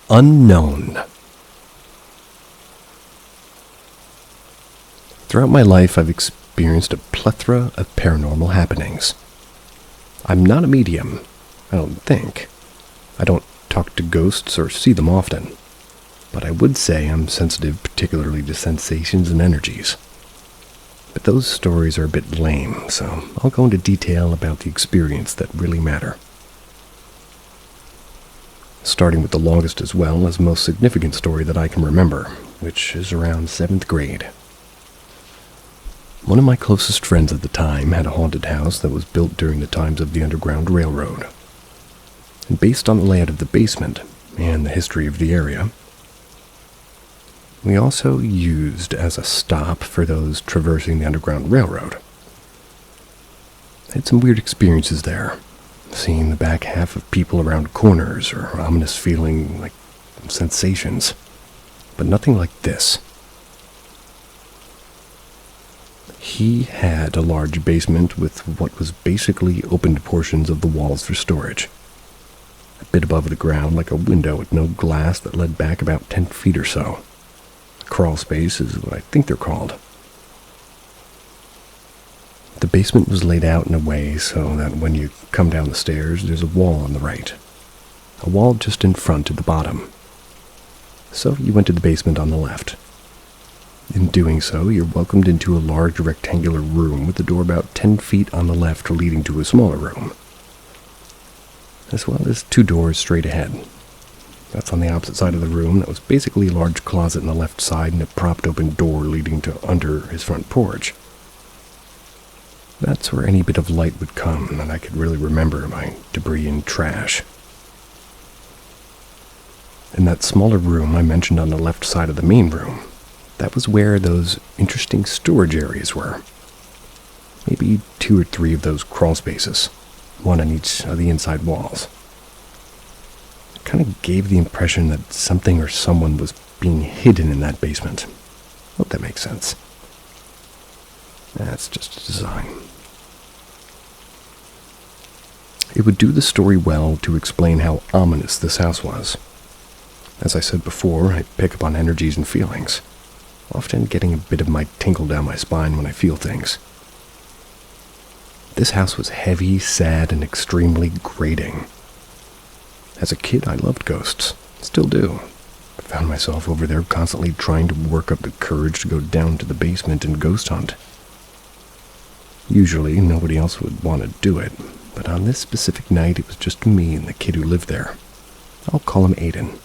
Unknown. Throughout my life, I've experienced a plethora of paranormal happenings. I'm not a medium, I don't think. I don't talk to ghosts or see them often. But I would say I'm sensitive particularly to sensations and energies. But those stories are a bit lame, so I'll go into detail about the experience that really matter. Starting with the longest as well as most significant story that I can remember, which is around 7th grade. One of my closest friends at the time had a haunted house that was built during the times of the Underground Railroad. And based on the layout of the basement and the history of the area, we also used as a stop for those traversing the Underground Railroad. I had some weird experiences there, seeing the back half of people around corners or ominous feeling like sensations, but nothing like this. He had a large basement with what was basically opened portions of the walls for storage. A bit above the ground, like a window with no glass that led back about 10 feet or so. A crawl space is what I think they're called. The basement was laid out in a way so that when you come down the stairs, there's a wall on the right. A wall just in front at the bottom. So you went to the basement on the left. In doing so, you're welcomed into a large rectangular room with a door about 10 feet on the left leading to a smaller room, as well as 2 doors straight ahead. That's on the opposite side of the room. That was basically a large closet on the left side and a propped open door leading to under his front porch. That's where any bit of light would come that I could really remember my debris and trash. In that smaller room I mentioned on the left side of the main room, that was where those interesting storage areas were. Maybe 2 or 3 of those crawl spaces, one on each of the inside walls. It kind of gave the impression that something or someone was being hidden in that basement. Hope that makes sense. That's just a design. It would do the story well to explain how ominous this house was. As I said before, I pick up on energies and feelings, often getting a bit of my tingle down my spine when I feel things. This house was heavy, sad, and extremely grating. As a kid, I loved ghosts. Still do. I found myself over there constantly trying to work up the courage to go down to the basement and ghost hunt. Usually, nobody else would want to do it, but on this specific night, it was just me and the kid who lived there. I'll call him Aiden.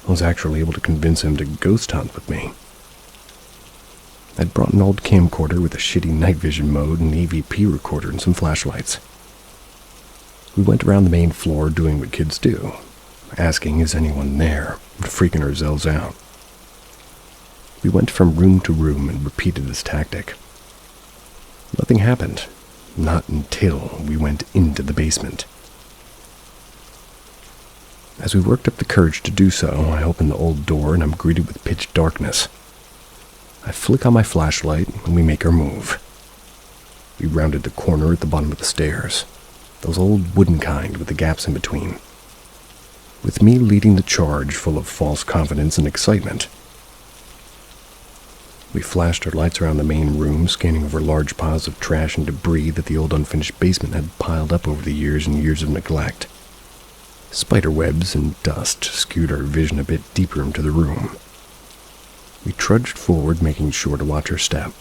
I was actually able to convince him to ghost hunt with me. I'd brought an old camcorder with a shitty night vision mode, an EVP recorder, and some flashlights. We went around the main floor doing what kids do, asking is anyone there, and freaking ourselves out. We went from room to room and repeated this tactic. Nothing happened, not until we went into the basement. As we worked up the courage to do so, I open the old door and I'm greeted with pitch darkness. I flick on my flashlight and we make our move. We rounded the corner at the bottom of the stairs, those old wooden kind with the gaps in between, with me leading the charge full of false confidence and excitement. We flashed our lights around the main room, scanning over large piles of trash and debris that the old unfinished basement had piled up over the years and years of neglect. Spider webs and dust skewed our vision a bit deeper into the room. We trudged forward, making sure to watch our step.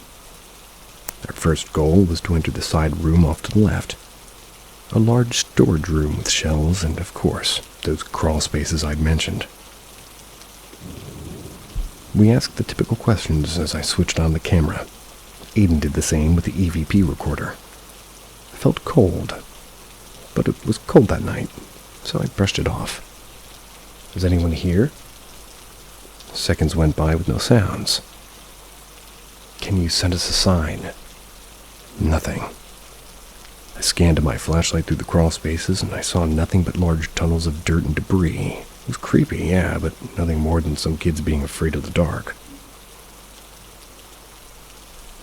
Our first goal was to enter the side room off to the left. A large storage room with shelves and, of course, those crawl spaces I'd mentioned. We asked the typical questions as I switched on the camera. Aiden did the same with the EVP recorder. I felt cold, but it was cold that night, so I brushed it off. Is anyone here? Seconds went by with no sounds. Can you send us a sign? Nothing. I scanned my flashlight through the crawl spaces and I saw nothing but large tunnels of dirt and debris. It was creepy, yeah, but nothing more than some kids being afraid of the dark.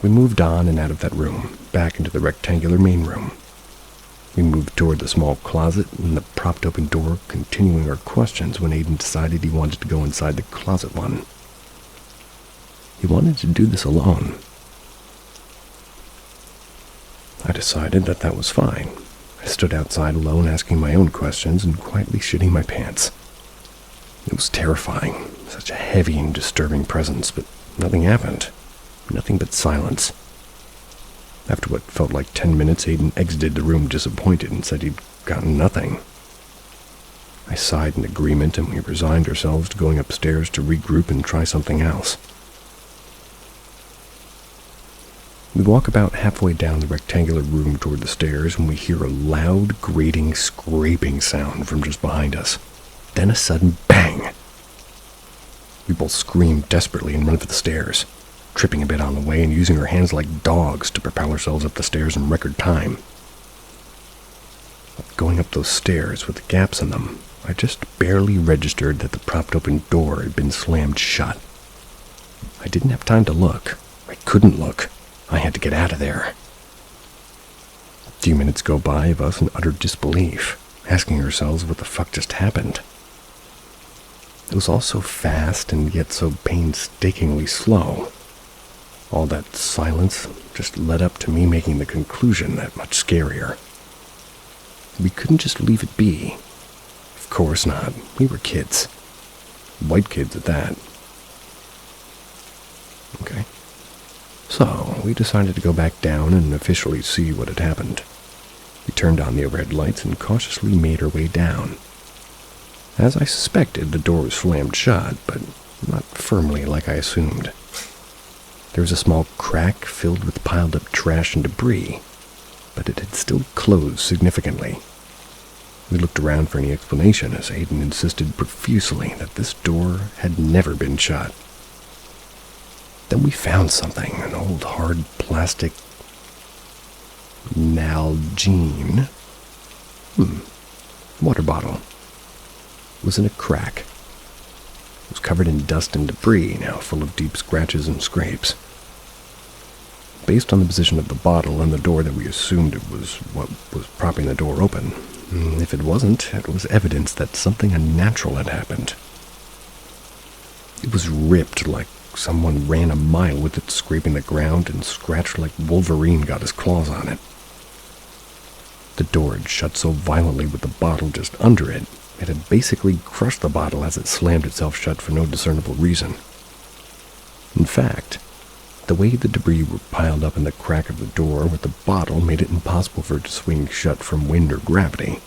We moved on and out of that room, back into the rectangular main room. We moved toward the small closet and the propped open door, continuing our questions when Aiden decided he wanted to go inside the closet one. He wanted to do this alone. I decided that was fine. I stood outside alone asking my own questions and quietly shitting my pants. It was terrifying, such a heavy and disturbing presence, but nothing happened. Nothing but silence. After what felt like 10 minutes, Aiden exited the room disappointed and said he'd gotten nothing. I sighed in agreement and we resigned ourselves to going upstairs to regroup and try something else. We walk about halfway down the rectangular room toward the stairs when we hear a loud, grating, scraping sound from just behind us. Then a sudden bang! We both scream desperately and run for the stairs, tripping a bit on the way and using our hands like dogs to propel ourselves up the stairs in record time. Going up those stairs with the gaps in them, I just barely registered that the propped open door had been slammed shut. I didn't have time to look. I couldn't look. I had to get out of there. A few minutes go by of us in utter disbelief, asking ourselves what the fuck just happened. It was all so fast and yet so painstakingly slow. All that silence just led up to me making the conclusion that much scarier. We couldn't just leave it be. Of course not. We were kids. White kids at that. Okay. So, we decided to go back down and officially see what had happened. We turned on the overhead lights and cautiously made our way down. As I suspected, the door was slammed shut, but not firmly like I assumed. There was a small crack filled with piled up trash and debris, but it had still closed significantly. We looked around for any explanation as Aiden insisted profusely that this door had never been shut. Then we found something, an old hard plastic Nalgene water bottle. It was in a crack. It was covered in dust and debris, now full of deep scratches and scrapes. Based on the position of the bottle and the door that we assumed it was what was propping the door open, if it wasn't, it was evidence that something unnatural had happened. It was ripped like someone ran a mile with it, scraping the ground and scratched like Wolverine got his claws on it. The door had shut so violently with the bottle just under it, it had basically crushed the bottle as it slammed itself shut for no discernible reason. In fact, the way the debris were piled up in the crack of the door with the bottle made it impossible for it to swing shut from wind or gravity.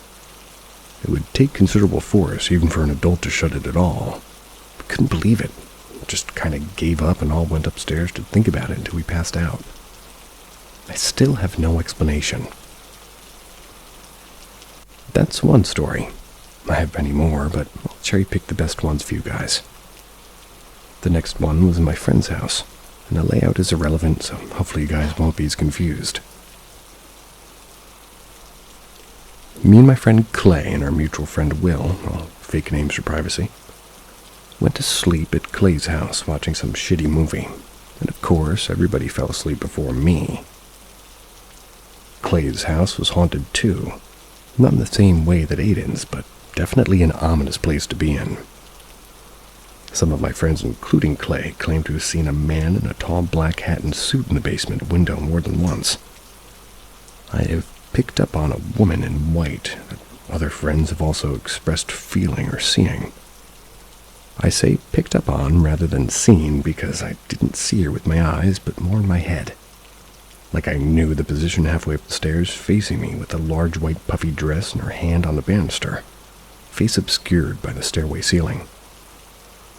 It would take considerable force, even for an adult, to shut it at all. I couldn't believe it. Just kind of gave up and all went upstairs to think about it until we passed out. I still have no explanation. That's one story. I have many more, but I'll cherry-pick the best ones for you guys. The next one was in my friend's house, and the layout is irrelevant, so hopefully you guys won't be as confused. Me and my friend Clay and our mutual friend Will, all fake names for privacy, went to sleep at Clay's house watching some shitty movie, and of course everybody fell asleep before me. Clay's house was haunted too, not in the same way that Aiden's, but definitely an ominous place to be in. Some of my friends, including Clay, claimed to have seen a man in a tall black hat and suit in the basement window more than once. I have picked up on a woman in white that other friends have also expressed feeling or seeing. I say picked up on rather than seen because I didn't see her with my eyes, but more in my head. Like I knew the position halfway up the stairs facing me with a large white puffy dress and her hand on the banister, face obscured by the stairway ceiling.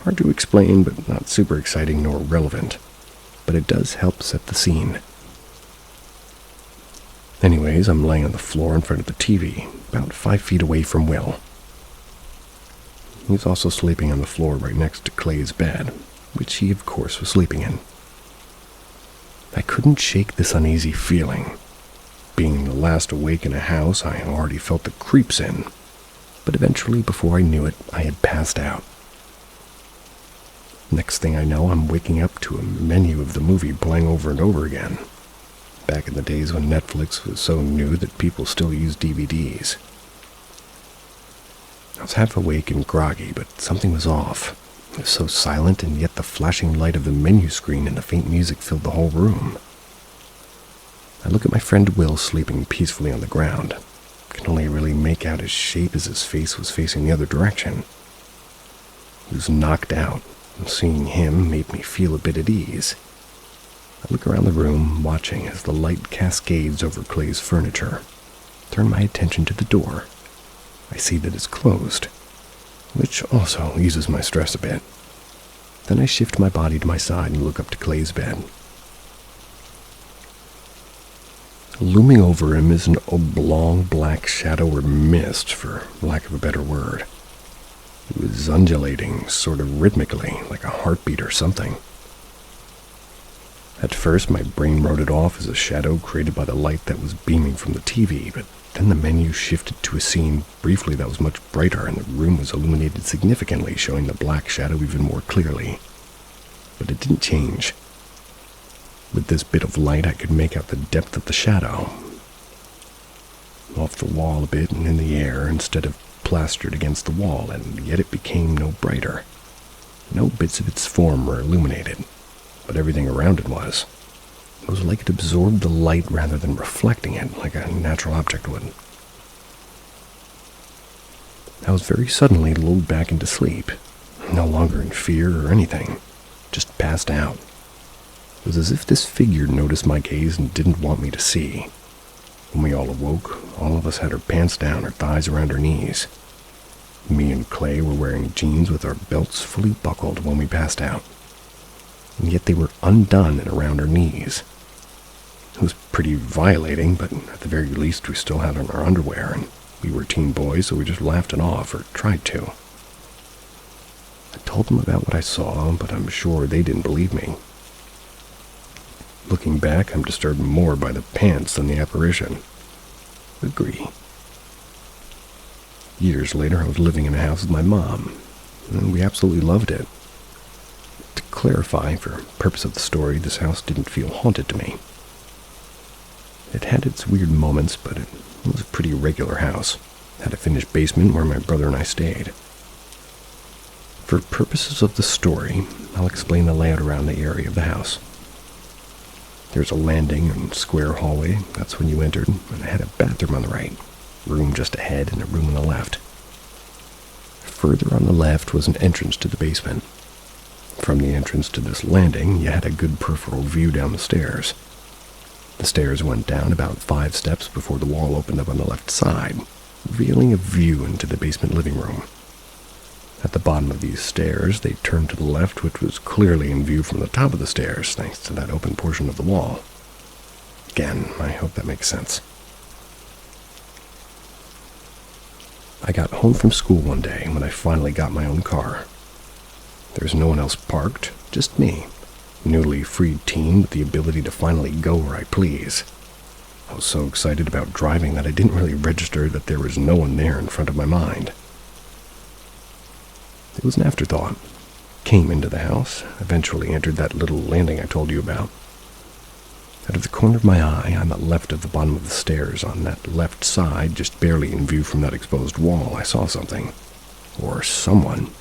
Hard to explain, but not super exciting nor relevant, but it does help set the scene. Anyways, I'm laying on the floor in front of the TV, about 5 feet away from Will. He's also sleeping on the floor right next to Clay's bed, which he of course was sleeping in. I couldn't shake this uneasy feeling. Being the last awake in a house I already felt the creeps in, but eventually, before I knew it, I had passed out. Next thing I know, I'm waking up to a menu of the movie playing over and over again. back in the days when Netflix was so new that people still used DVDs. I was half awake and groggy, but something was off. It was so silent, and yet the flashing light of the menu screen and the faint music filled the whole room. I look at my friend Will sleeping peacefully on the ground. I could only really make out his shape as his face was facing the other direction. He was knocked out, and seeing him made me feel a bit at ease. I look around the room, watching as the light cascades over Clay's furniture. Turn my attention to the door. I see that it's closed, which also eases my stress a bit. Then I shift my body to my side and look up to Clay's bed. Looming over him is an oblong black shadow or mist, for lack of a better word. It was undulating, sort of rhythmically, like a heartbeat or something. At first, my brain wrote it off as a shadow created by the light that was beaming from the TV, but then the menu shifted to a scene briefly that was much brighter, and the room was illuminated significantly, showing the black shadow even more clearly. But it didn't change. With this bit of light, I could make out the depth of the shadow. Off the wall a bit and in the air, instead of plastered against the wall, and yet it became no brighter. No bits of its form were illuminated, but everything around it was. It was like it absorbed the light rather than reflecting it, like a natural object would. I was very suddenly lulled back into sleep, no longer in fear or anything, just passed out. It was as if this figure noticed my gaze and didn't want me to see. When we all awoke, all of us had our pants down, our thighs around our knees. Me and Clay were wearing jeans with our belts fully buckled when we passed out, and yet they were undone and around our knees. It was pretty violating, but at the very least we still had on our underwear, and we were teen boys, so we just laughed it off, or tried to. I told them about what I saw, but I'm sure they didn't believe me. Looking back, I'm disturbed more by the pants than the apparition. Agree. Years later, I was living in a house with my mom, and we absolutely loved it. To clarify, for purpose of the story, this house didn't feel haunted to me. It had its weird moments, but it was a pretty regular house. It had a finished basement where my brother and I stayed. For purposes of the story, I'll explain the layout around the area of the house. There's a landing and square hallway, that's when you entered, and it had a bathroom on the right, room just ahead, and a room on the left. Further on the left was an entrance to the basement. From the entrance to this landing, you had a good peripheral view down the stairs. The stairs went down about 5 steps before the wall opened up on the left side, revealing a view into the basement living room. At the bottom of these stairs, they turned to the left, which was clearly in view from the top of the stairs, thanks to that open portion of the wall. Again, I hope that makes sense. I got home from school one day when I finally got my own car. There was no one else parked, just me, newly freed teen with the ability to finally go where I please. I was so excited about driving that I didn't really register that there was no one there in front of my mind. It was an afterthought. Came into the house, eventually entered that little landing I told you about. Out of the corner of my eye, on the left of the bottom of the stairs, on that left side, just barely in view from that exposed wall, I saw something. Or someone.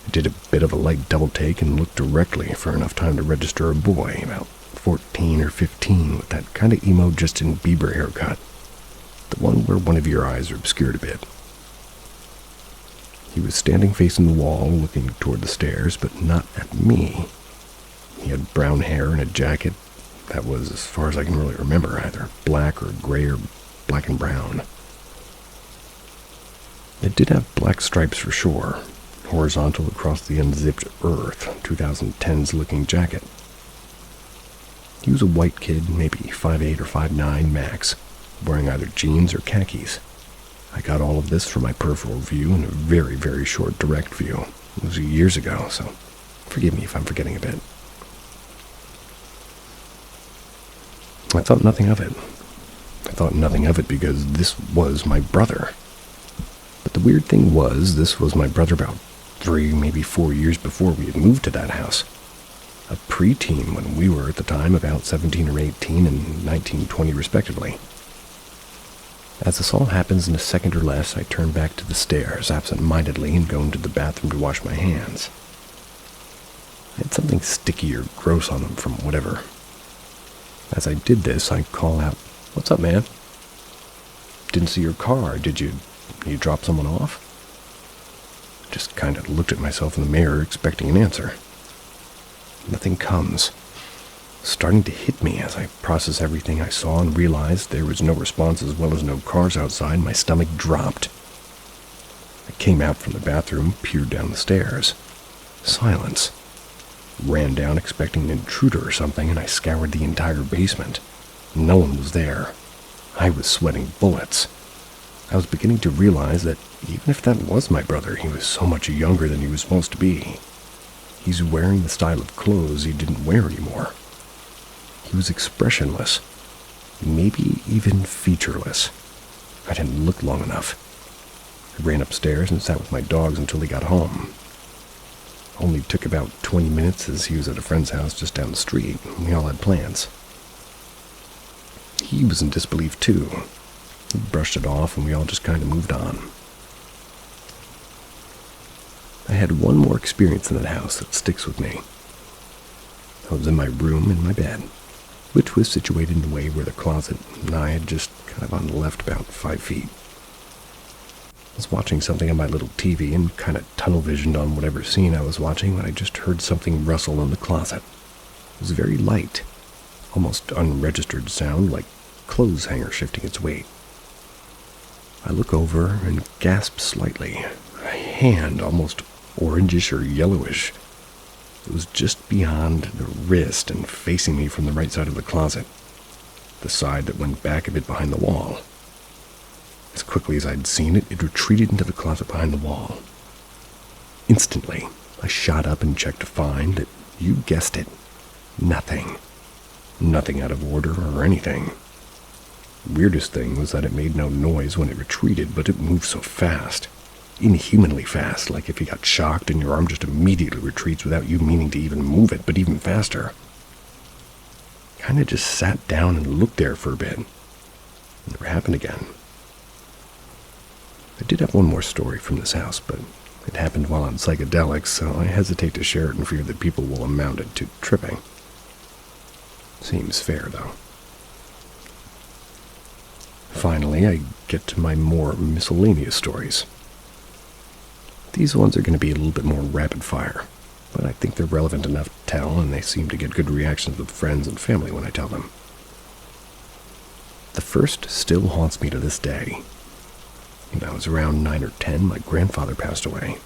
I did a bit of a light double take and looked directly for enough time to register a boy, about 14 or 15, with that kind of emo Justin Bieber haircut. The one where one of your eyes are obscured a bit. He was standing facing the wall, looking toward the stairs, but not at me. He had brown hair and a jacket that was, as far as I can really remember, either black or gray or black and brown. It did have black stripes for sure, horizontal across the unzipped Earth, 2010's looking jacket. He was a white kid, maybe 5'8" or 5'9" max, wearing either jeans or khakis. I got all of this from my peripheral view in a very, very short direct view. It was years ago, so forgive me if I'm forgetting a bit. I thought nothing of it. I thought nothing of it because this was my brother. But the weird thing was, this was my brother about 3, maybe 4 years before we had moved to that house. a preteen when we were at the time about 17 or 18 and 19, 20 respectively. As this all happens in a second or less, I turn back to the stairs absent-mindedly and go into the bathroom to wash my hands. I had something sticky or gross on them from whatever. As I did this, I call out, "What's up, man? Didn't see your car, did you? You drop someone off?" Just kind of looked at myself in the mirror, expecting an answer. Nothing comes. Starting to hit me as I process everything I saw and realized there was no response as well as no cars outside. My stomach dropped. I came out from the bathroom, peered down the stairs. Silence. Ran down expecting an intruder or something, and I scoured the entire basement. No one was there. I was sweating bullets. I was beginning to realize that even if that was my brother, he was so much younger than he was supposed to be. He's wearing the style of clothes he didn't wear anymore. He was expressionless, maybe even featureless. I didn't look long enough. I ran upstairs and sat with my dogs until he got home. Only took about 20 minutes as he was at a friend's house just down the street. We all had plans. He was in disbelief too. He brushed it off and we all just kind of moved on. I had one more experience in that house that sticks with me. I was in my room in my bed, which was situated in a way where the closet and I had just kind of on the left about 5 feet. I was watching something on my little TV and kind of tunnel-visioned on whatever scene I was watching when I just heard something rustle in the closet. It was very light, almost unregistered sound like clothes hanger shifting its weight. I look over and gasp slightly. A hand, almost orangish or yellowish. It was just beyond the wrist and facing me from the right side of the closet, the side that went back a bit behind the wall. As quickly as I'd seen it, it retreated into the closet behind the wall. Instantly, I shot up and checked to find that, you guessed it, nothing. Nothing out of order or anything. Weirdest thing was that it made no noise when it retreated, but it moved so fast. Inhumanly fast, like if you got shocked and your arm just immediately retreats without you meaning to even move it, but even faster. Kinda just sat down and looked there for a bit. It never happened again. I did have one more story from this house, but it happened while on psychedelics, so I hesitate to share it in fear that people will amount it to tripping. Seems fair, though. Finally, I get to my more miscellaneous stories. These ones are going to be a little bit more rapid fire, but I think they're relevant enough to tell, and they seem to get good reactions with friends and family when I tell them. The first still haunts me to this day. When I was around 9 or 10, my grandfather passed away.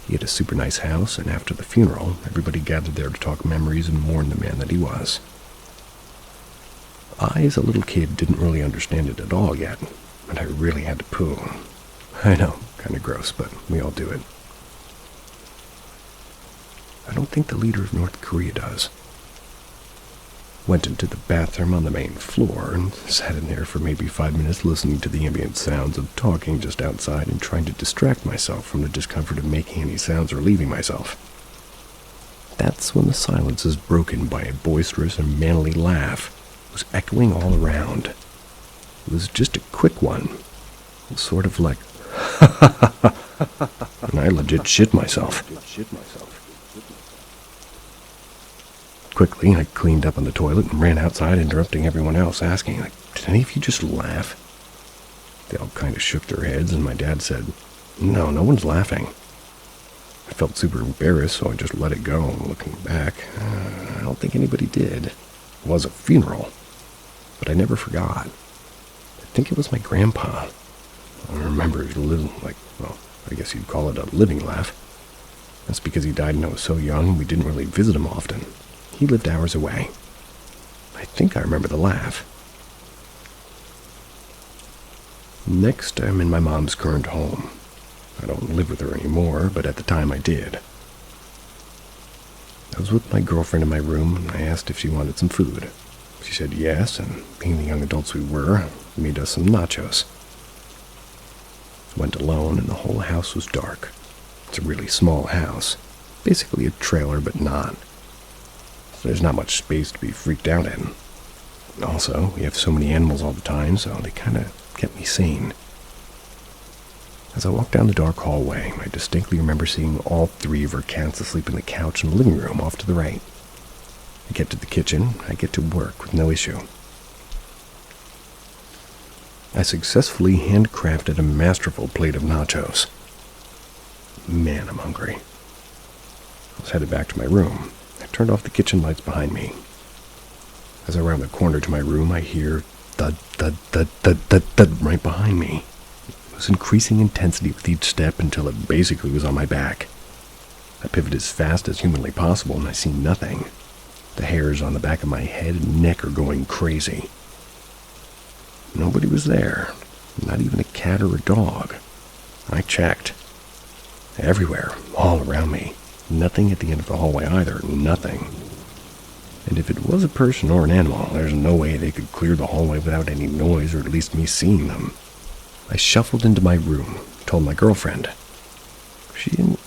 He had a super nice house, and after the funeral, everybody gathered there to talk memories and mourn the man that he was. I, as a little kid, didn't really understand it at all yet, and I really had to poo. I know, kind of gross, but we all do it. I don't think the leader of North Korea does. Went into the bathroom on the main floor and sat in there for maybe 5 minutes listening to the ambient sounds of talking just outside and trying to distract myself from the discomfort of making any sounds or leaving myself. That's when the silence is broken by a boisterous and manly laugh. It was echoing all around. It was just a quick one. It was sort of like, and I legit shit myself. Quickly, I cleaned up on the toilet and ran outside, interrupting everyone else, asking, did any of you just laugh? They all kind of shook their heads, and my dad said, no one's laughing. I felt super embarrassed, so I just let it go. Looking back, I don't think anybody did. It was a funeral, but I never forgot. I think it was my grandpa. I remember a little, I guess you'd call it a living laugh. That's because he died when I was so young and we didn't really visit him often. He lived hours away. I think I remember the laugh. Next, I'm in my mom's current home. I don't live with her anymore, but at the time I did. I was with my girlfriend in my room, and I asked if she wanted some food. She said yes, and being the young adults we were, made us some nachos. Went alone, and the whole house was dark. It's a really small house, basically a trailer, but not. so there's not much space to be freaked out in. Also, we have so many animals all the time, so they kind of kept me sane. As I walked down the dark hallway, I distinctly remember seeing all 3 of her cats asleep in the couch in the living room off to the right. I get to the kitchen, I get to work with no issue. I successfully handcrafted a masterful plate of nachos. Man, I'm hungry. I was headed back to my room. I turned off the kitchen lights behind me. As I round the corner to my room, I hear thud, thud, thud, thud, thud, thud right behind me. It was increasing intensity with each step until it basically was on my back. I pivot as fast as humanly possible and I see nothing. The hairs on the back of my head and neck are going crazy. Nobody was there, not even a cat or a dog. I checked. Everywhere, all around me. Nothing at the end of the hallway either, nothing. And if it was a person or an animal, there's no way they could clear the hallway without any noise or at least me seeing them. I shuffled into my room, told my girlfriend. She didn't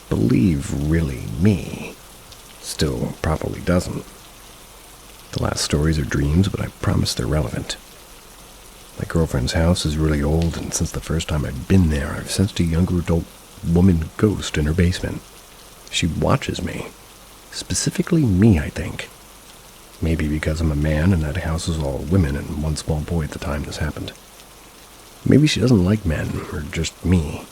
believe really me. Still probably doesn't. The last stories are dreams, but I promise they're relevant. My girlfriend's house is really old, and since the first time I've been there, I've sensed a younger adult woman ghost in her basement. She watches me. Specifically me, I think. Maybe because I'm a man and that house is all women and one small boy at the time this happened. Maybe she doesn't like men, or just me.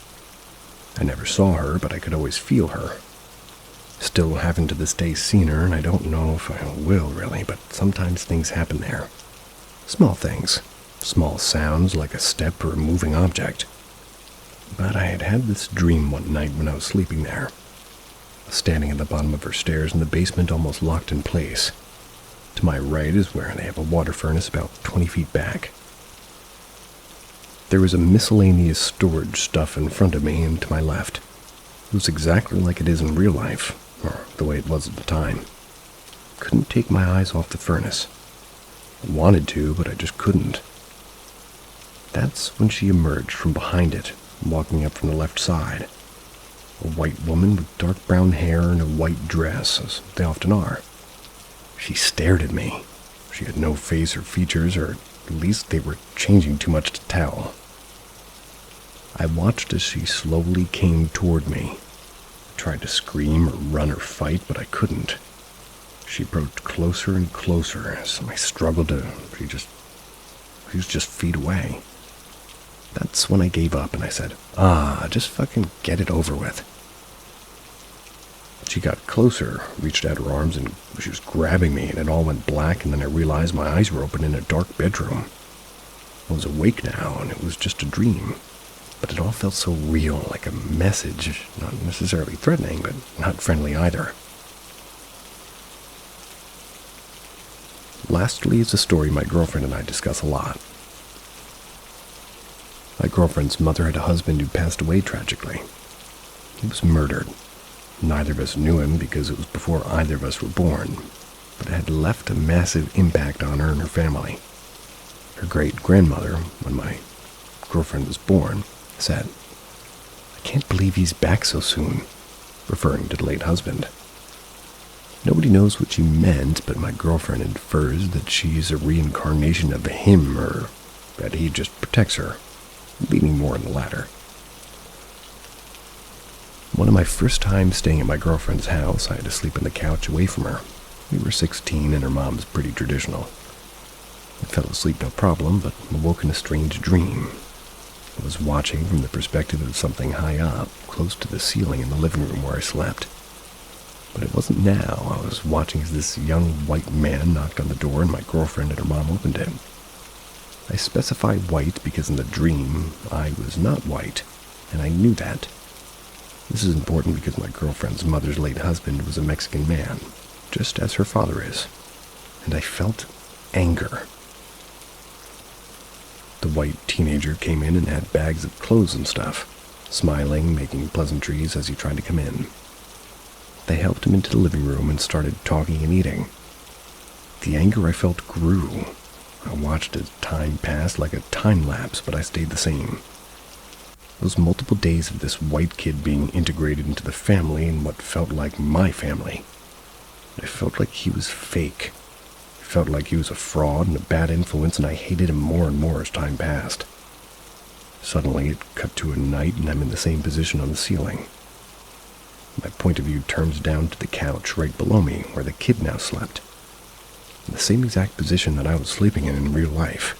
I never saw her, but I could always feel her. Still haven't to this day seen her, and I don't know if I will really, but sometimes things happen there. Small things. Small sounds like a step or a moving object. But I had this dream one night when I was sleeping there. Standing at the bottom of her stairs in the basement, almost locked in place. To my right is where they have a water furnace about 20 feet back. There was a miscellaneous storage stuff in front of me, and to my left. It was exactly like it is in real life, or the way it was at the time. Couldn't take my eyes off the furnace. I wanted to, but I just couldn't. That's when she emerged from behind it, walking up from the left side. A white woman with dark brown hair and a white dress, as they often are. She stared at me. She had no face or features, or at least they were changing too much to tell. I watched as she slowly came toward me. I tried to scream or run or fight, but I couldn't. She approached closer and closer as I struggled to... She was just feet away. That's when I gave up and I said, just fucking get it over with. She got closer, reached out her arms, and she was grabbing me, and it all went black, and then I realized my eyes were open in a dark bedroom. I was awake now, and it was just a dream. But it all felt so real, like a message, not necessarily threatening, but not friendly either. Lastly is a story my girlfriend and I discuss a lot. My girlfriend's mother had a husband who passed away tragically. He was murdered. Neither of us knew him because it was before either of us were born, but it had left a massive impact on her and her family. Her great-grandmother, when my girlfriend was born, said, "I can't believe he's back so soon," referring to the late husband. Nobody knows what she meant, but my girlfriend infers that she's a reincarnation of him, or that he just protects her, leaning more on the latter. One of my first times staying at my girlfriend's house, I had to sleep on the couch away from her. We were 16 and her mom's pretty traditional. I fell asleep no problem, but awoke in a strange dream. I was watching from the perspective of something high up, close to the ceiling in the living room where I slept. But it wasn't now. I was watching as this young white man knocked on the door and my girlfriend and her mom opened it. I specify white because in the dream, I was not white, and I knew that. This is important because my girlfriend's mother's late husband was a Mexican man, just as her father is, and I felt anger. The white teenager came in and had bags of clothes and stuff, smiling, making pleasantries as he tried to come in. They helped him into the living room and started talking and eating. The anger I felt grew. I watched as time passed like a time lapse, but I stayed the same. Those multiple days of this white kid being integrated into the family in what felt like my family. I felt like he was fake. I felt like he was a fraud and a bad influence, and I hated him more and more as time passed. Suddenly, it cut to a night, and I'm in the same position on the ceiling. My point of view turns down to the couch right below me, where the kid now slept. In the same exact position that I was sleeping in real life.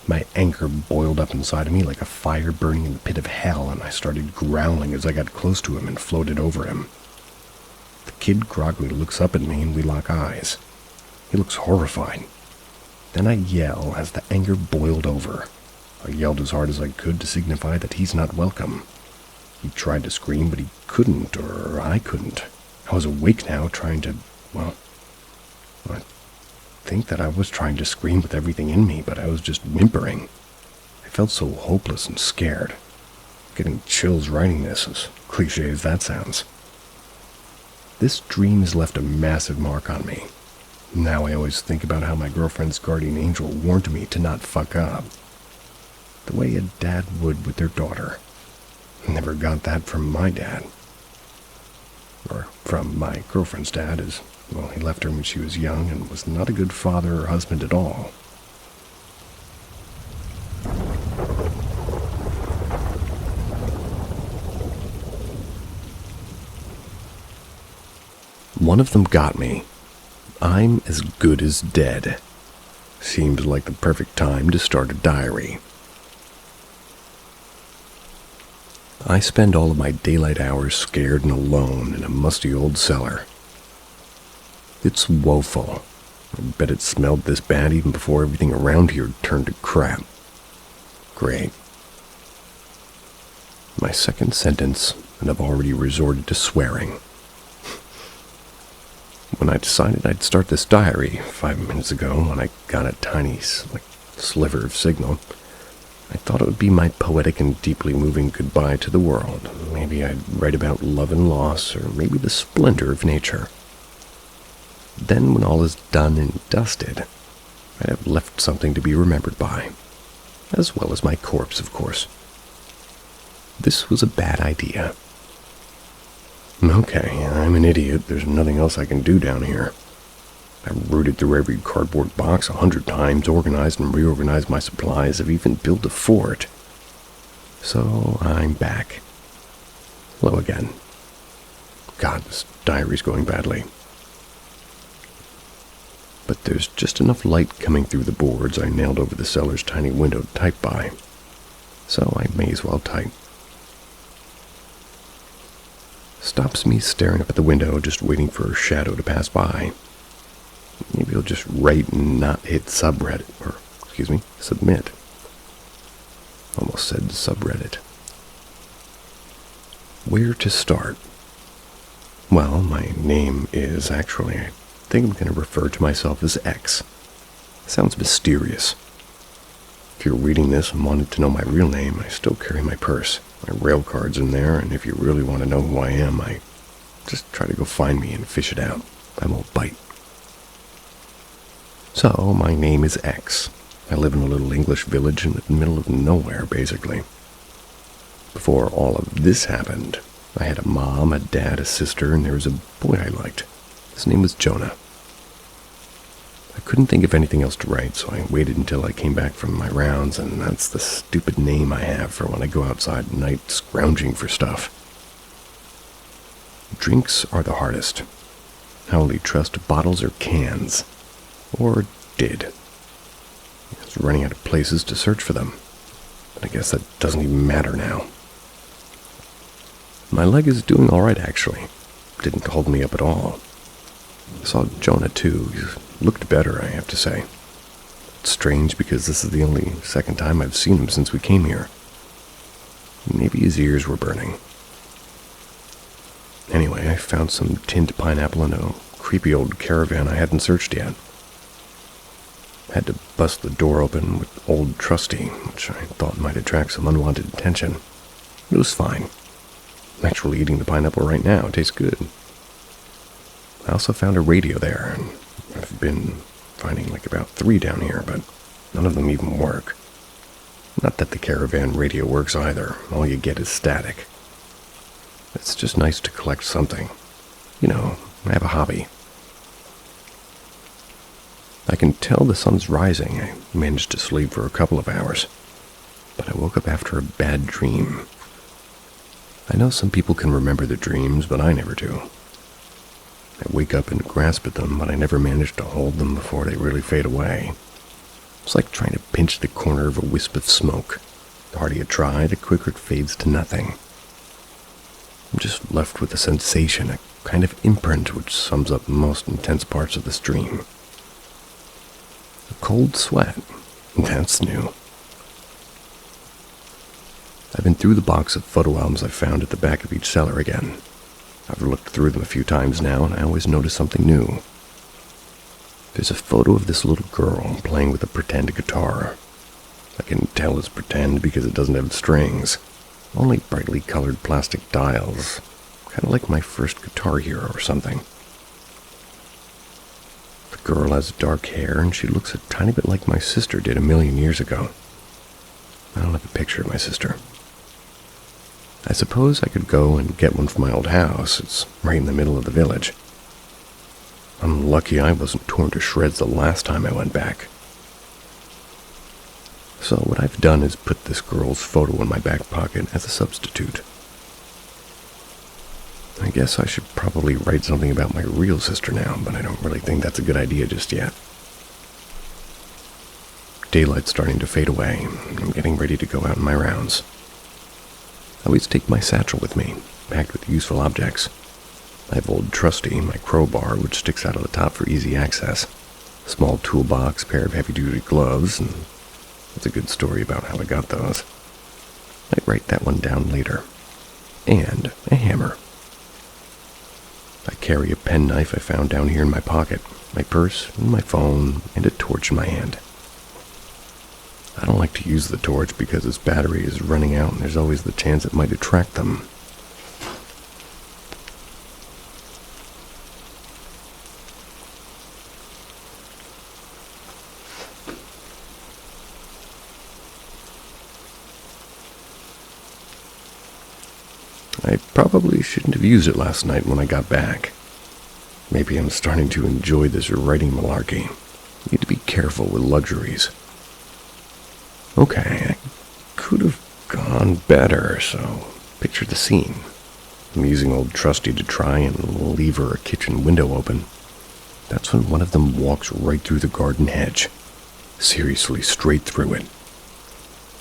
My anger boiled up inside of me like a fire burning in the pit of hell, and I started growling as I got close to him and floated over him. The kid groggily looks up at me, and we lock eyes. He looks horrified. Then I yell as the anger boiled over. I yelled as hard as I could to signify that he's not welcome. He tried to scream, but he couldn't, or I couldn't. I was awake now, trying to, I think that I was trying to scream with everything in me, but I was just whimpering. I felt so hopeless and scared. Getting chills writing this, as cliche as that sounds. This dream has left a massive mark on me. Now I always think about how my girlfriend's guardian angel warned me to not fuck up. The way a dad would with their daughter. Never got that from my dad. Or from my girlfriend's dad, as, well, he left her when she was young and was not a good father or husband at all. One of them got me. I'm as good as dead. Seemed like the perfect time to start a diary. I spend all of my daylight hours scared and alone in a musty old cellar. It's woeful. I bet it smelled this bad even before everything around here turned to crap. Great. My second sentence, and I've already resorted to swearing. When I decided I'd start this diary 5 minutes ago, when I got a tiny sliver of signal, I thought it would be my poetic and deeply moving goodbye to the world. Maybe I'd write about love and loss, or maybe the splendor of nature. Then, when all is done and dusted, I'd have left something to be remembered by, as well as my corpse, of course. This was a bad idea. Okay, I'm an idiot. There's nothing else I can do down here. I've rooted through every cardboard box 100 times, organized and reorganized my supplies. I've even built a fort. So I'm back. Hello again. God, this diary's going badly. But there's just enough light coming through the boards I nailed over the cellar's tiny window to type by. So I may as well type. Stops me staring up at the window, just waiting for a shadow to pass by. Maybe he'll just write and not hit submit. Almost said subreddit. Where to start? Well, my name is I think I'm going to refer to myself as X. Sounds mysterious. If you're reading this and wanted to know my real name, I still carry my purse. My rail card's in there, and if you really want to know who I am, I just try to go find me and fish it out. I won't bite. So, my name is X. I live in a little English village in the middle of nowhere, basically. Before all of this happened, I had a mom, a dad, a sister, and there was a boy I liked. His name was Jonah. I couldn't think of anything else to write, so I waited until I came back from my rounds, and that's the stupid name I have for when I go outside at night scrounging for stuff. Drinks are the hardest. I only trust bottles or cans. Or did. I was running out of places to search for them. But I guess that doesn't even matter now. My leg is doing alright, actually. Didn't hold me up at all. I saw Jonah, too. He looked better, I have to say. It's strange because this is the only second time I've seen him since we came here. Maybe his ears were burning. Anyway, I found some tinned pineapple in a creepy old caravan I hadn't searched yet. Had to bust the door open with Old Trusty, which I thought might attract some unwanted attention. It was fine. I'm actually eating the pineapple right now. It tastes good. I also found a radio there, and I've been finding about 3 down here, but none of them even work. Not that the caravan radio works either. All you get is static. It's just nice to collect something. I have a hobby. I can tell the sun's rising. I managed to sleep for a couple of hours, but I woke up after a bad dream. I know some people can remember their dreams, but I never do. I wake up and grasp at them, but I never manage to hold them before they really fade away. It's like trying to pinch the corner of a wisp of smoke. The harder you try, the quicker it fades to nothing. I'm just left with a sensation, a kind of imprint which sums up most intense parts of this dream. A cold sweat. That's new. I've been through the box of photo albums I found at the back of each cellar again. I've looked through them a few times now, and I always notice something new. There's a photo of this little girl playing with a pretend guitar. I can tell it's pretend because it doesn't have strings, only brightly colored plastic dials, kind of like my first Guitar Hero or something. The girl has dark hair, and she looks a tiny bit like my sister did a million years ago. I don't have a picture of my sister. I suppose I could go and get one from my old house. It's right in the middle of the village. I'm lucky I wasn't torn to shreds the last time I went back. So what I've done is put this girl's photo in my back pocket as a substitute. I guess I should probably write something about my real sister now, but I don't really think that's a good idea just yet. Daylight's starting to fade away. I'm getting ready to go out on my rounds. I always take my satchel with me, packed with useful objects. I have Old Trusty, my crowbar, which sticks out of the top for easy access, a small toolbox, pair of heavy-duty gloves, and that's a good story about how I got those. I'd write that one down later. And a hammer. I carry a penknife I found down here in my pocket, my purse, and my phone, and a torch in my hand. I don't like to use the torch because its battery is running out and there's always the chance it might attract them. I probably shouldn't have used it last night when I got back. Maybe I'm starting to enjoy this writing malarkey. Need to be careful with luxuries. Okay, I could have gone better, so picture the scene. I'm using Old Trusty to try and lever a kitchen window open. That's when one of them walks right through the garden hedge. Seriously, straight through it.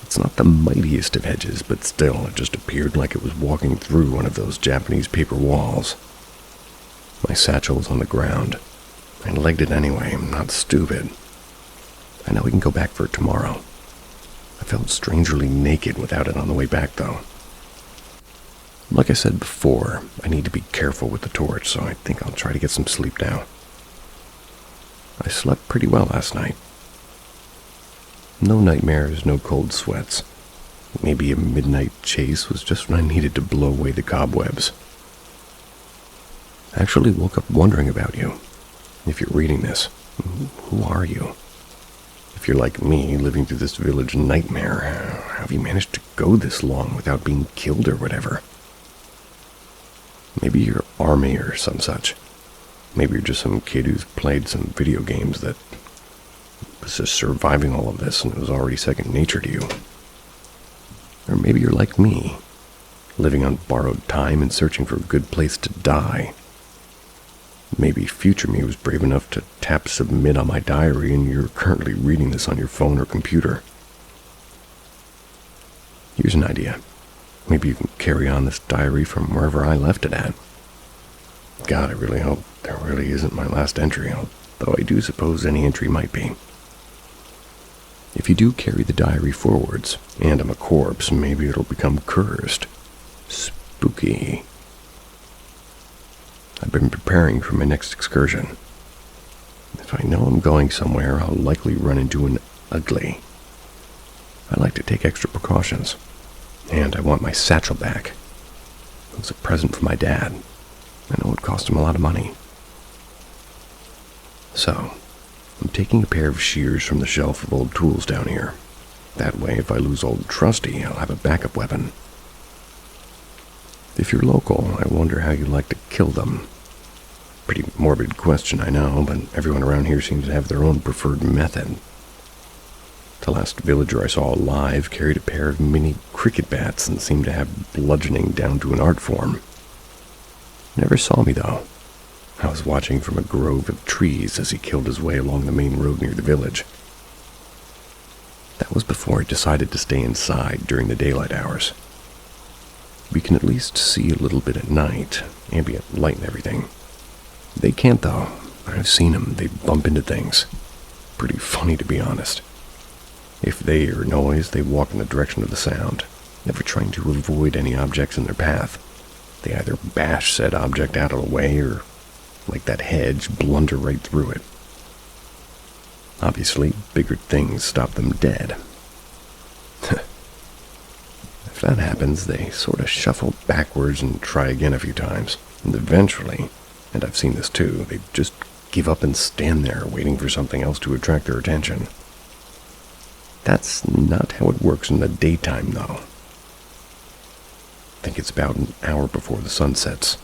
It's not the mightiest of hedges, but still, it just appeared like it was walking through one of those Japanese paper walls. My satchel was on the ground. I legged it anyway, I'm not stupid. I know we can go back for it tomorrow. I felt strangely naked without it on the way back, though. Like I said before, I need to be careful with the torch, so I think I'll try to get some sleep now. I slept pretty well last night. No nightmares, no cold sweats. Maybe a midnight chase was just what I needed to blow away the cobwebs. I actually woke up wondering about you. If you're reading this, who are you? If you're like me, living through this village nightmare, how have you managed to go this long without being killed or whatever? Maybe you're army or some such. Maybe you're just some kid who's played some video games that was just surviving all of this and it was already second nature to you. Or maybe you're like me, living on borrowed time and searching for a good place to die. Maybe future me was brave enough to tap submit on my diary and you're currently reading this on your phone or computer. Here's an idea. Maybe you can carry on this diary from wherever I left it at. God, I really hope there really isn't my last entry, though I do suppose any entry might be. If you do carry the diary forwards, and I'm a corpse, maybe it'll become cursed. Spooky. I've been preparing for my next excursion. If I know I'm going somewhere, I'll likely run into an ugly. I like to take extra precautions. And I want my satchel back. It was a present from my dad. I know it cost him a lot of money. So, I'm taking a pair of shears from the shelf of old tools down here. That way, if I lose Old Trusty, I'll have a backup weapon. If you're local, I wonder how you like to kill them. Pretty morbid question, I know, but everyone around here seems to have their own preferred method. The last villager I saw alive carried a pair of mini cricket bats and seemed to have bludgeoning down to an art form. Never saw me, though. I was watching from a grove of trees as he killed his way along the main road near the village. That was before I decided to stay inside during the daylight hours. We can at least see a little bit at night, ambient light and everything. They can't, though. I've seen them. They bump into things. Pretty funny, to be honest. If they hear noise, they walk in the direction of the sound, never trying to avoid any objects in their path. They either bash said object out of the way or, like that hedge, blunder right through it. Obviously, bigger things stop them dead. If that happens, they sort of shuffle backwards and try again a few times, and eventually, and I've seen this too, they just give up and stand there waiting for something else to attract their attention. That's not how it works in the daytime, though. I think it's about an hour before the sun sets.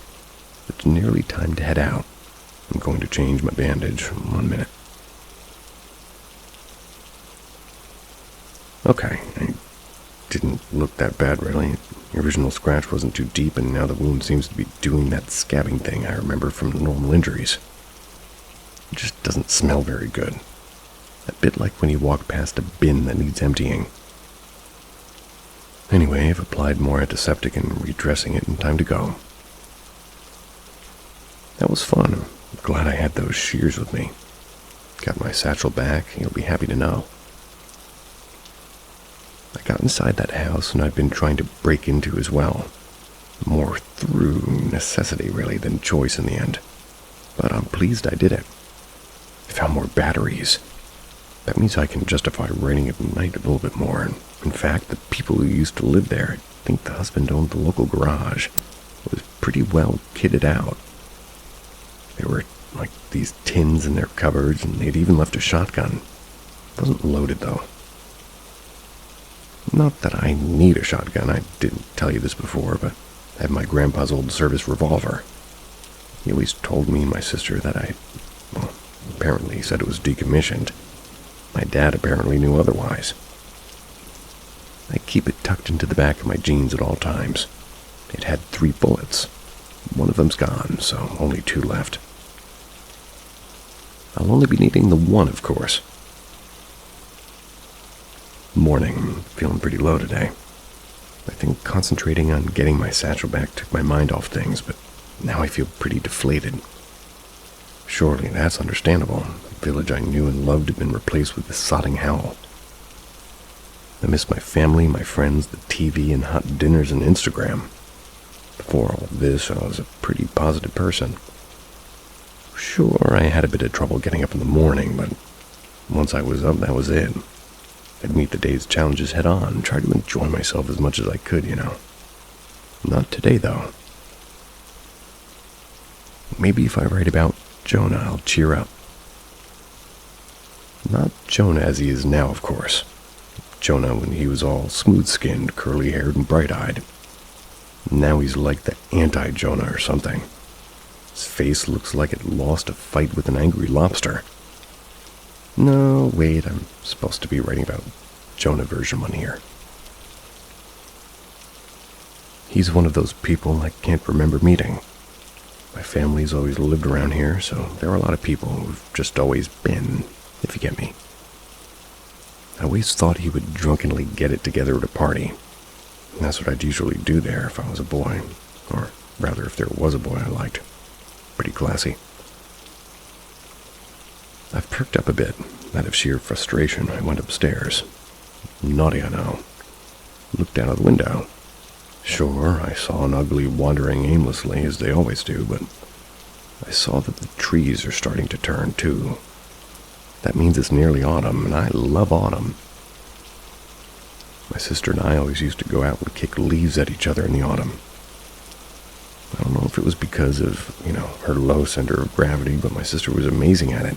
It's nearly time to head out. I'm going to change my bandage. 1 minute. Okay, I didn't look that bad, really. The original scratch wasn't too deep, and now the wound seems to be doing that scabbing thing I remember from normal injuries. It just doesn't smell very good. A bit like when you walk past a bin that needs emptying. Anyway, I've applied more antiseptic and redressing it, and time to go. That was fun. I'm glad I had those shears with me. Got my satchel back, you'll be happy to know. I got inside that house, and I've been trying to break into as well. More through necessity, really, than choice in the end. But I'm pleased I did it. I found more batteries. That means I can justify writing at night a little bit more. In fact, the people who used to live there, I think the husband owned the local garage, was pretty well kitted out. There were, like, these tins in their cupboards, and they'd even left a shotgun. It wasn't loaded, though. Not that I need a shotgun, I didn't tell you this before, but I have my grandpa's old service revolver. He always told me and my sister that apparently he said it was decommissioned. My dad apparently knew otherwise. I keep it tucked into the back of my jeans at all times. It had 3 bullets. One of them's gone, so only 2 left. I'll only be needing the 1, of course. Morning. Feeling pretty low today. I think concentrating on getting my satchel back took my mind off things, but now I feel pretty deflated. Surely that's understandable. The village I knew and loved had been replaced with this sodding hell. I miss my family, my friends, the TV, and hot dinners and Instagram. Before all this, I was a pretty positive person. Sure, I had a bit of trouble getting up in the morning, but once I was up, that was it. I'd meet the day's challenges head on and try to enjoy myself as much as I could, you know. Not today, though. Maybe if I write about Jonah, I'll cheer up. Not Jonah as he is now, of course. Jonah when he was all smooth-skinned, curly-haired, and bright-eyed. Now he's like the anti-Jonah or something. His face looks like it lost a fight with an angry lobster. No, wait, I'm supposed to be writing about Jonah version 1 here. He's one of those people I can't remember meeting. My family's always lived around here, so there are a lot of people who've just always been, if you get me. I always thought he would drunkenly get it together at a party. And that's what I'd usually do there if I was a boy. Or rather, if there was a boy I liked. Pretty classy. I've perked up a bit. Out of sheer frustration, I went upstairs. Naughty, I know. Looked out of the window. Sure, I saw an ugly wandering aimlessly, as they always do, but I saw that the trees are starting to turn, too. That means it's nearly autumn, and I love autumn. My sister and I always used to go out and kick leaves at each other in the autumn. I don't know if it was because of, her low center of gravity, but my sister was amazing at it.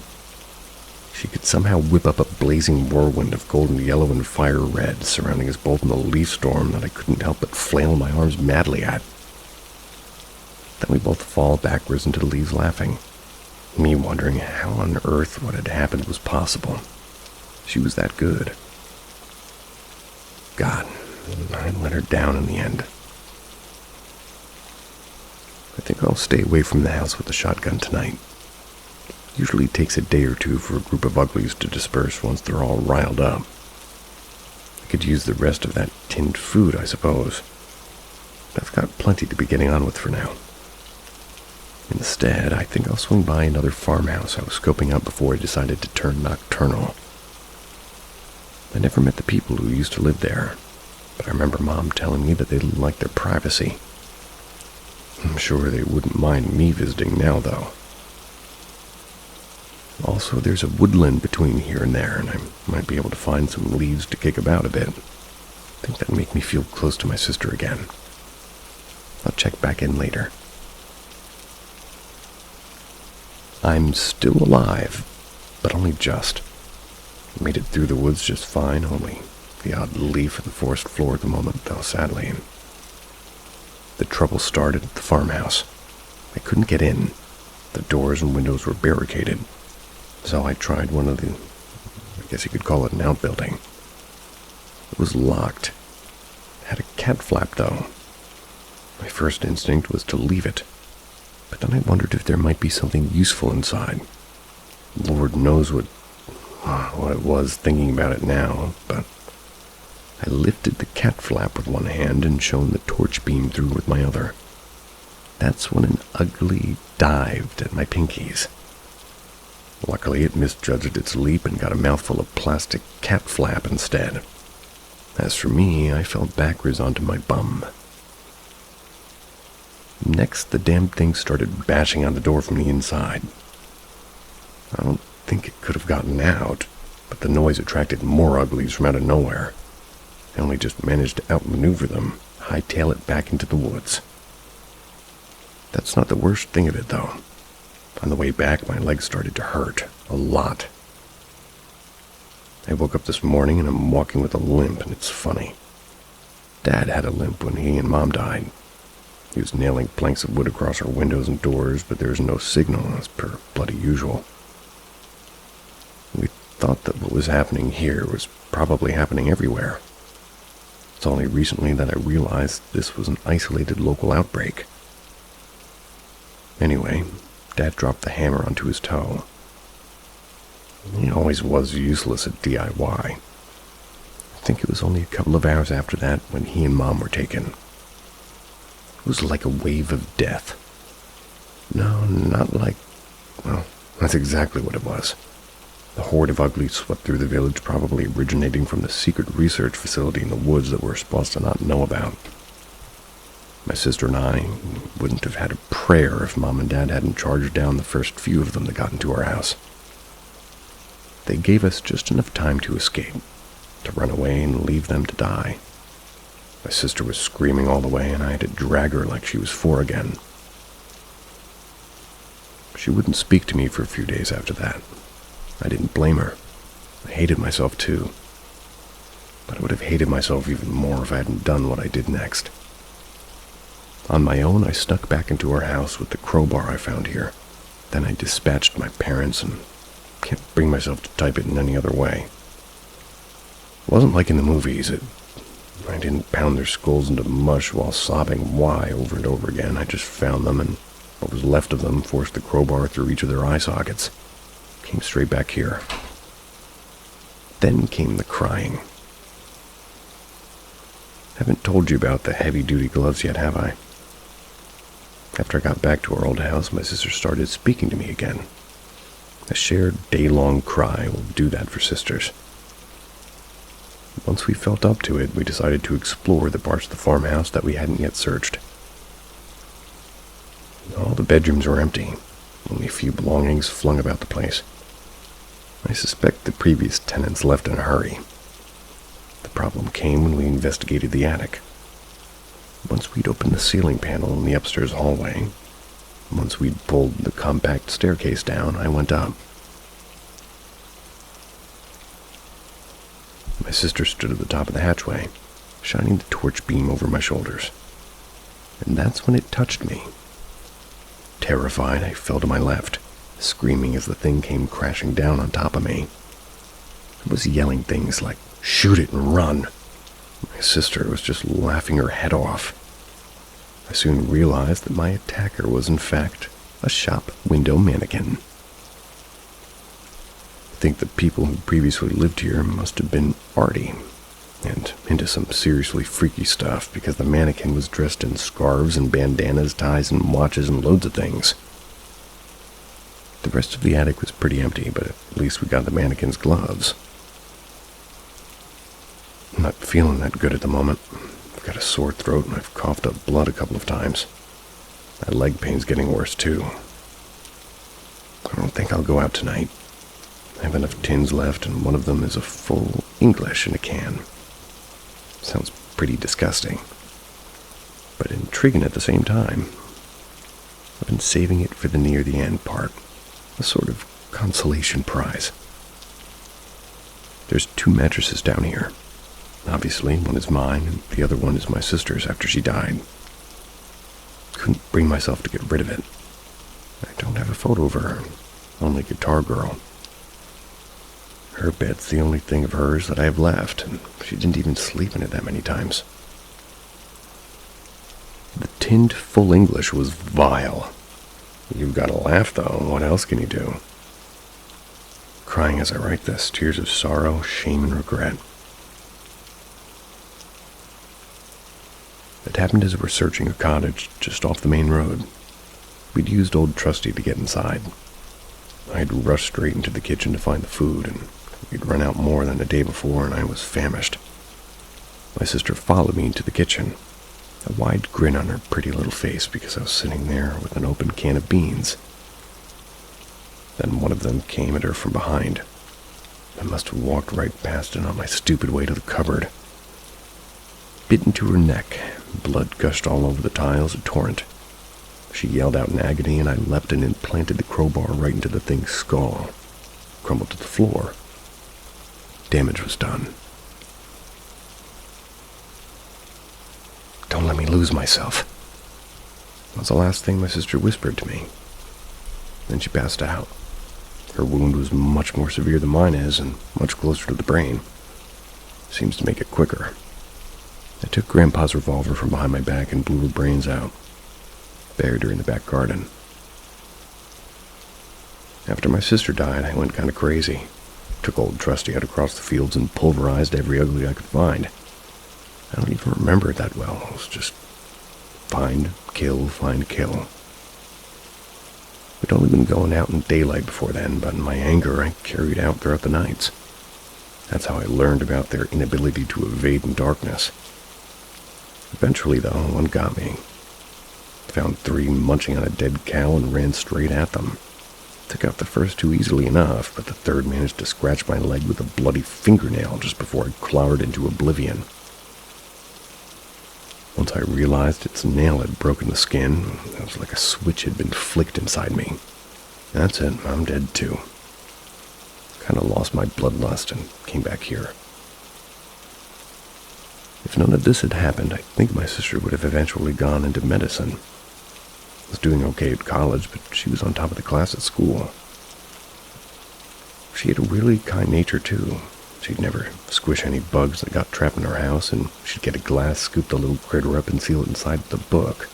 She could somehow whip up a blazing whirlwind of golden yellow and fire red, surrounding us both in a leaf storm that I couldn't help but flail my arms madly at. Then we both fall backwards into the leaves laughing. Me wondering how on earth what had happened was possible. She was that good. God, I let her down in the end. I think I'll stay away from the house with the shotgun tonight. Usually takes a day or two for a group of uglies to disperse once they're all riled up. I could use the rest of that tinned food, I suppose. But I've got plenty to be getting on with for now. Instead, I think I'll swing by another farmhouse I was scoping out before I decided to turn nocturnal. I never met the people who used to live there, but I remember Mom telling me that they didn't like their privacy. I'm sure they wouldn't mind me visiting now, though. Also, there's a woodland between here and there, and I might be able to find some leaves to kick about a bit. I think that'd make me feel close to my sister again. I'll check back in later. I'm still alive, but only just. Made it through the woods just fine, only the odd leaf in the forest floor at the moment, though, sadly. The trouble started at the farmhouse. I couldn't get in. The doors and windows were barricaded, so I tried one of the, I guess you could call it an outbuilding. It was locked. It had a cat flap, though. My first instinct was to leave it, but then I wondered if there might be something useful inside. Lord knows what it was thinking about it now, but I lifted the cat flap with one hand and shone the torch beam through with my other. That's when an ugly dived at my pinkies. Luckily, it misjudged its leap and got a mouthful of plastic cat flap instead. As for me, I fell backwards onto my bum. Next, the damn thing started bashing on the door from the inside. I don't think it could have gotten out, but the noise attracted more uglies from out of nowhere. I only just managed to outmaneuver them, hightail it back into the woods. That's not the worst thing of it, though. On the way back, my legs started to hurt. A lot. I woke up this morning and I'm walking with a limp, and it's funny. Dad had a limp when he and Mom died. He was nailing planks of wood across our windows and doors, but there was no signal, as per bloody usual. We thought that what was happening here was probably happening everywhere. It's only recently that I realized this was an isolated local outbreak. Anyway, Dad dropped the hammer onto his toe. He always was useless at DIY. I think it was only a couple of hours after that when he and Mom were taken. It was like a wave of death. No, not like... well, that's exactly what it was. The horde of uglies swept through the village, probably originating from the secret research facility in the woods that we're supposed to not know about. My sister and I wouldn't have had a prayer if Mom and Dad hadn't charged down the first few of them that got into our house. They gave us just enough time to escape, to run away and leave them to die. My sister was screaming all the way, and I had to drag her like she was 4 again. She wouldn't speak to me for a few days after that. I didn't blame her. I hated myself too. But I would have hated myself even more if I hadn't done what I did next. On my own, I snuck back into our house with the crowbar I found here. Then I dispatched my parents and can't bring myself to type it in any other way. It wasn't like in the movies. I didn't pound their skulls into mush while sobbing why over and over again. I just found them, and what was left of them forced the crowbar through each of their eye sockets. Came straight back here. Then came the crying. Haven't told you about the heavy-duty gloves yet, have I? After I got back to our old house, my sister started speaking to me again. A shared day-long cry will do that for sisters. Once we felt up to it, we decided to explore the parts of the farmhouse that we hadn't yet searched. All the bedrooms were empty, only a few belongings flung about the place. I suspect the previous tenants left in a hurry. The problem came when we investigated the attic. Once we'd opened the ceiling panel in the upstairs hallway, once we'd pulled the compact staircase down, I went up. My sister stood at the top of the hatchway, shining the torch beam over my shoulders. And that's when it touched me. Terrified, I fell to my left, screaming as the thing came crashing down on top of me. I was yelling things like, "Shoot it and run." My sister was just laughing her head off. I soon realized that my attacker was in fact a shop window mannequin. I think the people who previously lived here must have been arty and into some seriously freaky stuff, because the mannequin was dressed in scarves and bandanas, ties and watches and loads of things. The rest of the attic was pretty empty, but at least we got the mannequin's gloves. I'm not feeling that good at the moment. I've got a sore throat and I've coughed up blood a couple of times. My leg pain's getting worse too. I don't think I'll go out tonight. I have enough tins left, and one of them is a full English in a can. Sounds pretty disgusting, but intriguing at the same time. I've been saving it for the near the end part, a sort of consolation prize. There's 2 mattresses down here. Obviously, one is mine, and the other one is my sister's after she died. Couldn't bring myself to get rid of it. I don't have a photo of her, only Guitar Girl. Her bed's the only thing of hers that I have left, and she didn't even sleep in it that many times. The tinned full English was vile. You've got to laugh, though. What else can you do? Crying as I write this, tears of sorrow, shame, and regret. It happened as we were searching a cottage just off the main road. We'd used old Trusty to get inside. I'd rushed straight into the kitchen to find the food, and we'd run out more than the day before, and I was famished. My sister followed me into the kitchen, a wide grin on her pretty little face because I was sitting there with an open can of beans. Then one of them came at her from behind. I must have walked right past it on my stupid way to the cupboard. Bit into her neck, blood gushed all over the tiles, a torrent. She yelled out in agony, and I leapt and implanted the crowbar right into the thing's skull. Crumbled to the floor. Damage was done. "Don't let me lose myself." That was the last thing my sister whispered to me. Then she passed out. Her wound was much more severe than mine is, and much closer to the brain. Seems to make it quicker. I took Grandpa's revolver from behind my back and blew her brains out. Buried her in the back garden. After my sister died, I went kind of crazy. Took old Trusty out across the fields and pulverized every ugly I could find. I don't even remember it that well. It was just find, kill, find, kill. We'd only been going out in daylight before then, but in my anger I carried out throughout the nights. That's how I learned about their inability to evade in darkness. Eventually, though, one got me. Found 3 munching on a dead cow and ran straight at them. Took out the first 2 easily enough, but the third managed to scratch my leg with a bloody fingernail just before I cloured into oblivion. Once I realized its nail had broken the skin, it was like a switch had been flicked inside me. That's it, I'm dead too. Kinda lost my bloodlust and came back here. If none of this had happened, I think my sister would have eventually gone into medicine. Was doing okay at college, but she was on top of the class at school. She had a really kind nature, too. She'd never squish any bugs that got trapped in her house, and she'd get a glass, scoop the little critter up, and seal it inside the book.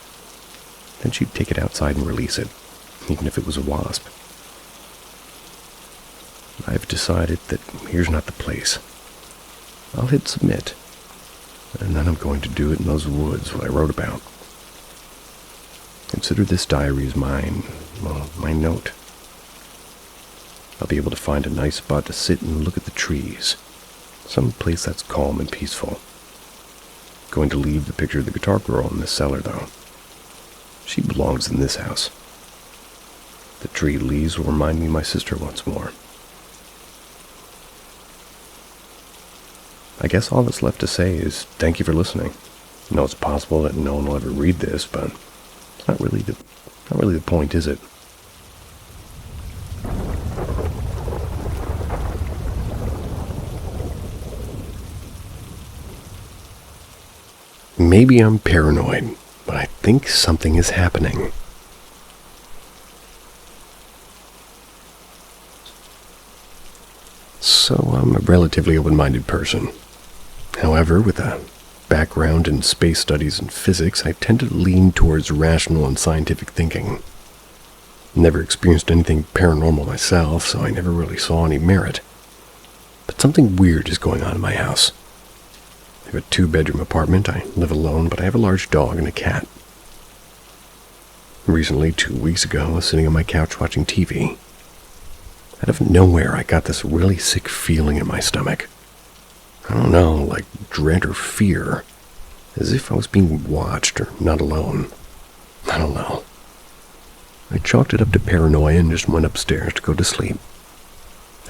Then she'd take it outside and release it, even if it was a wasp. I've decided that here's not the place. I'll hit submit, and then I'm going to do it in those woods what I wrote about. Consider this diary as mine, well, my note. I'll be able to find a nice spot to sit and look at the trees. Some place that's calm and peaceful. Going to leave the picture of the guitar girl in the cellar, though. She belongs in this house. The tree leaves will remind me of my sister once more. I guess all that's left to say is thank you for listening. I know it's possible that no one will ever read this, but it's not really the point, is it? Maybe I'm paranoid, but I think something is happening. I'm a relatively open-minded person. However, with a background in space studies and physics, I tend to lean towards rational and scientific thinking. Never experienced anything paranormal myself, so I never really saw any merit. But something weird is going on in my house. I have a 2-bedroom apartment. I live alone, but I have a large dog and a cat. Recently, 2 weeks ago, I was sitting on my couch watching TV. Out of nowhere, I got this really sick feeling in my stomach. I don't know, like dread or fear, as if I was being watched or not alone. I don't know. I chalked it up to paranoia and just went upstairs to go to sleep.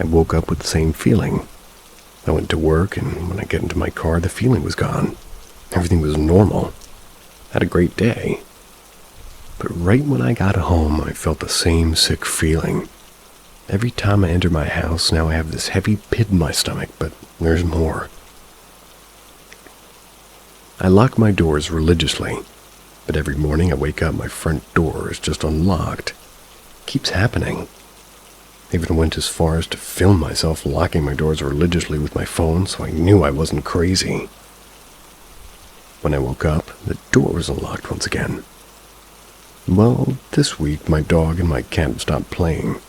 I woke up with the same feeling. I went to work, and when I get into my car, the feeling was gone. Everything was normal. I had a great day. But right when I got home, I felt the same sick feeling. Every time I enter my house, now I have this heavy pit in my stomach, but there's more. I lock my doors religiously, but every morning I wake up, my front door is just unlocked. It keeps happening. I even went as far as to film myself locking my doors religiously with my phone, so I knew I wasn't crazy. When I woke up, the door was unlocked once again. Well, this week my dog and my cat stopped playing.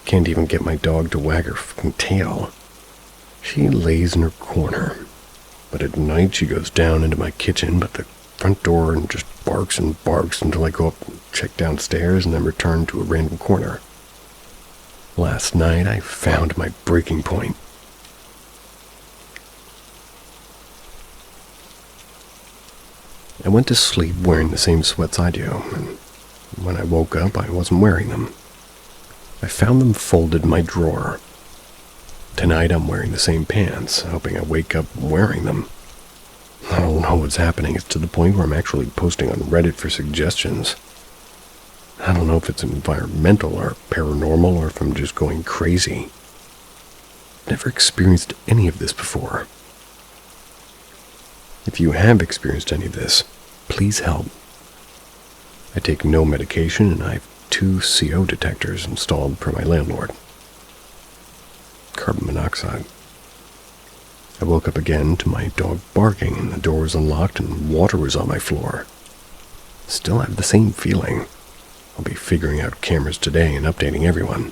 Can't even get my dog to wag her fucking tail. She lays in her corner, but at night she goes down into my kitchen, but the front door and just barks and barks until I go up and check downstairs and then return to a random corner. Last night I found my breaking point. I went to sleep wearing the same sweats I do, and when I woke up I wasn't wearing them. I found them folded in my drawer. Tonight I'm wearing the same pants, hoping I wake up wearing them. I don't know what's happening. It's to the point where I'm actually posting on Reddit for suggestions. I don't know if it's environmental or paranormal or if I'm just going crazy. I've never experienced any of this before. If you have experienced any of this, please help. I take no medication and I have 2 CO detectors installed per my landlord. Carbon monoxide. I woke up again to my dog barking and the door was unlocked and water was on my floor. Still have the same feeling. I'll be figuring out cameras today and updating everyone.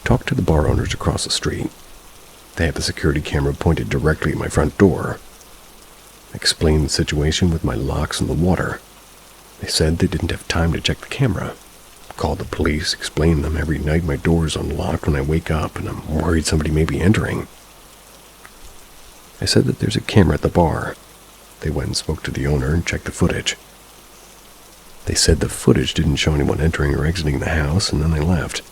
Talk to the bar owners across the street. They have a security camera pointed directly at my front door. I explained the situation with my locks and the water. They said they didn't have time to check the camera. Called the police, explained to them every night my door is unlocked when I wake up and I'm worried somebody may be entering. I said that there's a camera at the bar. They went and spoke to the owner and checked the footage. They said the footage didn't show anyone entering or exiting the house, and then they left.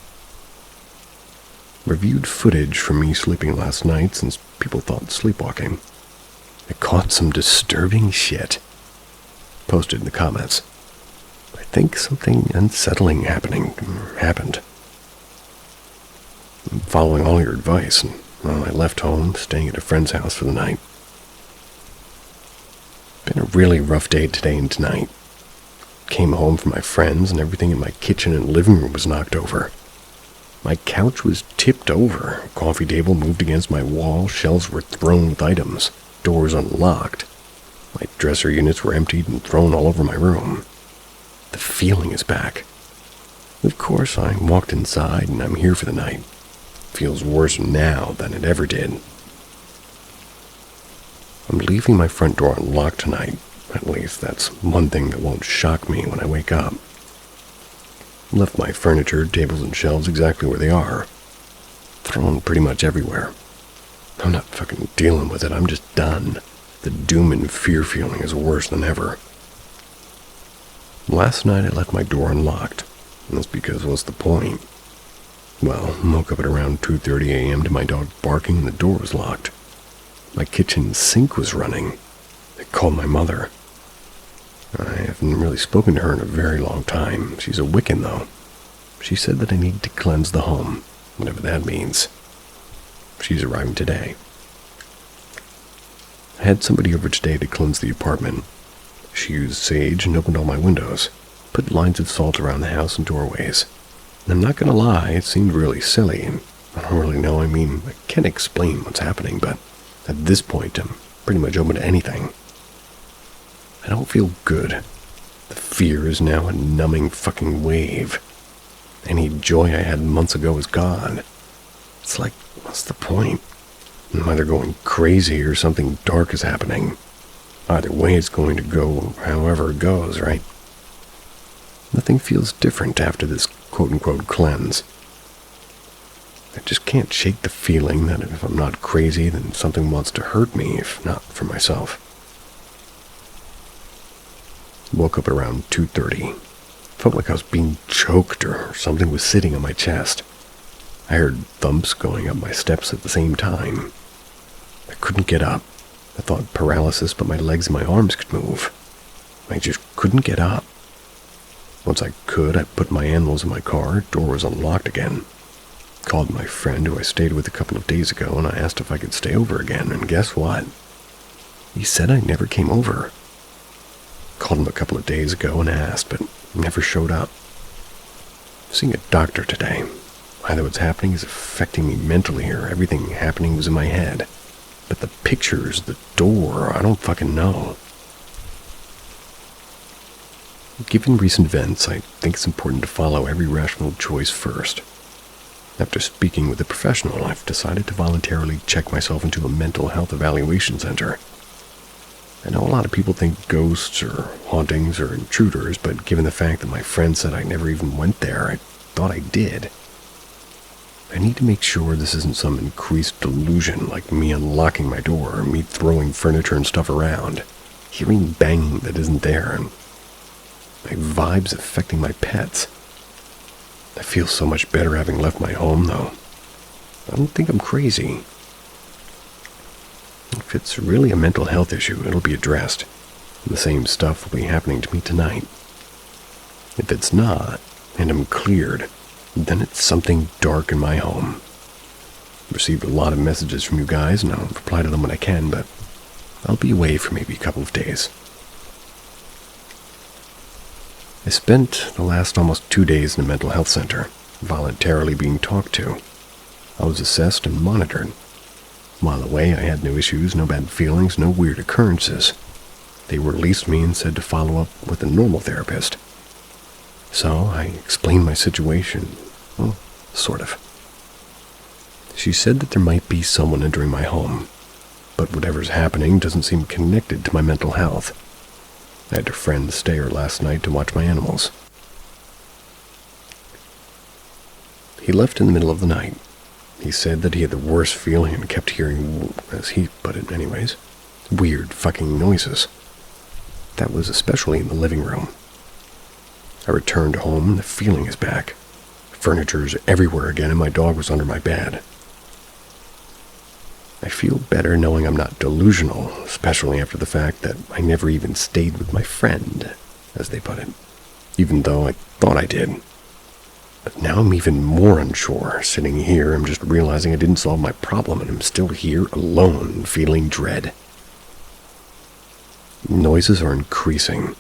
Reviewed footage from me sleeping last night since people thought sleepwalking. I caught some disturbing shit. Posted in the comments. I think something unsettling happened. I'm following all your advice, and I left home, staying at a friend's house for the night. Been a really rough day today and tonight. Came home from my friends, and everything in my kitchen and living room was knocked over. My couch was tipped over, a coffee table moved against my wall, shelves were thrown with items, doors unlocked. My dresser units were emptied and thrown all over my room. The feeling is back. Of course, I walked inside and I'm here for the night. Feels worse now than it ever did. I'm leaving my front door unlocked tonight. At least that's one thing that won't shock me when I wake up. Left my furniture, tables, and shelves exactly where they are. Thrown pretty much everywhere. I'm not fucking dealing with it, I'm just done. The doom and fear feeling is worse than ever. Last night I left my door unlocked. That's because what's the point? Well, woke up at around 2:30 a.m. to my dog barking and the door was locked. My kitchen sink was running. I called my mother. I haven't really spoken to her in a very long time. She's a Wiccan, though. She said that I need to cleanse the home, whatever that means. She's arriving today. I had somebody over today to cleanse the apartment. She used sage and opened all my windows, put lines of salt around the house and doorways. And I'm not gonna lie, it seemed really silly, and I don't really know. I mean, I can't explain what's happening, but at this point, I'm pretty much open to anything. I don't feel good. The fear is now a numbing fucking wave. Any joy I had months ago is gone. It's like, what's the point? I'm either going crazy or something dark is happening. Either way, it's going to go however it goes, right? Nothing feels different after this quote-unquote cleanse. I just can't shake the feeling that if I'm not crazy, then something wants to hurt me, if not for myself. Woke up around 2:30. Felt like I was being choked or something was sitting on my chest. I heard thumps going up my steps at the same time. I couldn't get up. I thought paralysis, but my legs and my arms could move. I just couldn't get up. Once I could, I put my animals in my car. Door was unlocked again. Called my friend who I stayed with a couple of days ago, and I asked if I could stay over again, and guess what? He said I never came over. Called him a couple of days ago and asked, but he never showed up. I'm seeing a doctor today. Either what's happening is affecting me mentally or everything happening was in my head. But the pictures, the door, I don't fucking know. Given recent events, I think it's important to follow every rational choice first. After speaking with a professional, I've decided to voluntarily check myself into a mental health evaluation center. I know a lot of people think ghosts or hauntings or intruders, but given the fact that my friend said I never even went there, I thought I did. I need to make sure this isn't some increased delusion like me unlocking my door or me throwing furniture and stuff around, hearing banging that isn't there, and my vibes affecting my pets. I feel so much better having left my home, though. I don't think I'm crazy. If it's really a mental health issue, it'll be addressed. The same stuff will be happening to me tonight. If it's not, and I'm cleared, then it's something dark in my home. Received a lot of messages from you guys, and I'll reply to them when I can, but I'll be away for maybe a couple of days. I spent the last almost 2 days in a mental health center, voluntarily being talked to. I was assessed and monitored. While away, I had no issues, no bad feelings, no weird occurrences. They released me and said to follow up with a normal therapist. So I explained my situation. Well, sort of. She said that there might be someone entering my home, but whatever's happening doesn't seem connected to my mental health. I had a friend stay here last night to watch my animals. He left in the middle of the night. He said that he had the worst feeling and kept hearing, as he put it anyways, weird fucking noises. That was especially in the living room. I returned home and the feeling is back. Furniture's everywhere again and my dog was under my bed. I feel better knowing I'm not delusional, especially after the fact that I never even stayed with my friend, as they put it, even though I thought I did. But now I'm even more unsure. Sitting here, I'm just realizing I didn't solve my problem and I'm still here alone, feeling dread. Noises are increasing.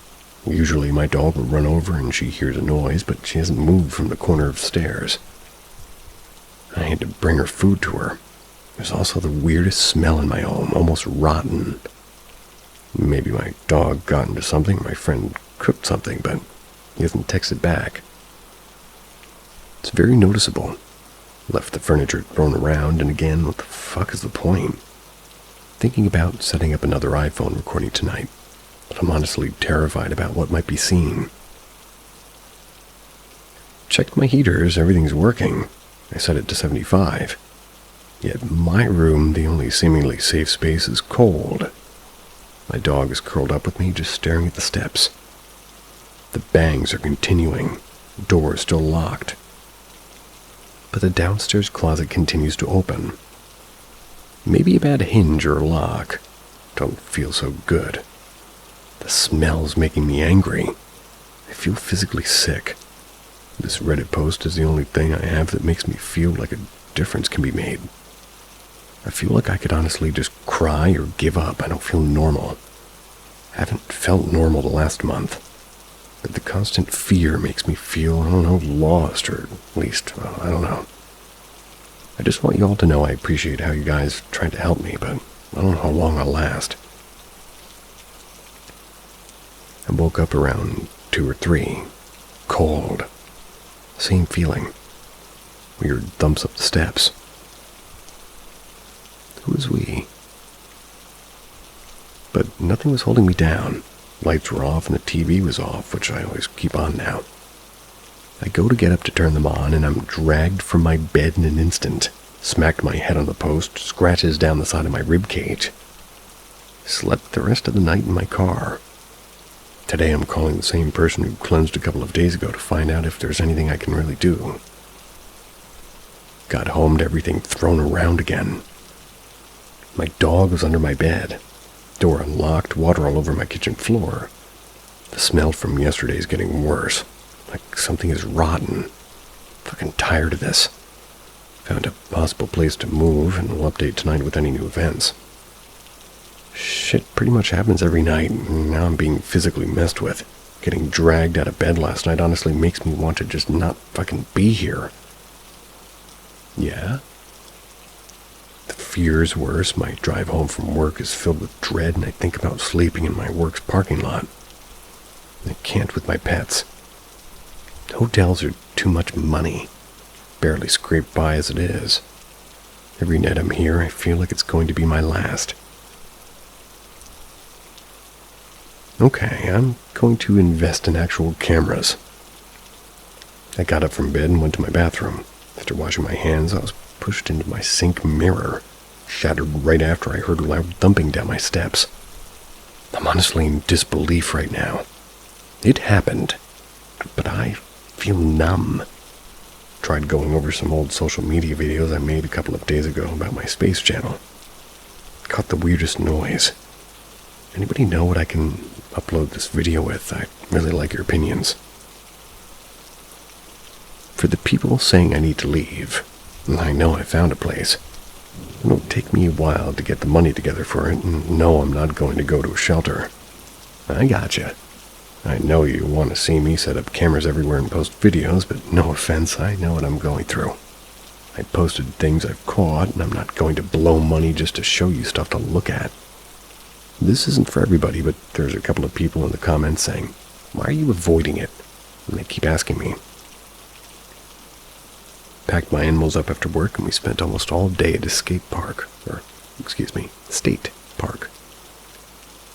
Usually my dog will run over and she hears a noise, but she hasn't moved from the corner of the stairs. I had to bring her food to her. There's also the weirdest smell in my home, almost rotten. Maybe my dog got into something, my friend cooked something, but he hasn't texted back. It's very noticeable. Left the furniture thrown around, and again, what the fuck is the point? Thinking about setting up another iPhone recording tonight, but I'm honestly terrified about what might be seen. Checked my heaters, everything's working. I set it to 75. Yet my room, the only seemingly safe space, is cold. My dog is curled up with me, just staring at the steps. The bangs are continuing. The door is still locked. But the downstairs closet continues to open. Maybe a bad hinge or lock. Don't feel so good. The smell's making me angry. I feel physically sick. This Reddit post is the only thing I have that makes me feel like a difference can be made. I feel like I could honestly just cry or give up. I don't feel normal. I haven't felt normal the last month. But the constant fear makes me feel, lost, or at least, I don't know. I just want you all to know I appreciate how you guys tried to help me, but I don't know how long I'll last. I woke up around 2 or 3. Cold. Same feeling. Weird thumps up the steps. Who was we? But nothing was holding me down. Lights were off and the TV was off, which I always keep on now. I go to get up to turn them on, and I'm dragged from my bed in an instant. Smacked my head on the post, scratches down the side of my rib cage. Slept the rest of the night in my car. Today I'm calling the same person who cleansed a couple of days ago to find out if there's anything I can really do. Got home to everything thrown around again. My dog was under my bed. Door unlocked, water all over my kitchen floor. The smell from yesterday's getting worse. Like something is rotten. Fucking tired of this. Found a possible place to move, and we'll update tonight with any new events. Shit pretty much happens every night, and now I'm being physically messed with. Getting dragged out of bed last night honestly makes me want to just not fucking be here. Yeah? The fear's worse. My drive home from work is filled with dread, and I think about sleeping in my work's parking lot. I can't with my pets. Hotels are too much money. Barely scrape by as it is. Every night I'm here, I feel like it's going to be my last. Okay, I'm going to invest in actual cameras. I got up from bed and went to my bathroom. After washing my hands, I was pushed into my sink mirror, shattered right after I heard a loud thumping down my steps. I'm honestly in disbelief right now. It happened, but I feel numb. Tried going over some old social media videos I made a couple of days ago about my space channel. Caught the weirdest noise. Anybody know what I can upload this video with? I'd really like your opinions. For the people saying I need to leave, I know I found a place. It'll take me a while to get the money together for it, and no, I'm not going to go to a shelter. I gotcha. I know you want to see me set up cameras everywhere and post videos, but no offense, I know what I'm going through. I posted things I've caught, and I'm not going to blow money just to show you stuff to look at. This isn't for everybody, but there's a couple of people in the comments saying, "Why are you avoiding it?" And they keep asking me. Packed my animals up after work, and we spent almost all day at State Park.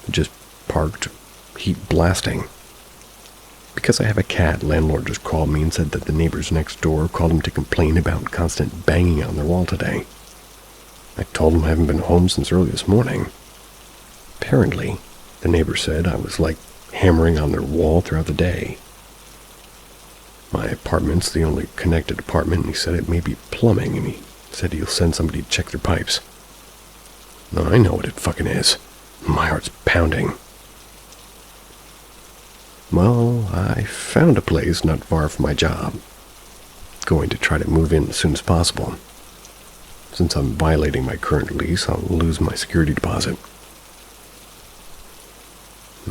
Just parked, heat blasting. Because I have a cat, landlord just called me and said that the neighbors next door called him to complain about constant banging on their wall today. I told him I haven't been home since early this morning. Apparently, the neighbor said I was like hammering on their wall throughout the day. My apartment's the only connected apartment, and he said it may be plumbing, and he said he'll send somebody to check their pipes. Now, I know what it fucking is. My heart's pounding. Well, I found a place not far from my job. Going to try to move in as soon as possible. Since I'm violating my current lease, I'll lose my security deposit.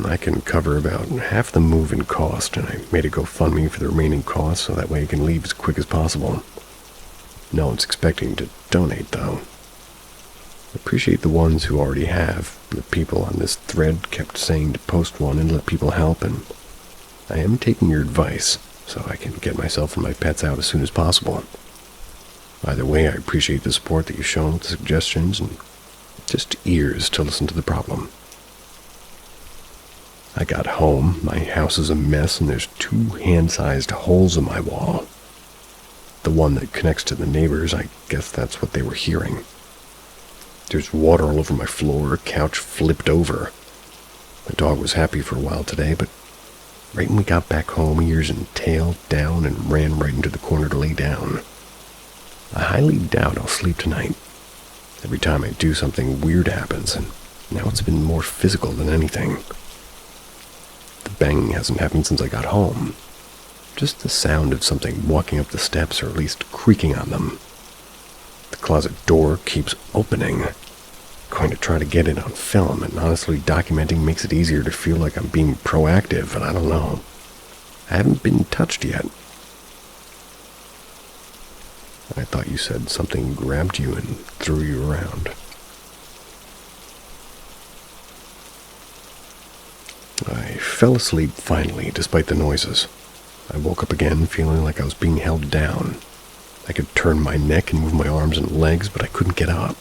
I can cover about half the move-in cost, and I made a GoFundMe for the remaining costs so that way I can leave as quick as possible. No one's expecting to donate, though. I appreciate the ones who already have. The people on this thread kept saying to post one and let people help, and I am taking your advice so I can get myself and my pets out as soon as possible. Either way, I appreciate the support that you've shown with the suggestions and just ears to listen to the problem. I got home, my house is a mess, and there's 2 hand-sized holes in my wall. The one that connects to the neighbors, I guess that's what they were hearing. There's water all over my floor, a couch flipped over. My dog was happy for a while today, but right when we got back home, ears and tail down and ran right into the corner to lay down. I highly doubt I'll sleep tonight. Every time I do, something weird happens, and now it's been more physical than anything. The banging hasn't happened since I got home. Just the sound of something walking up the steps, or at least creaking on them. The closet door keeps opening. Going to try to get it on film, and honestly, documenting makes it easier to feel like I'm being proactive, but I don't know. I haven't been touched yet. I thought you said something grabbed you and threw you around. I fell asleep finally, despite the noises. I woke up again feeling like I was being held down. I could turn my neck and move my arms and legs, but I couldn't get up.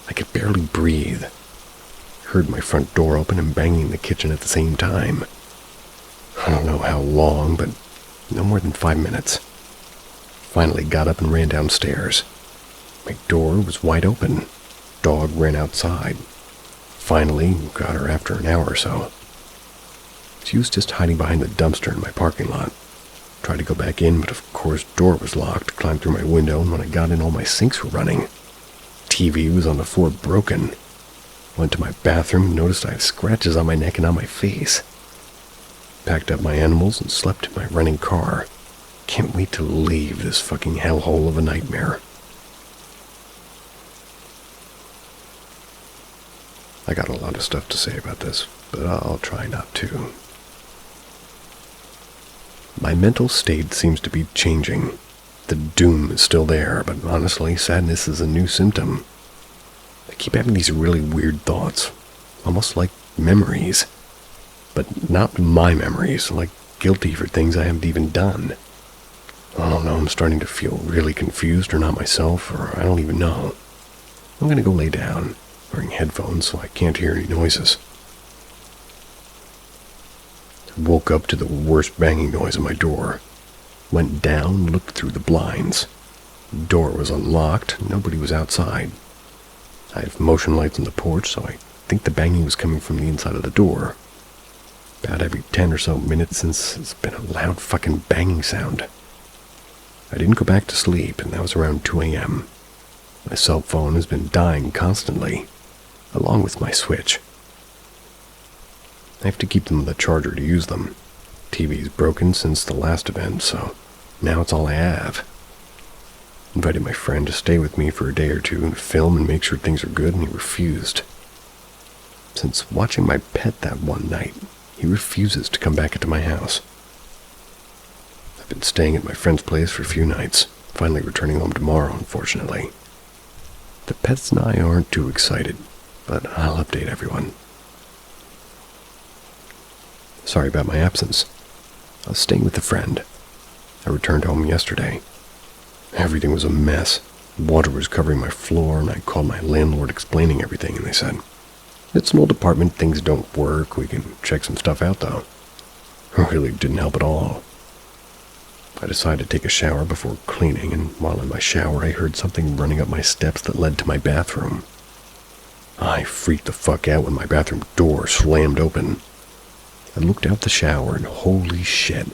I could barely breathe. I heard my front door open and banging in the kitchen at the same time. I don't know how long, but no more than 5 minutes. Finally got up and ran downstairs. My door was wide open. Dog ran outside. Finally got her after an hour or so. She was just hiding behind the dumpster in my parking lot. Tried to go back in, but of course door was locked. Climbed through my window, and when I got in, all my sinks were running. TV was on the floor broken. Went to my bathroom and noticed I had scratches on my neck and on my face. Packed up my animals and slept in my running car. Can't wait to leave this fucking hellhole of a nightmare. I got a lot of stuff to say about this, but I'll try not to. My mental state seems to be changing. The doom is still there, but honestly, sadness is a new symptom. I keep having these really weird thoughts, almost like memories. But not my memories, like guilty for things I haven't even done. I don't know, I'm starting to feel really confused or not myself, or I don't even know. I'm gonna go lay down, wearing headphones so I can't hear any noises. I woke up to the worst banging noise at my door. Went down, looked through the blinds. The door was unlocked, nobody was outside. I have motion lights on the porch, so I think the banging was coming from the inside of the door. About every 10 or so minutes since, it's been a loud fucking banging sound. I didn't go back to sleep, and that was around 2 a.m. My cell phone has been dying constantly, along with my Switch. I have to keep them on the charger to use them. TV's broken since the last event, so now it's all I have. Invited my friend to stay with me for a day or two and film and make sure things are good, and he refused. Since watching my pet that one night, he refuses to come back into my house. I've been staying at my friend's place for a few nights, finally returning home tomorrow, unfortunately. The pets and I aren't too excited, but I'll update everyone. Sorry about my absence. I was staying with a friend. I returned home yesterday. Everything was a mess. Water was covering my floor, and I called my landlord explaining everything, and they said, "It's an old apartment, things don't work, we can check some stuff out though." It really didn't help at all. I decided to take a shower before cleaning, and while in my shower I heard something running up my steps that led to my bathroom. I freaked the fuck out when my bathroom door slammed open. I looked out the shower, and holy shit,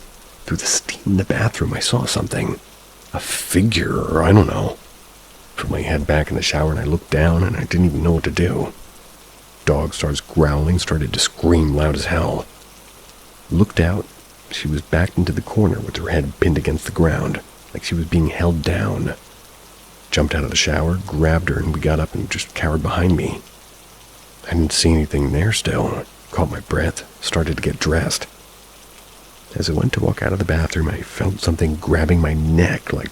through the steam in the bathroom I saw something. A figure, or I don't know. Put my head back in the shower and I looked down, and I didn't even know what to do. Dog starts growling, started to scream loud as hell. Looked out, she was backed into the corner with her head pinned against the ground, like she was being held down. Jumped out of the shower, grabbed her, and we got up and just cowered behind me. I didn't see anything there still. Caught my breath, started to get dressed. As I went to walk out of the bathroom, I felt something grabbing my neck, like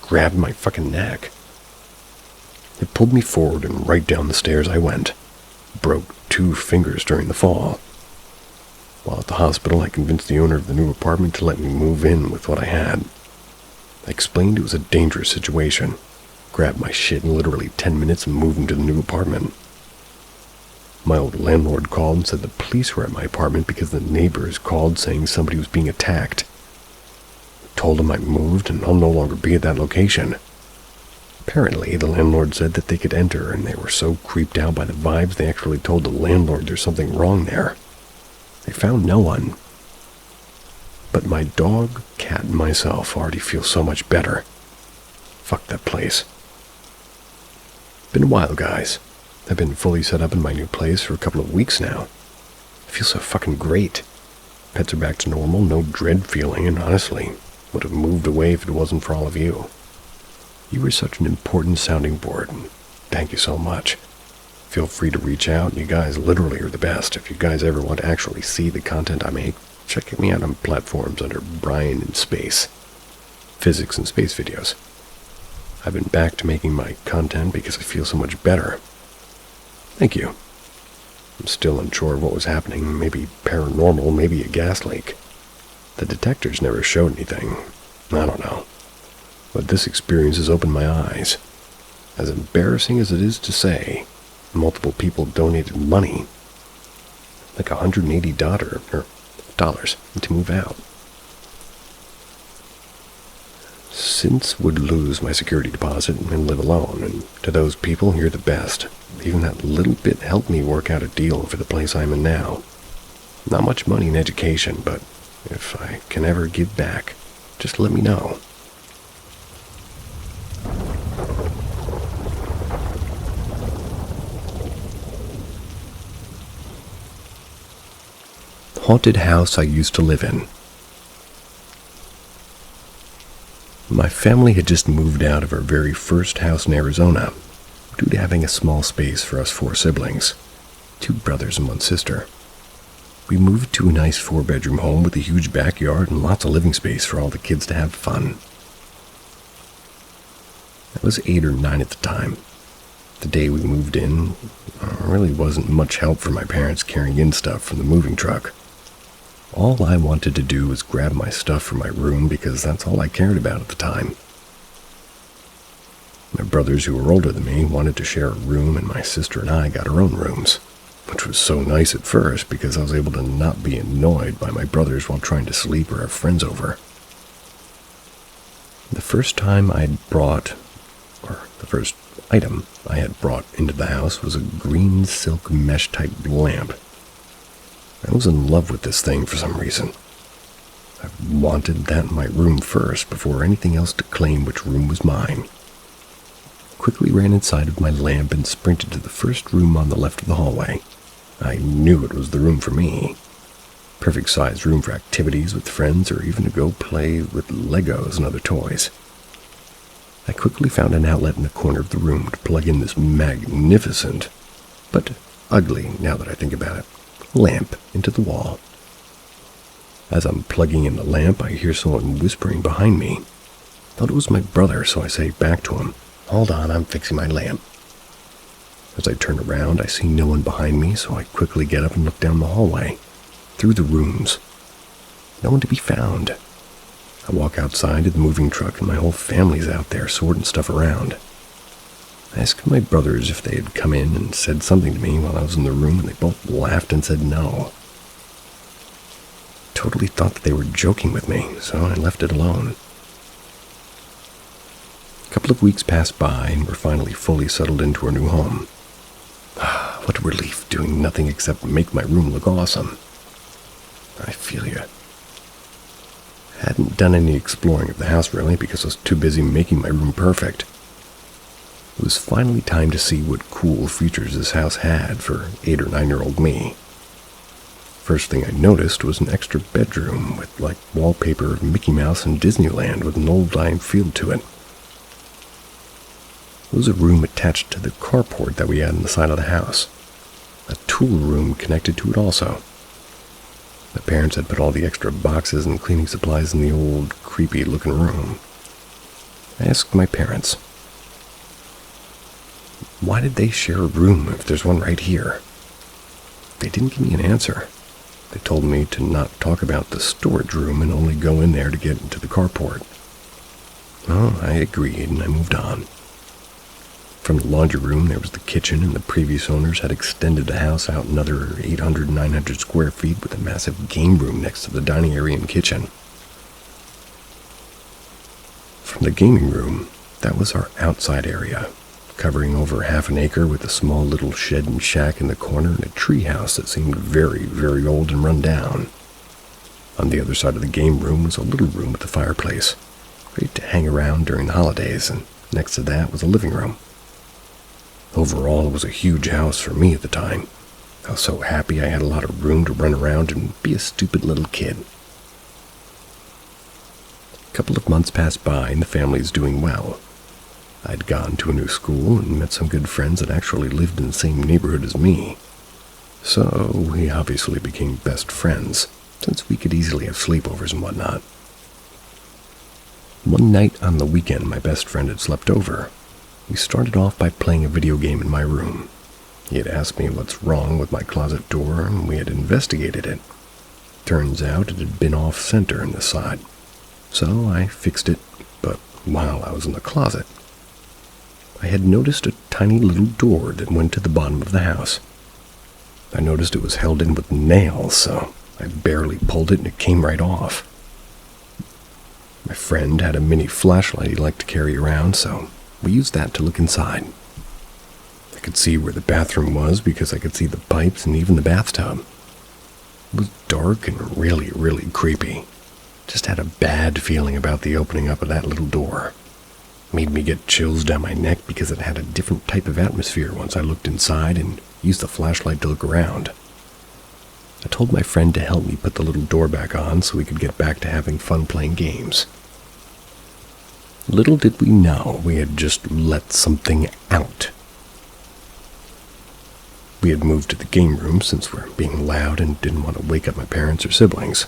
grabbed my fucking neck. It pulled me forward, and right down the stairs I went. Broke 2 fingers during the fall. While at the hospital, I convinced the owner of the new apartment to let me move in with what I had. I explained it was a dangerous situation. Grabbed my shit in literally 10 minutes and moved into the new apartment. My old landlord called and said the police were at my apartment because the neighbors called saying somebody was being attacked. I told him I moved and I'll no longer be at that location. Apparently, the landlord said that they could enter, and they were so creeped out by the vibes they actually told the landlord there's something wrong there. They found no one. But my dog, cat, and myself already feel so much better. Fuck that place. Been a while, guys. I've been fully set up in my new place for a couple of weeks now. I feel so fucking great. Pets are back to normal, no dread feeling, and honestly, would have moved away if it wasn't for all of you. You were such an important sounding board, and thank you so much. Feel free to reach out, and you guys literally are the best. If you guys ever want to actually see the content I make, check me out on platforms under Brian in Space. Physics and space videos. I've been back to making my content because I feel so much better. Thank you. I'm still unsure of what was happening. Maybe paranormal, maybe a gas leak. The detectors never showed anything. I don't know. But this experience has opened my eyes. As embarrassing as it is to say, multiple people donated money, like $180 to move out. Since would lose my security deposit and live alone, and to those people, you're the best. Even that little bit helped me work out a deal for the place I'm in now. Not much money in education, but if I can ever give back, just let me know. Haunted house I used to live in. My family had just moved out of our very first house in Arizona, due to having a small space for us 4 siblings, 2 brothers and 1 sister. We moved to a nice 4-bedroom home with a huge backyard and lots of living space for all the kids to have fun. I was 8 or 9 at the time. The day we moved in, there really wasn't much help for my parents carrying in stuff from the moving truck. All I wanted to do was grab my stuff from my room because that's all I cared about at the time. My brothers, who were older than me, wanted to share a room, and my sister and I got our own rooms, which was so nice at first because I was able to not be annoyed by my brothers while trying to sleep or have friends over. The first item I had brought into the house was a green silk mesh-type lamp. I was in love with this thing for some reason. I wanted that in my room first before anything else to claim which room was mine. Quickly ran inside of my lamp and sprinted to the first room on the left of the hallway. I knew it was the room for me. Perfect sized room for activities with friends or even to go play with Legos and other toys. I quickly found an outlet in the corner of the room to plug in this magnificent, but ugly now that I think about it, lamp into the wall. As I'm plugging in the lamp, I hear someone whispering behind me. Thought it was my brother, so I say back to him, "Hold on, I'm fixing my lamp." As I turn around, I see no one behind me, so I quickly get up and look down the hallway, through the rooms. No one to be found. I walk outside to the moving truck, and my whole family's out there sorting stuff around. I asked my brothers if they had come in and said something to me while I was in the room, and they both laughed and said no. Totally thought that they were joking with me, so I left it alone. A couple of weeks passed by, and we're finally fully settled into our new home. What a relief, doing nothing except make my room look awesome. I feel ya. Hadn't done any exploring of the house really because I was too busy making my room perfect. It was finally time to see what cool features this house had for 8 or 9-year-old me. First thing I noticed was an extra bedroom with wallpaper of Mickey Mouse and Disneyland with an old-time feel to it. There was a room attached to the carport that we had on the side of the house. A tool room connected to it also. My parents had put all the extra boxes and cleaning supplies in the old, creepy-looking room. I asked my parents, why did they share a room if there's one right here? They didn't give me an answer. They told me to not talk about the storage room and only go in there to get into the carport. Well, I agreed and I moved on. From the laundry room, there was the kitchen, and the previous owners had extended the house out another 800, 900 square feet with a massive game room next to the dining area and kitchen. From the gaming room, that was our outside area, covering over half an acre with a small little shed and shack in the corner and a tree house that seemed very, very old and run down. On the other side of the game room was a little room with a fireplace, great to hang around during the holidays, and next to that was a living room. Overall, it was a huge house for me at the time. I was so happy I had a lot of room to run around and be a stupid little kid. A couple of months passed by and the family was doing well. I'd gone to a new school and met some good friends that actually lived in the same neighborhood as me. So we obviously became best friends, since we could easily have sleepovers and whatnot. One night on the weekend, my best friend had slept over. We started off by playing a video game in my room. He had asked me what's wrong with my closet door, and we had investigated it. Turns out it had been off-center in the side. So I fixed it, but while I was in the closet, I had noticed a tiny little door that went to the bottom of the house. I noticed it was held in with nails, so I barely pulled it and it came right off. My friend had a mini flashlight he liked to carry around, so we used that to look inside. I could see where the bathroom was because I could see the pipes and even the bathtub. It was dark and really, really creepy. Just had a bad feeling about the opening up of that little door. Made me get chills down my neck because it had a different type of atmosphere once I looked inside and used the flashlight to look around. I told my friend to help me put the little door back on so we could get back to having fun playing games. Little did we know we had just let something out. We had moved to the game room since we're being loud and didn't want to wake up my parents or siblings.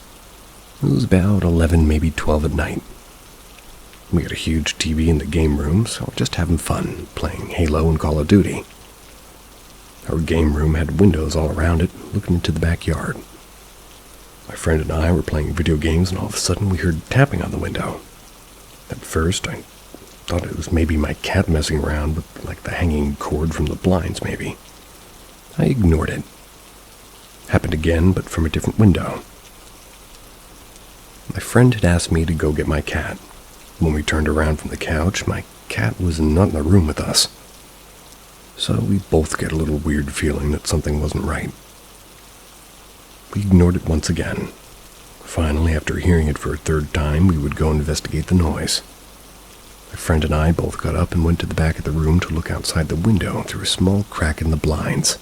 It was about 11, maybe 12 at night. We had a huge TV in the game room, so just having fun, playing Halo and Call of Duty. Our game room had windows all around it, looking into the backyard. My friend and I were playing video games, and all of a sudden we heard tapping on the window. At first, I thought it was maybe my cat messing around with, like, the hanging cord from the blinds, maybe. I ignored it. Happened again, but from a different window. My friend had asked me to go get my cat. When we turned around from the couch, my cat was not in the room with us. So we both get a little weird feeling that something wasn't right. We ignored it once again. Finally, after hearing it for a third time, we would go investigate the noise. My friend and I both got up and went to the back of the room to look outside the window through a small crack in the blinds.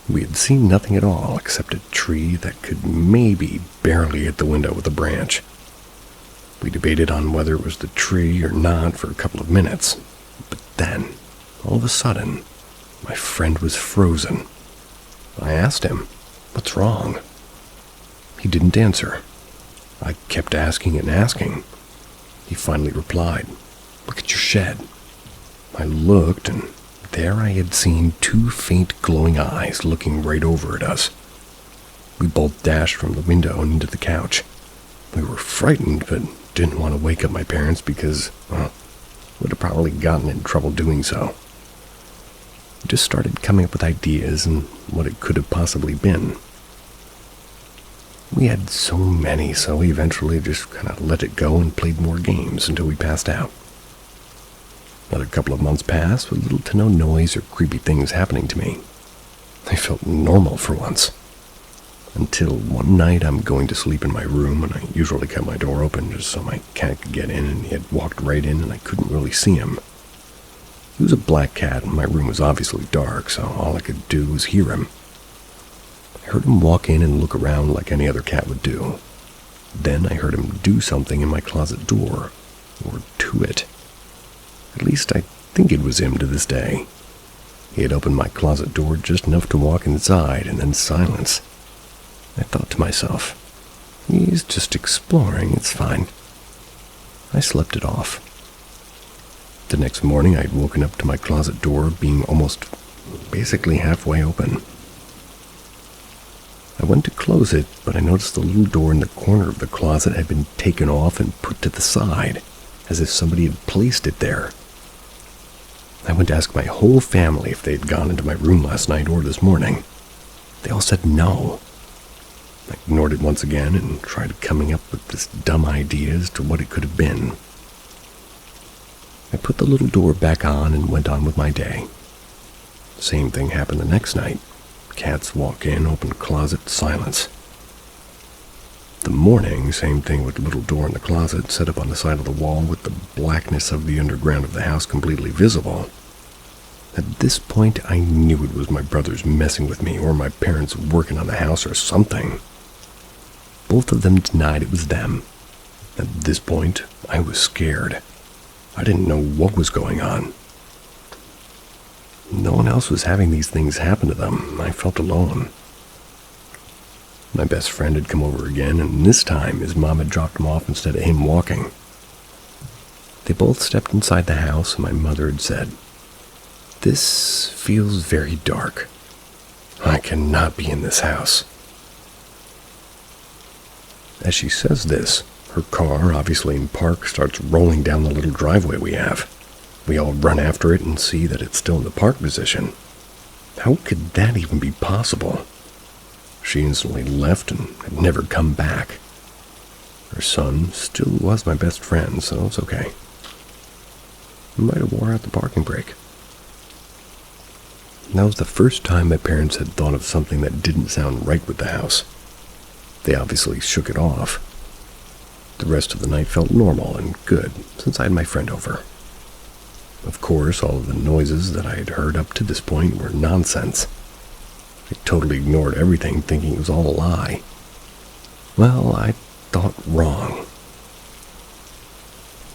We had seen nothing at all except a tree that could maybe barely hit the window with a branch. We debated on whether it was the tree or not for a couple of minutes, but then, all of a sudden, my friend was frozen. I asked him, "What's wrong?" He didn't answer. I kept asking and asking. He finally replied, "Look at your shed." I looked, and there I had seen two faint glowing eyes looking right over at us. We both dashed from the window and into the couch. We were frightened, but didn't want to wake up my parents because, well, would have probably gotten in trouble doing so. We just started coming up with ideas and what it could have possibly been. We had so many, so we eventually just kind of let it go and played more games until we passed out. Another couple of months passed with little to no noise or creepy things happening to me. I felt normal for once. Until one night I'm going to sleep in my room, and I usually kept my door open just so my cat could get in, and he had walked right in and I couldn't really see him. He was a black cat and my room was obviously dark, so all I could do was hear him. I heard him walk in and look around like any other cat would do. Then I heard him do something in my closet door, or to it. At least I think it was him to this day. He had opened my closet door just enough to walk inside and then silence. I thought to myself, he's just exploring, it's fine. I slept it off. The next morning I had woken up to my closet door being almost basically halfway open. I went to close it, but I noticed the little door in the corner of the closet had been taken off and put to the side, as if somebody had placed it there. I went to ask my whole family if they had gone into my room last night or this morning. They all said no. I ignored it once again and tried coming up with this dumb idea as to what it could have been. I put the little door back on and went on with my day. Same thing happened the next night. Cats walk in, open closet, silence. The morning, same thing with the little door in the closet set up on the side of the wall with the blackness of the underground of the house completely visible. At this point, I knew it was my brothers messing with me or my parents working on the house or something. Both of them denied it was them. At this point, I was scared. I didn't know what was going on. No one else was having these things happen to them. I felt alone. My best friend had come over again, and this time his mom had dropped him off instead of him walking. They both stepped inside the house, and my mother had said, "This feels very dark. I cannot be in this house." As she says this, her car, obviously in park, starts rolling down the little driveway we have. We all run after it and see that it's still in the park position. How could that even be possible? She instantly left and had never come back. Her son still was my best friend, so it's okay. I might have wore out the parking brake. That was the first time my parents had thought of something that didn't sound right with the house. They obviously shook it off. The rest of the night felt normal and good since I had my friend over. Of course, all of the noises that I had heard up to this point were nonsense. I totally ignored everything, thinking it was all a lie. Well, I thought wrong.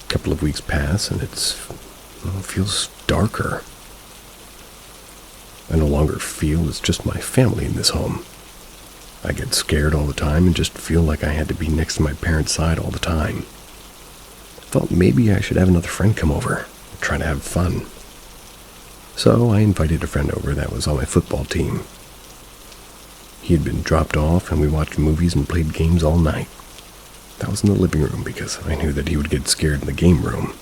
A couple of weeks pass and it feels darker. I no longer feel it's just my family in this home. I get scared all the time and just feel like I had to be next to my parents' side all the time. I thought maybe I should have another friend come over and try to have fun. So I invited a friend over that was on my football team. He had been dropped off and we watched movies and played games all night. That was in the living room because I knew that he would get scared in the game room,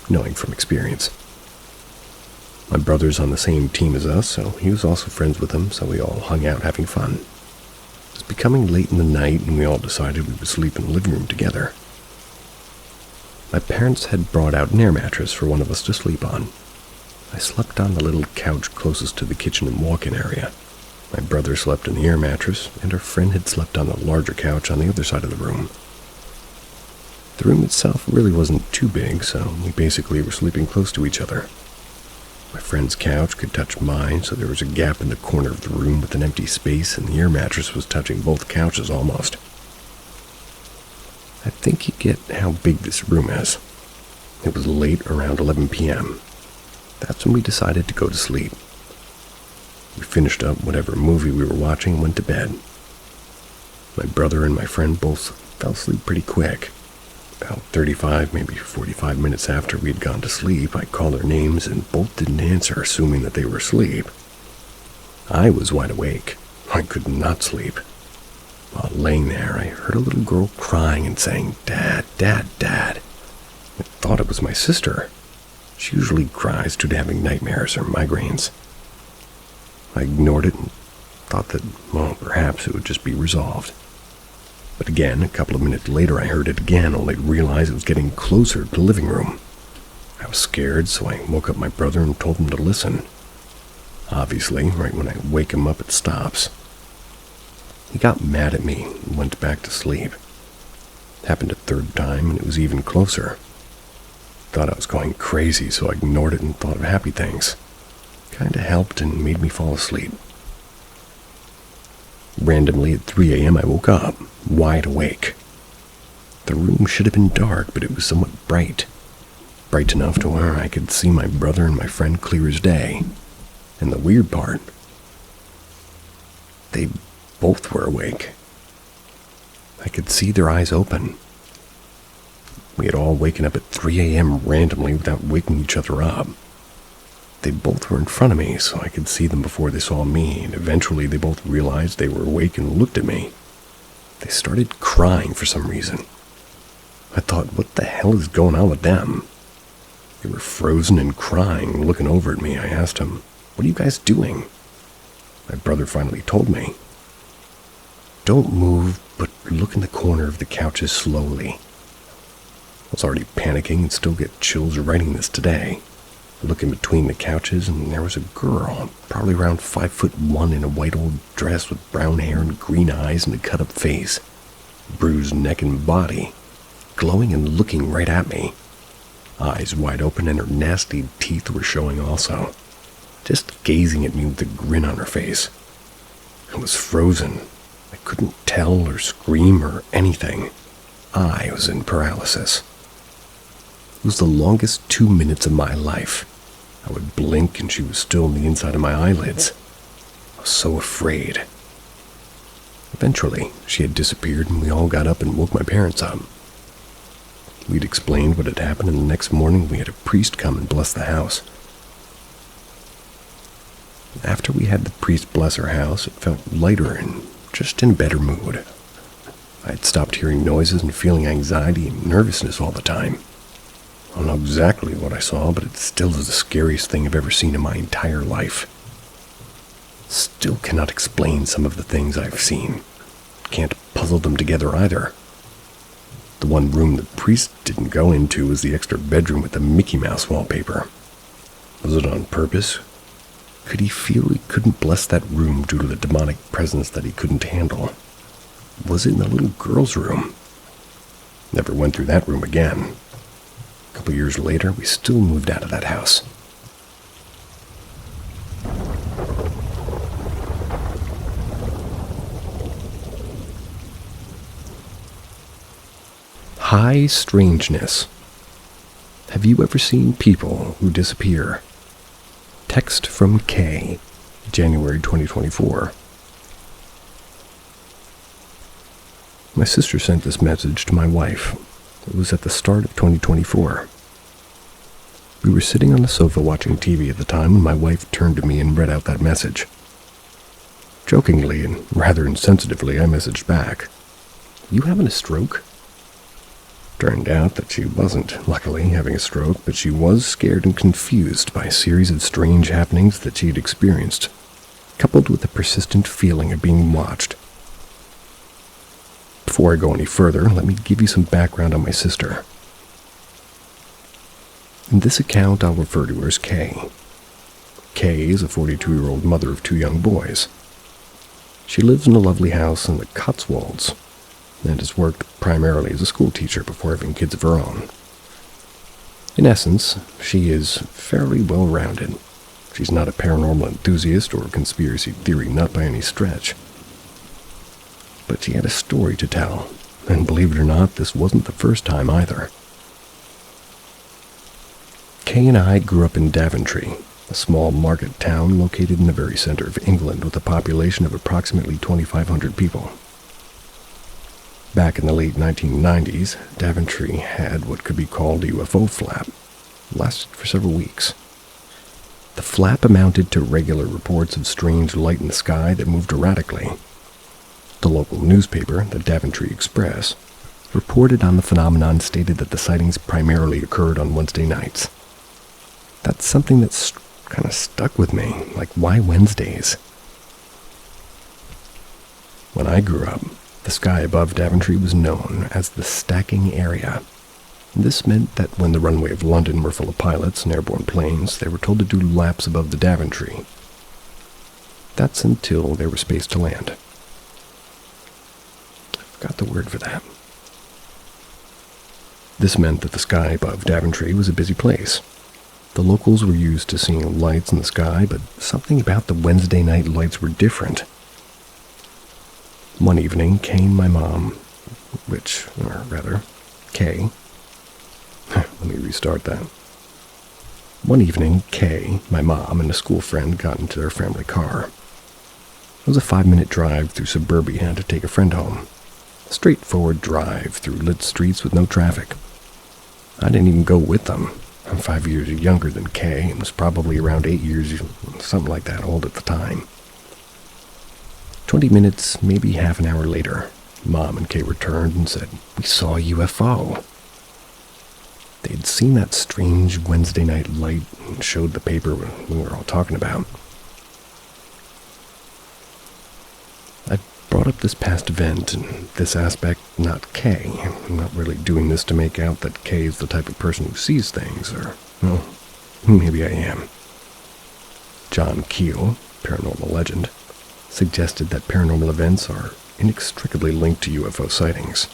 knowing from experience. My brother's on the same team as us, so he was also friends with them, so we all hung out having fun. It was becoming late in the night, and we all decided we would sleep in the living room together. My parents had brought out an air mattress for one of us to sleep on. I slept on the little couch closest to the kitchen and walk-in area. My brother slept in the air mattress, and our friend had slept on the larger couch on the other side of the room. The room itself really wasn't too big, so we basically were sleeping close to each other. My friend's couch could touch mine, so there was a gap in the corner of the room with an empty space, and the air mattress was touching both couches almost. I think you get how big this room is. It was late, around 11 p.m. That's when we decided to go to sleep. We finished up whatever movie we were watching and went to bed. My brother and my friend both fell asleep pretty quick. About 35, maybe 45 minutes after we had gone to sleep, I called their names and both didn't answer, assuming that they were asleep. I was wide awake. I could not sleep. While laying there, I heard a little girl crying and saying, "Dad, Dad, Dad." I thought it was my sister. She usually cries due to having nightmares or migraines. I ignored it and thought that, well, perhaps it would just be resolved. But again, a couple of minutes later, I heard it again, only to realize it was getting closer to the living room. I was scared, so I woke up my brother and told him to listen. Obviously, right when I wake him up, it stops. He got mad at me and went back to sleep. It happened a third time, and it was even closer. Thought I was going crazy, so I ignored it and thought of happy things. Kinda helped and made me fall asleep. Randomly at 3 a.m. I woke up, wide awake. The room should have been dark, but it was somewhat bright. Bright enough to where I could see my brother and my friend clear as day. And the weird part, they both were awake. I could see their eyes open. We had all waken up at 3 a.m. randomly without waking each other up. They both were in front of me, so I could see them before they saw me, and eventually they both realized they were awake and looked at me. They started crying for some reason. I thought, what the hell is going on with them? They were frozen and crying, looking over at me. I asked them, "What are you guys doing?" My brother finally told me, "Don't move, but look in the corner of the couches slowly." I was already panicking and still get chills writing this today. I looked in between the couches, and there was a girl, probably around 5'1", in a white old dress with brown hair and green eyes and a cut-up face, bruised neck and body, glowing and looking right at me. Eyes wide open, and her nasty teeth were showing also, just gazing at me with a grin on her face. I was frozen. I couldn't tell or scream or anything. I was in paralysis. It was the longest 2 minutes of my life. I would blink and she was still on the inside of my eyelids. I was so afraid. Eventually, she had disappeared and we all got up and woke my parents up. We'd explained what had happened, and the next morning we had a priest come and bless the house. After we had the priest bless our house, it felt lighter and just in a better mood. I had stopped hearing noises and feeling anxiety and nervousness all the time. I don't know exactly what I saw, but it still is the scariest thing I've ever seen in my entire life. Still cannot explain some of the things I've seen. Can't puzzle them together either. The one room the priest didn't go into was the extra bedroom with the Mickey Mouse wallpaper. Was it on purpose? Could he feel he couldn't bless that room due to the demonic presence that he couldn't handle? Was it in the little girl's room? Never went through that room again. A couple years later, we still moved out of that house. High strangeness. Have you ever seen people who disappear? Text from Kay, January 2024. My sister sent this message to my wife. It was at the start of 2024. We were sitting on the sofa watching TV at the time when my wife turned to me and read out that message. Jokingly and rather insensitively, I messaged back, "You having a stroke?" Turned out that she wasn't, luckily, having a stroke, but she was scared and confused by a series of strange happenings that she had experienced, coupled with a persistent feeling of being watched. Before I go any further, let me give you some background on my sister. In this account, I'll refer to her as Kay. Kay is a 42-year-old mother of 2 young boys. She lives in a lovely house in the Cotswolds, and has worked primarily as a school teacher before having kids of her own. In essence, she is fairly well-rounded. She's not a paranormal enthusiast or a conspiracy theory nut by any stretch. But she had a story to tell, and believe it or not, this wasn't the first time either. Kay and I grew up in Daventry, a small market town located in the very center of England with a population of approximately 2,500 people. Back in the late 1990s, Daventry had what could be called a UFO flap. It lasted for several weeks. The flap amounted to regular reports of strange light in the sky that moved erratically. The local newspaper, the Daventry Express, reported on the phenomenon and stated that the sightings primarily occurred on Wednesday nights. That's something that's kind of stuck with me, like why Wednesdays? When I grew up, the sky above Daventry was known as the stacking area. This meant that when the runway of London were full of pilots and airborne planes, they were told to do laps above the Daventry. That's until they were spaced to land. I forgot the word for that. This meant that the sky above Daventry was a busy place. The locals were used to seeing lights in the sky, but something about the Wednesday night lights were different. One evening, Kay and my mom, Kay. Let me restart that. One evening, Kay, my mom, and a school friend got into their family car. It was a 5-minute drive through suburbia to take a friend home. A straightforward drive through lit streets with no traffic. I didn't even go with them. I'm 5 years younger than Kay and was probably around 8 years, something like that, old at the time. 20 minutes, maybe half an hour later, Mom and Kay returned and said, "We saw a UFO." They'd seen that strange Wednesday night light and showed the paper we were all talking about. I brought up this past event and this aspect, not Kay. I'm not really doing this to make out that Kay is the type of person who sees things, or, well, maybe I am. John Keel, paranormal legend, suggested that paranormal events are inextricably linked to UFO sightings.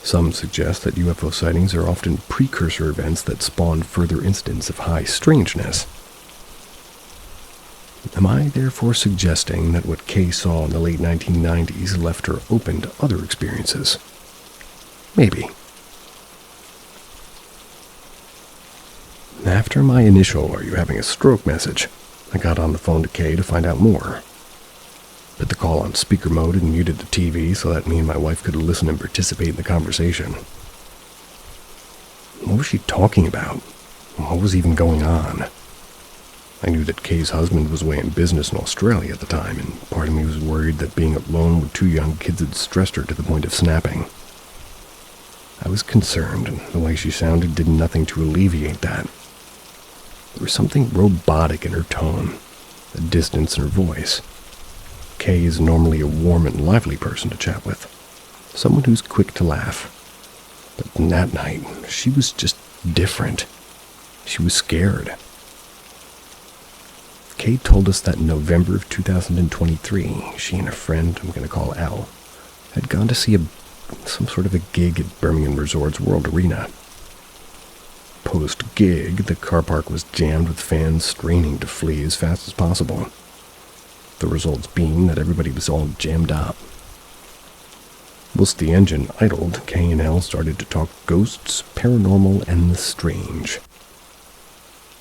Some suggest that UFO sightings are often precursor events that spawn further incidents of high strangeness. Am I therefore suggesting that what Kay saw in the late 1990s left her open to other experiences? Maybe. After my initial "are you having a stroke" message, I got on the phone to Kay to find out more. Put the call on speaker mode and muted the TV so that me and my wife could listen and participate in the conversation. What was she talking about? What was even going on? I knew that Kay's husband was away in business in Australia at the time, and part of me was worried that being alone with two young kids had stressed her to the point of snapping. I was concerned, and the way she sounded did nothing to alleviate that. There was something robotic in her tone, a distance in her voice. Kay is normally a warm and lively person to chat with, someone who's quick to laugh. But that night, she was just different. She was scared. Kay told us that in November of 2023, she and a friend, I'm going to call Elle, had gone to see some sort of a gig at Birmingham Resort's World Arena. Post-gig, the car park was jammed with fans straining to flee as fast as possible. The results being that everybody was all jammed up. Whilst the engine idled, Kay and Elle started to talk ghosts, paranormal, and the strange.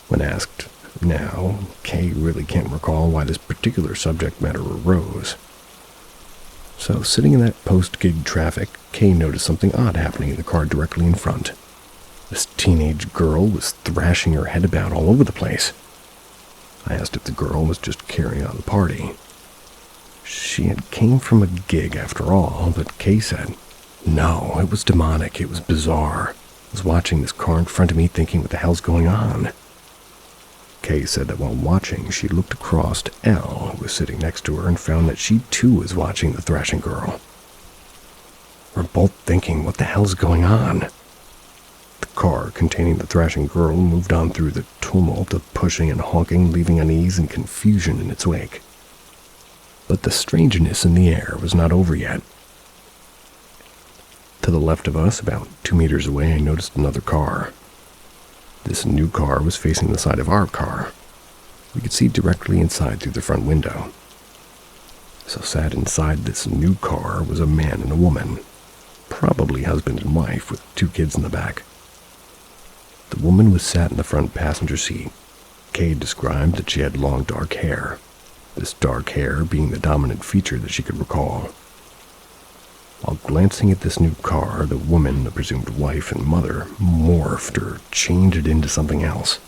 When asked now, Kay really can't recall why this particular subject matter arose. So, sitting in that post-gig traffic, Kay noticed something odd happening in the car directly in front. This teenage girl was thrashing her head about all over the place. I asked if the girl was just carrying on the party. She had came from a gig after all, but Kay said, no, it was demonic, it was bizarre. I was watching this car in front of me thinking, what the hell's going on? Kay said that while watching, she looked across to Elle, who was sitting next to her, and found that she too was watching the thrashing girl. We're both thinking, what the hell's going on? The car containing the thrashing girl moved on through the tumult of pushing and honking, leaving unease and confusion in its wake. But the strangeness in the air was not over yet. To the left of us, about 2 meters away, I noticed another car. This new car was facing the side of our car. We could see directly inside through the front window. So sat inside this new car was a man and a woman, probably husband and wife with 2 kids in the back. The woman was sat in the front passenger seat. Kay described that she had long dark hair, this dark hair being the dominant feature that she could recall. While glancing at this new car, the woman, the presumed wife and mother, morphed or changed into something else.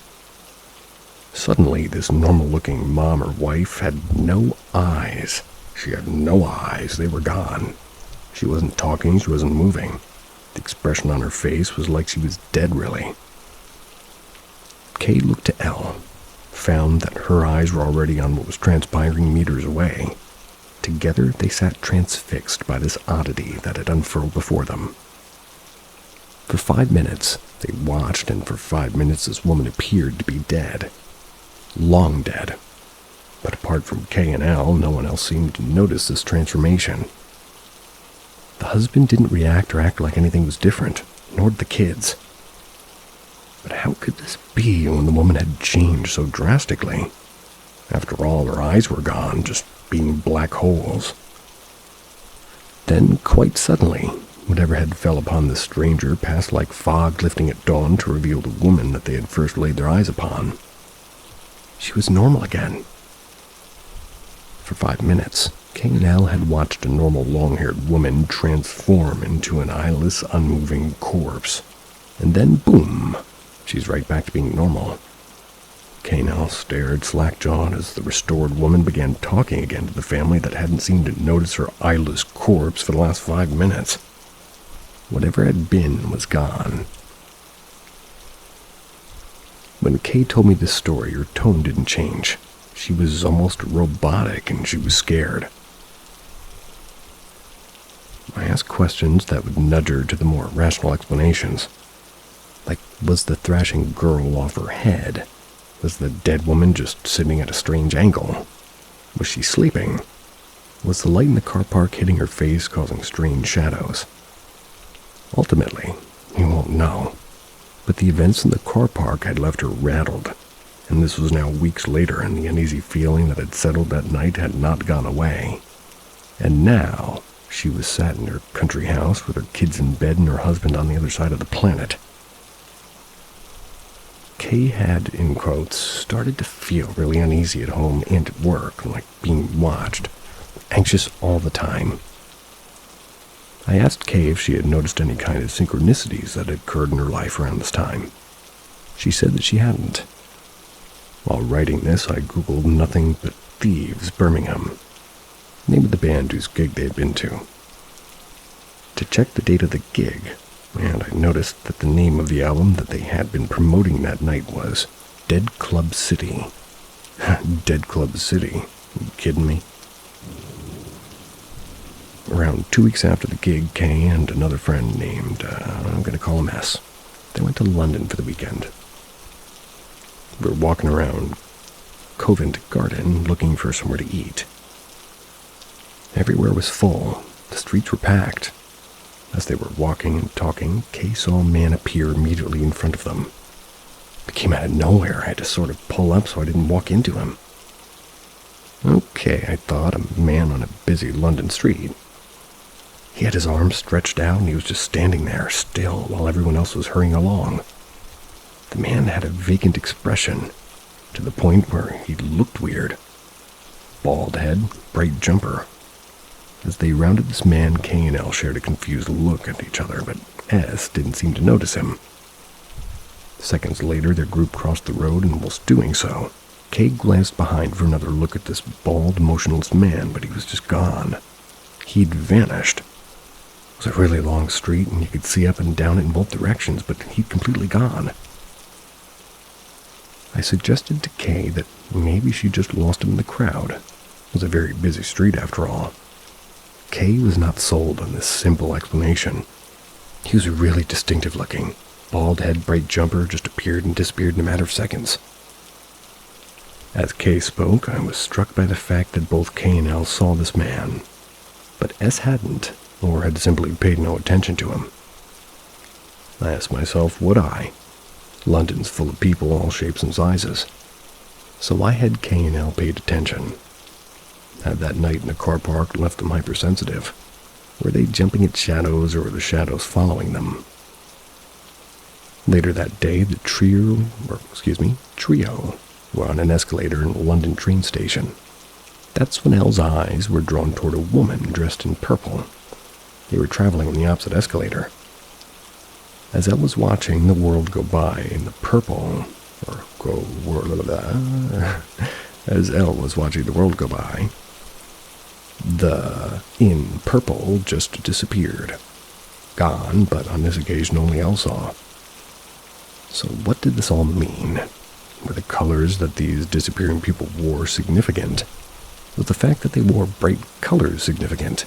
Suddenly, this normal-looking mom or wife had no eyes. She had no eyes. They were gone. She wasn't talking. She wasn't moving. The expression on her face was like she was dead, really. Kay looked to Elle, found that her eyes were already on what was transpiring meters away. Together, they sat transfixed by this oddity that had unfurled before them. For 5 minutes, they watched, and for 5 minutes this woman appeared to be dead. Long dead. But apart from Kay and Elle, no one else seemed to notice this transformation. The husband didn't react or act like anything was different, nor did the kids. But how could this be when the woman had changed so drastically? After all, her eyes were gone, just being black holes. Then, quite suddenly, whatever had fell upon the stranger passed like fog lifting at dawn to reveal the woman that they had first laid their eyes upon. She was normal again. For 5 minutes, Kay and Elle had watched a normal long-haired woman transform into an eyeless, unmoving corpse. And then, boom, she's right back to being normal. Kay now stared slack-jawed as the restored woman began talking again to the family that hadn't seemed to notice her eyeless corpse for the last 5 minutes. Whatever had been was gone. When Kay told me this story, her tone didn't change. She was almost robotic, and she was scared. I asked questions that would nudge her to the more rational explanations. Like, was the thrashing girl off her head? Was the dead woman just sitting at a strange angle? Was she sleeping? Was the light in the car park hitting her face, causing strange shadows? Ultimately, you won't know. But the events in the car park had left her rattled, and this was now weeks later, and the uneasy feeling that had settled that night had not gone away. And now, she was sat in her country house with her kids in bed and her husband on the other side of the planet. Kay had, in quotes, started to feel really uneasy at home and at work, like being watched, anxious all the time. I asked Kay if she had noticed any kind of synchronicities that had occurred in her life around this time. She said that she hadn't. While writing this, I googled Nothing But Thieves Birmingham, name of the band whose gig they had been to check the date of the gig, and I noticed that the name of the album that they had been promoting that night was Dead Club City. Dead Club City? Are you kidding me? Around 2 weeks after the gig, Kay and another friend named, I'm going to call him S, they went to London for the weekend. We were walking around Covent Garden looking for somewhere to eat. Everywhere was full. The streets were packed. As they were walking and talking, Kay saw a man appear immediately in front of them. It came out of nowhere. I had to sort of pull up so I didn't walk into him. Okay, I thought, a man on a busy London street. He had his arms stretched out and he was just standing there, still, while everyone else was hurrying along. The man had a vacant expression, to the point where he looked weird. Bald head, bright jumper. As they rounded this man, Kay and L shared a confused look at each other, but S didn't seem to notice him. Seconds later, their group crossed the road, and whilst doing so, Kay glanced behind for another look at this bald, motionless man, but he was just gone. He'd vanished. It was a really long street, and you could see up and down it in both directions, but he'd completely gone. I suggested to Kay that maybe she just lost him in the crowd. It was a very busy street, after all. Kay was not sold on this simple explanation. He was really distinctive looking. Bald head, bright jumper, just appeared and disappeared in a matter of seconds. As Kay spoke, I was struck by the fact that both Kay and L saw this man, but S hadn't, or had simply paid no attention to him. I asked myself, would I? London's full of people, all shapes and sizes. So I had Kay and L paid attention. Had that night in a car park left them hypersensitive? Were they jumping at shadows, or were the shadows following them? Later that day, the trio were on an escalator in a London train station. That's when Elle's eyes were drawn toward a woman dressed in purple. They were traveling on the opposite escalator. As Elle was watching the world go by in the purple, as Elle was watching the world go by, the in purple just disappeared. Gone, but on this occasion only Elle saw. So what did this all mean? Were the colors that these disappearing people wore significant? Was the fact that they wore bright colors significant?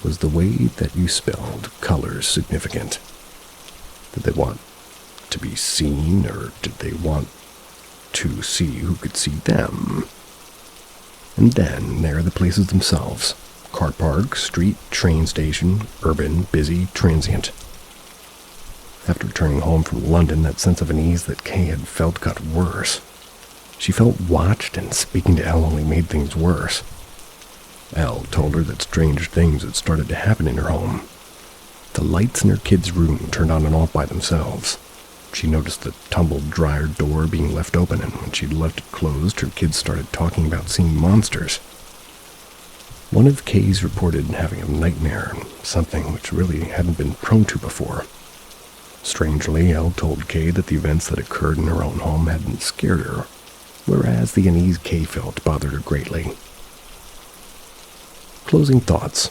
Was the way that you spelled colors significant? Did they want to be seen, or did they want to see who could see them? And then there are the places themselves. Car park, street, train station, urban, busy, transient. After returning home from London, that sense of unease that Kay had felt got worse. She felt watched, and speaking to Elle only made things worse. Elle told her that strange things had started to happen in her home. The lights in her kid's room turned on and off by themselves. She noticed the tumbled dryer door being left open, and when she'd left it closed, her kids started talking about seeing monsters. One of Kay's reported having a nightmare, something which really hadn't been prone to before. Strangely, Elle told Kay that the events that occurred in her own home hadn't scared her, whereas the unease Kay felt bothered her greatly. Closing thoughts.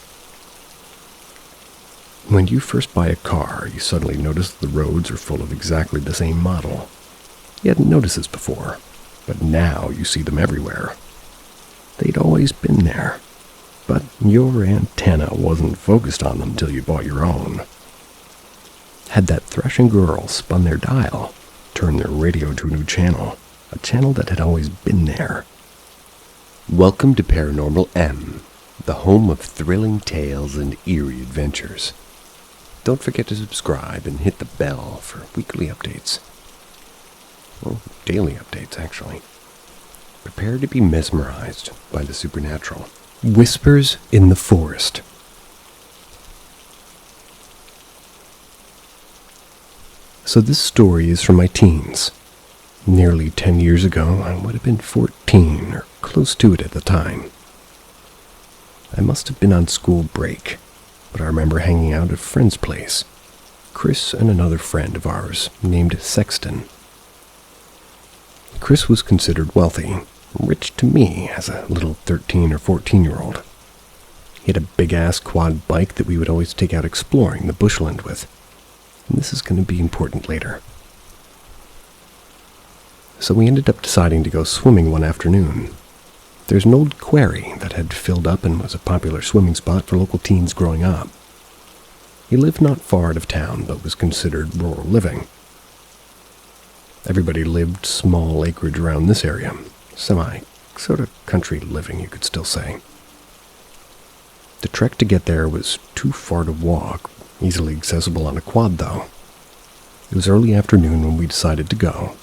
When you first buy a car, you suddenly notice that the roads are full of exactly the same model. You hadn't noticed this before, but now you see them everywhere. They'd always been there, but your antenna wasn't focused on them till you bought your own. Had that threshing girl spun their dial, turned their radio to a new channel, a channel that had always been there. Welcome to Paranormal M, the home of thrilling tales and eerie adventures. Don't forget to subscribe and hit the bell for weekly updates. Well, daily updates, actually. Prepare to be mesmerized by the supernatural. Whispers in the Forest. So this story is from my teens. Nearly 10 years ago, I would have been 14 or close to it at the time. I must have been on school break. but I remember hanging out at a friend's place, Chris and another friend of ours named Sexton. Chris was considered wealthy, rich to me as a little 13 or 14-year-old. He had a big-ass quad bike that we would always take out exploring the bushland with, and this is going to be important later. So we ended up deciding to go swimming one afternoon. There's an old quarry that had filled up and was a popular swimming spot for local teens growing up. He lived not far out of town, but was considered rural living. Everybody lived small acreage around this area, sort of country living, you could still say. The trek to get there was too far to walk, easily accessible on a quad though. It was early afternoon when we decided to go.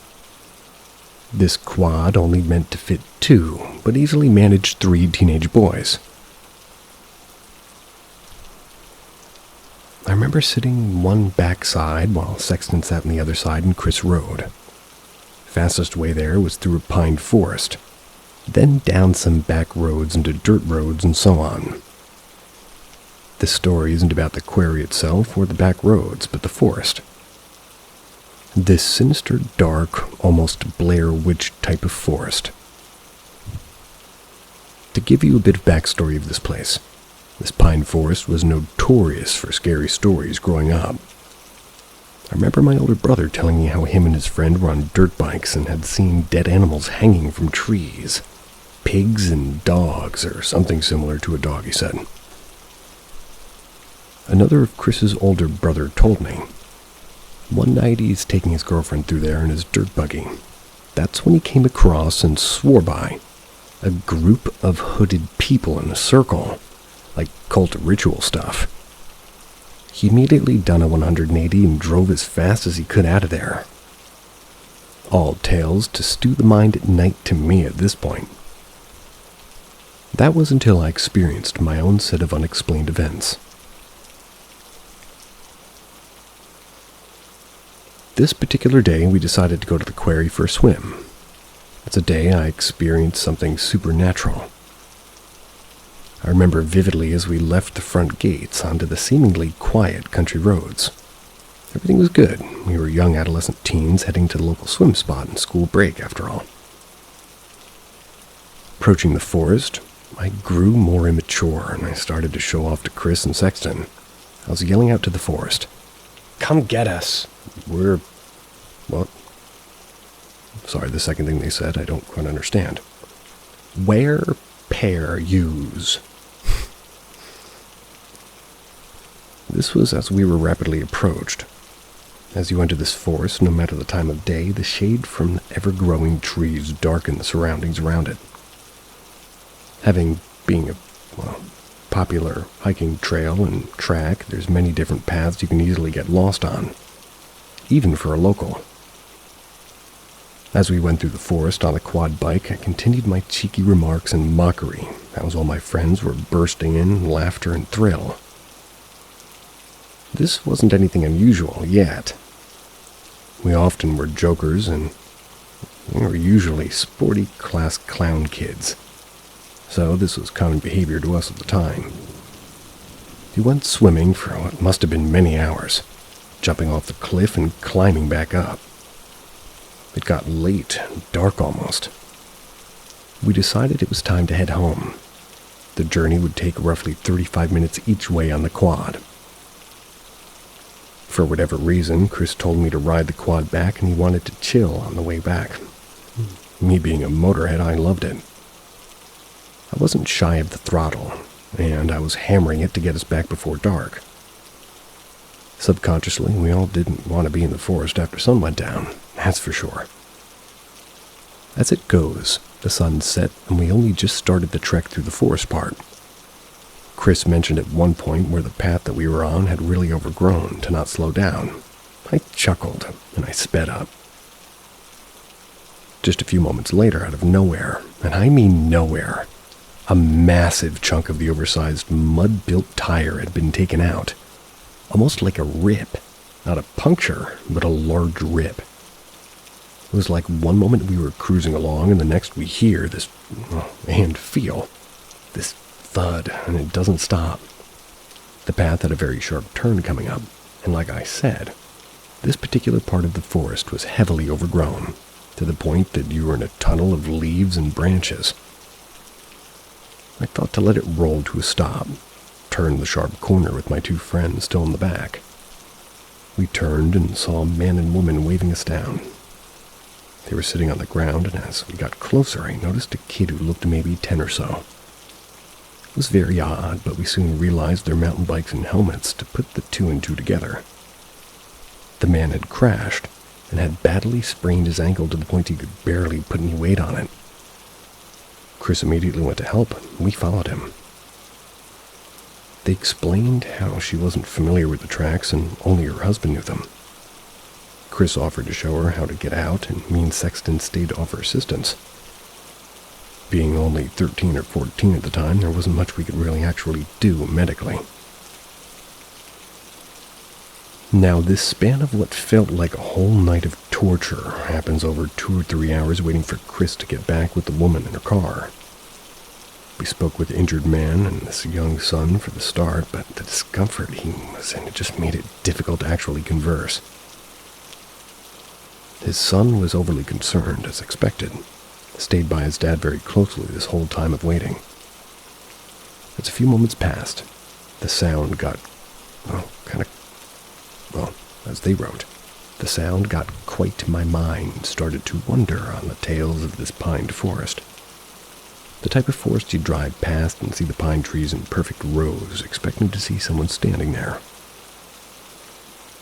This quad only meant to fit 2, but easily managed 3 teenage boys. I remember sitting one backside while Sexton sat on the other side and Chris rode. Fastest way there was through a pine forest, then down some back roads into dirt roads and so on. This story isn't about the quarry itself or the back roads, but the forest. This sinister, dark, almost Blair Witch type of forest. To give you a bit of backstory of this place, this pine forest was notorious for scary stories growing up. I remember my older brother telling me how him and his friend were on dirt bikes and had seen dead animals hanging from trees. Pigs and dogs, or something similar to a dog, he said. Another of Chris's older brother told me, one night he's taking his girlfriend through there in his dirt buggy. That's when he came across and swore by a group of hooded people in a circle, like cult ritual stuff. He immediately done a 180 and drove as fast as he could out of there. All tales to stew the mind at night to me at this point. That was until I experienced my own set of unexplained events. This particular day, we decided to go to the quarry for a swim. It's a day I experienced something supernatural. I remember vividly as we left the front gates onto the seemingly quiet country roads. Everything was good. We were young adolescent teens heading to the local swim spot and school break, after all. Approaching the forest, I grew more immature and I started to show off to Chris and Sexton. I was yelling out to the forest, "Come get us! We're..." What? Sorry, the second thing they said, I don't quite understand. "Where pair yous?" This was as we were rapidly approached. As you enter this forest, no matter the time of day, the shade from the ever-growing trees darken the surroundings around it. Being a popular hiking trail and track, there's many different paths you can easily get lost on, even for a local. As we went through the forest on a quad bike, I continued my cheeky remarks and mockery, as all my friends were bursting in laughter and thrill. This wasn't anything unusual yet. We often were jokers, and we were usually sporty class clown kids, so this was common behavior to us at the time. We went swimming for what must have been many hours, jumping off the cliff and climbing back up. It got late, dark almost. We decided it was time to head home. The journey would take roughly 35 minutes each way on the quad. For whatever reason, Chris told me to ride the quad back and he wanted to chill on the way back. Me being a motorhead, I loved it. I wasn't shy of the throttle, and I was hammering it to get us back before dark. Subconsciously, we all didn't want to be in the forest after sun went down, that's for sure. As it goes, the sun set and we only just started the trek through the forest part. Chris mentioned at one point where the path that we were on had really overgrown to not slow down. I chuckled and I sped up. Just a few moments later, out of nowhere, and I mean nowhere, a massive chunk of the oversized mud-built tire had been taken out. Almost like a rip. Not a puncture, but a large rip. It was like one moment we were cruising along and the next we hear this, and feel, this thud, and it doesn't stop. The path had a very sharp turn coming up, and like I said, this particular part of the forest was heavily overgrown, to the point that you were in a tunnel of leaves and branches. I thought to let it roll to a stop, turned the sharp corner with my two friends still in the back. We turned and saw a man and woman waving us down. They were sitting on the ground, and as we got closer, I noticed a kid who looked maybe 10 or so. It was very odd, but we soon realized their mountain bikes and helmets to put the two and two together. The man had crashed and had badly sprained his ankle to the point he could barely put any weight on it. Chris immediately went to help, and we followed him. They explained how she wasn't familiar with the tracks and only her husband knew them. Chris offered to show her how to get out, and me and Sexton stayed to offer assistance. Being only 13 or 14 at the time, there wasn't much we could really actually do medically. Now, this span of what felt like a whole night of torture happens over 2 or 3 hours waiting for Chris to get back with the woman in her car. We spoke with the injured man and this young son for the start, but the discomfort he was in, it just made it difficult to actually converse. His son was overly concerned, as expected. Stayed by his dad very closely this whole time of waiting. As a few moments passed, the sound got, as they wrote, the sound got quite to my mind and started to wonder on the tales of this pined forest. The type of forest you drive past and see the pine trees in perfect rows, expecting to see someone standing there.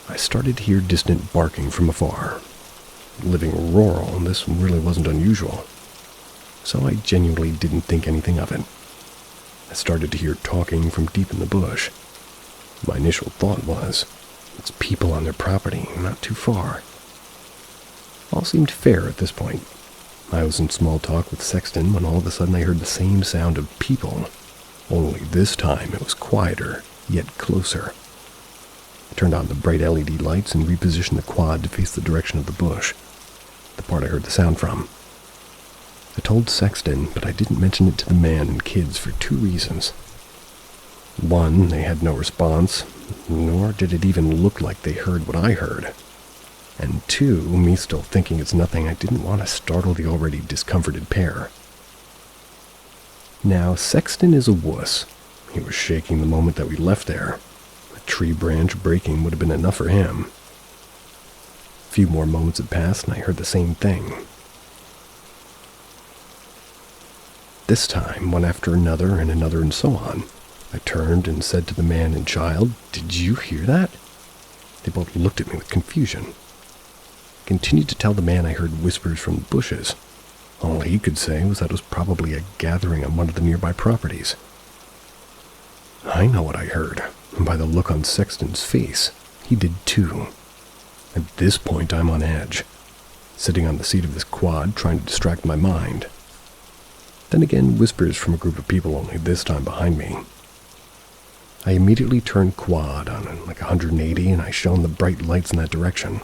I started to hear distant barking from afar. Living rural, this really wasn't unusual, so I genuinely didn't think anything of it. I started to hear talking from deep in the bush. My initial thought was, it's people on their property, not too far. All seemed fair at this point. I was in small talk with Sexton when all of a sudden I heard the same sound of people, only this time it was quieter, yet closer. I turned on the bright LED lights and repositioned the quad to face the direction of the bush, the part I heard the sound from. I told Sexton, but I didn't mention it to the man and kids for 2 reasons. One, they had no response, nor did it even look like they heard what I heard. And 2, me still thinking it's nothing, I didn't want to startle the already discomforted pair. Now, Sexton is a wuss. He was shaking the moment that we left there. A tree branch breaking would have been enough for him. A few more moments had passed and I heard the same thing. This time, one after another and so on. I turned and said to the man and child, "Did you hear that?" They both looked at me with confusion. I continued to tell the man I heard whispers from the bushes. All he could say was that it was probably a gathering on one of the nearby properties. I know what I heard, and by the look on Sexton's face, he did too. At this point, I'm on edge, sitting on the seat of this quad trying to distract my mind. Then again, whispers from a group of people, only this time behind me. I immediately turned quad on like 180 and I shone the bright lights in that direction.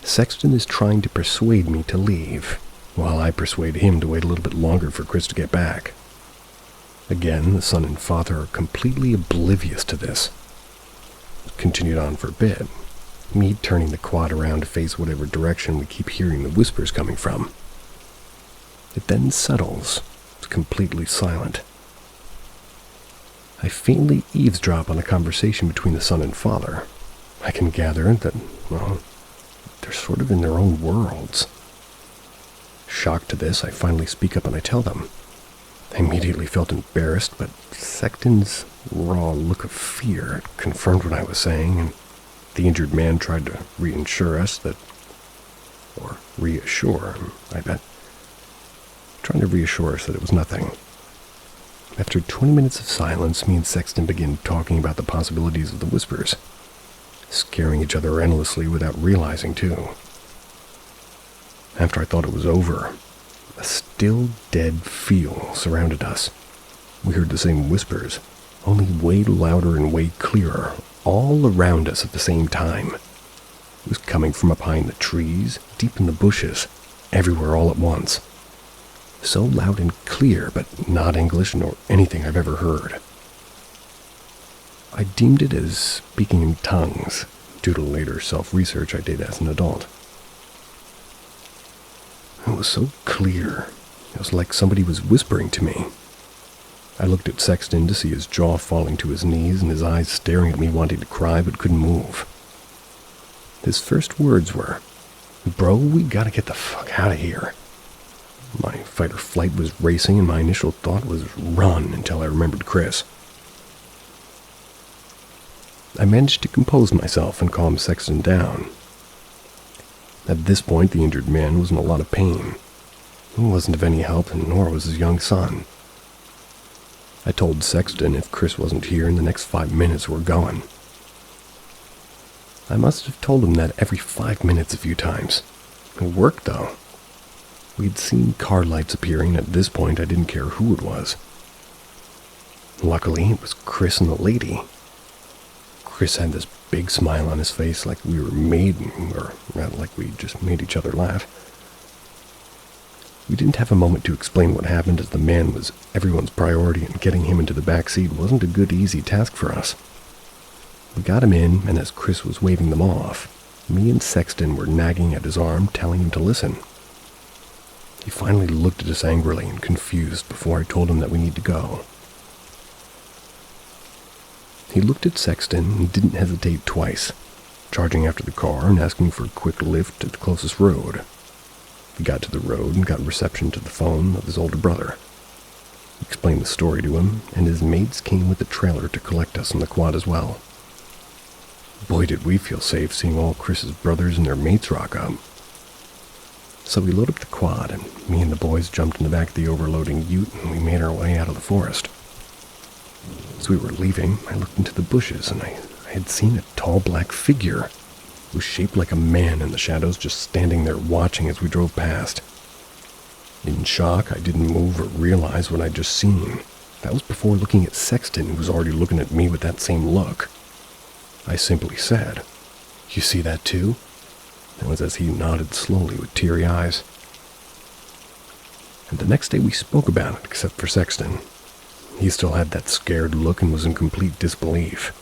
Sexton is trying to persuade me to leave, while I persuade him to wait a little bit longer for Chris to get back. Again, the son and father are completely oblivious to this. It continued on for a bit, me turning the quad around to face whatever direction we keep hearing the whispers coming from. It then settles. It's completely silent. I faintly eavesdrop on a conversation between the son and father. I can gather that, they're sort of in their own worlds. Shocked to this, I finally speak up and I tell them. I immediately felt embarrassed, but Sexton's raw look of fear confirmed what I was saying, and the injured man tried to reassure us that, trying to reassure us that it was nothing. After 20 minutes of silence, me and Sexton began talking about the possibilities of the whispers, scaring each other endlessly without realizing, too. After I thought it was over, a still dead feel surrounded us. We heard the same whispers, only way louder and way clearer, all around us at the same time. It was coming from up high in the trees, deep in the bushes, everywhere all at once. So loud and clear, but not English nor anything I've ever heard. I deemed it as speaking in tongues, due to later self-research I did as an adult. It was so clear. It was like somebody was whispering to me. I looked at Sexton to see his jaw falling to his knees and his eyes staring at me wanting to cry but couldn't move. His first words were, "Bro, we gotta get the fuck out of here." My fight or flight was racing and my initial thought was run until I remembered Chris. I managed to compose myself and calm Sexton down. At this point, the injured man was in a lot of pain. He wasn't of any help, and nor was his young son. I told Sexton if Chris wasn't here in the next 5 minutes, we're going. I must have told him that every 5 minutes a few times. It worked, though. We'd seen car lights appearing, and at this point I didn't care who it was. Luckily, it was Chris and the lady. Chris had this big smile on his face like we were maiden, or rather like we just made each other laugh. We didn't have a moment to explain what happened, as the man was everyone's priority, and getting him into the back seat wasn't a good, easy task for us. We got him in, and as Chris was waving them off, me and Sexton were nagging at his arm, telling him to listen. He finally looked at us angrily and confused before I told him that we need to go. He looked at Sexton and didn't hesitate twice, charging after the car and asking for a quick lift to the closest road. He got to the road and got reception to the phone of his older brother. He explained the story to him, and his mates came with the trailer to collect us on the quad as well. Boy, did we feel safe seeing all Chris's brothers and their mates rock up. So we loaded up the quad, and me and the boys jumped in the back of the overloading ute, and we made our way out of the forest. As we were leaving, I looked into the bushes, and I had seen a tall black figure. It was shaped like a man in the shadows, just standing there watching as we drove past. In shock, I didn't move or realize what I'd just seen. That was before looking at Sexton, who was already looking at me with that same look. I simply said, "You see that too?" It was as he nodded slowly with teary eyes. And the next day we spoke about it, except for Sexton. He still had that scared look and was in complete disbelief.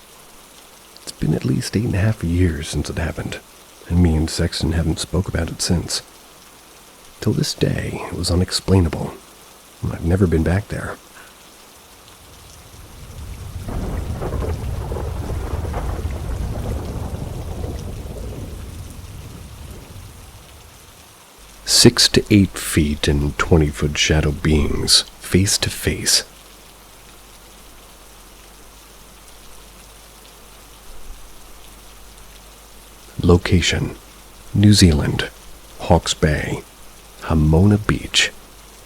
It's been at least 8.5 years since it happened, and me and Sexton haven't spoke about it since. Till this day, it was unexplainable, and I've never been back there. Six to 8 feet and 20-foot shadow beings, face to face. Location: New Zealand, Hawke's Bay, Hamona Beach.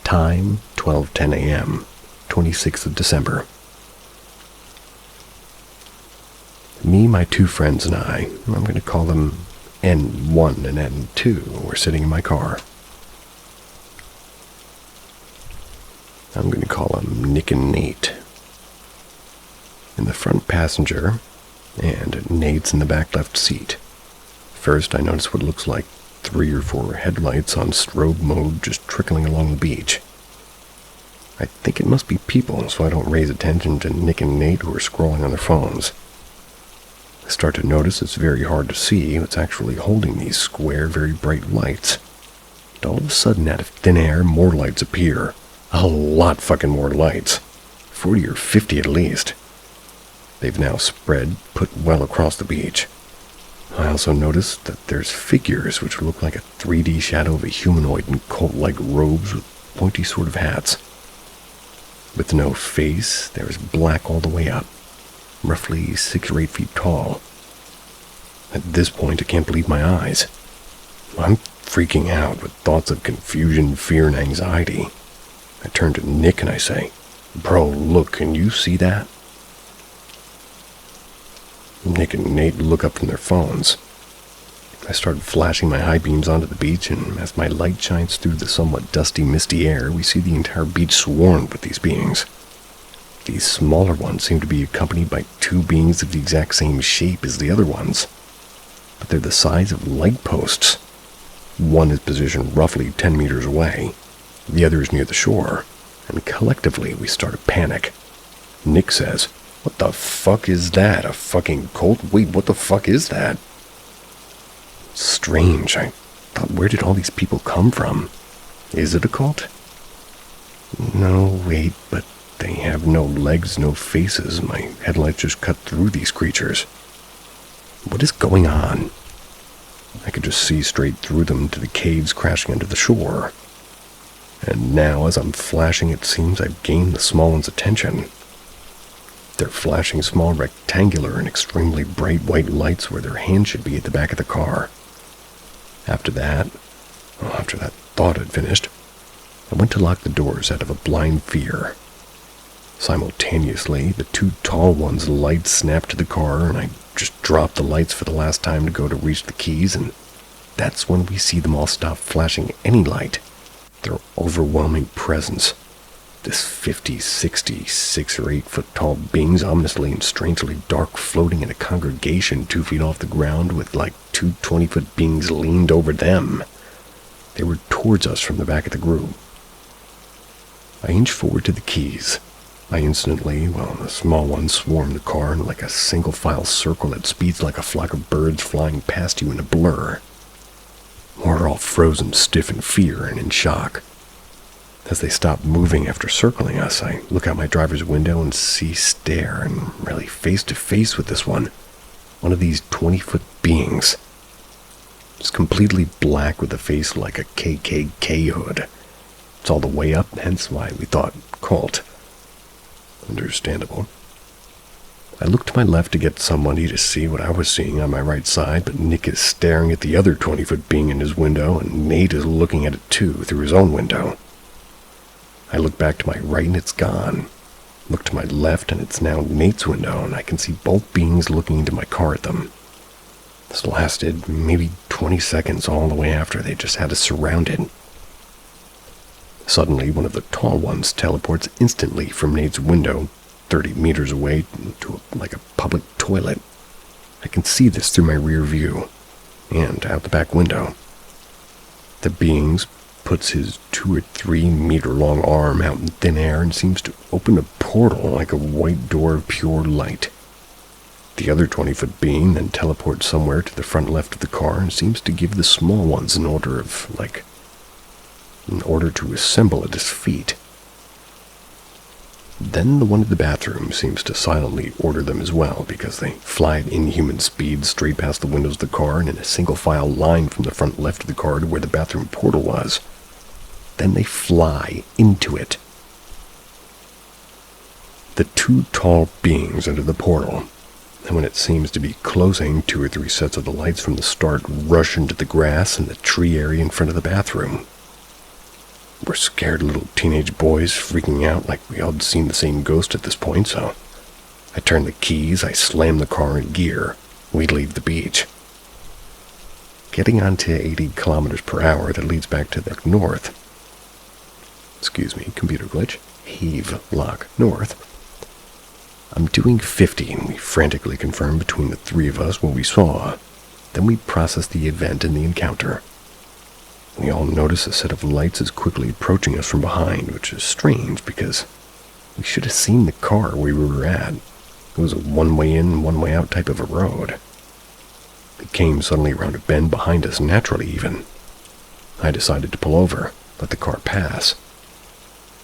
Time: 12:10 a.m., 26th of December. Me, my 2 friends, and I'm going to call them N1 and N2, were sitting in my car. I'm going to call them Nick and Nate. In the front passenger, and Nate's in the back left seat. First, I notice what looks like 3 or 4 headlights on strobe mode just trickling along the beach. I think it must be people, so I don't raise attention to Nick and Nate, who are scrolling on their phones. I start to notice it's very hard to see what's actually holding these square, very bright lights. And all of a sudden, out of thin air, more lights appear. A lot fucking more lights. 40 or 50 at least. They've now spread, put well across the beach. I also noticed that there's figures which look like a 3D shadow of a humanoid in cult-like robes with pointy sort of hats. With no face, there is black all the way up, roughly 6 or 8 feet tall. At this point, I can't believe my eyes. I'm freaking out with thoughts of confusion, fear, and anxiety. I turn to Nick and I say, "Bro, look, can you see that?" Nick and Nate look up from their phones. I start flashing my high beams onto the beach, and as my light shines through the somewhat dusty, misty air, we see the entire beach swarmed with these beings. These smaller ones seem to be accompanied by 2 beings of the exact same shape as the other ones, but they're the size of light posts. One is positioned roughly 10 meters away, the other is near the shore, and collectively we start a panic. Nick says, What the fuck is that? A fucking cult? Wait, what the fuck is that? Strange. I thought, where did all these people come from? Is it a cult? No, wait, but they have no legs, no faces. My headlights just cut through these creatures. What is going on? I could just see straight through them to the caves crashing into the shore. And now, as I'm flashing, it seems I've gained the small one's attention. They're flashing small rectangular and extremely bright white lights where their hands should be at the back of the car. After that thought had finished, I went to lock the doors out of a blind fear. Simultaneously, the two tall ones' lights snapped to the car, and I just dropped the lights for the last time to go to reach the keys, and that's when we see them all stop flashing any light. Their overwhelming presence. This 50, 60, 6 or 8 foot tall beings, ominously and strangely dark, floating in a congregation 2 feet off the ground with like two 20-foot beings leaned over them. They were towards us from the back of the group. I inched forward to the keys. The small ones swarmed the car in like a single-file circle that speeds like a flock of birds flying past you in a blur. We're all frozen stiff in fear and in shock. As they stop moving after circling us, I look out my driver's window and stare and really face to face with this one of these 20-foot beings. It's completely black with a face like a KKK hood. It's all the way up, hence why we thought cult. Understandable. I looked to my left to get somebody to see what I was seeing on my right side, but Nick is staring at the other 20-foot being in his window, and Nate is looking at it too through his own window. I look back to my right and it's gone. Look to my left and it's now Nate's window, and I can see both beings looking into my car at them. This lasted maybe 20 seconds, all the way after they just had us surrounded. Suddenly, one of the tall ones teleports instantly from Nate's window, 30 meters away, to like a public toilet. I can see this through my rear view, and out the back window. The beings puts his 2 or 3 meter long arm out in thin air and seems to open a portal like a white door of pure light. The other 20-foot being then teleports somewhere to the front left of the car and seems to give the small ones an order to assemble at his feet. Then the one in the bathroom seems to silently order them as well, because they fly at inhuman speed straight past the windows of the car and in a single file line from the front left of the car to where the bathroom portal was. Then they fly into it. The two tall beings enter the portal, and when it seems to be closing, 2 or 3 sets of the lights from the start rush into the grass and the tree area in front of the bathroom. We're scared little teenage boys freaking out like we all had seen the same ghost at this point, so I turn the keys, I slam the car in gear. We leave the beach. Getting onto 80 kilometers per hour that leads back to the north. Excuse me, computer glitch. Heave lock north. I'm doing 50, and we frantically confirm between the 3 of us what we saw. Then we process the event and the encounter. We all notice a set of lights is quickly approaching us from behind, which is strange because we should have seen the car where we were at. It was a one-way in, one-way out type of a road. It came suddenly around a bend behind us, naturally even. I decided to pull over, let the car pass.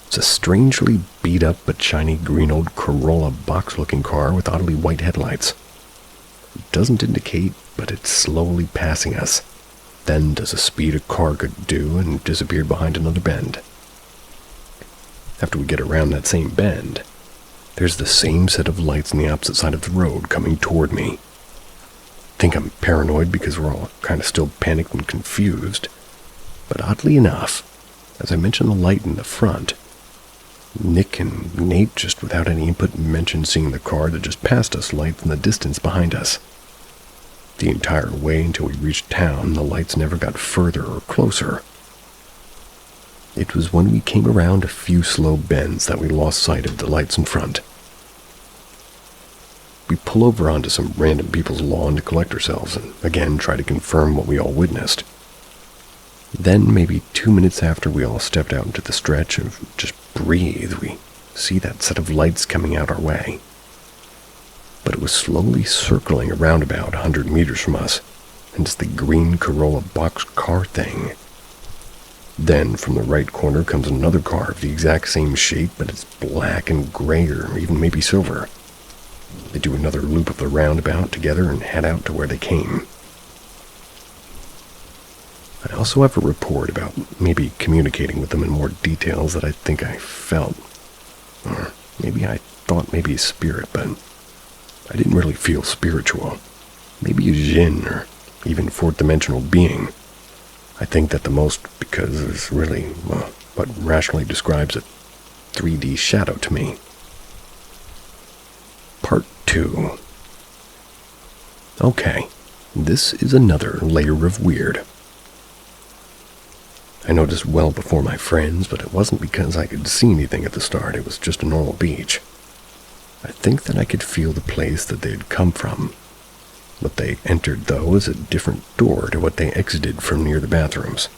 It's a strangely beat-up but shiny green old Corolla box-looking car with oddly white headlights. It doesn't indicate, but it's slowly passing us. Then does a speed a car could do and disappeared behind another bend. After we get around that same bend, there's the same set of lights on the opposite side of the road coming toward me. Think I'm paranoid because we're all kind of still panicked and confused. But oddly enough, as I mentioned the light in the front, Nick and Nate, just without any input, mentioned seeing the car that just passed us light in the distance behind us. The entire way until we reached town, the lights never got further or closer. It was when we came around a few slow bends that we lost sight of the lights in front. We pull over onto some random people's lawn to collect ourselves and again try to confirm what we all witnessed. Then, maybe 2 minutes after we all stepped out into the stretch and just breathed, we see that set of lights coming out our way. but it was slowly circling around about 100 meters from us, and it's the green Corolla boxcar thing. Then, from the right corner comes another car of the exact same shape, but it's black and gray or even maybe silver. They do another loop of the roundabout together and head out to where they came. I also have a report about maybe communicating with them in more details that I think I felt. Or maybe I thought maybe a spirit, but I didn't really feel spiritual. Maybe a jinn or even fourth-dimensional being. I think that the most because it's really what rationally describes a 3D shadow to me. Part 2. Okay, this is another layer of weird. I noticed well before my friends, but it wasn't because I could see anything at the start. It was just a normal beach. I think that I could feel the place that they had come from. What they entered, though, is a different door to what they exited from near the bathrooms.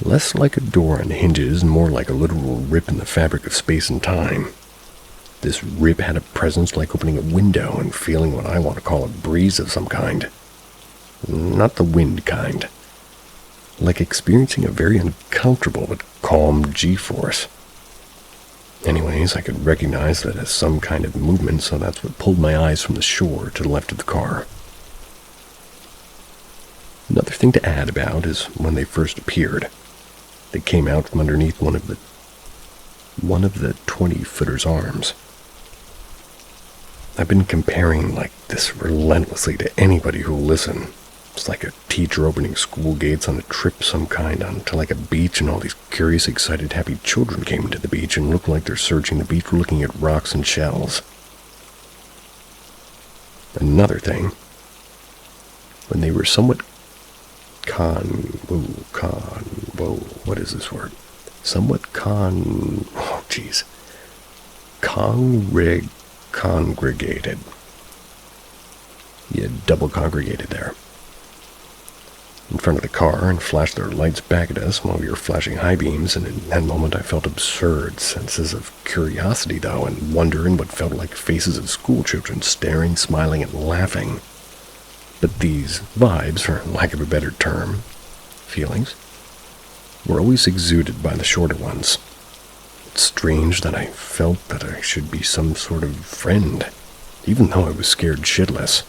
Less like a door on hinges and more like a literal rip in the fabric of space and time. This rip had a presence like opening a window and feeling what I want to call a breeze of some kind. Not the wind kind. Like experiencing a very uncomfortable but calm G-force. Anyways, I could recognize that as some kind of movement, so that's what pulled my eyes from the shore to the left of the car. Another thing to add about is when they first appeared. They came out from underneath one of the 20-footer's arms. I've been comparing like this relentlessly to anybody who'll listen. It's like a teacher opening school gates on a trip some kind onto like a beach, and all these curious, excited, happy children came into the beach and look like they're searching the beach looking at rocks and shells. Another thing, when they were somewhat what is this word? Congregated. Yeah, double congregated there. In front of the car and flashed their lights back at us while we were flashing high beams, and in that moment I felt absurd senses of curiosity, though, and wonder in what felt like faces of school children staring, smiling, and laughing. But these vibes, for lack of a better term, feelings, were always exuded by the shorter ones. It's strange that I felt that I should be some sort of friend, even though I was scared shitless.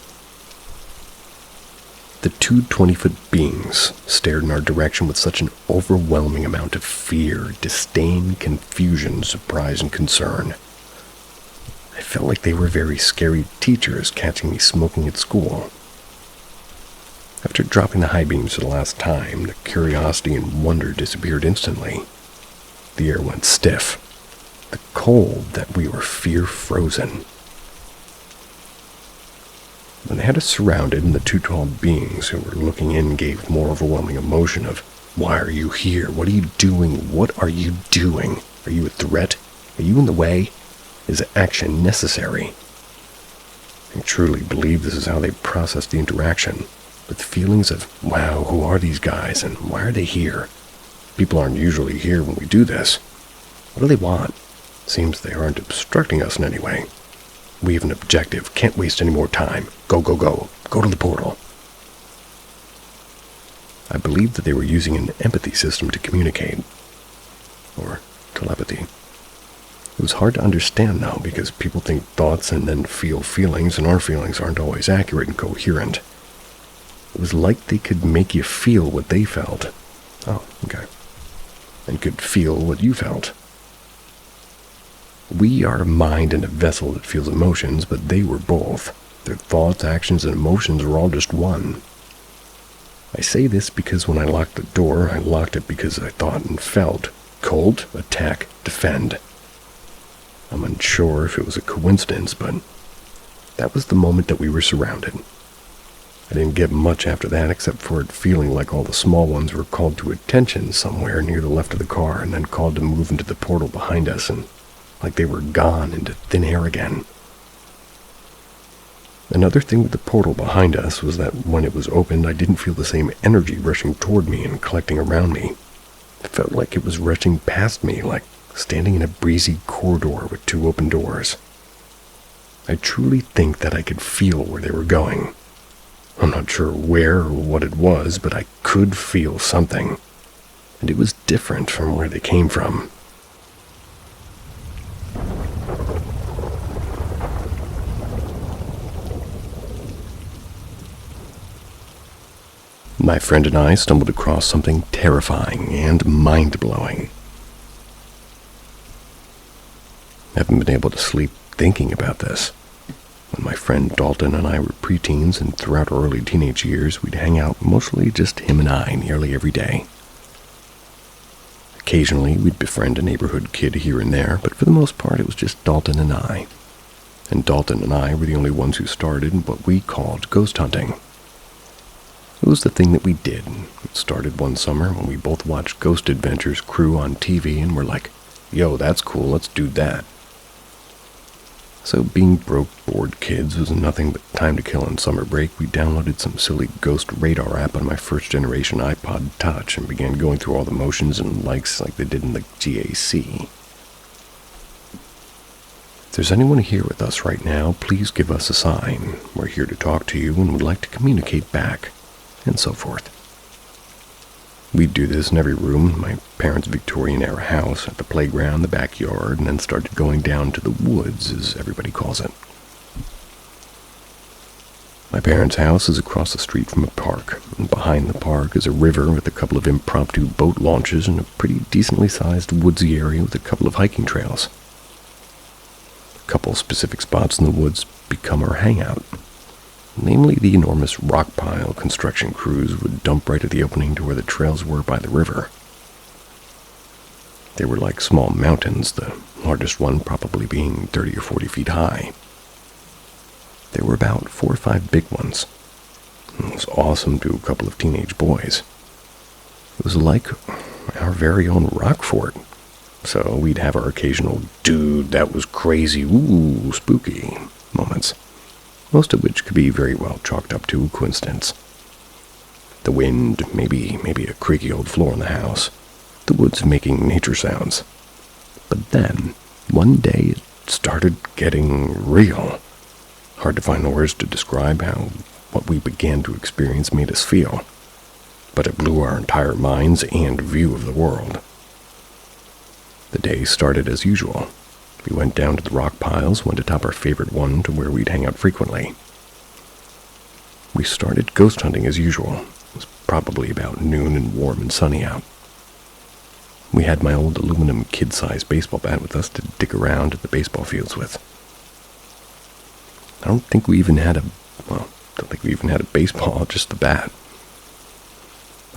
The two 20-foot beings stared in our direction with such an overwhelming amount of fear, disdain, confusion, surprise, and concern. I felt like they were very scary teachers catching me smoking at school. After dropping the high beams for the last time, the curiosity and wonder disappeared instantly. The air went stiff. The cold that we were fear-frozen. When they had us surrounded and the two tall beings who were looking in gave more overwhelming emotion of, "Why are you here? What are you doing? What are you doing? Are you a threat? Are you in the way? Is action necessary?" I truly believe this is how they processed the interaction, with feelings of, wow, who are these guys and why are they here? People aren't usually here when we do this. What do they want? Seems they aren't obstructing us in any way. We have an objective. Can't waste any more time. Go, go, go. Go to the portal. I believe that they were using an empathy system to communicate. Or telepathy. It was hard to understand now because people think thoughts and then feel feelings, and our feelings aren't always accurate and coherent. It was like they could make you feel what they felt. Oh, okay. And could feel what you felt. We are a mind and a vessel that feels emotions, but they were both. Their thoughts, actions, and emotions were all just one. I say this because when I locked the door, I locked it because I thought and felt cold, attack, defend. I'm unsure if it was a coincidence, but that was the moment that we were surrounded. I didn't get much after that except for it feeling like all the small ones were called to attention somewhere near the left of the car and then called to move into the portal behind us, and like they were gone into thin air again. Another thing with the portal behind us was that when it was opened, I didn't feel the same energy rushing toward me and collecting around me. It felt like it was rushing past me, like standing in a breezy corridor with two open doors. I truly think that I could feel where they were going. I'm not sure where or what it was, but I could feel something. And it was different from where they came from. My friend and I stumbled across something terrifying and mind-blowing. I haven't been able to sleep thinking about this. When my friend Dalton and I were preteens and throughout our early teenage years, we'd hang out mostly just him and I nearly every day. Occasionally, we'd befriend a neighborhood kid here and there, but for the most part, it was just Dalton and I. And Dalton and I were the only ones who started what we called ghost hunting. It was the thing that we did. It started one summer when we both watched Ghost Adventures Crew on TV and were like, yo, that's cool, let's do that. So being broke, bored kids was nothing but time to kill on summer break. We downloaded some silly Ghost Radar app on my first generation iPod Touch and began going through all the motions and likes like they did in the GAC. If there's anyone here with us right now, please give us a sign. We're here to talk to you and would like to communicate back, and so forth. We'd do this in every room in my parents' Victorian-era house, at the playground, the backyard, and then started going down to the woods, as everybody calls it. My parents' house is across the street from a park, and behind the park is a river with a couple of impromptu boat launches and a pretty decently sized woodsy area with a couple of hiking trails. A couple specific spots in the woods become our hangout. Namely, the enormous rock pile construction crews would dump right at the opening to where the trails were by the river. They were like small mountains, the largest one probably being 30 or 40 feet high. There were about 4 or 5 big ones. It was awesome to a couple of teenage boys. It was like our very own rock fort. So we'd have our occasional, dude, that was crazy, ooh, spooky moments. Most of which could be very well chalked up to coincidence. The wind, maybe a creaky old floor in the house, the woods making nature sounds. But then, one day, it started getting real. Hard to find the words to describe how what we began to experience made us feel. But it blew our entire minds and view of the world. The day started as usual. We went down to the rock piles, went atop our favorite one to where we'd hang out frequently. We started ghost hunting as usual. It was probably about noon and warm and sunny out. We had my old aluminum kid-sized baseball bat with us to dig around at the baseball fields with. I don't think we even had a baseball, just the bat.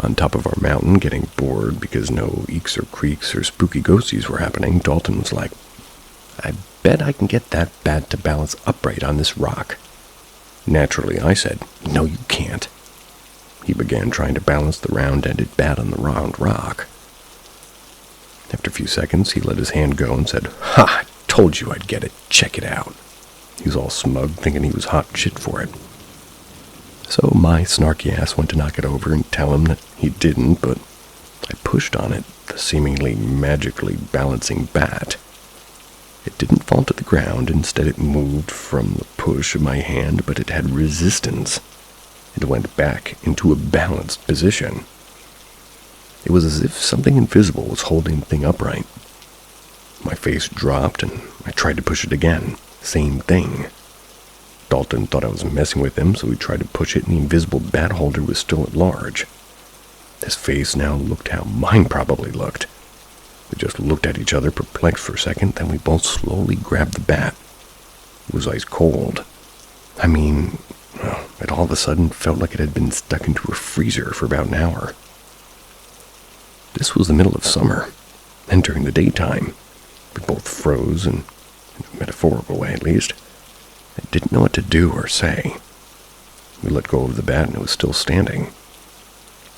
On top of our mountain, getting bored because no eeks or creaks or spooky ghosties were happening, Dalton was like, I bet I can get that bat to balance upright on this rock. Naturally, I said, no, you can't. He began trying to balance the round-ended bat on the round rock. After a few seconds, he let his hand go and said, ha, I told you I'd get it. Check it out. He was all smug, thinking he was hot shit for it. So my snarky ass went to knock it over and tell him that he didn't, but I pushed on it, the seemingly magically balancing bat. It didn't fall to the ground. Instead, it moved from the push of my hand, but it had resistance. It went back into a balanced position. It was as if something invisible was holding the thing upright. My face dropped, and I tried to push it again. Same thing. Dalton thought I was messing with him, so he tried to push it, and the invisible bat holder was still at large. His face now looked how mine probably looked. We just looked at each other, perplexed for a second, then we both slowly grabbed the bat. It was ice cold. I mean, it all of a sudden felt like it had been stuck into a freezer for about an hour. This was the middle of summer, and during the daytime, we both froze, in a metaphorical way at least. I didn't know what to do or say. We let go of the bat, and it was still standing.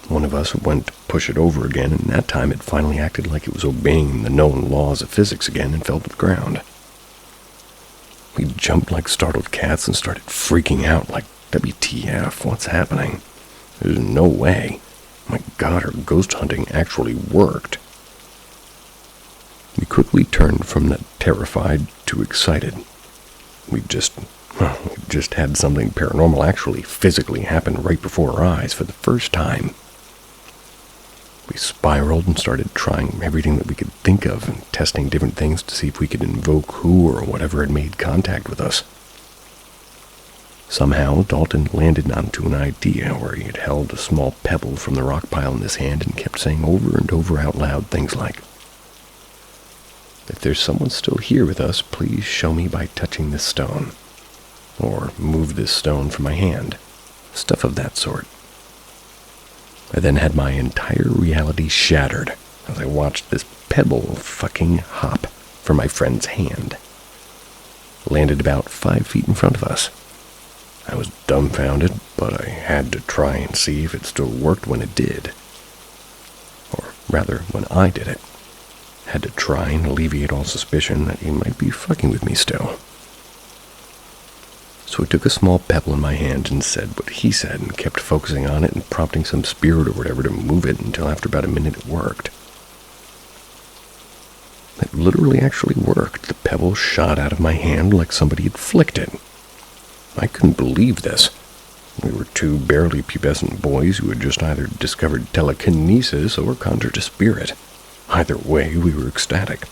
One of us went to push it over again, and that time it finally acted like it was obeying the known laws of physics again and fell to the ground. We jumped like startled cats and started freaking out like, WTF, what's happening? There's no way. My God, our ghost hunting actually worked. We quickly turned from that terrified to excited. We just had something paranormal actually physically happen right before our eyes for the first time. We spiraled and started trying everything that we could think of and testing different things to see if we could invoke who or whatever had made contact with us. Somehow, Dalton landed onto an idea where he had held a small pebble from the rock pile in his hand and kept saying over and over out loud things like, "If there's someone still here with us, please show me by touching this stone," or "move this stone from my hand," stuff of that sort. I then had my entire reality shattered as I watched this pebble fucking hop from my friend's hand. Landed about 5 feet in front of us. I was dumbfounded, but I had to try and see if it still worked when it did. Or rather, when I did it. Had to try and alleviate all suspicion that he might be fucking with me still. So I took a small pebble in my hand and said what he said and kept focusing on it and prompting some spirit or whatever to move it until after about a minute it worked. It literally actually worked. The pebble shot out of my hand like somebody had flicked it. I couldn't believe this. We were two barely pubescent boys who had just either discovered telekinesis or conjured a spirit. Either way, we were ecstatic.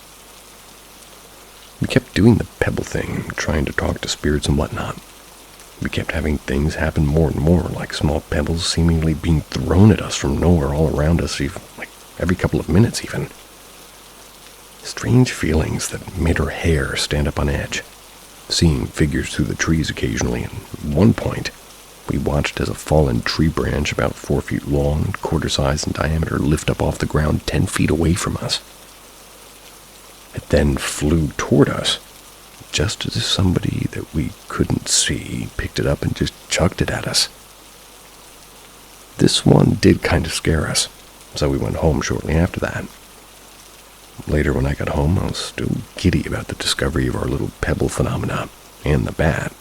We kept doing the pebble thing, trying to talk to spirits and whatnot. We kept having things happen more and more, like small pebbles seemingly being thrown at us from nowhere all around us, even, like every couple of minutes even. Strange feelings that made our hair stand up on edge. Seeing figures through the trees occasionally, and at one point, we watched as a fallen tree branch about 4 feet long and quarter-size in diameter lift up off the ground 10 feet away from us. It then flew toward us, just as if somebody that we couldn't see picked it up and just chucked it at us. This one did kind of scare us, so we went home shortly after that. Later when I got home, I was still giddy about the discovery of our little pebble phenomena and the bat.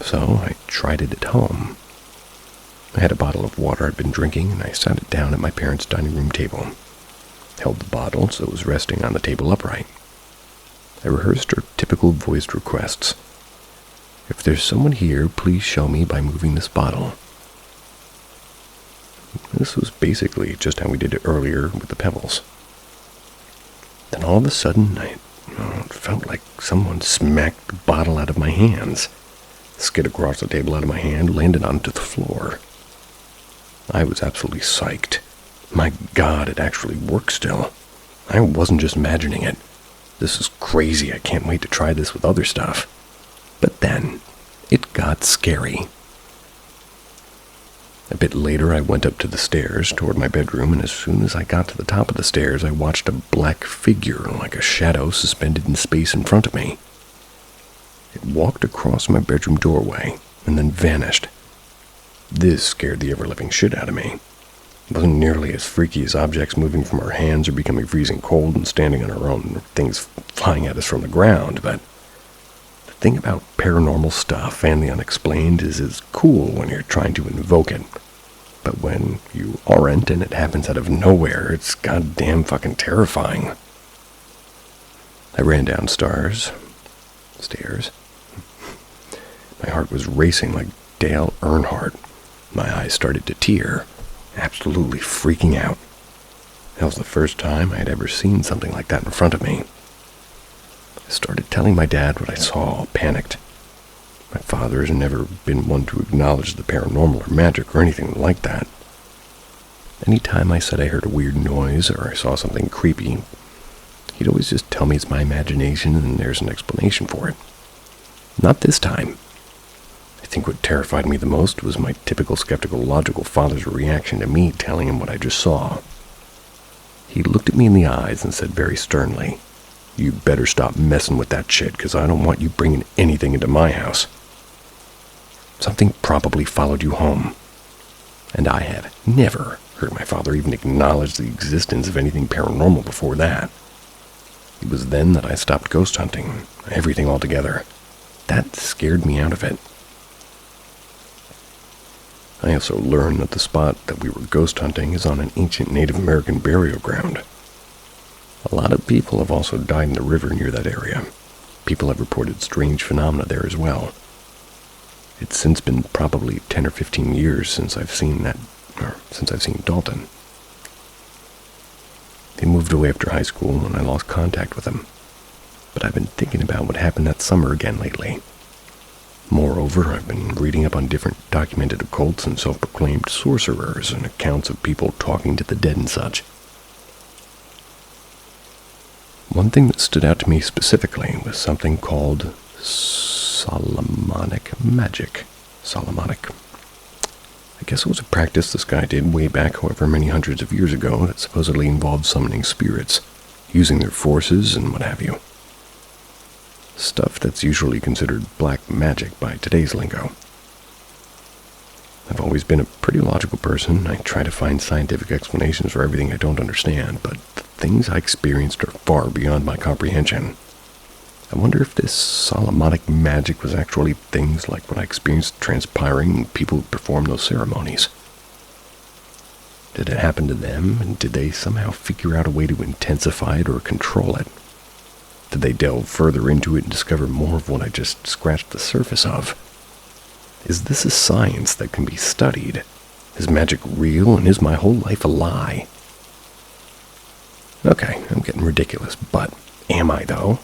So I tried it at home. I had a bottle of water I'd been drinking, and I sat it down at my parents' dining room table. Held the bottle so it was resting on the table upright. I rehearsed her typical voiced requests. "If there's someone here, please show me by moving this bottle." This was basically just how we did it earlier with the pebbles. Then all of a sudden, I felt like someone smacked the bottle out of my hands. Skid across the table out of my hand, landed onto the floor. I was absolutely psyched. My God, it actually worked still. I wasn't just imagining it. This is crazy. I can't wait to try this with other stuff. But then, it got scary. A bit later, I went up to the stairs toward my bedroom, and as soon as I got to the top of the stairs, I watched a black figure like a shadow suspended in space in front of me. It walked across my bedroom doorway and then vanished. This scared the ever-living shit out of me. It wasn't nearly as freaky as objects moving from our hands or becoming freezing cold and standing on our own, or things flying at us from the ground, but the thing about paranormal stuff and the unexplained is it's cool when you're trying to invoke it. But when you aren't and it happens out of nowhere, it's goddamn fucking terrifying. I ran downstairs. My heart was racing like Dale Earnhardt. My eyes started to tear, absolutely freaking out. That was the first time I had ever seen something like that in front of me. I started telling my dad what I saw, panicked. My father has never been one to acknowledge the paranormal or magic or anything like that. Anytime I said I heard a weird noise or I saw something creepy, he'd always just tell me it's my imagination and there's an explanation for it. Not this time. I think what terrified me the most was my typical skeptical, logical father's reaction to me telling him what I just saw. He looked at me in the eyes and said very sternly, "You better stop messing with that shit, because I don't want you bringing anything into my house. Something probably followed you home." And I had never heard my father even acknowledge the existence of anything paranormal before that. It was then that I stopped ghost hunting, everything altogether. That scared me out of it. I also learned that the spot that we were ghost hunting is on an ancient Native American burial ground. A lot of people have also died in the river near that area. People have reported strange phenomena there as well. It's since been probably 10 or 15 years since I've seen Dalton. He moved away after high school and I lost contact with him. But I've been thinking about what happened that summer again lately. Moreover, I've been reading up on different documented occults and self-proclaimed sorcerers and accounts of people talking to the dead and such. One thing that stood out to me specifically was something called Solomonic magic. Solomonic. I guess it was a practice this guy did way back however many hundreds of years ago that supposedly involved summoning spirits, using their forces and what have you. Stuff that's usually considered black magic by today's lingo. I've always been a pretty logical person. I try to find scientific explanations for everything I don't understand, but the things I experienced are far beyond my comprehension. I wonder if this Solomonic magic was actually things like what I experienced transpiring in people who perform those ceremonies. Did it happen to them, and did they somehow figure out a way to intensify it or control it? Did they delve further into it and discover more of what I just scratched the surface of? Is this a science that can be studied? Is magic real, and is my whole life a lie? Okay, I'm getting ridiculous, but am I, though?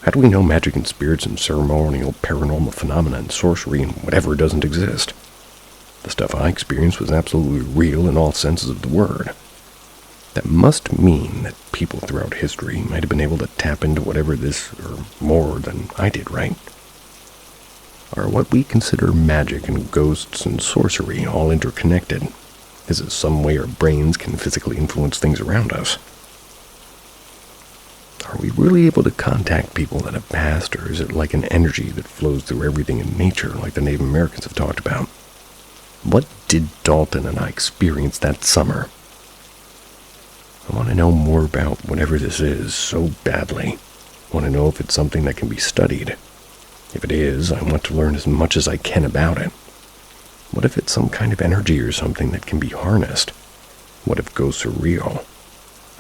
How do we know magic and spirits and ceremonial paranormal phenomena and sorcery and whatever doesn't exist? The stuff I experienced was absolutely real in all senses of the word. That must mean that people throughout history might have been able to tap into whatever this, or more than I did, right? Are what we consider magic and ghosts and sorcery all interconnected? Is it some way our brains can physically influence things around us? Are we really able to contact people that have passed, or is it like an energy that flows through everything in nature, like the Native Americans have talked about? What did Dalton and I experience that summer? I want to know more about whatever this is so badly. I want to know if it's something that can be studied. If it is, I want to learn as much as I can about it. What if it's some kind of energy or something that can be harnessed? What if ghosts are real?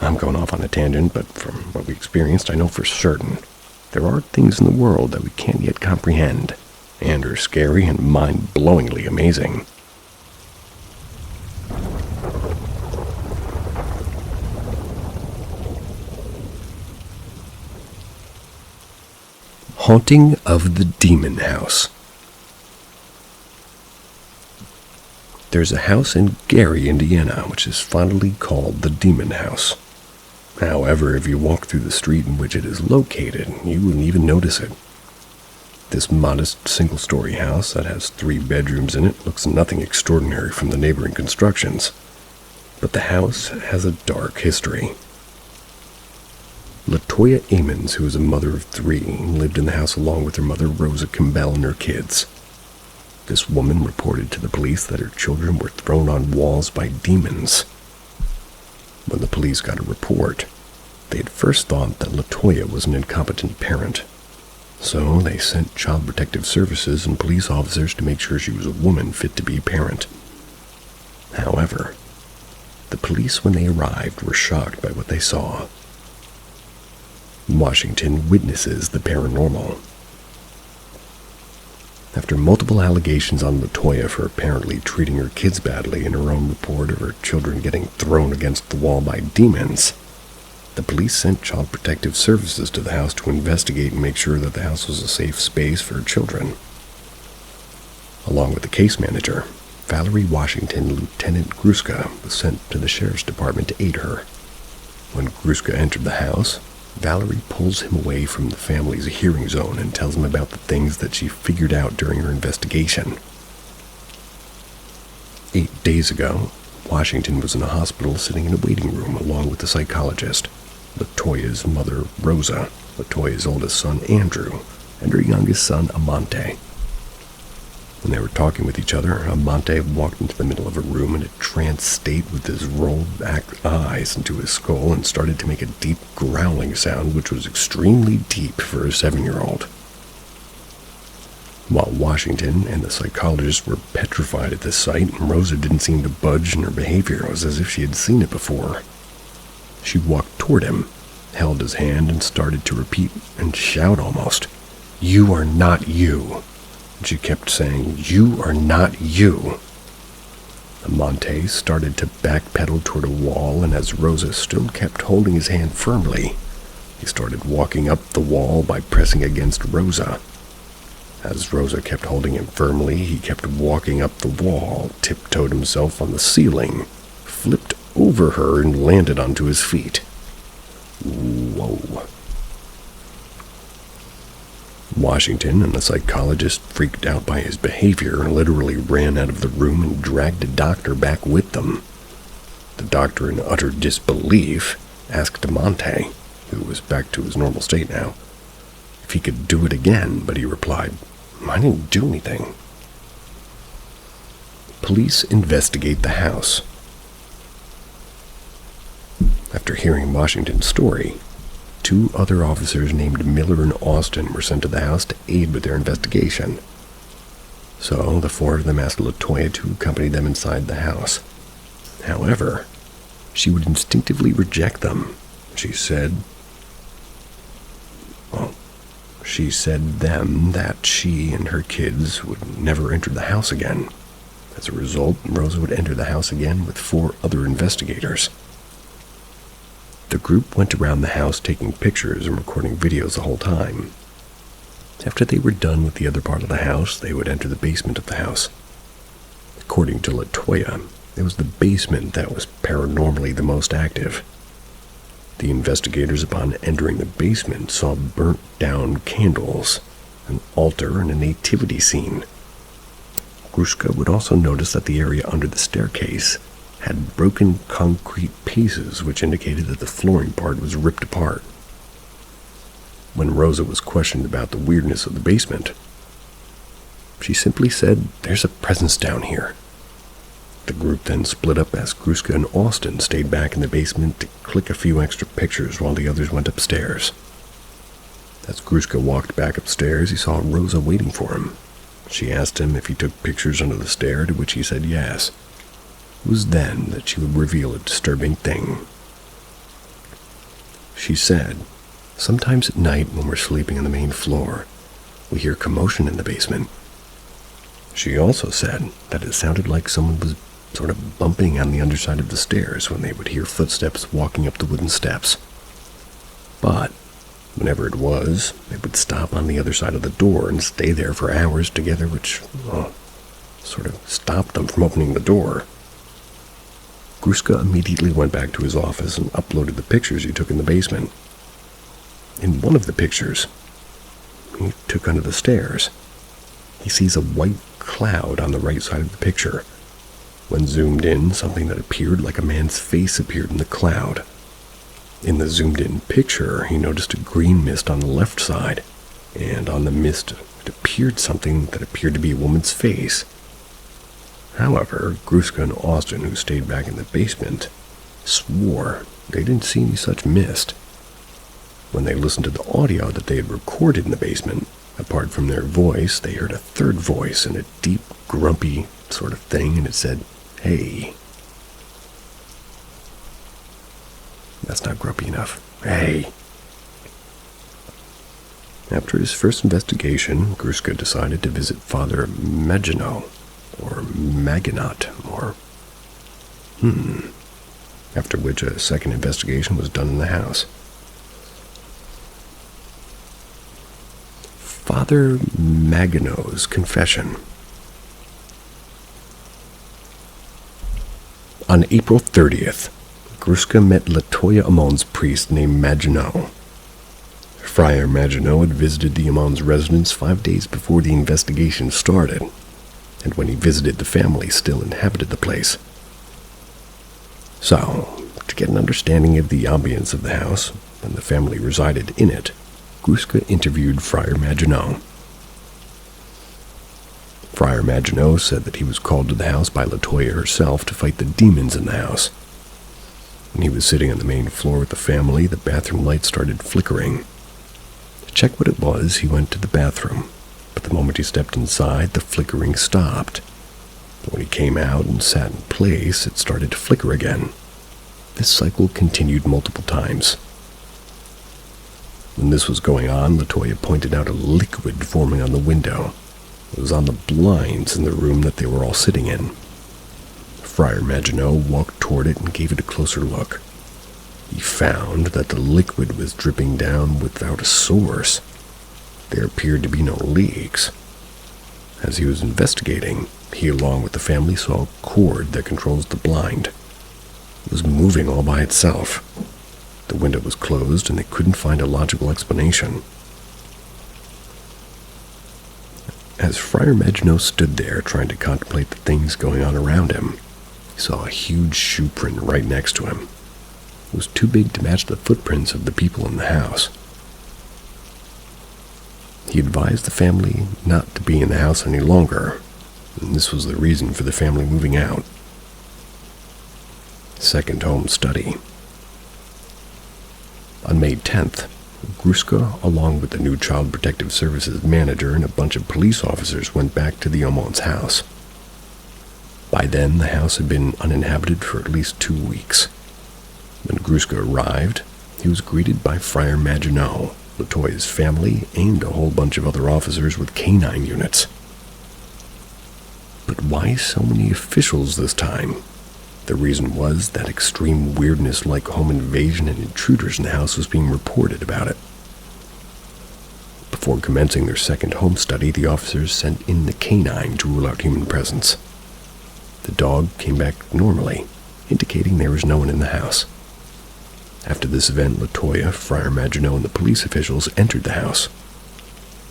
I'm going off on a tangent, but from what we experienced, I know for certain there are things in the world that we can't yet comprehend, and are scary and mind-blowingly amazing. Haunting of the Demon House. There's a house in Gary, Indiana, which is fondly called the Demon House. However, if you walk through the street in which it is located, you wouldn't even notice it. This modest single-story house that has 3 bedrooms in it looks nothing extraordinary from the neighboring constructions. But the house has a dark history. LaToya Amons, who is a mother of 3, lived in the house along with her mother Rosa Campbell and her kids. This woman reported to the police that her children were thrown on walls by demons. When the police got a report, they at first thought that LaToya was an incompetent parent. So they sent Child Protective Services and police officers to make sure she was a woman fit to be a parent. However, the police, when they arrived, were shocked by what they saw. Washington witnesses the paranormal. After multiple allegations on LaToya for apparently treating her kids badly in her own report of her children getting thrown against the wall by demons, the police sent Child Protective Services to the house to investigate and make sure that the house was a safe space for her children. Along with the case manager, Valerie Washington, Lieutenant Gruska was sent to the sheriff's department to aid her. When Gruska entered the house, Valerie pulls him away from the family's hearing zone and tells him about the things that she figured out during her investigation. 8 days ago, Washington was in a hospital sitting in a waiting room along with a psychologist, LaToya's mother, Rosa, LaToya's oldest son, Andrew, and her youngest son, Amante. When they were talking with each other, Amante walked into the middle of a room in a trance state with his rolled-back eyes into his skull and started to make a deep growling sound which was extremely deep for a 7-year-old. While Washington and the psychologist were petrified at this sight, Rosa didn't seem to budge in her behavior. It was as if she had seen it before. She walked toward him, held his hand and started to repeat and shout almost, "You are not you." And she kept saying, "You are not you." Amante started to backpedal toward a wall, and as Rosa still kept holding his hand firmly, he started walking up the wall by pressing against Rosa. As Rosa kept holding him firmly, he kept walking up the wall, tiptoed himself on the ceiling, flipped over her, and landed onto his feet. Whoa. Washington and the psychologist, freaked out by his behavior, literally ran out of the room and dragged a doctor back with them. The doctor, in utter disbelief, asked Amante, who was back to his normal state now, if he could do it again, but he replied, "I didn't do anything." Police investigate the house. After hearing Washington's story, 2 other officers named Miller and Austin were sent to the house to aid with their investigation. So the 4 of them asked LaToya to accompany them inside the house. However, she would instinctively reject them. She said them that she and her kids would never enter the house again. As a result, Rosa would enter the house again with 4 other investigators. The group went around the house taking pictures and recording videos the whole time. After they were done with the other part of the house, they would enter the basement of the house. According to LaToya, it was the basement that was paranormally the most active. The investigators, upon entering the basement, saw burnt-down candles, an altar, and a nativity scene. Gruszka would also notice that the area under the staircase had broken concrete pieces, which indicated that the flooring part was ripped apart. When Rosa was questioned about the weirdness of the basement, she simply said, "There's a presence down here." The group then split up as Gruszka and Austin stayed back in the basement to click a few extra pictures while the others went upstairs. As Gruszka walked back upstairs, he saw Rosa waiting for him. She asked him if he took pictures under the stair, to which he said yes. It was then that she would reveal a disturbing thing. She said, "Sometimes at night when we're sleeping on the main floor, we hear commotion in the basement." She also said that it sounded like someone was sort of bumping on the underside of the stairs when they would hear footsteps walking up the wooden steps. But whenever it was, they would stop on the other side of the door and stay there for hours together, which sort of stopped them from opening the door. Gruszka immediately went back to his office and uploaded the pictures he took in the basement. In one of the pictures he took under the stairs, he sees a white cloud on the right side of the picture. When zoomed in, something that appeared like a man's face appeared in the cloud. In the zoomed-in picture, he noticed a green mist on the left side, and on the mist it appeared something that appeared to be a woman's face. However, Gruszka and Austin, who stayed back in the basement, swore they didn't see any such mist. When they listened to the audio that they had recorded in the basement, apart from their voice, they heard a third voice in a deep, grumpy sort of thing, and it said, "Hey." That's not grumpy enough. Hey. After his first investigation, Gruszka decided to visit Father Maginot, or Maginot, or after which a second investigation was done in the house. Father Maginot's confession. On April 30th, Gruszka met LaToya Amon's priest named Maginot. Friar Maginot had visited the Amon's residence 5 days before the investigation started, and when he visited, the family still inhabited the place. So, to get an understanding of the ambience of the house, and the family resided in it, Gruszka interviewed Friar Maginot. Friar Maginot said that he was called to the house by LaToya herself to fight the demons in the house. When he was sitting on the main floor with the family, the bathroom light started flickering. To check what it was, he went to the bathroom, but the moment he stepped inside, the flickering stopped. But when he came out and sat in place, it started to flicker again. This cycle continued multiple times. When this was going on, Latoya pointed out a liquid forming on the window. It was on the blinds in the room that they were all sitting in. Friar Maginot walked toward it and gave it a closer look. He found that the liquid was dripping down without a source. There appeared to be no leaks. As he was investigating, he, along with the family, saw a cord that controls the blind. It was moving all by itself. The window was closed and they couldn't find a logical explanation. As Friar Maginot stood there trying to contemplate the things going on around him, he saw a huge shoe print right next to him. It was too big to match the footprints of the people in the house. He advised the family not to be in the house any longer, and this was the reason for the family moving out. Second home study. On May 10th, Gruska, along with the new Child Protective Services manager and a bunch of police officers, went back to the Aumons' house. By then, the house had been uninhabited for at least 2 weeks. When Gruska arrived, he was greeted by Friar Maginot, Latoya's family, and a whole bunch of other officers with canine units. But why so many officials this time? The reason was that extreme weirdness like home invasion and intruders in the house was being reported about it. Before commencing their second home study, the officers sent in the canine to rule out human presence. The dog came back normally, indicating there was no one in the house. After this event, Latoya, Friar Maginot, and the police officials entered the house.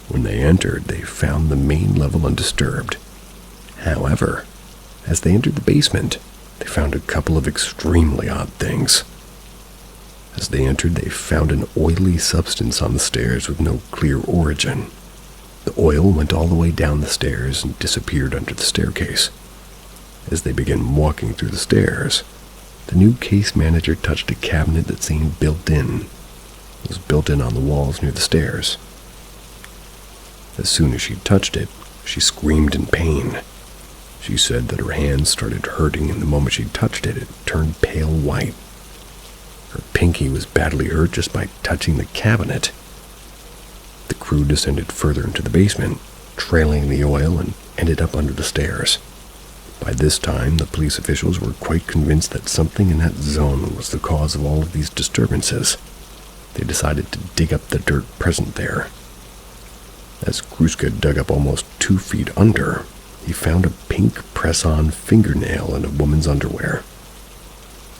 When they entered, they found the main level undisturbed. However, as they entered the basement, they found a couple of extremely odd things. As they entered, they found an oily substance on the stairs with no clear origin. The oil went all the way down the stairs and disappeared under the staircase. As they began walking through the stairs, the new case manager touched a cabinet that seemed built in. It was built in on the walls near the stairs. As soon as she touched it, she screamed in pain. She said that her hands started hurting, and the moment she touched it, it turned pale white. Her pinky was badly hurt just by touching the cabinet. The crew descended further into the basement, trailing the oil, and ended up under the stairs. By this time, the police officials were quite convinced that something in that zone was the cause of all of these disturbances. They decided to dig up the dirt present there. As Gruska dug up almost 2 feet under, he found a pink press-on fingernail in a woman's underwear.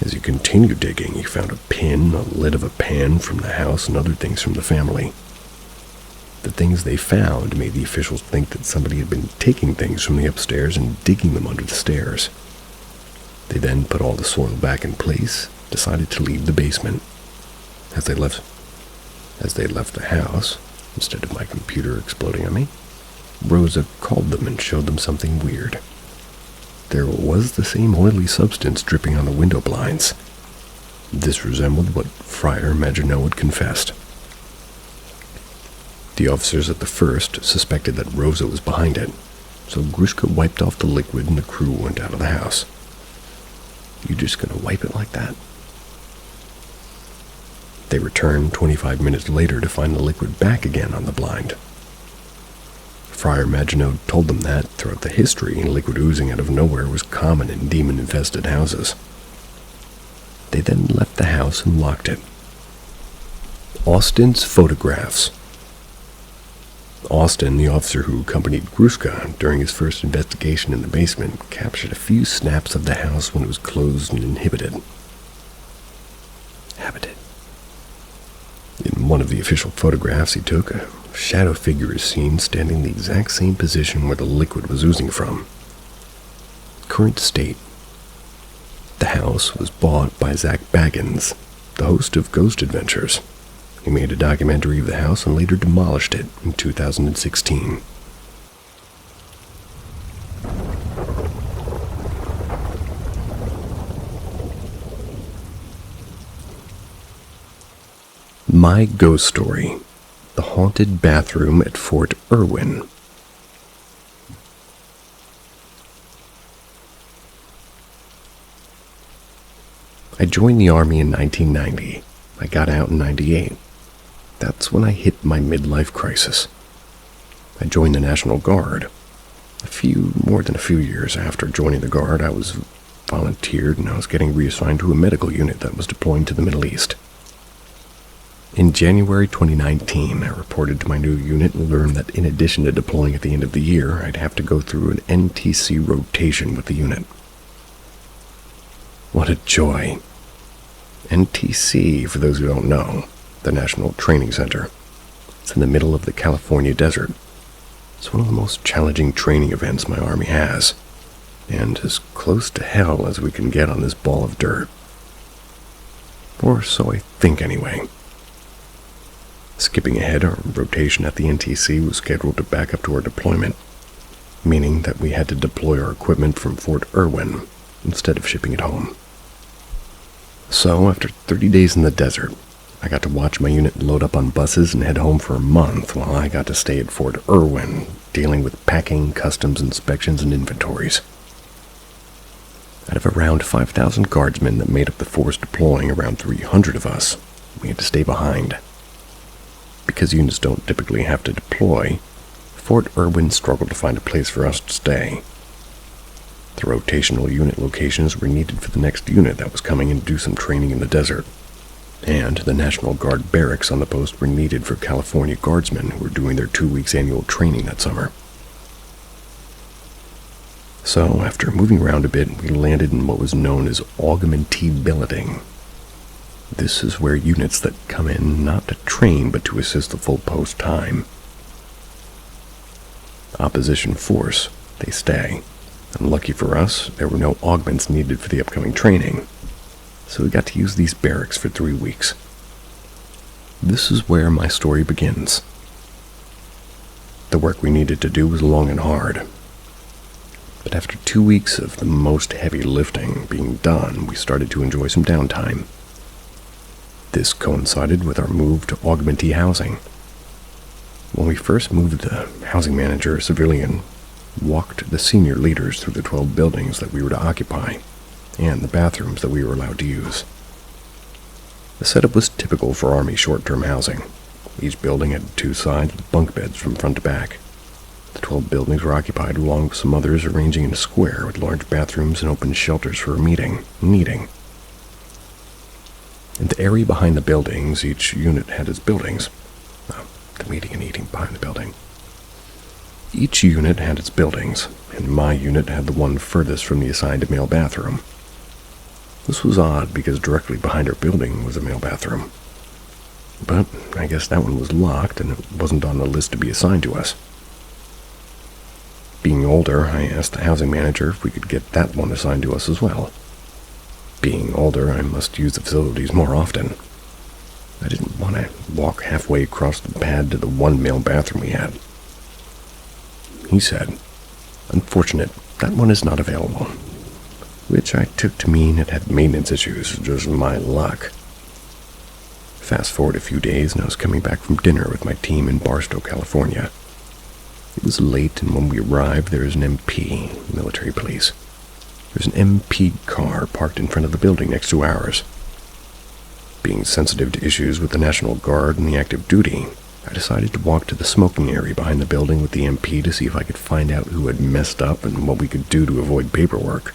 As he continued digging, he found a pin, a lid of a pan from the house, and other things from the family. The things they found made the officials think that somebody had been taking things from the upstairs and digging them under the stairs. They then put all the soil back in place, decided to leave the basement. As they left the house, instead of my computer exploding on me, Rosa called them and showed them something weird. There was the same oily substance dripping on the window blinds. This resembled what Friar Maginot had confessed. The officers at the first suspected that Rosa was behind it, so Gruska wiped off the liquid and the crew went out of the house. You just gonna wipe it like that? They returned 25 minutes later to find the liquid back again on the blind. Friar Maginot told them that, throughout the history, liquid oozing out of nowhere was common in demon-infested houses. They then left the house and locked it. Austin's photographs. Austin, the officer who accompanied Gruska during his first investigation in the basement, captured a few snaps of the house when it was closed and inhabited. In one of the official photographs he took, a shadow figure is seen standing in the exact same position where the liquid was oozing from. Current state. The house was bought by Zach Baggins, the host of Ghost Adventures. He made a documentary of the house and later demolished it in 2016. My Ghost Story. The Haunted Bathroom at Fort Irwin. I joined the Army in 1990. I got out in 98. That's when I hit my midlife crisis. I joined the National Guard. More than a few years after joining the Guard, I was volunteered and I was getting reassigned to a medical unit that was deploying to the Middle East. In January 2019, I reported to my new unit and learned that in addition to deploying at the end of the year, I'd have to go through an NTC rotation with the unit. What a joy. NTC, for those who don't know, the National Training Center. It's in the middle of the California desert. It's one of the most challenging training events my army has, and as close to hell as we can get on this ball of dirt. Or so I think anyway. Skipping ahead, our rotation at the NTC was scheduled to back up to our deployment, meaning that we had to deploy our equipment from Fort Irwin instead of shipping it home. So, after 30 days in the desert, I got to watch my unit load up on buses and head home for a month while I got to stay at Fort Irwin, dealing with packing, customs inspections, and inventories. Out of around 5,000 guardsmen that made up the force deploying, around 300 of us, we had to stay behind. Because units don't typically have to deploy, Fort Irwin struggled to find a place for us to stay. The rotational unit locations were needed for the next unit that was coming in to do some training in the desert, and the National Guard barracks on the post were needed for California guardsmen who were doing their 2 weeks annual training that summer. So, after moving around a bit, we landed in what was known as augmentee billeting. This is where units that come in not to train but to assist the full post time. Opposition force, they stay. And lucky for us, there were no augments needed for the upcoming training, so we got to use these barracks for 3 weeks. This is where my story begins. The work we needed to do was long and hard, but after 2 weeks of the most heavy lifting being done, we started to enjoy some downtime. This coincided with our move to augmentee housing. When we first moved, the housing manager, a civilian, walked the senior leaders through the 12 buildings that we were to occupy, and the bathrooms that we were allowed to use. The setup was typical for Army short-term housing. Each building had 2 sides with bunk beds from front to back. The 12 buildings were occupied along with some others arranging in a square with large bathrooms and open shelters for meeting and eating. In the area behind the buildings, each unit had its buildings. The meeting and eating behind the building. Each unit had its buildings, and my unit had the one furthest from the assigned male bathroom. This was odd because directly behind our building was a male bathroom. But I guess that one was locked and it wasn't on the list to be assigned to us. Being older, I asked the housing manager if we could get that one assigned to us as well. Being older, I must use the facilities more often. I didn't want to walk halfway across the pad to the one male bathroom we had. He said, "Unfortunate, that one is not available," which I took to mean it had maintenance issues, just my luck. Fast forward a few days and I was coming back from dinner with my team in Barstow, California. It was late, and when we arrived, there was an MP, military police. There's an MP car parked in front of the building next to ours. Being sensitive to issues with the National Guard and the active duty, I decided to walk to the smoking area behind the building with the MP to see if I could find out who had messed up and what we could do to avoid paperwork.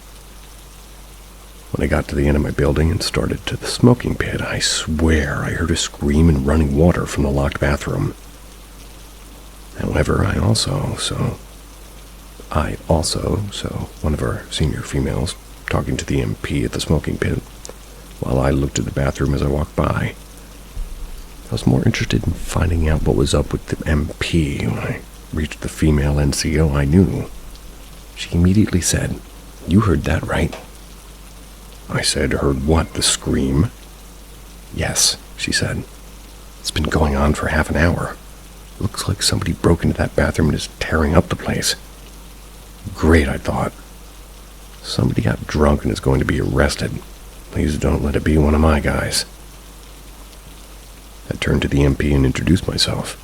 When I got to the end of my building and started to the smoking pit, I swear I heard a scream and running water from the locked bathroom. However, one of our senior females, talking to the MP at the smoking pit, while I looked at the bathroom as I walked by. I was more interested in finding out what was up with the MP when I reached the female NCO I knew. She immediately said, "You heard that, right?" I said, "Heard what, the scream?" "Yes," she said. "It's been going on for half an hour. Looks like somebody broke into that bathroom and is tearing up the place." Great, I thought. Somebody got drunk and is going to be arrested. Please don't let it be one of my guys. I turned to the MP and introduced myself.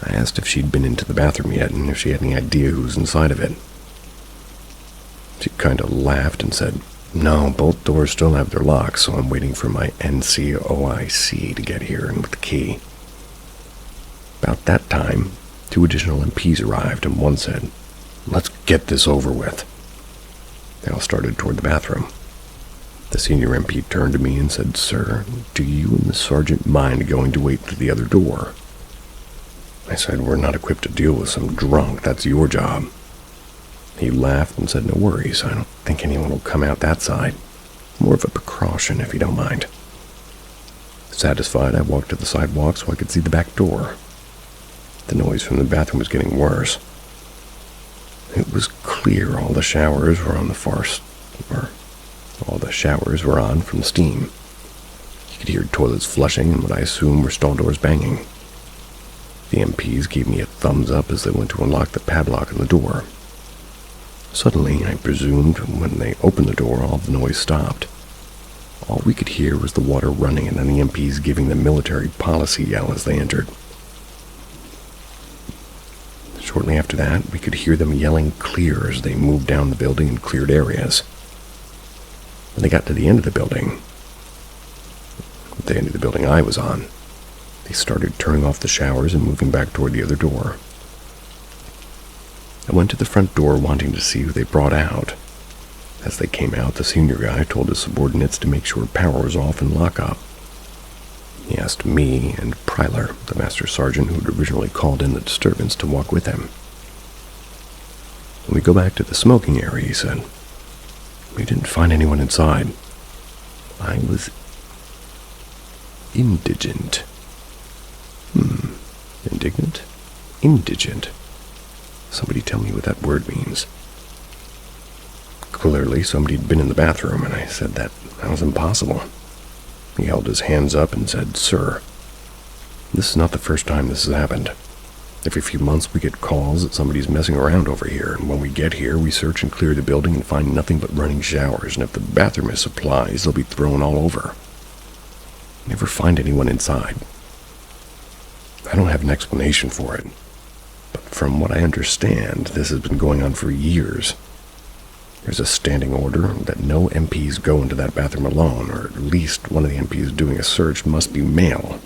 I asked if she'd been into the bathroom yet and if she had any idea who was inside of it. She kind of laughed and said, "No, both doors still have their locks, so I'm waiting for my NCOIC to get here and with the key." About that time, 2 additional MPs arrived, and one said, "Let's get this over with." They all started toward the bathroom. The senior MP turned to me and said, "Sir, do you and the sergeant mind going to wait through the other door?" I said, "We're not equipped to deal with some drunk. That's your job." He laughed and said, "No worries. I don't think anyone will come out that side. More of a precaution, if you don't mind." Satisfied, I walked to the sidewalk so I could see the back door. The noise from the bathroom was getting worse. It was clear all the showers were on from steam. You could hear toilets flushing and what I assumed were stall doors banging. The MPs gave me a thumbs up as they went to unlock the padlock on the door. Suddenly, I presumed when they opened the door, all the noise stopped. All we could hear was the water running and then the MPs giving the military policy yell as they entered. Shortly after that, we could hear them yelling clear as they moved down the building and cleared areas. When they got to the end of the building I was on, they started turning off the showers and moving back toward the other door. I went to the front door wanting to see who they brought out. As they came out, the senior guy told his subordinates to make sure power was off and lock up. He asked me and Pryler, the master sergeant who had originally called in the disturbance, to walk with him. When we go back to the smoking area, he said, "We didn't find anyone inside. I was indigent." Indignant? Indigent. Somebody tell me what that word means. Clearly, somebody had been in the bathroom, and I said that was impossible. He held his hands up and said, "Sir, this is not the first time this has happened. Every few months we get calls that somebody's messing around over here, and when we get here, we search and clear the building and find nothing but running showers, and if the bathroom has supplies, they'll be thrown all over. Never find anyone inside. I don't have an explanation for it, but from what I understand, this has been going on for years. There's a standing order that no MPs go into that bathroom alone, or at least one of the MPs doing a search must be male."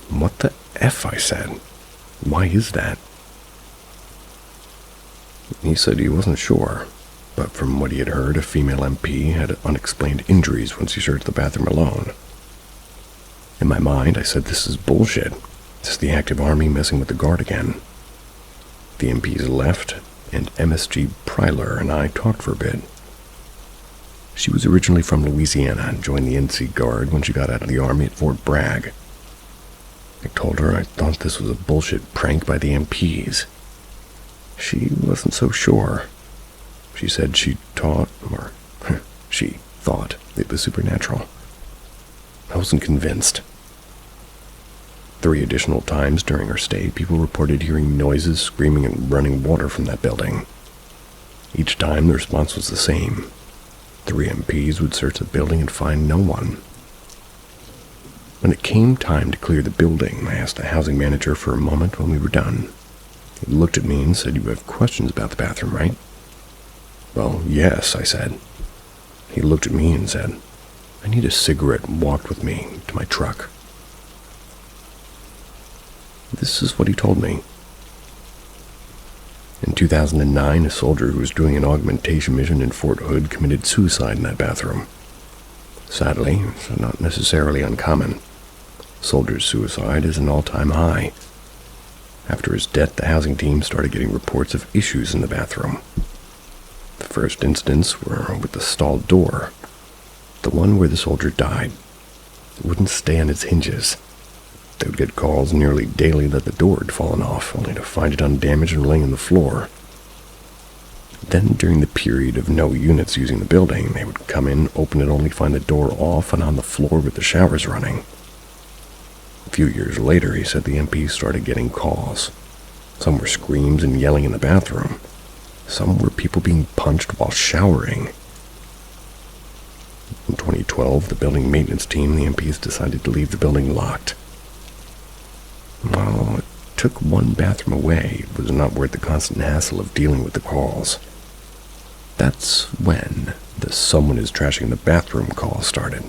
"What the F?" I said. "Why is that?" He said he wasn't sure, but from what he had heard, a female MP had unexplained injuries when she searched the bathroom alone. In my mind, I said, "This is bullshit. This is the active army messing with the guard again." The MPs left, and MSG Pryler and I talked for a bit. She was originally from Louisiana and joined the NC Guard when she got out of the Army at Fort Bragg. I told her I thought this was a bullshit prank by the MPs. She wasn't so sure. She said she thought it was supernatural. I wasn't convinced. 3 additional times during our stay, people reported hearing noises, screaming, and running water from that building. Each time, the response was the same. 3 MPs would search the building and find no one. When it came time to clear the building, I asked the housing manager for a moment when we were done. He looked at me and said, "You have questions about the bathroom, right?" "Well, yes," I said. He looked at me and said, "I need a cigarette," and walked with me to my truck. This is what he told me. In 2009, a soldier who was doing an augmentation mission in Fort Hood committed suicide in that bathroom. Sadly, it's not necessarily uncommon. Soldiers' suicide is an all-time high. After his death, the housing team started getting reports of issues in the bathroom. The first incidents were with the stall door, the one where the soldier died. It wouldn't stay on its hinges. They would get calls nearly daily that the door had fallen off, only to find it undamaged and laying on the floor. Then, during the period of no units using the building, they would come in, open it, only find the door off and on the floor with the showers running. A few years later, he said the MPs started getting calls. Some were screams and yelling in the bathroom. Some were people being punched while showering. In 2012, the building maintenance team and the MPs decided to leave the building locked. While it took one bathroom away, it was not worth the constant hassle of dealing with the calls. That's when the "someone is trashing the bathroom" call started.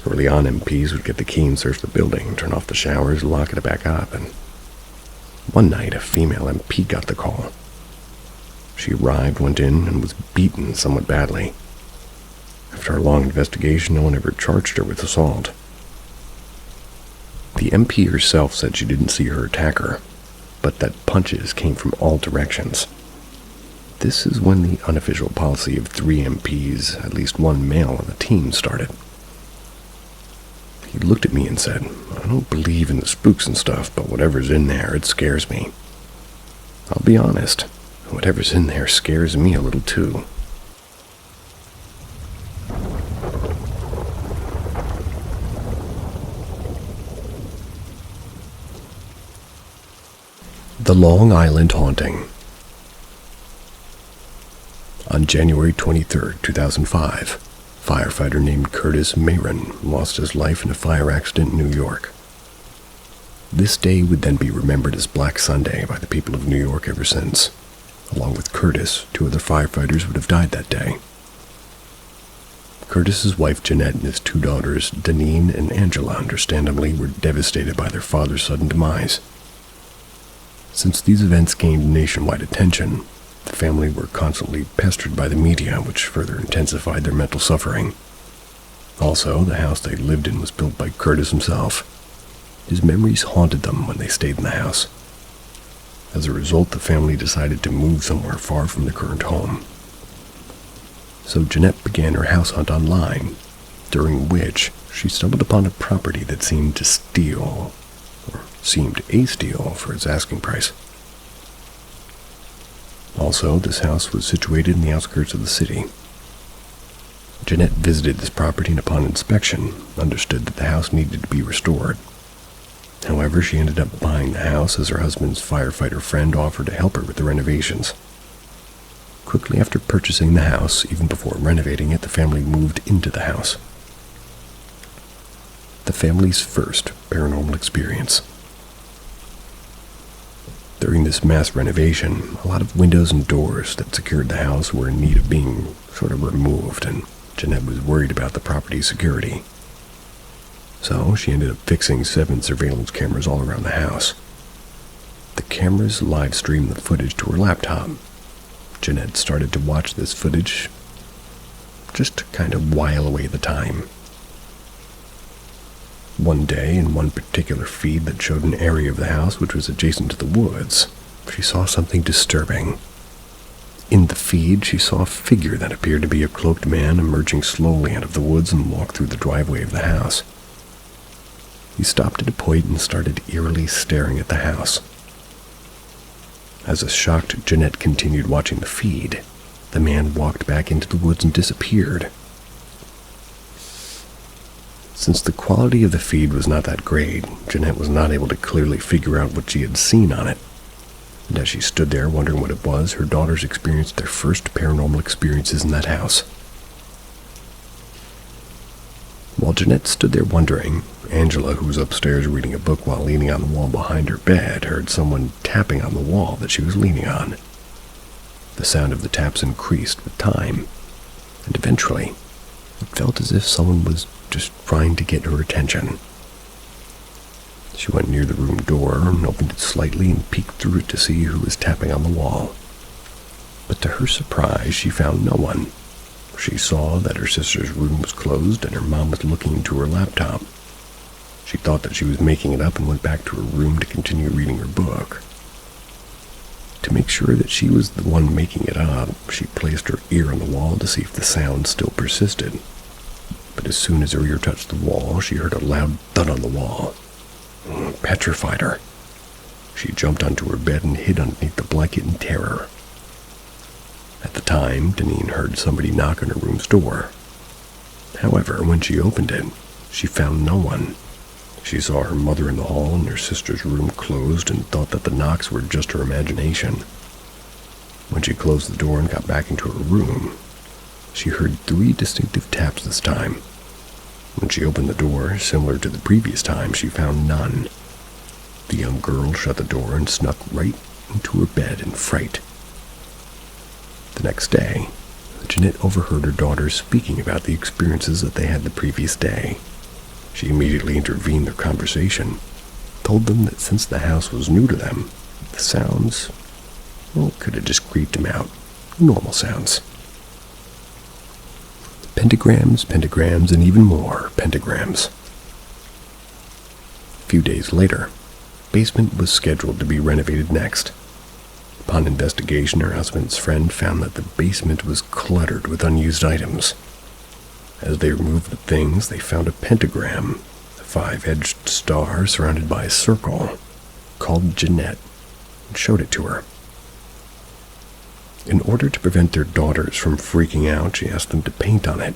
Early on, MPs would get the key and search the building, turn off the showers, lock it back up, and one night a female MP got the call. She arrived, went in, and was beaten somewhat badly. After a long investigation, no one ever charged her with assault. The MP herself said she didn't see her attacker, but that punches came from all directions. This is when the unofficial policy of 3 MPs, at least one male on the team, started. He looked at me and said, "I don't believe in the spooks and stuff, but whatever's in there, it scares me." I'll be honest, whatever's in there scares me a little too. The Long Island Haunting. On January 23, 2005, firefighter named Curtis Mayron lost his life in a fire accident in New York. This day would then be remembered as Black Sunday by the people of New York ever since. Along with Curtis, 2 other firefighters would have died that day. Curtis's wife Jeanette and his 2 daughters, Deneen and Angela, understandably were devastated by their father's sudden demise. Since these events gained nationwide attention, the family were constantly pestered by the media, which further intensified their mental suffering. Also, the house they lived in was built by Curtis himself. His memories haunted them when they stayed in the house. As a result, the family decided to move somewhere far from their current home. So Jeanette began her house hunt online, during which she stumbled upon a property that seemed to steal, or seemed a steal, for its asking price. Also, this house was situated in the outskirts of the city. Jeanette visited this property and upon inspection, understood that the house needed to be restored. However, she ended up buying the house as her husband's firefighter friend offered to help her with the renovations. Quickly after purchasing the house, even before renovating it, the family moved into the house. The family's first paranormal experience. During this mass renovation, a lot of windows and doors that secured the house were in need of being sort of removed, and Jeanette was worried about the property's security. So she ended up fixing 7 surveillance cameras all around the house. The cameras live streamed the footage to her laptop. Jeanette started to watch this footage just to kind of while away the time. One day, in one particular feed that showed an area of the house which was adjacent to the woods, she saw something disturbing. In the feed, she saw a figure that appeared to be a cloaked man emerging slowly out of the woods and walk through the driveway of the house. He stopped at a point and started eerily staring at the house. As a shocked Jeanette continued watching the feed, the man walked back into the woods and disappeared. Since the quality of the feed was not that great, Jeanette was not able to clearly figure out what she had seen on it. And as she stood there wondering what it was, her daughters experienced their first paranormal experiences in that house. While Jeanette stood there wondering, Angela, who was upstairs reading a book while leaning on the wall behind her bed, heard someone tapping on the wall that she was leaning on. The sound of the taps increased with time, and eventually, it felt as if someone was just trying to get her attention. She went near the room door and opened it slightly and peeked through it to see who was tapping on the wall. But to her surprise, she found no one. She saw that her sister's room was closed and her mom was looking into her laptop. She thought that she was making it up and went back to her room to continue reading her book. To make sure that she was the one making it up, she placed her ear on the wall to see if the sound still persisted. But as soon as her ear touched the wall, she heard a loud thud on the wall. It petrified her. She jumped onto her bed and hid underneath the blanket in terror. At the time, Deneen heard somebody knock on her room's door. However, when she opened it, she found no one. She saw her mother in the hall and her sister's room closed and thought that the knocks were just her imagination. When she closed the door and got back into her room, she heard 3 distinctive taps this time. When she opened the door, similar to the previous time, she found none. The young girl shut the door and snuck right into her bed in fright. The next day, Jeanette overheard her daughters speaking about the experiences that they had the previous day. She immediately intervened their conversation, told them that since the house was new to them, the sounds, well, could have just creeped them out. Normal sounds. Pentagrams, pentagrams, and even more pentagrams. A few days later, the basement was scheduled to be renovated next. Upon investigation, her husband's friend found that the basement was cluttered with unused items. As they removed the things, they found a pentagram, a 5-edged star surrounded by a circle, called Vignettes, and showed it to her. In order to prevent their daughters from freaking out, she asked them to paint on it.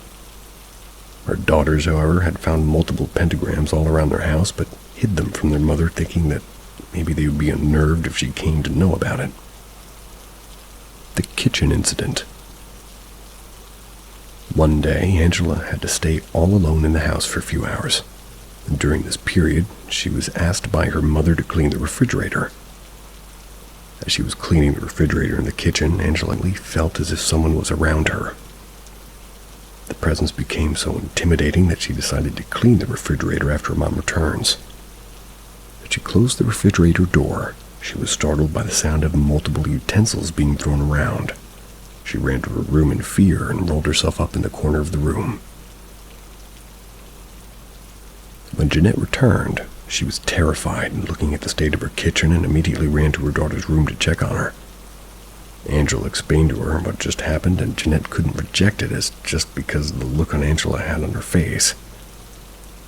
Her daughters, however, had found multiple pentagrams all around their house, but hid them from their mother, thinking that maybe they would be unnerved if she came to know about it. The kitchen incident. One day, Angela had to stay all alone in the house for a few hours. And during this period, she was asked by her mother to clean the refrigerator. As she was cleaning the refrigerator in the kitchen, Angela Lee felt as if someone was around her. The presence became so intimidating that she decided to clean the refrigerator after her mom returns. As she closed the refrigerator door, she was startled by the sound of multiple utensils being thrown around. She ran to her room in fear and rolled herself up in the corner of the room. When Vignettes returned, she was terrified and looking at the state of her kitchen and immediately ran to her daughter's room to check on her. Angela explained to her what just happened, and Vignettes couldn't reject it as just because of the look Angela had on her face.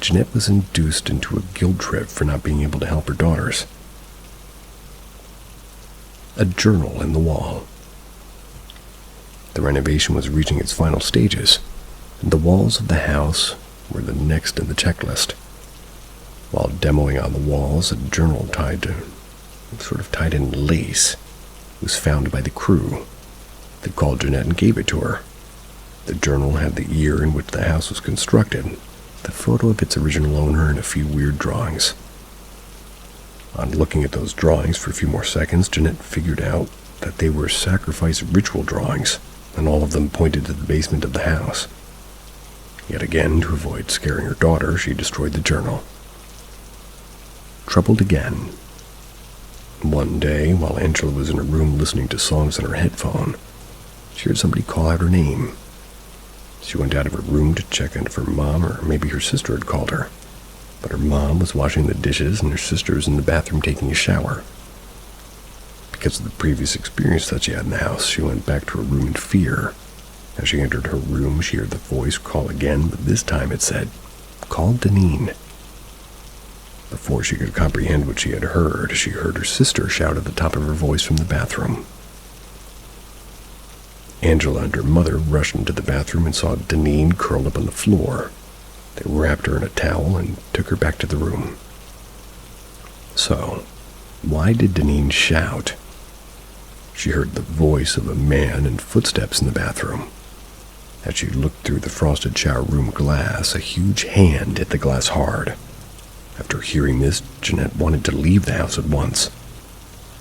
Vignettes was induced into a guilt trip for not being able to help her daughters. A journal in the wall. The renovation was reaching its final stages, and the walls of the house were the next in the checklist. While demoing on the walls, a journal tied in lace was found by the crew. They called Vignettes and gave it to her. The journal had the year in which the house was constructed, the photo of its original owner, and a few weird drawings. On looking at those drawings for a few more seconds, Vignettes figured out that they were sacrifice ritual drawings, and all of them pointed to the basement of the house. Yet again, to avoid scaring her daughter, she destroyed the journal. Troubled again. One day, while Angela was in her room listening to songs on her headphone, she heard somebody call out her name. She went out of her room to check in if her mom or maybe her sister had called her. But her mom was washing the dishes and her sister was in the bathroom taking a shower. Because of the previous experience that she had in the house, she went back to her room in fear. As she entered her room, she heard the voice call again, but this time it said, "Call Deneen." Before she could comprehend what she had heard, she heard her sister shout at the top of her voice from the bathroom. Angela and her mother rushed into the bathroom and saw Deneen curled up on the floor. They wrapped her in a towel and took her back to the room. So, why did Deneen shout? She heard the voice of a man and footsteps in the bathroom. As she looked through the frosted shower room glass, a huge hand hit the glass hard. After hearing this, Vignettes wanted to leave the house at once.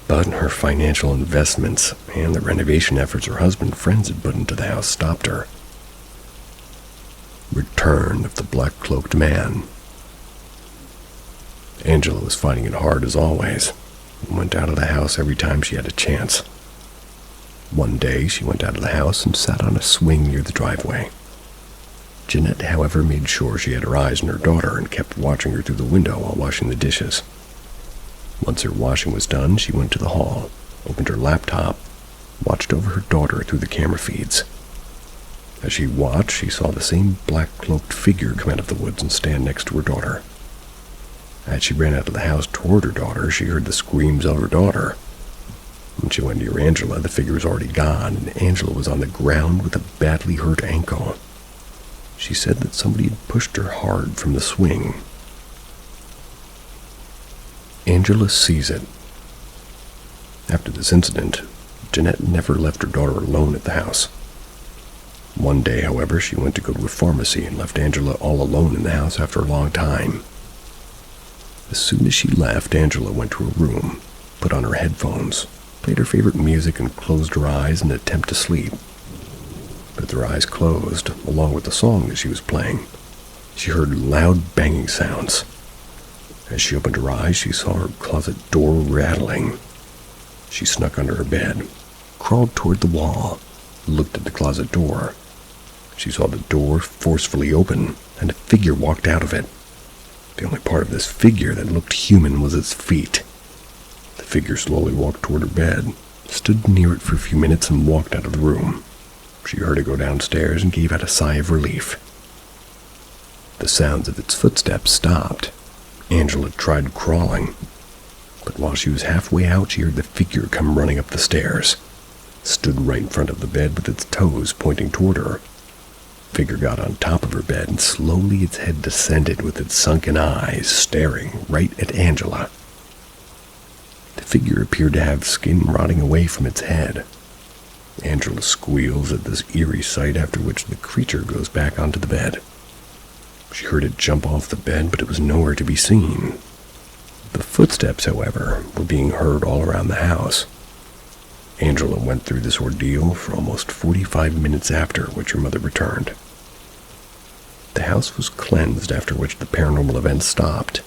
But her financial investments and the renovation efforts her husband and friends had put into the house stopped her. Return of the black-cloaked man. Angela was finding it hard as always, and went out of the house every time she had a chance. One day, she went out of the house and sat on a swing near the driveway. Vignettes, however, made sure she had her eyes on her daughter and kept watching her through the window while washing the dishes. Once her washing was done, she went to the hall, opened her laptop, watched over her daughter through the camera feeds. As she watched, she saw the same black-cloaked figure come out of the woods and stand next to her daughter. As she ran out of the house toward her daughter, she heard the screams of her daughter. When she went near Angela, the figure was already gone, and Angela was on the ground with a badly hurt ankle. She said that somebody had pushed her hard from the swing. Angela sees it. After this incident, Vignettes never left her daughter alone at the house. One day, however, she went to go to a pharmacy and left Angela all alone in the house after a long time. As soon as she left, Angela went to her room, put on her headphones, played her favorite music, and closed her eyes in an attempt to sleep. But with her eyes closed, along with the song that she was playing, She heard loud banging sounds. As she opened her eyes, she saw her closet door rattling. She snuck under her bed, crawled toward the wall, looked at the closet door. She saw the door forcefully open, and a figure walked out of it. The only part of this figure that looked human was its feet. The figure slowly walked toward her bed, stood near it for a few minutes, and walked out of the room. She heard it go downstairs and gave out a sigh of relief. The sounds of its footsteps stopped. Angela tried crawling, but while she was halfway out, she heard the figure come running up the stairs. Stood right in front of the bed with its toes pointing toward her. Figure got on top of her bed, and slowly its head descended with its sunken eyes staring right at Angela. The figure appeared to have skin rotting away from its head. Angela squeals at this eerie sight, after which the creature goes back onto the bed. She heard it jump off the bed, but it was nowhere to be seen. The footsteps, however, were being heard all around the house. Angela went through this ordeal for almost 45 minutes, after which her mother returned. The house was cleansed, after which the paranormal events stopped.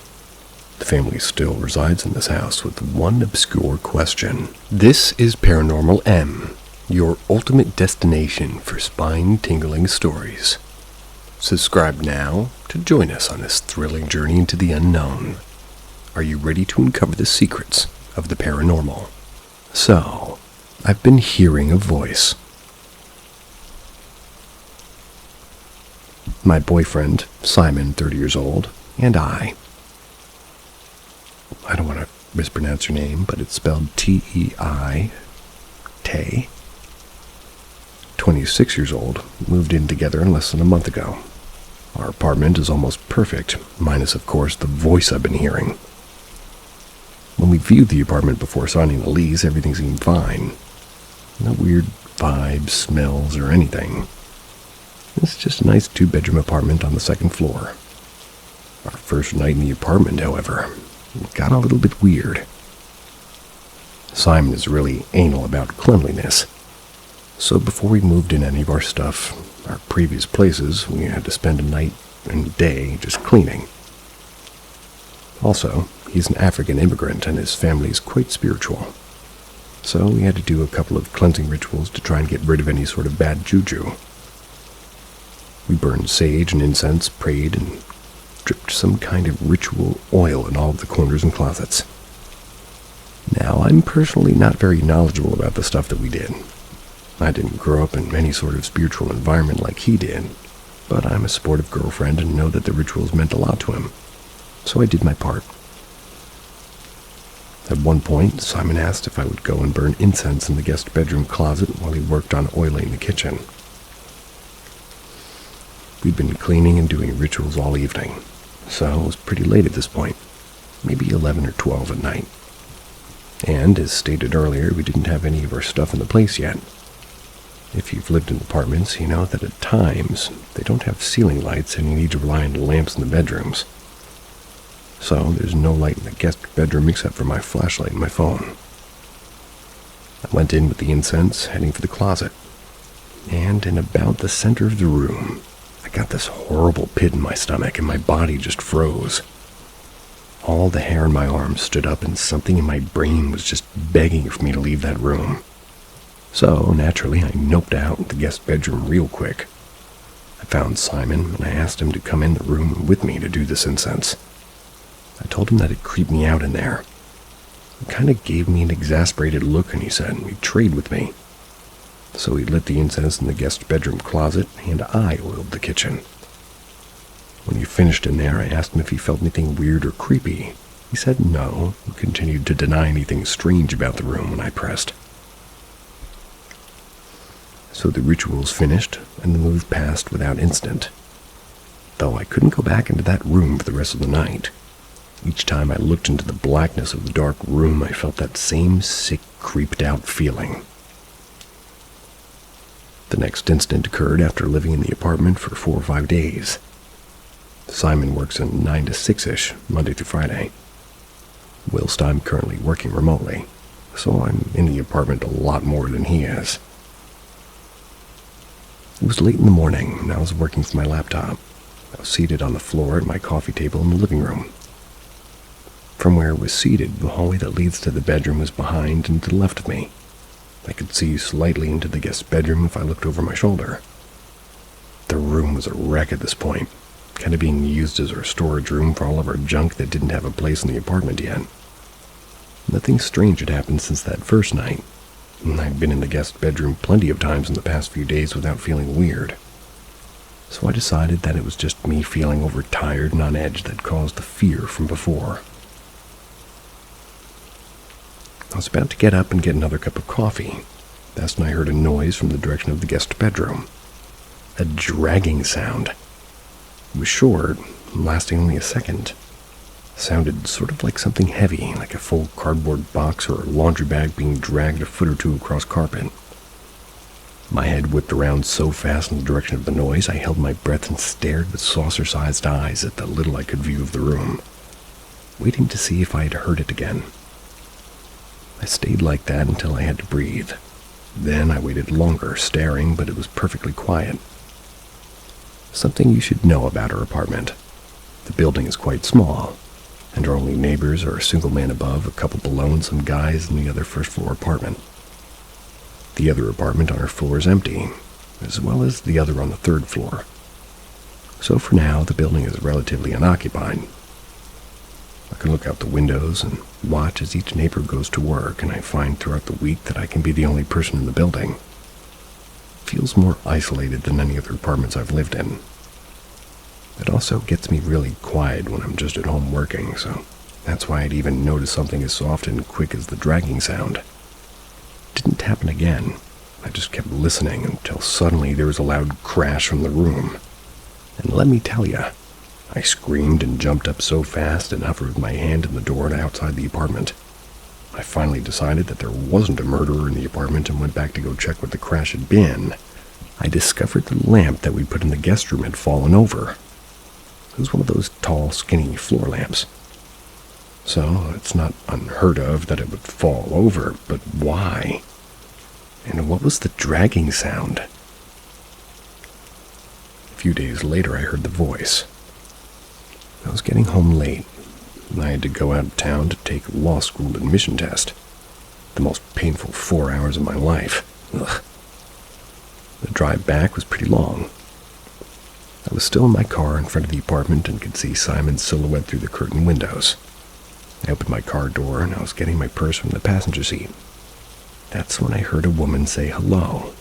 The family still resides in this house with one obscure question. This is Paranormal M, your ultimate destination for spine-tingling stories. Subscribe now to join us on this thrilling journey into the unknown. Are you ready to uncover the secrets of the paranormal? So, I've been hearing a voice. My boyfriend, Simon, 30 years old, and I don't want to mispronounce your name, but it's spelled T-E-I, Tay, 26 years old, moved in together in less than a month ago. Our apartment is almost perfect, minus, of course, the voice I've been hearing. When we viewed the apartment before signing the lease, everything seemed fine. No weird vibes, smells, or anything. It's just a nice 2-bedroom apartment on the 2nd floor. Our first night in the apartment, however, got a little bit weird. Simon is really anal about cleanliness. So before we moved in any of our stuff, our previous places, we had to spend a night and a day just cleaning. Also, he's an African immigrant and his family is quite spiritual. So we had to do a couple of cleansing rituals to try and get rid of any sort of bad juju. We burned sage and incense, prayed, and dripped some kind of ritual oil in all of the corners and closets. Now, I'm personally not very knowledgeable about the stuff that we did. I didn't grow up in any sort of spiritual environment like he did, but I'm a supportive girlfriend and know that the rituals meant a lot to him, so I did my part. At one point, Simon asked if I would go and burn incense in the guest bedroom closet while he worked on oiling the kitchen. We'd been cleaning and doing rituals all evening, so it was pretty late at this point, maybe 11 or 12 at night. And, as stated earlier, we didn't have any of our stuff in the place yet. If you've lived in apartments, you know that at times they don't have ceiling lights and you need to rely on the lamps in the bedrooms. So there's no light in the guest bedroom except for my flashlight and my phone. I went in with the incense, heading for the closet. And in about the center of the room, I got this horrible pit in my stomach and my body just froze. All the hair on my arms stood up and something in my brain was just begging for me to leave that room. So, naturally, I noped out the guest bedroom real quick. I found Simon, and I asked him to come in the room with me to do this incense. I told him that it creeped me out in there. He kind of gave me an exasperated look, and he said he'd trade with me. So he lit the incense in the guest bedroom closet, and I oiled the kitchen. When he finished in there, I asked him if he felt anything weird or creepy. He said no, and continued to deny anything strange about the room when I pressed. So the rituals finished, and the move passed without incident. Though I couldn't go back into that room for the rest of the night. Each time I looked into the blackness of the dark room, I felt that same sick, creeped-out feeling. The next incident occurred after living in the apartment for 4 or 5 days. Simon works in 9 to 6-ish, Monday through Friday. Whilst I'm currently working remotely, so I'm in the apartment a lot more than he is. It was late in the morning, and I was working from my laptop. I was seated on the floor at my coffee table in the living room. From where I was seated, the hallway that leads to the bedroom was behind and to the left of me. I could see slightly into the guest bedroom if I looked over my shoulder. The room was a wreck at this point, kind of being used as our storage room for all of our junk that didn't have a place in the apartment yet. Nothing strange had happened since that first night, and I'd been in the guest bedroom plenty of times in the past few days without feeling weird. So I decided that it was just me feeling overtired and on edge that caused the fear from before. I was about to get up and get another cup of coffee. That's when I heard a noise from the direction of the guest bedroom. A dragging sound. It was short, lasting only a second. Sounded sort of like something heavy, like a full cardboard box or a laundry bag being dragged a foot or two across carpet. My head whipped around so fast in the direction of the noise, I held my breath and stared with saucer-sized eyes at the little I could view of the room, waiting to see if I had heard it again. I stayed like that until I had to breathe. Then I waited longer, staring, but it was perfectly quiet. Something you should know about our apartment. The building is quite small, and our only neighbors are a single man above, a couple below, and some guys in the other first-floor apartment. The other apartment on our floor is empty, as well as the other on the third floor. So for now, the building is relatively unoccupied. I can look out the windows and watch as each neighbor goes to work, and I find throughout the week that I can be the only person in the building. It feels more isolated than any other apartments I've lived in. It also gets me really quiet when I'm just at home working, so that's why I'd even notice something as soft and quick as the dragging sound. It didn't happen again. I just kept listening until suddenly there was a loud crash from the room. And let me tell you, I screamed and jumped up so fast and hovered with my hand in the door and outside the apartment. I finally decided that there wasn't a murderer in the apartment and went back to go check what the crash had been. I discovered the lamp that we put in the guest room had fallen over. It was one of those tall, skinny floor lamps. So it's not unheard of that it would fall over, but why? And what was the dragging sound? A few days later, I heard the voice. I was getting home late, and I had to go out of town to take a law school admission test. The most painful 4 hours of my life. Ugh. The drive back was pretty long. I was still in my car in front of the apartment and could see Simon's silhouette through the curtain windows. I opened my car door and I was getting my purse from the passenger seat. That's when I heard a woman say hello.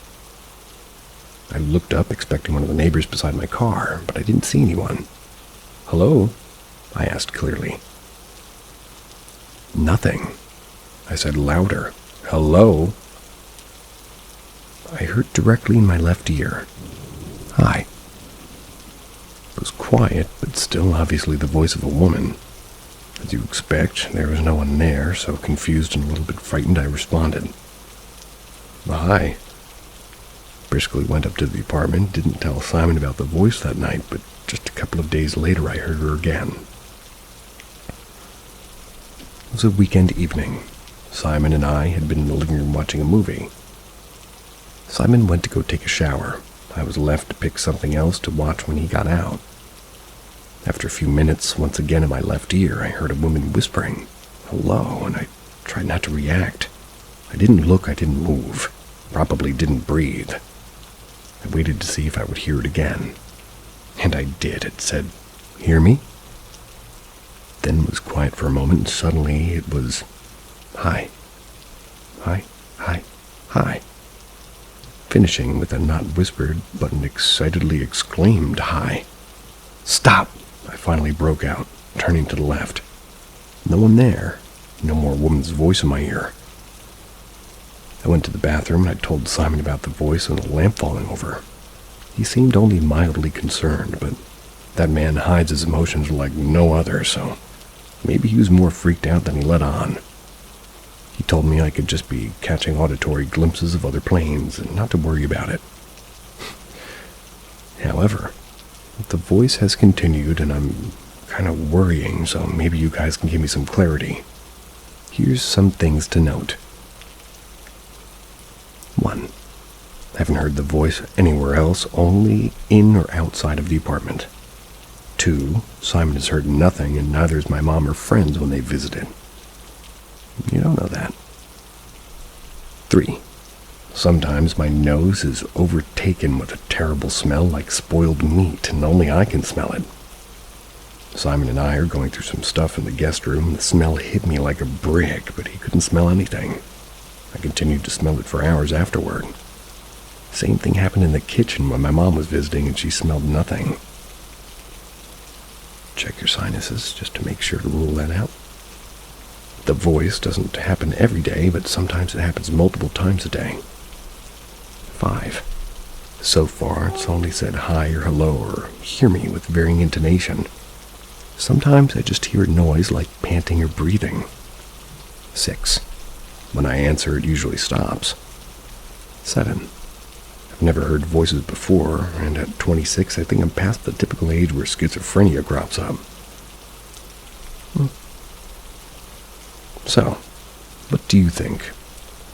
I looked up expecting one of the neighbors beside my car, but I didn't see anyone. "Hello?" I asked clearly. Nothing. I said louder, "Hello?" I heard directly in my left ear, "Hi." It was quiet, but still obviously the voice of a woman. As you expect, there was no one there, so confused and a little bit frightened, I responded. "Hi." Briskly went up to the apartment, didn't tell Simon about the voice that night, but just a couple of days later I heard her again. It was a weekend evening. Simon and I had been in the living room watching a movie. Simon went to go take a shower. I was left to pick something else to watch when he got out. After a few minutes, once again in my left ear, I heard a woman whispering, "Hello," and I tried not to react. I didn't look, I didn't move, probably didn't breathe. I waited to see if I would hear it again. And I did. It said, "Hear me?" Then it was quiet for a moment, and suddenly it was, "Hi. Hi, hi, hi." Finishing with a not whispered, but an excitedly exclaimed hi. "Stop!" I finally broke out, turning to the left. No one there. No more woman's voice in my ear. I went to the bathroom and I told Simon about the voice and the lamp falling over. He seemed only mildly concerned, but that man hides his emotions like no other, so maybe he was more freaked out than he let on. He told me I could just be catching auditory glimpses of other planes and not to worry about it. However, the voice has continued and I'm kind of worrying, so maybe you guys can give me some clarity. Here's some things to note. 1. I haven't heard the voice anywhere else, only in or outside of the apartment. 2, Simon has heard nothing, and neither has my mom or friends when they visited. You don't know that. 3. Sometimes my nose is overtaken with a terrible smell like spoiled meat, and only I can smell it. Simon and I are going through some stuff in the guest room, and the smell hit me like a brick, but he couldn't smell anything. I continued to smell it for hours afterward. Same thing happened in the kitchen when my mom was visiting, and she smelled nothing. Check your sinuses just to make sure to rule that out. The voice doesn't happen every day, but sometimes it happens multiple times a day. 5. So far, it's only said hi or hello or hear me with varying intonation. Sometimes I just hear a noise like panting or breathing. 6. When I answer, it usually stops. 7. I've never heard voices before, and at 26, I think I'm past the typical age where schizophrenia crops up. So, what do you think?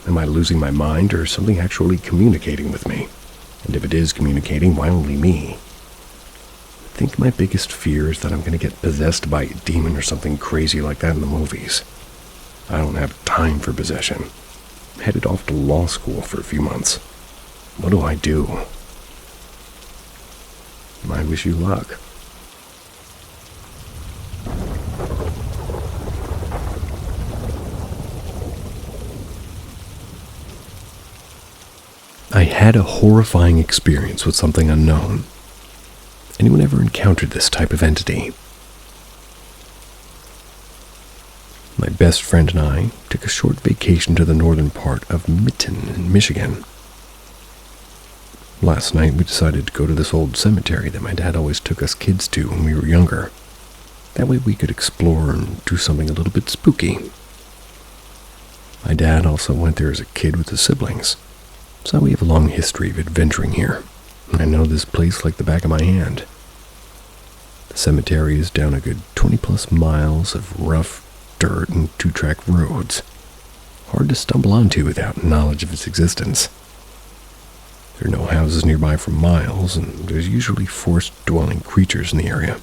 Am I losing my mind, or is something actually communicating with me? And if it is communicating, why only me? I think my biggest fear is that I'm going to get possessed by a demon or something crazy like that in the movies. I don't have time for possession. I'm headed off to law school for a few months. What do I do? I wish you luck. I had a horrifying experience with something unknown. Anyone ever encountered this type of entity? My best friend and I took a short vacation to the northern part of Mitten in Michigan. Last night we decided to go to this old cemetery that my dad always took us kids to when we were younger. That way we could explore and do something a little bit spooky. My dad also went there as a kid with his siblings, so we have a long history of adventuring here. I know this place like the back of my hand. The cemetery is down a good 20-plus miles of rough dirt and 2-track roads. Hard to stumble onto without knowledge of its existence. There are no houses nearby for miles, and there's usually forest-dwelling creatures in the area.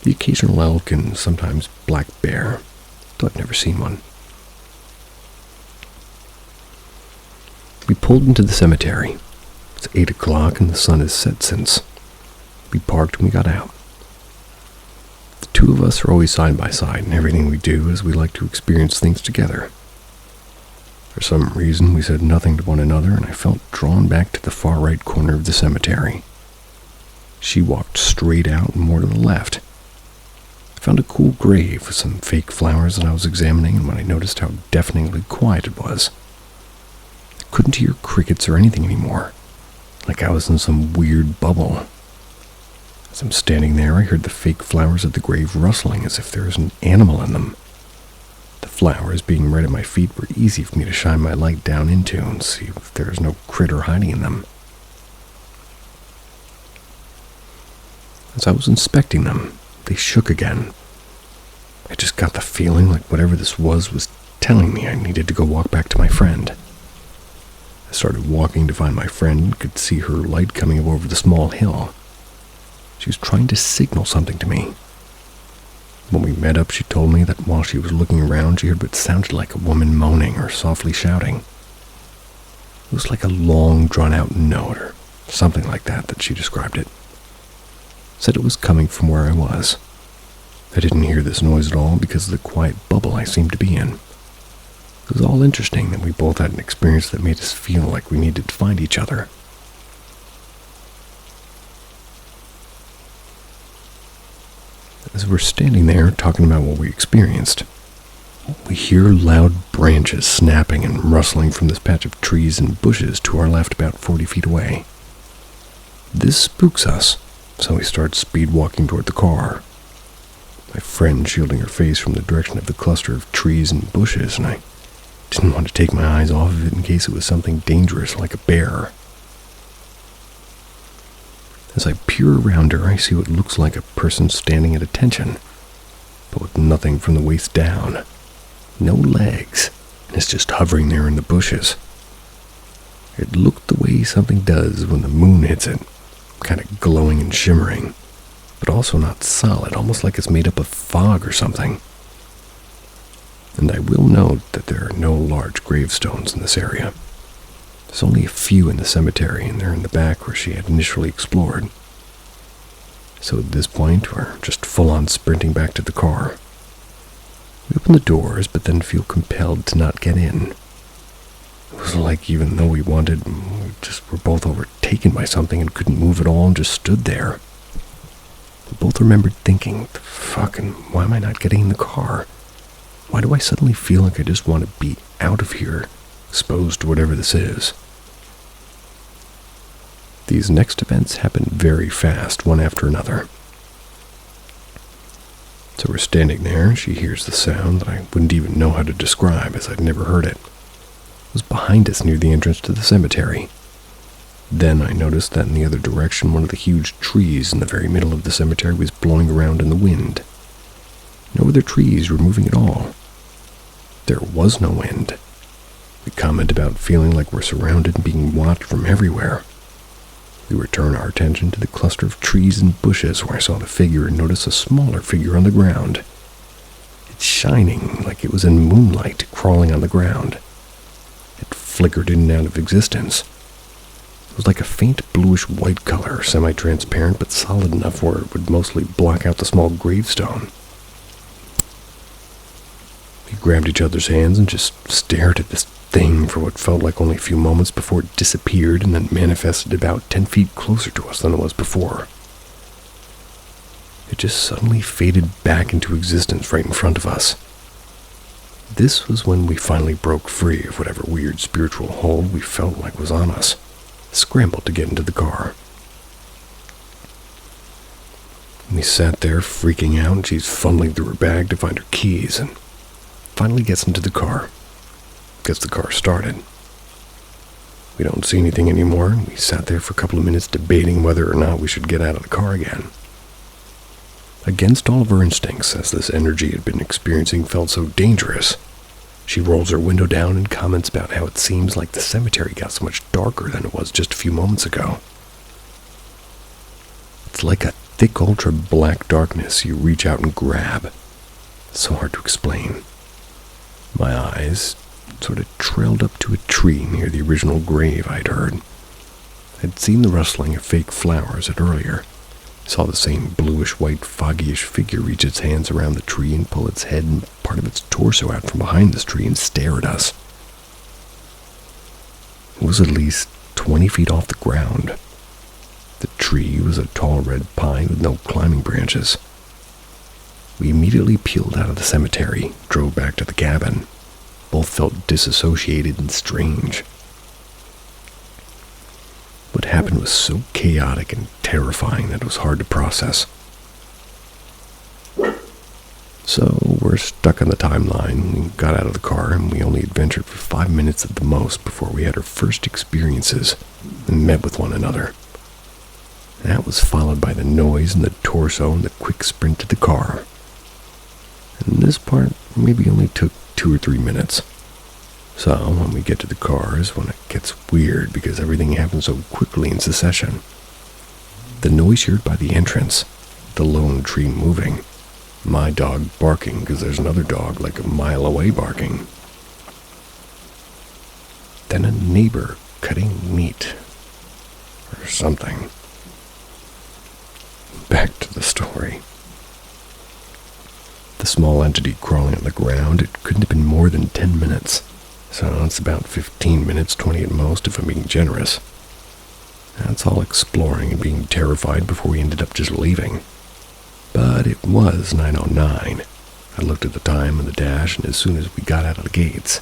The occasional elk and sometimes black bear, though I've never seen one. We pulled into the cemetery. It's 8 o'clock and the sun has set since. We parked and we got out. The two of us are always side by side in everything we do, as we like to experience things together. For some reason, we said nothing to one another, and I felt drawn back to the far right corner of the cemetery. She walked straight out and more to the left. I found a cool grave with some fake flowers that I was examining, and when I noticed how deafeningly quiet it was, I couldn't hear crickets or anything anymore, like I was in some weird bubble. As I'm standing there, I heard the fake flowers at the grave rustling as if there was an animal in them. The flowers being right at my feet were easy for me to shine my light down into and see if there was no critter hiding in them. As I was inspecting them, they shook again. I just got the feeling like whatever this was telling me I needed to go walk back to my friend. I started walking to find my friend and could see her light coming up over the small hill. She was trying to signal something to me. When we met up, she told me that while she was looking around, she heard what sounded like a woman moaning or softly shouting. It was like a long, drawn-out note or something like that she described it. Said it was coming from where I was. I didn't hear this noise at all because of the quiet bubble I seemed to be in. It was all interesting that we both had an experience that made us feel like we needed to find each other. As we're standing there talking about what we experienced, we hear loud branches snapping and rustling from this patch of trees and bushes to our left about 40 feet away. This spooks us, so we start speed walking toward the car. My friend shielding her face from the direction of the cluster of trees and bushes, and I didn't want to take my eyes off of it in case it was something dangerous like a bear. As I peer around her, I see what looks like a person standing at attention, but with nothing from the waist down. No legs, and it's just hovering there in the bushes. It looked the way something does when the moon hits it, kind of glowing and shimmering, but but also not solid, almost like it's made up of fog or something. And I will note that there are no large gravestones in this area. There's only a few in the cemetery, and they're in the back where she had initially explored. So at this point, we're just full-on sprinting back to the car. We open the doors, but then feel compelled to not get in. It was like even though we wanted, we just were both overtaken by something and couldn't move at all and just stood there. We both remembered thinking, fucking, why am I not getting in the car? Why do I suddenly feel like I just want to be out of here, exposed to whatever this is? These next events happen very fast, one after another. So we're standing there, she hears the sound that I wouldn't even know how to describe, as I'd never heard it. It was behind us near the entrance to the cemetery. Then I noticed that in the other direction, one of the huge trees in the very middle of the cemetery was blowing around in the wind. No other trees were moving at all. There was no wind. We comment about feeling like we're surrounded and being watched from everywhere. We return our attention to the cluster of trees and bushes where I saw the figure and noticed a smaller figure on the ground. It's shining like it was in moonlight crawling on the ground. It flickered in and out of existence. It was like a faint bluish-white color, semi-transparent but solid enough where it would mostly block out the small gravestone. We grabbed each other's hands and just stared at this thing for what felt like only a few moments before it disappeared and then manifested about 10 feet closer to us than it was before. It just suddenly faded back into existence right in front of us. This was when we finally broke free of whatever weird spiritual hold we felt like was on us, scrambled to get into the car. We sat there freaking out, and she's fumbling through her bag to find her keys, and finally gets into the car. Gets the car started. We don't see anything anymore, and we sat there for a couple of minutes debating whether or not we should get out of the car again. Against all of her instincts, as this energy had been experiencing felt so dangerous, she rolls her window down and comments about how it seems like the cemetery got so much darker than it was just a few moments ago. It's like a thick ultra-black darkness you reach out and grab. So hard to explain. My eyes sort of trailed up to a tree near the original grave I'd heard. I'd seen the rustling of fake flowers at earlier. Saw the same bluish-white, foggyish figure reach its hands around the tree and pull its head and part of its torso out from behind this tree and stare at us. It was at least 20 feet off the ground. The tree was a tall red pine with no climbing branches. We immediately peeled out of the cemetery, drove back to the cabin. Both felt disassociated and strange. What happened was so chaotic and terrifying that it was hard to process. So we're stuck on the timeline. We got out of the car and we only adventured for 5 minutes at the most before we had our first experiences and met with one another. That was followed by the noise in the torso and the quick sprint to the car. And this part maybe only took 2 or 3 minutes. So when we get to the car is when it gets weird because everything happens so quickly in succession. The noise heard by the entrance, the lone tree moving, my dog barking because there's another dog like a mile away barking. Then a neighbor cutting meat or something. Back to the story. The small entity crawling on the ground, it couldn't have been more than 10 minutes. So it's about 15 minutes, 20 at most, if I'm being generous. That's all exploring and being terrified before we ended up just leaving. But it was 9:09. I looked at the time on the dash, and as soon as we got out of the gates,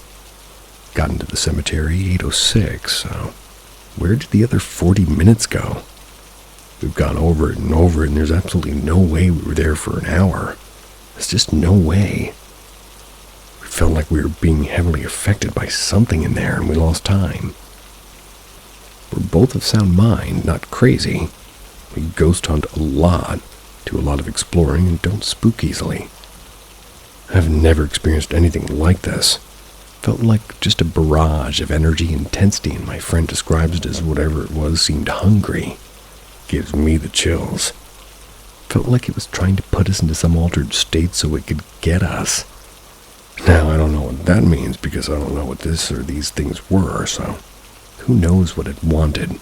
got into the cemetery 8:06, so where did the other 40 minutes go? We've gone over it, and there's absolutely no way we were there for an hour. There's just no way. We felt like we were being heavily affected by something in there, and we lost time. We're both of sound mind, not crazy. We ghost hunt a lot, do a lot of exploring, and don't spook easily. I've never experienced anything like this. Felt like just a barrage of energy intensity, and my friend describes it as whatever it was seemed hungry. Gives me the chills. Felt like it was trying to put us into some altered state so it could get us. Now, I don't know what that means because I don't know what this or these things were, so who knows what it wanted,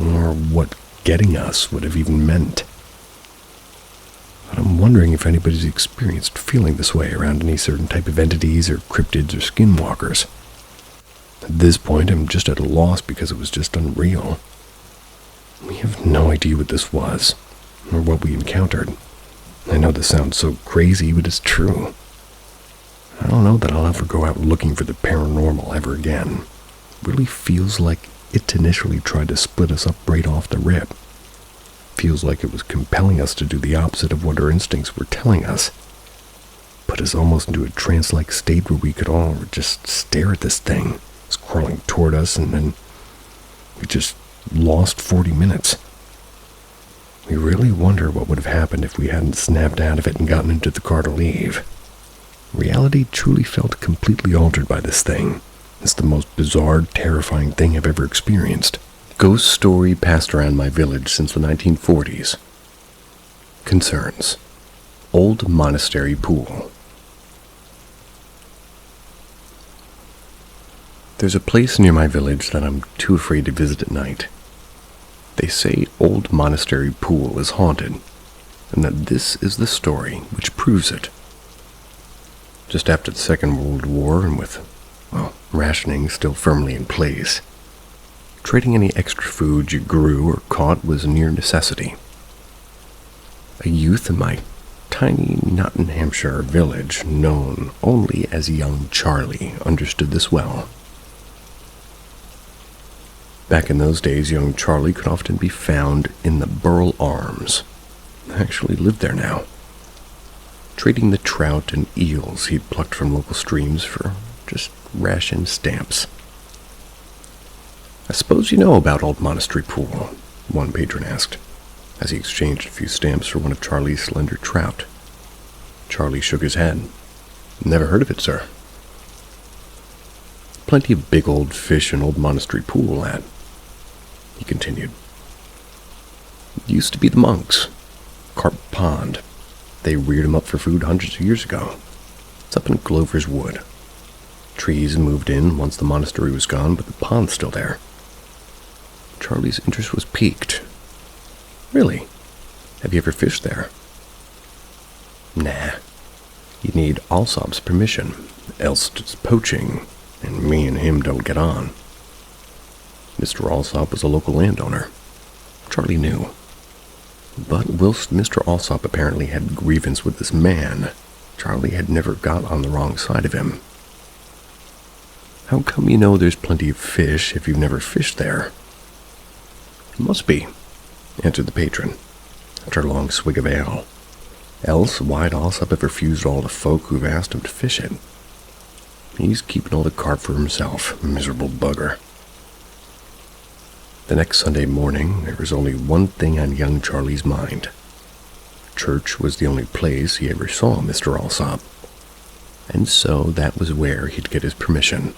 or what getting us would have even meant. But I'm wondering if anybody's experienced feeling this way around any certain type of entities or cryptids or skinwalkers. At this point, I'm just at a loss because it was just unreal. We have no idea what this was, or what we encountered. I know this sounds so crazy, but it's true. I don't know that I'll ever go out looking for the paranormal ever again. It really feels like it initially tried to split us up right off the rip. Feels like it was compelling us to do the opposite of what our instincts were telling us. Put us almost into a trance-like state where we could all just stare at this thing. It's crawling toward us, and then we just lost 40 minutes. We really wonder what would have happened if we hadn't snapped out of it and gotten into the car to leave. Reality truly felt completely altered by this thing. It's the most bizarre, terrifying thing I've ever experienced. Ghost story passed around my village since the 1940s. Concerns. Old Monastery pool. There's a place near my village that I'm too afraid to visit at night. They say Old Monastery pool is haunted, and that this is the story which proves it. Just after the Second World War, and with, rationing still firmly in place, trading any extra food you grew or caught was a near necessity. A youth in my tiny Nottinghamshire village, known only as Young Charlie, understood this well. Back in those days, young Charlie could often be found in the Burrell Arms. I actually lived there now, trading the trout and eels he'd plucked from local streams for just ration stamps. "I suppose you know about Old Monastery Pool?" one patron asked, as he exchanged a few stamps for one of Charlie's slender trout. Charlie shook his head. "Never heard of it, sir." "Plenty of big old fish in Old Monastery Pool, lad," he continued. "It used to be the monks. Carp Pond. They reared 'em up for food hundreds of years ago. It's up in Glover's Wood. Trees moved in once the monastery was gone, but the pond's still there." Charlie's interest was piqued. "Really? Have you ever fished there?" "Nah. You need Alsop's permission, else it's poaching, and me and him don't get on." Mr. Alsop was a local landowner. Charlie knew. But whilst Mr. Alsop apparently had grievance with this man, Charlie had never got on the wrong side of him. "How come you know there's plenty of fish if you've never fished there?" "Must be," answered the patron, after a long swig of ale. "Else why'd Alsop have refused all the folk who've asked him to fish it? He's keeping all the carp for himself, miserable bugger." The next Sunday morning, there was only one thing on young Charlie's mind. Church was the only place he ever saw Mr. Alsop, and so that was where he'd get his permission.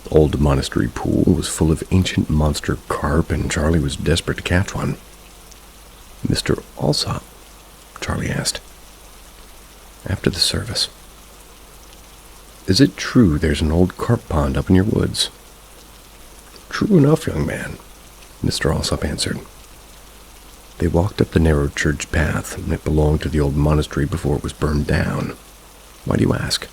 Old Monastery Pool was full of ancient monster carp, and Charlie was desperate to catch one. "Mr. Alsop?" Charlie asked, after the service. "Is it true there's an old carp pond up in your woods?" "True enough, young man," Mr. Alsop answered. They walked up the narrow church path, and it belonged to the old monastery before it was burned down. "Why do you ask?"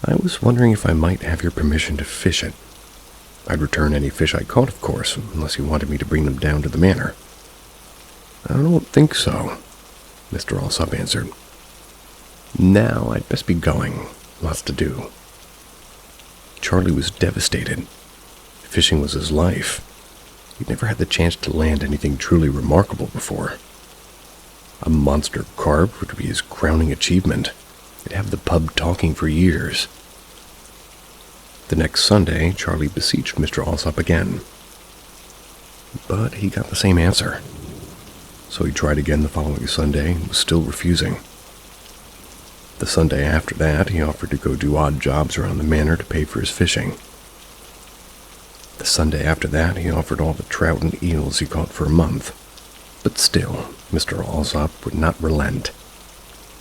"I was wondering if I might have your permission to fish it. I'd return any fish I caught, of course, unless you wanted me to bring them down to the manor." "I don't think so," Mr. Alsop answered. "Now I'd best be going. Lots to do." Charlie was devastated. Fishing was his life. He'd never had the chance to land anything truly remarkable before. A monster carp would be his crowning achievement. He'd have the pub talking for years. The next Sunday, Charlie beseeched Mr. Alsop again. But he got the same answer. So he tried again the following Sunday and was still refusing. The Sunday after that, he offered to go do odd jobs around the manor to pay for his fishing. The Sunday after that, he offered all the trout and eels he caught for a month. But still, Mr. Alsop would not relent.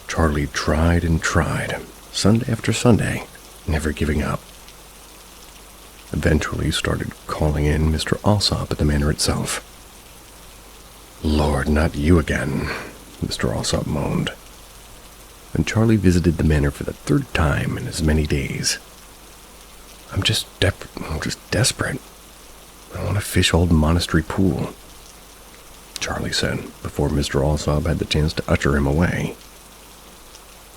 Charlie tried and tried, Sunday after Sunday, never giving up. Eventually started calling in Mr. Alsop at the manor itself. "Lord, not you again," Mr. Alsop moaned. And Charlie visited the manor for the third time in as many days. I'm just desperate. I want to fish old Monastery pool," Charlie said, before Mr. Alsop had the chance to usher him away.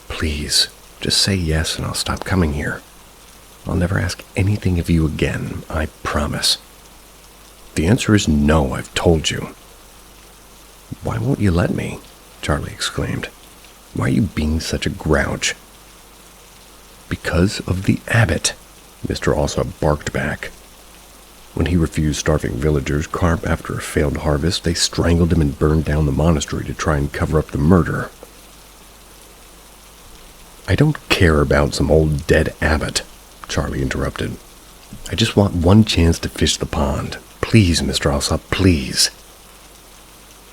"Please, just say yes and I'll stop coming here. I'll never ask anything of you again, I promise." "The answer is no, I've told you." "Why won't you let me?" Charlie exclaimed. "Why are you being such a grouch?" "Because of the abbot," Mr. Alsop barked back. When he refused starving villagers carp after a failed harvest, they strangled him and burned down the monastery to try and cover up the murder. "I don't care about some old dead abbot," Charlie interrupted. "I just want one chance to fish the pond. Please, Mr. Alsop, please."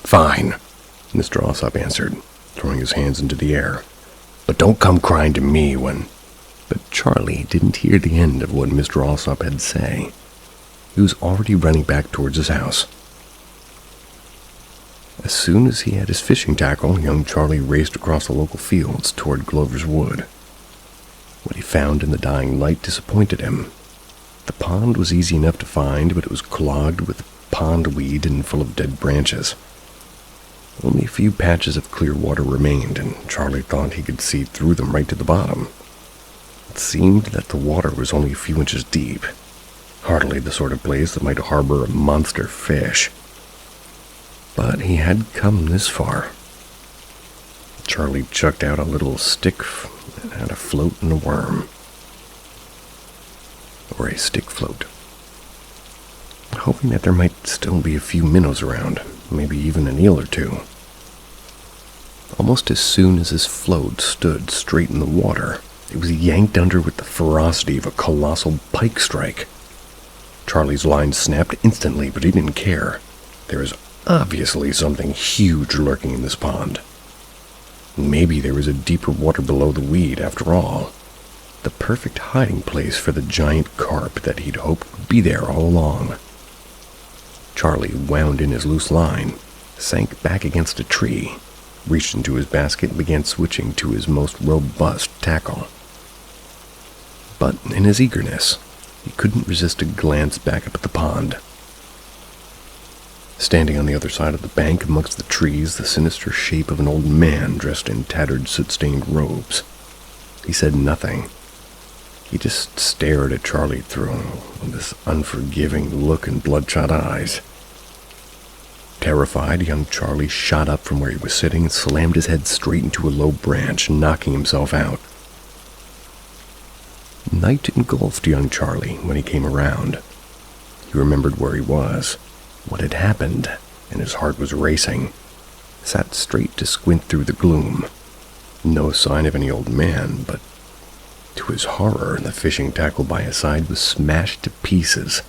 "Fine," Mr. Alsop answered, throwing his hands into the air. "But don't come crying to me when—" But Charlie didn't hear the end of what Mr. Alsop had to say. He was already running back towards his house. As soon as he had his fishing tackle, young Charlie raced across the local fields toward Glover's Wood. What he found in the dying light disappointed him. The pond was easy enough to find, but it was clogged with pondweed and full of dead branches. Only a few patches of clear water remained, and Charlie thought he could see through them right to the bottom. It seemed that the water was only a few inches deep, hardly the sort of place that might harbor a monster fish. But he had come this far. Charlie chucked out a little stick that had a float and a worm. Or a stick float. Hoping that there might still be a few minnows around, maybe even an eel or two. Almost as soon as his float stood straight in the water, it was yanked under with the ferocity of a colossal pike strike. Charlie's line snapped instantly, but he didn't care. There was obviously something huge lurking in this pond. Maybe there was a deeper water below the weed, after all. The perfect hiding place for the giant carp that he'd hoped would be there all along. Charlie wound in his loose line, sank back against a tree, reached into his basket and began switching to his most robust tackle. But in his eagerness, he couldn't resist a glance back up at the pond. Standing on the other side of the bank amongst the trees, the sinister shape of an old man dressed in tattered, soot-stained robes. He said nothing. He just stared at Charlie through this unforgiving look in bloodshot eyes. Terrified, young Charlie shot up from where he was sitting and slammed his head straight into a low branch, knocking himself out. Night engulfed young Charlie when he came around. He remembered where he was, what had happened, and his heart was racing. Sat straight to squint through the gloom. No sign of any old man, but to his horror, the fishing tackle by his side was smashed to pieces.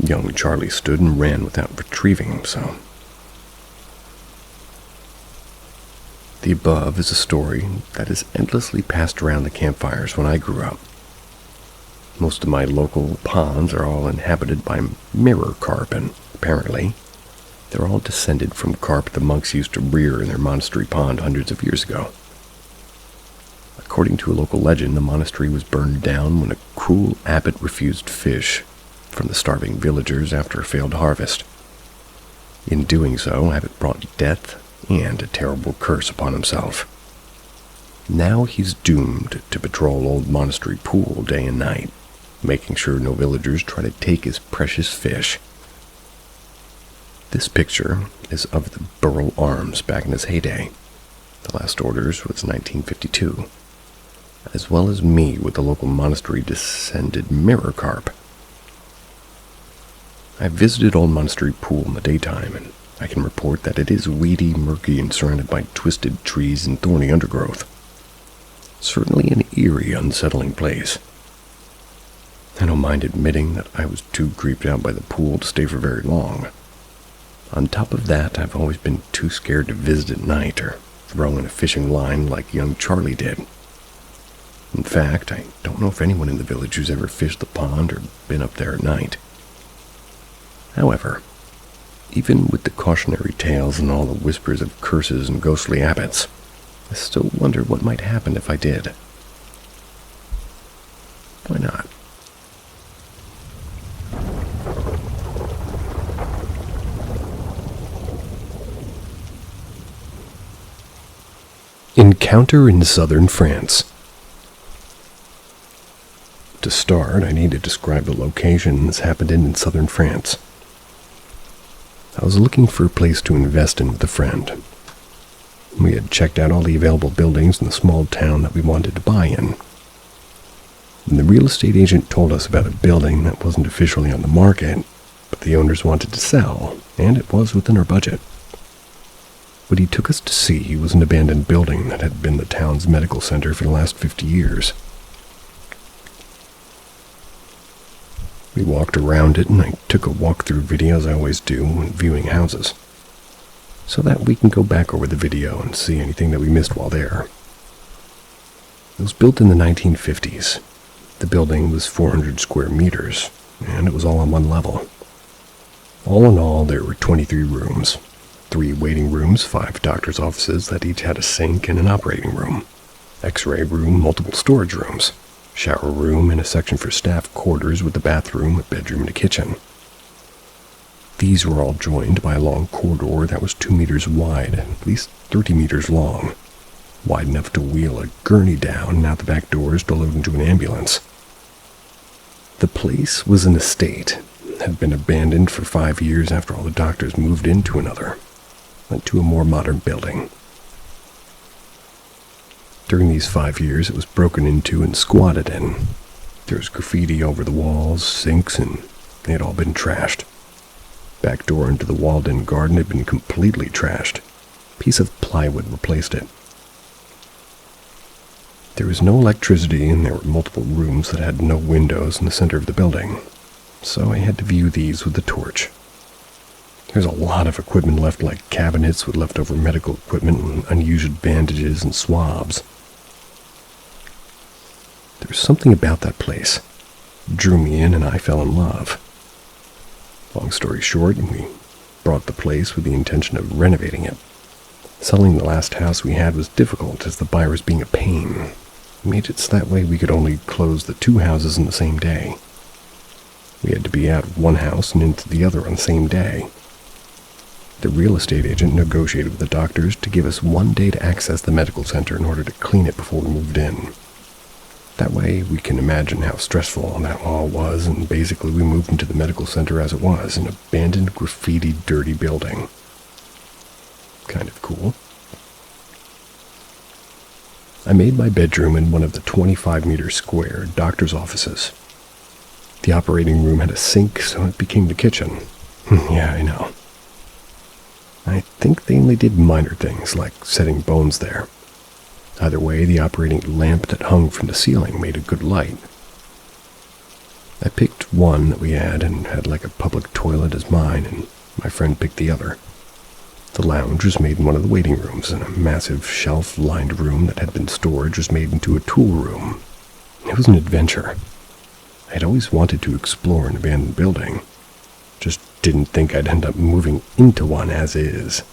Young Charlie stood and ran without retrieving himself. The above is a story that is endlessly passed around the campfires when I grew up. Most of my local ponds are all inhabited by mirror carp, and apparently, they're all descended from carp the monks used to rear in their monastery pond hundreds of years ago. According to a local legend, the monastery was burned down when a cruel abbot refused fish from the starving villagers after a failed harvest. In doing so, abbot brought death and a terrible curse upon himself. Now he's doomed to patrol old monastery pool day and night, making sure no villagers try to take his precious fish. This picture is of the Burrell Arms back in its heyday. The last orders was 1952, as well as me with the local monastery descended mirror carp. I visited Old Monastery Pool in the daytime, and I can report that it is weedy, murky, and surrounded by twisted trees and thorny undergrowth. Certainly an eerie, unsettling place. I don't mind admitting that I was too creeped out by the pool to stay for very long. On top of that, I've always been too scared to visit at night or throw in a fishing line like young Charlie did. In fact, I don't know if anyone in the village who's ever fished the pond or been up there at night. However, even with the cautionary tales and all the whispers of curses and ghostly abbots, I still wonder what might happen if I did. Why not? Encounter in southern France. To start, I need to describe the location this happened in southern France. I was looking for a place to invest in with a friend. We had checked out all the available buildings in the small town that we wanted to buy in. And the real estate agent told us about a building that wasn't officially on the market, but the owners wanted to sell, and it was within our budget. What he took us to see was an abandoned building that had been the town's medical center for the last 50 years. We walked around it, and I took a walkthrough video as I always do when viewing houses, so that we can go back over the video and see anything that we missed while there. It was built in the 1950s. The building was 400 square meters, and it was all on one level. All in all, there were 23 rooms, 3 waiting rooms, 5 doctor's offices that each had a sink and an operating room, x-ray room, multiple storage rooms, shower room, and a section for staff quarters with a bathroom, a bedroom, and a kitchen. These were all joined by a long corridor that was 2 meters wide and at least 30 meters long, wide enough to wheel a gurney down and out the back doors to load into an ambulance. The place was an estate, had been abandoned for 5 years after all the doctors moved into another, went to a more modern building. During these 5 years, it was broken into and squatted in. There was graffiti over the walls, sinks, and they had all been trashed. Back door into the walled-in garden had been completely trashed. A piece of plywood replaced it. There was no electricity, and there were multiple rooms that had no windows in the center of the building, so I had to view these with a torch. There's a lot of equipment left, like cabinets with leftover medical equipment and unused bandages and swabs. There was something about that place. It drew me in and I fell in love. Long story short, we bought the place with the intention of renovating it. Selling the last house we had was difficult as the buyer was being a pain. We made it so that way we could only close the 2 houses in the same day. We had to be out of one house and into the other on the same day. The real estate agent negotiated with the doctors to give us 1 day to access the medical center in order to clean it before we moved in. That way, we can imagine how stressful that all was, and basically we moved into the medical center as it was, an abandoned, graffiti, dirty building. Kind of cool. I made my bedroom in one of the 25-meter square doctor's offices. The operating room had a sink, so it became the kitchen. Yeah, I know. I think they only did minor things, like setting bones there. Either way, the operating lamp that hung from the ceiling made a good light. I picked one that we had and had like a public toilet as mine, and my friend picked the other. The lounge was made in one of the waiting rooms, and a massive shelf-lined room that had been storage was made into a tool room. It was an adventure. I had always wanted to explore an abandoned building. Just didn't think I'd end up moving into one as is.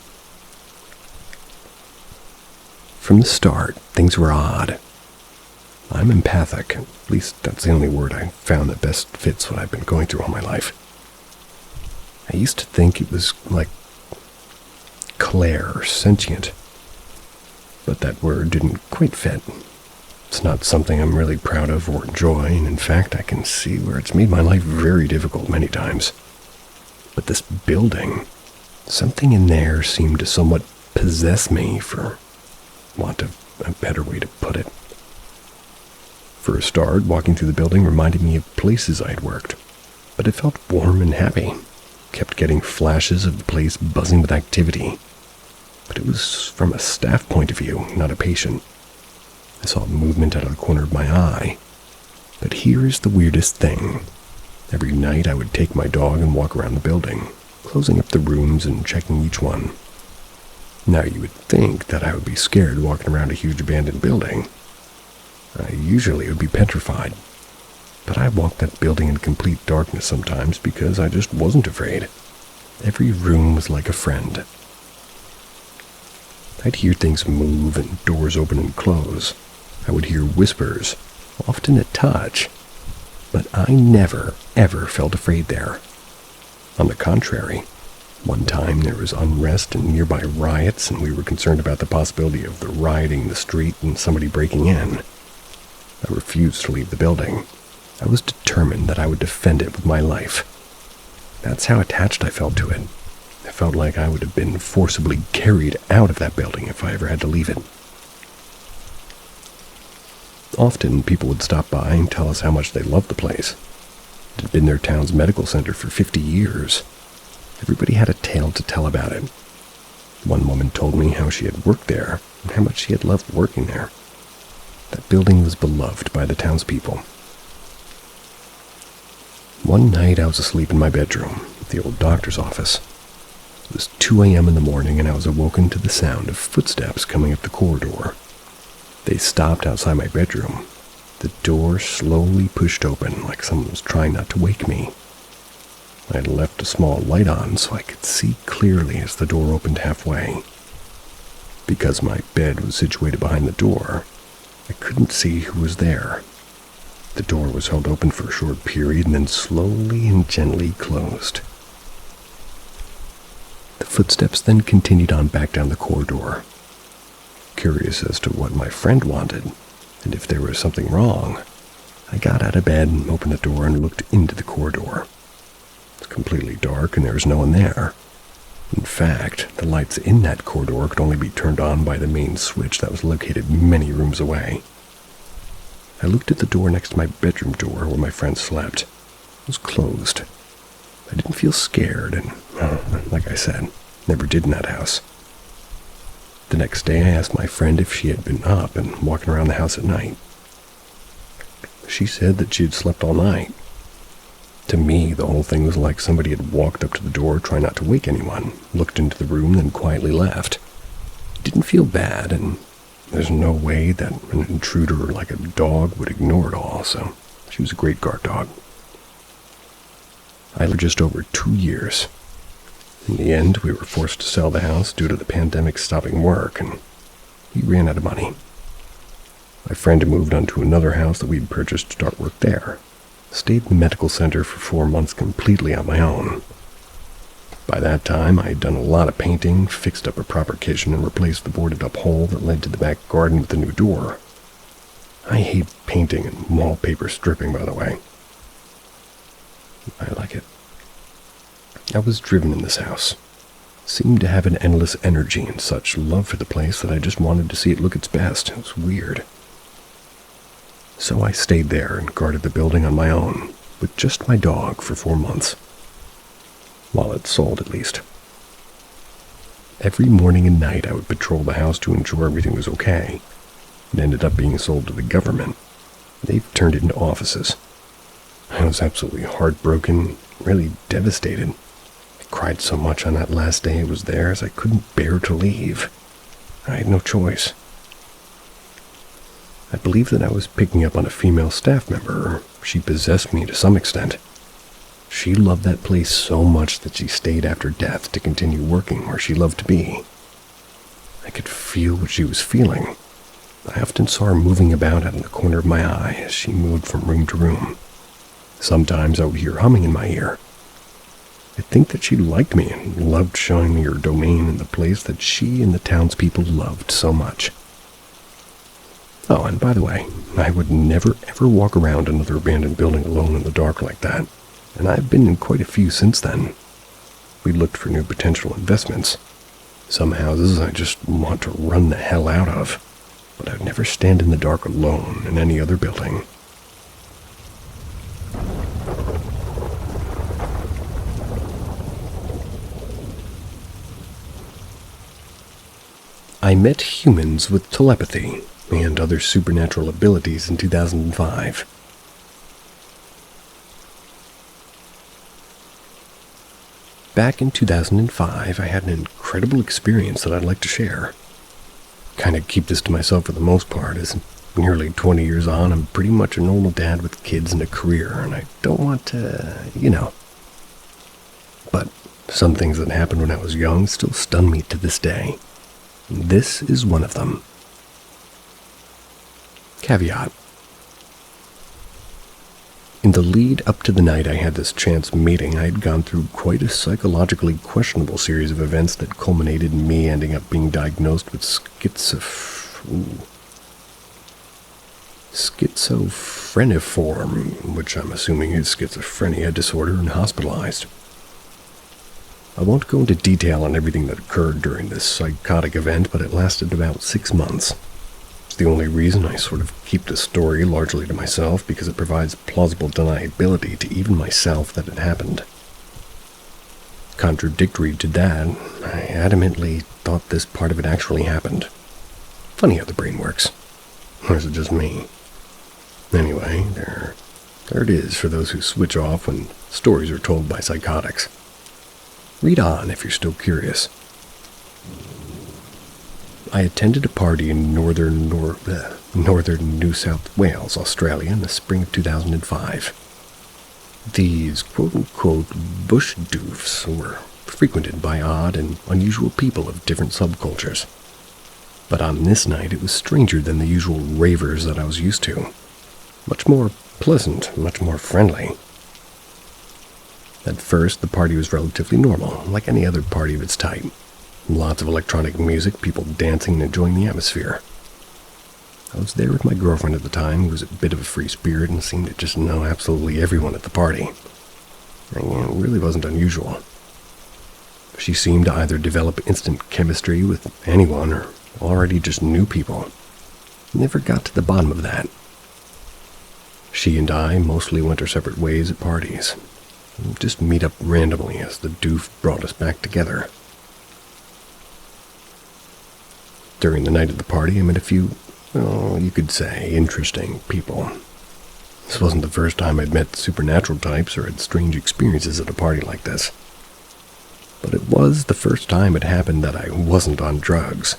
From the start, things were odd. I'm empathic. At least that's the only word I found that best fits what I've been going through all my life. I used to think it was like clair or sentient, but that word didn't quite fit. It's not something I'm really proud of or enjoy, and in fact I can see where it's made my life very difficult many times. But this building, something in there seemed to somewhat possess me, for want of a better way to put it. For a start, walking through the building reminded me of places I'd worked, but it felt warm and happy. Kept getting flashes of the place buzzing with activity, but it was from a staff point of view, not a patient. I saw movement out of the corner of my eye. But here is the weirdest thing. Every night I would take my dog and walk around the building, closing up the rooms and checking each one. Now you would think that I would be scared walking around a huge abandoned building. I usually would be petrified, but I walked that building in complete darkness sometimes because I just wasn't afraid. Every room was like a friend. I'd hear things move and doors open and close. I would hear whispers, often a touch, but I never, ever felt afraid there. On the contrary, one time there was unrest and nearby riots, and we were concerned about the possibility of the rioting in the street and somebody breaking in. I refused to leave the building. I was determined that I would defend it with my life. That's how attached I felt to it. I felt like I would have been forcibly carried out of that building if I ever had to leave it. Often people would stop by and tell us how much they loved the place. It had been their town's medical center for 50 years. Everybody had a tale to tell about it. One woman told me how she had worked there and how much she had loved working there. That building was beloved by the townspeople. One night I was asleep in my bedroom at the old doctor's office. It was 2 a.m. in the morning and I was awoken to the sound of footsteps coming up the corridor. They stopped outside my bedroom. The door slowly pushed open like someone was trying not to wake me. I had left a small light on so I could see clearly as the door opened halfway. Because my bed was situated behind the door, I couldn't see who was there. The door was held open for a short period and then slowly and gently closed. The footsteps then continued on back down the corridor. Curious as to what my friend wanted, and if there was something wrong, I got out of bed and opened the door and looked into the corridor. It was completely dark and there was no one there. In fact, the lights in that corridor could only be turned on by the main switch that was located many rooms away. I looked at the door next to my bedroom door where my friend slept. It was closed. I didn't feel scared and, like I said, never did in that house. The next day I asked my friend if she had been up and walking around the house at night. She said that she had slept all night. To me, the whole thing was like somebody had walked up to the door trying not to wake anyone, looked into the room, then quietly left. It didn't feel bad, and there's no way that an intruder like a dog would ignore it all, so she was a great guard dog. I lived for just over 2 years. In the end, we were forced to sell the house due to the pandemic stopping work, and we ran out of money. My friend moved on to another house that we'd purchased to start work there. Stayed in the medical center for 4 months completely on my own. By that time, I had done a lot of painting, fixed up a proper kitchen, and replaced the boarded-up hole that led to the back garden with a new door. I hate painting and wallpaper stripping, by the way. I like it. I was driven in this house. Seemed to have an endless energy and such love for the place that I just wanted to see it look its best. It was weird. So I stayed there and guarded the building on my own, with just my dog for 4 months. While it sold, at least. Every morning and night I would patrol the house to ensure everything was okay. It ended up being sold to the government. They've turned it into offices. I was absolutely heartbroken, really devastated. I cried so much on that last day I was there as I couldn't bear to leave. I had no choice. I believe that I was picking up on a female staff member, or she possessed me to some extent. She loved that place so much that she stayed after death to continue working where she loved to be. I could feel what she was feeling. I often saw her moving about out of the corner of my eye as she moved from room to room. Sometimes I would hear humming in my ear. I think that she liked me and loved showing me her domain in the place that she and the townspeople loved so much. Oh, and by the way, I would never ever walk around another abandoned building alone in the dark like that, and I've been in quite a few since then. We looked for new potential investments. Some houses I just want to run the hell out of, but I'd never stand in the dark alone in any other building. I met humans with telepathy and other supernatural abilities in 2005. Back in 2005, I had an incredible experience that I'd like to share. Kind of keep this to myself for the most part, as nearly 20 years on, I'm pretty much a normal dad with kids and a career, and I don't want to, But some things that happened when I was young still stun me to this day. This is one of them. Caveat. In the lead up to the night I had this chance meeting, I had gone through quite a psychologically questionable series of events that culminated in me ending up being diagnosed with schizophreniform, which I'm assuming is schizophrenia disorder, and hospitalized. I won't go into detail on everything that occurred during this psychotic event, but it lasted about 6 months. It's the only reason I sort of keep the story largely to myself, because it provides plausible deniability to even myself that it happened. Contradictory to that, I adamantly thought this part of it actually happened. Funny how the brain works. Or is it just me? Anyway, there it is for those who switch off when stories are told by psychotics. Read on if you're still curious. I attended a party in northern New South Wales, Australia, in the spring of 2005. These quote-unquote bush doofs were frequented by odd and unusual people of different subcultures. But on this night it was stranger than the usual ravers that I was used to. Much more pleasant, much more friendly. At first, the party was relatively normal, like any other party of its type. Lots of electronic music, people dancing and enjoying the atmosphere. I was there with my girlfriend at the time, who was a bit of a free spirit and seemed to just know absolutely everyone at the party. And it really wasn't unusual. She seemed to either develop instant chemistry with anyone or already just knew people. Never got to the bottom of that. She and I mostly went our separate ways at parties. We'd just meet up randomly as the doof brought us back together. During the night of the party, I met a few, you could say, interesting people. This wasn't the first time I'd met supernatural types or had strange experiences at a party like this. But it was the first time it happened that I wasn't on drugs.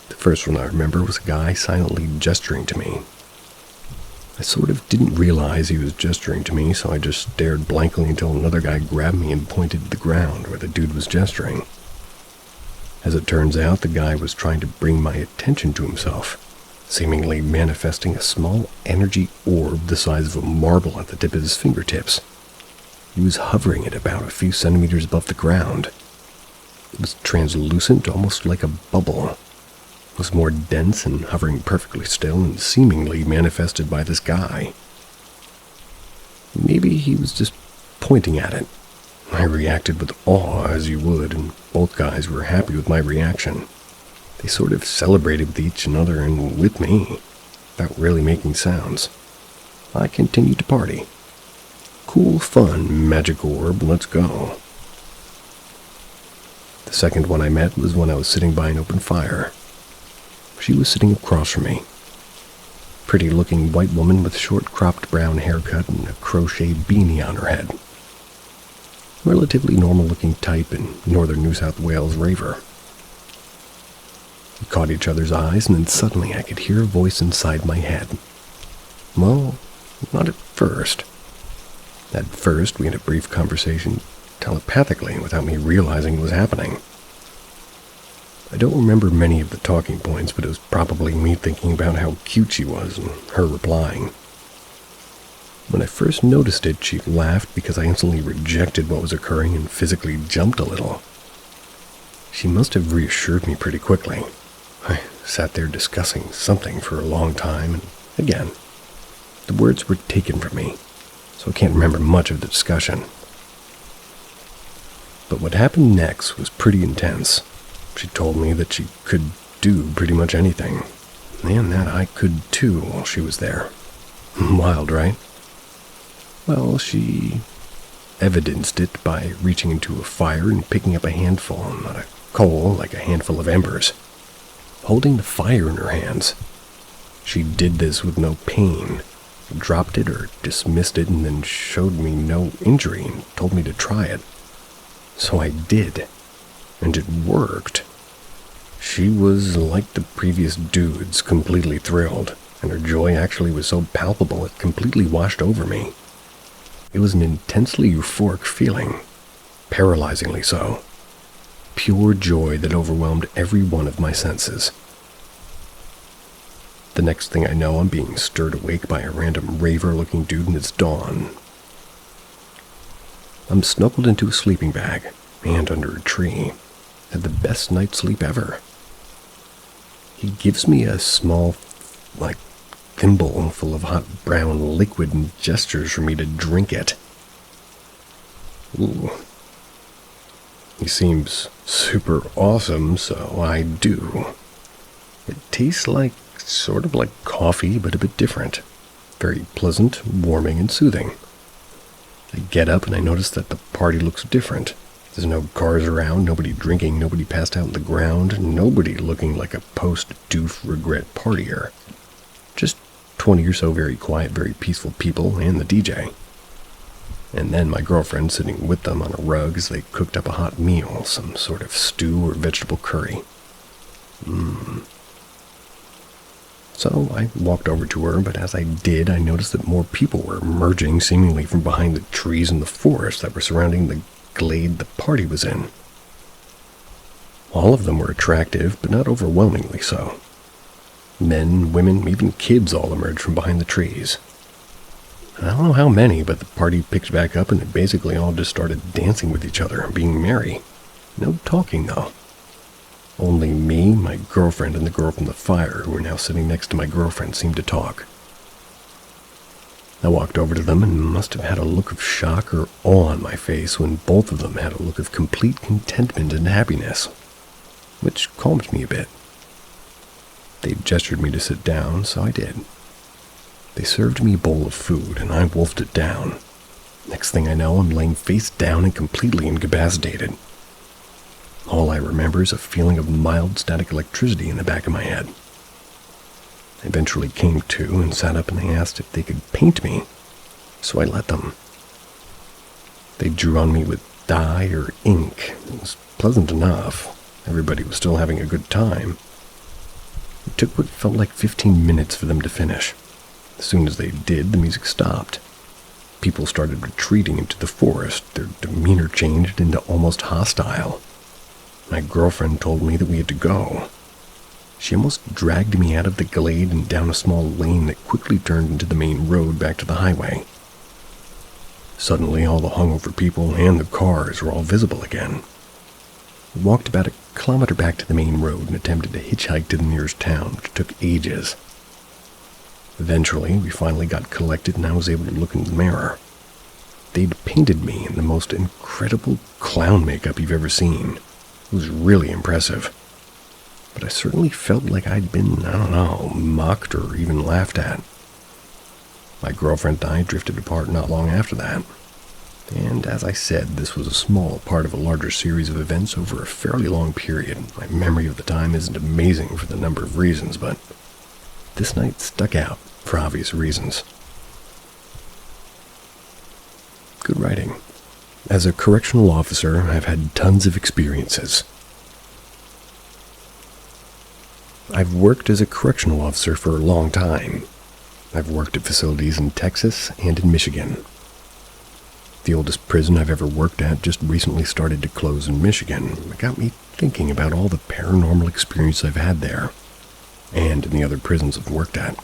The first one I remember was a guy silently gesturing to me. I sort of didn't realize he was gesturing to me, so I just stared blankly until another guy grabbed me and pointed to the ground where the dude was gesturing. As it turns out, the guy was trying to bring my attention to himself, seemingly manifesting a small energy orb the size of a marble at the tip of his fingertips. He was hovering at about a few centimeters above the ground. It was translucent, almost like a bubble. It was more dense and hovering perfectly still and seemingly manifested by this guy. Maybe he was just pointing at it. I reacted with awe, as you would, and both guys were happy with my reaction. They sort of celebrated with each other and with me, without really making sounds. I continued to party. Cool, fun, magic orb, let's go. The second one I met was when I was sitting by an open fire. She was sitting across from me. Pretty-looking white woman with short cropped brown haircut and a crochet beanie on her head. Relatively normal-looking type in northern New South Wales raver. We caught each other's eyes, and then suddenly I could hear a voice inside my head. Well, not at first. At first, we had a brief conversation telepathically without me realizing it was happening. I don't remember many of the talking points, but it was probably me thinking about how cute she was and her replying. When I first noticed it, she laughed because I instantly rejected what was occurring and physically jumped a little. She must have reassured me pretty quickly. I sat there discussing something for a long time, and again, the words were taken from me, so I can't remember much of the discussion. But what happened next was pretty intense. She told me that she could do pretty much anything, and that I could too while she was there. Wild, right? Well, she evidenced it by reaching into a fire and picking up a handful, not a coal, like a handful of embers, holding the fire in her hands. She did this with no pain, dropped it or dismissed it, and then showed me no injury and told me to try it. So I did, and it worked. She was like the previous dudes, completely thrilled, and her joy actually was so palpable it completely washed over me. It was an intensely euphoric feeling, paralyzingly so. Pure joy that overwhelmed every one of my senses. The next thing I know, I'm being stirred awake by a random raver-looking dude, and it's dawn. I'm snuggled into a sleeping bag and under a tree. Had the best night's sleep ever. He gives me a small, thimble full of hot brown liquid and gestures for me to drink it. Ooh. He seems super awesome, so I do. It tastes sort of like coffee, but a bit different. Very pleasant, warming, and soothing. I get up and I notice that the party looks different. There's no cars around, nobody drinking, nobody passed out on the ground, nobody looking like a post-doof regret partier. Just 20 or so very quiet, very peaceful people and the DJ. And then my girlfriend sitting with them on a rug as they cooked up a hot meal, some sort of stew or vegetable curry. So I walked over to her, but as I did, I noticed that more people were emerging seemingly from behind the trees in the forest that were surrounding the glade the party was in. All of them were attractive, but not overwhelmingly so. Men, women, even kids all emerged from behind the trees. I don't know how many, but the party picked back up and they basically all just started dancing with each other, being merry. No talking, though. Only me, my girlfriend, and the girl from the fire, who were now sitting next to my girlfriend, seemed to talk. I walked over to them and must have had a look of shock or awe on my face when both of them had a look of complete contentment and happiness, which calmed me a bit. They gestured me to sit down, so I did. They served me a bowl of food, and I wolfed it down. Next thing I know, I'm laying face down and completely incapacitated. All I remember is a feeling of mild static electricity in the back of my head. I eventually came to and sat up, and they asked if they could paint me, so I let them. They drew on me with dye or ink. It was pleasant enough. Everybody was still having a good time. It took what felt like 15 minutes for them to finish. As soon as they did, the music stopped. People started retreating into the forest. Their demeanor changed into almost hostile. My girlfriend told me that we had to go. She almost dragged me out of the glade and down a small lane that quickly turned into the main road back to the highway. Suddenly, all the hungover people and the cars were all visible again. We walked about a kilometer back to the main road and attempted to hitchhike to the nearest town, which took ages. Eventually, we finally got collected and I was able to look in the mirror. They'd painted me in the most incredible clown makeup you've ever seen. It was really impressive. But I certainly felt like I'd been, mocked or even laughed at. My girlfriend and I drifted apart not long after that. And as I said, this was a small part of a larger series of events over a fairly long period. My memory of the time isn't amazing for the number of reasons, but this night stuck out for obvious reasons. Good writing. As a correctional officer, I've had tons of experiences. I've worked as a correctional officer for a long time. I've worked at facilities in Texas and in Michigan. The oldest prison I've ever worked at just recently started to close in Michigan. It got me thinking about all the paranormal experience I've had there, and in the other prisons I've worked at.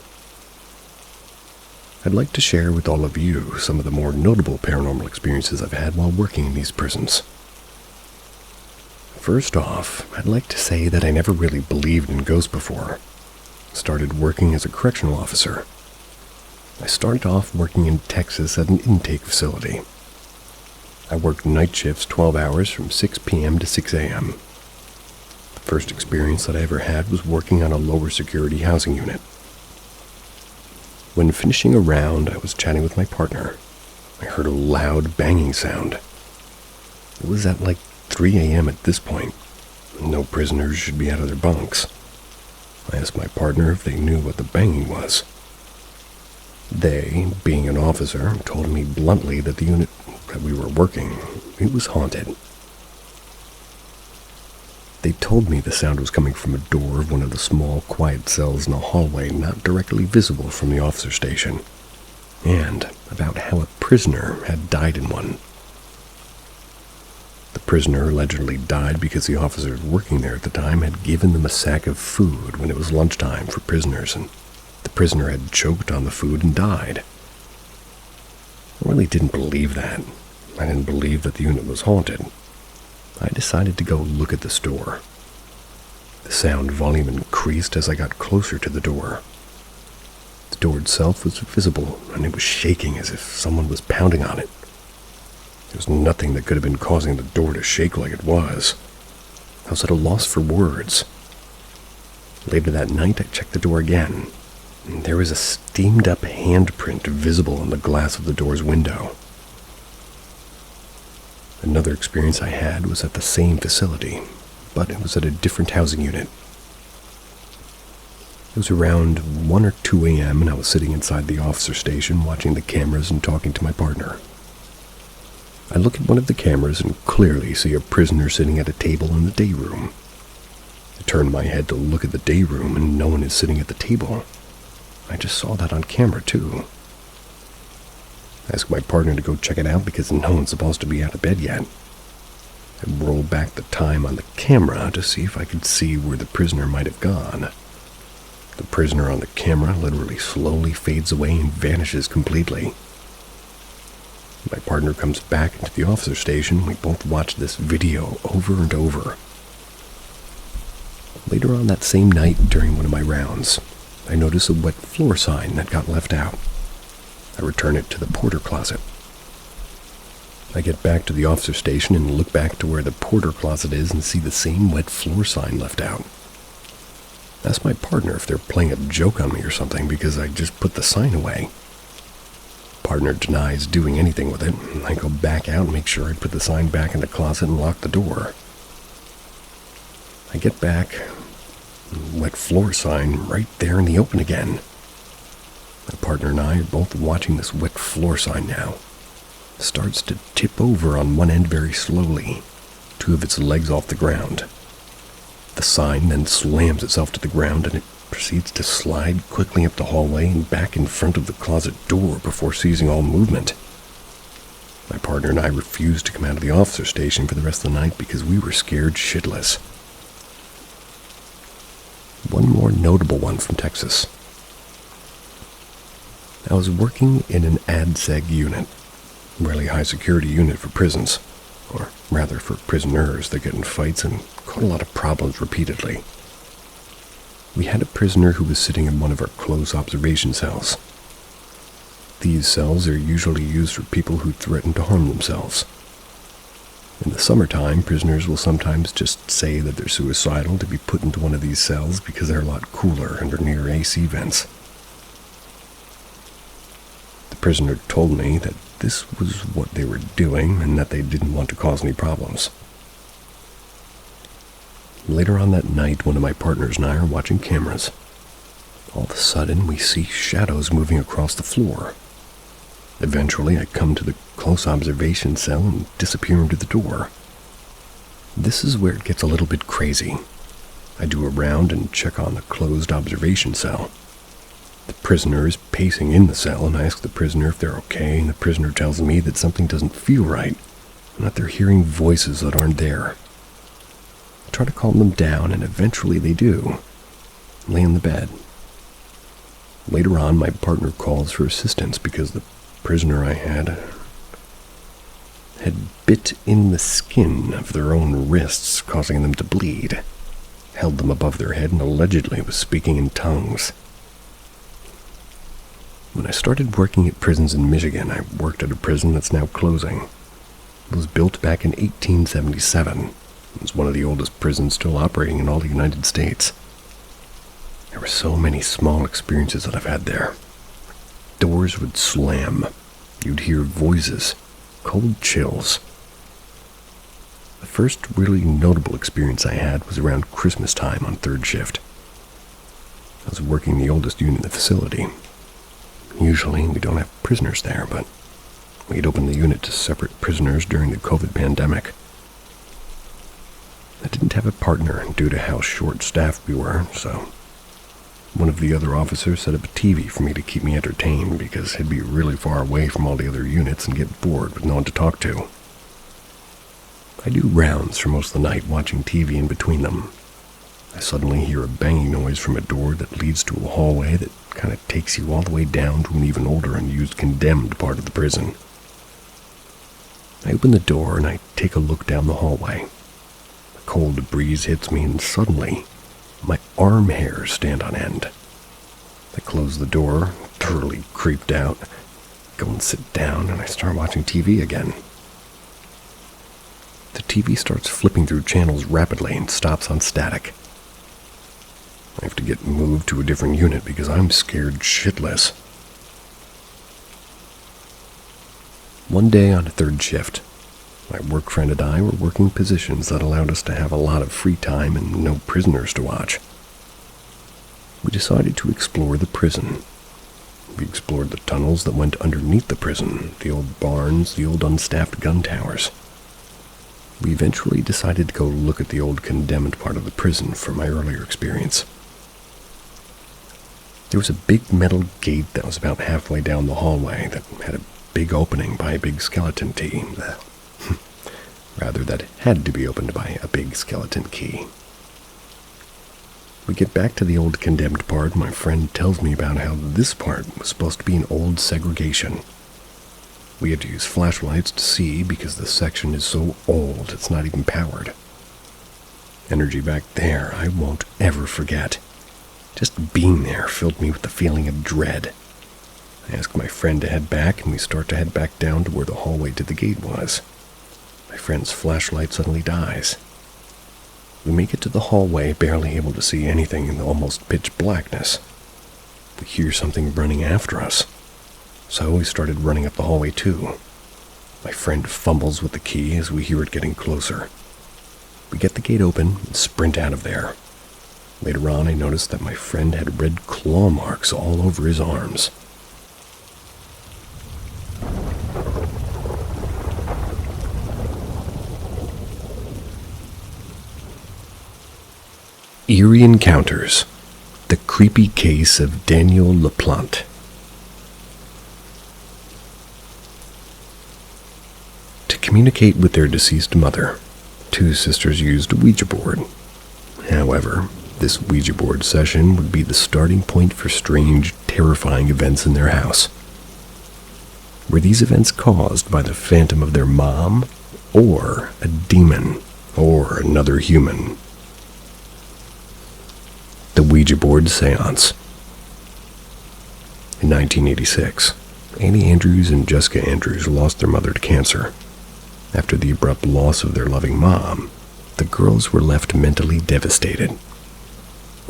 I'd like to share with all of you some of the more notable paranormal experiences I've had while working in these prisons. First off, I'd like to say that I never really believed in ghosts before. I started working as a correctional officer. I started off working in Texas at an intake facility. I worked night shifts 12 hours from 6 p.m. to 6 a.m. The first experience that I ever had was working on a lower security housing unit. When finishing a round, I was chatting with my partner. I heard a loud banging sound. It was at 3 a.m. at this point. No prisoners should be out of their bunks. I asked my partner if they knew what the banging was. They, being an officer, told me bluntly that the unit that we were working, it was haunted. They told me the sound was coming from a door of one of the small, quiet cells in a hallway not directly visible from the officer station, and about how a prisoner had died in one. The prisoner allegedly died because the officers working there at the time had given them a sack of food when it was lunchtime for prisoners, and the prisoner had choked on the food and died. I really didn't believe that. I didn't believe that the unit was haunted. I decided to go look at this door. The sound volume increased as I got closer to the door. The door itself was visible, and it was shaking as if someone was pounding on it. There was nothing that could have been causing the door to shake like it was. I was at a loss for words. Later that night, I checked the door again, and there was a steamed-up handprint visible on the glass of the door's window. Another experience I had was at the same facility, but it was at a different housing unit. It was around 1 or 2 a.m., and I was sitting inside the officer station watching the cameras and talking to my partner. I look at one of the cameras and clearly see a prisoner sitting at a table in the day room. I turn my head to look at the day room, and no one is sitting at the table. I just saw that on camera, too. I asked my partner to go check it out because no one's supposed to be out of bed yet. I rolled back the time on the camera to see if I could see where the prisoner might have gone. The prisoner on the camera literally slowly fades away and vanishes completely. My partner comes back into the officer station. We both watch this video over and over. Later on that same night, during one of my rounds, I notice a wet floor sign that got left out. I return it to the porter closet. I get back to the officer station and look back to where the porter closet is and see the same wet floor sign left out. I ask my partner if they're playing a joke on me or something because I just put the sign away. Partner denies doing anything with it, and I go back out and make sure I put the sign back in the closet and lock the door. I get back, wet floor sign right there in the open again. My partner and I are both watching this wet floor sign now. It starts to tip over on one end very slowly, 2 of its legs off the ground. The sign then slams itself to the ground and it proceeds to slide quickly up the hallway and back in front of the closet door before ceasing all movement. My partner and I refused to come out of the officer station for the rest of the night because we were scared shitless. One more notable one from Texas. I was working in an ADSEG unit, a really high security unit for prisons, or rather for prisoners that get in fights and cause a lot of problems repeatedly. We had a prisoner who was sitting in one of our close observation cells. These cells are usually used for people who threaten to harm themselves. In the summertime, prisoners will sometimes just say that they're suicidal to be put into one of these cells because they're a lot cooler and are near AC vents. The prisoner told me that this was what they were doing and that they didn't want to cause any problems. Later on that night, one of my partners and I are watching cameras. All of a sudden, we see shadows moving across the floor. Eventually, I come to the close observation cell and disappear into the door. This is where it gets a little bit crazy. I do a round and check on the closed observation cell. The prisoner is pacing in the cell, and I ask the prisoner if they're okay, and the prisoner tells me that something doesn't feel right, and that they're hearing voices that aren't there. I try to calm them down, and eventually they do. Lay in the bed. Later on, my partner calls for assistance because the prisoner I had bit in the skin of their own wrists, causing them to bleed, held them above their head, and allegedly was speaking in tongues. When I started working at prisons in Michigan, I worked at a prison that's now closing. It was built back in 1877. It was one of the oldest prisons still operating in all the United States. There were so many small experiences that I've had there. Doors would slam. You'd hear voices, cold chills. The first really notable experience I had was around Christmas time on 3rd shift. I was working the oldest unit in the facility. Usually, we don't have prisoners there, but we'd opened the unit to separate prisoners during the COVID pandemic. I didn't have a partner due to how short-staffed we were, so one of the other officers set up a TV for me to keep me entertained because he'd be really far away from all the other units and get bored with no one to talk to. I do rounds for most of the night watching TV in between them. I suddenly hear a banging noise from a door that leads to a hallway that kind of takes you all the way down to an even older unused condemned part of the prison. I open the door and I take a look down the hallway. A cold breeze hits me and suddenly, my arm hairs stand on end. I close the door, thoroughly creeped out, go and sit down, and I start watching TV again. The TV starts flipping through channels rapidly and stops on static. I have to get moved to a different unit because I'm scared shitless. One day on a third shift, my work friend and I were working positions that allowed us to have a lot of free time and no prisoners to watch. We decided to explore the prison. We explored the tunnels that went underneath the prison, the old barns, the old unstaffed gun towers. We eventually decided to go look at the old condemned part of the prison from my earlier experience. There was a big metal gate that was about halfway down the hallway that had a big opening by a big skeleton key. Rather, that had to be opened by a big skeleton key. We get back to the old condemned part, and my friend tells me about how this part was supposed to be an old segregation. We had to use flashlights to see because the section is so old it's not even powered. Energy back there I won't ever forget. Just being there filled me with the feeling of dread. I ask my friend to head back, and we start to head back down to where the hallway to the gate was. My friend's flashlight suddenly dies. We make it to the hallway, barely able to see anything in the almost pitch blackness. We hear something running after us. So we started running up the hallway too. My friend fumbles with the key as we hear it getting closer. We get the gate open and sprint out of there. Later on, I noticed that my friend had red claw marks all over his arms. Eerie Encounters. The Creepy Case of Daniel LaPlante. To communicate with their deceased mother, two sisters used a Ouija board. However, this Ouija board session would be the starting point for strange, terrifying events in their house. Were these events caused by the phantom of their mom, or a demon, or another human? The Ouija board seance. In 1986, Annie Andrews and Jessica Andrews lost their mother to cancer. After the abrupt loss of their loving mom, the girls were left mentally devastated.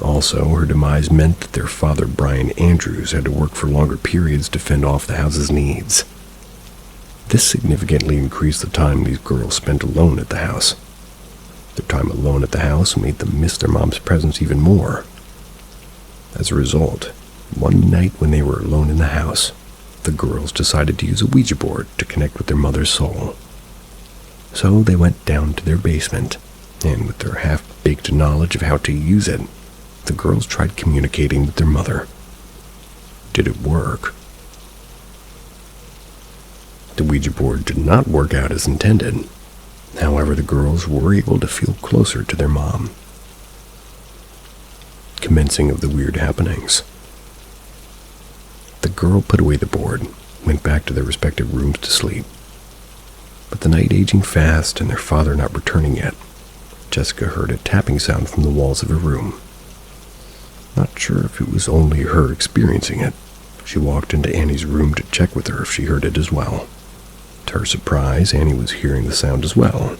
Also, her demise meant that their father, Brian Andrews, had to work for longer periods to fend off the house's needs. This significantly increased the time these girls spent alone at the house. Their time alone at the house made them miss their mom's presence even more. As a result, one night when they were alone in the house, the girls decided to use a Ouija board to connect with their mother's soul. So they went down to their basement, and with their half-baked knowledge of how to use it, the girls tried communicating with their mother. Did it work? The Ouija board did not work out as intended. However, the girls were able to feel closer to their mom. Commencing of the weird happenings. The girl put away the board, went back to their respective rooms to sleep. But the night aging fast and their father not returning yet, Jessica heard a tapping sound from the walls of her room. Not sure if it was only her experiencing it, she walked into Annie's room to check with her if she heard it as well. To her surprise, Annie was hearing the sound as well.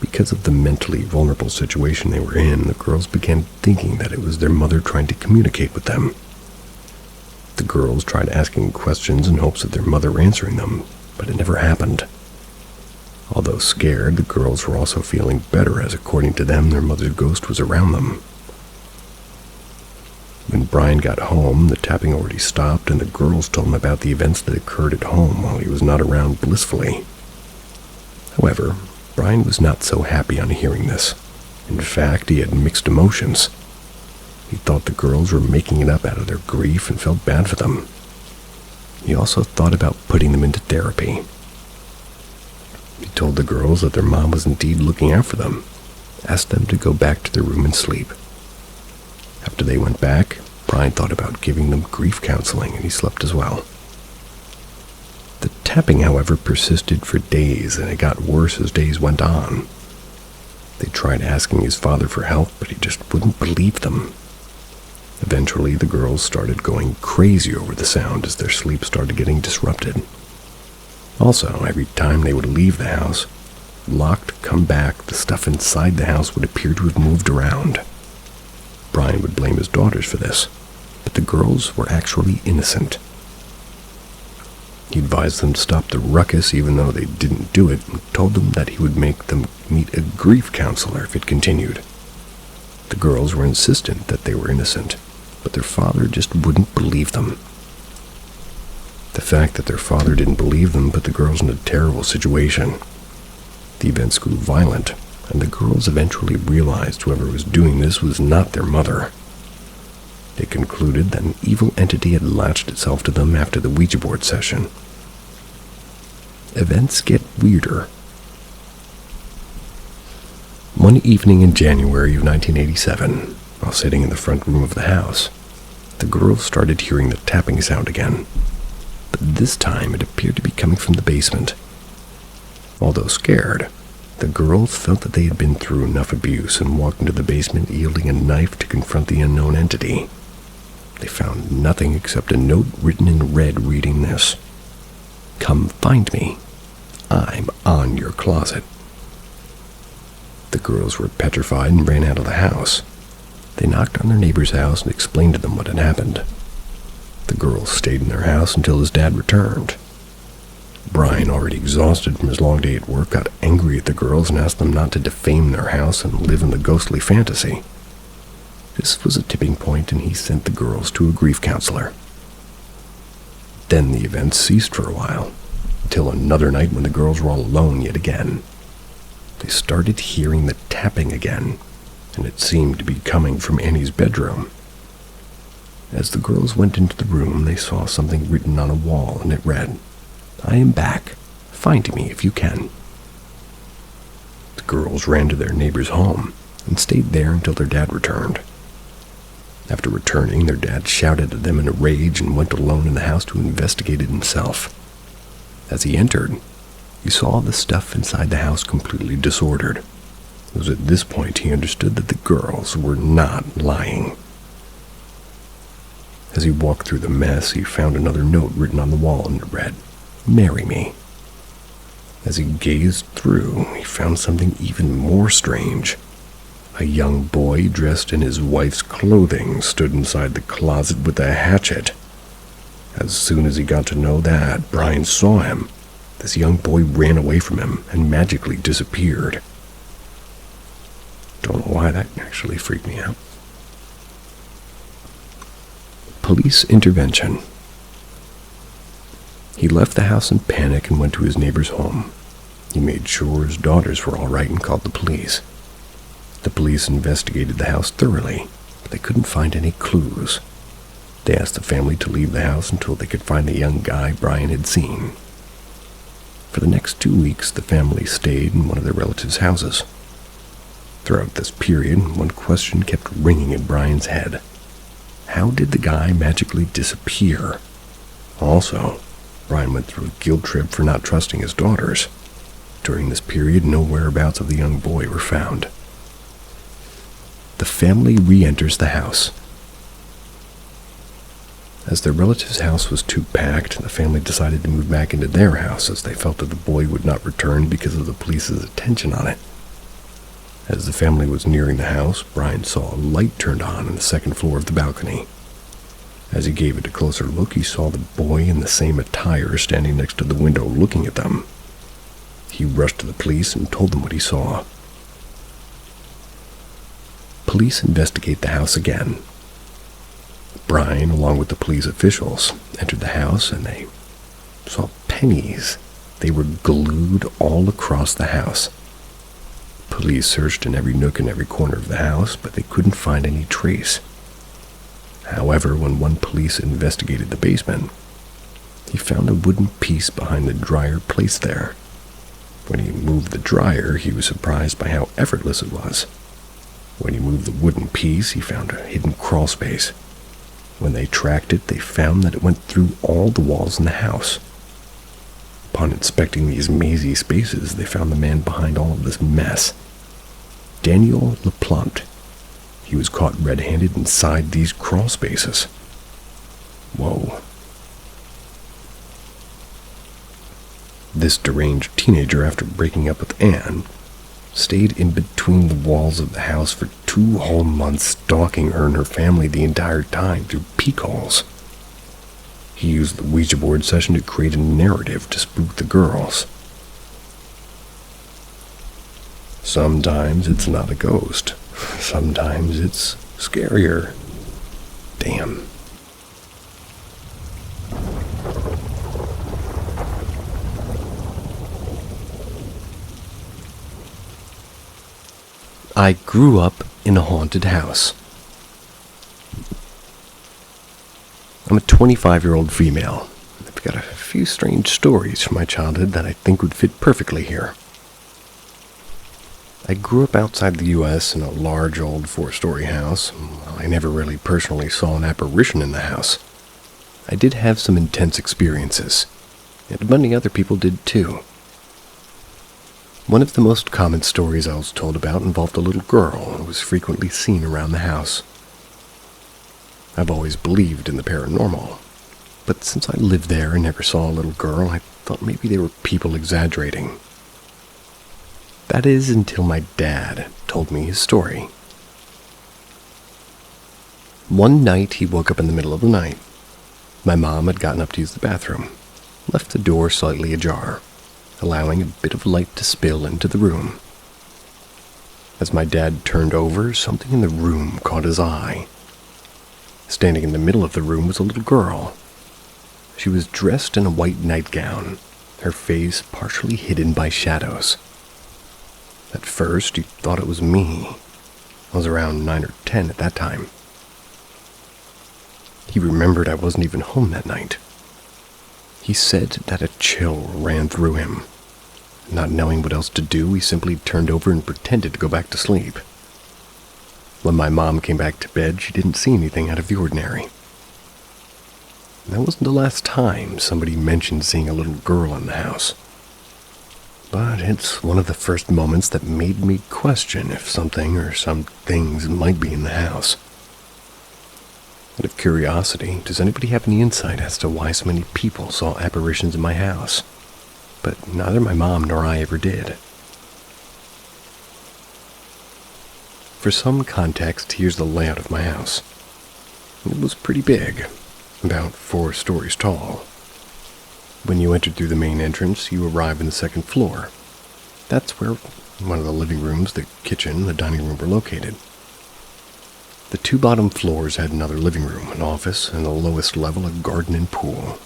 Because of the mentally vulnerable situation they were in, the girls began thinking that it was their mother trying to communicate with them. The girls tried asking questions in hopes of their mother answering them, but it never happened. Although scared, the girls were also feeling better as, according to them, their mother's ghost was around them. When Brian got home, the tapping already stopped, and the girls told him about the events that occurred at home while he was not around blissfully. However, Brian was not so happy on hearing this. In fact, he had mixed emotions. He thought the girls were making it up out of their grief and felt bad for them. He also thought about putting them into therapy. He told the girls that their mom was indeed looking out for them, asked them to go back to their room and sleep. After they went back, Brian thought about giving them grief counseling, and he slept as well. The tapping, however, persisted for days, and it got worse as days went on. They tried asking his father for help, but he just wouldn't believe them. Eventually, the girls started going crazy over the sound as their sleep started getting disrupted. Also, every time they would leave the house, locked, come back, the stuff inside the house would appear to have moved around. Brian would blame his daughters for this, but the girls were actually innocent. He advised them to stop the ruckus even though they didn't do it, and told them that he would make them meet a grief counselor if it continued. The girls were insistent that they were innocent, but their father just wouldn't believe them. The fact that their father didn't believe them put the girls in a terrible situation. The events grew violent, and the girls eventually realized whoever was doing this was not their mother. They concluded that an evil entity had latched itself to them after the Ouija board session. Events get weirder. One evening in January of 1987, while sitting in the front room of the house, the girls started hearing the tapping sound again, but this time it appeared to be coming from the basement. Although scared, the girls felt that they had been through enough abuse and walked into the basement yielding a knife to confront the unknown entity. They found nothing except a note written in red reading this: "Come find me. I'm on your closet." The girls were petrified and ran out of the house. They knocked on their neighbor's house and explained to them what had happened. The girls stayed in their house until his dad returned. Brian, already exhausted from his long day at work, got angry at the girls and asked them not to defame their house and live in the ghostly fantasy. This was a tipping point, and he sent the girls to a grief counselor. Then the events ceased for a while, until another night when the girls were all alone yet again. They started hearing the tapping again, and it seemed to be coming from Annie's bedroom. As the girls went into the room, they saw something written on a wall, and it read, "I am back. Find me if you can." The girls ran to their neighbor's home and stayed there until their dad returned. After returning, their dad shouted at them in a rage and went alone in the house to investigate it himself. As he entered, he saw the stuff inside the house completely disordered. It was at this point he understood that the girls were not lying. As he walked through the mess, he found another note written on the wall, and it read, "Marry me." As he gazed through, he found something even more strange. A young boy dressed in his wife's clothing stood inside the closet with a hatchet. As soon as he got to know that, Brian saw him. This young boy ran away from him and magically disappeared. Don't know why that actually freaked me out. Police intervention. He left the house in panic and went to his neighbor's home. He made sure his daughters were all right and called the police. The police investigated the house thoroughly, but they couldn't find any clues. They asked the family to leave the house until they could find the young guy Brian had seen. For the next 2 weeks, the family stayed in one of their relatives' houses. Throughout this period, one question kept ringing in Brian's head. How did the guy magically disappear? Also, Brian went through a guilt trip for not trusting his daughters. During this period, no whereabouts of the young boy were found. The family re-enters the house. As their relative's house was too packed, the family decided to move back into their house as they felt that the boy would not return because of the police's attention on it. As the family was nearing the house, Brian saw a light turned on the second floor of the balcony. As he gave it a closer look, he saw the boy in the same attire standing next to the window looking at them. He rushed to the police and told them what he saw. Police investigate the house again. Brian, along with the police officials, entered the house and they saw pennies. They were glued all across the house. Police searched in every nook and every corner of the house, but they couldn't find any trace. However, when one police investigated the basement, he found a wooden piece behind the dryer placed there. When he moved the dryer, he was surprised by how effortless it was. When he moved the wooden piece, he found a hidden crawl space. When they tracked it, they found that it went through all the walls in the house. Upon inspecting these mazy spaces, they found the man behind all of this mess. Daniel LaPlante. He was caught red-handed inside these crawl spaces. Whoa. This deranged teenager, after breaking up with Anne, stayed in between the walls of the house for 2 whole months, stalking her and her family the entire time through peek holes. He used the Ouija board session to create a narrative to spook the girls. Sometimes it's not a ghost. Sometimes it's scarier. Damn. I grew up in a haunted house. I'm a 25-year-old female. I've got a few strange stories from my childhood that I think would fit perfectly here. I grew up outside the U.S. in a large old 4-story house. While I never really personally saw an apparition in the house, I did have some intense experiences, and many other people did too. One of the most common stories I was told about involved a little girl who was frequently seen around the house. I've always believed in the paranormal, but since I lived there and never saw a little girl, I thought maybe they were people exaggerating. That is until my dad told me his story. One night he woke up in the middle of the night. My mom had gotten up to use the bathroom, left the door slightly ajar, allowing a bit of light to spill into the room. As my dad turned over, something in the room caught his eye. Standing in the middle of the room was a little girl. She was dressed in a white nightgown, her face partially hidden by shadows. At first, he thought it was me. I was around 9 or 10 at that time. He remembered I wasn't even home that night. He said that a chill ran through him. Not knowing what else to do, he simply turned over and pretended to go back to sleep. When my mom came back to bed, she didn't see anything out of the ordinary. That wasn't the last time somebody mentioned seeing a little girl in the house. But it's one of the first moments that made me question if something or some things might be in the house. Out of curiosity, does anybody have any insight as to why so many people saw apparitions in my house? But neither my mom nor I ever did. For some context, here's the layout of my house. It was pretty big, about 4 stories tall. When you entered through the main entrance, you arrive in the 2nd floor. That's where one of the living rooms, the kitchen, the dining room were located. The 2 bottom floors had another living room, an office, and the lowest level a garden and pool.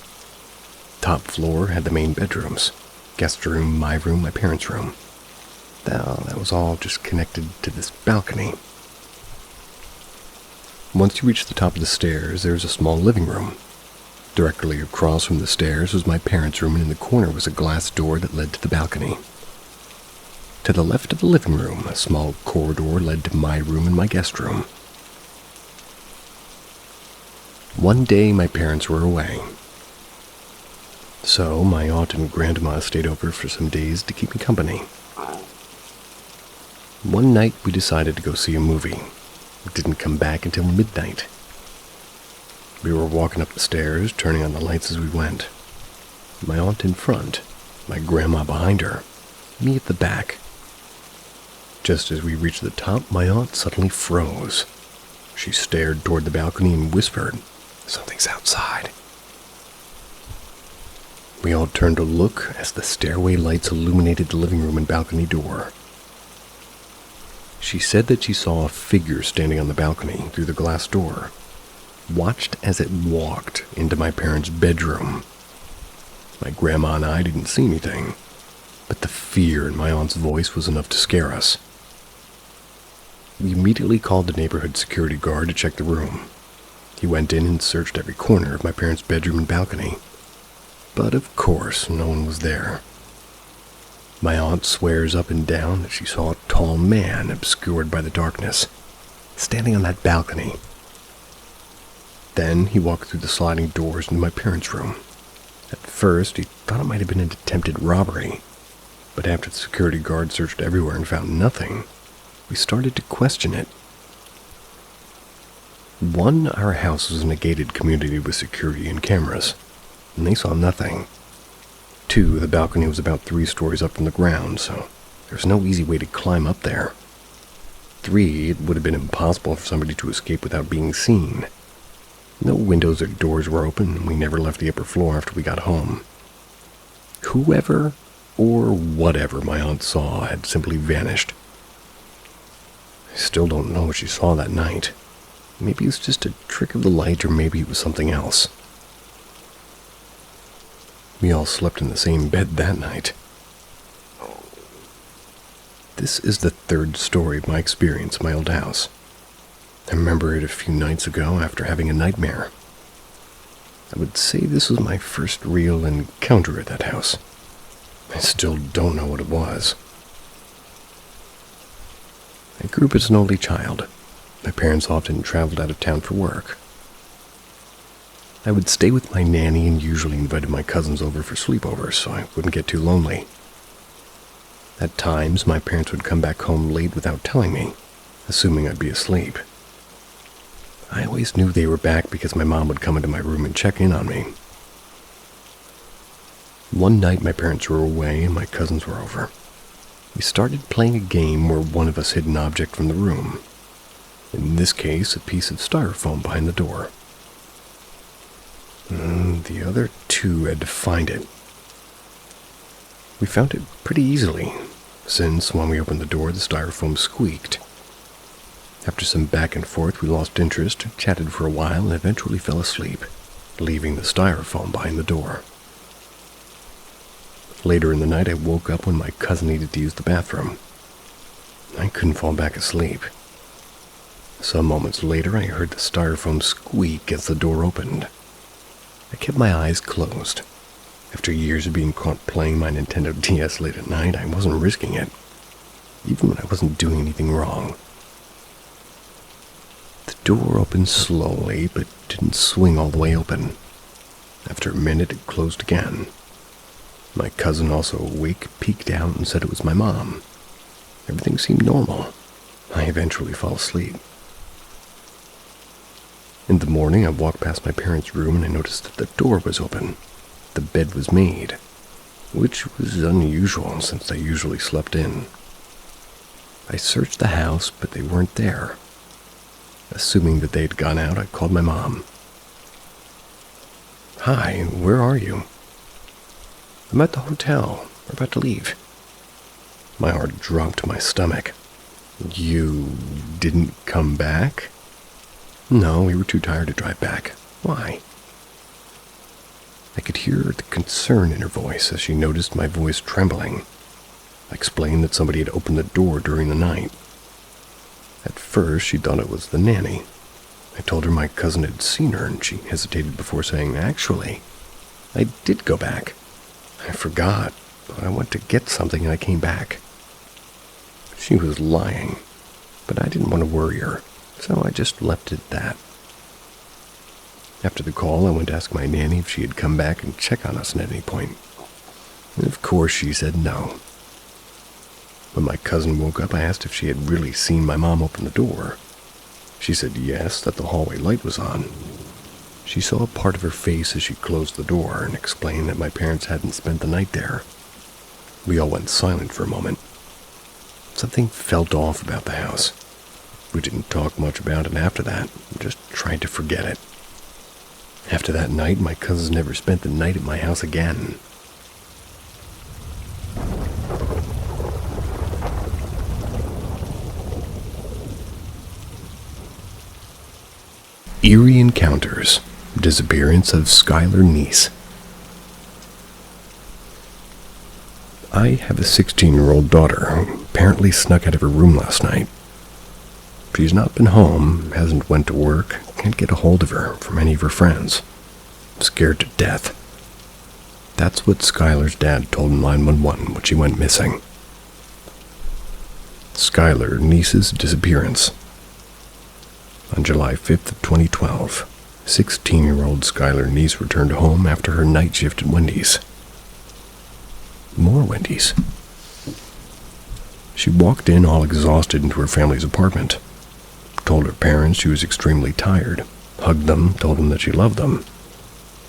Top floor had the main bedrooms, guest room, my room, my parents' room. That was all just connected to this balcony. Once you reach the top of the stairs, there's a small living room. Directly across from the stairs was my parents' room, and in the corner was a glass door that led to the balcony. To the left of the living room, a small corridor led to my room and my guest room. One day, my parents were away. So, my aunt and grandma stayed over for some days to keep me company. One night, we decided to go see a movie. It didn't come back until midnight. We were walking up the stairs, turning on the lights as we went. My aunt in front, my grandma behind her, me at the back. Just as we reached the top, my aunt suddenly froze. She stared toward the balcony and whispered, "Something's outside." We all turned to look as the stairway lights illuminated the living room and balcony door. She said that she saw a figure standing on the balcony through the glass door, watched as it walked into my parents' bedroom. My grandma and I didn't see anything, but the fear in my aunt's voice was enough to scare us. We immediately called the neighborhood security guard to check the room. He went in and searched every corner of my parents' bedroom and balcony. But of course, no one was there. My aunt swears up and down that she saw a tall man obscured by the darkness, standing on that balcony. Then he walked through the sliding doors into my parents' room. At first, he thought it might have been an attempted robbery, but after the security guard searched everywhere and found nothing, we started to question it. One, our house was in a gated community with security and cameras, and they saw nothing. Two, the balcony was about 3 stories up from the ground, so there was no easy way to climb up there. 3, it would have been impossible for somebody to escape without being seen. No windows or doors were open, and we never left the upper floor after we got home. Whoever or whatever my aunt saw had simply vanished. I still don't know what she saw that night. Maybe it was just a trick of the light, or maybe it was something else. We all slept in the same bed that night. This is the 3rd story of my experience in my old house. I remember it a few nights ago after having a nightmare. I would say this was my first real encounter at that house. I still don't know what it was. I grew up as an only child. My parents often traveled out of town for work. I would stay with my nanny and usually invited my cousins over for sleepovers so I wouldn't get too lonely. At times, my parents would come back home late without telling me, assuming I'd be asleep. I always knew they were back because my mom would come into my room and check in on me. One night, my parents were away and my cousins were over. We started playing a game where one of us hid an object from the room. In this case, a piece of styrofoam behind the door. The other 2 had to find it. We found it pretty easily, since when we opened the door, the styrofoam squeaked. After some back and forth, we lost interest, chatted for a while, and eventually fell asleep, leaving the styrofoam behind the door. Later in the night, I woke up when my cousin needed to use the bathroom. I couldn't fall back asleep. Some moments later, I heard the styrofoam squeak as the door opened. I kept my eyes closed. After years of being caught playing my Nintendo DS late at night, I wasn't risking it, even when I wasn't doing anything wrong. The door opened slowly, but didn't swing all the way open. After a minute, it closed again. My cousin, also awake, peeked out and said it was my mom. Everything seemed normal. I eventually fell asleep. In the morning, I walked past my parents' room and I noticed that the door was open. The bed was made, which was unusual since I usually slept in. I searched the house, but they weren't there. Assuming that they had gone out, I called my mom. "Hi, where are you?" "I'm at the hotel. We're about to leave." My heart dropped to my stomach. "You didn't come back?" "No, we were too tired to drive back." "Why?" I could hear the concern in her voice as she noticed my voice trembling. I explained that somebody had opened the door during the night. At first, she thought it was the nanny. I told her my cousin had seen her, and she hesitated before saying, "Actually, I did go back. I forgot, but I went to get something and I came back." She was lying, but I didn't want to worry her, so I just left it at that. After the call, I went to ask my nanny if she had come back and check on us at any point. And of course, she said no. When my cousin woke up, I asked if she had really seen my mom open the door. She said yes, that the hallway light was on. She saw a part of her face as she closed the door and explained that my parents hadn't spent the night there. We all went silent for a moment. Something felt off about the house. We didn't talk much about it after that, just tried to forget it. After that night, my cousins never spent the night at my house again. Eerie Encounters, Disappearance of Skyler Niece. I have a 16-year-old daughter who apparently snuck out of her room last night. She's not been home, hasn't went to work, can't get a hold of her from any of her friends. I'm scared to death. That's what Skyler's dad told 911 when she went missing. Skyler, niece's disappearance. On July 5th of 2012, 16-year-old Skyler niece returned home after her night shift at Wendy's. More Wendy's. She walked in all exhausted into her family's apartment, told her parents she was extremely tired, hugged them, told them that she loved them.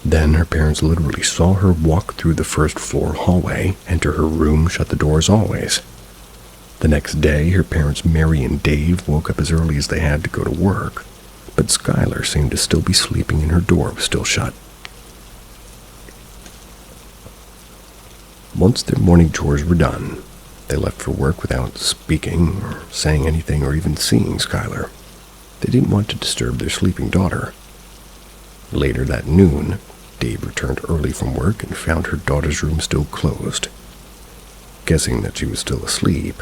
Then her parents literally saw her walk through the first floor hallway, enter her room, shut the doors always. The next day, her parents Mary and Dave woke up as early as they had to go to work, but Skyler seemed to still be sleeping and her door was still shut. Once their morning chores were done, they left for work without speaking or saying anything or even seeing Skyler. They didn't want to disturb their sleeping daughter. Later that noon, Dave returned early from work and found her daughter's room still closed. Guessing that she was still asleep,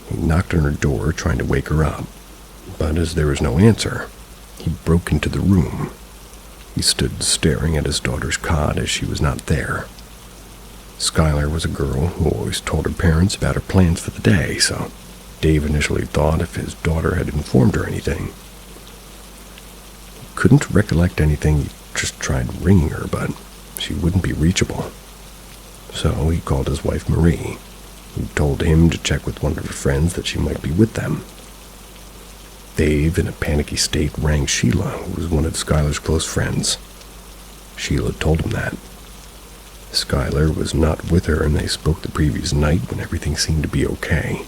he knocked on her door trying to wake her up, but as there was no answer, he broke into the room. He stood staring at his daughter's cot as she was not there. Skyler was a girl who always told her parents about her plans for the day, so Dave initially thought if his daughter had informed her anything. He couldn't recollect anything. He just tried ringing her, but she wouldn't be reachable. So he called his wife Marie, who told him to check with one of her friends that she might be with them. Dave, in a panicky state, rang Sheila, who was one of Skyler's close friends. Sheila told him that Skyler was not with her and they spoke the previous night when everything seemed to be okay.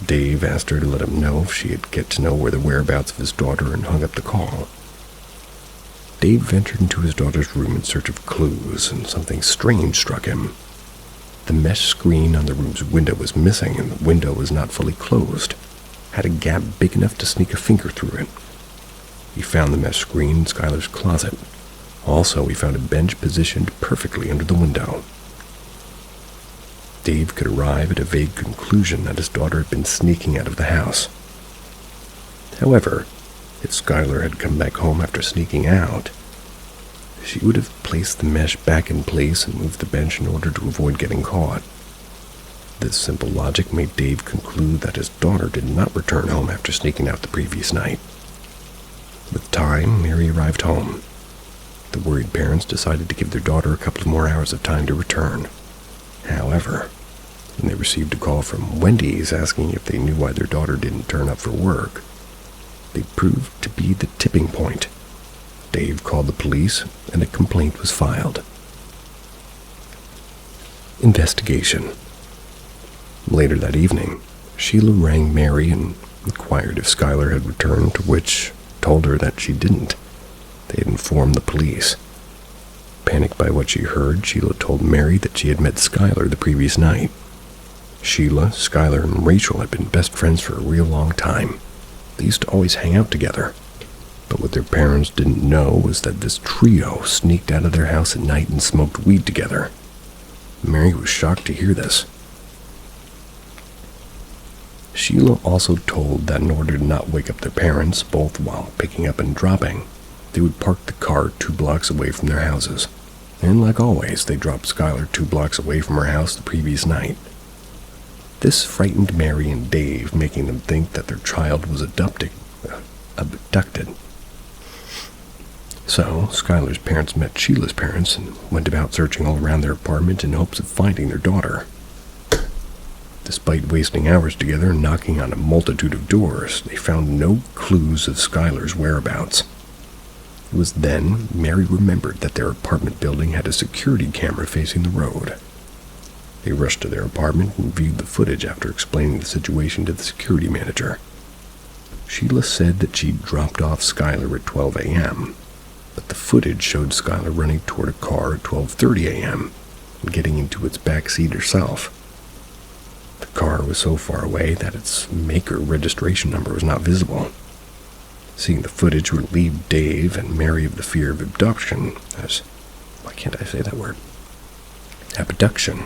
Dave asked her to let him know if she'd get to know where the whereabouts of his daughter and hung up the call. Dave ventured into his daughter's room in search of clues, and something strange struck him. The mesh screen on the room's window was missing, and the window was not fully closed. Had a gap big enough to sneak a finger through it. He found the mesh screen in Skyler's closet. Also, he found a bench positioned perfectly under the window. Dave could arrive at a vague conclusion that his daughter had been sneaking out of the house. However, if Skyler had come back home after sneaking out, she would have placed the mesh back in place and moved the bench in order to avoid getting caught. This simple logic made Dave conclude that his daughter did not return home after sneaking out the previous night. With time, Mary arrived home. The worried parents decided to give their daughter a couple of more hours of time to return. However, when they received a call from Wendy's asking if they knew why their daughter didn't turn up for work, they proved to be the tipping point. Dave called the police, and a complaint was filed. Investigation. Later that evening, Sheila rang Mary and inquired if Skyler had returned, to which told her that she didn't. They had informed the police. Panicked by what she heard, Sheila told Mary that she had met Skyler the previous night. Sheila, Skyler, and Rachel had been best friends for a real long time. They used to always hang out together. But what their parents didn't know was that this trio sneaked out of their house at night and smoked weed together. Mary was shocked to hear this. Sheila also told that in order to not wake up their parents, both while picking up and dropping, they would park the car 2 blocks away from their houses. And like always, they dropped Skyler 2 blocks away from her house the previous night. This frightened Mary and Dave, making them think that their child was abducted. So, Skyler's parents met Sheila's parents and went about searching all around their apartment in hopes of finding their daughter. Despite wasting hours together and knocking on a multitude of doors, they found no clues of Skyler's whereabouts. It was then Mary remembered that their apartment building had a security camera facing the road. They rushed to their apartment and viewed the footage after explaining the situation to the security manager. Sheila said that she'd dropped off Skyler at 12 a.m., but the footage showed Skyler running toward a car at 12:30 a.m. and getting into its back seat herself. The car was so far away that its maker registration number was not visible. Seeing the footage relieved Dave and Mary of the fear of abduction, abduction,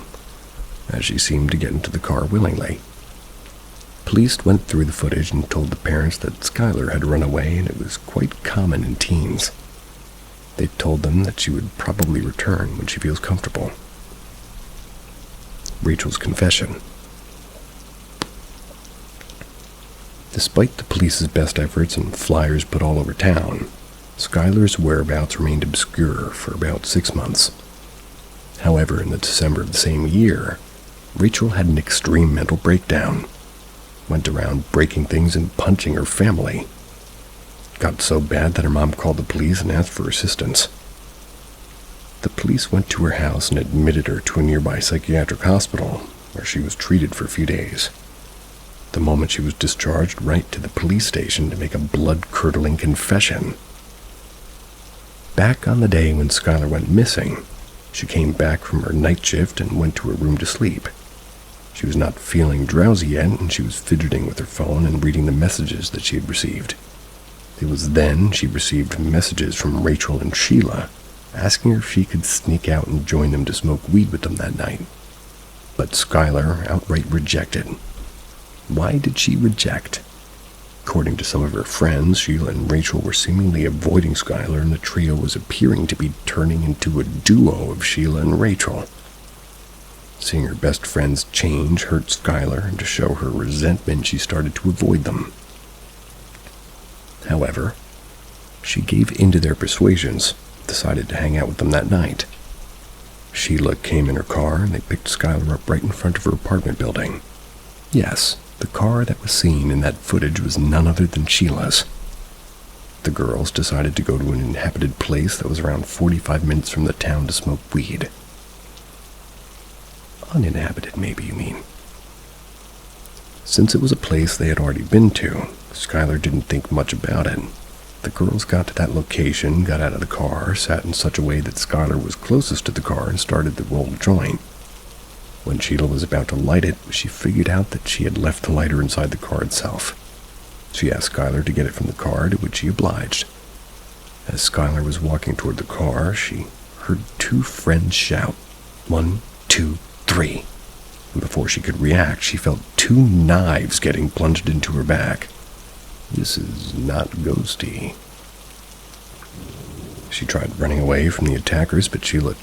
as she seemed to get into the car willingly. Police went through the footage and told the parents that Skyler had run away, and it was quite common in teens. They told them that she would probably return when she feels comfortable. Rachel's confession. Despite the police's best efforts and flyers put all over town, Skyler's whereabouts remained obscure for about 6 months. However, in the December of the same year, Rachel had an extreme mental breakdown. Went around breaking things and punching her family. Got so bad that her mom called the police and asked for assistance. The police went to her house and admitted her to a nearby psychiatric hospital, where she was treated for a few days. The moment she was discharged, right to the police station to make a blood-curdling confession. Back on the day when Skyler went missing, she came back from her night shift and went to her room to sleep. She was not feeling drowsy yet, and she was fidgeting with her phone and reading the messages that she had received. It was then she received messages from Rachel and Sheila, asking her if she could sneak out and join them to smoke weed with them that night. But Skyler outright rejected. Why did she reject? According to some of her friends, Sheila and Rachel were seemingly avoiding Skyler, and the trio was appearing to be turning into a duo of Sheila and Rachel. Seeing her best friends change hurt Skyler, and to show her resentment, she started to avoid them. However, she gave in to their persuasions, decided to hang out with them that night. Sheila came in her car, and they picked Skyler up right in front of her apartment building. Yes, the car that was seen in that footage was none other than Sheila's. The girls decided to go to an inhabited place that was around 45 minutes from the town to smoke weed. Uninhabited, maybe you mean. Since it was a place they had already been to, Skyler didn't think much about it. The girls got to that location, got out of the car, sat in such a way that Skyler was closest to the car, and started to roll the joint. When Sheila was about to light it, she figured out that she had left the lighter inside the car itself. She asked Skyler to get it from the car, to which he obliged. As Skyler was walking toward the car, she heard 2 friends shout, 1, 2, 3. And before she could react, she felt 2 knives getting plunged into her back. This is not ghosty. She tried running away from the attackers, but Sheila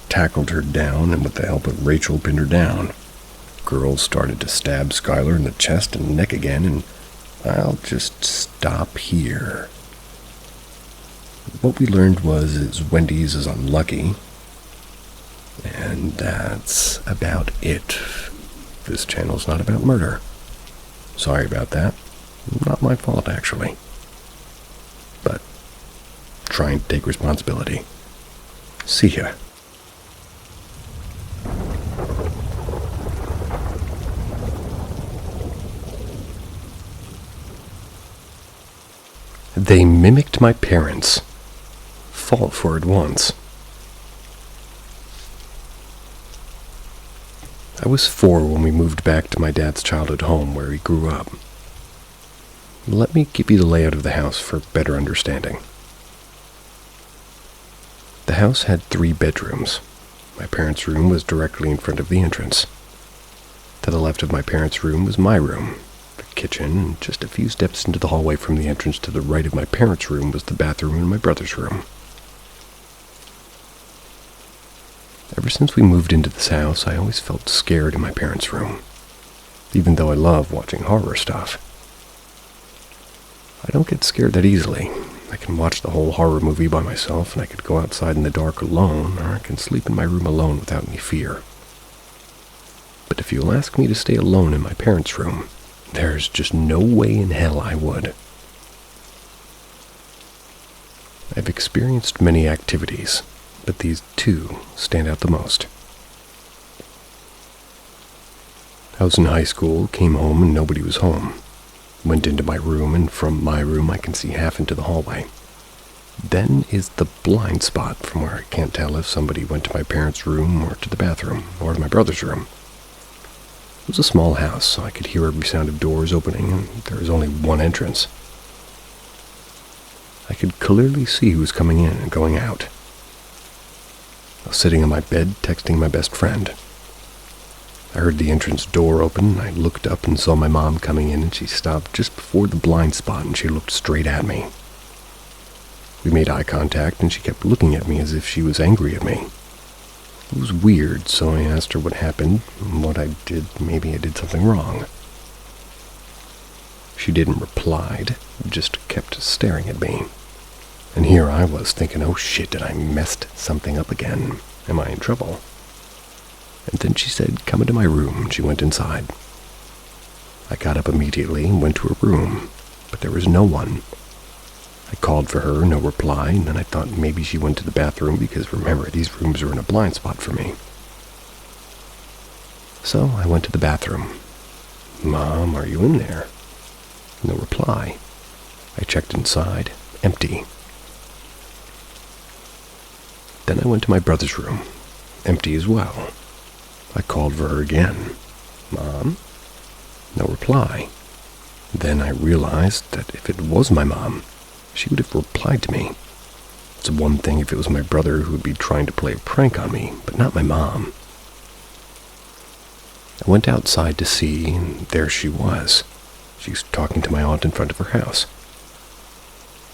tackled her down, and with the help of Rachel, pinned her down. Girls started to stab Skyler in the chest and neck again, and I'll just stop here. What we learned was Wendy's is unlucky, and that's about it. This channel's not about murder. Sorry about that. Not my fault, actually. But trying to take responsibility. See ya. They mimicked my parents. Fall for it once. I was 4 when we moved back to my dad's childhood home where he grew up. Let me give you the layout of the house for better understanding. The house had 3 bedrooms. My parents' room was directly in front of the entrance. To the left of my parents' room was my room, the kitchen, and just a few steps into the hallway from the entrance to the right of my parents' room was the bathroom and my brother's room. Ever since we moved into this house, I always felt scared in my parents' room, even though I love watching horror stuff. I don't get scared that easily. I can watch the whole horror movie by myself, and I could go outside in the dark alone, or I can sleep in my room alone without any fear. But if you'll ask me to stay alone in my parents' room, there's just no way in hell I would. I've experienced many activities, but these 2 stand out the most. I was in high school, came home, and nobody was home. Went into my room, and from my room I can see half into the hallway. Then is the blind spot from where I can't tell if somebody went to my parents' room or to the bathroom or to my brother's room. It was a small house, so I could hear every sound of doors opening, and there was only one entrance. I could clearly see who was coming in and going out. I was sitting on my bed texting my best friend. I heard the entrance door open, and I looked up and saw my mom coming in, and she stopped just before the blind spot, and she looked straight at me. We made eye contact, and she kept looking at me as if she was angry at me. It was weird, so I asked her what happened, and what I did. Maybe I did something wrong. She didn't reply, just kept staring at me. And here I was thinking, oh shit, did I messed something up again? Am I in trouble? And then she said, come into my room, and she went inside. I got up immediately and went to her room, but there was no one. I called for her, no reply, and then I thought maybe she went to the bathroom because, remember, these rooms are in a blind spot for me. So I went to the bathroom. Mom, are you in there? No reply. I checked inside, empty. Then I went to my brother's room, empty as well. I called for her again. Mom? No reply. Then I realized that if it was my mom, she would have replied to me. It's one thing if it was my brother who would be trying to play a prank on me, but not my mom. I went outside to see, and there she was. She was talking to my aunt in front of her house.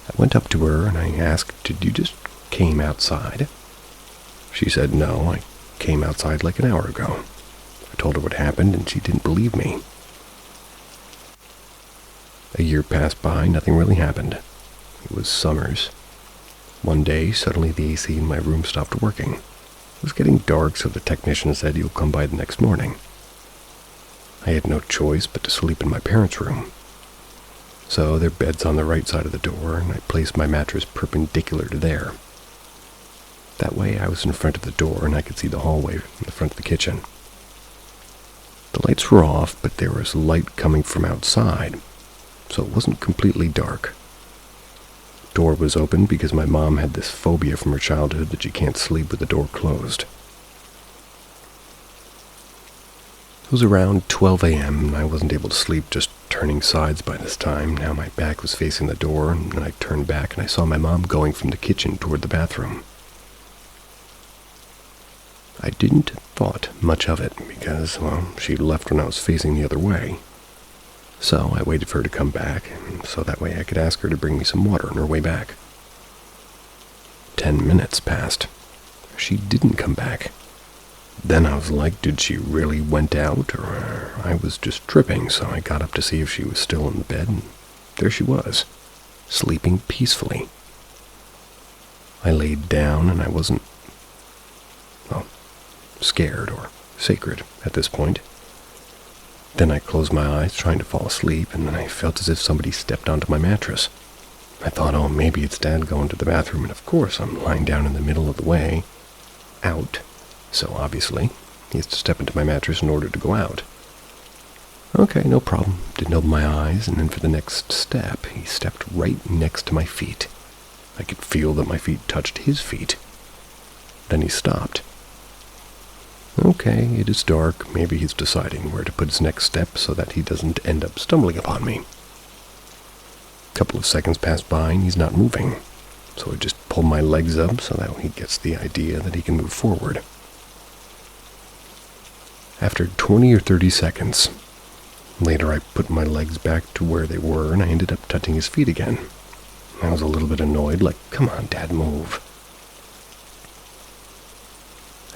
I went up to her and I asked, did you just came outside? She said, no, I came outside like an hour ago. I told her what happened and she didn't believe me. A year passed by, nothing really happened. It was summers. One day, suddenly the AC in my room stopped working. It was getting dark, so the technician said he'll come by the next morning. I had no choice but to sleep in my parents' room. So their bed's on the right side of the door, and I placed my mattress perpendicular to there. That way I was in front of the door and I could see the hallway from the front of the kitchen. The lights were off, but there was light coming from outside, so it wasn't completely dark. The door was open because my mom had this phobia from her childhood that she can't sleep with the door closed. It was around 12 a.m. and I wasn't able to sleep, just turning sides by this time. Now my back was facing the door, and then I turned back and I saw my mom going from the kitchen toward the bathroom. I didn't thought much of it because, well, she left when I was facing the other way. So I waited for her to come back, so that way I could ask her to bring me some water on her way back. 10 minutes passed. She didn't come back. Then I was like, did she really went out, or I was just tripping, so I got up to see if she was still in the bed, and there she was, sleeping peacefully. I laid down, and I wasn't, well, scared or sacred at this point. Then I closed my eyes, trying to fall asleep, and then I felt as if somebody stepped onto my mattress. I thought, oh, maybe it's Dad going to the bathroom, and of course I'm lying down in the middle of the way, out. So obviously, he has to step into my mattress in order to go out. Okay, no problem. Didn't open my eyes, and then for the next step, he stepped right next to my feet. I could feel that my feet touched his feet. Then he stopped. Okay, it is dark. Maybe he's deciding where to put his next step so that he doesn't end up stumbling upon me. A couple of seconds pass by, and he's not moving. So I just pull my legs up so that he gets the idea that he can move forward. After 20 or 30 seconds, later I put my legs back to where they were and I ended up touching his feet again. I was a little bit annoyed, like, come on, Dad, move.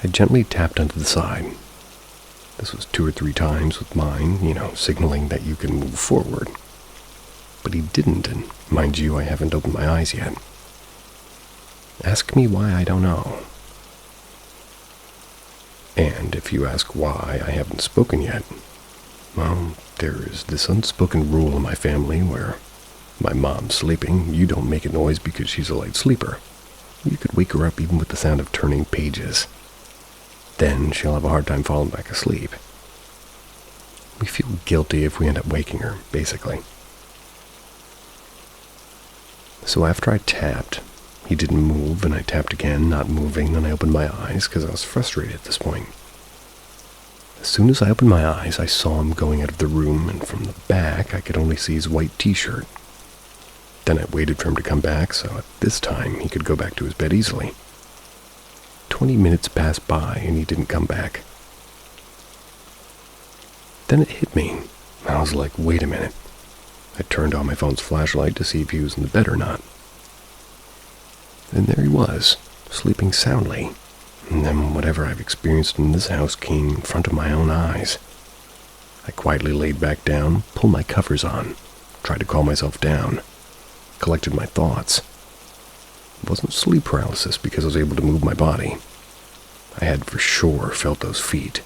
I gently tapped onto the side. This was 2 or 3 times with mine, signaling that you can move forward. But he didn't, and mind you, I haven't opened my eyes yet. Ask me why, I don't know. And if you ask why I haven't spoken yet, well, there is this unspoken rule in my family where my mom's sleeping, you don't make a noise because she's a light sleeper. You could wake her up even with the sound of turning pages. Then she'll have a hard time falling back asleep. We feel guilty if we end up waking her, basically. So after I tapped, he didn't move, and I tapped again, not moving, and I opened my eyes because I was frustrated at this point. As soon as I opened my eyes, I saw him going out of the room, and from the back, I could only see his white t-shirt. Then I waited for him to come back, so at this time, he could go back to his bed easily. 20 minutes passed by, and he didn't come back. Then it hit me. I was like, wait a minute. I turned on my phone's flashlight to see if he was in the bed or not. And there he was, sleeping soundly. And then whatever I've experienced in this house came in front of my own eyes. I quietly laid back down, pulled my covers on, tried to calm myself down, collected my thoughts. It wasn't sleep paralysis because I was able to move my body. I had for sure felt those feet.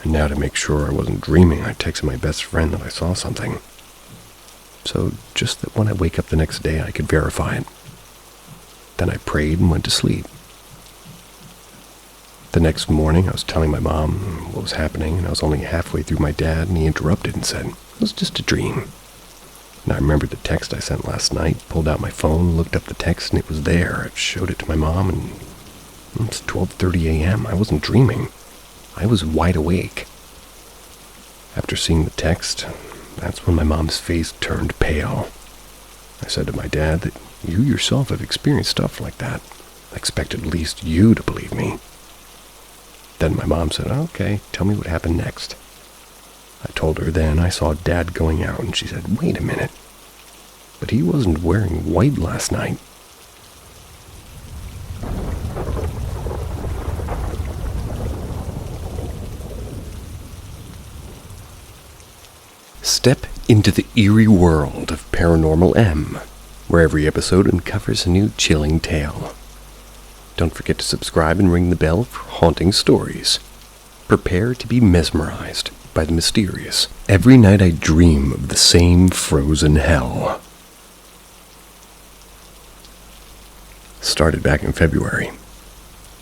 And now to make sure I wasn't dreaming, I texted my best friend that I saw something. So just that when I wake up the next day, I could verify it. Then I prayed and went to sleep. The next morning, I was telling my mom what was happening, and I was only halfway through my dad, and he interrupted and said, "It was just a dream." And I remembered the text I sent last night, pulled out my phone, looked up the text, and it was there. I showed it to my mom, and it's 12:30 a.m. I wasn't dreaming. I was wide awake. After seeing the text, that's when my mom's face turned pale. I said to my dad that you yourself have experienced stuff like that. I expected at least you to believe me. Then my mom said, "Okay, tell me what happened next." I told her then I saw Dad going out, and she said, "Wait a minute. But he wasn't wearing white last night." Step into the eerie world of Paranormal M, where every episode uncovers a new chilling tale. Don't forget to subscribe and ring the bell for haunting stories. Prepare to be mesmerized by the mysterious. Every night I dream of the same frozen hell. Started back in February.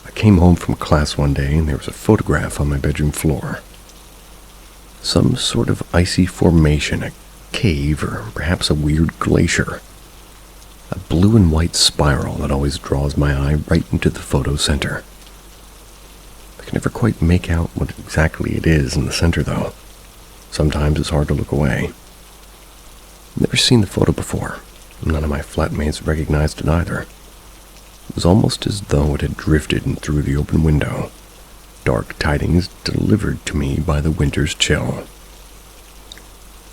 I came home from class one day and there was a photograph on my bedroom floor. Some sort of icy formation, a cave, or perhaps a weird glacier. A blue and white spiral that always draws my eye right into the photo center. I can never quite make out what exactly it is in the center, though. Sometimes it's hard to look away. I've never seen the photo before. None of my flatmates recognized it either. It was almost as though it had drifted in through the open window. Dark tidings delivered to me by the winter's chill.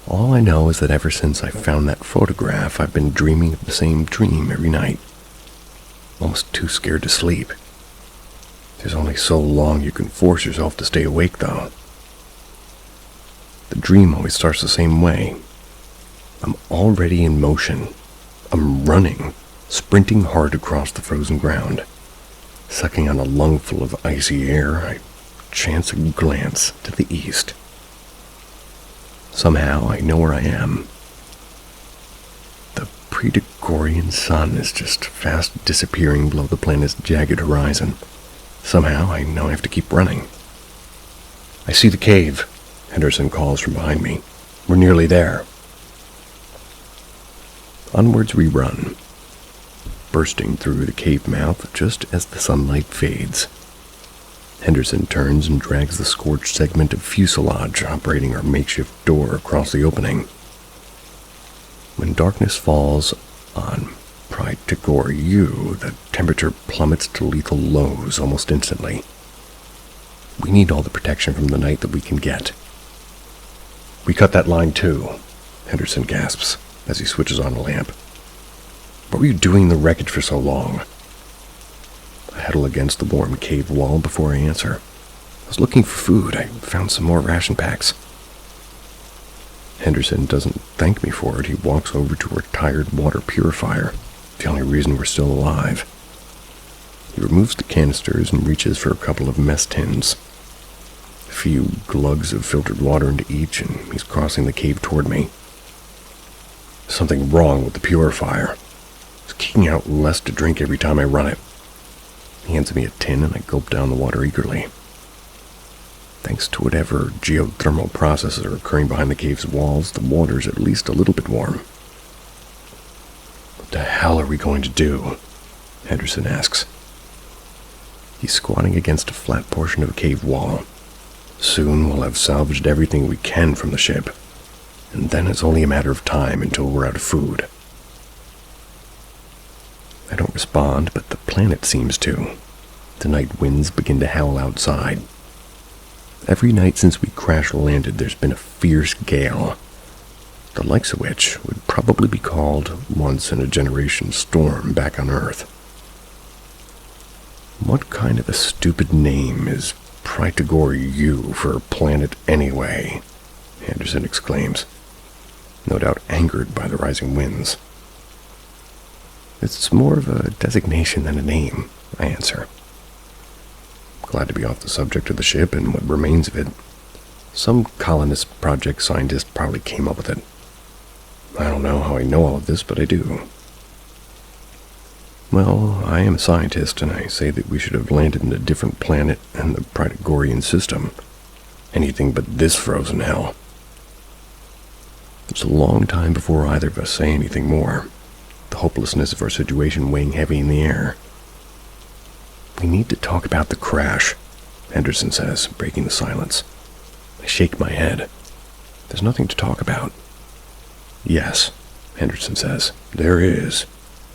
All I know is that ever since I found that photograph, I've been dreaming of the same dream every night. Almost too scared to sleep. There's only so long you can force yourself to stay awake, though. The dream always starts the same way. I'm already in motion. I'm running, sprinting hard across the frozen ground. Sucking on a lungful of icy air, I chance a glance to the east. Somehow, I know where I am. The Predicorian sun is just fast disappearing below the planet's jagged horizon. Somehow, I know I have to keep running. I see the cave, Henderson calls from behind me. We're nearly there. Onwards we run, bursting through the cave mouth just as the sunlight fades. Henderson turns and drags the scorched segment of fuselage operating our makeshift door across the opening. When darkness falls on Predicorian, the temperature plummets to lethal lows almost instantly. We need all the protection from the night that we can get. We cut that line too, Henderson gasps as he switches on a lamp. What were you doing in the wreckage for so long? I huddle against the warm cave wall before I answer. I was looking for food. I found some more ration packs. Henderson doesn't thank me for it. He walks over to a retired water purifier, the only reason we're still alive. He removes the canisters and reaches for a couple of mess tins. A few glugs of filtered water into each, and he's crossing the cave toward me. Something wrong with the purifier. It's kicking out less to drink every time I run it. He hands me a tin and I gulp down the water eagerly. Thanks to whatever geothermal processes are occurring behind the cave's walls, the water's at least a little bit warm. What the hell are we going to do? Henderson asks. He's squatting against a flat portion of a cave wall. Soon we'll have salvaged everything we can from the ship, and then it's only a matter of time until we're out of food. I don't respond, but the planet seems to. The night winds begin to howl outside. Every night since we crash-landed, there's been a fierce gale, the likes of which would probably be called once-in-a-generation storm back on Earth. What kind of a stupid name is Praetor U for a planet anyway? Henderson exclaims, no doubt angered by the rising winds. It's more of a designation than a name, I answer. Glad to be off the subject of the ship and what remains of it. Some colonist project scientist probably came up with it. I don't know how I know all of this, but I do. Well, I am a scientist, and I say that we should have landed in a different planet in the Praetorian system. Anything but this frozen hell. It's a long time before either of us say anything more, the hopelessness of our situation weighing heavy in the air. We need to talk about the crash, Henderson says, breaking the silence. I shake my head. There's nothing to talk about. Yes, Henderson says, there is.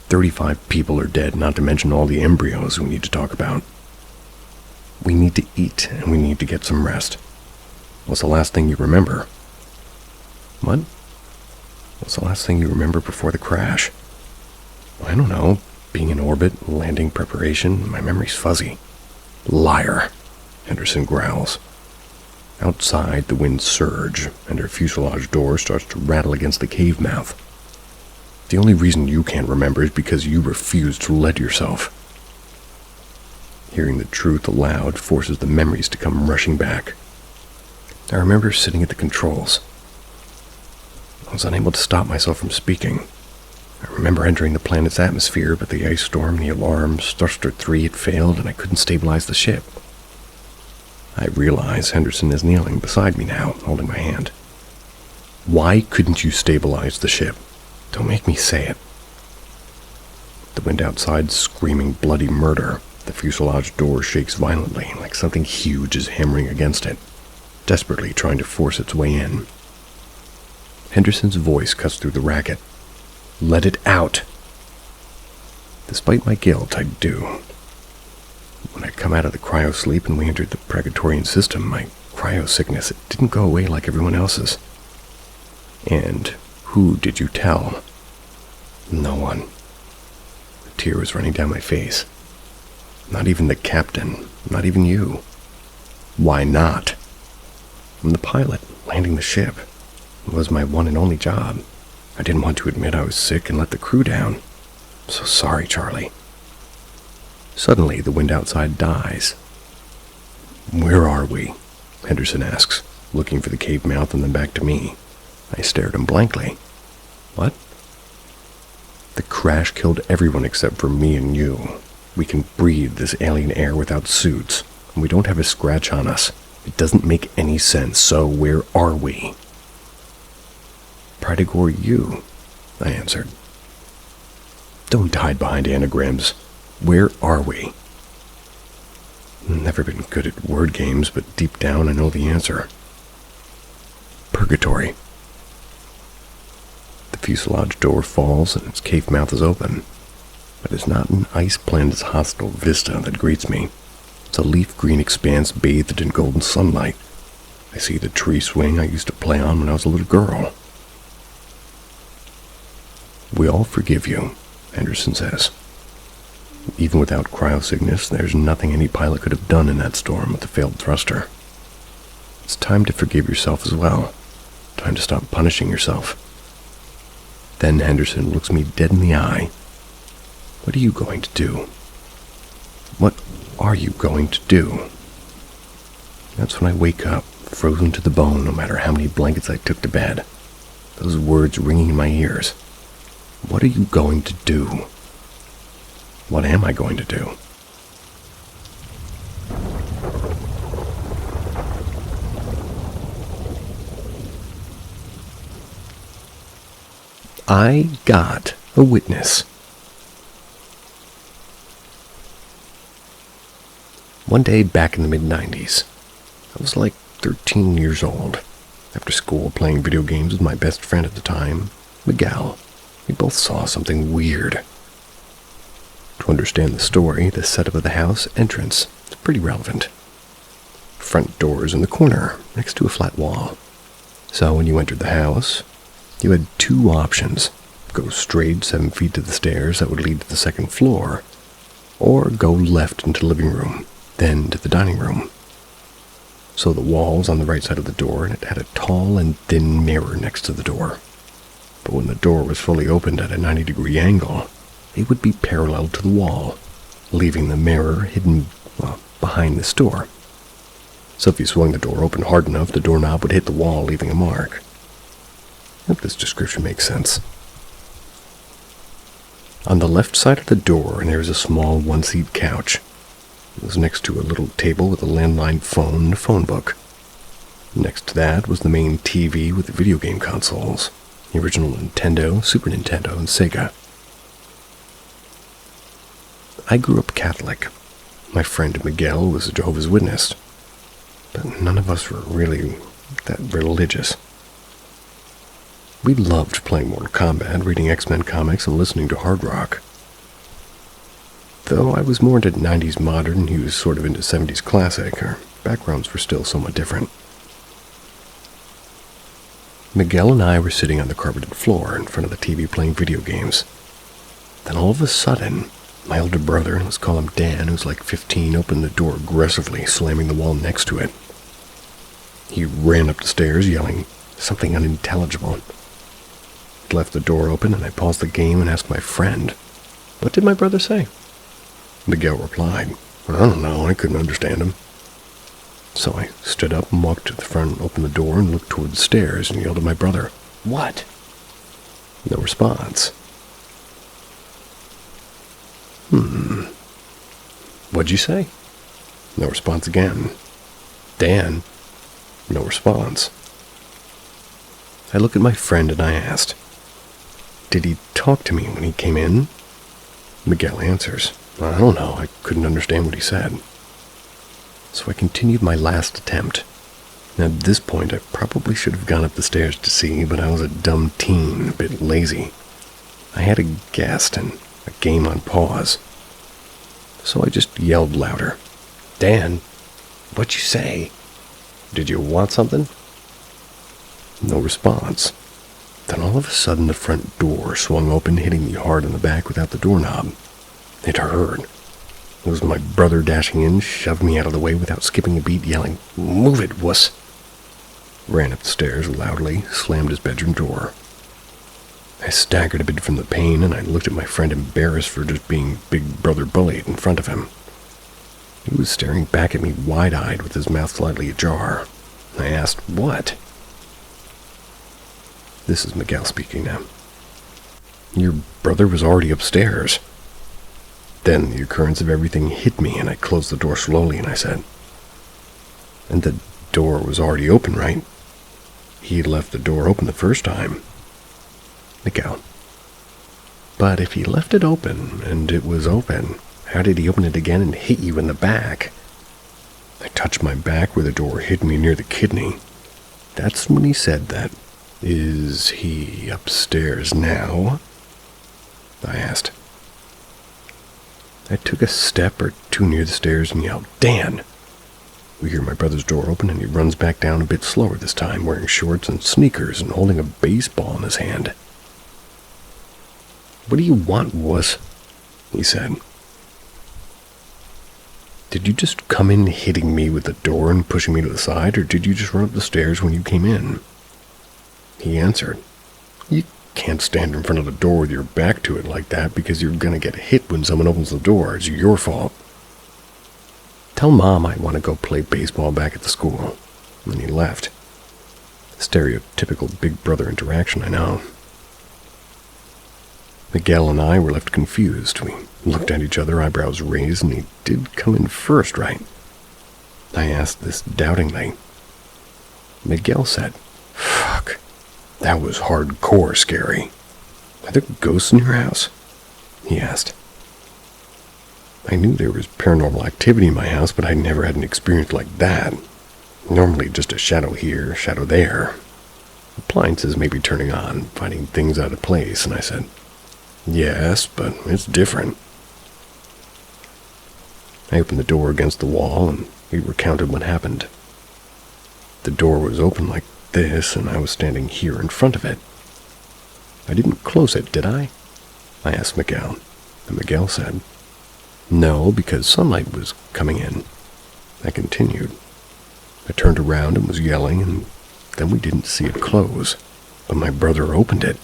35 people are dead, not to mention all the embryos we need to talk about. We need to eat, and we need to get some rest. What's the last thing you remember? What? What's the last thing you remember before the crash? I don't know. Being in orbit, landing preparation, my memory's fuzzy. Liar, Henderson growls. Outside, the winds surge, and her fuselage door starts to rattle against the cave mouth. The only reason you can't remember is because you refuse to let yourself. Hearing the truth aloud forces the memories to come rushing back. I remember sitting at the controls. I was unable to stop myself from speaking. I remember entering the planet's atmosphere, but the ice storm, the alarms, thruster 3 had failed, and I couldn't stabilize the ship. I realize Henderson is kneeling beside me now, holding my hand. Why couldn't you stabilize the ship? Don't make me say it. The wind outside screaming bloody murder. The fuselage door shakes violently, like something huge is hammering against it, desperately trying to force its way in. Henderson's voice cuts through the racket. Let it out. Despite my guilt, I do. When I come out of the cryo-sleep and we entered the Praetorian system, my cryo-sickness, it didn't go away like everyone else's. And who did you tell? No one. A tear was running down my face. Not even the captain, not even you. Why not? I'm the pilot, landing the ship. It was my one and only job. I didn't want to admit I was sick and let the crew down. I'm so sorry, Charlie. Suddenly, the wind outside dies. Where are we? Henderson asks, looking for the cave mouth and then back to me. I stare at him blankly. What? The crash killed everyone except for me and you. We can breathe this alien air without suits, and we don't have a scratch on us. It doesn't make any sense, so where are we? Praetor U, I answered. Don't hide behind anagrams. Where are we? Never been good at word games, but deep down I know the answer. Purgatory. The fuselage door falls and its cave mouth is open. But it's not an ice planet's hostile vista that greets me. It's a leaf green expanse bathed in golden sunlight. I see the tree swing I used to play on when I was a little girl. We all forgive you, Henderson says. Even without cryosickness, there's nothing any pilot could have done in that storm with the failed thruster. It's time to forgive yourself as well. Time to stop punishing yourself. Then Henderson looks me dead in the eye. What are you going to do? What are you going to do? That's when I wake up, frozen to the bone no matter how many blankets I took to bed. Those words ringing in my ears. What are you going to do? What am I going to do? I got a witness. One day back in the mid-90s, I was like 13 years old. After school, playing video games with my best friend at the time, Miguel, we both saw something weird. To understand the story, the setup of the house entrance is pretty relevant. front doors in the corner, next to a flat wall. So when you entered the house, you had two options. Go straight 7 feet to the stairs that would lead to the second floor, or go left into the living room, then to the dining room. So the wall was on the right side of the door, and it had a tall and thin mirror next to the door. But when the door was fully opened at a 90-degree angle, it would be parallel to the wall, leaving the mirror hidden, behind this door. So if you swung the door open hard enough, the doorknob would hit the wall, leaving a mark. I hope this description makes sense. On the left side of the door, there was a small one-seat couch. It was next to a little table with a landline phone and a phone book. Next to that was the main TV with the video game consoles, the original Nintendo, Super Nintendo, and Sega. I grew up Catholic. My friend Miguel was a Jehovah's Witness, but none of us were really that religious. We loved playing Mortal Kombat, reading X-Men comics, and listening to hard rock. Though I was more into 90s modern and he was sort of into 70s classic, our backgrounds were still somewhat different. Miguel and I were sitting on the carpeted floor in front of the TV playing video games. Then all of a sudden, my older brother, let's call him Dan, who's like 15, opened the door aggressively, slamming the wall next to it. He ran up the stairs, yelling something unintelligible. He left the door open, and I paused the game and asked my friend, "What did my brother say?" Miguel replied, "I don't know, I couldn't understand him." So I stood up and walked to the front, opened the door, and looked toward the stairs and yelled at my brother, "What?" No response. What'd you say? No response again. Dan? No response. I looked at my friend and I asked, "Did he talk to me when he came in?" Miguel answers, "I don't know, I couldn't understand what he said." So I continued my last attempt. At this point, I probably should have gone up the stairs to see, but I was a dumb teen, a bit lazy. I had a guest and a game on pause. So I just yelled louder, "Dan, what'd you say? Did you want something?" No response. Then all of a sudden the front door swung open, hitting me hard in the back without the doorknob. It hurt. It was my brother dashing in, shoved me out of the way without skipping a beat, yelling, "Move it, wuss!" Ran up the stairs loudly, slammed his bedroom door. I staggered a bit from the pain, and I looked at my friend embarrassed for just being big brother bullied in front of him. He was staring back at me wide-eyed with his mouth slightly ajar. I asked, "What?" This is Miguel speaking now. "Your brother was already upstairs." Then the occurrence of everything hit me, and I closed the door slowly, and I said, "And the door was already open, right? He left the door open the first time." Miguel: "But if he left it open, and it was open, how did he open it again and hit you in the back?" I touched my back where the door hit me near the kidney. That's when he said that. "Is he upstairs now?" I asked. I took a step or two near the stairs and yelled, "Dan!" We hear my brother's door open, and he runs back down a bit slower this time, wearing shorts and sneakers and holding a baseball in his hand. "What do you want, wuss?" he said. "Did you just come in hitting me with the door and pushing me to the side, or did you just run up the stairs when you came in?" He answered, "You can't stand in front of the door with your back to it like that because you're going to get hit when someone opens the door. It's your fault. Tell Mom I want to go play baseball back at the school." And then he left. Stereotypical big brother interaction, I know. Miguel and I were left confused. We looked at each other, eyebrows raised, and he did come in first, right? I asked this doubtingly. Miguel said, "Fuck, that was hardcore scary. Are there ghosts in your house?" he asked. I knew there was paranormal activity in my house, but I'd never had an experience like that. Normally just a shadow here, shadow there. Appliances maybe turning on, finding things out of place, and I said, "Yes, but it's different." I opened the door against the wall, and we recounted what happened. The door was open like this, and I was standing here in front of it. I didn't close it, did I? I asked Miguel, and Miguel said, "No, because sunlight was coming in." I continued. I turned around and was yelling, and then we didn't see it close, but my brother opened it.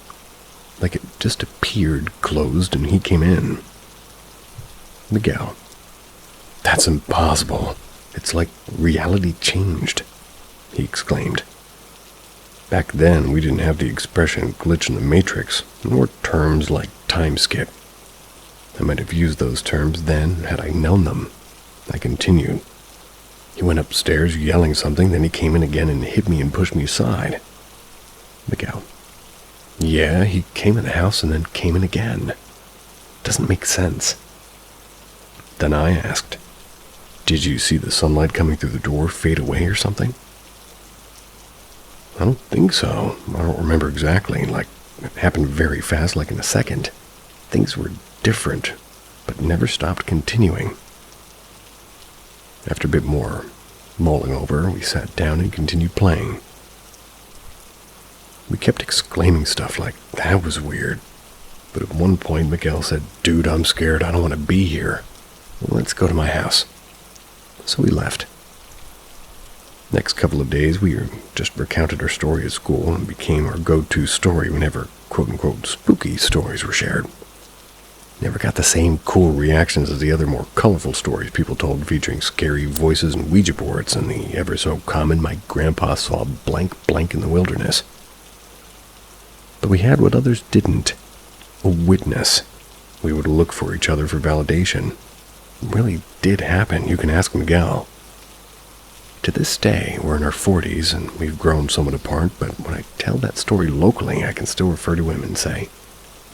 Like it just appeared closed and he came in. Miguel: "That's impossible. It's like reality changed," he exclaimed. Back then, we didn't have the expression glitch in the matrix, nor terms like time skip. I might have used those terms then had I known them. I continued. He went upstairs yelling something, then he came in again and hit me and pushed me aside. Miguel: "Yeah, he came in the house and then came in again. Doesn't make sense." Then I asked, "Did you see the sunlight coming through the door fade away or something?" "I don't think so. I don't remember exactly. Like, it happened very fast, like in a second. Things were different, but never stopped continuing." After a bit more mulling over, we sat down and continued playing. We kept exclaiming stuff like, "That was weird." But at one point, Miguel said, "Dude, I'm scared. I don't want to be here. Let's go to my house." So we left. Next couple of days, we just recounted our story at school and became our go-to story whenever quote-unquote spooky stories were shared. Never got the same cool reactions as the other more colorful stories people told featuring scary voices and Ouija boards and the ever-so-common "my grandpa saw blank blank in the wilderness." But we had what others didn't: a witness. We would look for each other for validation. It really did happen. You can ask Miguel. To this day, we're in our 40s and we've grown somewhat apart, but when I tell that story locally, I can still refer to him and say,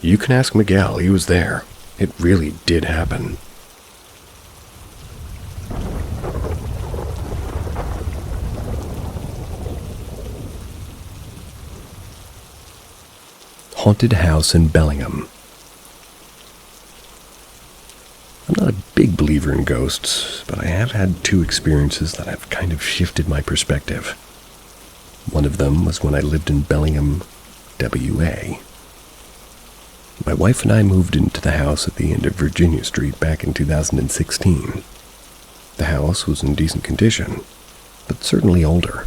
"You can ask Miguel, he was there. It really did happen." Haunted house in Bellingham. I'm not a big believer in ghosts, but I have had two experiences that have kind of shifted my perspective. One of them was when I lived in Bellingham, WA. My wife and I moved into the house at the end of Virginia Street back in 2016. The house was in decent condition, but certainly older.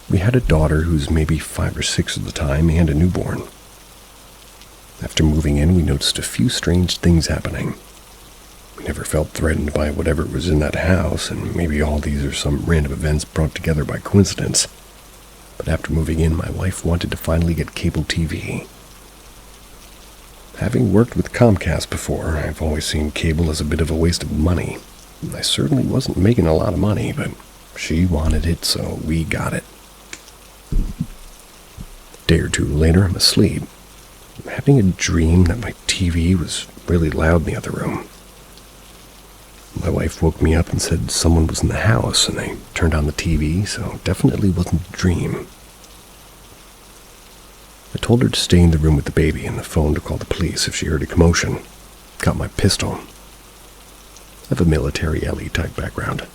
We had a daughter who's maybe 5 or 6 at the time and a newborn. After moving in, we noticed a few strange things happening. We never felt threatened by whatever was in that house, and maybe all these are some random events brought together by coincidence. But after moving in, my wife wanted to finally get cable TV. Having worked with Comcast before, I've always seen cable as a bit of a waste of money. I certainly wasn't making a lot of money, but she wanted it, so we got it. A day or two later, I'm asleep. I'm having a dream that my TV was really loud in the other room. My wife woke me up and said someone was in the house, and I turned on the TV, so it definitely wasn't a dream. I told her to stay in the room with the baby and the phone to call the police if she heard a commotion. Got my pistol. I have a military LE type background.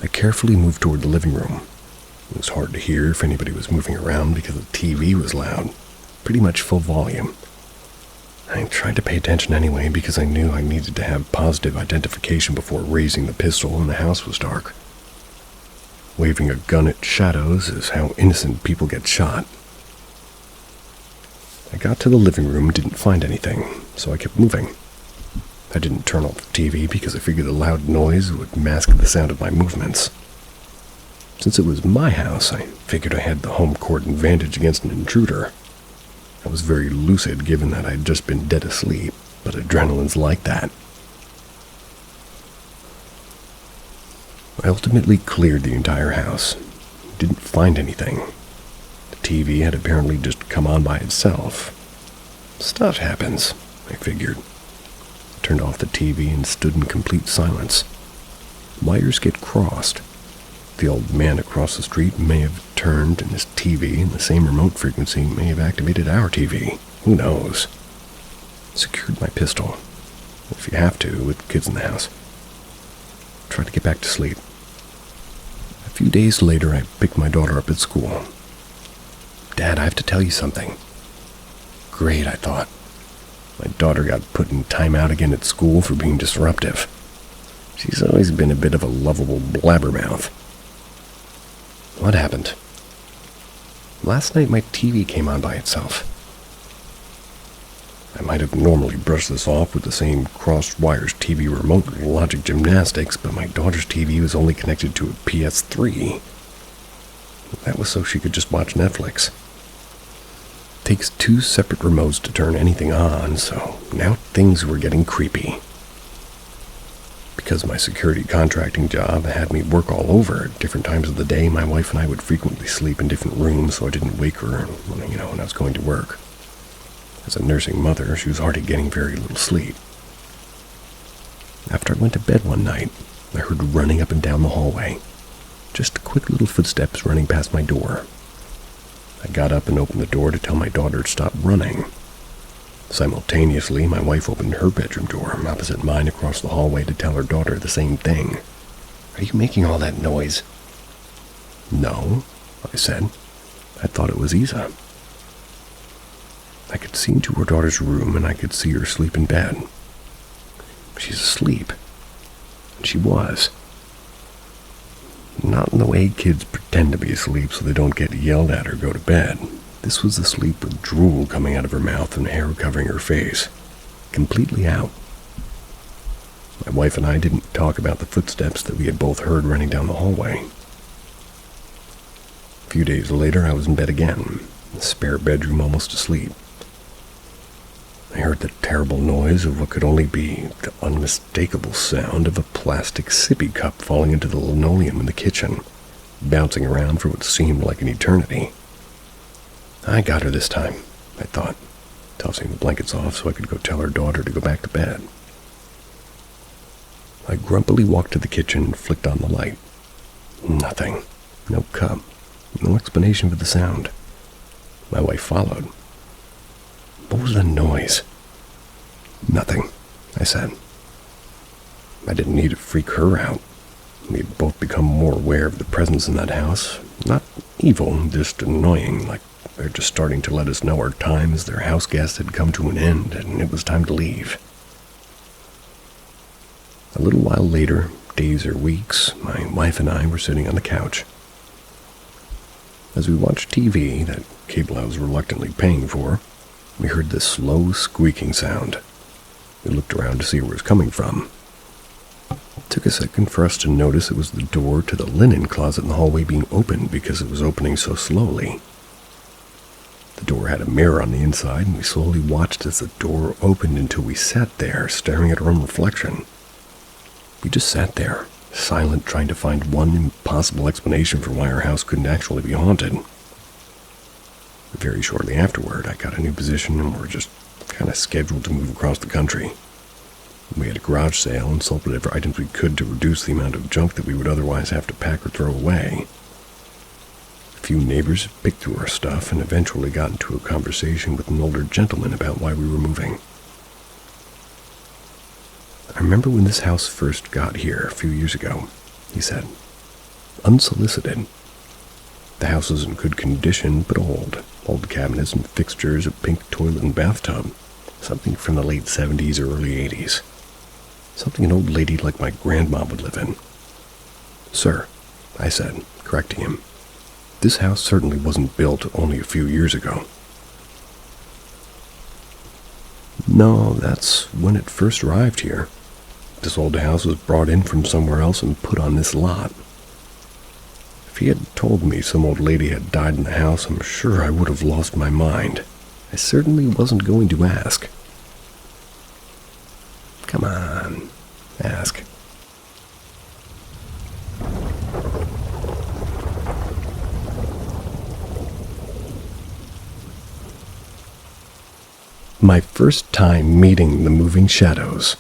I carefully moved toward the living room. It was hard to hear if anybody was moving around because the TV was loud, pretty much full volume. I tried to pay attention anyway because I knew I needed to have positive identification before raising the pistol and the house was dark. Waving a gun at shadows is how innocent people get shot. I got to the living room and didn't find anything, so I kept moving. I didn't turn off the TV because I figured the loud noise would mask the sound of my movements. Since it was my house, I figured I had the home court advantage against an intruder. I was very lucid given that I had just been dead asleep, but adrenaline's like that. I ultimately cleared the entire house. Didn't find anything. The TV had apparently just come on by itself. Stuff happens, I figured. I turned off the TV and stood in complete silence. Wires get crossed. The old man across the street may have turned, and his TV and the same remote frequency may have activated our TV. Who knows? Secured my pistol. If you have to, with kids in the house. Tried to get back to sleep. A few days later, I picked my daughter up at school. "Dad, I have to tell you something." Great, I thought. My daughter got put in timeout again at school for being disruptive. She's always been a bit of a lovable blabbermouth. What happened? Last night my TV came on by itself. I might have normally brushed this off with the same crossed wires TV remote logic gymnastics, but my daughter's TV was only connected to a PS3. That was so she could just watch Netflix. It takes 2 separate remotes to turn anything on, so now things were getting creepy. Because my security contracting job had me work all over at different times of the day, my wife and I would frequently sleep in different rooms so I didn't wake her when I was going to work. As a nursing mother, she was already getting very little sleep. After I went to bed one night, I heard running up and down the hallway. Just quick little footsteps running past my door. I got up and opened the door to tell my daughter to stop running. Simultaneously, my wife opened her bedroom door opposite mine across the hallway to tell her daughter the same thing. "Are you making all that noise?" "No," I said. "I thought it was Isa." I could see into her daughter's room, and I could see her sleep in bed. She's asleep. And she was. Not in the way kids pretend to be asleep so they don't get yelled at or go to bed. This was asleep with drool coming out of her mouth and hair covering her face. Completely out. My wife and I didn't talk about the footsteps that we had both heard running down the hallway. A few days later, I was in bed again, the spare bedroom almost asleep. I heard the terrible noise of what could only be the unmistakable sound of a plastic sippy cup falling into the linoleum in the kitchen, bouncing around for what seemed like an eternity. I got her this time, I thought, tossing the blankets off so I could go tell her daughter to go back to bed. I grumpily walked to the kitchen and flicked on the light. Nothing. No cup. No explanation for the sound. My wife followed. What was the noise? Nothing, I said. I didn't need to freak her out. We had both become more aware of the presence in that house. Not evil, just annoying, like they're just starting to let us know our time as their house guest had come to an end and it was time to leave. A little while later, days or weeks, my wife and I were sitting on the couch. As we watched TV, that cable I was reluctantly paying for, we heard this slow squeaking sound. We looked around to see where it was coming from. It took a second for us to notice it was the door to the linen closet in the hallway being opened because it was opening so slowly. The door had a mirror on the inside, and we slowly watched as the door opened until we sat there, staring at our own reflection. We just sat there, silent, trying to find one impossible explanation for why our house couldn't actually be haunted. Very shortly afterward, I got a new position and were just kind of scheduled to move across the country. We had a garage sale and sold whatever items we could to reduce the amount of junk that we would otherwise have to pack or throw away. A few neighbors picked through our stuff and eventually got into a conversation with an older gentleman about why we were moving. "I remember when this house first got here a few years ago," he said. "Unsolicited. The house was in good condition, but old cabinets and fixtures, a pink toilet and bathtub, something from the late 70s or early 80s. Something an old lady like my grandma would live in." "Sir," I said, correcting him, "this house certainly wasn't built only a few years ago." "No, that's when it first arrived here. This old house was brought in from somewhere else and put on this lot. If he had told me some old lady had died in the house, I'm sure I would have lost my mind. I certainly wasn't going to ask." "Come on, ask." My first time meeting the moving shadows.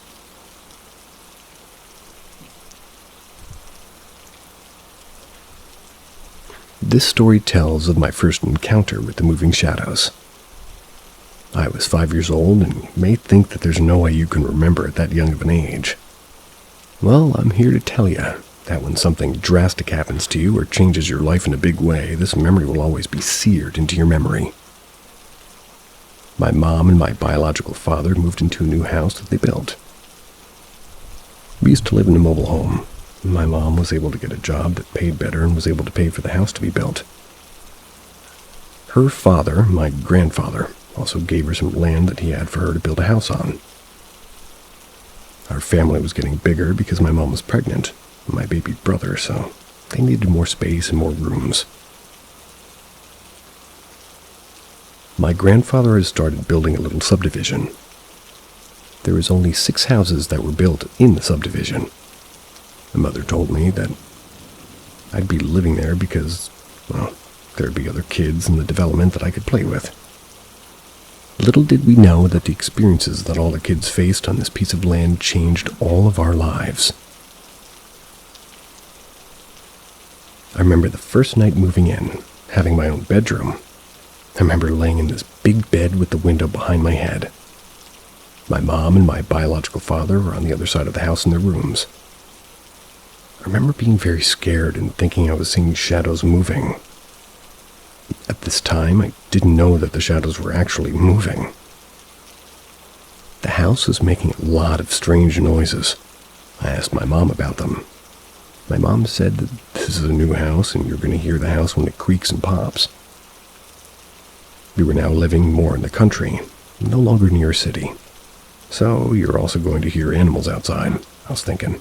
This story tells of my first encounter with the moving shadows. I was 5 years old, and you may think that there's no way you can remember at that young of an age. Well, I'm here to tell you, that when something drastic happens to you or changes your life in a big way, this memory will always be seared into your memory. My mom and my biological father moved into a new house that they built. We used to live in a mobile home. My mom was able to get a job that paid better and was able to pay for the house to be built. Her father, my grandfather, also gave her some land that he had for her to build a house on. Our family was getting bigger because my mom was pregnant, and my baby brother, so they needed more space and more rooms. My grandfather had started building a little subdivision. There was only 6 houses that were built in the subdivision. My mother told me that I'd be living there because, well, there'd be other kids in the development that I could play with. Little did we know that the experiences that all the kids faced on this piece of land changed all of our lives. I remember the first night moving in, having my own bedroom. I remember laying in this big bed with the window behind my head. My mom and my biological father were on the other side of the house in their rooms. I remember being very scared and thinking I was seeing shadows moving. At this time, I didn't know that the shadows were actually moving. The house was making a lot of strange noises. I asked my mom about them. My mom said that this is a new house and you're going to hear the house when it creaks and pops. We were now living more in the country, no longer near a city. So you're also going to hear animals outside, I was thinking.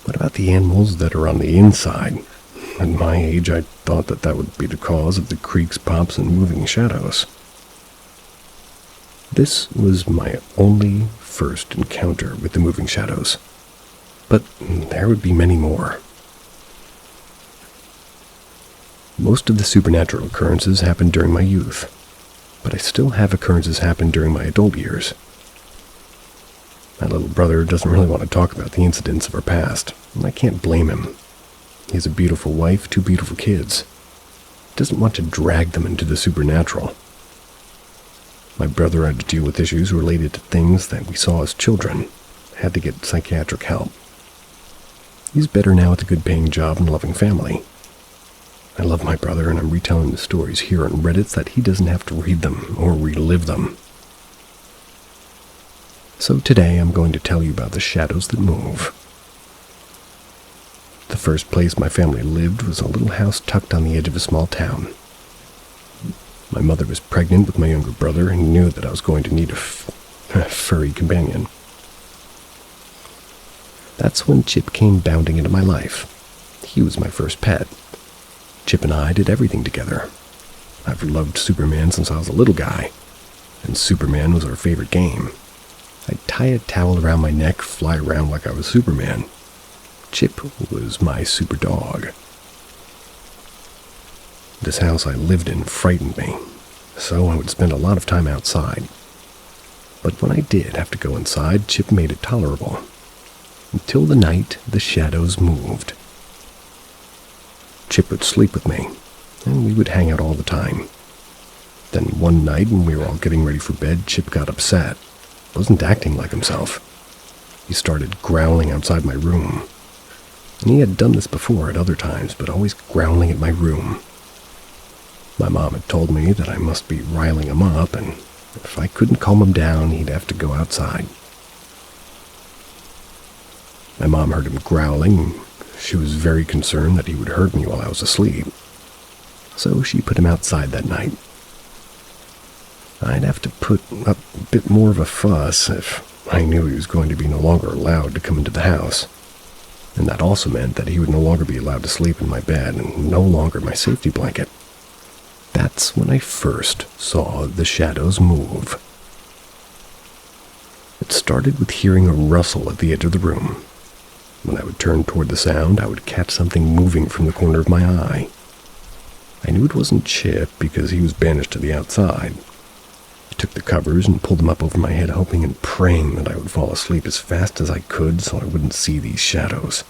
What about the animals that are on the inside? At my age, I thought that that would be the cause of the creaks, pops, and moving shadows. This was my only first encounter with the moving shadows. But there would be many more. Most of the supernatural occurrences happened during my youth, but I still have occurrences happen during my adult years. My little brother doesn't really want to talk about the incidents of our past, and I can't blame him. He has a beautiful wife, 2 beautiful kids. He doesn't want to drag them into the supernatural. My brother had to deal with issues related to things that we saw as children, had to get psychiatric help. He's better now with a good paying job and a loving family. I love my brother, and I'm retelling the stories here on Reddit so that he doesn't have to read them or relive them. So today I'm going to tell you about the shadows that move. The first place my family lived was a little house tucked on the edge of a small town. My mother was pregnant with my younger brother and knew that I was going to need a furry companion. That's when Chip came bounding into my life. He was my first pet. Chip and I did everything together. I've loved Superman since I was a little guy, and Superman was our favorite game. I'd tie a towel around my neck, fly around like I was Superman. Chip was my super dog. This house I lived in frightened me, so I would spend a lot of time outside. But when I did have to go inside, Chip made it tolerable. Until the night the shadows moved. Chip would sleep with me, and we would hang out all the time. Then one night when we were all getting ready for bed, Chip got upset. Wasn't acting like himself. He started growling outside my room. And he had done this before at other times, but always growling at my room. My mom had told me that I must be riling him up, and if I couldn't calm him down, he'd have to go outside. My mom heard him growling, and she was very concerned that he would hurt me while I was asleep. So she put him outside that night. I'd have to put up a bit more of a fuss if I knew he was going to be no longer allowed to come into the house. And that also meant that he would no longer be allowed to sleep in my bed and no longer my safety blanket. That's when I first saw the shadows move. It started with hearing a rustle at the edge of the room. When I would turn toward the sound, I would catch something moving from the corner of my eye. I knew it wasn't Chip because he was banished to the outside. I took the covers and pulled them up over my head, hoping and praying that I would fall asleep as fast as I could so I wouldn't see these shadows.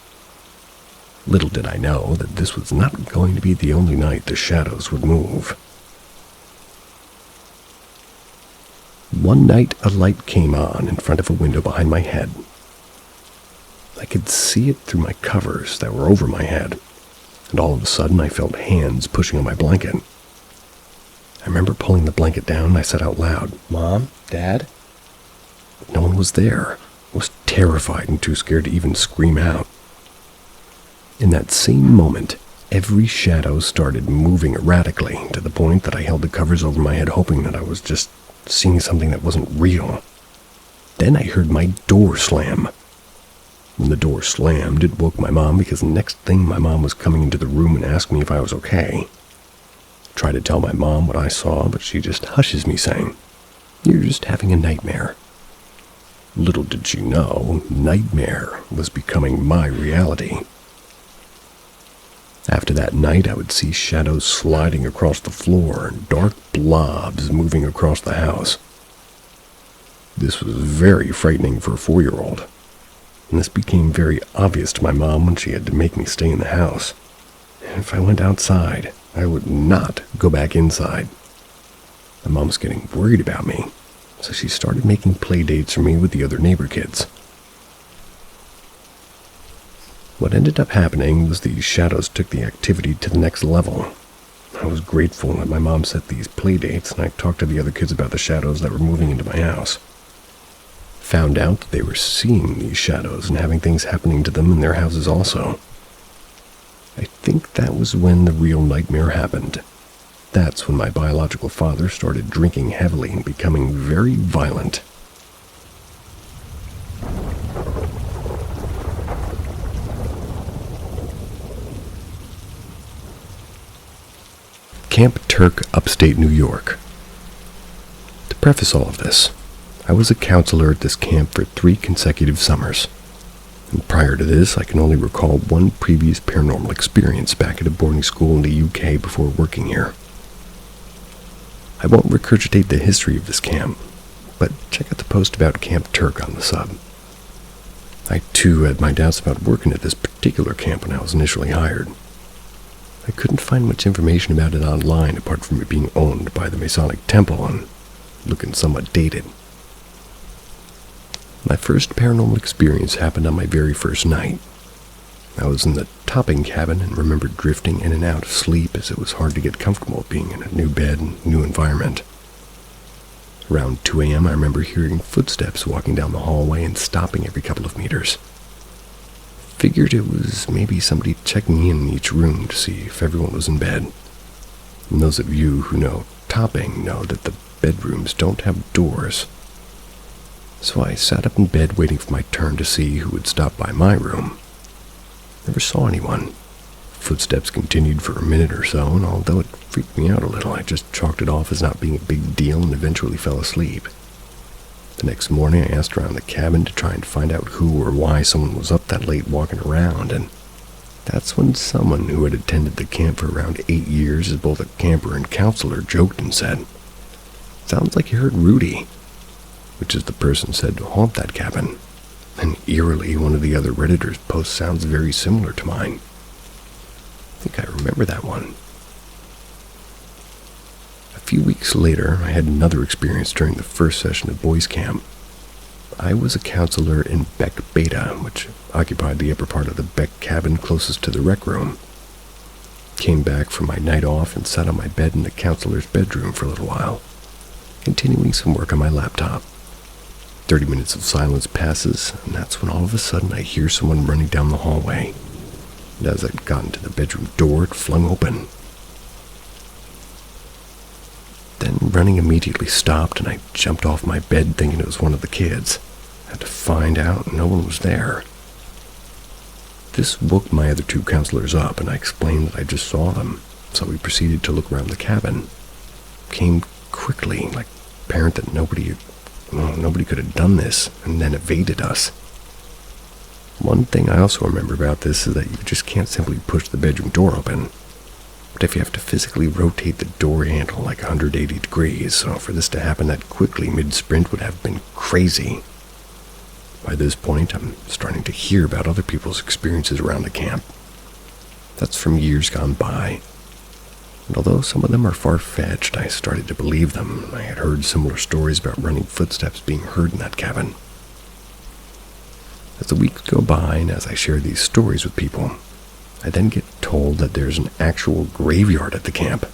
Little did I know that this was not going to be the only night the shadows would move. One night, a light came on in front of a window behind my head. I I could see it through my covers that were over my head, and all of a sudden I felt hands pushing on my blanket. I remember pulling the blanket down and I said out loud, "Mom? Dad?" But no one was there. I was terrified and too scared to even scream out. In that same moment, every shadow started moving erratically to the point that I held the covers over my head hoping that I was just seeing something that wasn't real. Then I heard my door slam. When the door slammed, it woke my mom because the next thing my mom was coming into the room and asked me if I was okay. I tried to tell my mom what I saw, but she just hushes me saying, "You're just having a nightmare." Little did she know, nightmare was becoming my reality. After that night, I would see shadows sliding across the floor and dark blobs moving across the house. This was very frightening for a 4-year-old, and this became very obvious to my mom when she had to make me stay in the house. And if I went outside, I would not go back inside. My mom was getting worried about me, so she started making play dates for me with the other neighbor kids. What ended up happening was these shadows took the activity to the next level. I was grateful that my mom set these play dates, and I talked to the other kids about the shadows that were moving into my house. Found out that they were seeing these shadows and having things happening to them in their houses also. I think that was when the real nightmare happened. That's when my biological father started drinking heavily and becoming very violent. Camp Turk, upstate New York. To preface all of this, I was a counselor at this camp for 3 consecutive summers. And prior to this, I can only recall one previous paranormal experience back at a boarding school in the UK before working here. I won't regurgitate the history of this camp, but check out the post about Camp Turk on the sub. I too had my doubts about working at this particular camp when I was initially hired. I couldn't find much information about it online apart from it being owned by the Masonic Temple and looking somewhat dated. My first paranormal experience happened on my very first night. I was in the topping cabin and remember drifting in and out of sleep as it was hard to get comfortable being in a new bed and new environment. Around 2 a.m. I remember hearing footsteps walking down the hallway and stopping every couple of meters. Figured it was maybe somebody checking in each room to see if everyone was in bed. And those of you who know topping know that the bedrooms don't have doors. So I sat up in bed waiting for my turn to see who would stop by my room. Never saw anyone. Footsteps continued for a minute or so, and although it freaked me out a little, I just chalked it off as not being a big deal and eventually fell asleep. The next morning, I asked around the cabin to try and find out who or why someone was up that late walking around, and that's when someone who had attended the camp for around 8 years as both a camper and counselor joked and said, "Sounds like you heard Rudy," which is the person said to haunt that cabin. And eerily, one of the other Redditors' posts sounds very similar to mine. I think I remember that one. A few weeks later, I had another experience during the first session of boys' camp. I was a counselor in Beck Beta, which occupied the upper part of the Beck cabin closest to the rec room. Came back from my night off and sat on my bed in the counselor's bedroom for a little while, continuing some work on my laptop. 30 minutes of silence passes, and that's when all of a sudden I hear someone running down the hallway. And as I got into the bedroom door, it flung open. Then running immediately stopped, and I jumped off my bed thinking it was one of the kids. I had to find out no one was there. This woke my other 2 counselors up, and I explained that I just saw them, so we proceeded to look around the cabin. Came quickly, like apparent that nobody could have done this, and then evaded us. One thing I also remember about this is that you just can't simply push the bedroom door open. But if you have to physically rotate the door handle like 180 degrees, so for this to happen that quickly mid-sprint would have been crazy. By this point, I'm starting to hear about other people's experiences around the camp. That's from years gone by. And although some of them are far-fetched, I started to believe them. I had heard similar stories about running footsteps being heard in that cabin. As the weeks go by and as I share these stories with people, I then get told that there's an actual graveyard at the camp.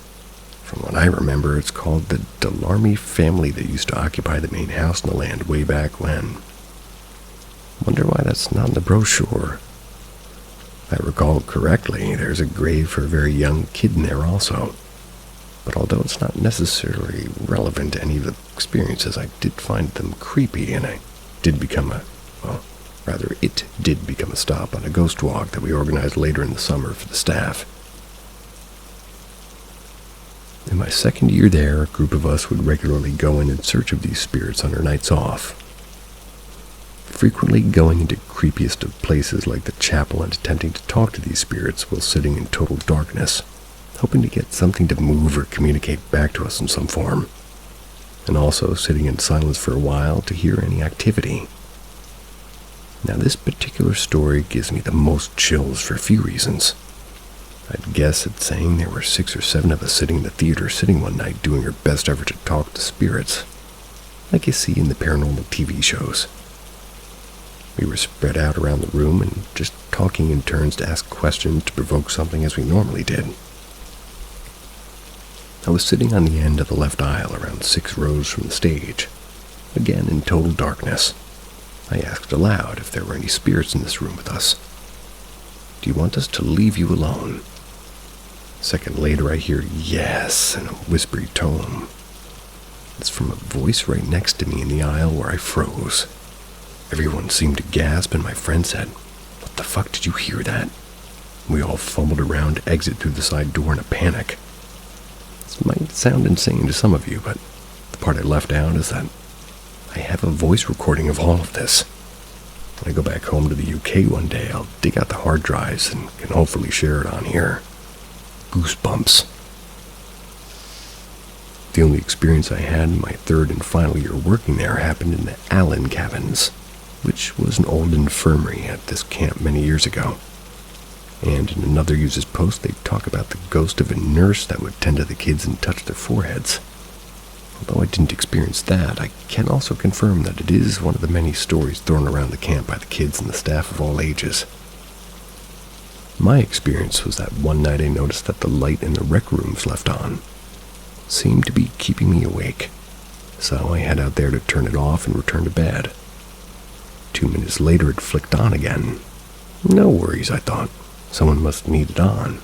From what I remember, it's called the Delarmy family that used to occupy the main house in the land way back when. Wonder why that's not in the brochure. If I recall correctly, there's a grave for a very young kid in there also. But although it's not necessarily relevant to any of the experiences, I did find them creepy, and it did become a stop on a ghost walk that we organized later in the summer for the staff. In my second year there, a group of us would regularly go in search of these spirits on our nights off, frequently going into creepiest of places like the chapel and attempting to talk to these spirits while sitting in total darkness, hoping to get something to move or communicate back to us in some form, and also sitting in silence for a while to hear any activity. Now, this particular story gives me the most chills for a few reasons. I'd guess at saying there were 6 or 7 of us sitting in the theater one night doing our best effort to talk to spirits, like you see in the paranormal TV shows. We were spread out around the room and just talking in turns to ask questions to provoke something as we normally did. I was sitting on the end of the left aisle around 6 rows from the stage, again in total darkness. I asked aloud if there were any spirits in this room with us. "Do you want us to leave you alone?" A second later I hear "yes" in a whispery tone. It's from a voice right next to me in the aisle where I froze. Everyone seemed to gasp, and my friend said, "What the fuck, did you hear that?" We all fumbled around to exit through the side door in a panic. This might sound insane to some of you, but the part I left out is that I have a voice recording of all of this. When I go back home to the UK one day, I'll dig out the hard drives and can hopefully share it on here. Goosebumps. The only experience I had in my 3rd and final year working there happened in the Allen Cabins, which was an old infirmary at this camp many years ago. And in another user's post, they talk about the ghost of a nurse that would tend to the kids and touch their foreheads. Although I didn't experience that, I can also confirm that it is one of the many stories thrown around the camp by the kids and the staff of all ages. My experience was that one night I noticed that the light in the rec rooms left on seemed to be keeping me awake, so I head out there to turn it off and return to bed. 2 minutes later it flicked on again. No worries, I thought. Someone must need it on.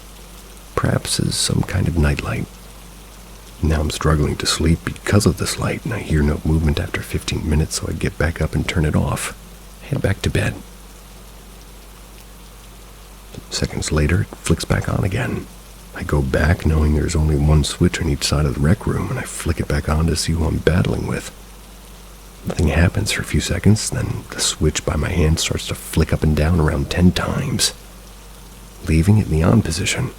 Perhaps as some kind of nightlight. Now I'm struggling to sleep because of this light, and I hear no movement after 15 minutes, so I get back up and turn it off. Head back to bed. Seconds later, it flicks back on again. I go back knowing there's only one switch on each side of the rec room, and I flick it back on to see who I'm battling with. Nothing happens for a few seconds, then the switch by my hand starts to flick up and down around 10 times, leaving it in the on position.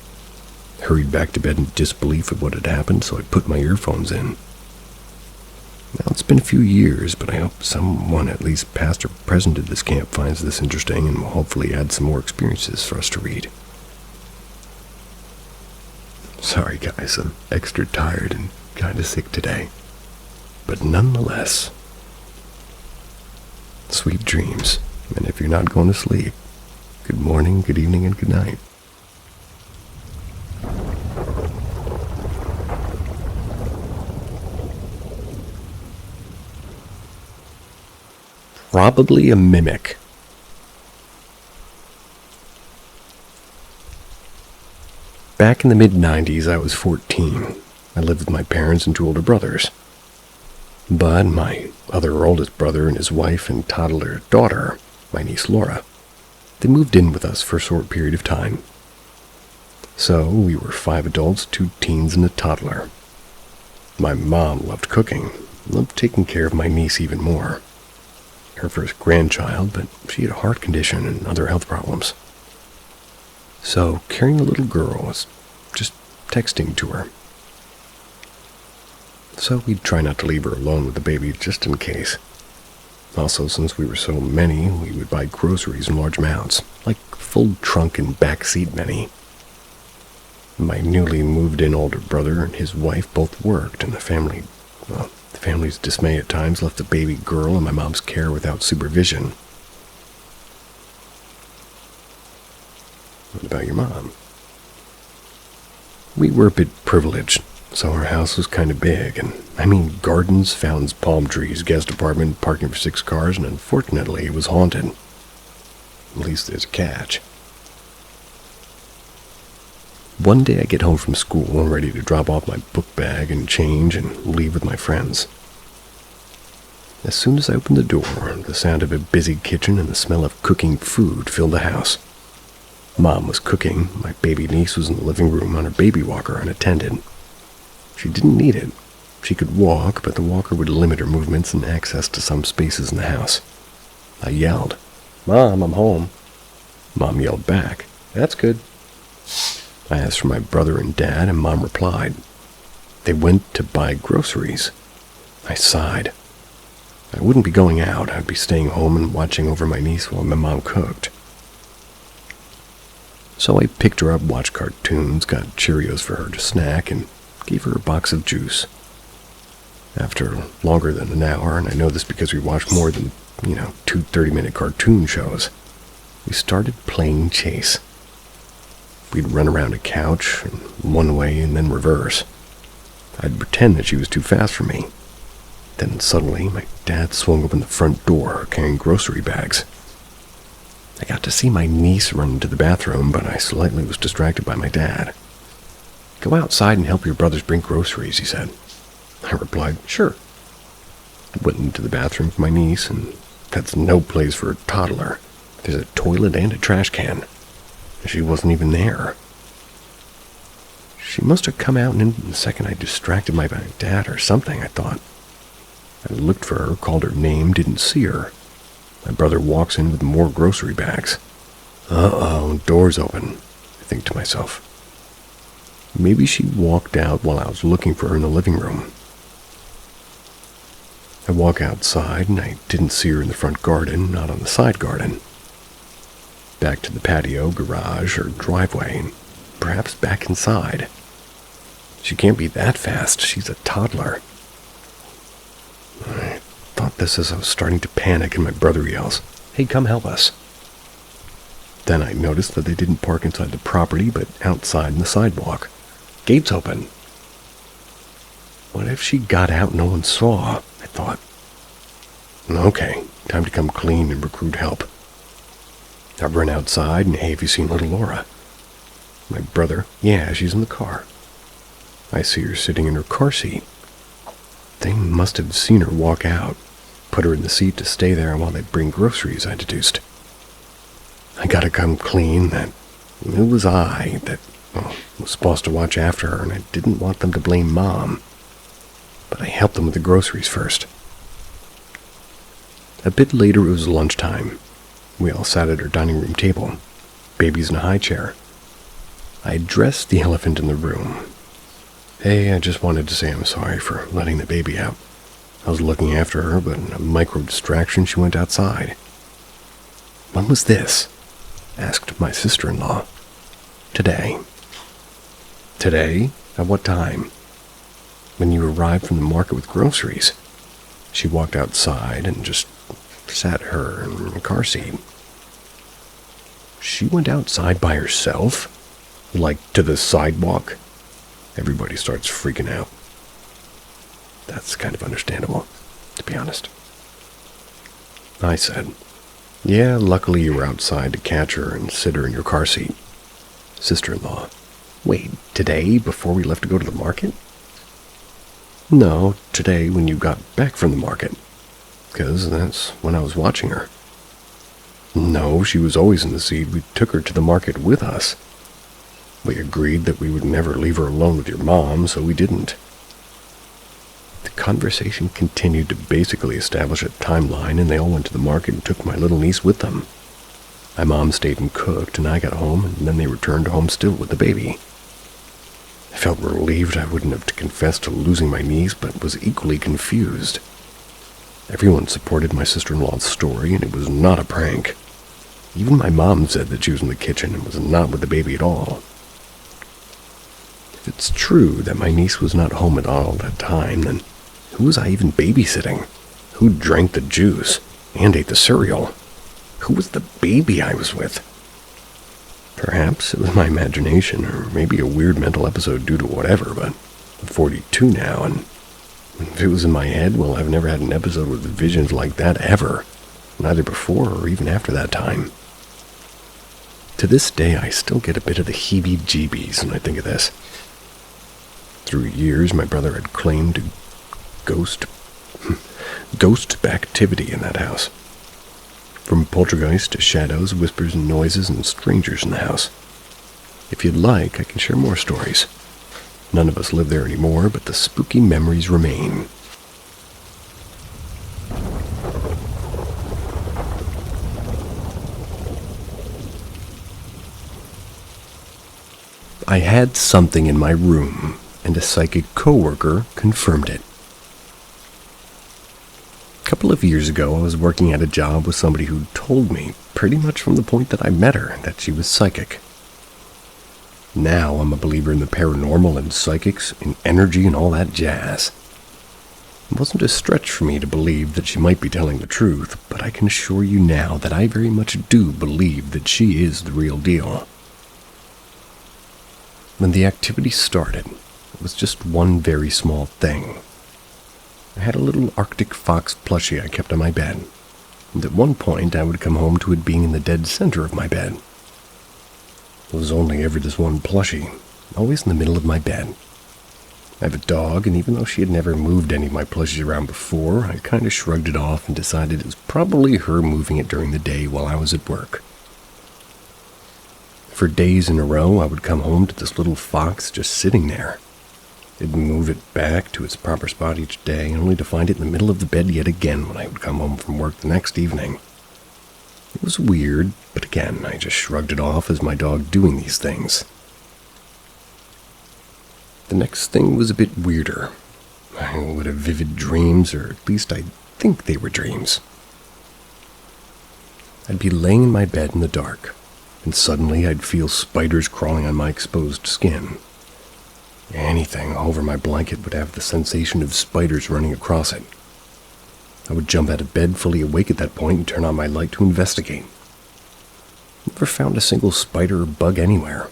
I hurried back to bed in disbelief of what had happened, so I put my earphones in. Now, it's been a few years, but I hope someone, at least past or present at this camp, finds this interesting and will hopefully add some more experiences for us to read. Sorry guys, I'm extra tired and kinda sick today. But nonetheless, sweet dreams. And if you're not going to sleep, good morning, good evening, and good night. Probably a mimic. Back in the mid-90s, I was 14. I lived with my parents and 2 older brothers. But my other oldest brother and his wife and toddler daughter, my niece Laura, they moved in with us for a short period of time. So we were 5 adults, 2 teens, and a toddler. My mom loved cooking, loved taking care of my niece even more. Her first grandchild, but she had a heart condition and other health problems. So carrying a little girl was just texting to her. So we'd try not to leave her alone with the baby just in case. Also, since we were so many, we would buy groceries in large amounts, like full trunk and back seat many. My newly moved-in older brother and his wife both worked, and the family's dismay at times left the baby girl in my mom's care without supervision. What about your mom? We were a bit privileged, so our house was kind of big, and I mean gardens, fountains, palm trees, guest apartment, parking for 6 cars, and unfortunately it was haunted. At least there's a catch. One day I get home from school, ready to drop off my book bag and change and leave with my friends. As soon as I opened the door, the sound of a busy kitchen and the smell of cooking food filled the house. Mom was cooking. My baby niece was in the living room on her baby walker unattended. She didn't need it. She could walk, but the walker would limit her movements and access to some spaces in the house. I yelled, "Mom, I'm home." Mom yelled back, "That's good." I asked for my brother and dad, and Mom replied, "They went to buy groceries." I sighed. I wouldn't be going out. I'd be staying home and watching over my niece while my mom cooked. So I picked her up, watched cartoons, got Cheerios for her to snack, and gave her a box of juice. After longer than an hour, and I know this because we watched more than, 2 30-minute cartoon shows, we started playing chase. We'd run around a couch, one way and then reverse. I'd pretend that she was too fast for me. Then suddenly, my dad swung open the front door, carrying grocery bags. I got to see my niece run into the bathroom, but I slightly was distracted by my dad. "Go outside and help your brothers bring groceries," he said. I replied, "Sure." I went into the bathroom with my niece, and that's no place for a toddler. There's a toilet and a trash can. She wasn't even there. She must have come out in the second I distracted my dad or something, I thought. I looked for her, called her name, didn't see her. My brother walks in with more grocery bags. Uh-oh, door's open, I think to myself. Maybe she walked out while I was looking for her in the living room. I walk outside, and I didn't see her in the front garden, not on the side garden. Back to the patio, garage, or driveway, and perhaps back inside. She can't be that fast. She's a toddler. I thought this as I was starting to panic, and my brother yells, "Hey, come help us." Then I noticed that they didn't park inside the property, but outside in the sidewalk. Gates open. What if she got out and no one saw? I thought. Okay, time to come clean and recruit help. I run outside and, "Hey, have you seen little Laura?" My brother, "Yeah, she's in the car." I see her sitting in her car seat. They must have seen her walk out, put her in the seat to stay there while they bring groceries, I deduced. I gotta come clean that it was I that was supposed to watch after her, and I didn't want them to blame Mom. But I helped them with the groceries first. A bit later, it was lunchtime. We all sat at our dining room table, babies in a high chair. I addressed the elephant in the room. "Hey, I just wanted to say I'm sorry for letting the baby out. I was looking after her, but in a micro distraction, she went outside." "When was this?" asked my sister-in-law. "Today." "Today? At what time?" "When you arrived from the market with groceries." She walked outside and just sat her in the car seat. She went outside by herself? Like to the sidewalk? Everybody starts freaking out. That's kind of understandable, to be honest. I said, "Yeah, luckily you were outside to catch her and sit her in your car seat." Sister-in-law, "Wait, today, before we left to go to the market?" "No, today when you got back from the market, because that's when I was watching her." "No, she was always in the seat. We took her to the market with us. We agreed that we would never leave her alone with your mom, so we didn't." The conversation continued to basically establish a timeline, and they all went to the market and took my little niece with them. My mom stayed and cooked, and I got home, and then they returned home still with the baby. I felt relieved I wouldn't have to confess to losing my niece, but was equally confused. Everyone supported my sister-in-law's story, and it was not a prank. Even my mom said that she was in the kitchen and was not with the baby at all. If it's true that my niece was not home at all at that time, then who was I even babysitting? Who drank the juice and ate the cereal? Who was the baby I was with? Perhaps it was my imagination, or maybe a weird mental episode due to whatever, but I'm 42 now, and if it was in my head, well, I've never had an episode with visions like that ever, neither before or even after that time. To this day, I still get a bit of the heebie-jeebies when I think of this. Through years, my brother had claimed ghost activity in that house. From poltergeist to shadows, whispers and noises, and strangers in the house. If you'd like, I can share more stories. None of us live there anymore, but the spooky memories remain. I had something in my room, and a psychic coworker confirmed it. A couple of years ago, I was working at a job with somebody who told me, pretty much from the point that I met her, that she was psychic. Now I'm a believer in the paranormal and psychics and energy and all that jazz. It wasn't a stretch for me to believe that she might be telling the truth, but I can assure you now that I very much do believe that she is the real deal. When the activity started, it was just one very small thing. I had a little Arctic fox plushie I kept on my bed, and at one point I would come home to it being in the dead center of my bed. It was only ever this one plushie, always in the middle of my bed. I have a dog, and even though she had never moved any of my plushies around before, I kind of shrugged it off and decided it was probably her moving it during the day while I was at work. For days in a row, I would come home to this little fox just sitting there. It'd move it back to its proper spot each day, only to find it in the middle of the bed yet again when I would come home from work the next evening. It was weird, but again, I just shrugged it off as my dog doing these things. The next thing was a bit weirder. I would have vivid dreams, or at least I think they were dreams. I'd be laying in my bed in the dark, and suddenly I'd feel spiders crawling on my exposed skin. Anything over my blanket would have the sensation of spiders running across it. I would jump out of bed fully awake at that point and turn on my light to investigate. Never found a single spider or bug anywhere.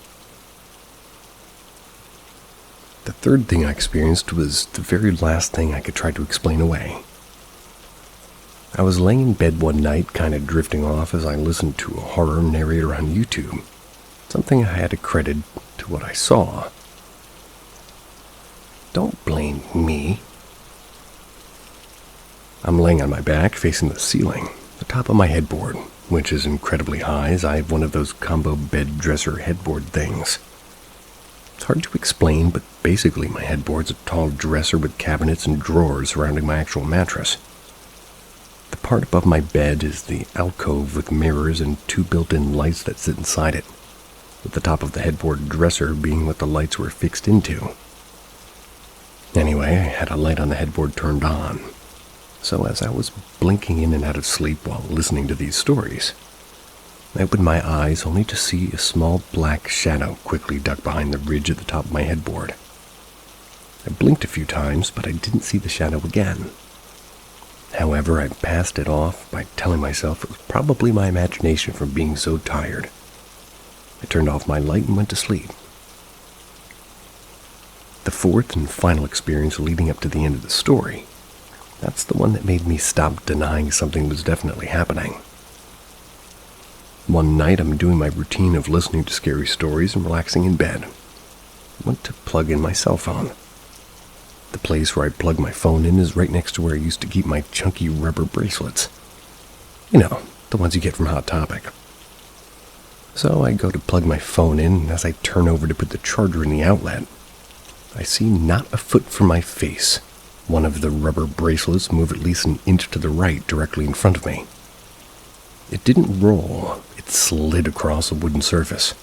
The third thing I experienced was the very last thing I could try to explain away. I was laying in bed one night, kind of drifting off as I listened to a horror narrator on YouTube. Something I had to credit to what I saw. Don't blame me. I'm laying on my back, facing the ceiling, the top of my headboard, which is incredibly high as I have one of those combo bed dresser headboard things. It's hard to explain, but basically my headboard's a tall dresser with cabinets and drawers surrounding my actual mattress. The part above my bed is the alcove with mirrors and two built-in lights that sit inside it, with the top of the headboard dresser being what the lights were fixed into. Anyway, I had a light on the headboard turned on, so as I was blinking in and out of sleep while listening to these stories, I opened my eyes only to see a small black shadow quickly duck behind the ridge at the top of my headboard. I blinked a few times, but I didn't see the shadow again. However, I passed it off by telling myself it was probably my imagination from being so tired. I turned off my light and went to sleep. The fourth and final experience leading up to the end of the story, that's the one that made me stop denying something was definitely happening. One night, I'm doing my routine of listening to scary stories and relaxing in bed. I went to plug in my cell phone. The place where I plug my phone in is right next to where I used to keep my chunky rubber bracelets. You know, the ones you get from Hot Topic. So I go to plug my phone in, and as I turn over to put the charger in the outlet, I see not a foot from my face, one of the rubber bracelets move at least an inch to the right directly in front of me. It didn't roll, it slid across a wooden surface.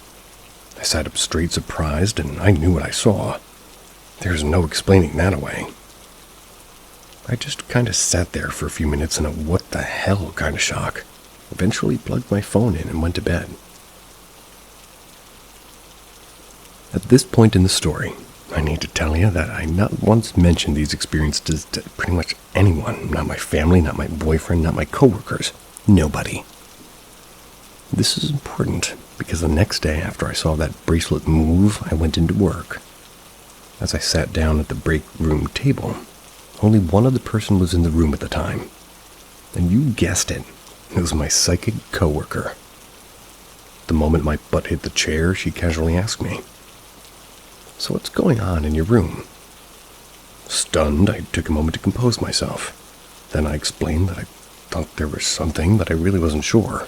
I sat up straight surprised, and I knew what I saw. There's no explaining that away. I just kind of sat there for a few minutes in a what the hell kind of shock. Eventually plugged my phone in and went to bed. At this point in the story, I need to tell you that I not once mentioned these experiences to pretty much anyone. Not my family, not my boyfriend, not my coworkers. Nobody. This is important because the next day after I saw that bracelet move, I went into work. As I sat down at the break room table, only one other person was in the room at the time. And you guessed it, it was my psychic coworker. The moment my butt hit the chair, she casually asked me, "So what's going on in your room?" Stunned, I took a moment to compose myself. Then I explained that I thought there was something, but I really wasn't sure.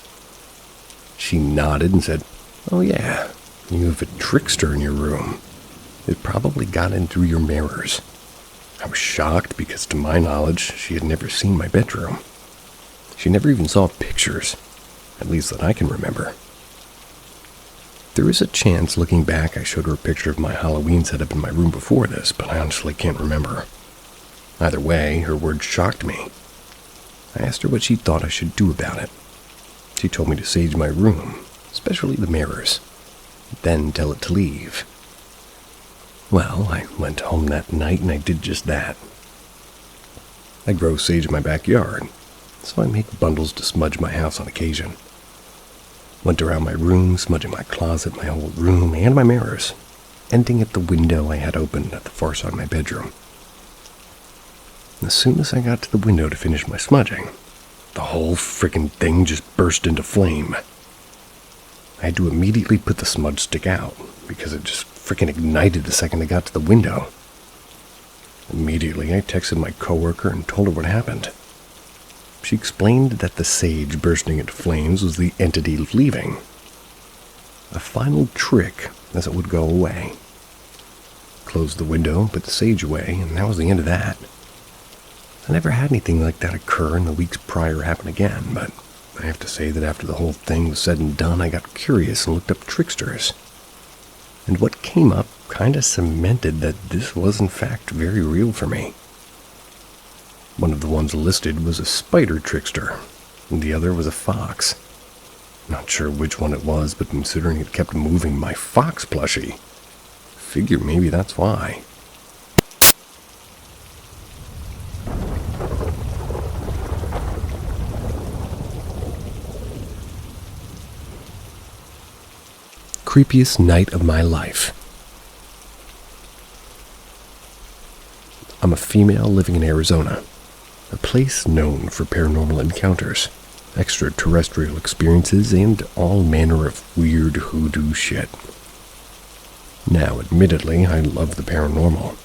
She nodded and said, "Oh yeah, you have a trickster in your room. It probably got in through your mirrors." I was shocked because, to my knowledge, she had never seen my bedroom. She never even saw pictures, at least that I can remember. There is a chance, looking back, I showed her a picture of my Halloween setup in my room before this, but I honestly can't remember. Either way, her words shocked me. I asked her what she thought I should do about it. She told me to sage my room, especially the mirrors, then tell it to leave. Well, I went home that night and I did just that. I grow sage in my backyard, so I make bundles to smudge my house on occasion. Went around my room, smudging my closet, my whole room, and my mirrors, ending at the window I had opened at the far side of my bedroom. As soon as I got to the window to finish my smudging, the whole frickin' thing just burst into flame. I had to immediately put the smudge stick out, because it just frickin' ignited the second I got to the window. Immediately, I texted my coworker and told her what happened. She explained that the sage bursting into flames was the entity leaving. A final trick, as it would go away. Closed the window, put the sage away, and that was the end of that. I never had anything like that occur, and the weeks prior happen again, but I have to say that after the whole thing was said and done, I got curious and looked up tricksters. And what came up kinda cemented that this was in fact very real for me. One of the ones listed was a spider trickster, and the other was a fox. Not sure which one it was, but considering it kept moving my fox plushie, figure maybe that's why. Creepiest night of my life. I'm a female living in Arizona, a place known for paranormal encounters, extraterrestrial experiences, and all manner of weird hoodoo shit. Now, admittedly, I love the paranormal.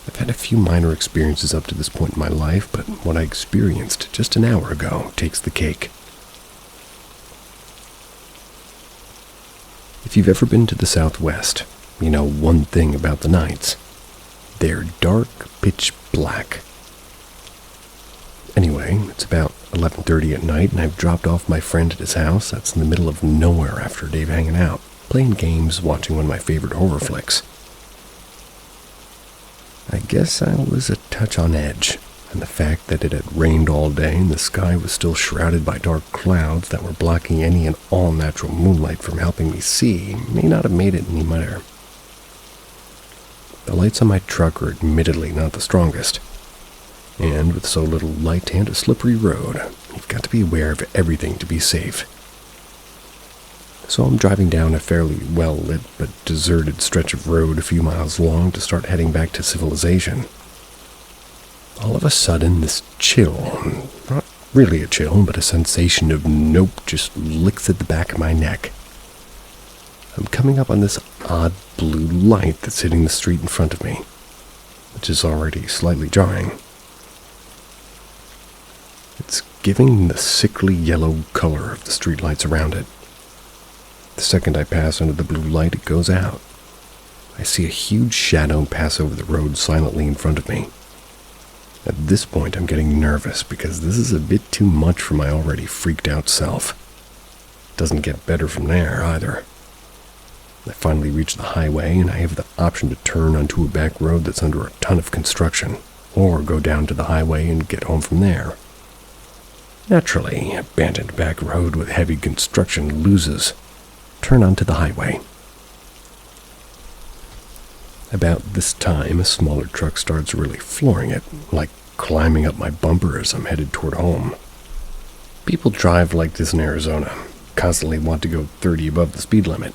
I've had a few minor experiences up to this point in my life, but what I experienced just an hour ago takes the cake. If you've ever been to the Southwest, you know one thing about the nights. They're dark, pitch black. Anyway, it's about 11:30 at night, and I've dropped off my friend at his house that's in the middle of nowhere after a day of hanging out, playing games, watching one of my favorite horror flicks. I guess I was a touch on edge, and the fact that it had rained all day and the sky was still shrouded by dark clouds that were blocking any and all natural moonlight from helping me see may not have made it any better. The lights on my truck are admittedly not the strongest, and with so little light and a slippery road, you've got to be aware of everything to be safe. So I'm driving down a fairly well-lit but deserted stretch of road a few miles long to start heading back to civilization. All of a sudden, this chill, not really a chill, but a sensation of nope just licks at the back of my neck. I'm coming up on this odd blue light that's hitting the street in front of me, which is already slightly jarring. It's giving the sickly yellow color of the streetlights around it. The second I pass under the blue light, it goes out. I see a huge shadow pass over the road silently in front of me. At this point, I'm getting nervous because this is a bit too much for my already freaked out self. Doesn't get better from there, either. I finally reach the highway, and I have the option to turn onto a back road that's under a ton of construction, or go down to the highway and get home from there. Naturally, abandoned back road with heavy construction loses. Turn onto the highway. About this time, a smaller truck starts really flooring it, like climbing up my bumper as I'm headed toward home. People drive like this in Arizona. constantly want to go 30 above the speed limit.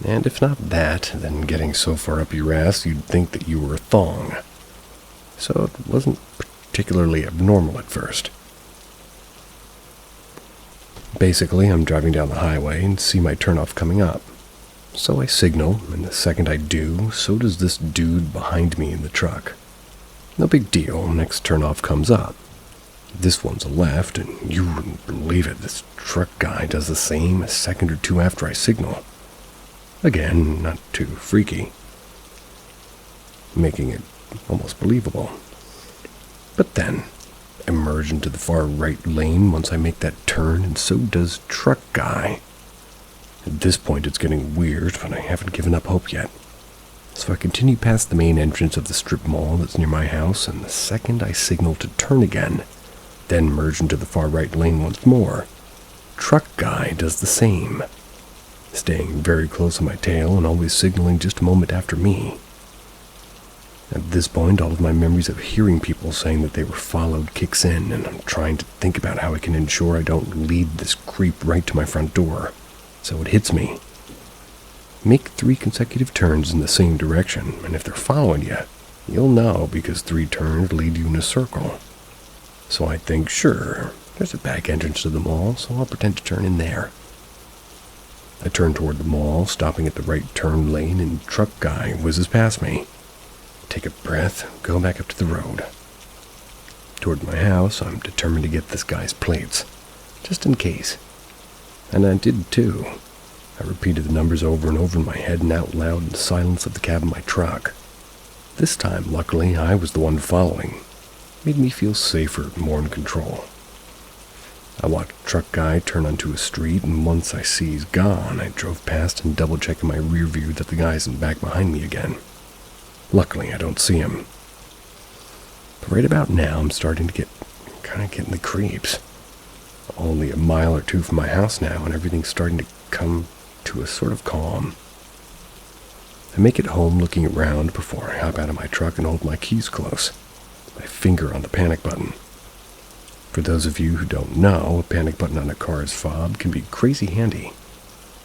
And if not that, then getting so far up your ass you'd think that you were a thong. So it wasn't particularly abnormal at first. Basically, I'm driving down the highway and see my turnoff coming up. So I signal, and the second I do, so does this dude behind me in the truck. No big deal, next turnoff comes up. This one's a left, and you wouldn't believe it, this truck guy does the same a second or two after I signal. Again, not too freaky, making it almost believable. But then, I merge into the far right lane once I make that turn, and so does truck guy. At this point it's getting weird, but I haven't given up hope yet. So I continue past the main entrance of the strip mall that's near my house, and the second I signal to turn again, then merge into the far right lane once more, truck guy does the same, staying very close on my tail and always signaling just a moment after me. At this point, all of my memories of hearing people saying that they were followed kicks in, and I'm trying to think about how I can ensure I don't lead this creep right to my front door. So it hits me. Make 3 consecutive turns in the same direction, and if they're following you, you'll know because 3 turns lead you in a circle. So I think, sure, there's a back entrance to the mall, so I'll pretend to turn in there. I turn toward the mall, stopping at the right turn lane, and truck guy whizzes past me. Take a breath, go back up to the road. Toward my house, I'm determined to get this guy's plates, just in case. And I did too. I repeated the numbers over and over in my head and out loud in the silence of the cab of my truck. This time, luckily, I was the one following. Made me feel safer and more in control. I watched the truck guy turn onto a street, and once I see he's gone, I drove past and double-checked in my rear view that the guy isn't back behind me again. Luckily, I don't see him. But right about now, I'm starting to getting the creeps. Only a mile or two from my house now, and everything's starting to come to a sort of calm. I make it home looking around before I hop out of my truck and hold my keys close, my finger on the panic button. For those of you who don't know, a panic button on a car's fob can be crazy handy.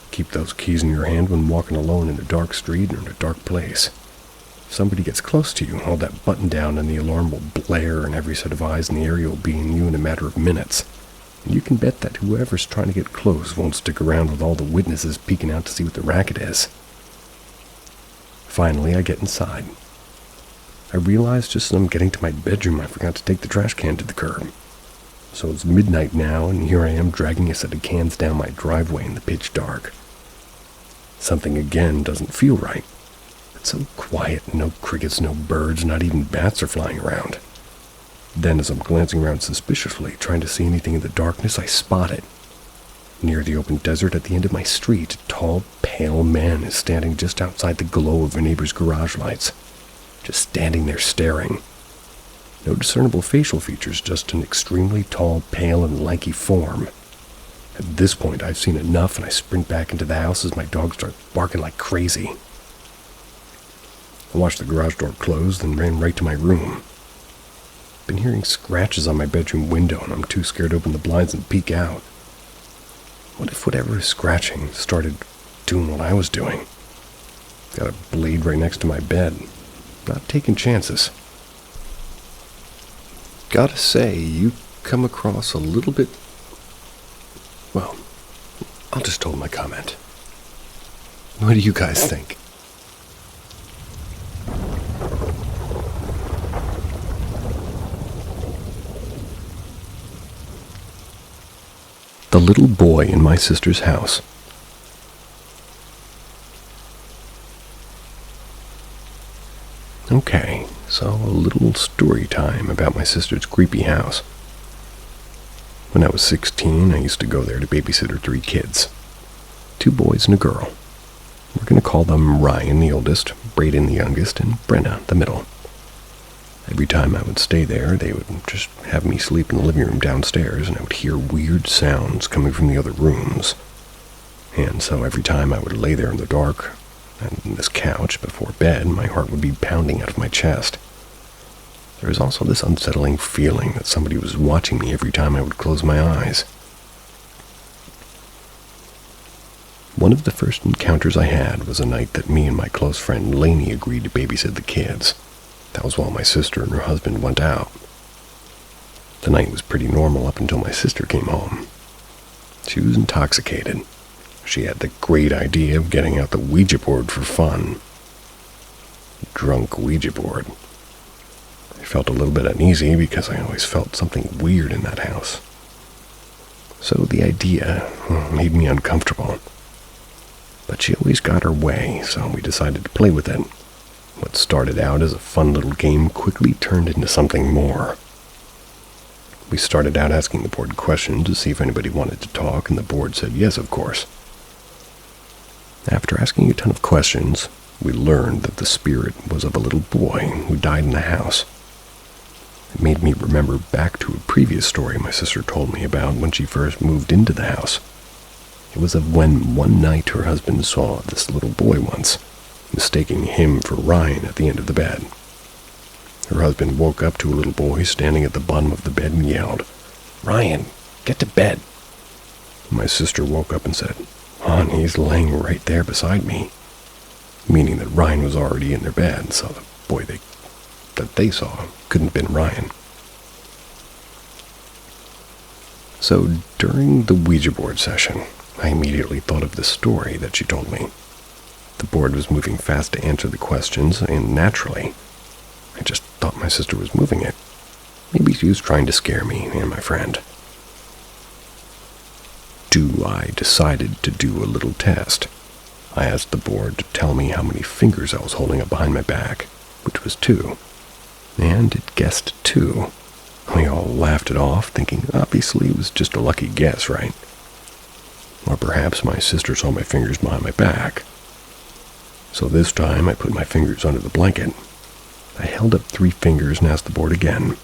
Keep those keys in your hand when walking alone in a dark street or in a dark place. If somebody gets close to you, hold that button down and the alarm will blare and every set of eyes in the area will be on you in a matter of minutes. And you can bet that whoever's trying to get close won't stick around with all the witnesses peeking out to see what the racket is. Finally, I get inside. I realize just as I'm getting to my bedroom, I forgot to take the trash can to the curb. So it's midnight now, and here I am dragging a set of cans down my driveway in the pitch dark. Something again doesn't feel right. It's so quiet, no crickets, no birds, not even bats are flying around. Then as I'm glancing around suspiciously, trying to see anything in the darkness, I spot it. Near the open desert at the end of my street, a tall, pale man is standing just outside the glow of a neighbor's garage lights. Just standing there staring. No discernible facial features, just an extremely tall, pale, and lanky form. At this point, I've seen enough, and I sprint back into the house as my dog starts barking like crazy. I watched the garage door close, then ran right to my room. Been hearing scratches on my bedroom window, and I'm too scared to open the blinds and peek out. What if whatever is scratching started doing what I was doing? Got a blade right next to my bed. Not taking chances. Gotta say, you come across a little bit... Well, I'll just hold my comment. What do you guys think? The little boy in my sister's house. Okay, so a little story time about my sister's creepy house. When I was 16, I used to go there to babysit her 3 kids. 2 boys and a girl. We're going to call them Ryan, the oldest, Braden, the youngest, and Brenna, the middle. Every time I would stay there, they would just have me sleep in the living room downstairs, and I would hear weird sounds coming from the other rooms. And so every time I would lay there in the dark, on this couch before bed, my heart would be pounding out of my chest. There was also this unsettling feeling that somebody was watching me every time I would close my eyes. One of the first encounters I had was a night that me and my close friend Lainey agreed to babysit the kids. That was while my sister and her husband went out. The night was pretty normal up until my sister came home. She was intoxicated. She had the great idea of getting out the Ouija board for fun. Drunk Ouija board. I felt a little bit uneasy because I always felt something weird in that house. So the idea made me uncomfortable. But she always got her way, so we decided to play with it. What started out as a fun little game quickly turned into something more. We started out asking the board questions to see if anybody wanted to talk, and the board said yes, of course. After asking a ton of questions, we learned that the spirit was of a little boy who died in the house. It made me remember back to a previous story my sister told me about when she first moved into the house. It was of when one night her husband saw this little boy once, mistaking him for Ryan at the end of the bed. Her husband woke up to a little boy standing at the bottom of the bed and yelled, "Ryan, get to bed." My sister woke up and said, "Hon, he's laying right there beside me," meaning that Ryan was already in their bed, so the boy that they saw couldn't have been Ryan. So during the Ouija board session, I immediately thought of the story that she told me. The board was moving fast to answer the questions, and naturally, I just thought my sister was moving it. Maybe she was trying to scare me and my friend. I decided to do a little test. I asked the board to tell me how many fingers I was holding up behind my back, which was 2. And it guessed 2. We all laughed it off, thinking obviously it was just a lucky guess, right? Or perhaps my sister saw my fingers behind my back. So this time I put my fingers under the blanket. I held up 3 fingers and asked the board again.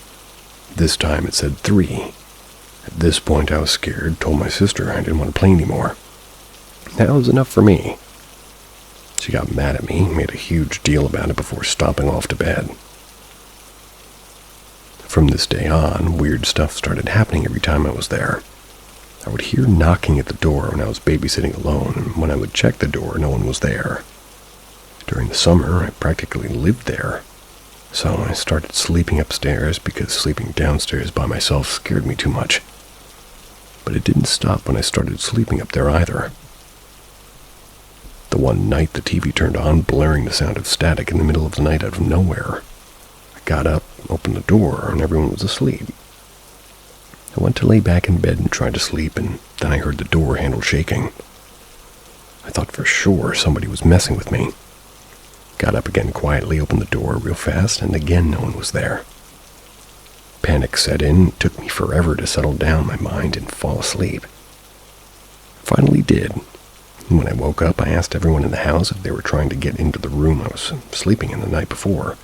This time it said 3. At this point I was scared, told my sister I didn't want to play anymore. That was enough for me. She got mad at me, made a huge deal about it before stomping off to bed. From this day on, weird stuff started happening every time I was there. I would hear knocking at the door when I was babysitting alone, and when I would check the door, no one was there. During the summer, I practically lived there. So I started sleeping upstairs because sleeping downstairs by myself scared me too much. But it didn't stop when I started sleeping up there either. The one night the TV turned on, blaring the sound of static in the middle of the night out of nowhere. I got up, opened the door, and everyone was asleep. I went to lay back in bed and tried to sleep, and then I heard the door handle shaking. I thought for sure somebody was messing with me. Got up again quietly, opened the door real fast, and again no one was there. Panic set in. It took me forever to settle down my mind and fall asleep. Finally did. When I woke up, I asked everyone in the house if they were trying to get into the room I was sleeping in the night before.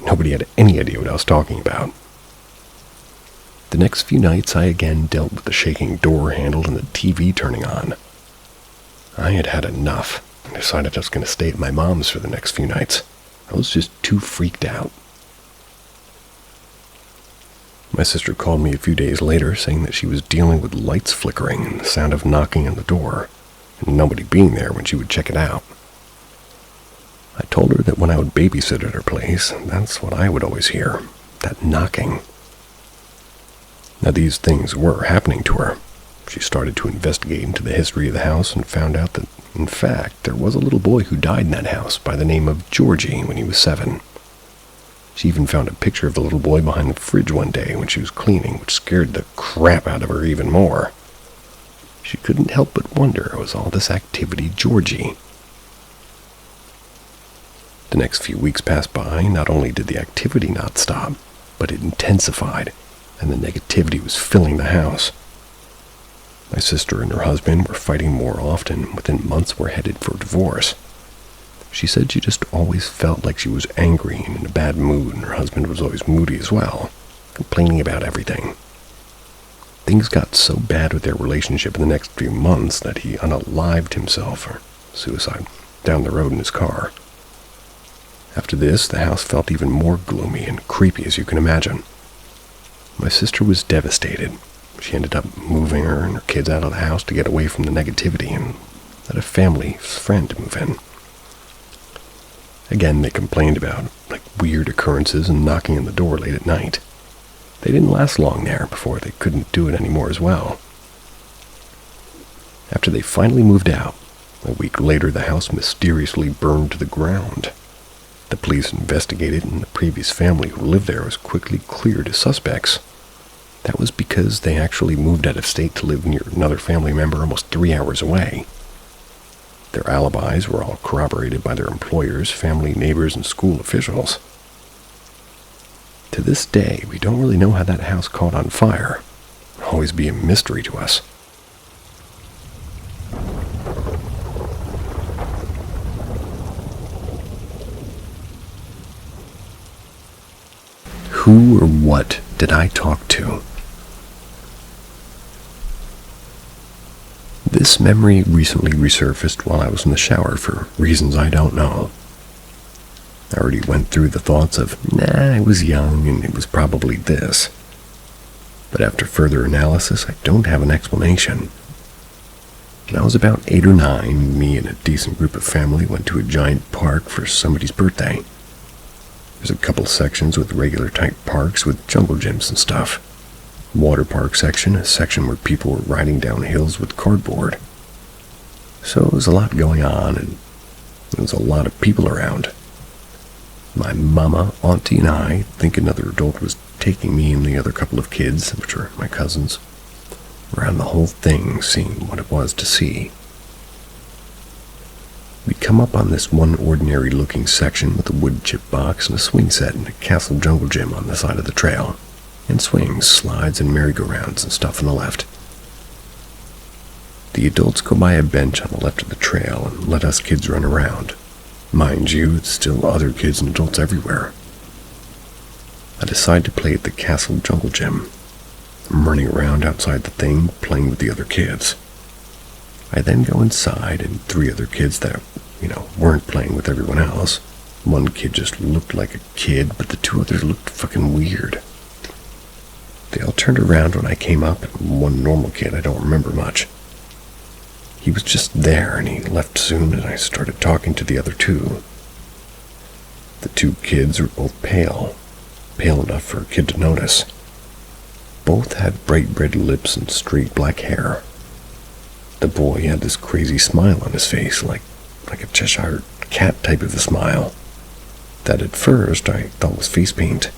Nobody had any idea what I was talking about. The next few nights, I again dealt with the shaking door handle and the TV turning on. I had had enough. I decided I was going to stay at my mom's for the next few nights. I was just too freaked out. My sister called me a few days later saying that she was dealing with lights flickering and the sound of knocking on the door, and nobody being there when she would check it out. I told her that when I would babysit at her place, that's what I would always hear, that knocking. Now these things were happening to her. She started to investigate into the history of the house and found out that, in fact, there was a little boy who died in that house by the name of Georgie when he was 7. She even found a picture of the little boy behind the fridge one day when she was cleaning, which scared the crap out of her even more. She couldn't help but wonder, was all this activity Georgie? The next few weeks passed by. Not only did the activity not stop, but it intensified, and the negativity was filling the house. My sister and her husband were fighting more often. Within months, were headed for divorce. She said she just always felt like she was angry and in a bad mood, and her husband was always moody as well, complaining about everything. Things got so bad with their relationship in the next few months that he unalived himself, or suicide, down the road in his car. After this, the house felt even more gloomy and creepy as you can imagine. My sister was devastated. She ended up moving her and her kids out of the house to get away from the negativity, and had a family friend to move in. Again, they complained about weird occurrences and knocking on the door late at night. They didn't last long there before they couldn't do it anymore as well. After they finally moved out, a week later the house mysteriously burned to the ground. The police investigated, and the previous family who lived there was quickly cleared as suspects. That was because they actually moved out of state to live near another family member almost 3 hours away. Their alibis were all corroborated by their employers, family, neighbors, and school officials. To this day, we don't really know how that house caught on fire. It'll always be a mystery to us. Who or what did I talk to? This memory recently resurfaced while I was in the shower for reasons I don't know. I already went through the thoughts of, I was young and it was probably this. But after further analysis, I don't have an explanation. When I was about 8 or 9, me and a decent group of family went to a giant park for somebody's birthday. There's a couple sections with regular type parks with jungle gyms and stuff. Water park section, a section where people were riding down hills with cardboard. So there was a lot going on, and there was a lot of people around. My mama, auntie, and I think another adult was taking me and the other couple of kids, which are my cousins, around the whole thing, seeing what it was to see. We come up on this one ordinary-looking section with a wood chip box and a swing set and a castle jungle gym on the side of the trail, and swings, slides, and merry-go-rounds and stuff on the left. The adults go by a bench on the left of the trail and let us kids run around. Mind you, it's still other kids and adults everywhere. I decide to play at the castle jungle gym. I'm running around outside the thing, playing with the other kids. I then go inside, and 3 other kids that, weren't playing with everyone else. One kid just looked like a kid, but the 2 others looked fucking weird. They all turned around when I came up, and one normal kid, I don't remember much. He was just there, and he left soon, and I started talking to the other 2. The 2 kids were both pale enough for a kid to notice. Both had bright red lips and straight black hair. The boy had this crazy smile on his face, like a Cheshire cat type of a smile, that at first I thought was face paint.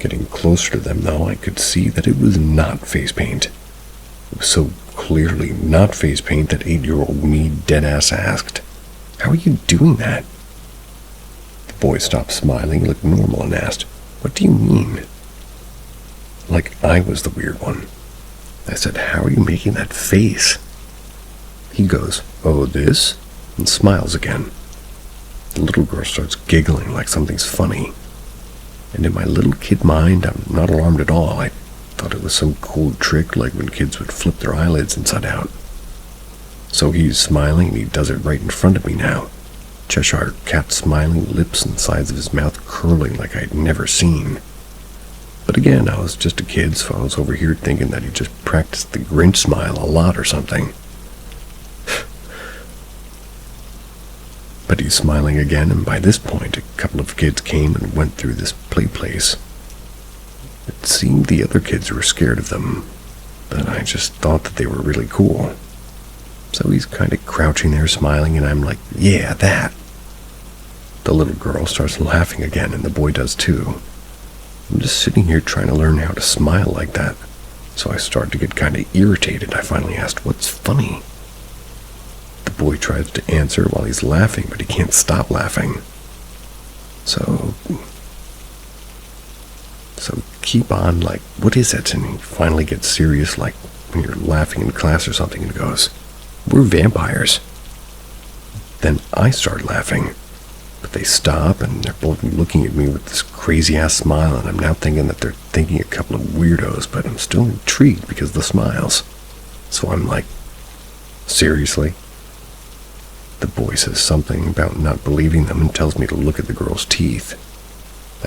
Getting closer to them, though, I could see that it was not face paint. It was so clearly not face paint that 8-year-old me deadass asked, "How are you doing that?" The boy stopped smiling, looked normal, and asked, "What do you mean?" Like I was the weird one. I said, "How are you making that face?" He goes, "Oh, this?" and smiles again. The little girl starts giggling like something's funny. And in my little kid mind, I'm not alarmed at all. I thought it was some cool trick, like when kids would flip their eyelids inside out. So he's smiling, and he does it right in front of me now. Cheshire cat smiling, lips and sides of his mouth curling like I'd never seen. But again, I was just a kid, so I was over here thinking that he just practiced the Grinch smile a lot or something. But he's smiling again, and by this point, a couple of kids came and went through this play place. It seemed the other kids were scared of them, but I just thought that they were really cool. So he's kind of crouching there smiling, and I'm like, "Yeah, that." The little girl starts laughing again, and the boy does too. I'm just sitting here trying to learn how to smile like that, so I start to get kind of irritated. I finally asked, "What's funny?" The boy tries to answer while he's laughing, but he can't stop laughing. So keep on, like, "What is it?" And he finally gets serious, like when you're laughing in class or something, and goes, "We're vampires." Then I start laughing, but they stop, and they're both looking at me with this crazy-ass smile, and I'm now thinking that they're thinking a couple of weirdos, but I'm still intrigued because of the smiles. So I'm like, "Seriously?" The boy says something about not believing them and tells me to look at the girl's teeth.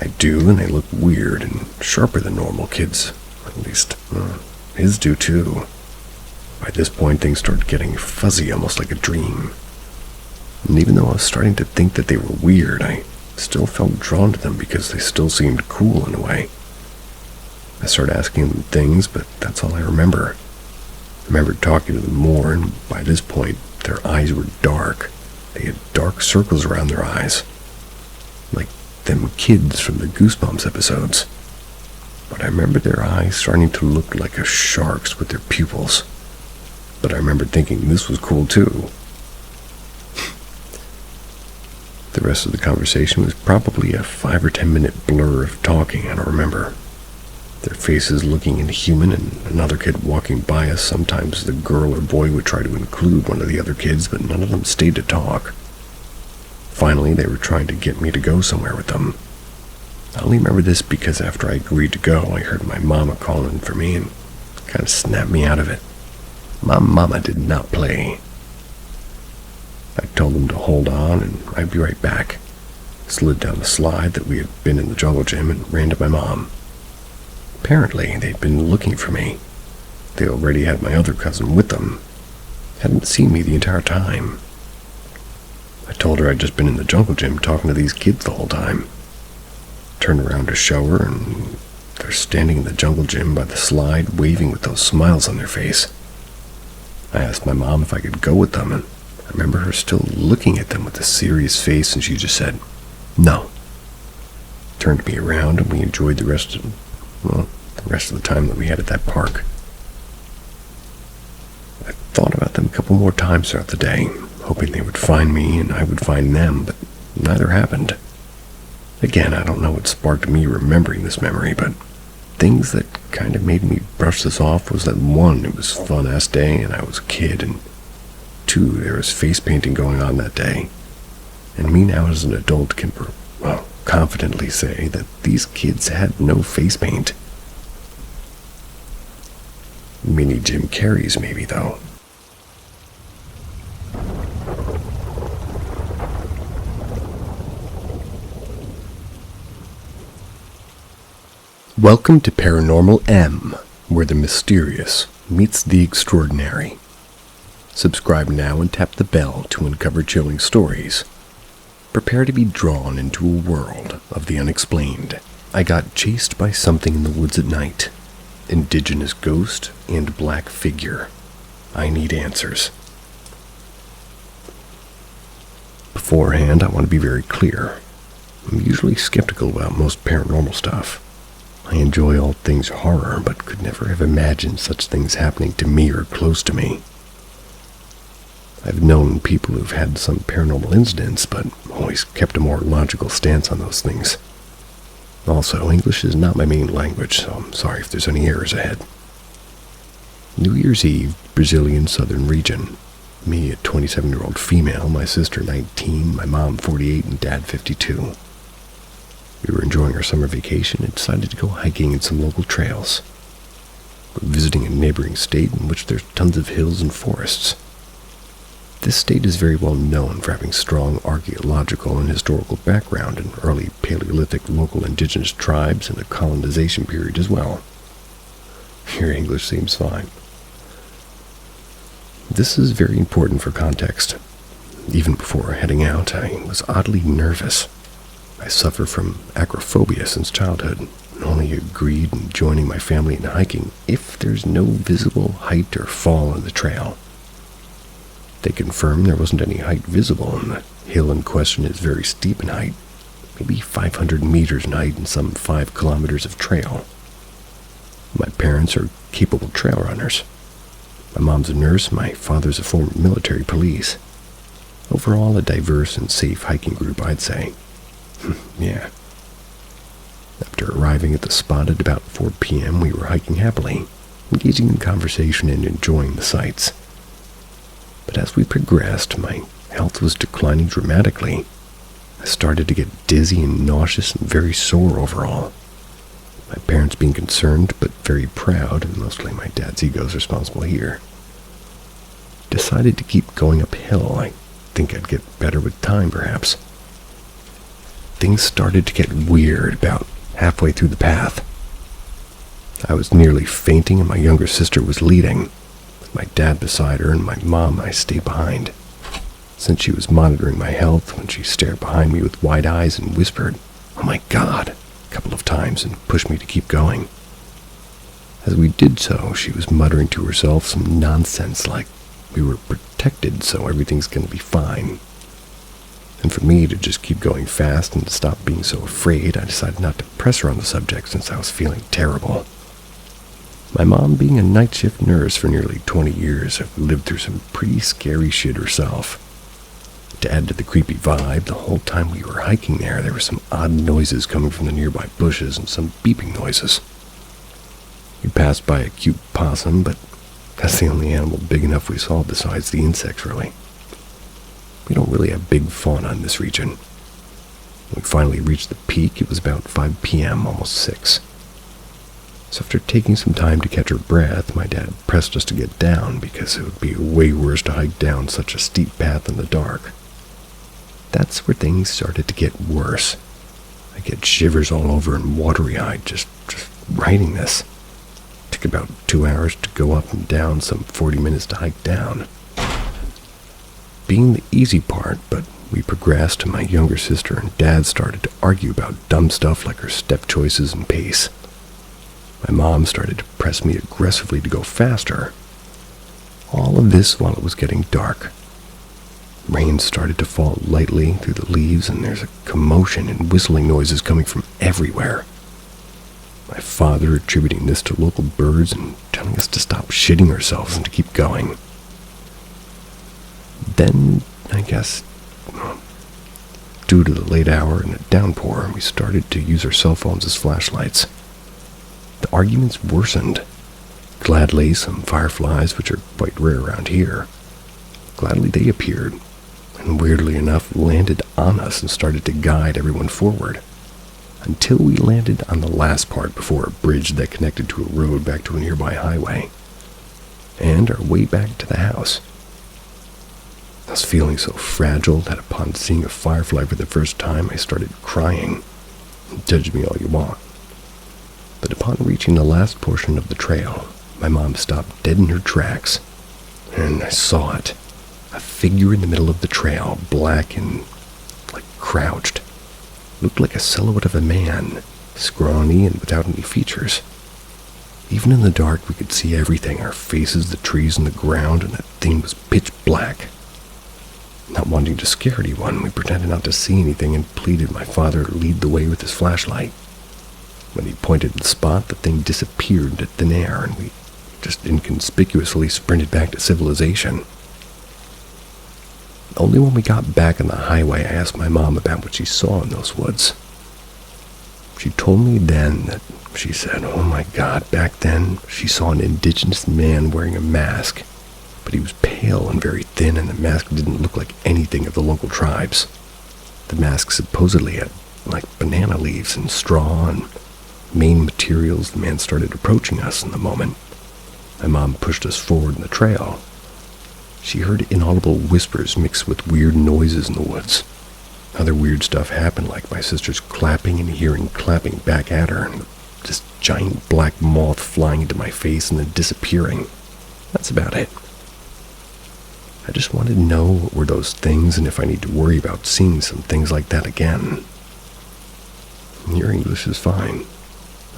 I do, and they look weird and sharper than normal kids. At least, his do too. By this point, things started getting fuzzy, almost like a dream. And even though I was starting to think that they were weird, I still felt drawn to them because they still seemed cool in a way. I started asking them things, but that's all I remember. I remember talking to them more, and by this point, their eyes were dark. They had dark circles around their eyes, like them kids from the Goosebumps episodes. But I remember their eyes starting to look like a shark's with their pupils. But I remember thinking this was cool too. The rest of the conversation was probably a 5 or 10 minute blur of talking, I don't remember. Their faces looking inhuman, and another kid walking by us. Sometimes the girl or boy would try to include one of the other kids, but none of them stayed to talk. Finally, they were trying to get me to go somewhere with them. I only remember this because after I agreed to go, I heard my mama calling for me and kind of snapped me out of it. My mama did not play. I told them to hold on and I'd be right back. Slid down the slide that we had been in the jungle gym and ran to my mom. Apparently, they'd been looking for me. They already had my other cousin with them. Hadn't seen me the entire time. I told her I'd just been in the jungle gym talking to these kids the whole time. Turned around to show her, and they're standing in the jungle gym by the slide, waving with those smiles on their face. I asked my mom if I could go with them, and I remember her still looking at them with a serious face, and she just said, "No." Turned me around, and we enjoyed the rest of the time that we had at that park. I thought about them a couple more times throughout the day, hoping they would find me and I would find them, but neither happened. Again, I don't know what sparked me remembering this memory, but things that kind of made me brush this off was that 1, it was a fun-ass day and I was a kid, and 2, there was face painting going on that day. And me now as an adult can, confidently say that these kids had no face paint. Mini Jim Carrey's maybe, though. Welcome to Paranormal M, where the mysterious meets the extraordinary. Subscribe now and tap the bell to uncover chilling stories. Prepare to be drawn into a world of the unexplained. I got chased by something in the woods at night. Indigenous ghost and black figure. I need answers. Beforehand, I want to be very clear. I'm usually skeptical about most paranormal stuff. I enjoy all things horror, but could never have imagined such things happening to me or close to me. I've known people who've had some paranormal incidents, but always kept a more logical stance on those things. Also, English is not my main language, so I'm sorry if there's any errors ahead. New Year's Eve, Brazilian southern region. Me, a 27-year-old female, my sister 19, my mom 48, and dad 52. We were enjoying our summer vacation and decided to go hiking in some local trails. We're visiting a neighboring state in which there's tons of hills and forests. This state is very well known for having strong archaeological and historical background in early Paleolithic local indigenous tribes and the colonization period as well. Your English seems fine. This is very important for context. Even before heading out, I was oddly nervous. I suffer from acrophobia since childhood, and only agreed in joining my family in hiking if there's no visible height or fall in the trail. They confirmed there wasn't any height visible, and the hill in question is very steep in height, maybe 500 meters in height and some 5 kilometers of trail. My parents are capable trail runners. My mom's a nurse, my father's a former military police. Overall, a diverse and safe hiking group, I'd say. Yeah. After arriving at the spot at about 4 p.m., we were hiking happily, engaging in conversation and enjoying the sights. But as we progressed, my health was declining dramatically. I started to get dizzy and nauseous and very sore overall. My parents being concerned, but very proud, and mostly my dad's ego is responsible here. Decided to keep going uphill. I think I'd get better with time, perhaps. Things started to get weird about halfway through the path. I was nearly fainting and my younger sister was leading. with my dad beside her and my mom I stayed behind, since she was monitoring my health when she stared behind me with wide eyes and whispered, "Oh my God," a couple of times and pushed me to keep going. As we did so, she was muttering to herself some nonsense like we were protected so everything's gonna be fine. And for me to just keep going fast and to stop being so afraid, I decided not to press her on the subject since I was feeling terrible. My mom, being a night shift nurse for nearly 20 years, had lived through some pretty scary shit herself. To add to the creepy vibe, the whole time we were hiking there were some odd noises coming from the nearby bushes and some beeping noises. We passed by a cute possum, but that's the only animal big enough we saw besides the insects, really. We don't really have big fauna in this region. When we finally reached the peak, it was about 5 p.m., almost 6. So after taking some time to catch her breath, my dad pressed us to get down because it would be way worse to hike down such a steep path in the dark. That's where things started to get worse. I get shivers all over and watery-eyed just writing this. It took about 2 hours to go up and down, some 40 minutes to hike down. Being the easy part, but we progressed and my younger sister and dad started to argue about dumb stuff like her step choices and pace. My mom started to press me aggressively to go faster. All of this while it was getting dark. Rain started to fall lightly through the leaves, and there's a commotion and whistling noises coming from everywhere. My father attributing this to local birds and telling us to stop shitting ourselves and to keep going. Then, I guess, due to the late hour and a downpour, we started to use our cell phones as flashlights. The arguments worsened. Gladly, some fireflies, which are quite rare around here, gladly they appeared, and weirdly enough landed on us and started to guide everyone forward, until we landed on the last part before a bridge that connected to a road back to a nearby highway, and our way back to the house. I was feeling so fragile that upon seeing a firefly for the first time, I started crying. Judge me all you want. But upon reaching the last portion of the trail, my mom stopped dead in her tracks, and I saw it. A figure in the middle of the trail, black and crouched. Looked like a silhouette of a man, scrawny and without any features. Even in the dark, we could see everything, our faces, the trees, and the ground, and that thing was pitch black. Not wanting to scare anyone, we pretended not to see anything and pleaded my father to lead the way with his flashlight. When he pointed at the spot, the thing disappeared into thin air, and we just inconspicuously sprinted back to civilization. Only when we got back on the highway, I asked my mom about what she saw in those woods. She told me then that, she said, oh my God, back then she saw an indigenous man wearing a mask, but he was pale and very thin, and the mask didn't look like anything of the local tribes. The mask supposedly had banana leaves and straw and main materials. The man started approaching us in the moment my mom pushed us forward in the trail. She heard inaudible whispers mixed with weird noises in the woods. Other weird stuff happened, like my sister's clapping and hearing clapping back at her, and this giant black moth flying into my face and then disappearing. That's about it. I just wanted to know what were those things and if I need to worry about seeing some things like that again. Your English is fine.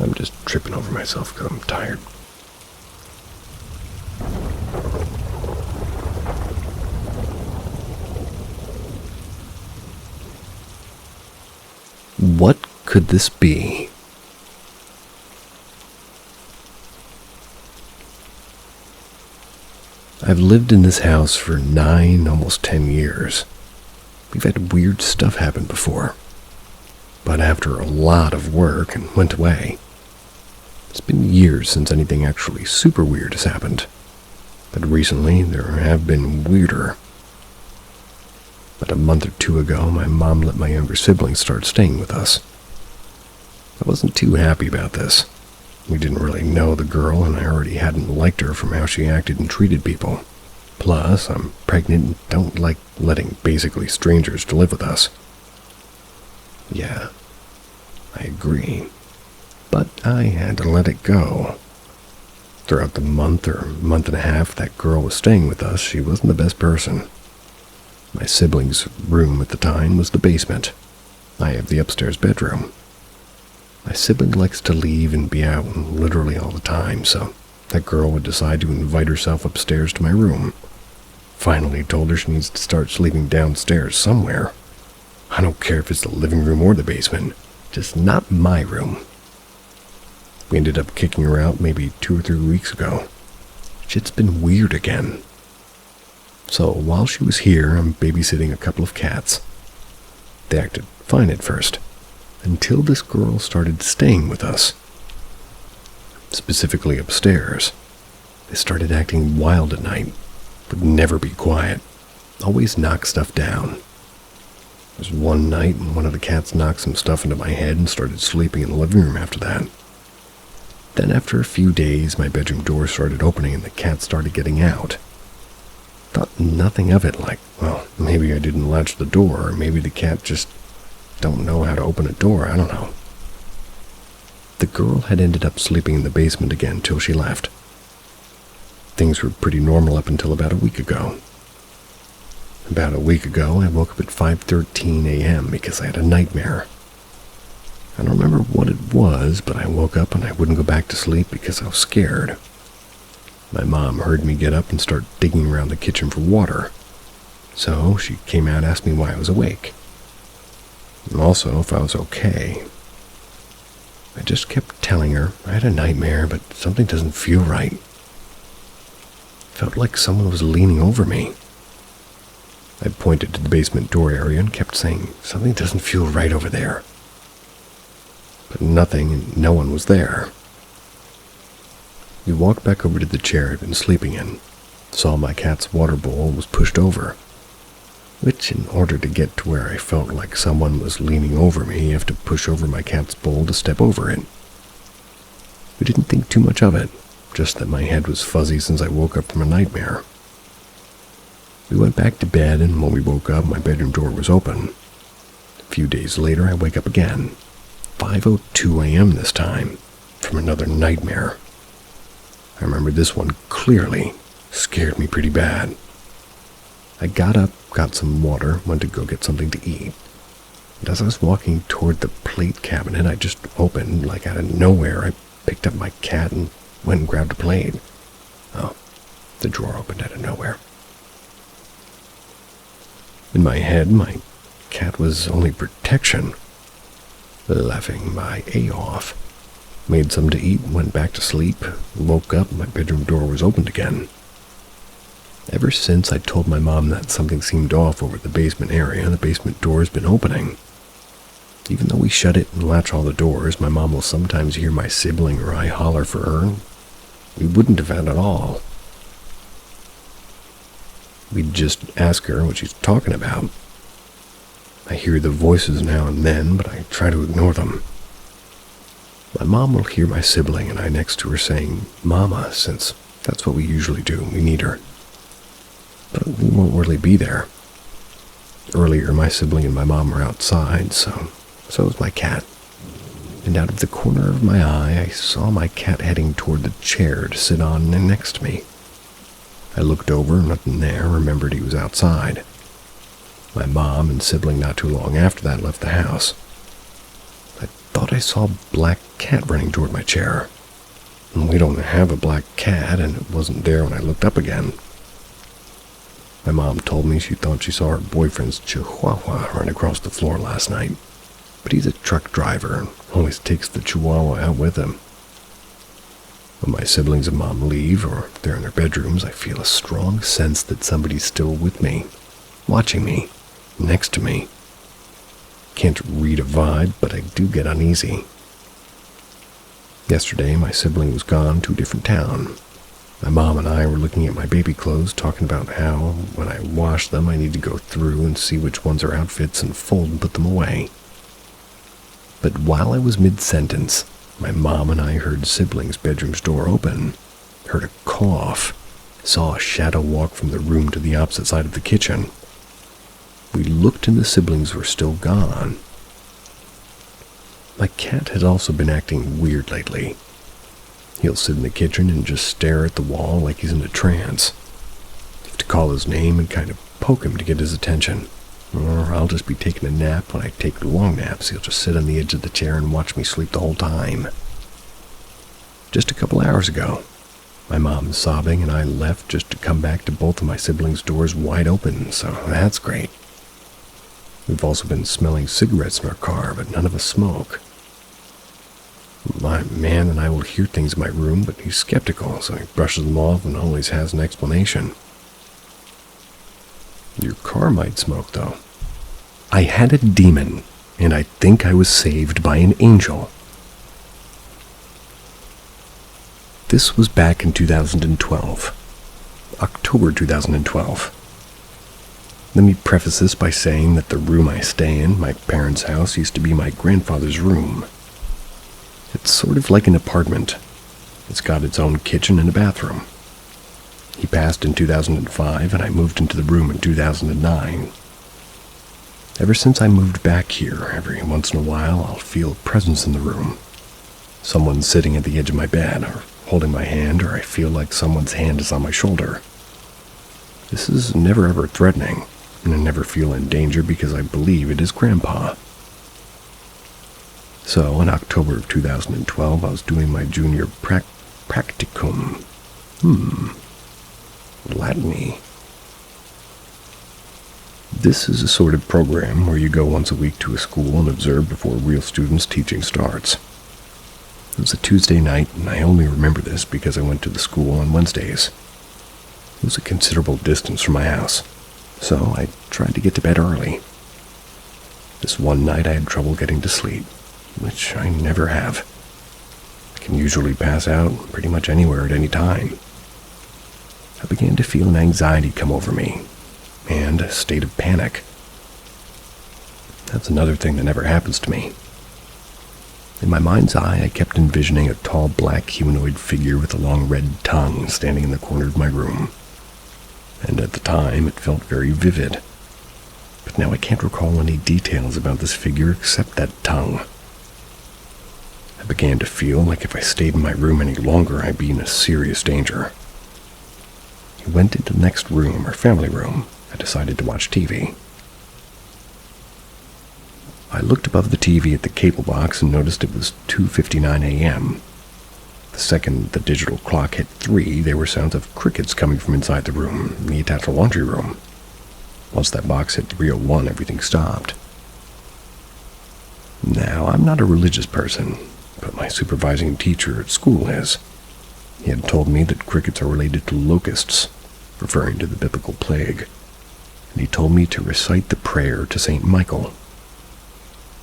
I'm just tripping over myself because I'm tired. What could this be? I've lived in this house for 9, almost 10 years. We've had weird stuff happen before, but after a lot of work and went away. It's been years since anything actually super weird has happened, but recently there have been weirder. But a month or 2 ago, my mom let my younger siblings start staying with us. I wasn't too happy about this. We didn't really know the girl, and I already hadn't liked her from how she acted and treated people. Plus, I'm pregnant and don't like letting basically strangers to live with us. Yeah, I agree. But I had to let it go. Throughout the month or month and a half that girl was staying with us, she wasn't the best person. My siblings' room at the time was the basement. I have the upstairs bedroom. My sibling likes to leave and be out literally all the time, so that girl would decide to invite herself upstairs to my room. Finally told her she needs to start sleeping downstairs somewhere. I don't care if it's the living room or the basement, just not my room. We ended up kicking her out maybe 2 or 3 weeks ago. Shit's been weird again. So while she was here, I'm babysitting a couple of cats. They acted fine at first, until this girl started staying with us. Specifically upstairs. They started acting wild at night, would never be quiet, always knock stuff down. There was one night when one of the cats knocked some stuff into my head and started sleeping in the living room after that. Then after a few days, my bedroom door started opening and the cat started getting out. Thought nothing of it, like, well, maybe I didn't latch the door, or maybe the cat just don't know how to open a door, I don't know. The girl had ended up sleeping in the basement again till she left. Things were pretty normal up until about a week ago. About a week ago, I woke up at 5:13 a.m. because I had a nightmare. I don't remember what it was, but I woke up and I wouldn't go back to sleep because I was scared. My mom heard me get up and start digging around the kitchen for water. So she came out and asked me why I was awake. And also if I was okay. I just kept telling her I had a nightmare, but something doesn't feel right. Felt like someone was leaning over me. I pointed to the basement door area and kept saying, something doesn't feel right over there. But nothing and no one was there. We walked back over to the chair I'd been sleeping in, saw my cat's water bowl was pushed over, which in order to get to where I felt like someone was leaning over me, you have to push over my cat's bowl to step over it. We didn't think too much of it, just that my head was fuzzy since I woke up from a nightmare. We went back to bed, and when we woke up, my bedroom door was open. A few days later, I wake up again, 5:02 a.m. this time, from another nightmare. I remember this one clearly. Scared me pretty bad. I got up, got some water, went to go get something to eat. And as I was walking toward the plate cabinet I just opened, like out of nowhere, I picked up my cat and went and grabbed a plate. Oh, the drawer opened out of nowhere. In my head, my cat was only protection. Laughing my A off. Made some to eat, went back to sleep, woke up, my bedroom door was opened again. Ever since I told my mom that something seemed off over the basement area, the basement door's been opening. Even though we shut it and latch all the doors, my mom will sometimes hear my sibling or I holler for her. We wouldn't have had it all. We'd just ask her what she's talking about. I hear the voices now and then, but I try to ignore them. My mom will hear my sibling and I next to her saying, Mama, since that's what we usually do, we need her. But we won't really be there. Earlier, my sibling and my mom were outside, so was my cat. And out of the corner of my eye, I saw my cat heading toward the chair to sit on next to me. I looked over, nothing there, remembered he was outside. My mom and sibling not too long after that left the house. I thought I saw a black cat running toward my chair. And we don't have a black cat, and it wasn't there when I looked up again. My mom told me she thought she saw her boyfriend's chihuahua run across the floor last night. But he's a truck driver and always takes the chihuahua out with him. When my siblings and mom leave, or they're in their bedrooms, I feel a strong sense that somebody's still with me, watching me, next to me. Can't read a vibe, but I do get uneasy. Yesterday, my sibling was gone to a different town. My mom and I were looking at my baby clothes, talking about how, when I wash them, I need to go through and see which ones are outfits and fold and put them away. But while I was mid-sentence, my mom and I heard sibling's bedroom's door open, heard a cough, saw a shadow walk from the room to the opposite side of the kitchen. We looked and the siblings were still gone. My cat has also been acting weird lately. He'll sit in the kitchen and just stare at the wall like he's in a trance. You have to call his name and kind of poke him to get his attention. Or I'll just be taking a nap. When I take long naps, he'll just sit on the edge of the chair and watch me sleep the whole time. Just a couple hours ago, my mom's sobbing and I left just to come back to both of my siblings' doors wide open, so that's great. We've also been smelling cigarettes in our car, but none of us smoke. My man and I will hear things in my room, but he's skeptical, so he brushes them off and always has an explanation. Your car might smoke, though. I had a demon, and I think I was saved by an angel. This was back in 2012. October 2012. Let me preface this by saying that the room I stay in, my parents' house, used to be my grandfather's room. It's sort of like an apartment. It's got its own kitchen and a bathroom. He passed in 2005, and I moved into the room in 2009. Ever since I moved back here, every once in a while I'll feel a presence in the room. Someone sitting at the edge of my bed, or holding my hand, or I feel like someone's hand is on my shoulder. This is never ever threatening, and I never feel in danger because I believe it is Grandpa. So, in October of 2012, I was doing my junior practicum. Latin-y. This is a sort of program where you go once a week to a school and observe before real students' teaching starts. It was a Tuesday night, and I only remember this because I went to the school on Wednesdays. It was a considerable distance from my house, so I tried to get to bed early. This one night I had trouble getting to sleep, which I never have. I can usually pass out pretty much anywhere at any time. I began to feel an anxiety come over me, and a state of panic. That's another thing that never happens to me. In my mind's eye, I kept envisioning a tall black humanoid figure with a long red tongue standing in the corner of my room. And at the time, it felt very vivid. But now I can't recall any details about this figure except that tongue. I began to feel like if I stayed in my room any longer, I'd be in a serious danger. He went into the next room, our family room. I decided to watch TV. I looked above the TV at the cable box and noticed it was 2:59 a.m. The second the digital clock hit 3, there were sounds of crickets coming from inside the room, in the attached laundry room. Once that box hit 3:01, everything stopped. Now, I'm not a religious person, but my supervising teacher at school is. He had told me that crickets are related to locusts, referring to the biblical plague, and he told me to recite the prayer to St. Michael.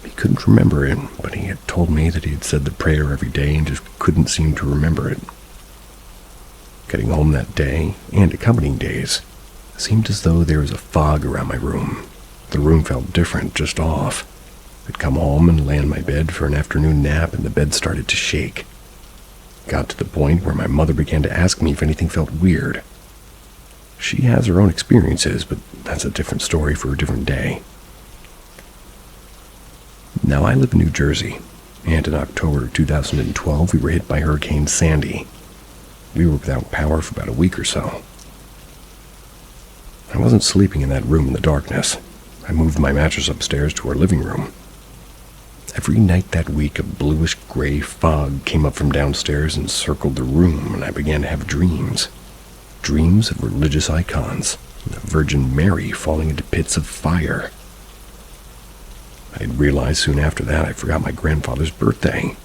He couldn't remember it, but he had told me that he had said the prayer every day and just couldn't seem to remember it. Getting home that day, and accompanying days, it seemed as though there was a fog around my room. The room felt different, just off. I'd come home and lay on my bed for an afternoon nap, and the bed started to shake. Got to the point where my mother began to ask me if anything felt weird. She has her own experiences, but that's a different story for a different day. Now, I live in New Jersey, and in October 2012, we were hit by Hurricane Sandy. We were without power for about a week or so. I wasn't sleeping in that room in the darkness. I moved my mattress upstairs to our living room. Every night that week, a bluish-gray fog came up from downstairs and circled the room, and I began to have dreams. Dreams of religious icons, and the Virgin Mary falling into pits of fire. I had realized soon after that I forgot my grandfather's birthday.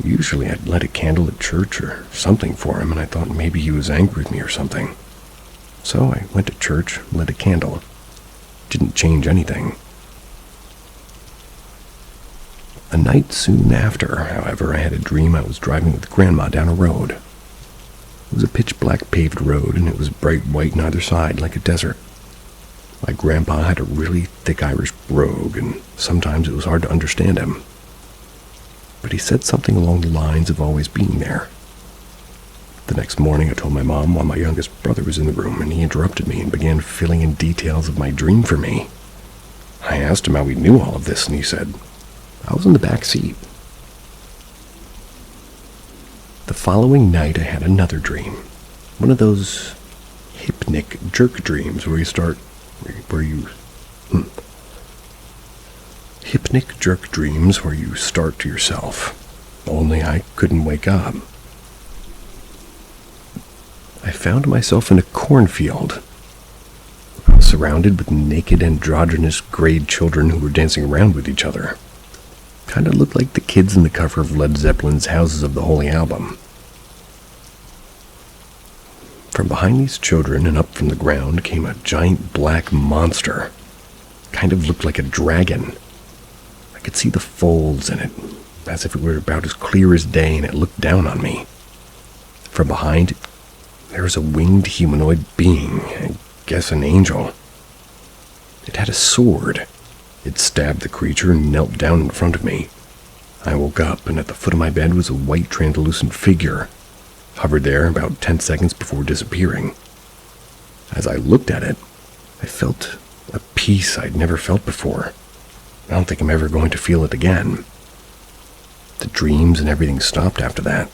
Usually I'd light a candle at church or something for him, and I thought maybe he was angry with me or something. So I went to church, lit a candle. Didn't change anything. A night soon after, however, I had a dream I was driving with Grandma down a road. It was a pitch-black paved road, and it was bright white on either side, like a desert. My grandpa had a really thick Irish brogue, and sometimes it was hard to understand him. But he said something along the lines of always being there. The next morning I told my mom while my youngest brother was in the room, and he interrupted me and began filling in details of my dream for me. I asked him how he knew all of this, and he said, "I was in the back seat." The following night I had another dream. One of those hypnic jerk dreams Hypnic jerk dreams where you start to yourself. Only I couldn't wake up. I found myself in a cornfield, surrounded with naked androgynous grade children who were dancing around with each other. Kind of looked like the kids in the cover of Led Zeppelin's Houses of the Holy Album. From behind these children and up from the ground came a giant black monster. Kind of looked like a dragon. I could see the folds in it, as if it were about as clear as day, and it looked down on me. From behind, there was a winged humanoid being, I guess an angel. It had a sword. It stabbed the creature and knelt down in front of me. I woke up, and at the foot of my bed was a white translucent figure. Hovered there about 10 seconds before disappearing. As I looked at it, I felt a peace I'd never felt before. I don't think I'm ever going to feel it again. The dreams and everything stopped after that.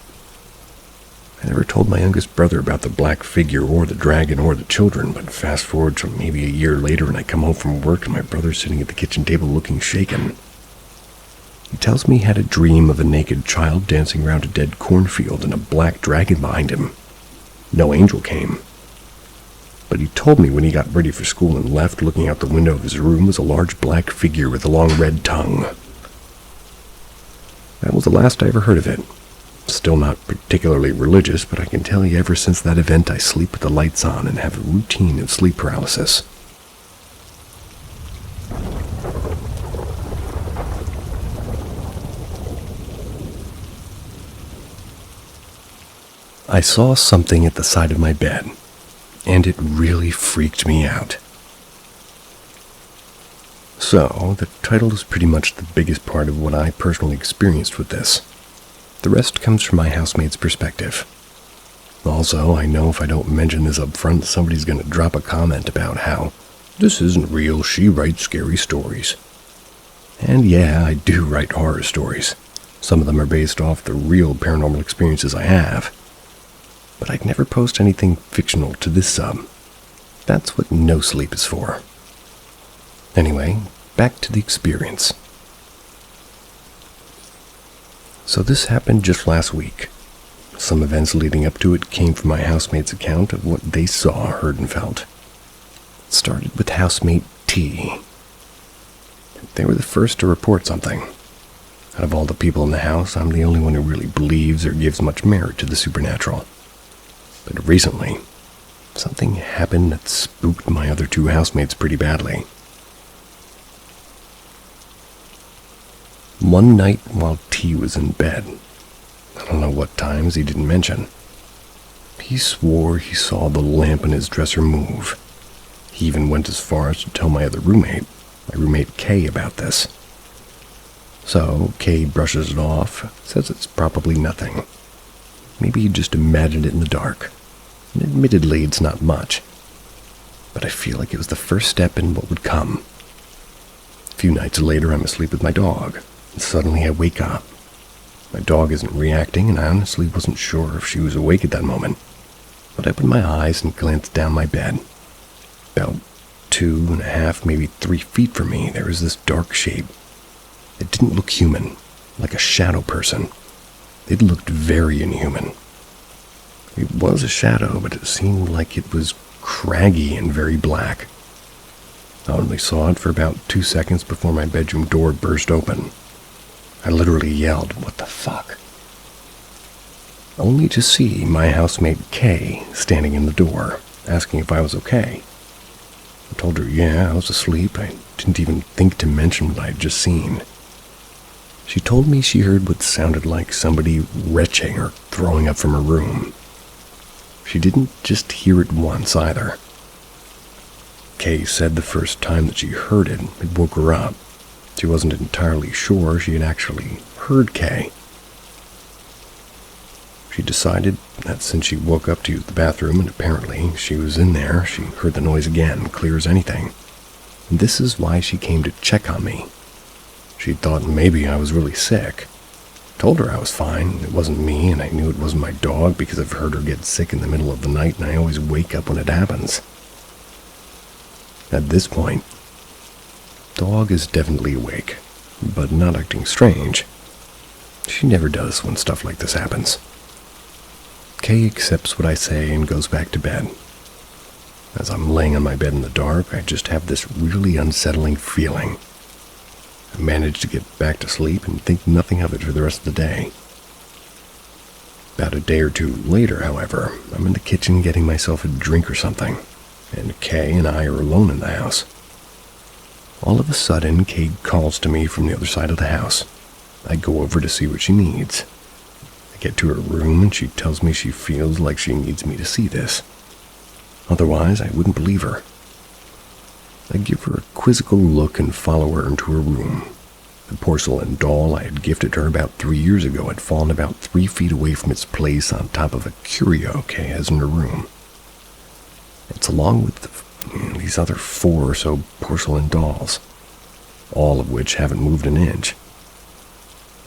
I never told my youngest brother about the black figure or the dragon or the children, but fast forward to maybe a year later and I come home from work and my brother's sitting at the kitchen table looking shaken. He tells me he had a dream of a naked child dancing around a dead cornfield and a black dragon behind him. No angel came. But he told me when he got ready for school and left, looking out the window of his room was a large black figure with a long red tongue. That was the last I ever heard of it. Still not particularly religious, but I can tell you ever since that event I sleep with the lights on and have a routine of sleep paralysis. I saw something at the side of my bed, and it really freaked me out. So, the title is pretty much the biggest part of what I personally experienced with this. The rest comes from my housemate's perspective. Also, I know if I don't mention this up front, somebody's going to drop a comment about how, this isn't real, she writes scary stories. And yeah, I do write horror stories. Some of them are based off the real paranormal experiences I have. But I'd never post anything fictional to this sub. That's what no sleep is for. Anyway, back to the experience. So this happened just last week. Some events leading up to it came from my housemate's account of what they saw, heard, and felt. It started with housemate T. They were the first to report something. Out of all the people in the house, I'm the only one who really believes or gives much merit to the supernatural. But recently, something happened that spooked my other two housemates pretty badly. One night while T was in bed, I don't know what times he didn't mention, he swore he saw the lamp in his dresser move. He even went as far as to tell my other roommate, Kay, about this. So Kay brushes it off, says it's probably nothing. Maybe he just imagined it in the dark. And admittedly, it's not much. But I feel like it was the first step in what would come. A few nights later, I'm asleep with my dog, and suddenly I wake up. My dog isn't reacting, and I honestly wasn't sure if she was awake at that moment. But I opened my eyes and glanced down my bed. About 2.5, maybe 3 feet from me, there was this dark shape. It didn't look human, like a shadow person. It looked very inhuman. It was a shadow, but it seemed like it was craggy and very black. I only saw it for about 2 seconds before my bedroom door burst open. I literally yelled, "What the fuck?" Only to see my housemate Kay standing in the door, asking if I was okay. I told her, yeah, I was asleep. I didn't even think to mention what I had just seen. She told me she heard what sounded like somebody retching or throwing up from her room. She didn't just hear it once either. Kay said the first time that she heard it, it woke her up. She wasn't entirely sure she had actually heard Kay. She decided that since she woke up to use the bathroom and apparently she was in there, she heard the noise again, clear as anything. And this is why she came to check on me. She thought maybe I was really sick. Told her I was fine, it wasn't me, and I knew it wasn't my dog because I've heard her get sick in the middle of the night and I always wake up when it happens. At this point, dog is definitely awake, but not acting strange. She never does when stuff like this happens. Kay accepts what I say and goes back to bed. As I'm laying on my bed in the dark, I just have this really unsettling feeling. I manage to get back to sleep and think nothing of it for the rest of the day. About a day or two later, however, I'm in the kitchen getting myself a drink or something, and Kay and I are alone in the house. All of a sudden, Kay calls to me from the other side of the house. I go over to see what she needs. I get to her room and she tells me she feels like she needs me to see this. Otherwise, I wouldn't believe her. I give her a quizzical look and follow her into her room. The porcelain doll I had gifted her about 3 years ago had fallen about 3 feet away from its place on top of a curio Kay has in her room. It's along with these other 4 or so porcelain dolls, all of which haven't moved an inch.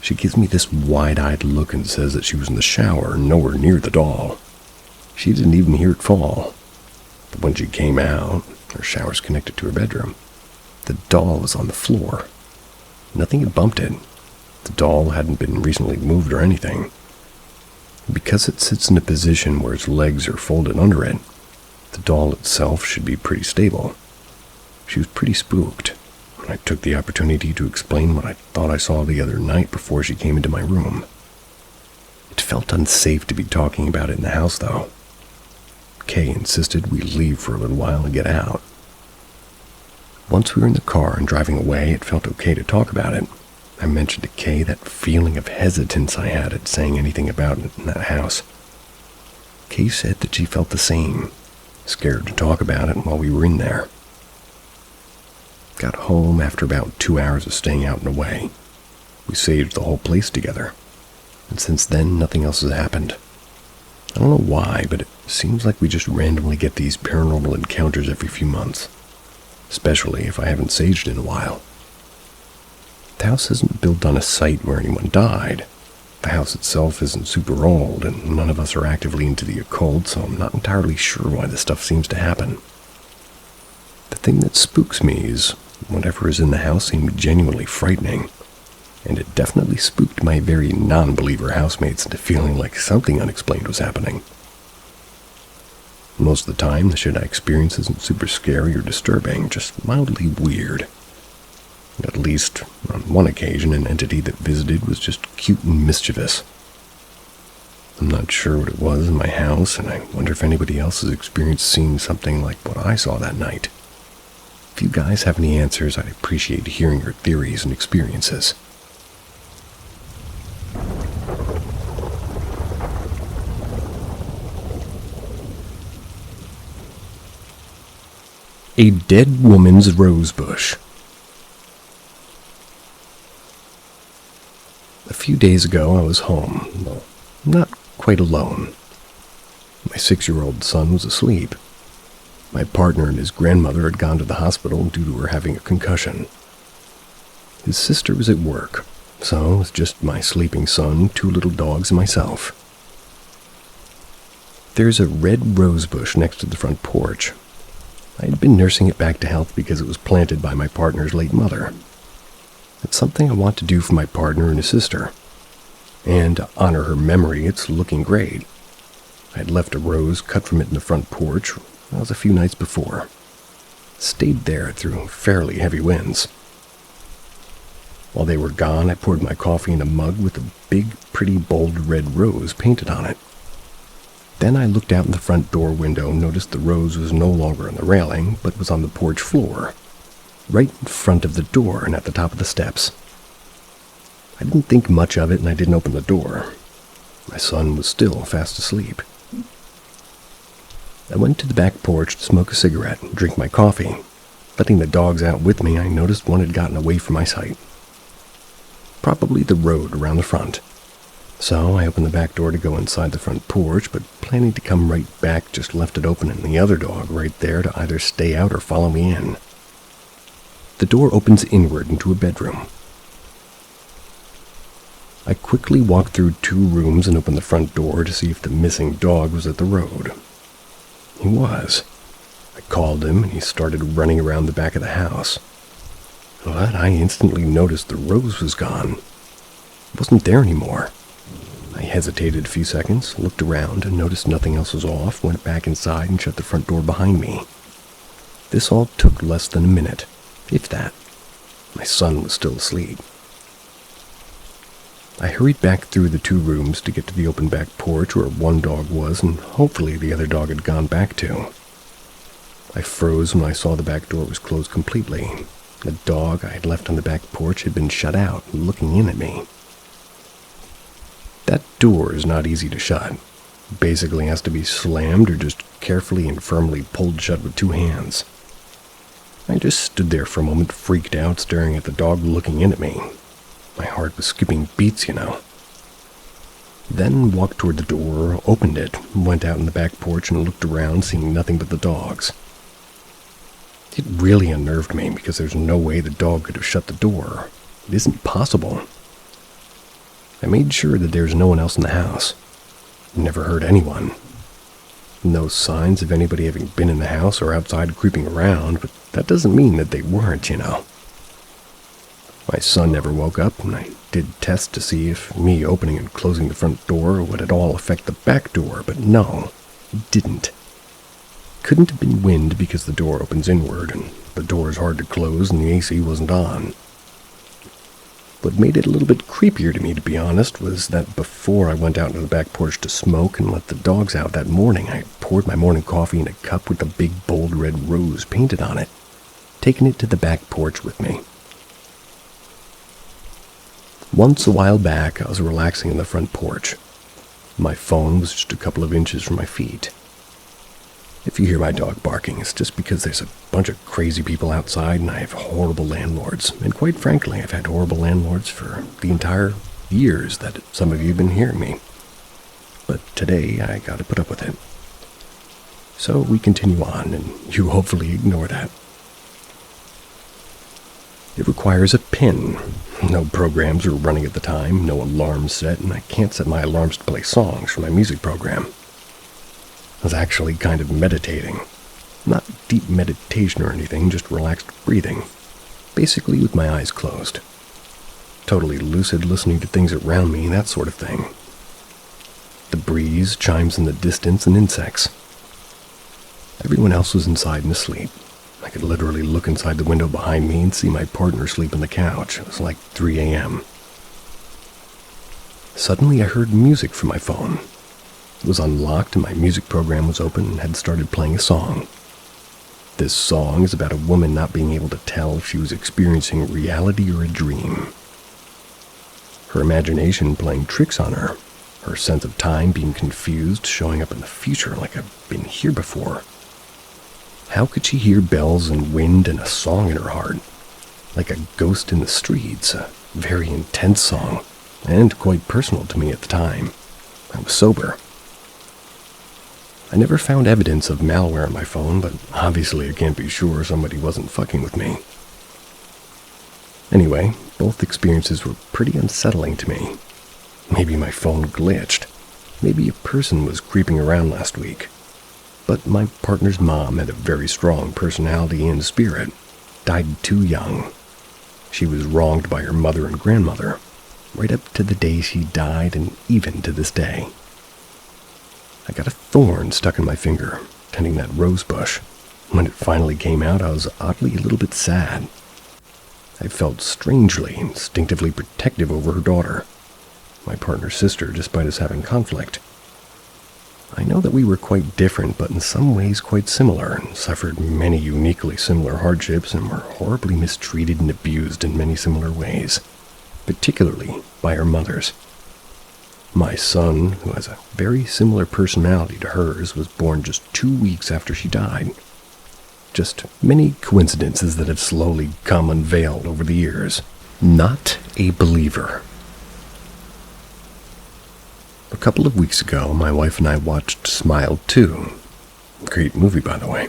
She gives me this wide-eyed look and says that she was in the shower, nowhere near the doll. She didn't even hear it fall. But when she came out, her shower's connected to her bedroom, the doll was on the floor. Nothing had bumped it. The doll hadn't been recently moved or anything. Because it sits in a position where its legs are folded under it, the doll itself should be pretty stable. She was pretty spooked. I took the opportunity to explain what I thought I saw the other night before she came into my room. It felt unsafe to be talking about it in the house, though. Kay insisted we leave for a little while and get out. Once we were in the car and driving away, it felt okay to talk about it. I mentioned to Kay that feeling of hesitance I had at saying anything about it in that house. Kay said that she felt the same, scared to talk about it while we were in there. Got home after about 2 hours of staying out and away. We saved the whole place together, and since then nothing else has happened. I don't know why, but it seems like we just randomly get these paranormal encounters every few months, especially if I haven't saged in a while. The house isn't built on a site where anyone died. The house itself isn't super old, and none of us are actively into the occult, so I'm not entirely sure why this stuff seems to happen. The thing that spooks me is whatever is in the house seemed genuinely frightening, and it definitely spooked my very non-believer housemates into feeling like something unexplained was happening. Most of the time, the shit I experience isn't super scary or disturbing, just mildly weird. At least, on one occasion, an entity that visited was just cute and mischievous. I'm not sure what it was in my house, and I wonder if anybody else has experienced seeing something like what I saw that night. If you guys have any answers, I'd appreciate hearing your theories and experiences. A dead woman's rose bush. A few days ago, I was home, well, not quite alone. My 6-year-old son was asleep. My partner and his grandmother had gone to the hospital due to her having a concussion. His sister was at work, so it was just my sleeping son, 2 little dogs, and myself. There's a red rose bush next to the front porch. I had been nursing it back to health because it was planted by my partner's late mother. It's something I want to do for my partner and his sister. And to honor her memory, it's looking great. I had left a rose cut from it in the front porch. That was a few nights before. Stayed there through fairly heavy winds. While they were gone, I poured my coffee in a mug with a big, pretty, bold red rose painted on it. Then I looked out in the front door window and noticed the rose was no longer on the railing, but was on the porch floor, right in front of the door and at the top of the steps. I didn't think much of it and I didn't open the door. My son was still fast asleep. I went to the back porch to smoke a cigarette and drink my coffee. Letting the dogs out with me, I noticed one had gotten away from my sight. Probably the road around the front. So I opened the back door to go inside the front porch, but planning to come right back, just left it open and the other dog right there to either stay out or follow me in. The door opens inward into a bedroom. I quickly walked through 2 rooms and opened the front door to see if the missing dog was at the road. He was. I called him and he started running around the back of the house. But I instantly noticed the rose was gone. It wasn't there anymore. I hesitated a few seconds, looked around, and noticed nothing else was off, went back inside and shut the front door behind me. This all took less than a minute, if that. My son was still asleep. I hurried back through the 2 rooms to get to the open back porch where one dog was and hopefully the other dog had gone back to. I froze when I saw the back door was closed completely. The dog I had left on the back porch had been shut out, looking in at me. That door is not easy to shut. It basically has to be slammed or just carefully and firmly pulled shut with 2 hands. I just stood there for a moment, freaked out, staring at the dog looking in at me. My heart was skipping beats, Then walked toward the door, opened it, went out in the back porch and looked around, seeing nothing but the dogs. It really unnerved me because there's no way the dog could have shut the door. It isn't possible. I made sure that there's no one else in the house. Never heard anyone. No signs of anybody having been in the house or outside creeping around, but that doesn't mean that they weren't, My son never woke up, and I did tests to see if me opening and closing the front door would at all affect the back door, but no, it didn't. Couldn't have been wind because the door opens inward, and the door is hard to close and the AC wasn't on. What made it a little bit creepier to me, to be honest, was that before I went out into the back porch to smoke and let the dogs out that morning, I poured my morning coffee in a cup with a big bold red rose painted on it, taking it to the back porch with me. Once a while back, I was relaxing in the front porch. My phone was just a couple of inches from my feet. If you hear my dog barking, it's just because there's a bunch of crazy people outside and I have horrible landlords. And quite frankly, I've had horrible landlords for the entire years that some of you have been hearing me. But today, I gotta put up with it. So we continue on, and you hopefully ignore that. It requires a PIN. No programs were running at the time, no alarms set, and I can't set my alarms to play songs from my music program. I was actually kind of meditating. Not deep meditation or anything, just relaxed breathing. Basically with my eyes closed. Totally lucid, listening to things around me, that sort of thing. The breeze, chimes in the distance, and insects. Everyone else was inside and asleep. I could literally look inside the window behind me and see my partner sleep on the couch. It was like 3 a.m. Suddenly I heard music from my phone. It was unlocked and my music program was open and had started playing a song. This song is about a woman not being able to tell if she was experiencing reality or a dream. Her imagination playing tricks on her, her sense of time being confused, showing up in the future like I've been here before. How could she hear bells and wind and a song in her heart? Like a ghost in the streets, a very intense song, and quite personal to me at the time. I was sober. I never found evidence of malware on my phone, but obviously I can't be sure somebody wasn't fucking with me. Anyway, both experiences were pretty unsettling to me. Maybe my phone glitched. Maybe a person was creeping around last week. But my partner's mom had a very strong personality and spirit. Died too young. She was wronged by her mother and grandmother, right up to the day she died and even to this day. I got a thorn stuck in my finger, tending that rose bush. When it finally came out, I was oddly a little bit sad. I felt strangely, instinctively protective over her daughter, my partner's sister, despite us having conflict. I know that we were quite different, but in some ways quite similar, and suffered many uniquely similar hardships and were horribly mistreated and abused in many similar ways, particularly by our mothers. My son, who has a very similar personality to hers, was born just 2 weeks after she died. Just many coincidences that have slowly come unveiled over the years. Not a believer. A couple of weeks ago, my wife and I watched Smile 2. Great movie, by the way.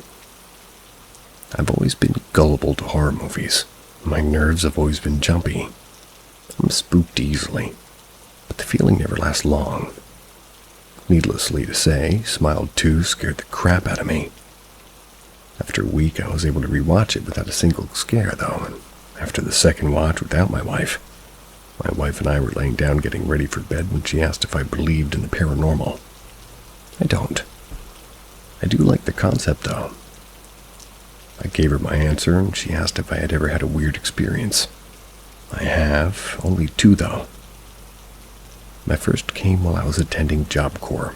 I've always been gullible to horror movies. My nerves have always been jumpy. I'm spooked easily. But the feeling never lasts long. Needlessly to say, Smile 2 scared the crap out of me. After a week, I was able to rewatch it without a single scare, though, and after the second watch without my wife and I were laying down getting ready for bed when she asked if I believed in the paranormal. I don't. I do like the concept, though. I gave her my answer, and she asked if I had ever had a weird experience. I have, only 2, though. My first came while I was attending Job Corps,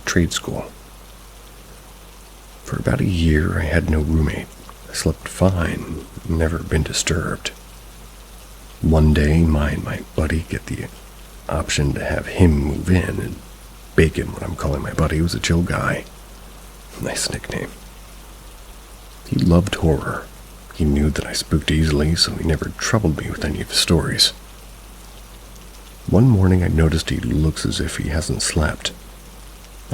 trade school. For about a year, I had no roommate. I slept fine, never been disturbed. One day, my and my buddy get the option to have him move in, and Bacon, what I'm calling my buddy, was a chill guy. Nice nickname. He loved horror. He knew that I spooked easily, so he never troubled me with any of his stories. One morning I noticed he looks as if he hasn't slept.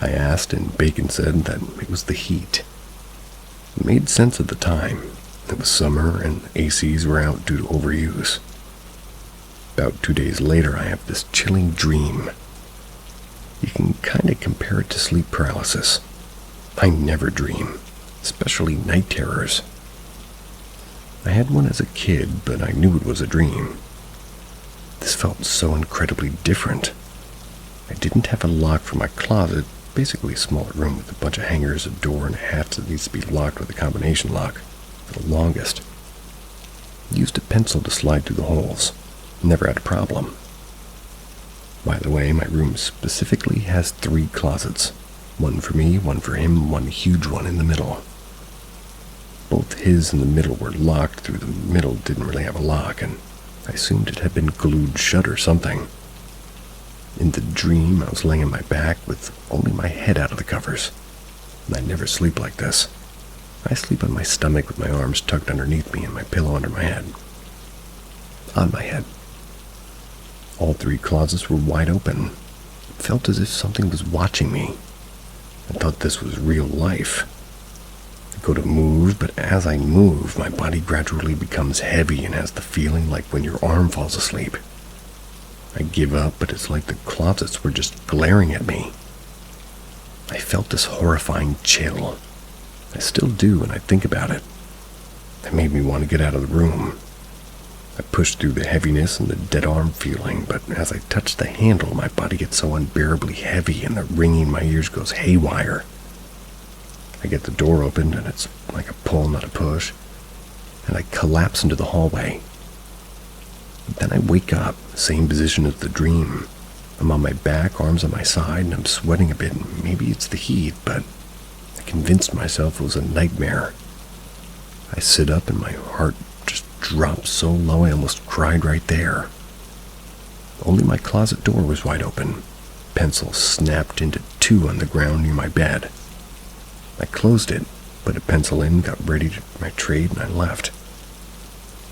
I asked, and Bacon said that it was the heat. It made sense at the time. It was summer, and ACs were out due to overuse. About 2 days later, I have this chilling dream. You can kind of compare it to sleep paralysis. I never dream, especially night terrors. I had one as a kid, but I knew it was a dream. This felt so incredibly different. I didn't have a lock for my closet, basically a smaller room with a bunch of hangers, a door, and a hatch that needs to be locked with a combination lock for the longest. I used a pencil to slide through the holes. Never had a problem. By the way, my room specifically has 3 closets. One for me, one for him, one huge one in the middle. Both his and the middle were locked through the middle didn't really have a lock, and I assumed it had been glued shut or something. In the dream, I was laying on my back with only my head out of the covers. And I never sleep like this. I sleep on my stomach with my arms tucked underneath me and my pillow under my head. On my head. All 3 closets were wide open. It felt as if something was watching me. I thought this was real life. I go to move, but as I move, my body gradually becomes heavy and has the feeling like when your arm falls asleep. I give up, but it's like the closets were just glaring at me. I felt this horrifying chill. I still do when I think about it. It made me want to get out of the room. I pushed through the heaviness and the dead arm feeling, but as I touch the handle, my body gets so unbearably heavy and the ringing in my ears goes haywire. I get the door opened and it's like a pull, not a push, and I collapse into the hallway. Then I wake up, same position as the dream. I'm on my back, arms on my side, and I'm sweating a bit. Maybe it's the heat, but I convinced myself it was a nightmare. I sit up and my heart just dropped so low I almost cried right there. Only my closet door was wide open. Pencil snapped into 2 on the ground near my bed. I closed it, put a pencil in, got ready to my trade, and I left.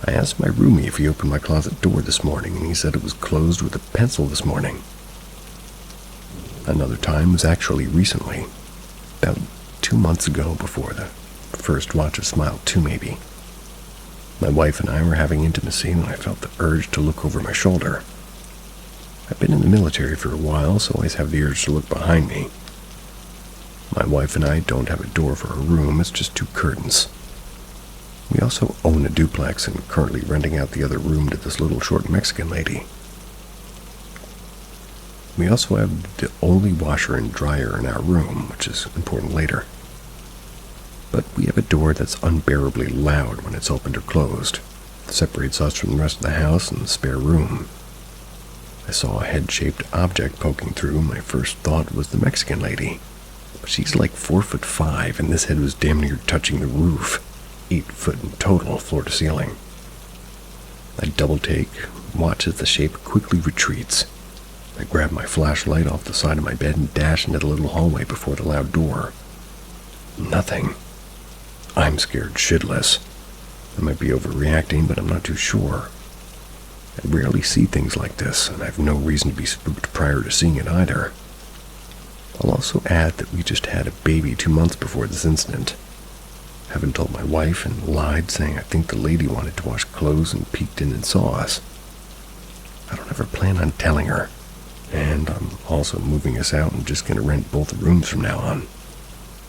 I asked my roomie if he opened my closet door this morning, and he said it was closed with a pencil this morning. Another time was actually recently, about 2 months ago before the first watch of Smile 2 maybe. My wife and I were having intimacy when I felt the urge to look over my shoulder. I've been in the military for a while, so I always have the urge to look behind me. My wife and I don't have a door for our room, it's just 2 curtains. We also own a duplex and currently renting out the other room to this little short Mexican lady. We also have the only washer and dryer in our room, which is important later. But we have a door that's unbearably loud when it's opened or closed. It separates us from the rest of the house and the spare room. I saw a head-shaped object poking through. My first thought was the Mexican lady. But she's like 4'5", and this head was damn near touching the roof. 8 foot in total, floor to ceiling. I double take, watch as the shape quickly retreats. I grab my flashlight off the side of my bed and dash into the little hallway before the loud door. Nothing. I'm scared shitless. I might be overreacting, but I'm not too sure. I rarely see things like this, and I have no reason to be spooked prior to seeing it either. I'll also add that we just had a baby 2 months before this incident. Haven't told my wife and lied, saying I think the lady wanted to wash clothes and peeked in and saw us. I don't ever plan on telling her. And I'm also moving us out and just going to rent both rooms from now on.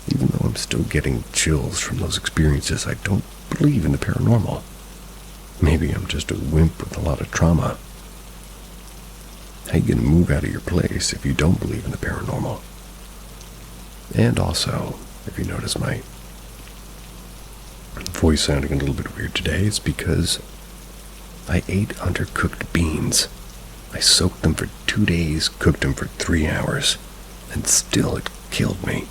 Even though I'm still getting chills from those experiences, I don't believe in the paranormal. Maybe I'm just a wimp with a lot of trauma. How you gonna move out of your place if you don't believe in the paranormal? And also, if you notice my voice sounding a little bit weird today, it's because I ate undercooked beans. I soaked them for 2 days, cooked them for 3 hours, and still it killed me.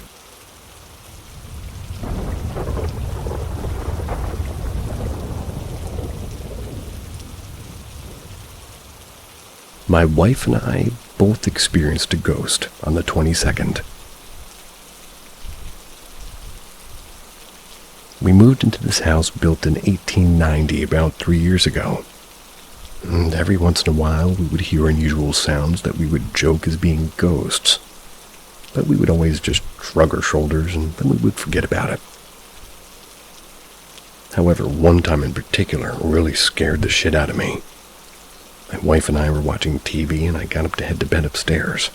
My wife and I both experienced a ghost on the 22nd. We moved into this house built in 1890, about 3 years ago. And every once in a while we would hear unusual sounds that we would joke as being ghosts. But we would always just shrug our shoulders and then we would forget about it. However, one time in particular really scared the shit out of me. My wife and I were watching TV and I got up to head to bed upstairs.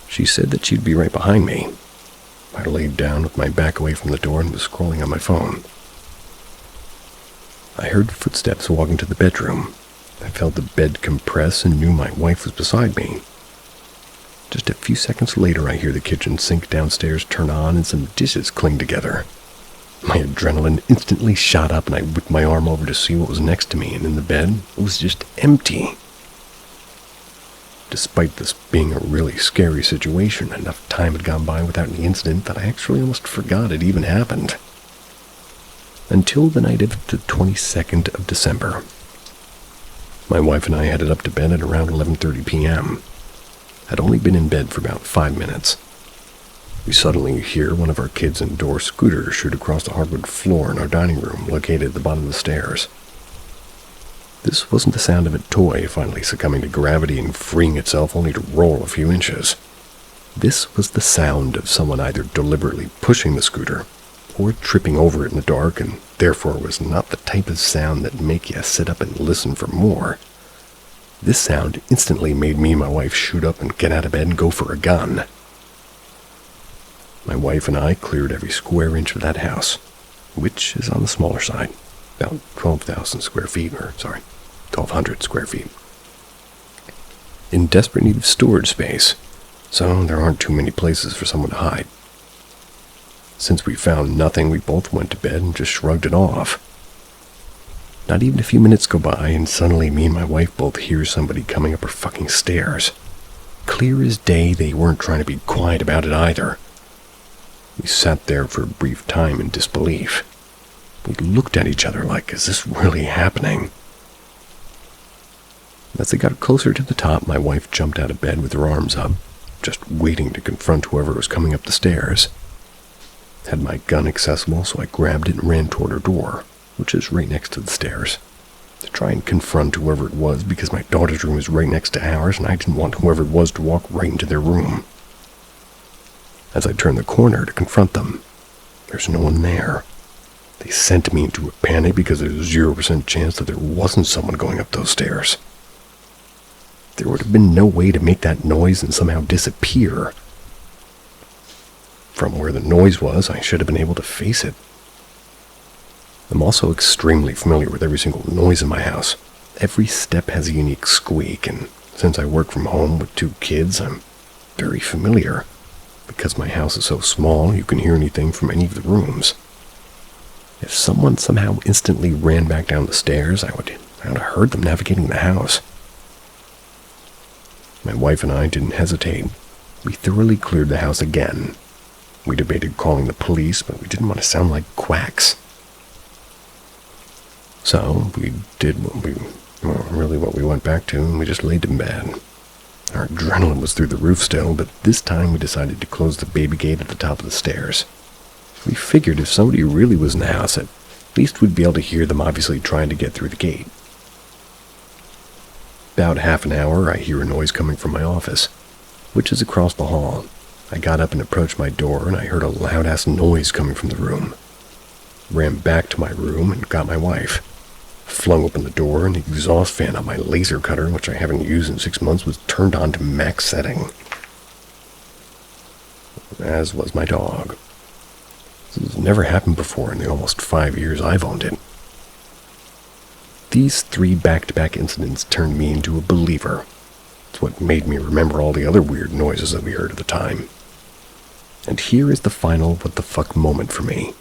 She said that she'd be right behind me. I laid down with my back away from the door and was scrolling on my phone. I heard footsteps walking to the bedroom. I felt the bed compress and knew my wife was beside me. Just a few seconds later, I hear the kitchen sink downstairs turn on and some dishes cling together. My adrenaline instantly shot up and I whipped my arm over to see what was next to me, and in the bed, it was just empty. Despite this being a really scary situation, enough time had gone by without any incident that I actually almost forgot it even happened. Until the night of the 22nd of December. My wife and I headed up to bed at around 11:30 p.m. I'd only been in bed for about 5 minutes. We suddenly hear one of our kids' indoor scooters shoot across the hardwood floor in our dining room, located at the bottom of the stairs. This wasn't the sound of a toy finally succumbing to gravity and freeing itself only to roll a few inches. This was the sound of someone either deliberately pushing the scooter or tripping over it in the dark, and therefore was not the type of sound that make you sit up and listen for more. This sound instantly made me and my wife shoot up and get out of bed and go for a gun. My wife and I cleared every square inch of that house, which is on the smaller side, about 12,000 square feet, 1,200 square feet. In desperate need of storage space, so there aren't too many places for someone to hide. Since we found nothing, we both went to bed and just shrugged it off. Not even a few minutes go by, and suddenly me and my wife both hear somebody coming up our fucking stairs. Clear as day, they weren't trying to be quiet about it either. We sat there for a brief time in disbelief. We looked at each other like, is this really happening? As they got closer to the top, my wife jumped out of bed with her arms up, just waiting to confront whoever was coming up the stairs. Had my gun accessible, so I grabbed it and ran toward her door, which is right next to the stairs, to try and confront whoever it was, because my daughter's room is right next to ours, and I didn't want whoever it was to walk right into their room. As I turned the corner to confront them, there's no one there. They sent me into a panic because there's a 0% chance that there wasn't someone going up those stairs. There would have been no way to make that noise and somehow disappear. From where the noise was, I should have been able to face it. I'm also extremely familiar with every single noise in my house. Every step has a unique squeak, and since I work from home with 2 kids, I'm very familiar. Because my house is so small, you can hear anything from any of the rooms. If someone somehow instantly ran back down the stairs, I would have heard them navigating the house. My wife and I didn't hesitate. We thoroughly cleared the house again. We debated calling the police, but we didn't want to sound like quacks. So we did what we went back to, and we just laid in bed. Our adrenaline was through the roof still, but this time we decided to close the baby gate at the top of the stairs. We figured if somebody really was in the house, at least we'd be able to hear them obviously trying to get through the gate. About half an hour, I hear a noise coming from my office, which is across the hall. I got up and approached my door, and I heard a loud-ass noise coming from the room. Ran back to my room and got my wife. Flung open the door, and the exhaust fan on my laser cutter, which I haven't used in 6 months, was turned on to max setting. As was my dog. This has never happened before in the almost 5 years I've owned it. These 3 back-to-back incidents turned me into a believer. It's what made me remember all the other weird noises that we heard at the time. And here is the final what the fuck moment for me.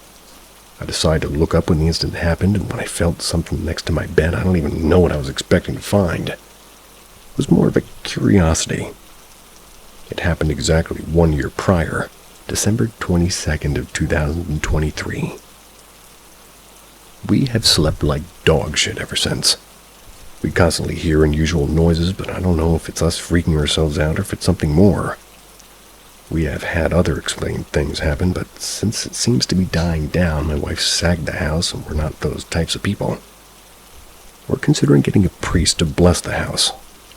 I decided to look up when the incident happened, and when I felt something next to my bed, I don't even know what I was expecting to find. It was more of a curiosity. It happened exactly 1 year prior, December 22nd of 2023. We have slept like dog shit ever since. We constantly hear unusual noises, but I don't know if it's us freaking ourselves out or if it's something more. We have had other explained things happen, but since it seems to be dying down, my wife sagged the house, and we're not those types of people. We're considering getting a priest to bless the house.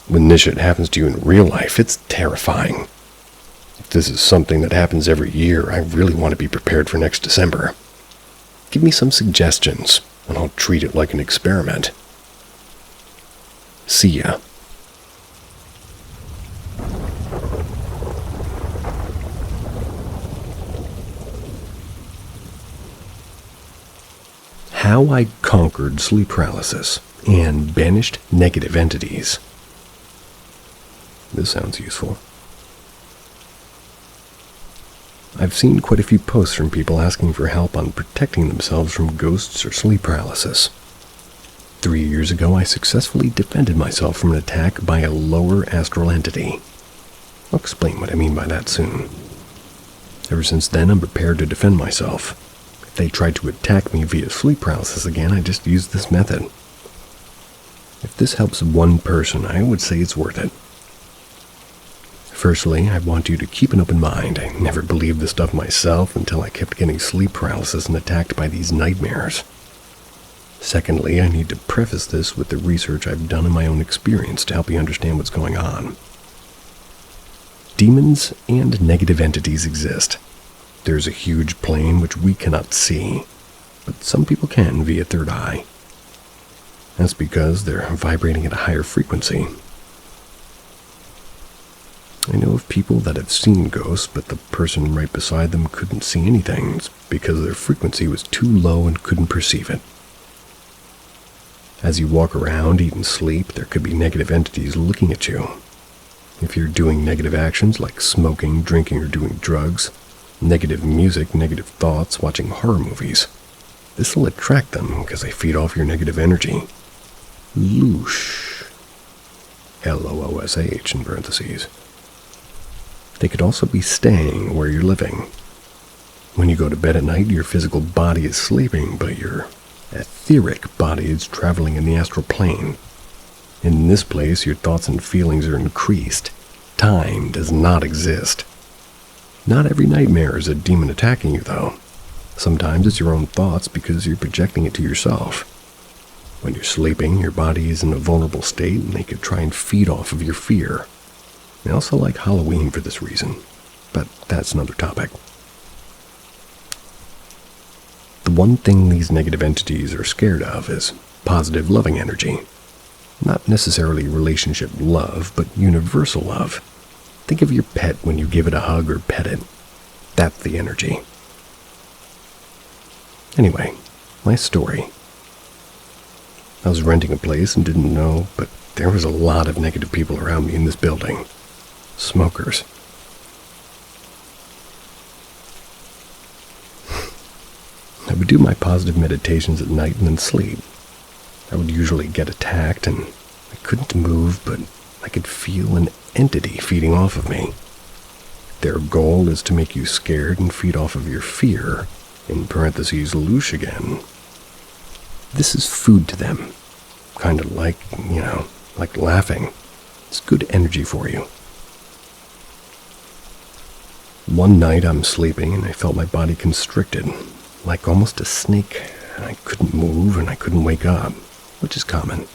When this shit happens to you in real life, it's terrifying. If this is something that happens every year, I really want to be prepared for next December. Give me some suggestions, and I'll treat it like an experiment. See ya. How I conquered sleep paralysis and banished negative entities. This sounds useful. I've seen quite a few posts from people asking for help on protecting themselves from ghosts or sleep paralysis. 3 years ago, I successfully defended myself from an attack by a lower astral entity. I'll explain what I mean by that soon. Ever since then, I'm prepared to defend myself. If they tried to attack me via sleep paralysis again, I just used this method. If this helps one person, I would say it's worth it. Firstly, I want you to keep an open mind. I never believed this stuff myself until I kept getting sleep paralysis and attacked by these nightmares. Secondly, I need to preface this with the research I've done in my own experience to help you understand what's going on. Demons and negative entities exist. There's a huge plane which we cannot see, but some people can via third eye. That's because they're vibrating at a higher frequency. I know of people that have seen ghosts, but the person right beside them couldn't see anything. It's because their frequency was too low and couldn't perceive it. As you walk around, eat and sleep, there could be negative entities looking at you. If you're doing negative actions like smoking, drinking, or doing drugs, negative music, negative thoughts, watching horror movies, this will attract them because they feed off your negative energy. Loosh. L-O-O-S-H in parentheses. They could also be staying where you're living. When you go to bed at night, your physical body is sleeping, but your etheric body is traveling in the astral plane. In this place, your thoughts and feelings are increased. Time does not exist. Not every nightmare is a demon attacking you, though. Sometimes it's your own thoughts because you're projecting it to yourself. When you're sleeping, your body is in a vulnerable state, and they could try and feed off of your fear. They also like Halloween for this reason, but that's another topic. The one thing these negative entities are scared of is positive loving energy. Not necessarily relationship love, but universal love. Think of your pet when you give it a hug or pet it. That's the energy. Anyway, my story. I was renting a place and didn't know, but there was a lot of negative people around me in this building. Smokers. I would do my positive meditations at night and then sleep. I would usually get attacked, and I couldn't move, but I could feel an entity feeding off of me. Their goal is to make you scared and feed off of your fear, in parentheses, loosh again. This is food to them. Kind of like, like laughing. It's good energy for you. One night I'm sleeping and I felt my body constricted, like almost a snake. I couldn't move and I couldn't wake up, which is common.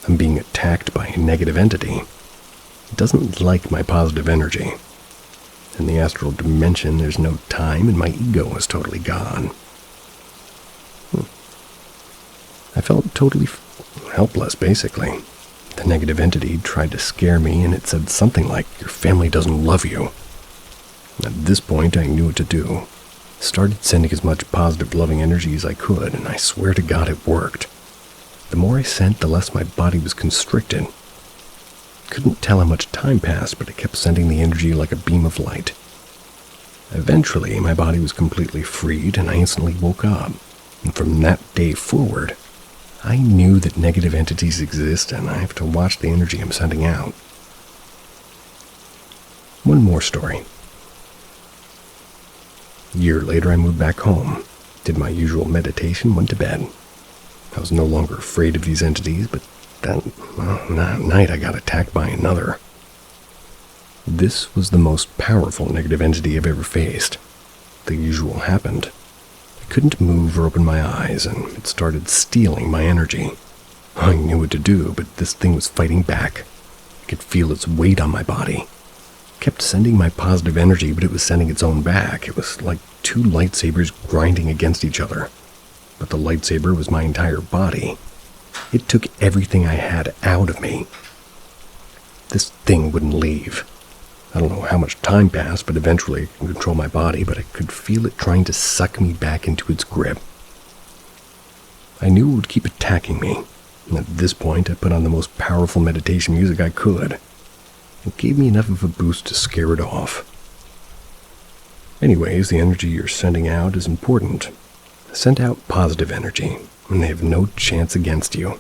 I'm being attacked by a negative entity. It doesn't like my positive energy. In the astral dimension, there's no time and my ego is totally gone. I felt totally helpless, basically. The negative entity tried to scare me, and it said something like, "Your family doesn't love you." At this point, I knew what to do. Started sending as much positive, loving energy as I could, and I swear to God it worked. The more I sent, the less my body was constricted. Couldn't tell how much time passed, but I kept sending the energy like a beam of light. Eventually, my body was completely freed, and I instantly woke up. And from that day forward, I knew that negative entities exist, and I have to watch the energy I'm sending out. One more story. A year later, I moved back home, did my usual meditation, went to bed. I was no longer afraid of these entities, but that night I got attacked by another. This was the most powerful negative entity I've ever faced. The usual happened. I couldn't move or open my eyes, and it started stealing my energy. I knew what to do, but this thing was fighting back. I could feel its weight on my body. Kept sending my positive energy, but it was sending its own back. It was like two lightsabers grinding against each other. But the lightsaber was my entire body. It took everything I had out of me. This thing wouldn't leave. I don't know how much time passed, but eventually I could control my body, but I could feel it trying to suck me back into its grip. I knew it would keep attacking me, and at this point I put on the most powerful meditation music I could. It gave me enough of a boost to scare it off. Anyways, the energy you're sending out is important. Send out positive energy, and they have no chance against you.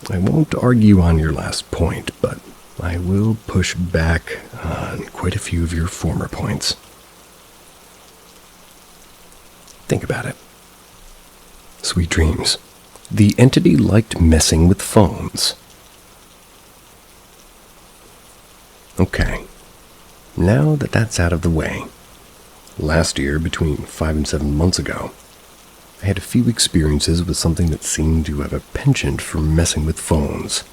I won't argue on your last point, but I will push back on quite a few of your former points. Think about it. Sweet dreams. The entity liked messing with phones. Okay, now that that's out of the way, last year, between 5 and 7 months ago, I had a few experiences with something that seemed to have a penchant for messing with phones.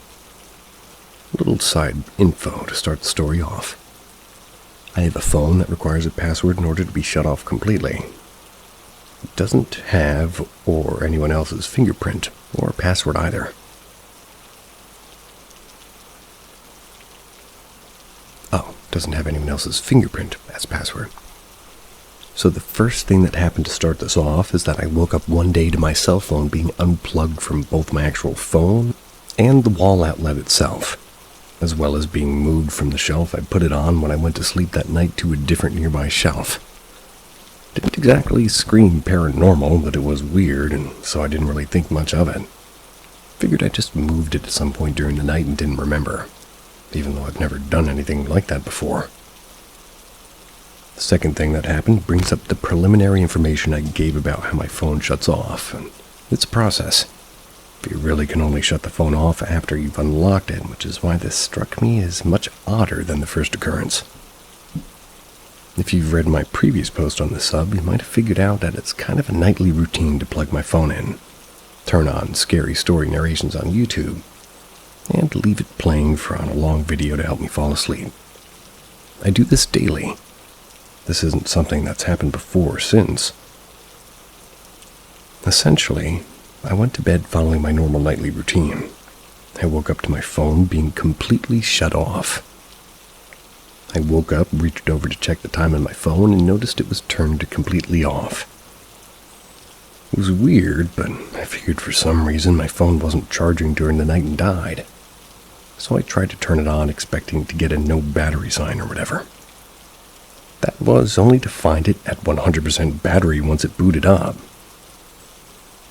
A little side info to start the story off. I have a phone that requires a password in order to be shut off completely. It doesn't have or anyone else's fingerprint or password either. Oh, doesn't have anyone else's fingerprint as password. So the first thing that happened to start this off is that I woke up one day to my cell phone being unplugged from both my actual phone and the wall outlet itself, as well as being moved from the shelf I put it on when I went to sleep that night to a different nearby shelf. Didn't exactly scream paranormal, but it was weird, and so I didn't really think much of it. Figured I just moved it at some point during the night and didn't remember, even though I've never done anything like that before. The second thing that happened brings up the preliminary information I gave about how my phone shuts off, and it's a process. You really can only shut the phone off after you've unlocked it, which is why this struck me as much odder than the first occurrence. If you've read my previous post on the sub, you might have figured out that it's kind of a nightly routine to plug my phone in, turn on scary story narrations on YouTube, and leave it playing for on a long video to help me fall asleep. I do this daily. This isn't something that's happened before or since. Essentially, I went to bed following my normal nightly routine. I woke up to my phone being completely shut off. I woke up, reached over to check the time on my phone, and noticed it was turned to completely off. It was weird, but I figured for some reason my phone wasn't charging during the night and died. So I tried to turn it on, expecting to get a no battery sign or whatever. That was only to find it at 100% battery once it booted up.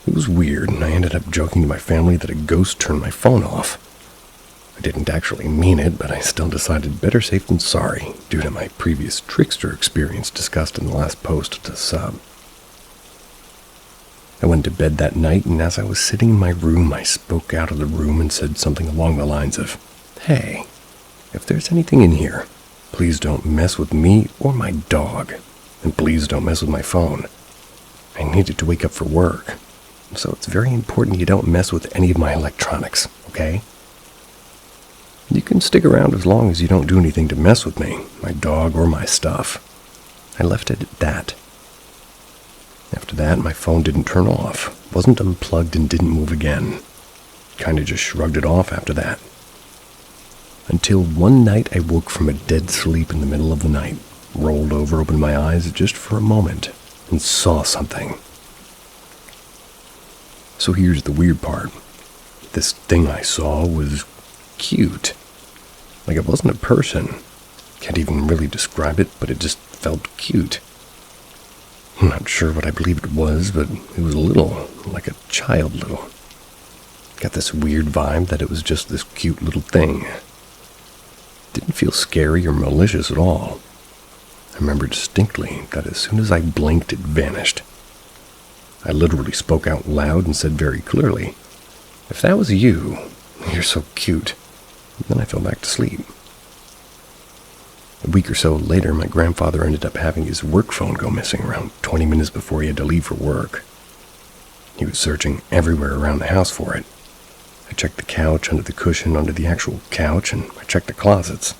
It was weird, and I ended up joking to my family that a ghost turned my phone off. I didn't actually mean it, but I still decided better safe than sorry, due to my previous trickster experience discussed in the last post of the sub. I went to bed that night, and as I was sitting in my room, I spoke out of the room and said something along the lines of, "Hey, if there's anything in here, please don't mess with me or my dog, and please don't mess with my phone. I needed to wake up for work, so it's very important you don't mess with any of my electronics, okay? You can stick around as long as you don't do anything to mess with me, my dog, or my stuff." I left it at that. After that, my phone didn't turn off, wasn't unplugged, and didn't move again. Kinda just shrugged it off after that. Until one night I woke from a dead sleep in the middle of the night, rolled over, opened my eyes just for a moment, and saw something. So here's the weird part. This thing I saw was cute. Like it wasn't a person. Can't even really describe it, but it just felt cute. I'm not sure what I believe it was, but it was little, like a child little. Got this weird vibe that it was just this cute little thing. Didn't feel scary or malicious at all. I remember distinctly that as soon as I blinked, it vanished. I literally spoke out loud and said very clearly, "If that was you, you're so cute." And then I fell back to sleep. A week or so later, my grandfather ended up having his work phone go missing around 20 minutes before he had to leave for work. He was searching everywhere around the house for it. I checked the couch, under the cushion, under the actual couch, and I checked the closets.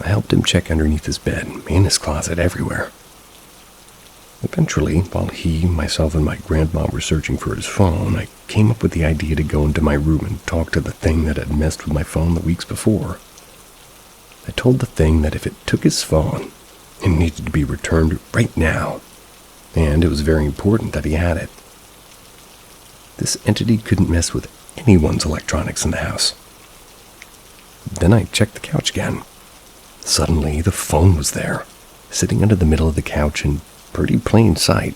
I helped him check underneath his bed, in his closet, everywhere. Eventually, while he, myself, and my grandma were searching for his phone, I came up with the idea to go into my room and talk to the thing that had messed with my phone the weeks before. I told the thing that if it took his phone, it needed to be returned right now, and it was very important that he had it. This entity couldn't mess with anyone's electronics in the house. Then I checked the couch again. Suddenly, the phone was there, sitting under the middle of the couch in pretty plain sight.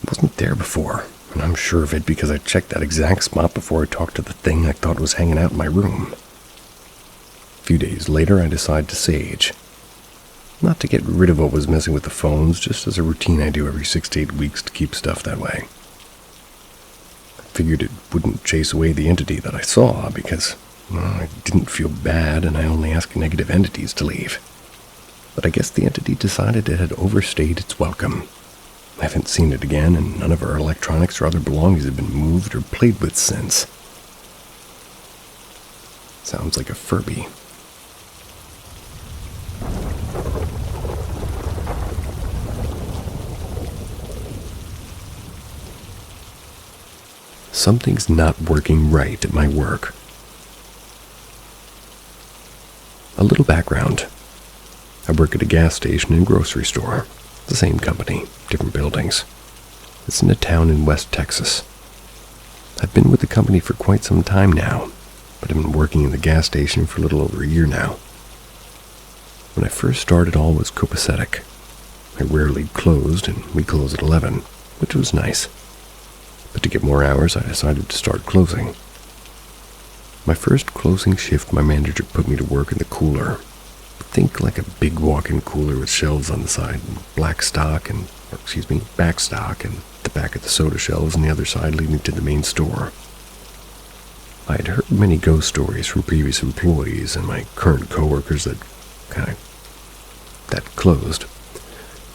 It wasn't there before, and I'm sure of it because I checked that exact spot before I talked to the thing I thought was hanging out in my room. A few days later, I decided to sage. Not to get rid of what was messing with the phones, just as a routine I do every 6 to 8 weeks to keep stuff that way. I figured it wouldn't chase away the entity that I saw because, well, I didn't feel bad and I only asked negative entities to leave. But I guess the entity decided it had overstayed its welcome. I haven't seen it again, and none of our electronics or other belongings have been moved or played with since. Sounds like a Furby. Something's not working right at my work. A little background. I work at a gas station and grocery store. The same company, different buildings. It's in a town in West Texas. I've been with the company for quite some time now, but I've been working in the gas station for a little over a year now. When I first started, all was copacetic. I rarely closed, and we closed at 11, which was nice. But to get more hours, I decided to start closing. My first closing shift, my manager put me to work in the cooler. Think like a big walk-in cooler with shelves on the side, and back stock, and the back of the soda shelves on the other side leading to the main store. I had heard many ghost stories from previous employees and my current coworkers that closed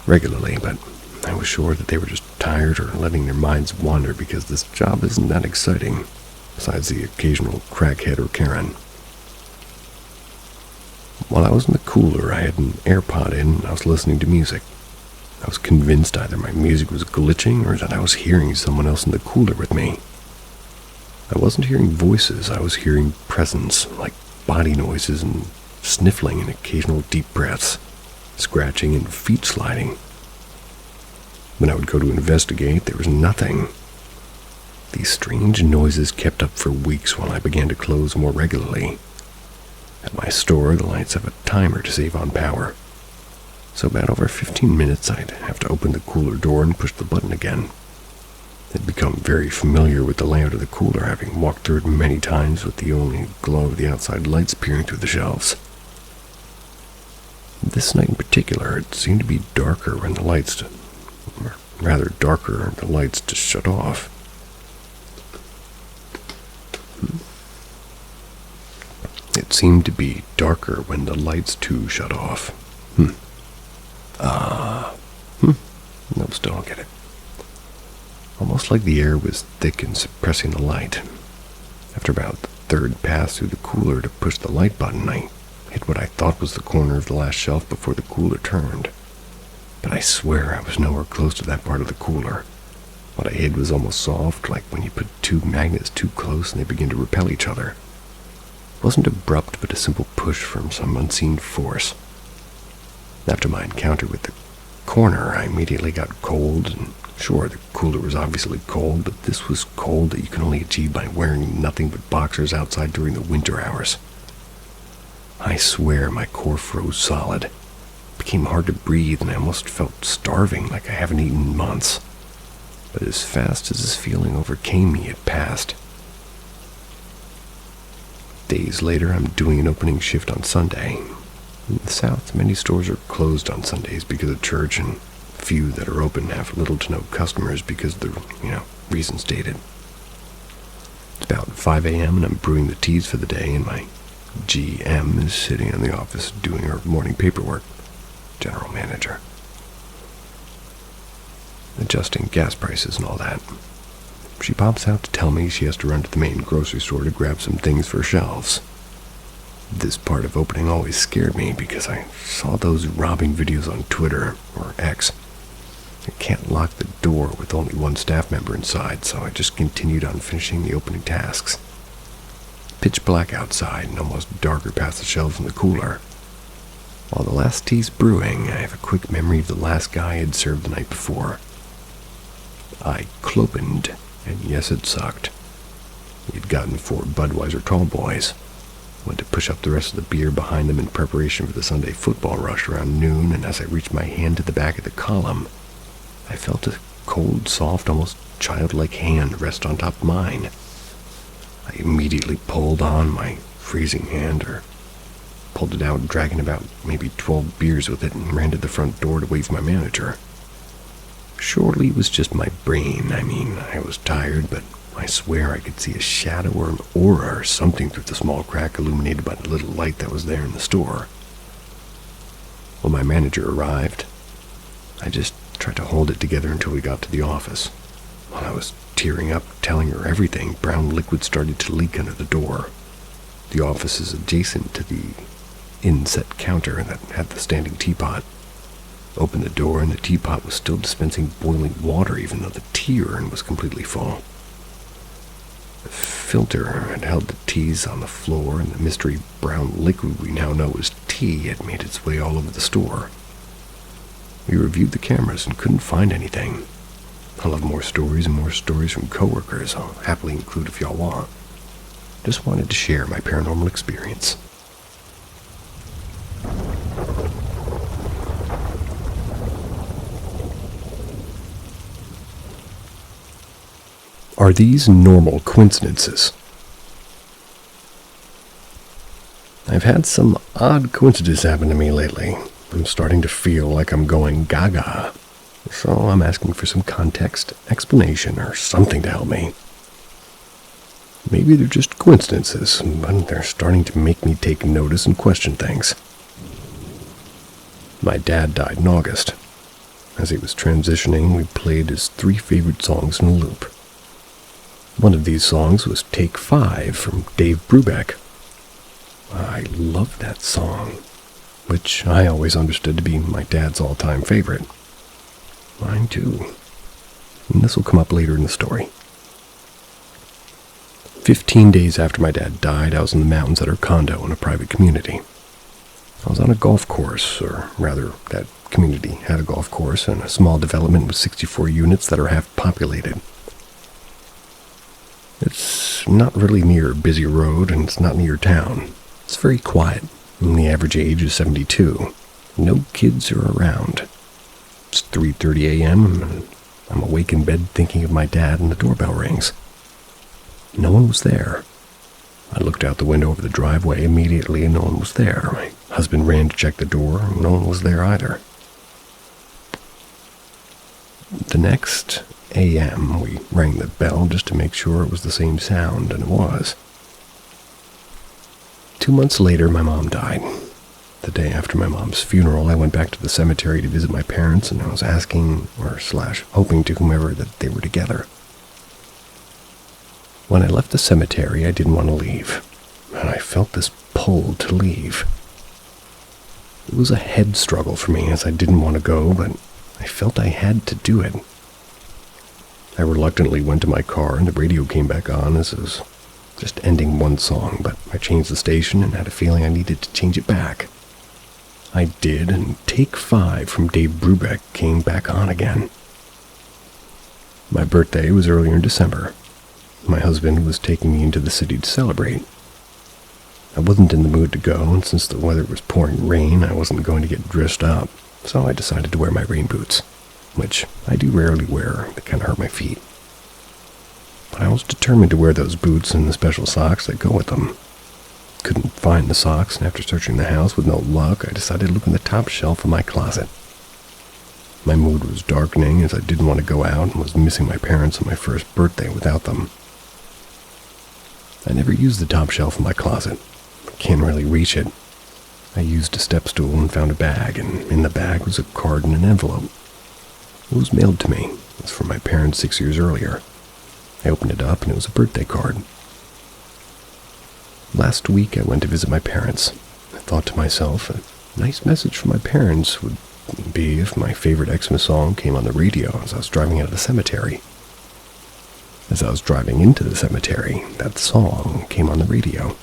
regularly, but I was sure that they were just tired or letting their minds wander because this job isn't that exciting, besides the occasional crackhead or Karen. While I was in the cooler, I had an AirPod in and I was listening to music. I was convinced either my music was glitching or that I was hearing someone else in the cooler with me. I wasn't hearing voices, I was hearing presence, like body noises and sniffling and occasional deep breaths, scratching and feet sliding. When I would go to investigate, there was nothing. These strange noises kept up for weeks while I began to close more regularly. At my store, the lights have a timer to save on power. So about over 15 minutes, I'd have to open the cooler door and push the button again. I'd become very familiar with the layout of the cooler, having walked through it many times with the only glow of the outside lights peering through the shelves. This night in particular, it seemed to be darker when the lights just shut off. It seemed to be darker when the lights too shut off. No, still don't get it. Almost like the air was thick and suppressing the light. After about the third pass through the cooler to push the light button, I hit what I thought was the corner of the last shelf before the cooler turned. but I swear I was nowhere close to that part of the cooler. What I hid was almost soft, like when you put two magnets too close and they begin to repel each other. It wasn't abrupt, but a simple push from some unseen force. After my encounter with the corner, I immediately got cold, and sure, the cooler was obviously cold, but this was cold that you can only achieve by wearing nothing but boxers outside during the winter hours. I swear my core froze solid. It became hard to breathe, and I almost felt starving, like I haven't eaten in months. But as fast as this feeling overcame me, it passed. Days later, I'm doing an opening shift on Sunday. In the South, many stores are closed on Sundays because of church, and few that are open have little to no customers because of the, reasons stated. It's about 5 a.m. and I'm brewing the teas for the day, and my GM is sitting in the office doing her morning paperwork. General manager. Adjusting gas prices and all that. She pops out to tell me she has to run to the main grocery store to grab some things for shelves. This part of opening always scared me because I saw those robbing videos on Twitter, or X. I can't lock the door with only one staff member inside, so I just continued on finishing the opening tasks. Pitch black outside and almost darker past the shelves in the cooler. While the last tea's brewing, I have a quick memory of the last guy I had served the night before. I clopened, and yes, it sucked. We'd gotten 4 Budweiser tall boys. Went to push up the rest of the beer behind them in preparation for the Sunday football rush around noon, and as I reached my hand to the back of the column, I felt a cold, soft, almost childlike hand rest on top of mine. I immediately pulled on my freezing hand, or pulled it out, dragging about maybe 12 beers with it, and ran to the front door to wait for my manager. Surely it was just my brain. I was tired, but I swear I could see a shadow or an aura or something through the small crack illuminated by the little light that was there in the store. When my manager arrived, I just tried to hold it together until we got to the office. While I was tearing up, telling her everything, brown liquid started to leak under the door. The office is adjacent to the inset counter that had the standing teapot. Opened the door, and the teapot was still dispensing boiling water even though the tea urn was completely full. The filter had held the teas on the floor, and the mystery brown liquid we now know as tea had made its way all over the store. We reviewed the cameras and couldn't find anything. I'll have more stories and more stories from coworkers I'll happily include if y'all want. Just wanted to share my paranormal experience. Are these normal coincidences? I've had some odd coincidences happen to me lately. I'm starting to feel like I'm going gaga. So I'm asking for some context, explanation, or something to help me. Maybe they're just coincidences, but they're starting to make me take notice and question things. My dad died in August. As he was transitioning, we played his 3 favorite songs in a loop. One of these songs was Take 5 from Dave Brubeck. I loved that song, which I always understood to be my dad's all-time favorite. Mine too. And this will come up later in the story. 15 days after my dad died, I was in the mountains at our condo in a private community. I was on a golf course, or rather, that community had a golf course and a small development with 64 units that are half populated. It's not really near a busy road, and it's not near town. It's very quiet, and the average age is 72. No kids are around. It's 3:30 a.m., and I'm awake in bed thinking of my dad, and the doorbell rings. No one was there. I looked out the window over the driveway immediately, and no one was there. My husband ran to check the door, and no one was there either. The next a.m., we rang the bell just to make sure it was the same sound, and it was. 2 months later, my mom died. The day after my mom's funeral, I went back to the cemetery to visit my parents, and I was asking, hoping to whomever that they were together. When I left the cemetery, I didn't want to leave, and I felt this pull to leave. It was a head struggle for me, as I didn't want to go, but I felt I had to do it. I reluctantly went to my car and the radio came back on as it was just ending one song, but I changed the station and had a feeling I needed to change it back. I did, and Take 5 from Dave Brubeck came back on again. My birthday was earlier in December. My husband was taking me into the city to celebrate. I wasn't in the mood to go, and since the weather was pouring rain, I wasn't going to get dressed up, so I decided to wear my rain boots, which I do rarely wear. They kind of hurt my feet. But I was determined to wear those boots and the special socks that go with them. Couldn't find the socks, and after searching the house with no luck, I decided to look in the top shelf of my closet. My mood was darkening as I didn't want to go out and was missing my parents on my first birthday without them. I never used the top shelf of my closet. I can't really reach it. I used a step stool and found a bag, and in the bag was a card and an envelope. It was mailed to me. It was from my parents 6 years earlier. I opened it up and it was a birthday card. Last week I went to visit my parents. I thought to myself, a nice message from my parents would be if my favorite Xmas song came on the radio as I was driving out of the cemetery. As I was driving into the cemetery, that song came on the radio.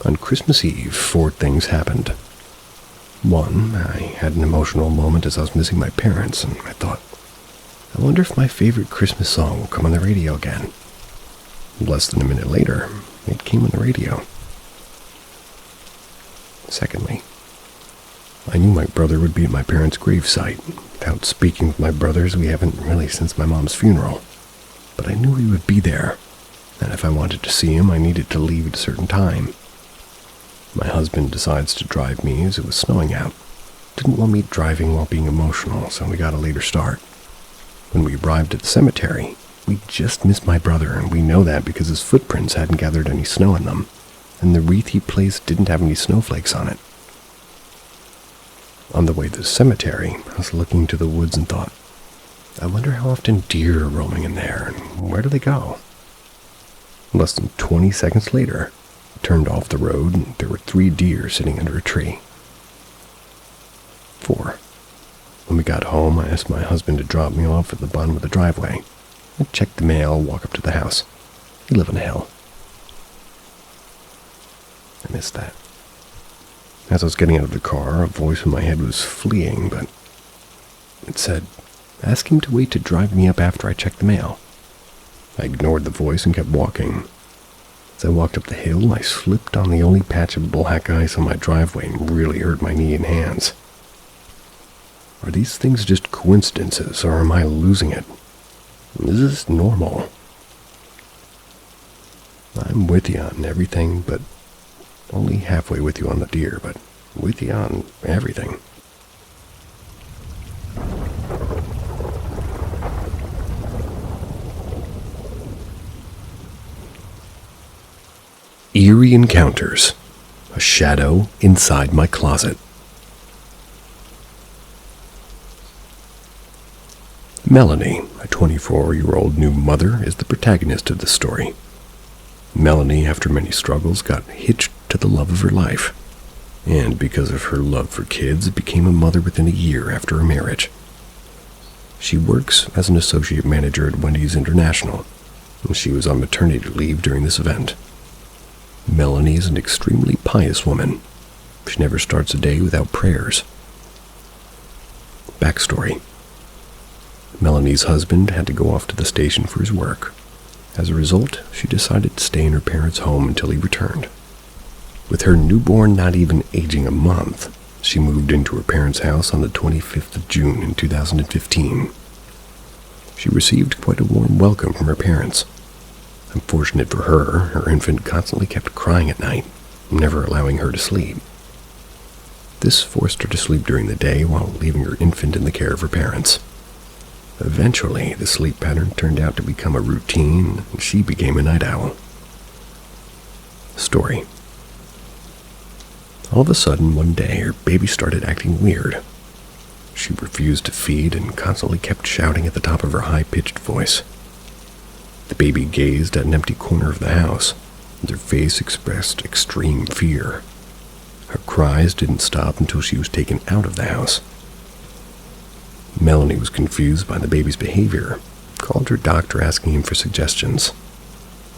On Christmas Eve, 4 things happened. 1, I had an emotional moment as I was missing my parents, and I thought, I wonder if my favorite Christmas song will come on the radio again. Less than a minute later, it came on the radio. Secondly, I knew my brother would be at my parents' gravesite. Without speaking with my brothers, we haven't really since my mom's funeral. But I knew he would be there, and if I wanted to see him, I needed to leave at a certain time. My husband decides to drive me as it was snowing out. Didn't want me driving while being emotional, so we got a later start. When we arrived at the cemetery, we just missed my brother, and we know that because his footprints hadn't gathered any snow in them, and the wreath he placed didn't have any snowflakes on it. On the way to the cemetery, I was looking to the woods and thought, I wonder how often deer are roaming in there, and where do they go? Less than 20 seconds later, I turned off the road, and there were 3 deer sitting under a tree. 4. When we got home, I asked my husband to drop me off at the bottom of the driveway. I'd check the mail, walk up to the house. We live on a hill. I missed that. As I was getting out of the car, a voice in my head was fleeing, but it said, ask him to wait to drive me up after I check the mail. I ignored the voice and kept walking. As I walked up the hill, I slipped on the only patch of black ice on my driveway and really hurt my knee and hands. Are these things just coincidences, or am I losing it? Is this normal? I'm with you on everything, but only halfway with you on the deer, but with you on everything. Eerie Encounters. A shadow inside my closet. Melanie, a 24-year-old new mother, is the protagonist of this story. Melanie, after many struggles, got hitched to the love of her life, and because of her love for kids, became a mother within a year after her marriage. She works as an associate manager at Wendy's International, and she was on maternity leave during this event. Melanie is an extremely pious woman. She never starts a day without prayers. Backstory. Melanie's husband had to go off to the station for his work. As a result, she decided to stay in her parents' home until he returned. With her newborn not even aging a month, she moved into her parents' house on the 25th of June in 2015. She received quite a warm welcome from her parents. Unfortunate for her, her infant constantly kept crying at night, never allowing her to sleep. This forced her to sleep during the day while leaving her infant in the care of her parents. Eventually, the sleep pattern turned out to become a routine, and she became a night owl. Story. All of a sudden, one day, her baby started acting weird. She refused to feed and constantly kept shouting at the top of her high-pitched voice. The baby gazed at an empty corner of the house, and her face expressed extreme fear. Her cries didn't stop until she was taken out of the house. Melanie was confused by the baby's behavior, called her doctor asking him for suggestions.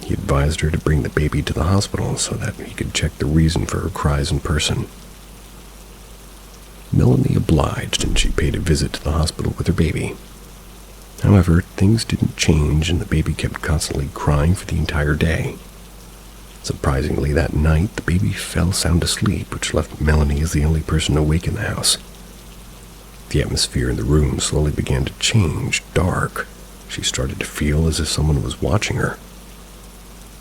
He advised her to bring the baby to the hospital so that he could check the reason for her cries in person. Melanie obliged, and she paid a visit to the hospital with her baby. However, things didn't change, and the baby kept constantly crying for the entire day. Surprisingly, that night, the baby fell sound asleep, which left Melanie as the only person awake in the house. The atmosphere in the room slowly began to change, dark. She started to feel as if someone was watching her.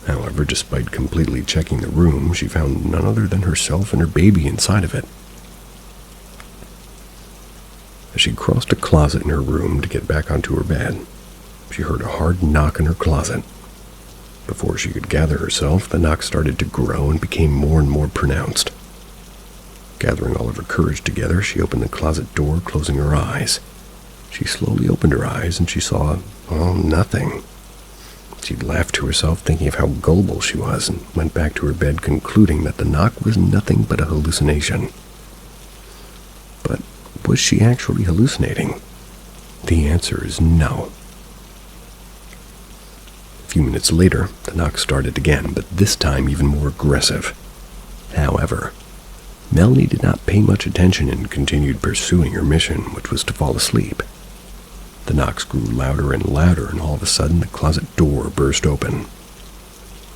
However, despite completely checking the room, she found none other than herself and her baby inside of it. As she crossed a closet in her room to get back onto her bed, she heard a hard knock in her closet. Before she could gather herself, the knock started to grow and became more and more pronounced. Gathering all of her courage together, she opened the closet door, closing her eyes. She slowly opened her eyes and she saw, nothing. She laughed to herself, thinking of how gullible she was, and went back to her bed, concluding that the knock was nothing but a hallucination. But was she actually hallucinating? The answer is no. A few minutes later, the knock started again, but this time even more aggressive. However, Melanie did not pay much attention and continued pursuing her mission, which was to fall asleep. The knocks grew louder and louder, and all of a sudden the closet door burst open.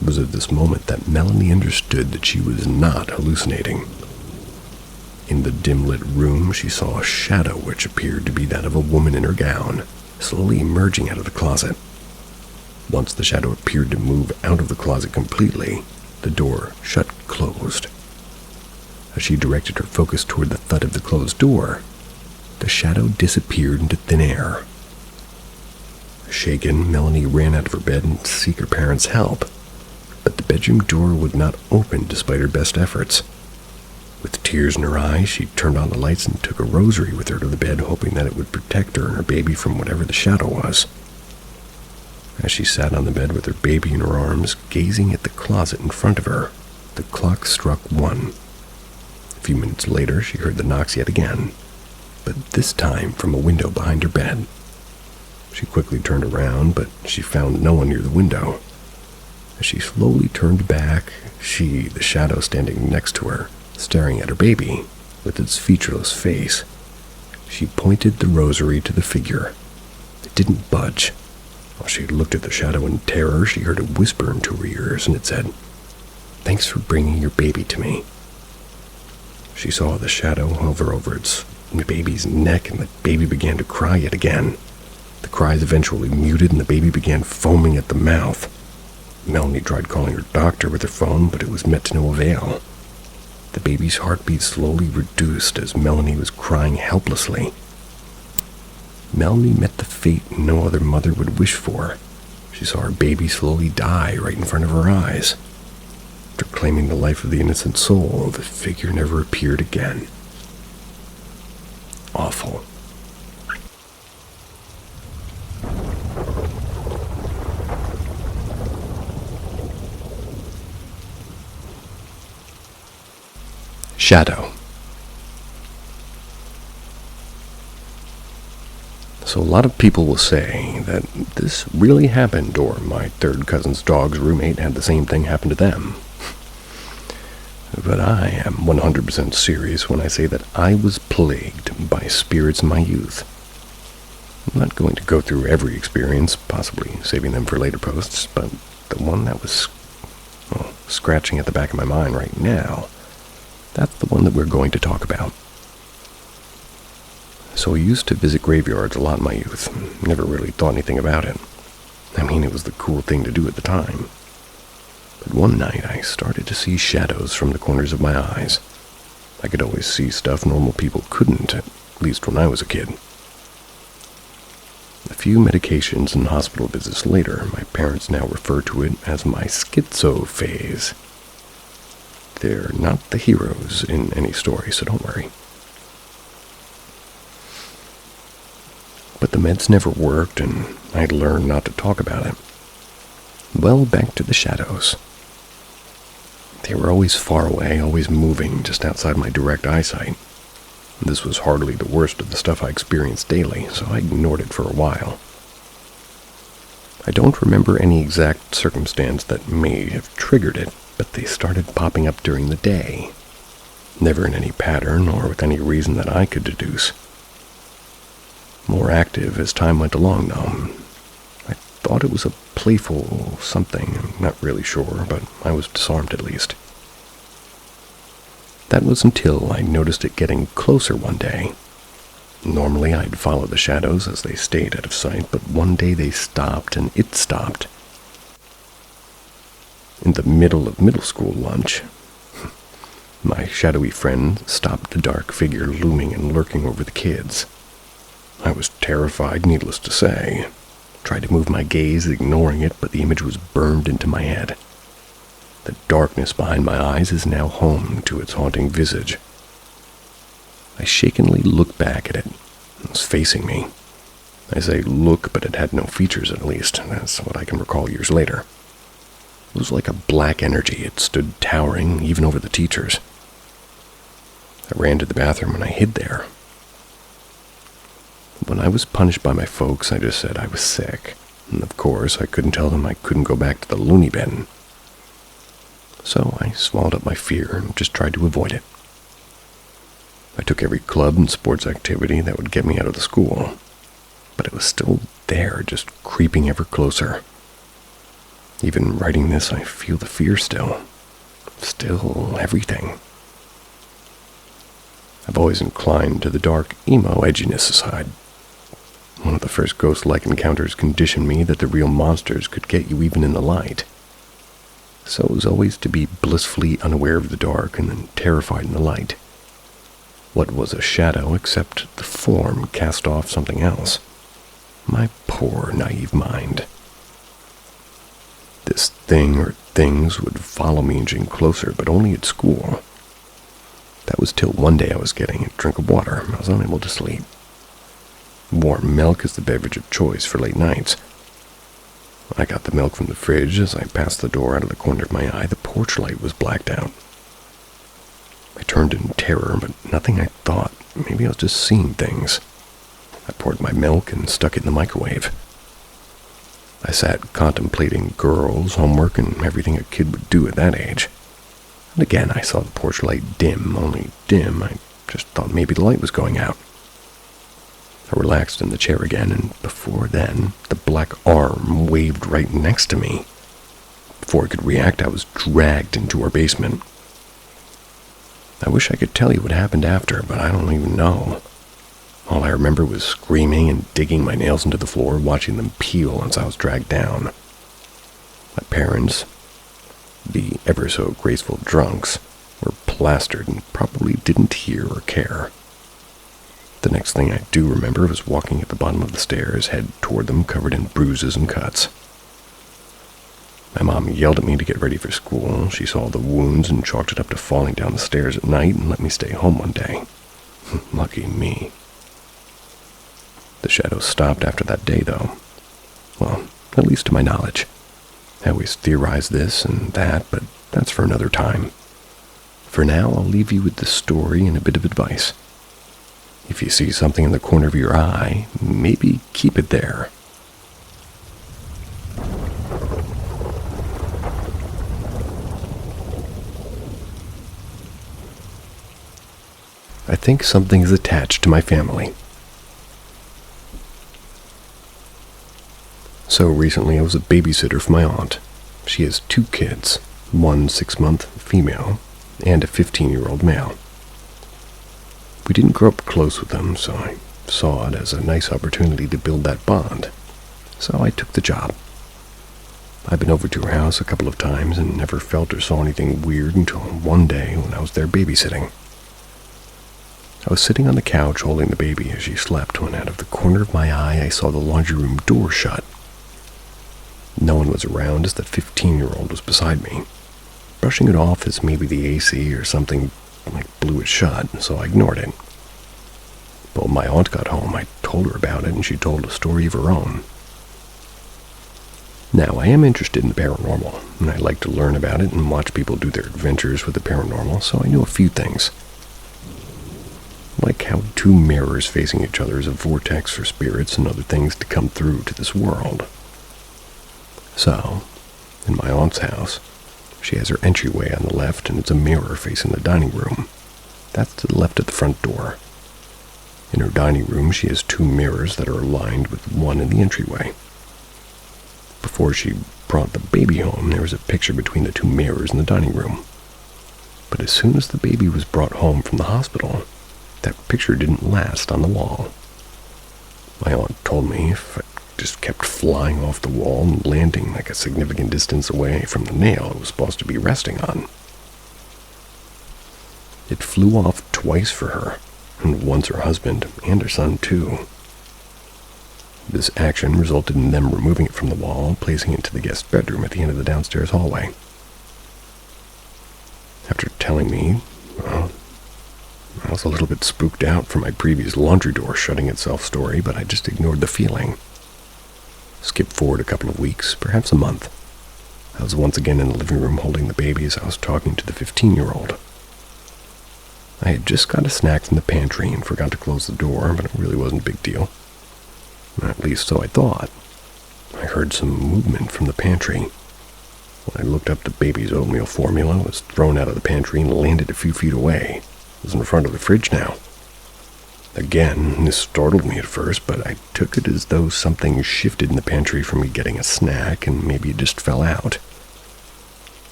It was at this moment that Melanie understood that she was not hallucinating. In the dim-lit room, she saw a shadow which appeared to be that of a woman in her gown, slowly emerging out of the closet. Once the shadow appeared to move out of the closet completely, the door closed. As she directed her focus toward the thud of the closed door, the shadow disappeared into thin air. Shaken, Melanie ran out of her bed and seek her parents' help, but the bedroom door would not open despite her best efforts. With tears in her eyes, she turned on the lights and took a rosary with her to the bed, hoping that it would protect her and her baby from whatever the shadow was. As she sat on the bed with her baby in her arms, gazing at the closet in front of her, the clock struck 1. A few minutes later, she heard the knocks yet again, but this time from a window behind her bed. She quickly turned around, but she found no one near the window. As she slowly turned back, the shadow standing next to her, staring at her baby with its featureless face, she pointed the rosary to the figure. It didn't budge. While she looked at the shadow in terror, she heard a whisper into her ears, and it said, "Thanks for bringing your baby to me." She saw the shadow hover over its baby's neck, and the baby began to cry yet again. The cries eventually muted, and the baby began foaming at the mouth. Melanie tried calling her doctor with her phone, but it was met to no avail. The baby's heartbeat slowly reduced as Melanie was crying helplessly. Melanie met the fate no other mother would wish for. She saw her baby slowly die right in front of her eyes. After claiming the life of the innocent soul, the figure never appeared again. Awful. Shadow. So a lot of people will say that this really happened, or my third cousin's dog's roommate had the same thing happen to them. But I am 100% serious when I say that I was plagued by spirits in my youth. I'm not going to go through every experience, possibly saving them for later posts, but the one that was scratching at the back of my mind right now, that's the one that we're going to talk about. So I used to visit graveyards a lot in my youth. Never really thought anything about it. I mean, it was the cool thing to do at the time. But one night, I started to see shadows from the corners of my eyes. I could always see stuff normal people couldn't, at least when I was a kid. A few medications and hospital visits later, my parents now refer to it as my schizo phase. They're not the heroes in any story, so don't worry. But the meds never worked, and I'd learned not to talk about it. Well, back to the shadows. They were always far away, always moving, just outside my direct eyesight. This was hardly the worst of the stuff I experienced daily, so I ignored it for a while. I don't remember any exact circumstance that may have triggered it, but they started popping up during the day. Never in any pattern or with any reason that I could deduce. More active as time went along, though. I thought it was a playful something, I'm not really sure, but I was disarmed at least. That was until I noticed it getting closer one day. Normally I'd follow the shadows as they stayed out of sight, but one day they stopped and it stopped. In the middle of middle school lunch, my shadowy friend stopped the dark figure looming and lurking over the kids. I was terrified, needless to say. Tried to move my gaze, ignoring it, but the image was burned into my head. The darkness behind my eyes is now home to its haunting visage. I shakenly looked back at it. It was facing me. I say look, but it had no features at least. That's what I can recall years later. It was like a black energy. It stood towering even over the teachers. I ran to the bathroom and I hid there. When I was punished by my folks, I just said I was sick. And of course, I couldn't tell them I couldn't go back to the loony bin. So I swallowed up my fear and just tried to avoid it. I took every club and sports activity that would get me out of the school. But it was still there, just creeping ever closer. Even writing this, I feel the fear still. Still everything. I've always inclined to the dark, emo edginess side. One of the first ghost-like encounters conditioned me that the real monsters could get you even in the light. So it was always to be blissfully unaware of the dark and then terrified in the light. What was a shadow except the form cast off something else? My poor, naive mind. This thing or things would follow me inching closer, but only at school. That was till one day I was getting a drink of water. I was unable to sleep. Warm milk is the beverage of choice for late nights. When I got the milk from the fridge, as I passed the door out of the corner of my eye, the porch light was blacked out. I turned in terror, but nothing I thought. Maybe I was just seeing things. I poured my milk and stuck it in the microwave. I sat contemplating girls, homework, and everything a kid would do at that age. And again, I saw the porch light dim, only dim. I just thought maybe the light was going out. I relaxed in the chair again, and before then, the black arm waved right next to me. Before I could react, I was dragged into our basement. I wish I could tell you what happened after, but I don't even know. All I remember was screaming and digging my nails into the floor, watching them peel as I was dragged down. My parents, the ever-so-graceful drunks, were plastered and probably didn't hear or care. The next thing I do remember was walking at the bottom of the stairs, head toward them covered in bruises and cuts. My mom yelled at me to get ready for school. She saw the wounds and chalked it up to falling down the stairs at night and let me stay home one day. Lucky me. The shadows stopped after that day, though. Well, at least to my knowledge. I always theorized this and that, but that's for another time. For now, I'll leave you with this story and a bit of advice. If you see something in the corner of your eye, maybe keep it there. I think something is attached to my family. So recently I was a babysitter for my aunt. She has 2 kids, one 6-month female and a 15-year-old male. We didn't grow up close with them, so I saw it as a nice opportunity to build that bond. So I took the job. I've been over to her house a couple of times and never felt or saw anything weird until one day when I was there babysitting. I was sitting on the couch holding the baby as she slept when out of the corner of my eye I saw the laundry room door shut. No one was around as the 15-year-old was beside me, brushing it off as maybe the AC or something blew it shut, so I ignored it. But when my aunt got home, I told her about it and she told a story of her own. Now, I am interested in the paranormal, and I like to learn about it and watch people do their adventures with the paranormal, so I know a few things. Like how two mirrors facing each other is a vortex for spirits and other things to come through to this world. So, in my aunt's house, she has her entryway on the left, and it's a mirror facing the dining room. That's to the left of the front door. In her dining room, she has two mirrors that are aligned with one in the entryway. Before she brought the baby home, there was a picture between the two mirrors in the dining room. But as soon as the baby was brought home from the hospital, that picture didn't last on the wall. My aunt told me if it just kept flying off the wall and landing like a significant distance away from the nail it was supposed to be resting on. It flew off twice for her, and once her husband and her son too. This action resulted in them removing it from the wall and placing it into the guest bedroom at the end of the downstairs hallway. After telling me, well, I was a little bit spooked out from my previous laundry door shutting itself story, but I just ignored the feeling. Skip forward a couple of weeks, perhaps a month. I was once again in the living room holding the baby as I was talking to the 15-year-old. I had just got a snack from the pantry and forgot to close the door, but it really wasn't a big deal. At least so I thought. I heard some movement from the pantry. When I looked up, the baby's oatmeal formula was thrown out of the pantry and landed a few feet away. It was in front of the fridge now. Again, this startled me at first, but I took it as though something shifted in the pantry from me getting a snack, and maybe it just fell out.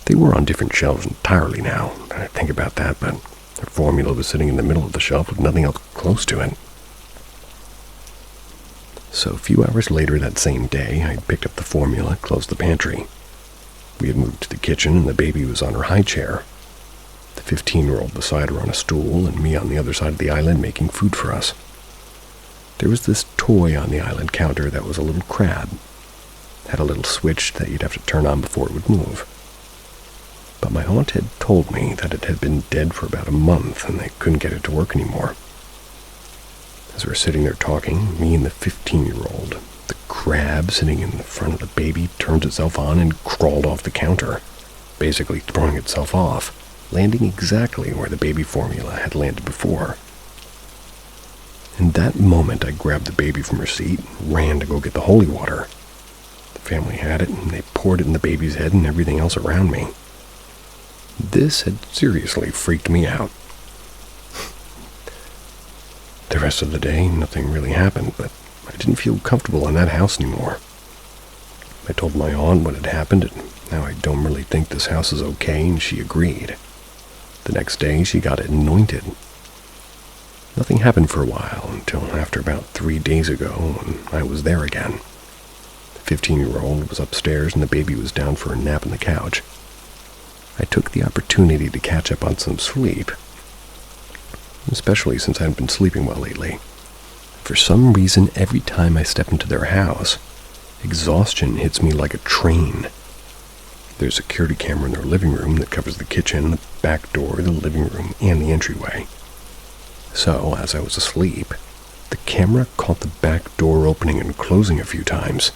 They were on different shelves entirely now. I think about that, but the formula was sitting in the middle of the shelf with nothing else close to it. So a few hours later that same day, I picked up the formula and closed the pantry. We had moved to the kitchen, and the baby was on her high chair. The 15-year-old beside her on a stool, and me on the other side of the island making food for us. There was this toy on the island counter that was a little crab. Had a little switch that you'd have to turn on before it would move. But my aunt had told me that it had been dead for about a month, and they couldn't get it to work anymore. As we were sitting there talking, me and the 15-year-old, the crab sitting in the front of the baby turned itself on and crawled off the counter, basically throwing itself off, landing exactly where the baby formula had landed before. In that moment, I grabbed the baby from her seat and ran to go get the holy water. The family had it, and they poured it in the baby's head and everything else around me. This had seriously freaked me out. The rest of the day, nothing really happened, but I didn't feel comfortable in that house anymore. I told my aunt what had happened, and now I don't really think this house is okay, and she agreed. The next day, she got it anointed. Nothing happened for a while, until after about 3 days ago, when I was there again. The 15-year-old was upstairs, and the baby was down for a nap on the couch. I took the opportunity to catch up on some sleep, especially since I hadn't been sleeping well lately. For some reason, every time I step into their house, exhaustion hits me like a train. There's a security camera in their living room that covers the kitchen, the back door, the living room, and the entryway. So, as I was asleep, the camera caught the back door opening and closing a few times.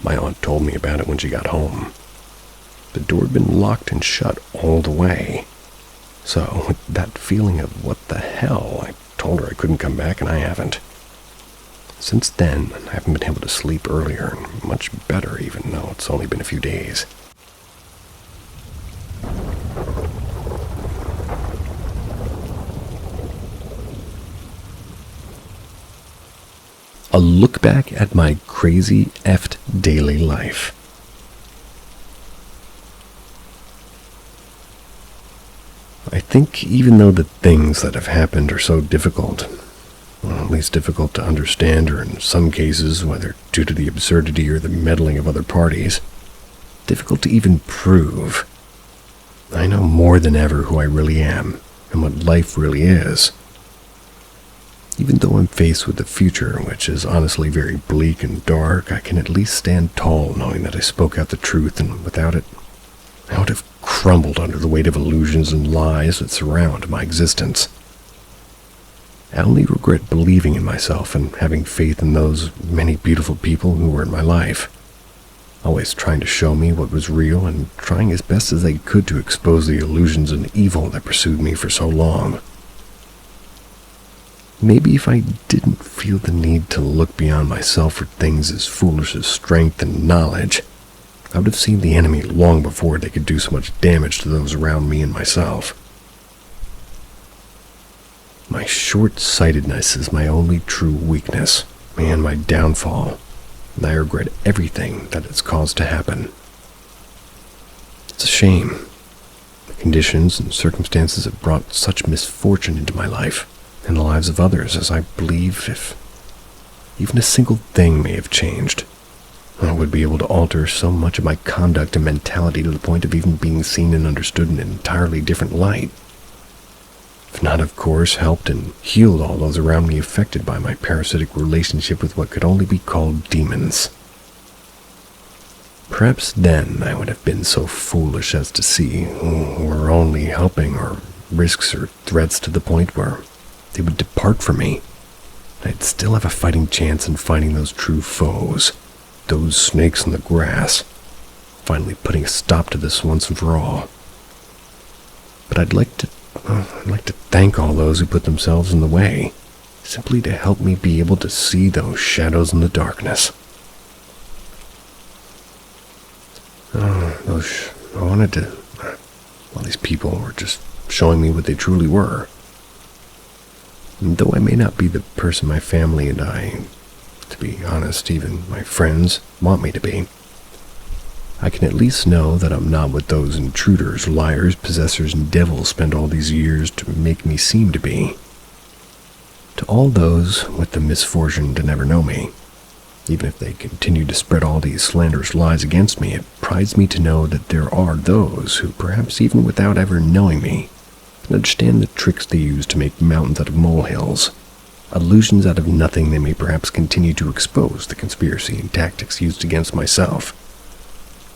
My aunt told me about it when she got home. The door had been locked and shut all the way. So, with that feeling of what the hell, I told her I couldn't come back, and I haven't. Since then, I haven't been able to sleep earlier, and much better, even though it's only been a few days. A look back at my crazy effed daily life. I think even though the things that have happened are so difficult, well, at least difficult to understand, or in some cases, whether due to the absurdity or the meddling of other parties, difficult to even prove, I know more than ever who I really am and what life really is. Even though I'm faced with the future, which is honestly very bleak and dark, I can at least stand tall knowing that I spoke out the truth, and without it, I would have crumbled under the weight of illusions and lies that surround my existence. I only regret believing in myself and having faith in those many beautiful people who were in my life. always trying to show me what was real and trying as best as they could to expose the illusions and evil that pursued me for so long. Maybe if I didn't feel the need to look beyond myself for things as foolish as strength and knowledge, I would have seen the enemy long before they could do so much damage to those around me and myself. My short-sightedness is my only true weakness and my downfall, and I regret everything that it's caused to happen. It's a shame. The conditions and circumstances have brought such misfortune into my life and the lives of others, as I believe if even a single thing may have changed, I would be able to alter so much of my conduct and mentality to the point of even being seen and understood in an entirely different light. If not, of course, helped and healed all those around me affected by my parasitic relationship with what could only be called demons. Perhaps then I would have been so foolish as to see who were only helping or risks or threats to the point where they would depart from me. I'd still have a fighting chance in finding those true foes, those snakes in the grass, finally putting a stop to this once and for all. But I'd like to thank all those who put themselves in the way, simply to help me be able to see those shadows in the darkness. These people were just showing me what they truly were. And though I may not be the person my family and I, to be honest, even my friends, want me to be, I can at least know that I'm not what those intruders, liars, possessors, and devils spent all these years to make me seem to be. To all those with the misfortune to never know me, even if they continue to spread all these slanderous lies against me, it prides me to know that there are those who, perhaps even without ever knowing me, can understand the tricks they use to make mountains out of molehills. Illusions out of nothing. They may perhaps continue to expose the conspiracy and tactics used against myself,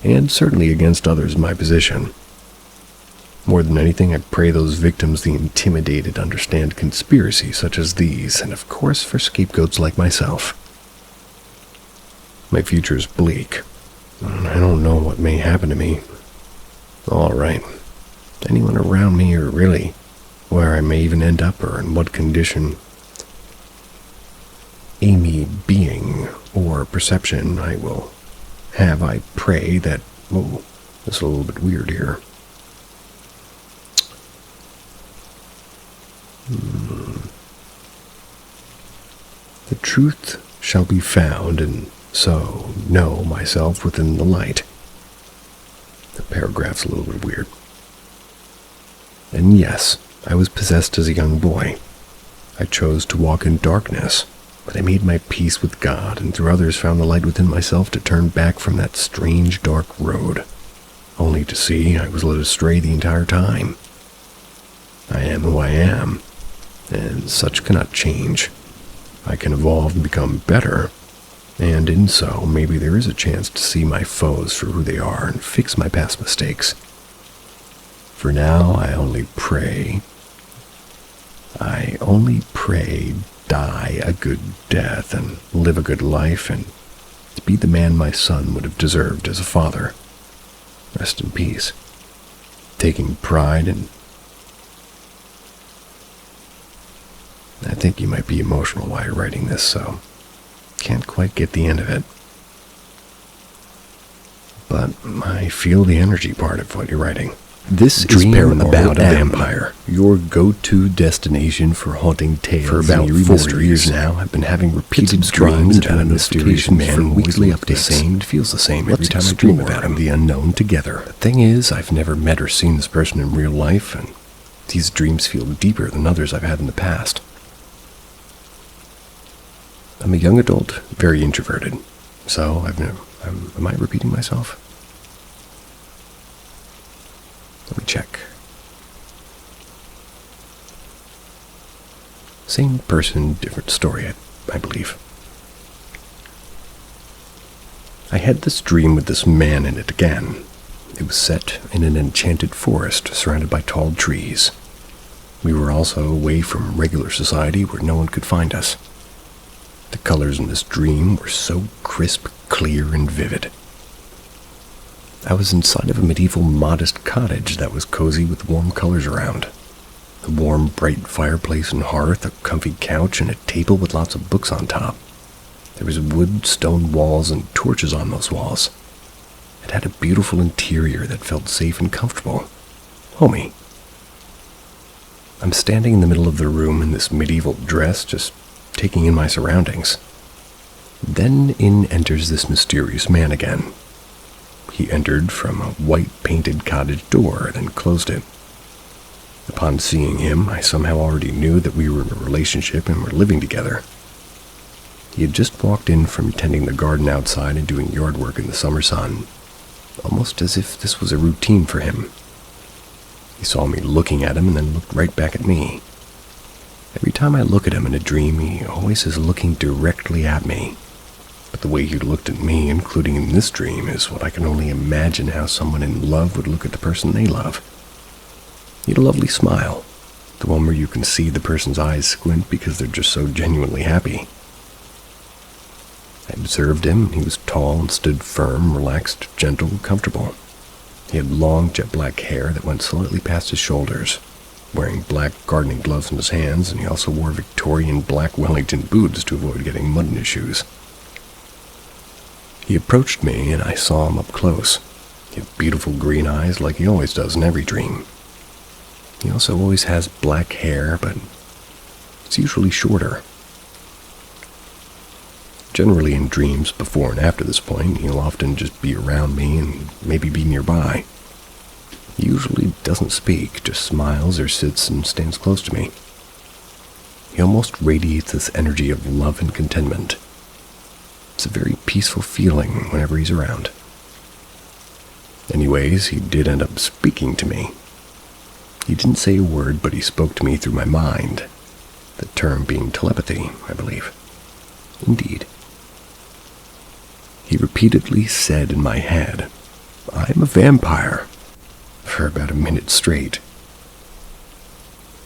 and certainly against others in my position. More than anything, I pray those victims, the intimidated, understand conspiracies such as these, and of course for scapegoats like myself. My future is bleak. I don't know what may happen to me. All right. Anyone around me, or really where I may even end up, or in what condition, Amy being or perception I will have, I pray that... Oh, this is a little bit weird here. The truth shall be found, and so know myself within the light. The paragraph's a little bit weird. And yes, I was possessed as a young boy. I chose to walk in darkness, but I made my peace with God, and through others found the light within myself to turn back from that strange dark road, only to see I was led astray the entire time. I am who I am, and such cannot change. I can evolve and become better, and in so, maybe there is a chance to see my foes for who they are and fix my past mistakes. For now, I only pray, die a good death and live a good life and be the man my son would have deserved as a father. Rest in peace. Taking pride in... I think you might be emotional while you're writing this, so can't quite get the end of it. But I feel the energy part of what you're writing. This is Paranormal about a vampire, your go-to destination for haunting tales. For about 4 years now, I've been having repeated dreams about a mysterious man weekly updates. It feels the same every time I dream about him. The unknown together. The thing is, I've never met or seen this person in real life, and these dreams feel deeper than others I've had in the past. I'm a young adult, very introverted, so am I repeating myself? Let me check. Same person, different story, I believe. I had this dream with this man in it again. It was set in an enchanted forest surrounded by tall trees. We were also away from regular society where no one could find us. The colors in this dream were so crisp, clear, and vivid. I was inside of a medieval modest cottage that was cozy with warm colors around. A warm, bright fireplace and hearth, a comfy couch, and a table with lots of books on top. There was wood, stone walls, and torches on those walls. It had a beautiful interior that felt safe and comfortable. Homey. I'm standing in the middle of the room in this medieval dress, just taking in my surroundings. Then in enters this mysterious man again. He entered from a white-painted cottage door, then closed it. Upon seeing him, I somehow already knew that we were in a relationship and were living together. He had just walked in from tending the garden outside and doing yard work in the summer sun, almost as if this was a routine for him. He saw me looking at him and then looked right back at me. Every time I look at him in a dream, he always is looking directly at me. But the way he looked at me, including in this dream, is what I can only imagine how someone in love would look at the person they love. He had a lovely smile, the one where you can see the person's eyes squint because they're just so genuinely happy. I observed him, and he was tall and stood firm, relaxed, gentle, comfortable. He had long jet black hair that went slightly past his shoulders, wearing black gardening gloves in his hands, and he also wore Victorian black Wellington boots to avoid getting mud in his shoes. He approached me, and I saw him up close. He had beautiful green eyes like he always does in every dream. He also always has black hair, but it's usually shorter. Generally in dreams before and after this point, he'll often just be around me and maybe be nearby. He usually doesn't speak, just smiles or sits and stands close to me. He almost radiates this energy of love and contentment. It's a very peaceful feeling whenever he's around. Anyways, he did end up speaking to me. He didn't say a word, but he spoke to me through my mind. The term being telepathy, I believe. Indeed. He repeatedly said in my head, "I'm a vampire," for about a minute straight.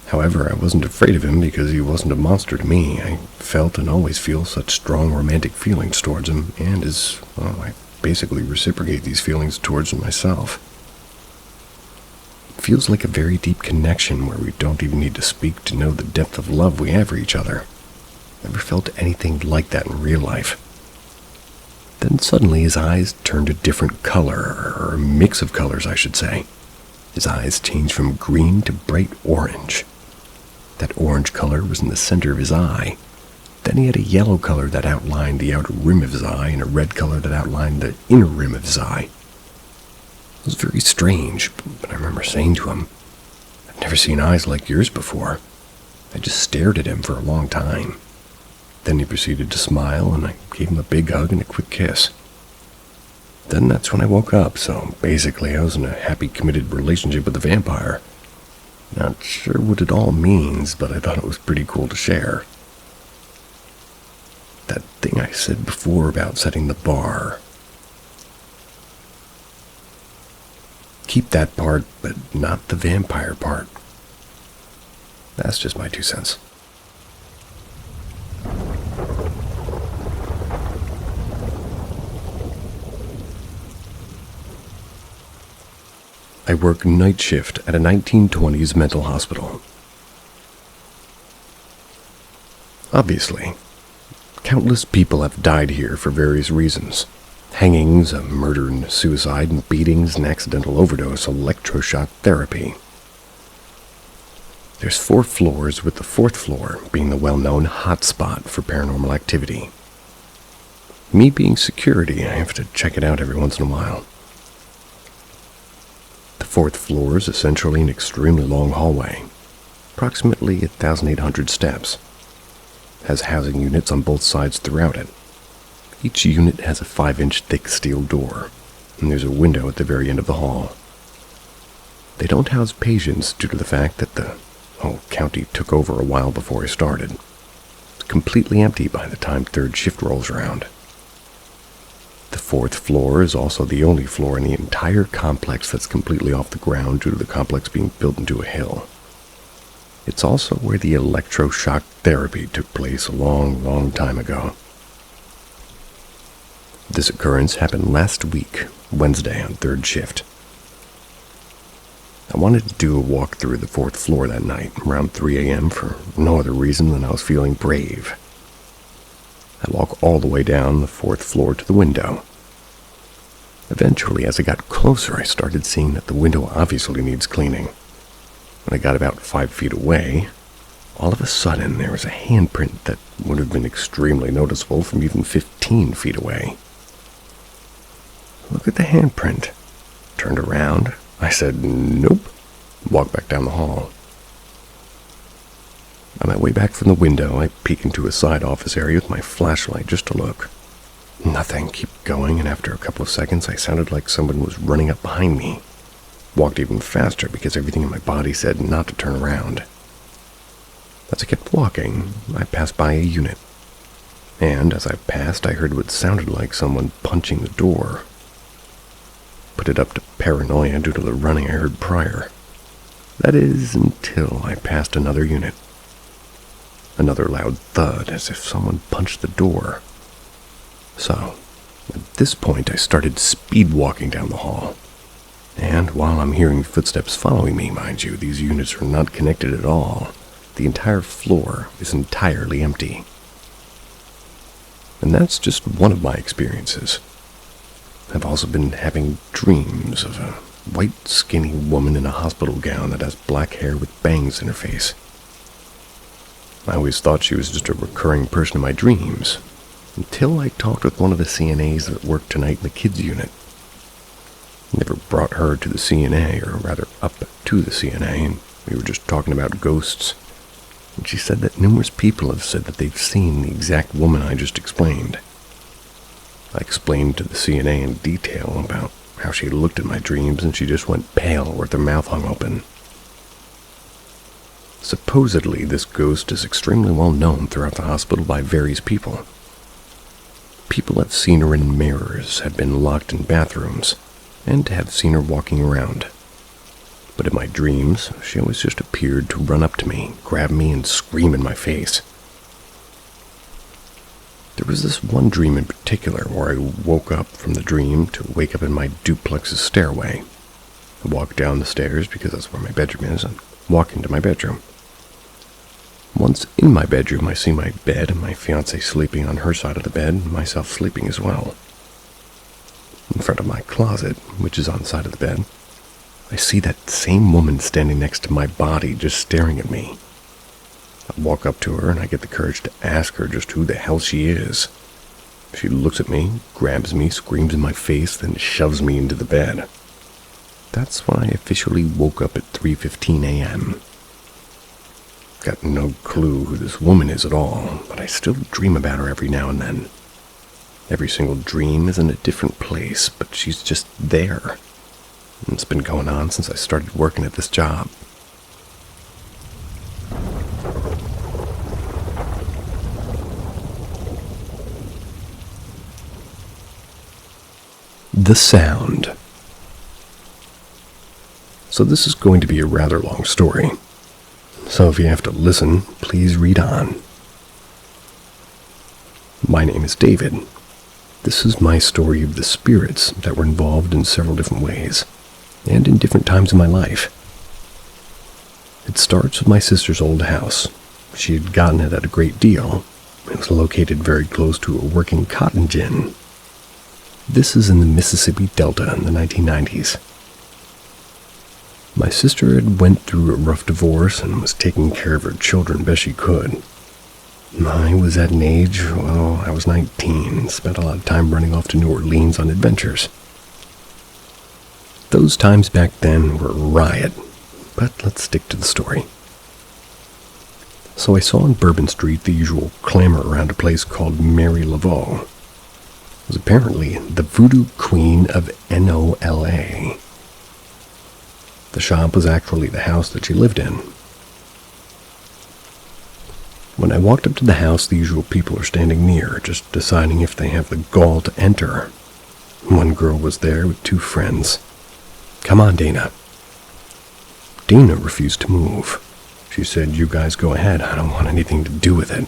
However, I wasn't afraid of him because he wasn't a monster to me. I felt and always feel such strong romantic feelings towards him, and I basically reciprocate these feelings towards him myself. It feels like a very deep connection where we don't even need to speak to know the depth of love we have for each other. Never felt anything like that in real life. Then suddenly his eyes turned a different color, or a mix of colors, I should say. His eyes changed from green to bright orange. That orange color was in the center of his eye. Then he had a yellow color that outlined the outer rim of his eye, and a red color that outlined the inner rim of his eye. It was very strange, but I remember saying to him, "I've never seen eyes like yours before." I just stared at him for a long time. Then he proceeded to smile, and I gave him a big hug and a quick kiss. Then that's when I woke up, so basically I was in a happy, committed relationship with a vampire. Not sure what it all means, but I thought it was pretty cool to share. That thing I said before about setting the bar. Keep that part, but not the vampire part. That's just my 2 cents. I work night shift at a 1920s mental hospital. Obviously, countless people have died here for various reasons. Hangings, a murder and suicide, and beatings, and accidental overdose, electroshock therapy. There's 4 floors, with the 4th floor being the well-known hotspot for paranormal activity. Me being security, I have to check it out every once in a while. The 4th floor is essentially an extremely long hallway, approximately 1,800 steps. Has housing units on both sides throughout it. Each unit has a 5-inch thick steel door, and there's a window at the very end of the hall. They don't house patients due to the fact that the whole county took over a while before I started. It's completely empty by the time 3rd shift rolls around. The 4th floor is also the only floor in the entire complex that's completely off the ground due to the complex being built into a hill. It's also where the electroshock therapy took place a long, long time ago. This occurrence happened last week, Wednesday on third shift. I wanted to do a walk through the fourth floor that night, around 3 a.m. for no other reason than I was feeling brave. I walk all the way down the fourth floor to the window. Eventually, as I got closer, I started seeing that the window obviously needs cleaning. When I got about 5 feet away, all of a sudden there was a handprint that would have been extremely noticeable from even 15 feet away. Look at the handprint. Turned around. I said, nope. Walked back down the hall. On my way back from the window, I peek into a side office area with my flashlight just to look. Nothing. Keep going, and after a couple of seconds, I sounded like someone was running up behind me. Walked even faster because everything in my body said not to turn around. As I kept walking, I passed by a unit. And as I passed, I heard what sounded like someone punching the door. Put it up to paranoia due to the running I heard prior. That is, until I passed another unit. Another loud thud, as if someone punched the door. So, at this point, I started speed walking down the hall. And while I'm hearing footsteps following me, mind you, these units are not connected at all. The entire floor is entirely empty. And that's just one of my experiences. I've also been having dreams of a white, skinny woman in a hospital gown that has black hair with bangs in her face. I always thought she was just a recurring person in my dreams, until I talked with one of the CNAs that worked tonight in the kids unit. Never brought her to the CNA, or rather up to the CNA, and we were just talking about ghosts. And she said that numerous people have said that they've seen the exact woman I just explained. I explained to the CNA in detail about how she looked at my dreams, and she just went pale with her mouth hung open. Supposedly, this ghost is extremely well known throughout the hospital by various people. People have seen her in mirrors, have been locked in bathrooms, and have seen her walking around. But in my dreams, she always just appeared to run up to me, grab me, and scream in my face. There was this one dream in particular where I woke up from the dream to wake up in my duplex's stairway. I walk down the stairs because that's where my bedroom is, and walk into my bedroom. Once in my bedroom, I see my bed and my fiancée sleeping on her side of the bed, and myself sleeping as well. In front of my closet, which is on the side of the bed, I see that same woman standing next to my body, just staring at me. I walk up to her and I get the courage to ask her just who the hell she is. She looks at me, grabs me, screams in my face, then shoves me into the bed. That's when I officially woke up at 3:15 a.m. Got no clue who this woman is at all, but I still dream about her every now and then. Every single dream is in a different place, but she's just there. And it's been going on since I started working at this job. The sound. So this is going to be a rather long story. So if you have to listen, please read on. My name is David. This is my story of the spirits that were involved in several different ways, and in different times in my life. It starts with my sister's old house. She had gotten it at a great deal. It was located very close to a working cotton gin. This is in the Mississippi Delta in the 1990s. My sister had went through a rough divorce and was taking care of her children best she could. I was at an age, I was 19, spent a lot of time running off to New Orleans on adventures. Those times back then were a riot, but let's stick to the story. So I saw on Bourbon Street the usual clamor around a place called Mary Laveau. It was apparently the voodoo queen of NOLA. The shop was actually the house that she lived in. When I walked up to the house, the usual people are standing near, just deciding if they have the gall to enter. One girl was there with 2 friends. "Come on, Dana." Dana refused to move. She said, "You guys go ahead, I don't want anything to do with it."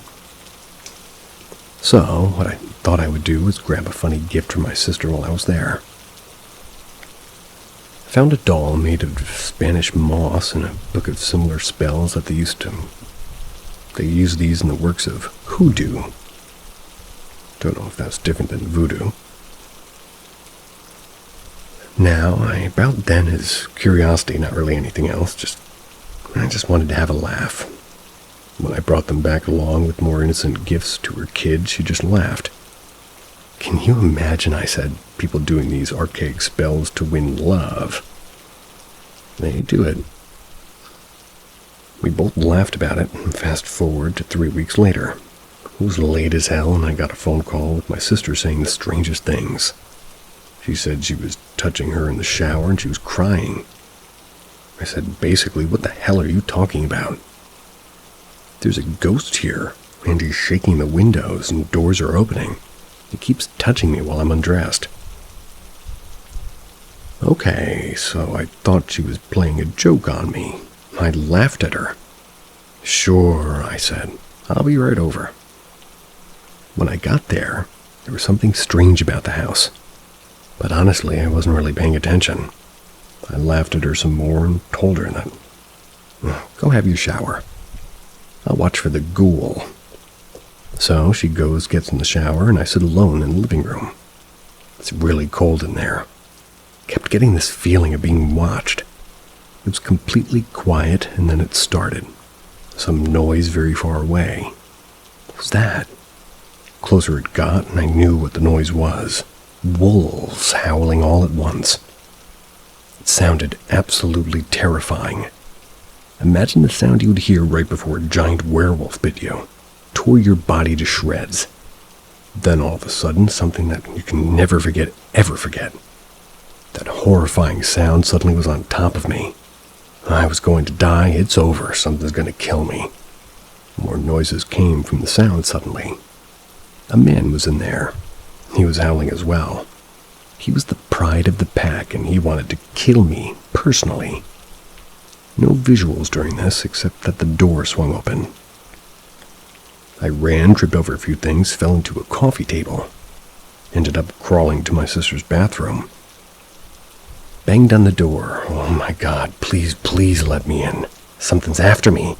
So, what I thought I would do was grab a funny gift from my sister while I was there. I found a doll made of Spanish moss and a book of similar spells that they use these in the works of hoodoo. Don't know if that's different than voodoo. Now, about then is curiosity, not really anything else. I just wanted to have a laugh. When I brought them back along with more innocent gifts to her kid, she just laughed. Can you imagine, I said, people doing these archaic spells to win love? They do it. We both laughed about it, and fast forward to 3 weeks later. It was late as hell, and I got a phone call with my sister saying the strangest things. She said she was touching her in the shower and she was crying. I said, basically, what the hell are you talking about? There's a ghost here, and he's shaking the windows and doors are opening. He keeps touching me while I'm undressed. Okay, so I thought she was playing a joke on me. I laughed at her. Sure, I said. I'll be right over. When I got there was something strange about the house. But honestly, I wasn't really paying attention. I laughed at her some more and told her that, go have your shower. I'll watch for the ghoul. So she gets in the shower, and I sit alone in the living room. It's really cold in there. Kept getting this feeling of being watched. It was completely quiet, and then it started. Some noise very far away. What was that? Closer it got, and I knew what the noise was. Wolves howling all at once. It sounded absolutely terrifying. Imagine the sound you would hear right before a giant werewolf bit you, tore your body to shreds. Then all of a sudden, something that you can never forget, ever forget. That horrifying sound suddenly was on top of me. I was going to die. It's over. Something's going to kill me. More noises came from the sound suddenly. A man was in there. He was howling as well. He was the pride of the pack, and he wanted to kill me, personally. No visuals during this, except that the door swung open. I ran, tripped over a few things, fell into a coffee table. Ended up crawling to my sister's bathroom. Banged on the door. Oh my God, please let me in. Something's after me.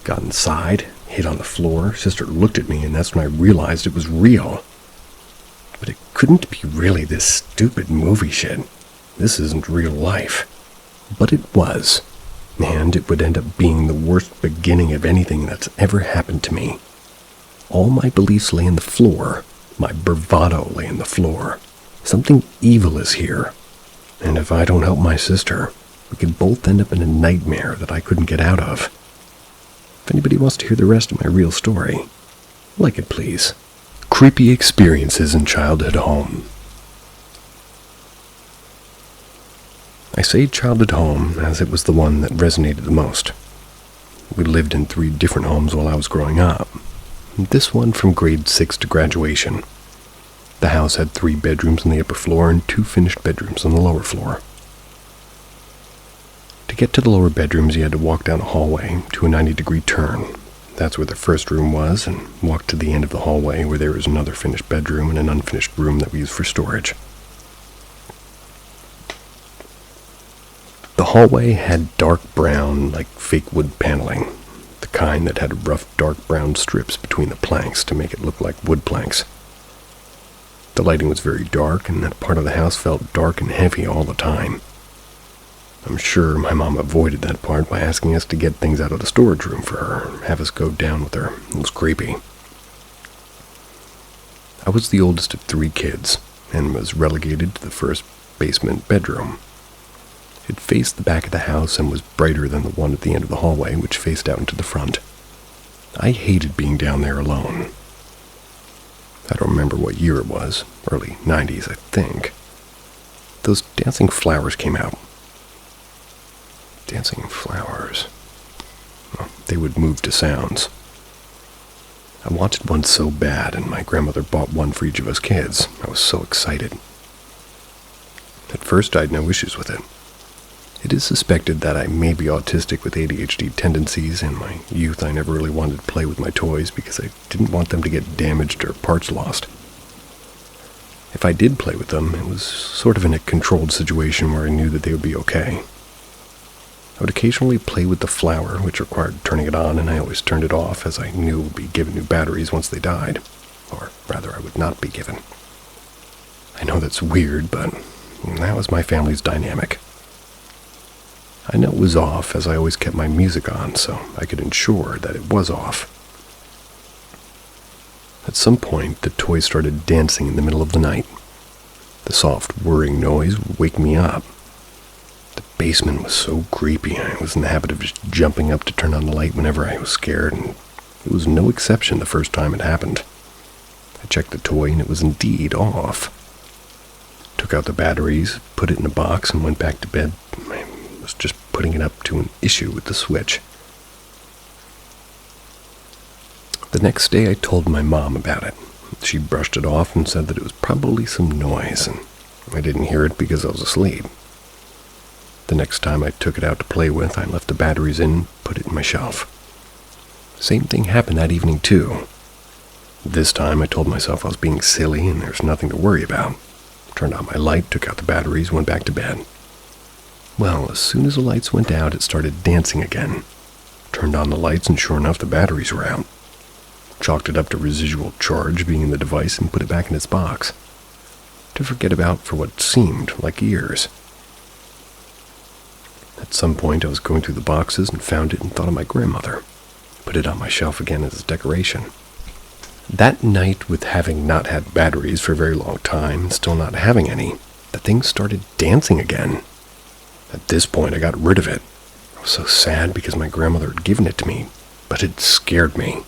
Got inside, hit on the floor. Sister looked at me, and that's when I realized it was real. But it couldn't be really this stupid movie shit. This isn't real life. But it was. And it would end up being the worst beginning of anything that's ever happened to me. All my beliefs lay on the floor. My bravado lay on the floor. Something evil is here. And if I don't help my sister, we could both end up in a nightmare that I couldn't get out of. If anybody wants to hear the rest of my real story, like it please. Creepy experiences in childhood home. I say childhood home as it was the one that resonated the most. We lived in 3 different homes while I was growing up. This one from grade 6 to graduation. The house had 3 bedrooms on the upper floor and 2 finished bedrooms on the lower floor. To get to the lower bedrooms, you had to walk down a hallway to a 90-degree turn. That's where the first room was, and walk to the end of the hallway where there was another finished bedroom and an unfinished room that we used for storage. The hallway had dark brown, like fake wood paneling, the kind that had rough dark brown strips between the planks to make it look like wood planks. The lighting was very dark, and that part of the house felt dark and heavy all the time. I'm sure my mom avoided that part by asking us to get things out of the storage room for her, and have us go down with her. It was creepy. I was the oldest of 3 kids, and was relegated to the first basement bedroom. It faced the back of the house and was brighter than the one at the end of the hallway, which faced out into the front. I hated being down there alone. I don't remember what year it was, early 90s, I think. Those dancing flowers came out. Dancing flowers. Well, they would move to sounds. I wanted one so bad, and my grandmother bought one for each of us kids. I was so excited. At first, I had no issues with it. It is suspected that I may be autistic with ADHD tendencies. In my youth, I never really wanted to play with my toys because I didn't want them to get damaged or parts lost. If I did play with them, it was sort of in a controlled situation where I knew that they would be okay. I would occasionally play with the flower, which required turning it on, and I always turned it off as I knew it would be given new batteries once they died. Or rather, I would not be given. I know that's weird, but that was my family's dynamic. I know it was off, as I always kept my music on, so I could ensure that it was off. At some point, the toys started dancing in the middle of the night. The soft whirring noise would wake me up. The basement was so creepy, I was in the habit of just jumping up to turn on the light whenever I was scared, and it was no exception the first time it happened. I checked the toy, and it was indeed off. Took out the batteries, put it in a box, and went back to bed. I was just putting it up to an issue with the switch. The next day I told my mom about it. She brushed it off and said that it was probably some noise, and I didn't hear it because I was asleep. The next time I took it out to play with, I left the batteries in, put it in my shelf. Same thing happened that evening too. This time I told myself I was being silly and there's nothing to worry about. Turned on my light, took out the batteries, went back to bed. Well, as soon as the lights went out, it started dancing again. Turned on the lights and sure enough, the batteries were out. Chalked it up to residual charge being in the device and put it back in its box. To forget about for what seemed like years. At some point, I was going through the boxes and found it and thought of my grandmother. Put it on my shelf again as a decoration. That night, with having not had batteries for a very long time and still not having any, the thing started dancing again. At this point, I got rid of it. I was so sad because my grandmother had given it to me, but it scared me.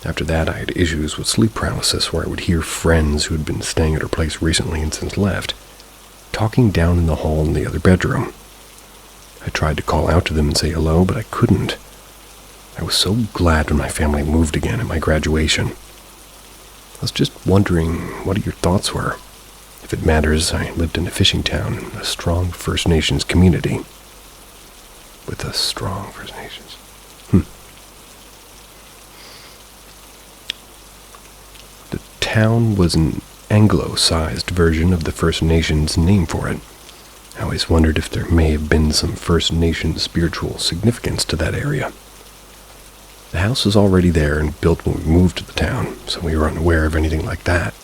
After that, I had issues with sleep paralysis where I would hear friends who had been staying at her place recently and since left, talking down in the hall in the other bedroom. I tried to call out to them and say hello, but I couldn't. I was so glad when my family moved again at my graduation. I was just wondering what your thoughts were. If it matters, I lived in a fishing town, a strong First Nations community. With a strong First Nations. The town was an Anglo-sized version of the First Nations name for it. I always wondered if there may have been some First Nations spiritual significance to that area. The house was already there and built when we moved to the town, so we were unaware of anything like that.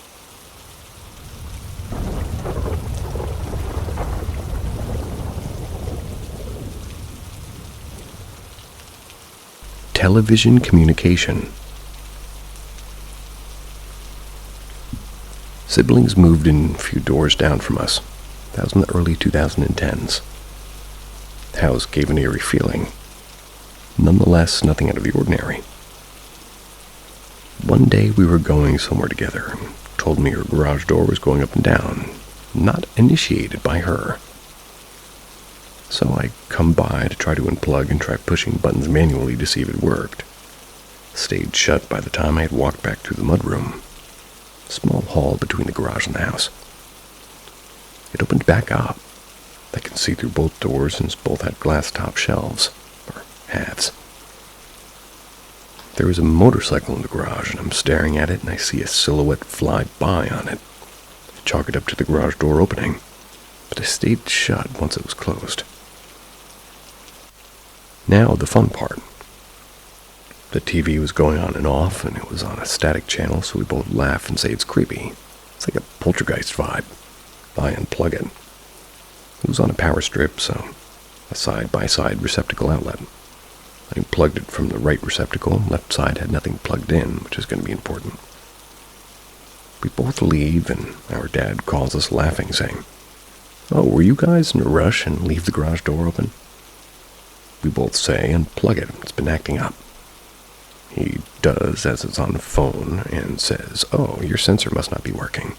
Television communication. Siblings moved in a few doors down from us. That was in the early 2010s. The house gave an eerie feeling. Nonetheless, nothing out of the ordinary. One day we were going somewhere together and told me her garage door was going up and down, not initiated by her. So I come by to try to unplug and try pushing buttons manually to see if it worked. Stayed shut by the time I had walked back through the mudroom. Small hall between the garage and the house. It opened back up. I could see through both doors since both had glass top shelves, or halves. There was a motorcycle in the garage and I'm staring at it and I see a silhouette fly by on it. I chalk it up to the garage door opening, but I stayed shut once it was closed. Now the fun part. The TV was going on and off, and it was on a static channel, so we both laugh and say it's creepy. It's like a poltergeist vibe. I unplug it. It was on a power strip, so a side-by-side receptacle outlet. I unplugged it from the right receptacle. Left side had nothing plugged in, which is going to be important. We both leave, and our dad calls us laughing, saying, "Oh, were you guys in a rush and leave the garage door open?" We both say, "Unplug it, it's been acting up." He does as it's on the phone and says, "Oh, your sensor must not be working.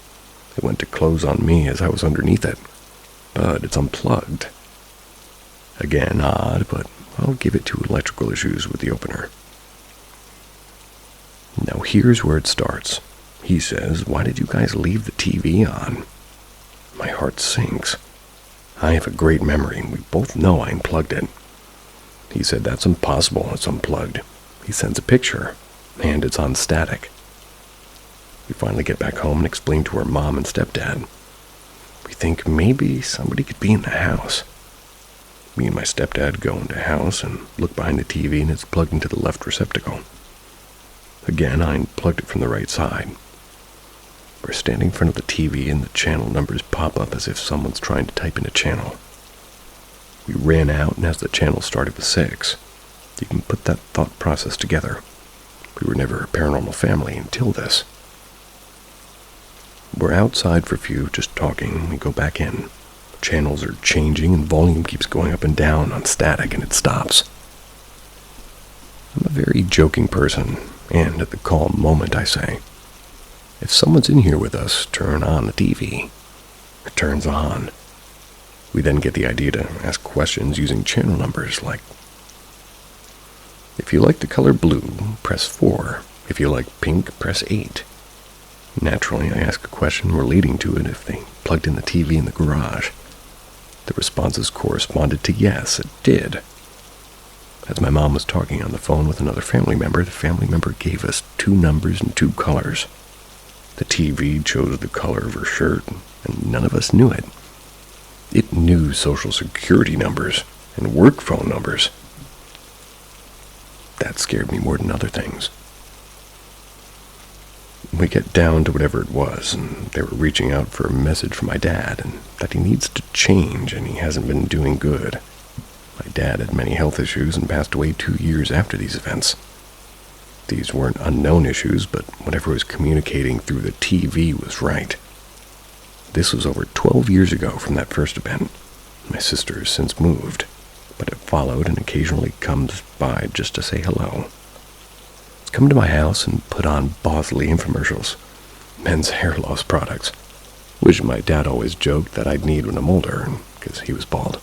It went to close on me as I was underneath it, but it's unplugged." Again, odd, but I'll give it to electrical issues with the opener. Now here's where it starts. He says, "Why did you guys leave the TV on?" My heart sinks. I have a great memory, and we both know I unplugged it. He said that's impossible, it's unplugged. He sends a picture, and it's on static. We finally get back home and explain to our mom and stepdad. We think maybe somebody could be in the house. Me and my stepdad go into the house and look behind the TV, and it's plugged into the left receptacle. Again, I unplugged it from the right side. We're standing in front of the TV, and the channel numbers pop up as if someone's trying to type in a channel. We ran out, and as the channel started with 6, you can put that thought process together. We were never a paranormal family until this. We're outside for a few, just talking. We go back in. Channels are changing, and volume keeps going up and down on static, and it stops. I'm a very joking person, and at the calm moment I say, if someone's in here with us, turn on the TV. It turns on. We then get the idea to ask questions using channel numbers like, if you like the color blue, press 4. If you like pink, press 8. Naturally, I ask a question relating to it if they plugged in the TV in the garage. The responses corresponded to yes, it did. As my mom was talking on the phone with another family member, the family member gave us 2 numbers and 2 colors. The TV chose the color of her shirt, and none of us knew it. It knew social security numbers and work phone numbers. That scared me more than other things. We get down to whatever it was, and they were reaching out for a message from my dad, and that he needs to change, and he hasn't been doing good. My dad had many health issues and passed away 2 years after these events. These weren't unknown issues, but whatever was communicating through the TV was right. This was over 12 years ago from that first event. My sister has since moved, but it followed and occasionally comes by just to say hello. It's come to my house and put on Bosley infomercials, men's hair loss products, which my dad always joked that I'd need when I'm older, because he was bald.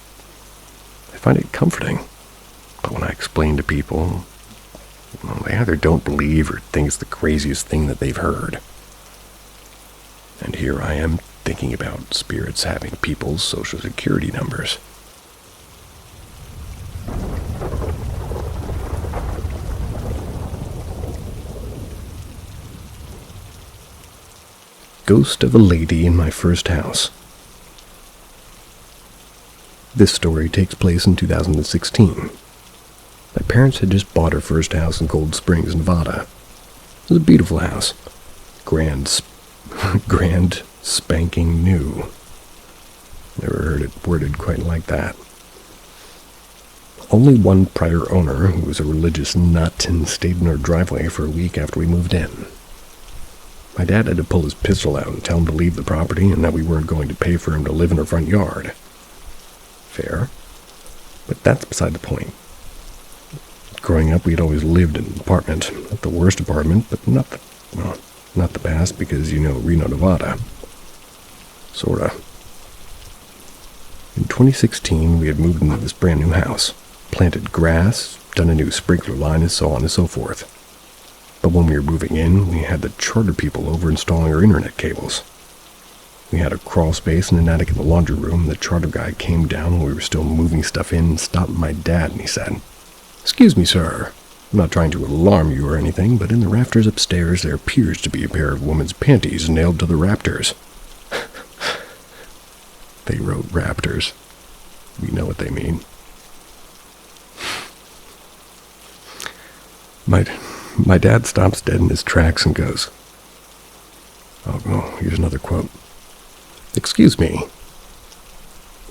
I find it comforting, but when I explain to people, well, they either don't believe or think it's the craziest thing that they've heard. And here I am thinking about spirits having people's social security numbers. Ghost of a lady in my first house. This story takes place in 2016. My parents had just bought our first house in Cold Springs, Nevada. It was a beautiful house. Grand spanking new. Never heard it worded quite like that. Only one prior owner, who was a religious nut and stayed in our driveway for a week after we moved in. My dad had to pull his pistol out and tell him to leave the property and that we weren't going to pay for him to live in our front yard. Fair. But that's beside the point. Growing up, we'd always lived in an apartment. Not the worst apartment, but not the best, because you know Reno, Nevada. Sorta. In 2016, we had moved into this brand new house, planted grass, done a new sprinkler line, and so on and so forth. But when we were moving in, we had the charter people over installing our internet cables. We had a crawl space and an attic in the laundry room, and the charter guy came down when we were still moving stuff in and stopped my dad, and he said, "Excuse me, sir. I'm not trying to alarm you or anything, but in the rafters upstairs there appears to be a pair of women's panties nailed to the rafters." They wrote raptors. We know what they mean. My dad stops dead in his tracks and goes, oh, here's another quote. "Excuse me."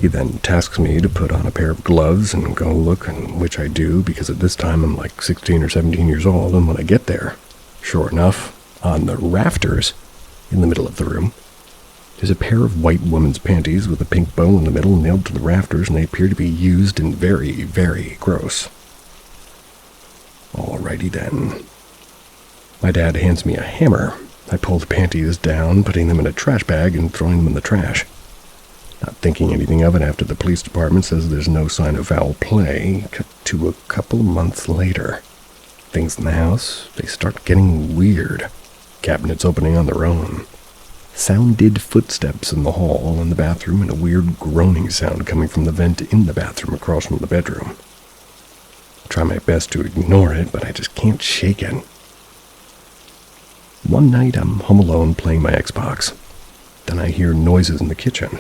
He then tasks me to put on a pair of gloves and go look, and which I do, because at this time I'm like 16 or 17 years old, and when I get there, sure enough, on the rafters, in the middle of the room, there's a pair of white women's panties with a pink bow in the middle nailed to the rafters, and they appear to be used and very, very gross. Alrighty then. My dad hands me a hammer. I pull the panties down, putting them in a trash bag and throwing them in the trash. Not thinking anything of it after the police department says there's no sign of foul play. Cut to a couple months later. Things in the house, they start getting weird. Cabinets opening on their own. Sounded footsteps in the hall and the bathroom, and a weird groaning sound coming from the vent in the bathroom across from the bedroom. I try my best to ignore it, but I just can't shake it. One night, I'm home alone playing my Xbox. Then I hear noises in the kitchen.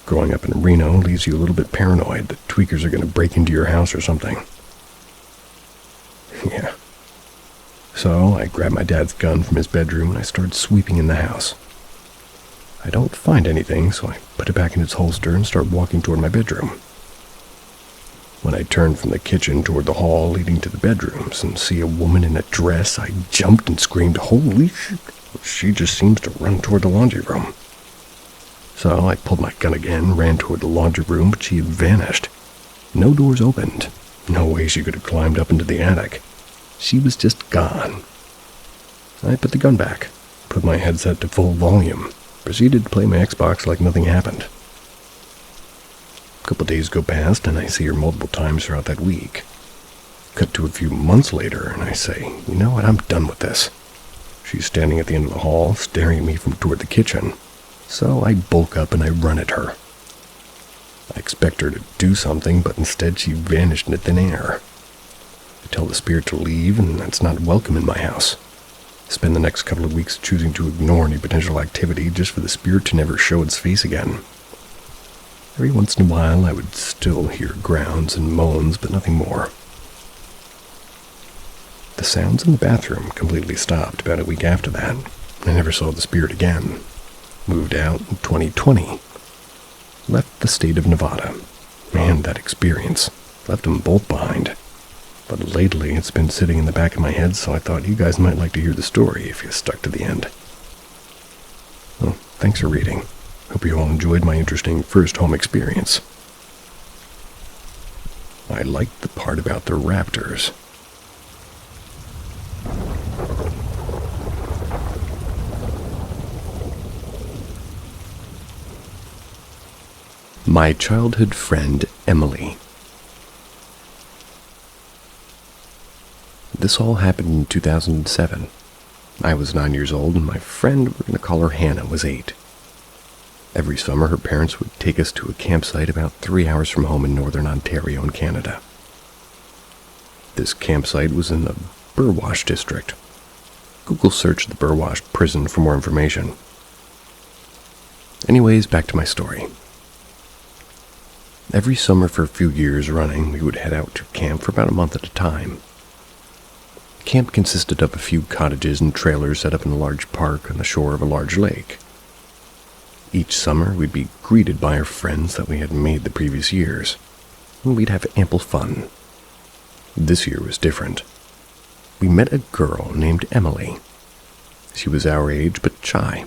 Growing up in Reno leaves you a little bit paranoid that tweakers are going to break into your house or something. Yeah. So I grab my dad's gun from his bedroom and I start sweeping in the house. I don't find anything, so I put it back in its holster and start walking toward my bedroom. When I turned from the kitchen toward the hall leading to the bedrooms and see a woman in a dress, I jumped and screamed, "Holy shit!" She just seems to run toward the laundry room. So I pulled my gun again, ran toward the laundry room, but she had vanished. No doors opened. No way she could have climbed up into the attic. She was just gone. I put the gun back, put my headset to full volume, proceeded to play my Xbox like nothing happened. A couple days go past, and I see her multiple times throughout that week. Cut to a few months later, and I say, "You know what, I'm done with this." She's standing at the end of the hall, staring at me from toward the kitchen. So I bulk up and I run at her. I expect her to do something, but instead she vanished into thin air. I tell the spirit to leave, and that's not welcome in my house. I spend the next couple of weeks choosing to ignore any potential activity just for the spirit to never show its face again. Every once in a while I would still hear groans and moans, but nothing more. The sounds in the bathroom completely stopped about a week after that. I never saw the spirit again. Moved out in 2020. Left the state of Nevada. Man, that experience. Left them both behind. But lately it's been sitting in the back of my head, so I thought you guys might like to hear the story if you stuck to the end. Well, thanks for reading. Hope you all enjoyed my interesting first home experience. I liked the part about the raptors. My childhood friend, Emily. This all happened in 2007. I was 9 years old, and my friend, we're going to call her Hannah, was 8. Every summer, her parents would take us to a campsite about 3 hours from home in northern Ontario in Canada. This campsite was in the Burwash district. Google search the Burwash prison for more information. Anyways, back to my story. Every summer for a few years running, we would head out to camp for about a month at a time. Camp consisted of a few cottages and trailers set up in a large park on the shore of a large lake. Each summer, we'd be greeted by our friends that we had made the previous years, and we'd have ample fun. This year was different. We met a girl named Emily. She was our age, but shy.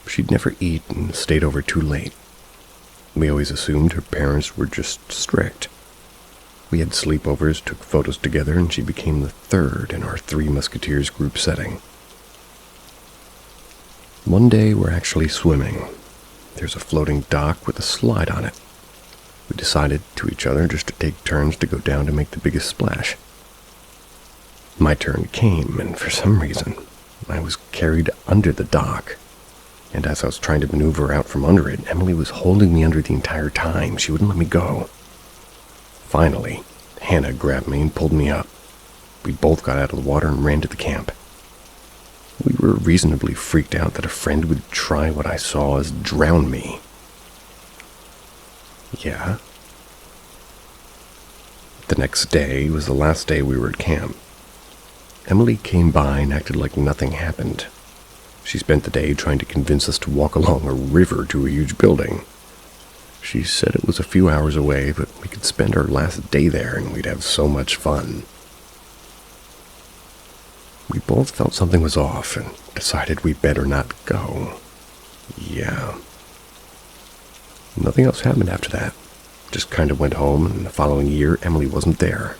She'd never eat and stayed over too late. We always assumed her parents were just strict. We had sleepovers, took photos together, and she became the third in our Three Musketeers group setting. One day, we're actually swimming. There's a floating dock with a slide on it. We decided to each other just to take turns to go down to make the biggest splash. My turn came, and for some reason, I was carried under the dock. And as I was trying to maneuver out from under it, Emily was holding me under the entire time. She wouldn't let me go. Finally, Hannah grabbed me and pulled me up. We both got out of the water and ran to the camp. We were reasonably freaked out that a friend would try what I saw as drown me. Yeah. The next day was the last day we were at camp. Emily came by and acted like nothing happened. She spent the day trying to convince us to walk along a river to a huge building. She said it was a few hours away, but we could spend our last day there and we'd have so much fun. We both felt something was off and decided we better not go. Yeah. Nothing else happened after that. Just kind of went home, and the following year, Emily wasn't there.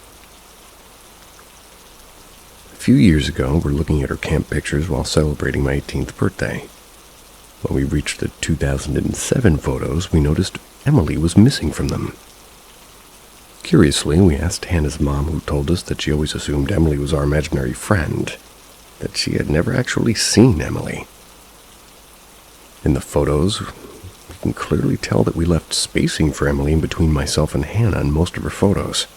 A few years ago, we're looking at her camp pictures while celebrating my 18th birthday. When we reached the 2007 photos, we noticed Emily was missing from them. Curiously, we asked Hannah's mom, who told us that she always assumed Emily was our imaginary friend, that she had never actually seen Emily. In the photos, you can clearly tell that we left spacing for Emily in between myself and Hannah in most of her photos.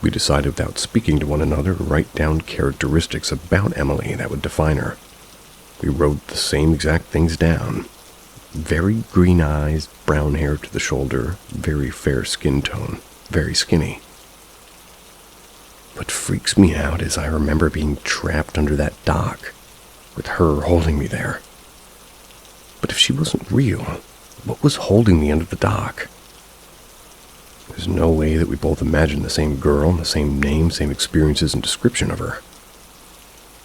We decided without speaking to one another to write down characteristics about Emily that would define her. We wrote the same exact things down. Very green eyes, brown hair to the shoulder, very fair skin tone, very skinny. What freaks me out is I remember being trapped under that dock, with her holding me there. But if she wasn't real, what was holding me under the dock? There's no way that we both imagined the same girl, the same name, same experiences and description of her.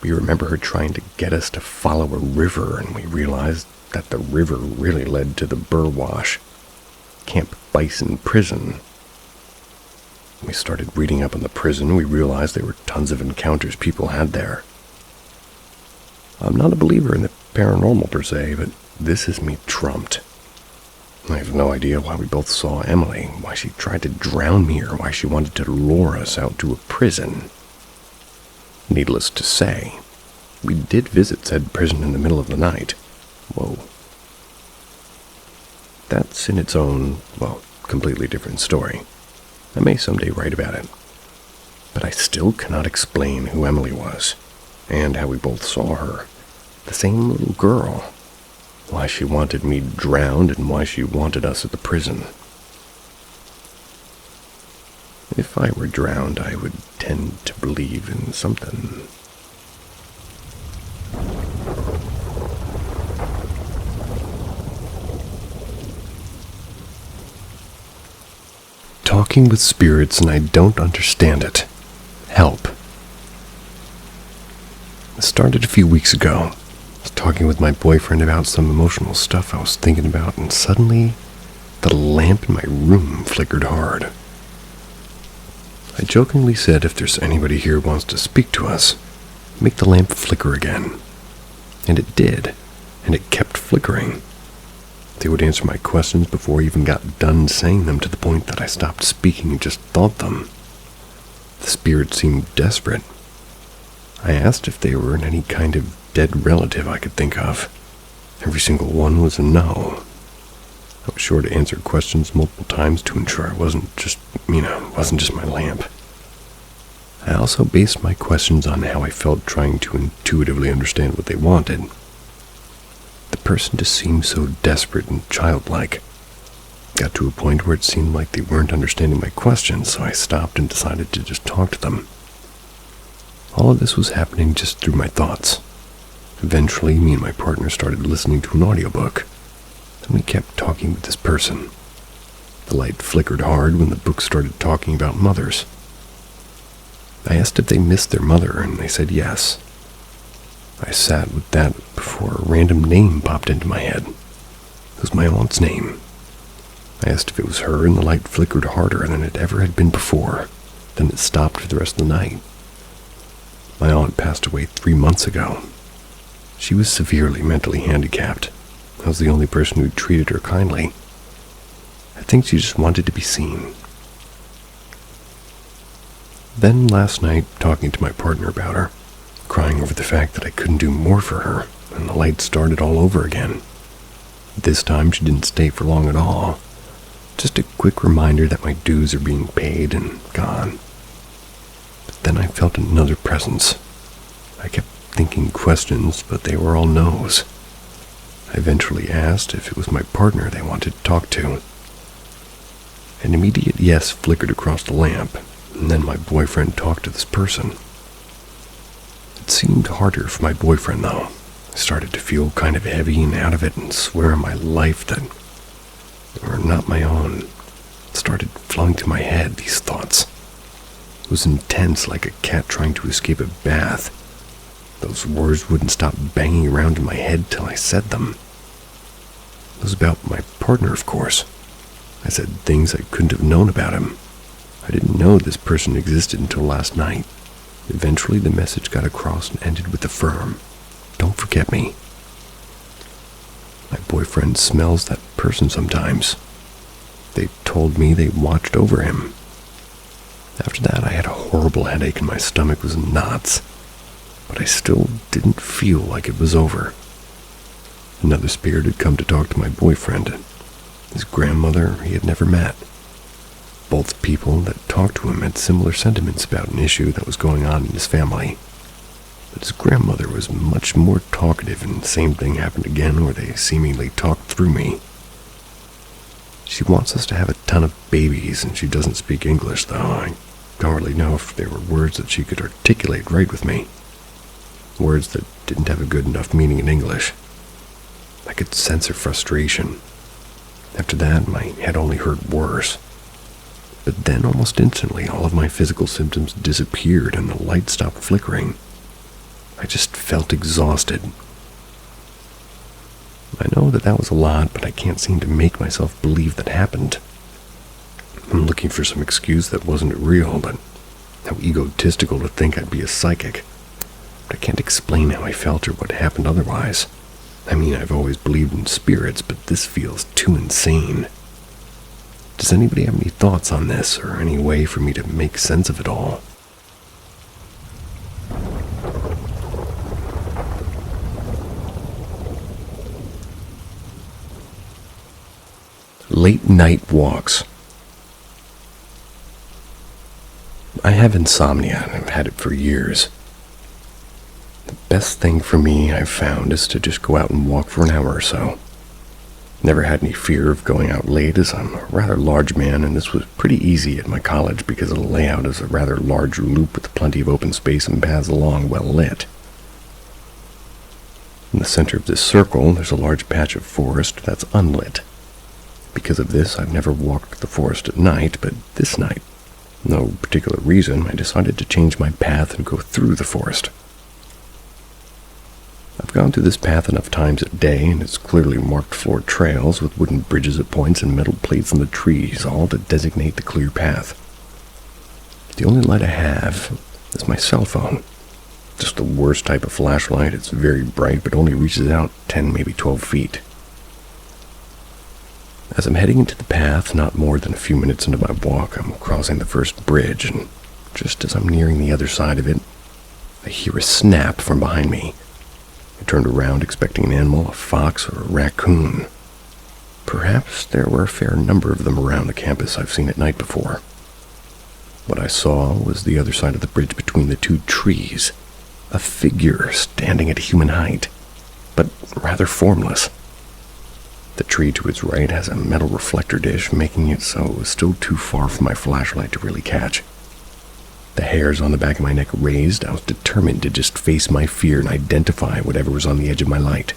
We remember her trying to get us to follow a river, and we realized that the river really led to the Burwash, Camp Bison prison. When we started reading up on the prison, we realized there were tons of encounters people had there. I'm not a believer in the paranormal per se, but this has me trumped. I have no idea why we both saw Emily, why she tried to drown me, or why she wanted to lure us out to a prison. Needless to say, we did visit said prison in the middle of the night. Whoa. That's in its own, completely different story. I may someday write about it. But I still cannot explain who Emily was, and how we both saw her. The same little girl. Why she wanted me drowned, and why she wanted us at the prison. If I were drowned, I would tend to believe in something. Talking with spirits and I don't understand it. Help. It started a few weeks ago. I was talking with my boyfriend about some emotional stuff I was thinking about, and suddenly the lamp in my room flickered hard. I jokingly said if there's anybody here who wants to speak to us, make the lamp flicker again. And it did, and it kept flickering. They would answer my questions before I even got done saying them, to the point that I stopped speaking and just thought them. The spirit seemed desperate. I asked if they were in any kind of dead relative I could think of. Every single one was a no. I was sure to answer questions multiple times to ensure it wasn't just my lamp. I also based my questions on how I felt trying to intuitively understand what they wanted. The person just seemed so desperate and childlike. Got to a point where it seemed like they weren't understanding my questions, so I stopped and decided to just talk to them. All of this was happening just through my thoughts. Eventually, me and my partner started listening to an audiobook. Then we kept talking with this person. The light flickered hard when the book started talking about mothers. I asked if they missed their mother, and they said yes. I sat with that before a random name popped into my head. It was my aunt's name. I asked if it was her, and the light flickered harder than it ever had been before. Then it stopped for the rest of the night. My aunt passed away 3 months ago. She was severely mentally handicapped. I was the only person who treated her kindly. I think she just wanted to be seen. Then last night, talking to my partner about her, crying over the fact that I couldn't do more for her, and the light started all over again. This time she didn't stay for long at all. Just a quick reminder that my dues are being paid and gone. But then I felt another presence. I kept thinking questions, but they were all no's. I eventually asked if it was my partner they wanted to talk to. An immediate yes flickered across the lamp, and then my boyfriend talked to this person. It seemed harder for my boyfriend, though. I started to feel kind of heavy and out of it, and swear on my life that they were not my own. It started flowing through my head, these thoughts. It was intense, like a cat trying to escape a bath. Those words wouldn't stop banging around in my head till I said them. It was about my partner, of course. I said things I couldn't have known about him. I didn't know this person existed until last night. Eventually the message got across and ended with a firm, "Don't forget me." My boyfriend smells that person sometimes. They told me they watched over him. After that, I had a horrible headache and my stomach was in knots, but I still didn't feel like it was over. Another spirit had come to talk to my boyfriend. His grandmother he had never met. Both people that talked to him had similar sentiments about an issue that was going on in his family. But his grandmother was much more talkative, and the same thing happened again where they seemingly talked through me. She wants us to have a ton of babies, and she doesn't speak English, though. I don't really know if there were words that she could articulate right with me. Words that didn't have a good enough meaning in English. I could sense her frustration. After that, my head only hurt worse. But then, almost instantly, all of my physical symptoms disappeared and the light stopped flickering. I just felt exhausted. I know that was a lot, but I can't seem to make myself believe that happened. I'm looking for some excuse that wasn't real, but how egotistical to think I'd be a psychic. But I can't explain how I felt or what happened otherwise. I mean, I've always believed in spirits, but this feels too insane. Does anybody have any thoughts on this, or any way for me to make sense of it all? Late night walks. I have insomnia, and I've had it for years. The best thing for me, I've found, is to just go out and walk for an hour or so. Never had any fear of going out late, as I'm a rather large man, and this was pretty easy at my college because of the layout is a rather large loop with plenty of open space and paths along, well lit. In the center of this circle, there's a large patch of forest that's unlit. Because of this, I've never walked the forest at night, but this night, no particular reason, I decided to change my path and go through the forest. I've gone through this path enough times a day, and it's clearly marked floor trails with wooden bridges at points and metal plates in the trees, all to designate the clear path. The only light I have is my cell phone. Just the worst type of flashlight. It's very bright, but only reaches out 10, maybe 12 feet. As I'm heading into the path, not more than a few minutes into my walk, I'm crossing the first bridge, and just as I'm nearing the other side of it, I hear a snap from behind me. I turned around expecting an animal, a fox or a raccoon. Perhaps there were a fair number of them around the campus I've seen at night before. What I saw was the other side of the bridge between the two trees, a figure standing at human height, but rather formless. The tree to its right has a metal reflector dish, making it so it was still too far for my flashlight to really catch. The hairs on the back of my neck raised. I was determined to just face my fear and identify whatever was on the edge of my light.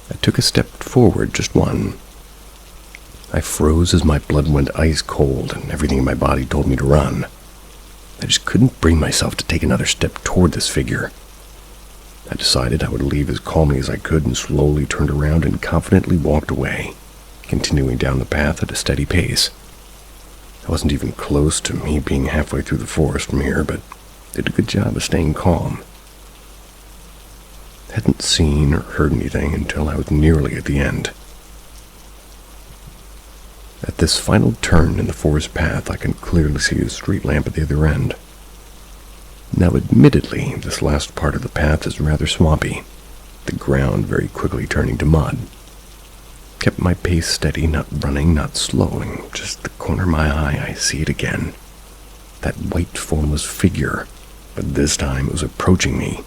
I took a step forward, just one. I froze as my blood went ice cold and everything in my body told me to run. I just couldn't bring myself to take another step toward this figure. I decided I would leave as calmly as I could and slowly turned around and confidently walked away, continuing down the path at a steady pace. I wasn't even close to me being halfway through the forest from here, but did a good job of staying calm. I hadn't seen or heard anything until I was nearly at the end. At this final turn in the forest path, I can clearly see a street lamp at the other end. Now, admittedly, this last part of the path is rather swampy, the ground very quickly turning to mud. Kept my pace steady, not running, not slowing. Just the corner of my eye, I see it again. That white, formless figure, but this time it was approaching me.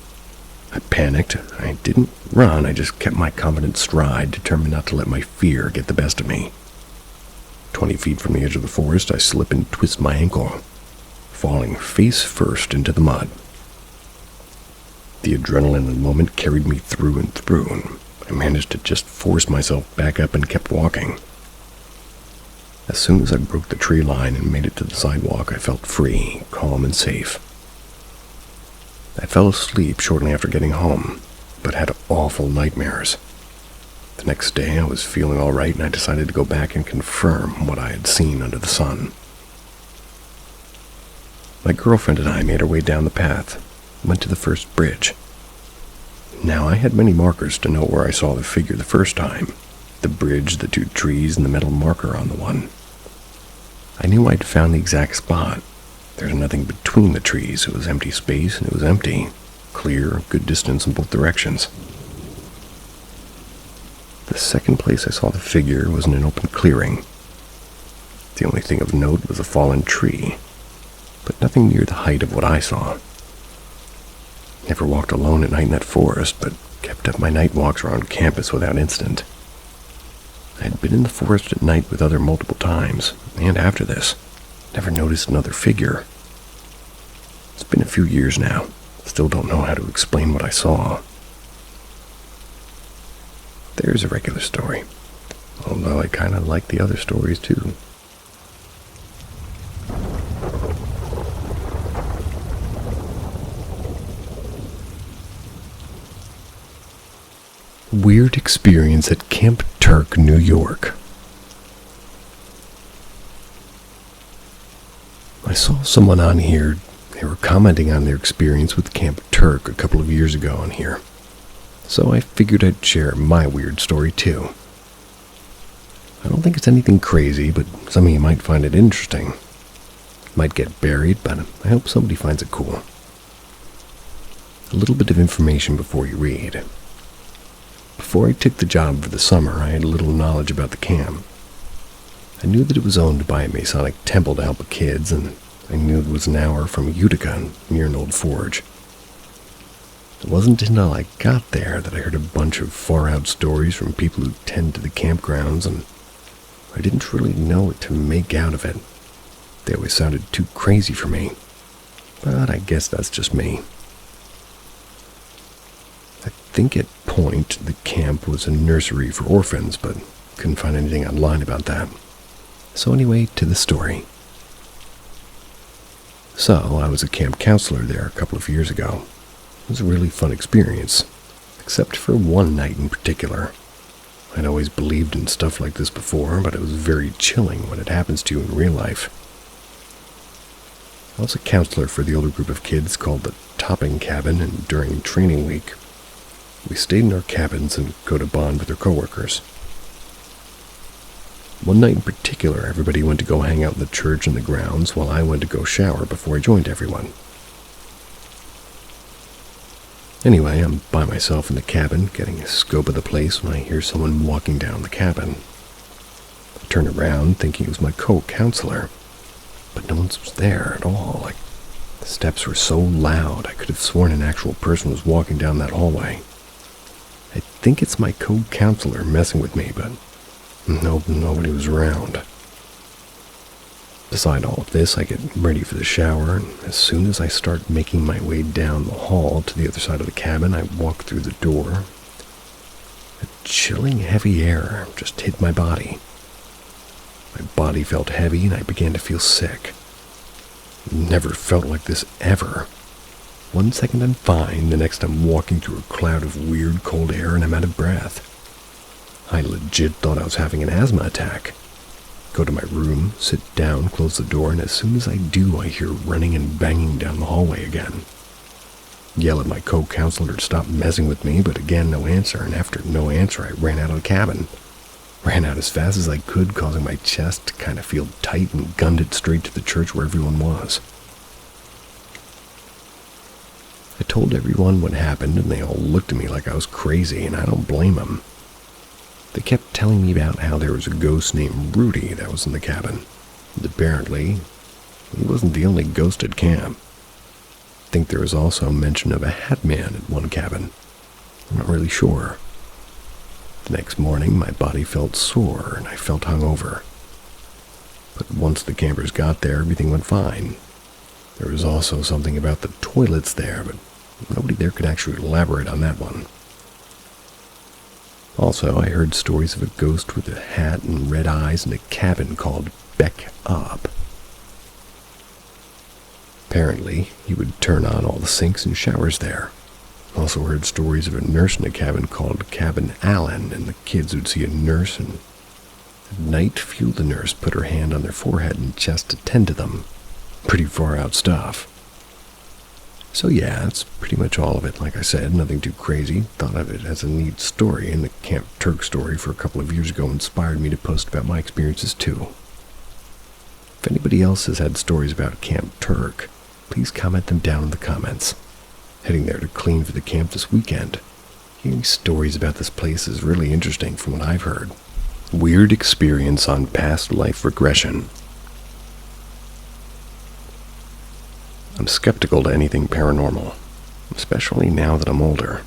I panicked. I didn't run, I just kept my confident stride, determined not to let my fear get the best of me. 20 feet from the edge of the forest, I slip and twist my ankle, falling face first into the mud. The adrenaline in the moment carried me through and through, and I managed to just force myself back up and kept walking. As soon as I broke the tree line and made it to the sidewalk, I felt free, calm, and safe. I fell asleep shortly after getting home, but had awful nightmares. The next day I was feeling all right, and I decided to go back and confirm what I had seen under the sun. My girlfriend and I made our way down the path, went to the first bridge. Now, I had many markers to know where I saw the figure the first time. The bridge, the two trees, and the metal marker on the one. I knew I'd found the exact spot. There was nothing between the trees. It was empty space, and it was empty. Clear, good distance in both directions. second place I saw the figure was in an open clearing. The only thing of note was a fallen tree, but nothing near the height of what I saw. Never walked alone at night in that forest, but kept up my night walks around campus without incident. I had been in the forest at night with other multiple times, and after this, never noticed another figure. It's been a few years now. Still don't know how to explain what I saw. There's a regular story, although I kind of like the other stories too. Weird experience at Camp Turk, New York. I saw someone on here. They were commenting on their experience with Camp Turk a couple of years ago on here. So I figured I'd share my weird story too. I don't think it's anything crazy, but some of you might find it interesting. It might get buried, but I hope somebody finds it cool. A little bit of information before you read. Before I took the job for the summer, I had little knowledge about the camp. I knew that it was owned by a Masonic temple to help the kids, and I knew it was an hour from Utica, near an old forge. It wasn't until I got there that I heard a bunch of far-out stories from people who tend to the campgrounds, and I didn't really know what to make out of it. They always sounded too crazy for me, but I guess that's just me. I think at point the camp was a nursery for orphans, but couldn't find anything online about that. So anyway, to the story. So, I was a camp counselor there a couple of years ago. It was a really fun experience, except for one night in particular. I'd always believed in stuff like this before, but it was very chilling when it happens to you in real life. I was a counselor for the older group of kids called the Topping Cabin, and during training week, we stayed in our cabins and go to bond with their coworkers. One night in particular, everybody went to go hang out in the church in the grounds while I went to go shower before I joined everyone. Anyway, I'm by myself in the cabin, getting a scope of the place when I hear someone walking down the cabin. I turn around, thinking it was my co-counselor, but no one was there at all. The steps were so loud, I could have sworn an actual person was walking down that hallway. I think it's my co-counselor messing with me, but nobody was around. Beside all of this, I get ready for the shower, and as soon as I start making my way down the hall to the other side of the cabin, I walk through the door. A chilling, heavy air just hit my body. My body felt heavy, and I began to feel sick. Never felt like this ever. 1 second I'm fine, the next I'm walking through a cloud of weird cold air and I'm out of breath. I legit thought I was having an asthma attack. Go to my room, sit down, close the door, and as soon as I do, I hear running and banging down the hallway again. Yell at my co-counselor to stop messing with me, but again no answer, and after no answer I ran out of the cabin. Ran out as fast as I could, causing my chest to kind of feel tight, and gunned it straight to the church where everyone was. I told everyone what happened, and they all looked at me like I was crazy, and I don't blame them. They kept telling me about how there was a ghost named Rudy that was in the cabin, and apparently, he wasn't the only ghost at camp. I think there was also mention of a hat man at one cabin. I'm not really sure. The next morning, my body felt sore, and I felt hungover. But once the campers got there, everything went fine. There was also something about the toilets there, but nobody there could actually elaborate on that one. Also, I heard stories of a ghost with a hat and red eyes in a cabin called Beck Up. Apparently, he would turn on all the sinks and showers there. Also heard stories of a nurse in a cabin called Cabin Allen, and the kids would see a nurse, and at night feel the nurse put her hand on their forehead and chest to tend to them. Pretty far out stuff. So yeah, that's pretty much all of it. Like I said, nothing too crazy. Thought of it as a neat story, and the Camp Turk story for a couple of years ago inspired me to post about my experiences too. If anybody else has had stories about Camp Turk, please comment them down in the comments. Heading there to clean for the camp this weekend. Hearing stories about this place is really interesting from what I've heard. Weird experience on past life regression. I'm skeptical to anything paranormal, especially now that I'm older.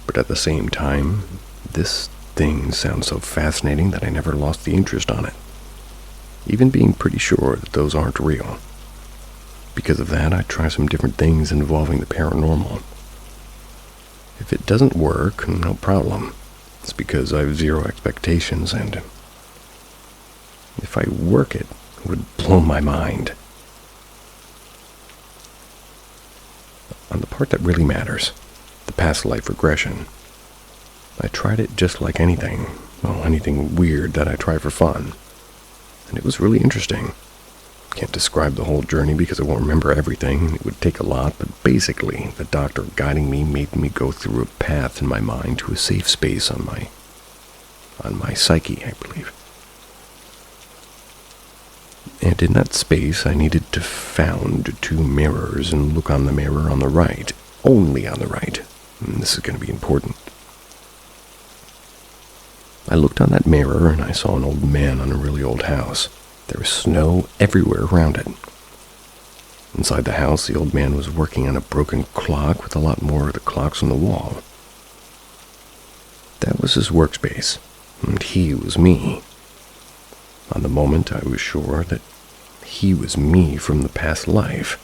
But at the same time, this thing sounds so fascinating that I never lost the interest on it, even being pretty sure that those aren't real. Because of that, I try some different things involving the paranormal. If it doesn't work, no problem. It's because I have zero expectations, and if I work it, it would blow my mind. On the part that really matters, the past life regression, I tried it just like anything weird that I try for fun, and it was really interesting. Can't describe the whole journey because I won't remember everything. It would take a lot, but basically, the doctor guiding me made me go through a path in my mind to a safe space on my psyche, I believe. And in that space, I needed to found 2 mirrors and look on the mirror on the right, only on the right. And this is going to be important. I looked on that mirror and I saw an old man on a really old house. There was snow everywhere around it. Inside the house, the old man was working on a broken clock with a lot more of the clocks on the wall. That was his workspace, and he was me. On the moment, I was sure that he was me from the past life.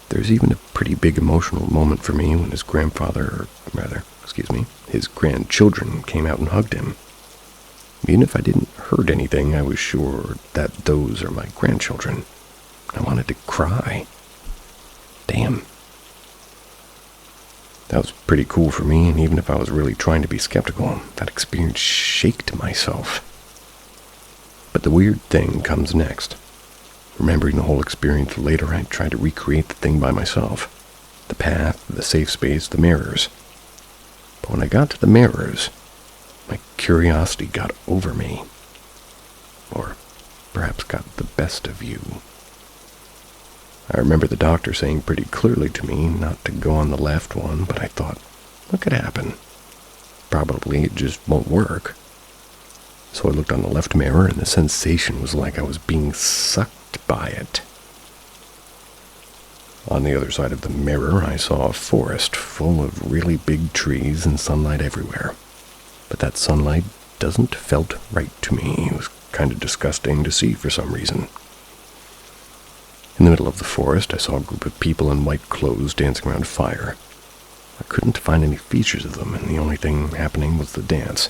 There's even a pretty big emotional moment for me when his his grandchildren came out and hugged him. Even if I didn't hurt anything, I was sure that those are my grandchildren. I wanted to cry. Damn. That was pretty cool for me, and even if I was really trying to be skeptical, that experience shaked myself. But the weird thing comes next. Remembering the whole experience later, I tried to recreate the thing by myself. The path, the safe space, the mirrors. But when I got to the mirrors, my curiosity got over me. Or perhaps got the best of you. I remember the doctor saying pretty clearly to me not to go on the left one, but I thought, what could happen? Probably it just won't work. So I looked on the left mirror, and the sensation was like I was being sucked by it. On the other side of the mirror, I saw a forest full of really big trees and sunlight everywhere. But that sunlight doesn't felt right to me. It was kind of disgusting to see for some reason. In the middle of the forest, I saw a group of people in white clothes dancing around a fire. I couldn't find any features of them, and the only thing happening was the dance.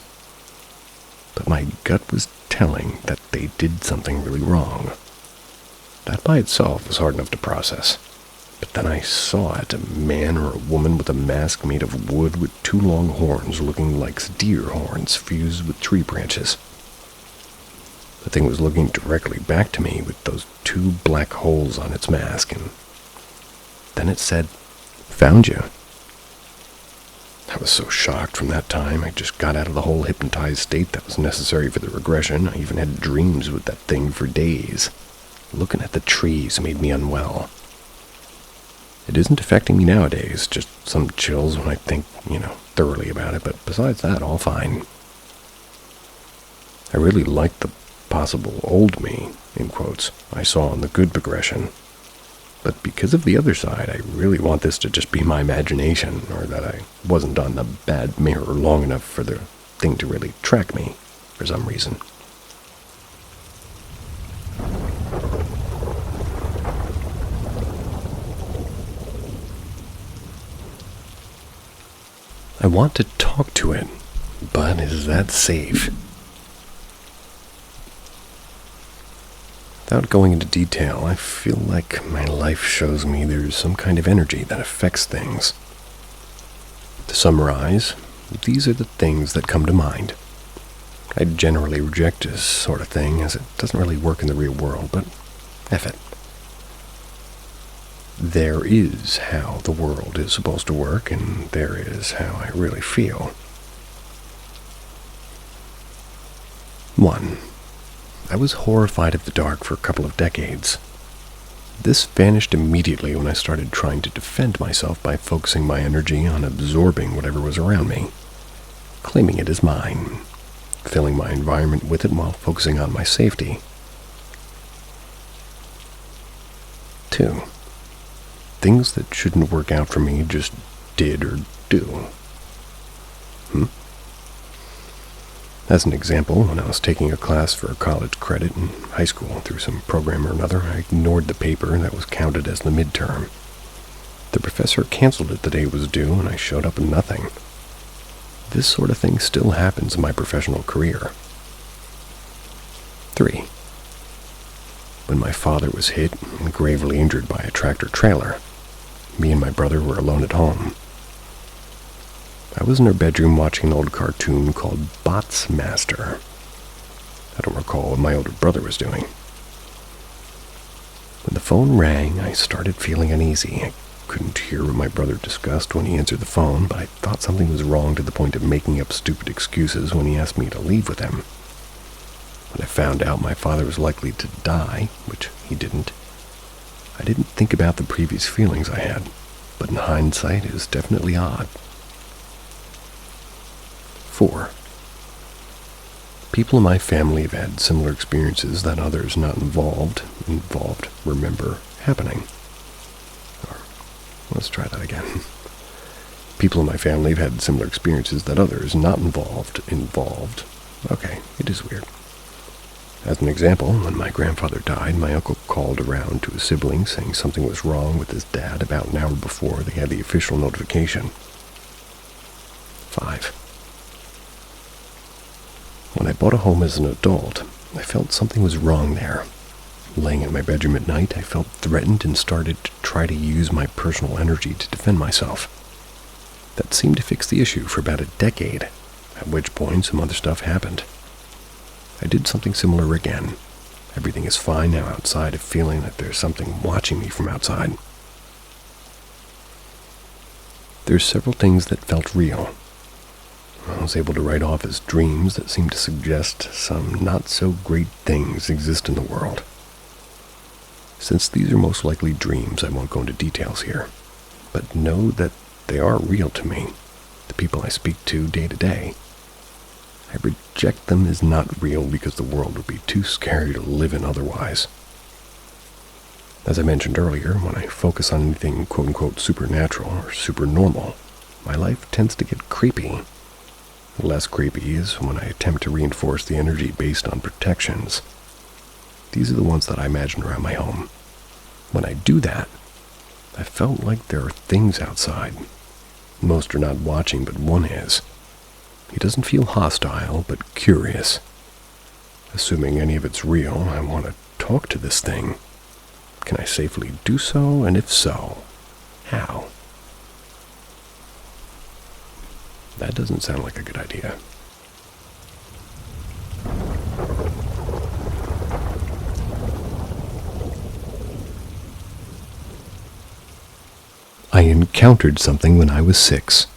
But my gut was telling that they did something really wrong. That by itself was hard enough to process. But then I saw it, a man or a woman with a mask made of wood with 2 long horns looking like deer horns fused with tree branches. The thing was looking directly back to me with those 2 black holes on its mask, and then it said, "Found you." I was so shocked from that time. I just got out of the whole hypnotized state that was necessary for the regression. I even had dreams with that thing for days. Looking at the trees made me unwell. It isn't affecting me nowadays, just some chills when I think, thoroughly about it, but besides that, all fine. I really liked the possible old me, in quotes, I saw in the good progression. But because of the other side, I really want this to just be my imagination, or that I wasn't on the bad mirror long enough for the thing to really track me, for some reason. I want to talk to it, but is that safe? Without going into detail, I feel like my life shows me there's some kind of energy that affects things. To summarize, these are the things that come to mind. I generally reject this sort of thing, as it doesn't really work in the real world, but F it. There is how the world is supposed to work, and there is how I really feel. 1. I was horrified of the dark for a couple of decades. This vanished immediately when I started trying to defend myself by focusing my energy on absorbing whatever was around me, claiming it as mine, filling my environment with it while focusing on my safety. 2. Things that shouldn't work out for me just did or do. As an example, when I was taking a class for a college credit in high school through some program or another, I ignored the paper that was counted as the midterm. The professor canceled it the day it was due, and I showed up with nothing. This sort of thing still happens in my professional career. 3. When my father was hit and gravely injured by a tractor-trailer, me and my brother were alone at home. I was in our bedroom watching an old cartoon called Bots Master. I don't recall what my older brother was doing. When the phone rang, I started feeling uneasy. I couldn't hear what my brother discussed when he answered the phone, but I thought something was wrong to the point of making up stupid excuses when he asked me to leave with him. When I found out my father was likely to die, which he didn't, I didn't think about the previous feelings I had, but in hindsight it was definitely odd. 4. People in my family have had similar experiences that others not involved remember happening. Or, let's try that again. People in my family have had similar experiences that others not involved. Okay, it is weird. As an example, when my grandfather died, my uncle called around to his siblings saying something was wrong with his dad about an hour before they had the official notification. 5. When I bought a home as an adult, I felt something was wrong there. Laying in my bedroom at night, I felt threatened and started to try to use my personal energy to defend myself. That seemed to fix the issue for about a decade, at which point some other stuff happened. I did something similar again. Everything is fine now outside of feeling that there's something watching me from outside. There's several things that felt real. I was able to write off as dreams that seemed to suggest some not-so-great things exist in the world. Since these are most likely dreams, I won't go into details here, but know that they are real to me, the people I speak to day to day. I reject them as not real because the world would be too scary to live in otherwise. As I mentioned earlier, when I focus on anything quote-unquote supernatural or supernormal, my life tends to get creepy. Less creepy is when I attempt to reinforce the energy based on protections. These are the ones that I imagine around my home. When I do that, I felt like there are things outside. Most are not watching, but one is. He doesn't feel hostile, but curious. Assuming any of it's real, I want to talk to this thing. Can I safely do so, and if so, how? That doesn't sound like a good idea. I encountered something when I was 6.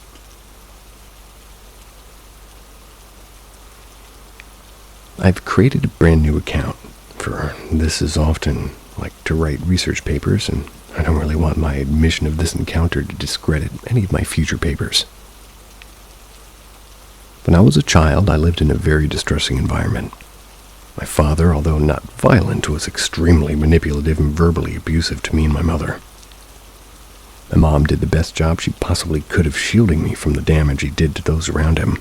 I've created a brand new account, for this is often like to write research papers, and I don't really want my admission of this encounter to discredit any of my future papers. When I was a child, I lived in a very distressing environment. My father, although not violent, was extremely manipulative and verbally abusive to me and my mother. My mom did the best job she possibly could of shielding me from the damage he did to those around him,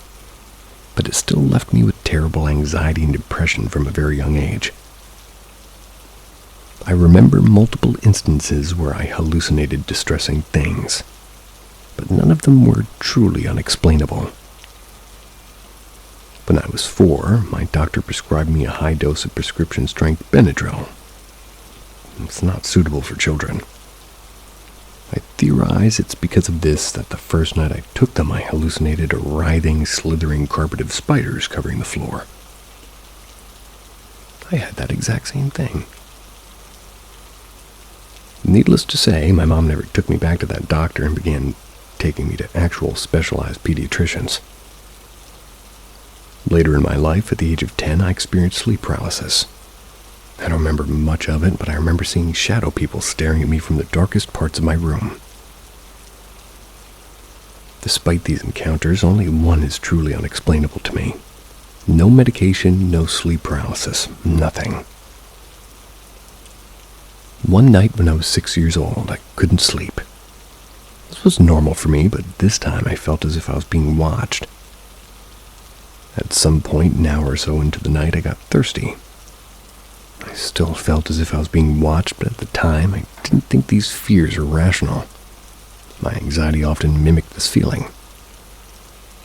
but it still left me with terrible anxiety and depression from a very young age. I remember multiple instances where I hallucinated distressing things, but none of them were truly unexplainable. When I was 4, my doctor prescribed me a high dose of prescription-strength Benadryl. It's not suitable for children. I theorize it's because of this that the first night I took them, I hallucinated a writhing, slithering carpet of spiders covering the floor. I had that exact same thing. Needless to say, my mom never took me back to that doctor and began taking me to actual specialized pediatricians. Later in my life, at the age of 10, I experienced sleep paralysis. I don't remember much of it, but I remember seeing shadow people staring at me from the darkest parts of my room. Despite these encounters, only one is truly unexplainable to me. No medication, no sleep paralysis, nothing. One night when I was 6 years old, I couldn't sleep. This was normal for me, but this time I felt as if I was being watched. At some point, an hour or so into the night, I got thirsty. I still felt as if I was being watched, but at the time, I didn't think these fears were rational. My anxiety often mimicked this feeling.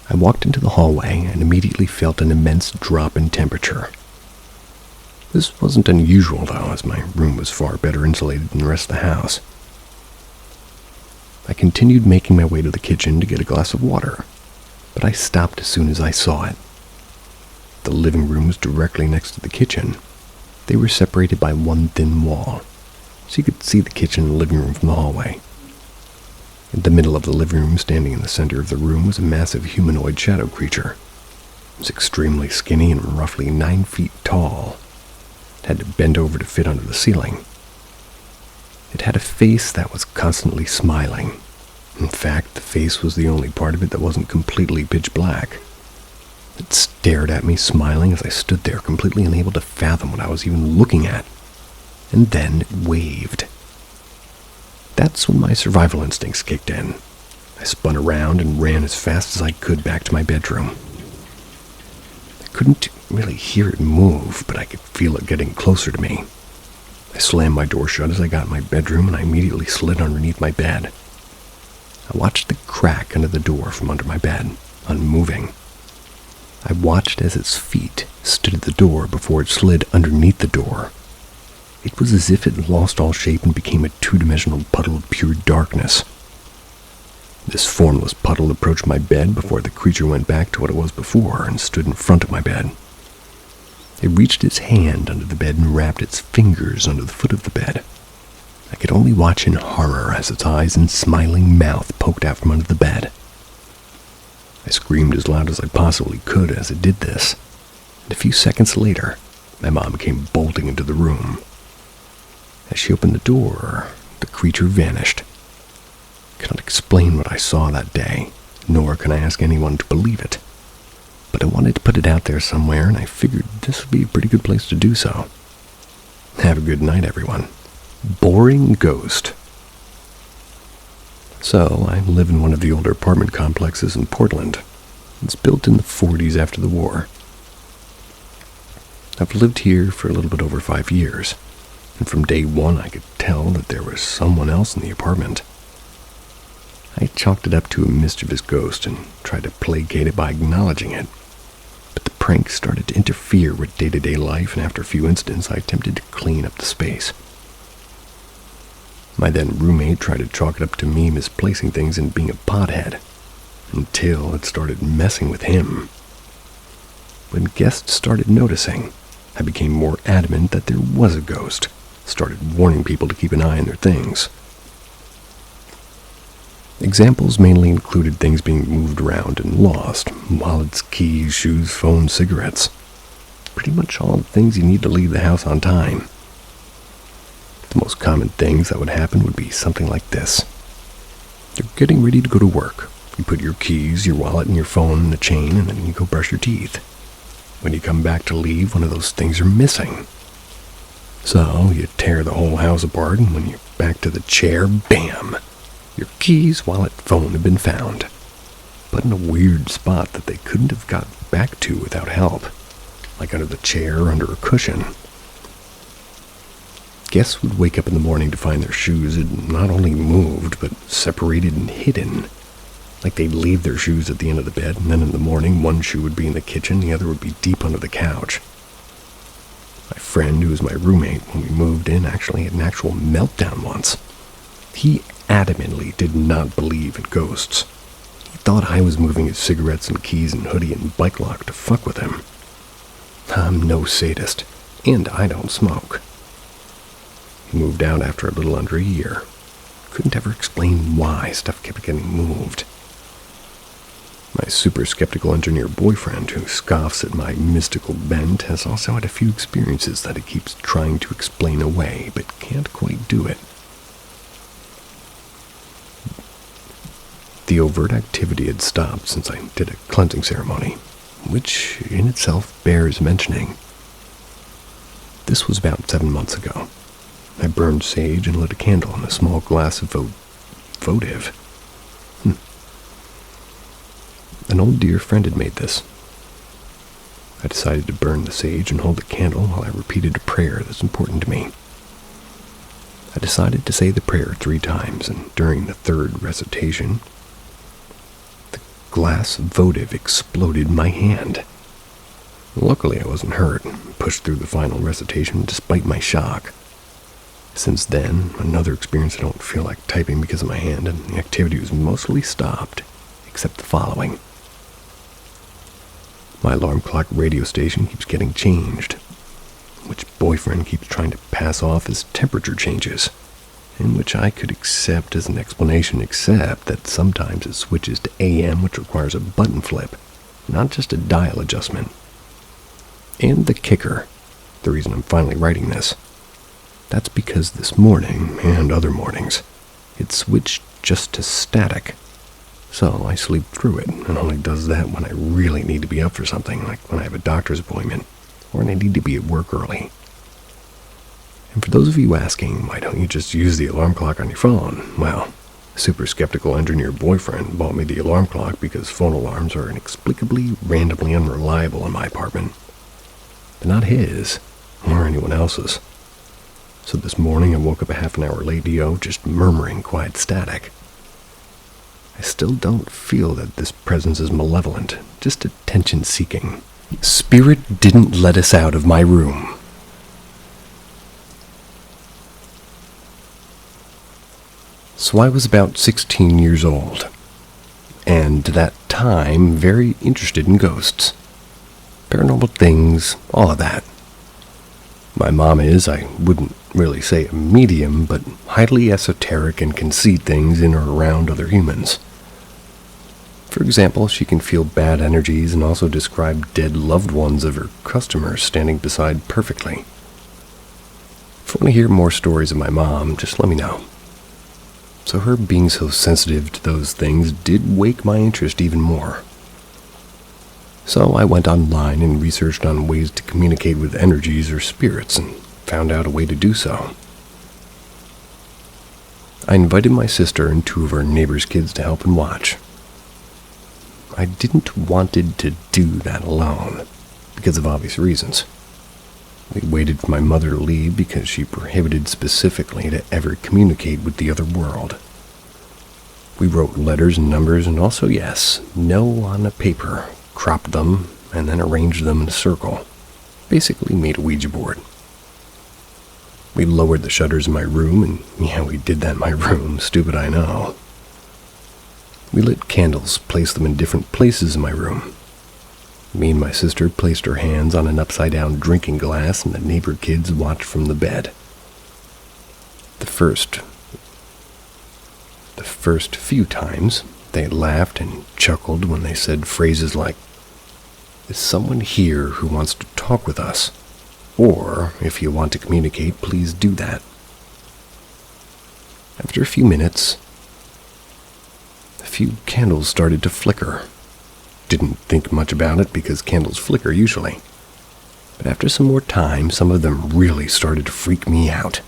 I walked into the hallway and immediately felt an immense drop in temperature. This wasn't unusual, though, as my room was far better insulated than the rest of the house. I continued making my way to the kitchen to get a glass of water, but I stopped as soon as I saw it. The living room was directly next to the kitchen. They were separated by one thin wall, so you could see the kitchen and living room from the hallway. In the middle of the living room, standing in the center of the room, was a massive humanoid shadow creature. It was extremely skinny and roughly 9 feet tall. It had to bend over to fit under the ceiling. It had a face that was constantly smiling. In fact, the face was the only part of it that wasn't completely pitch black. It stared at me, smiling, as I stood there, completely unable to fathom what I was even looking at. And then it waved. That's when my survival instincts kicked in. I spun around and ran as fast as I could back to my bedroom. I couldn't really hear it move, but I could feel it getting closer to me. I slammed my door shut as I got in my bedroom, and I immediately slid underneath my bed. I watched the crack under the door from under my bed, unmoving. I watched as its feet stood at the door before it slid underneath the door. It was as if it lost all shape and became a two-dimensional puddle of pure darkness. This formless puddle approached my bed before the creature went back to what it was before and stood in front of my bed. It reached its hand under the bed and wrapped its fingers under the foot of the bed. I could only watch in horror as its eyes and smiling mouth poked out from under the bed. I screamed as loud as I possibly could as it did this, and a few seconds later, my mom came bolting into the room. As she opened the door, the creature vanished. I cannot explain what I saw that day, nor can I ask anyone to believe it. But I wanted to put it out there somewhere, and I figured this would be a pretty good place to do so. Have a good night, everyone. Boring Ghost. So, I live in one of the older apartment complexes in Portland. It's built in the 40s after the war. I've lived here for a little bit over 5 years, and from day one I could tell that there was someone else in the apartment. I chalked it up to a mischievous ghost and tried to placate it by acknowledging it. But the prank started to interfere with day-to-day life, and after a few incidents I attempted to clean up the space. My then roommate tried to chalk it up to me misplacing things and being a pothead, until it started messing with him. When guests started noticing, I became more adamant that there was a ghost, started warning people to keep an eye on their things. Examples mainly included things being moved around and lost, wallets, keys, shoes, phones, cigarettes. Pretty much all the things you need to leave the house on time. The most common things that would happen would be something like this. You're getting ready to go to work. You put your keys, your wallet, and your phone in the chain, and then you go brush your teeth. When you come back to leave, one of those things are missing. So you tear the whole house apart, and when you're back to the chair, bam! Your keys, wallet, phone have been found, but in a weird spot that they couldn't have got back to without help, like under the chair or under a cushion. Guests would wake up in the morning to find their shoes had not only moved, but separated and hidden. Like they'd leave their shoes at the end of the bed, and then in the morning one shoe would be in the kitchen, the other would be deep under the couch. My friend, who was my roommate when we moved in, actually had an actual meltdown once. He adamantly did not believe in ghosts. He thought I was moving his cigarettes and keys and hoodie and bike lock to fuck with him. I'm no sadist, and I don't smoke. He moved out after a little under a year. Couldn't ever explain why stuff kept getting moved. My super skeptical engineer boyfriend, who scoffs at my mystical bent, has also had a few experiences that he keeps trying to explain away, but can't quite do it. The overt activity had stopped since I did a cleansing ceremony, which in itself bears mentioning. This was about 7 months ago. I burned sage and lit a candle in a small glass of votive. An old dear friend had made this. I decided to burn the sage and hold the candle while I repeated a prayer that's important to me. I decided to say the prayer 3 times, and during the 3rd recitation, the glass votive exploded in my hand. Luckily, I wasn't hurt and pushed through the final recitation despite my shock. Since then, another experience, I don't feel like typing because of my hand, and the activity was mostly stopped, except the following. My alarm clock radio station keeps getting changed, which boyfriend keeps trying to pass off as temperature changes, and which I could accept as an explanation, except that sometimes it switches to AM, which requires a button flip, not just a dial adjustment. And the kicker, the reason I'm finally writing this, that's because this morning, and other mornings, it switched just to static. So I sleep through it, and only does that when I really need to be up for something, like when I have a doctor's appointment, or when I need to be at work early. And for those of you asking, why don't you just use the alarm clock on your phone? Well, a super skeptical engineer boyfriend bought me the alarm clock because phone alarms are inexplicably randomly unreliable in my apartment. But not his, or anyone else's. So this morning I woke up a half an hour late, just murmuring quiet static. I still don't feel that this presence is malevolent, just attention-seeking. Spirit didn't let us out of my room. So I was about 16 years old, and at that time very interested in ghosts. Paranormal things, all of that. My mom is, I wouldn't really say a medium, but highly esoteric and can see things in or around other humans. For example, she can feel bad energies and also describe dead loved ones of her customers standing beside perfectly. If you want to hear more stories of my mom, just let me know. So her being so sensitive to those things did wake my interest even more. So I went online and researched on ways to communicate with energies or spirits and found out a way to do so. I invited my sister and 2 of our neighbors' kids to help and watch. I didn't wanted to do that alone, because of obvious reasons. We waited for my mother to leave because she prohibited specifically to ever communicate with the other world. We wrote letters and numbers and also, yes, no on a paper, cropped them, and then arranged them in a circle. Basically made a Ouija board. We lowered the shutters in my room, and yeah, we did that in my room, stupid I know. We lit candles, placed them in different places in my room. Me and my sister placed our hands on an upside-down drinking glass, and the neighbor kids watched from the bed. The first few times, they laughed and chuckled when they said phrases like, "Is someone here who wants to talk with us? Or, if you want to communicate, please do that." After a few minutes, a few candles started to flicker. Didn't think much about it because candles flicker usually. But after some more time, some of them really started to freak me out.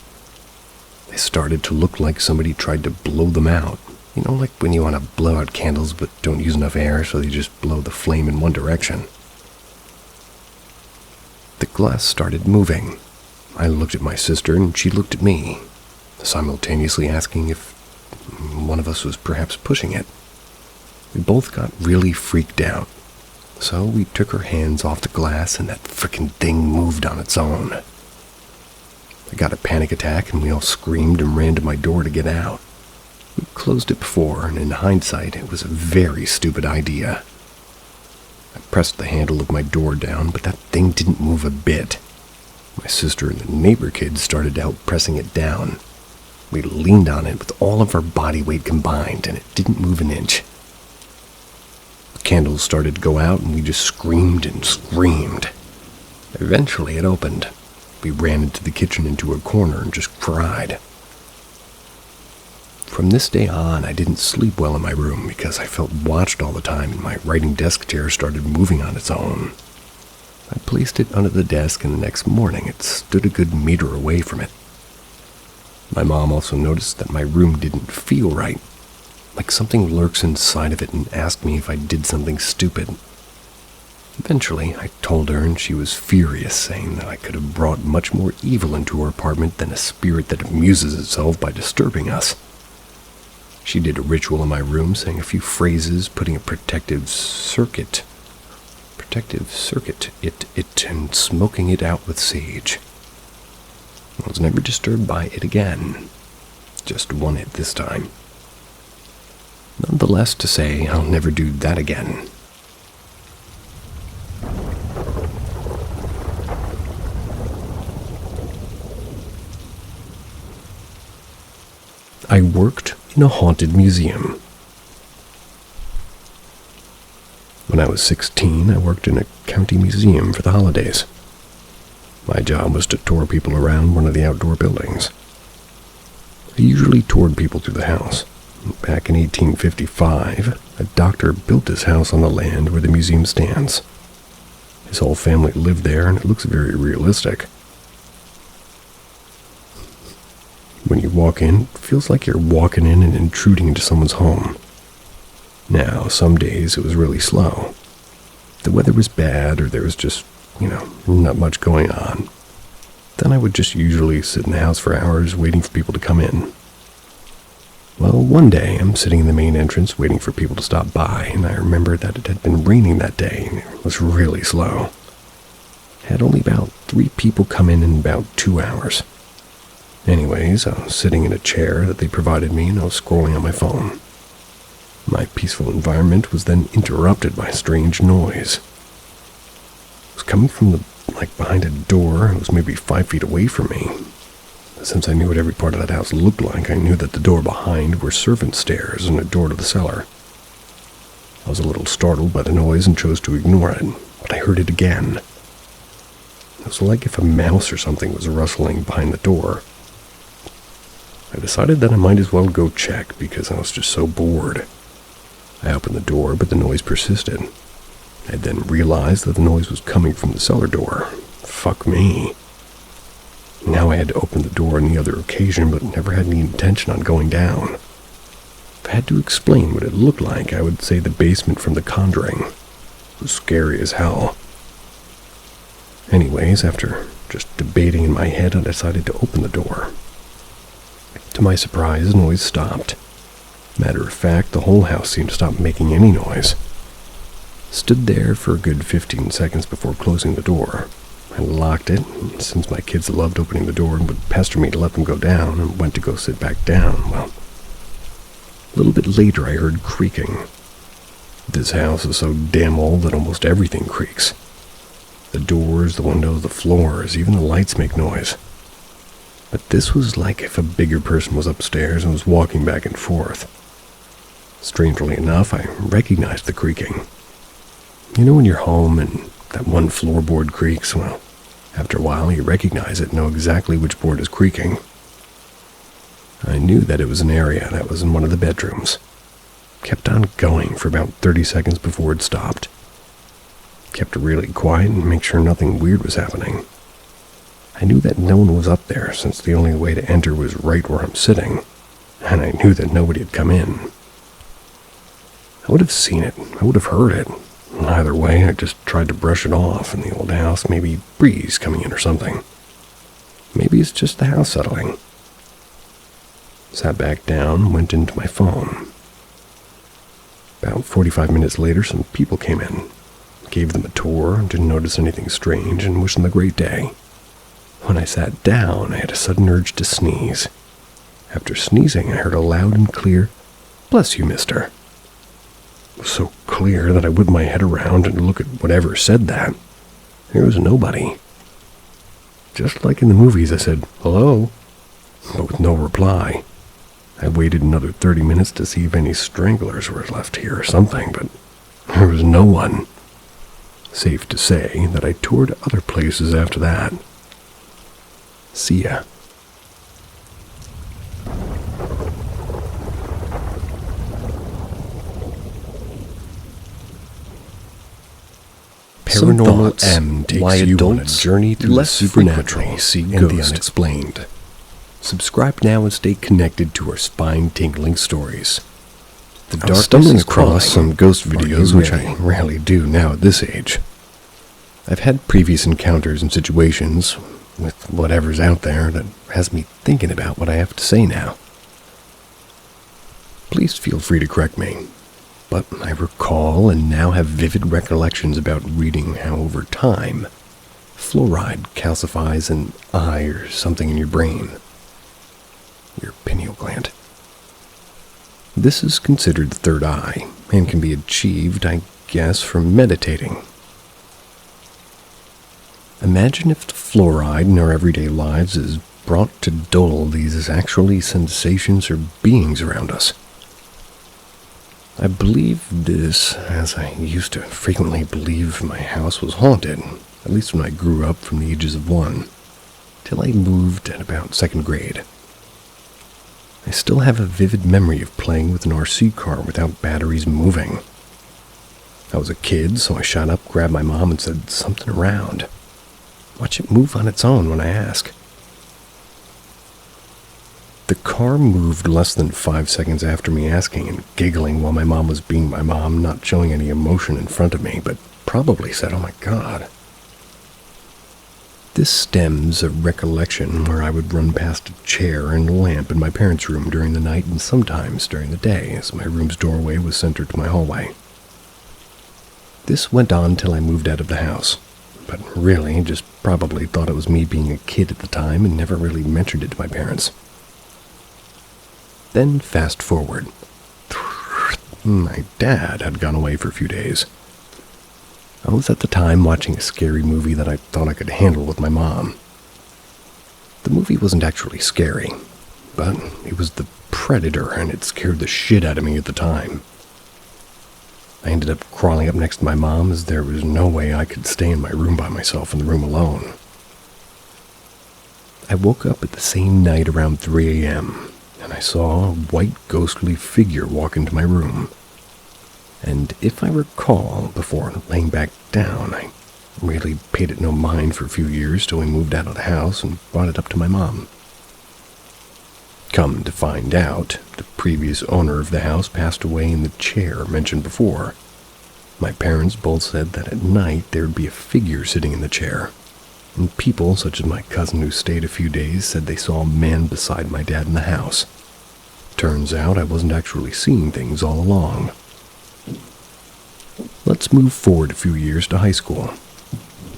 They started to look like somebody tried to blow them out. You know, like when you want to blow out candles but don't use enough air, so you just blow the flame in one direction. The glass started moving. I looked at my sister and she looked at me, simultaneously asking if one of us was perhaps pushing it. We both got really freaked out, so we took our hands off the glass and that frickin' thing moved on its own. I got a panic attack and we all screamed and ran to my door to get out. We closed it before, and in hindsight, it was a very stupid idea. I pressed the handle of my door down, but that thing didn't move a bit. My sister and the neighbor kids started to help pressing it down. We leaned on it with all of our body weight combined, and it didn't move an inch. Candles started to go out, and we just screamed and screamed. Eventually, it opened. We ran into the kitchen into a corner and just cried. From this day on, I didn't sleep well in my room because I felt watched all the time, and my writing desk chair started moving on its own. I placed it under the desk, and the next morning it stood a good meter away from it. My mom also noticed that my room didn't feel right, like something lurks inside of it and asked me if I did something stupid. Eventually, I told her, and she was furious, saying that I could have brought much more evil into her apartment than a spirit that amuses itself by disturbing us. She did a ritual in my room, saying a few phrases, putting a protective circuit, and smoking it out with sage. I was never disturbed by it again. Just one hit this time. Nonetheless, to say I'll never do that again. I worked in a haunted museum. When I was 16, I worked in a county museum for the holidays. My job was to tour people around one of the outdoor buildings. I usually toured people through the house. Back in 1855, a doctor built his house on the land where the museum stands. His whole family lived there, and it looks very realistic. When you walk in, it feels like you're walking in and intruding into someone's home. Now, some days it was really slow. The weather was bad, or there was just, not much going on. Then I would just usually sit in the house for hours waiting for people to come in. Well, one day I'm sitting in the main entrance waiting for people to stop by, and I remember that it had been raining that day, and it was really slow. I had only about 3 people come in about 2 hours. Anyways, I was sitting in a chair that they provided me, and I was scrolling on my phone. My peaceful environment was then interrupted by a strange noise. It was coming from behind a door. It was maybe 5 feet away from me. Since I knew what every part of that house looked like, I knew that the door behind were servant stairs and a door to the cellar. I was a little startled by the noise and chose to ignore it, but I heard it again. It was like if a mouse or something was rustling behind the door. I decided that I might as well go check because I was just so bored. I opened the door, but the noise persisted. I then realized that the noise was coming from the cellar door. Fuck me. Now I had to open the door on the other occasion, but never had any intention on going down. If I had to explain what it looked like, I would say the basement from The Conjuring. It was scary as hell. Anyways, after just debating in my head, I decided to open the door. To my surprise, the noise stopped. Matter of fact, the whole house seemed to stop making any noise. Stood there for a good 15 seconds before closing the door. I locked it, and since my kids loved opening the door and would pester me to let them go down, and went to go sit back down, well, a little bit later I heard creaking. This house is so damn old that almost everything creaks. The doors, the windows, the floors, even the lights make noise. But this was like if a bigger person was upstairs and was walking back and forth. Strangely enough, I recognized the creaking. You know when you're home and that one floorboard creaks? Well, after a while you recognize it and know exactly which board is creaking. I knew that it was an area that was in one of the bedrooms. Kept on going for about 30 seconds before it stopped. Kept really quiet and make sure nothing weird was happening. I knew that no one was up there since the only way to enter was right where I'm sitting, and I knew that nobody had come in. I would have seen it. I would have heard it. Either way, I just tried to brush it off in the old house, maybe breeze coming in or something. Maybe it's just the house settling. Sat back down, went into my phone. About 45 minutes later, some people came in. Gave them a tour, didn't notice anything strange, and wished them a great day. When I sat down, I had a sudden urge to sneeze. After sneezing, I heard a loud and clear, "Bless you, mister." It was so clear that I whipped my head around and looked at whatever said that. There was nobody. Just like in the movies, I said, "Hello?" but with no reply. I waited another 30 minutes to see if any stranglers were left here or something, but There was no one. Safe to say that I toured other places after that. See ya. Paranormal M takes why you on a adults journey through the less supernatural frequently and the unexplained. Subscribe now and stay connected to our spine-tingling stories. The darkness stumbling is across calling. some ghost videos, which I ready? rarely do now at this age. I've had previous encounters and situations with whatever's out there that has me thinking about what I have to say now. Please feel free to correct me, but I recall and now have vivid recollections about reading how over time, fluoride calcifies an eye or something in your brain. Your pineal gland. This is considered the third eye, and can be achieved, I guess, from meditating. Imagine if the fluoride in our everyday lives is brought to dull these actually sensations or beings around us. I believe this, as I used to frequently believe my house was haunted, at least when I grew up from the ages of 1, till I moved at about 2nd grade. I still have a vivid memory of playing with an RC car without batteries moving. I was a kid, so I shot up, grabbed my mom, and said, "Something around." Watch it move on its own when I ask. The car moved less than 5 seconds after me asking and giggling while my mom was being my mom, not showing any emotion in front of me, but probably said, "Oh my God." This stems a recollection where I would run past a chair and a lamp in my parents' room during the night and sometimes during the day, as my room's doorway was centered to my hallway. This went on till I moved out of the house, but really just probably thought it was me being a kid at the time and never really mentioned it to my parents. Then fast forward. My dad had gone away for a few days. I was at the time watching a scary movie that I thought I could handle with my mom. The movie wasn't actually scary, but it was The Predator, and it scared the shit out of me at the time. I ended up crawling up next to my mom, as there was no way I could stay in my room by myself in the room alone. I woke up at the same night around 3 a.m., and I saw a white ghostly figure walk into my room. And if I recall, before laying back down, I really paid it no mind for a few years till we moved out of the house and brought it up to my mom. Come to find out, the previous owner of the house passed away in the chair mentioned before. My parents both said that at night there would be a figure sitting in the chair, and people such as my cousin who stayed a few days said they saw a man beside my dad in the house. Turns out I wasn't actually seeing things all along. Let's move forward a few years to high school,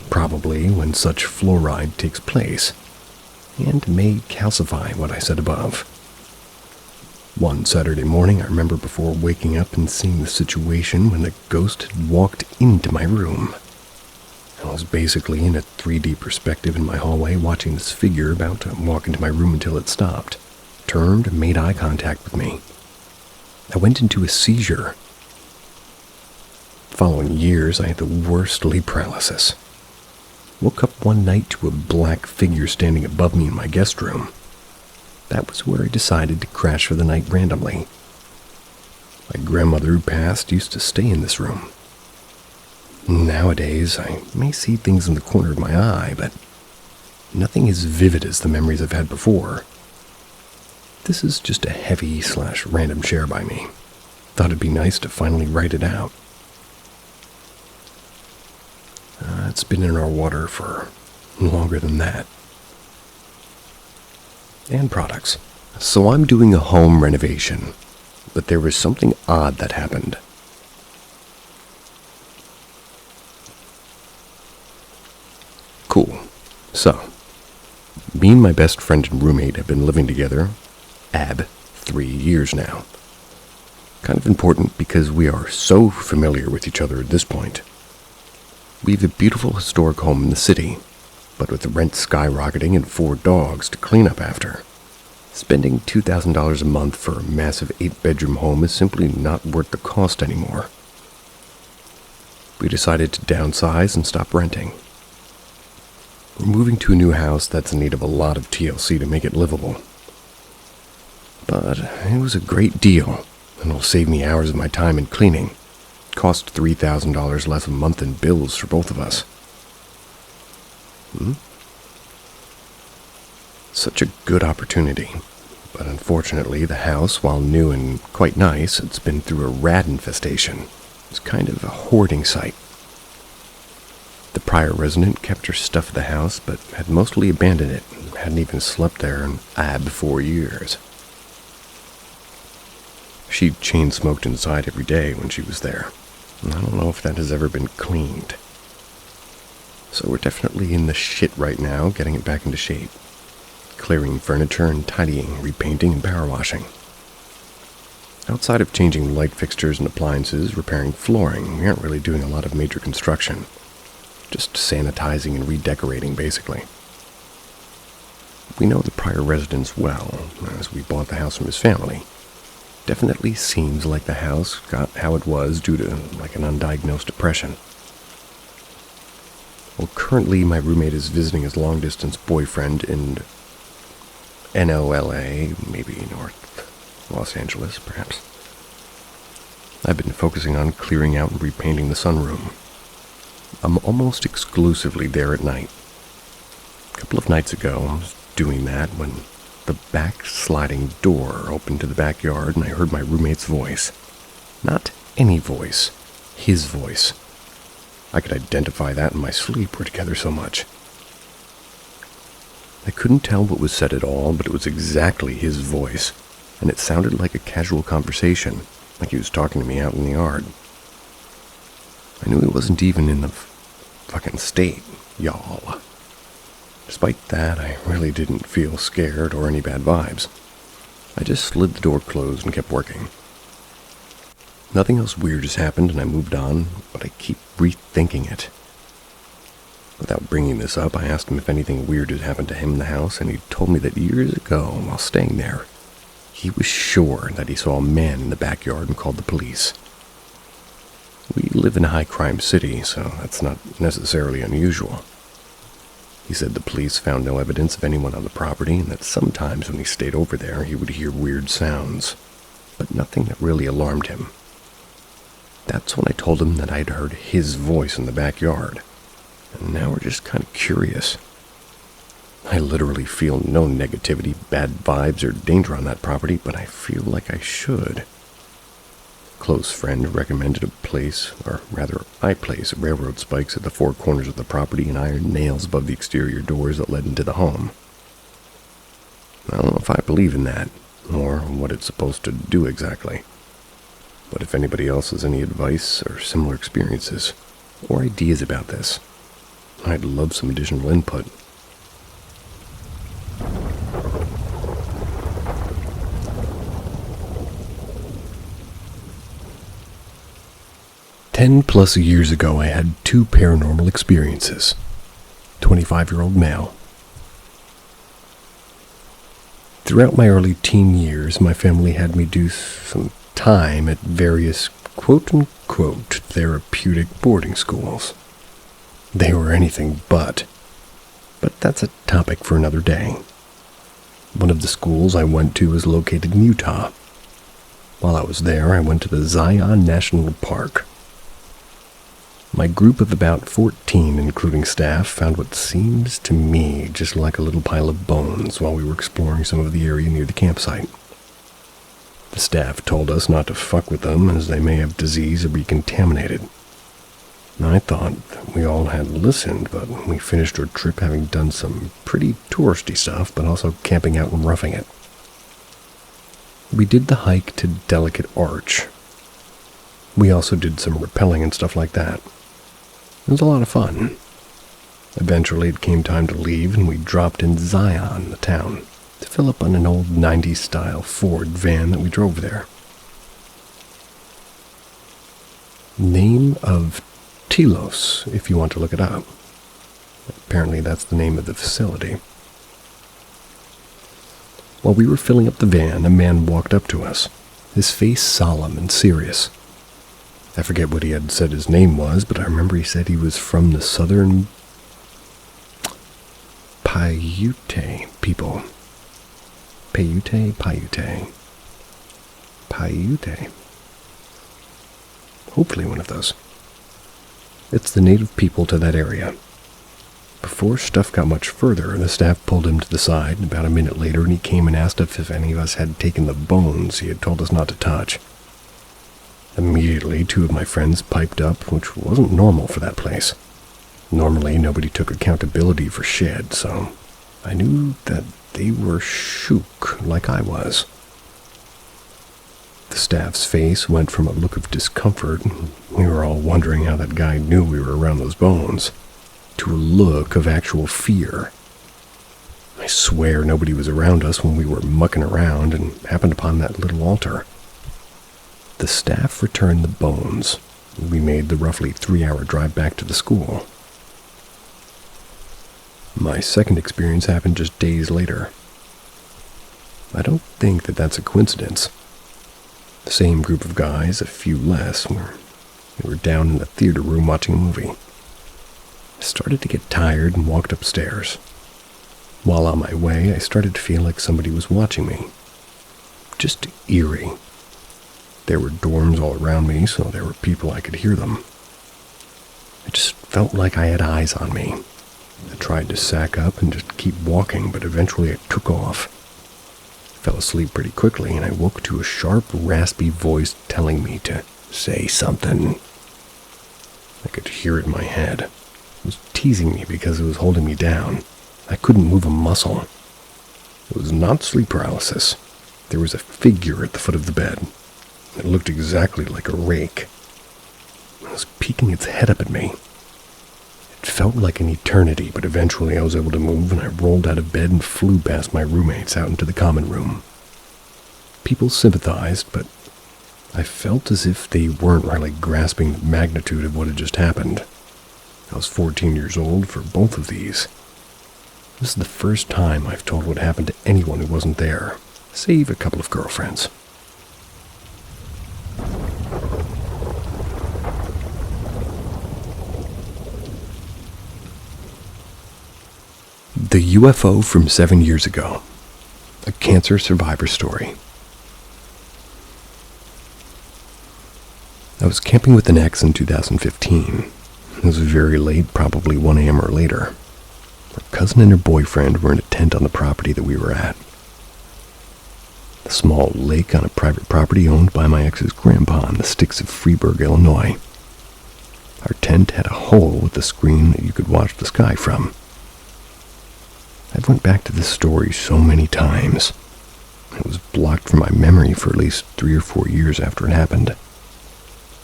probably when such fluoride takes place, and may calcify what I said above. One Saturday morning, I remember before waking up and seeing the situation when a ghost had walked into my room. I was basically in a 3D perspective in my hallway watching this figure about to walk into my room until it stopped, turned, and made eye contact with me. I went into a seizure. Following years, I had the worst sleep paralysis. Woke up one night to a black figure standing above me in my guest room. That was where I decided to crash for the night randomly. My grandmother who passed used to stay in this room. Nowadays, I may see things in the corner of my eye, but nothing as vivid as the memories I've had before. This is just a heavy/random share by me. Thought it'd be nice to finally write it out. It's been in our water for longer than that. And products. So I'm doing a home renovation, but there was something odd that happened. Cool. So, me and my best friend and roommate have been living together, 3 years now. Kind of important because we are so familiar with each other at this point. We have a beautiful historic home in the city, but with the rent skyrocketing and 4 dogs to clean up after. Spending $2,000 a month for a massive 8-bedroom home is simply not worth the cost anymore. we decided to downsize and stop renting. We're moving to a new house that's in need of a lot of TLC to make it livable. But it was a great deal, and will save me hours of my time in cleaning. Cost $3,000 less a month in bills for both of us. Such a good opportunity. But unfortunately, the house, while new and quite nice, it's been through a rat infestation. It's kind of a hoarding site. The prior resident kept her stuff at the house, but had mostly abandoned it and hadn't even slept there in 4 years. She chain smoked inside every day when she was there, and I don't know if that has ever been cleaned. So we're definitely in the shit right now, getting it back into shape. Clearing furniture and tidying, repainting and power washing. Outside of changing light fixtures and appliances, repairing flooring, we aren't really doing a lot of major construction. Just sanitizing and redecorating, basically. We know the prior residents well, as we bought the house from his family. Definitely seems like the house got how it was due to, like, an undiagnosed depression. Well, currently my roommate is visiting his long-distance boyfriend in NOLA, maybe North Los Angeles, perhaps. I've been focusing on clearing out and repainting the sunroom. I'm almost exclusively there at night. A couple of nights ago, I was doing that when the back sliding door opened to the backyard and I heard my roommate's voice. Not any voice, his voice. I could identify that in my sleep, we're together so much. I couldn't tell what was said at all, but it was exactly his voice, and it sounded like a casual conversation, like he was talking to me out in the yard. I knew he wasn't even in the fucking state, y'all. Despite that, I really didn't feel scared or any bad vibes. I just slid the door closed and kept working. Nothing else weird has happened and I moved on, but I keep rethinking it. Without bringing this up, I asked him if anything weird had happened to him in the house, and he told me that years ago, while staying there, he was sure that he saw a man in the backyard and called the police. We live in a high-crime city, so that's not necessarily unusual. He said the police found no evidence of anyone on the property, and that sometimes when he stayed over there, he would hear weird sounds, but nothing that really alarmed him. That's when I told him that I'd heard his voice in the backyard. And now we're just kind of curious. I literally feel no negativity, bad vibes, or danger on that property, but I feel like I should. A close friend recommended a place, or rather, I place railroad spikes at the four corners of the property and iron nails above the exterior doors that led into the home. I don't know if I believe in that, or what it's supposed to do exactly. But if anybody else has any advice or similar experiences, or ideas about this, I'd love some additional input. +10 years ago, I had 2 paranormal experiences. 25-year-old male. Throughout my early teen years, my family had me do some time at various quote-unquote therapeutic boarding schools. They were anything but that's a topic for another day. One of the schools I went to is located in Utah. While I was there, I went to the Zion National Park. My group of about 14, including staff, found what seems to me just like a little pile of bones while we were exploring some of the area near the campsite. The staff told us not to fuck with them as they may have disease or be contaminated. I thought that we all had listened, but we finished our trip having done some pretty touristy stuff, but also camping out and roughing it. We did the hike to Delicate Arch. We also did some rappelling and stuff like that. It was a lot of fun. Eventually it came time to leave, and we dropped in Zion, the town, to fill up on an old 90s-style Ford van that we drove there. Name of Telos, if you want to look it up. Apparently that's the name of the facility. While we were filling up the van, a man walked up to us, his face solemn and serious. I forget what he had said his name was, but I remember he said he was from the southern Paiute people. Paiute? Hopefully one of those. It's the native people to that area. Before stuff got much further, the staff pulled him to the side, and about a minute later, and he came and asked if any of us had taken the bones he had told us not to touch. Immediately, two of my friends piped up, which wasn't normal for that place. Normally, nobody took accountability for shit, so I knew that they were shook like I was. The staff's face went from a look of discomfort, and we were all wondering how that guy knew we were around those bones, to a look of actual fear. I swear nobody was around us when we were mucking around and happened upon that little altar. The staff returned the bones. We made the roughly 3-hour drive back to the school. My second experience happened just days later. I don't think that that's a coincidence. The same group of guys, a few less, we were down in the theater room watching a movie. I started to get tired and walked upstairs. While on my way, I started to feel like somebody was watching me. Just eerie. There were dorms all around me, so there were people I could hear them. I just felt like I had eyes on me. I tried to sack up and just keep walking, but eventually I took off. I fell asleep pretty quickly, and I woke to a sharp, raspy voice telling me to say something. I could hear it in my head. It was teasing me because it was holding me down. I couldn't move a muscle. It was not sleep paralysis. There was a figure at the foot of the bed. It looked exactly like a rake. It was peeking its head up at me. It felt like an eternity, but eventually I was able to move, and I rolled out of bed and flew past my roommates out into the common room. People sympathized, but I felt as if they weren't really grasping the magnitude of what had just happened. I was 14 years old for both of these. This is the first time I've told what happened to anyone who wasn't there, save a couple of girlfriends. The UFO from 7 years ago. A cancer survivor story. I was camping with an ex in 2015. It was very late, probably 1 a.m. or later. Her cousin and her boyfriend were in a tent on the property that we were at. A small lake on a private property owned by my ex's grandpa in the sticks of Freeburg, Illinois. Our tent had a hole with a screen that you could watch the sky from. I've went back to this story so many times. It was blocked from my memory for at least 3 or 4 years after it happened.